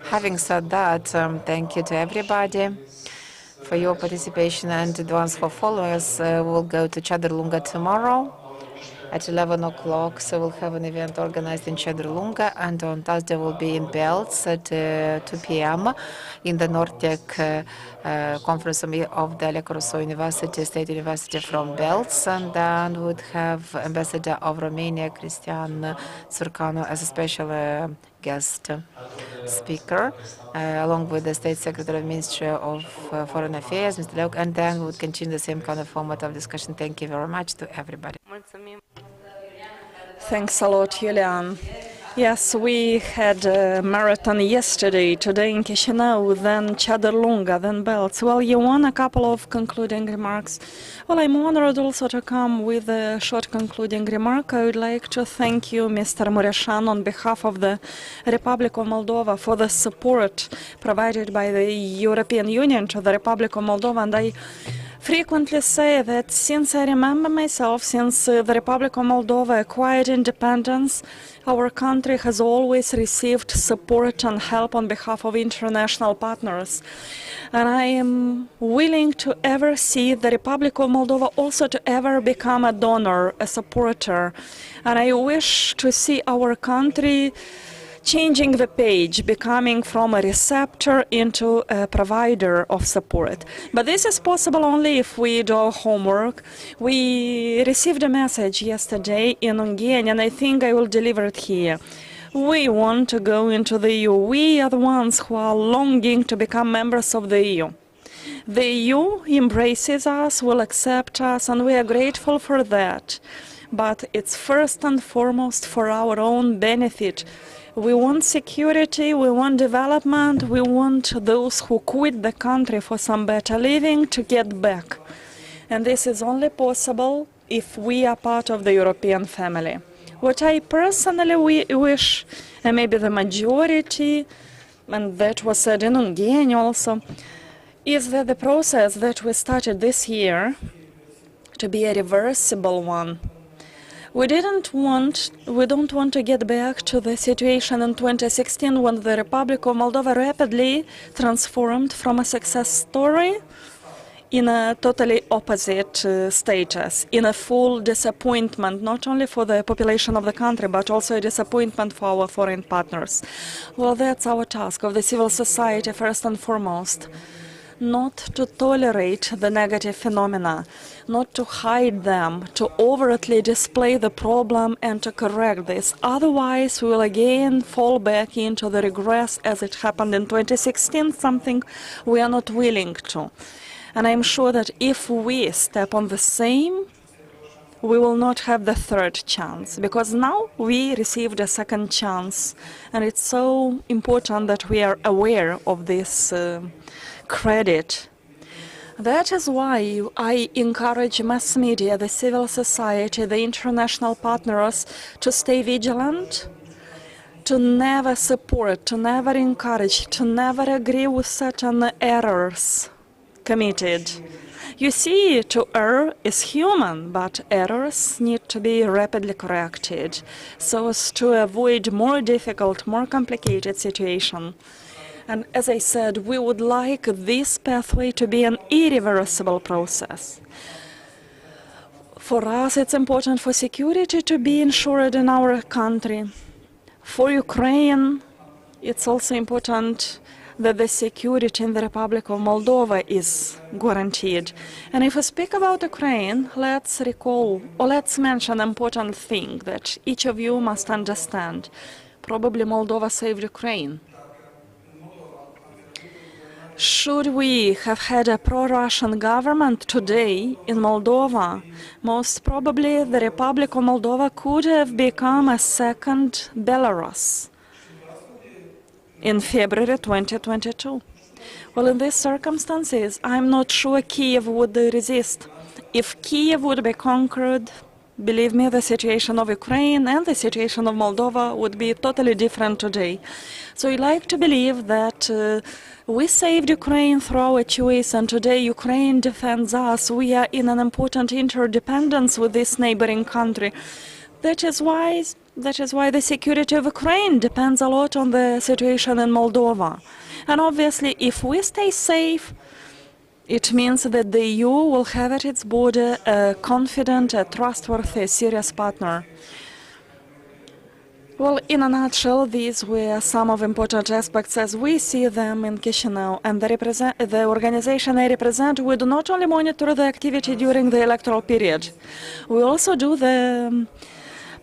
Having said that, thank you to everybody for your participation, and the ones who follow us will go to Chadrlunga tomorrow at 11 o'clock. So we'll have an event organized in Chadrlunga, and on Thursday we'll be in Belts at 2 p.m. in the Nortec conference of the Alec Rousseau University, State University from Belts, and then we would have Ambassador of Romania, Cristian Țurcanu, as a special guest speaker, along with the State Secretary of Ministry of Foreign Affairs, Mr. Leuk, and then we would continue the same kind of format of discussion. Thank you very much to everybody. Thanks a lot, Julian. Yes, we had a marathon yesterday, today in Chisinau, then Chadrlunga, then Belts. Well, you want a couple of concluding remarks? Well, I'm honored also to come with a short concluding remark. I would like to thank you, Mr. Mureșan, on behalf of the Republic of Moldova for the support provided by the European Union to the Republic of Moldova, and I frequently say that since I remember myself, since the Republic of Moldova acquired independence, our country has always received support and help on behalf of international partners. And I am willing to ever see the Republic of Moldova also to ever become a donor, a supporter. And I wish to see our country changing the page, becoming from a receptor into a provider of support. But this is possible only if we do our homework. We received a message yesterday in Hungarian, and I think I will deliver it here. We want to go into the EU. We are the ones who are longing to become members of the EU. The EU embraces us, will accept us, and we are grateful for that. But it's first and foremost for our own benefit. We want security, we want development, we want those who quit the country for some better living to get back. And this is only possible if we are part of the European family. What I personally wish, and maybe the majority, and that was said in Hungarian also, is that the process that we started this year to be a reversible one. We don't want to get back to the situation in 2016 when the Republic of Moldova rapidly transformed from a success story in a totally opposite status, in a full disappointment, not only for the population of the country, but also a disappointment for our foreign partners. Well, that's our task of the civil society, first and foremost. Not to tolerate the negative phenomena, not to hide them, to overtly display the problem and to correct this. Otherwise, we will again fall back into the regress as it happened in 2016, something we are not willing to. And I'm sure that if we step on the same, we will not have the third chance, because now we received a second chance, and it's so important that we are aware of this credit. That is why I encourage mass media, the civil society, the international partners to stay vigilant, to never support, to never encourage, to never agree with certain errors, committed. You see, to err is human, but errors need to be rapidly corrected so as to avoid more difficult, more complicated situation. And as I said, we would like this pathway to be an irreversible process. For us, it's important for security to be ensured in our country. For Ukraine, it's also important that the security in the Republic of Moldova is guaranteed. And if we speak about Ukraine, let's recall, or let's mention an important thing that each of you must understand. Probably Moldova saved Ukraine. Should we have had a pro-Russian government today in Moldova, most probably the Republic of Moldova could have become a second Belarus in February 2022. Well, in these circumstances, I'm not sure Kiev would resist. If Kiev would be conquered, believe me, the situation of Ukraine and the situation of Moldova would be totally different today. So I like to believe that we saved Ukraine through our choice, and today Ukraine defends us. We are in an important interdependence with this neighboring country. That is why the security of Ukraine depends a lot on the situation in Moldova. And obviously, if we stay safe, it means that the EU will have at its border a confident, a trustworthy, a serious partner. Well, in a nutshell, these were some of important aspects as we see them in Chisinau. And the organization I represent, we do not only monitor the activity during the electoral period, we also do the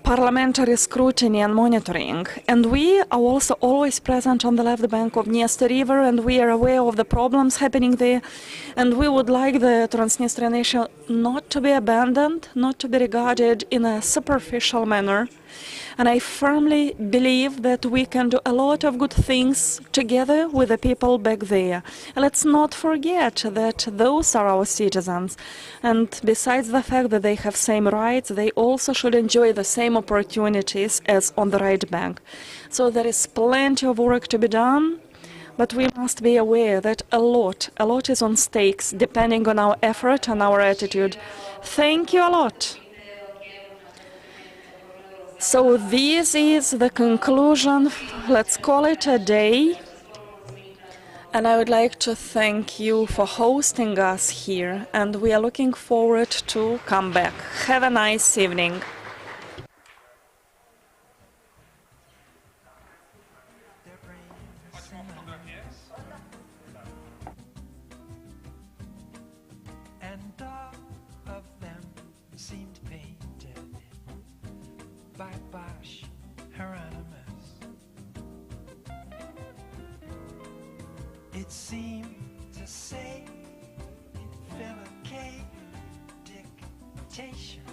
parliamentary scrutiny and monitoring. And we are also always present on the left bank of Dniester River, and we are aware of the problems happening there. And we would like the Transnistrian issue not to be abandoned, not to be regarded in a superficial manner. And I firmly believe that we can do a lot of good things together with the people back there. Let's not forget that those are our citizens. And besides the fact that they have same rights, they also should enjoy the same opportunities as on the right bank. So there is plenty of work to be done, but we must be aware that a lot is on stakes depending on our effort and our attitude. Thank you a lot. So this is the conclusion, let's call it a day. And I would like to thank you for hosting us here, and we are looking forward to come back. Have a nice evening. And all of them seemed painted by Bosch Hieronymus. It seemed to say, Philip K. dictation.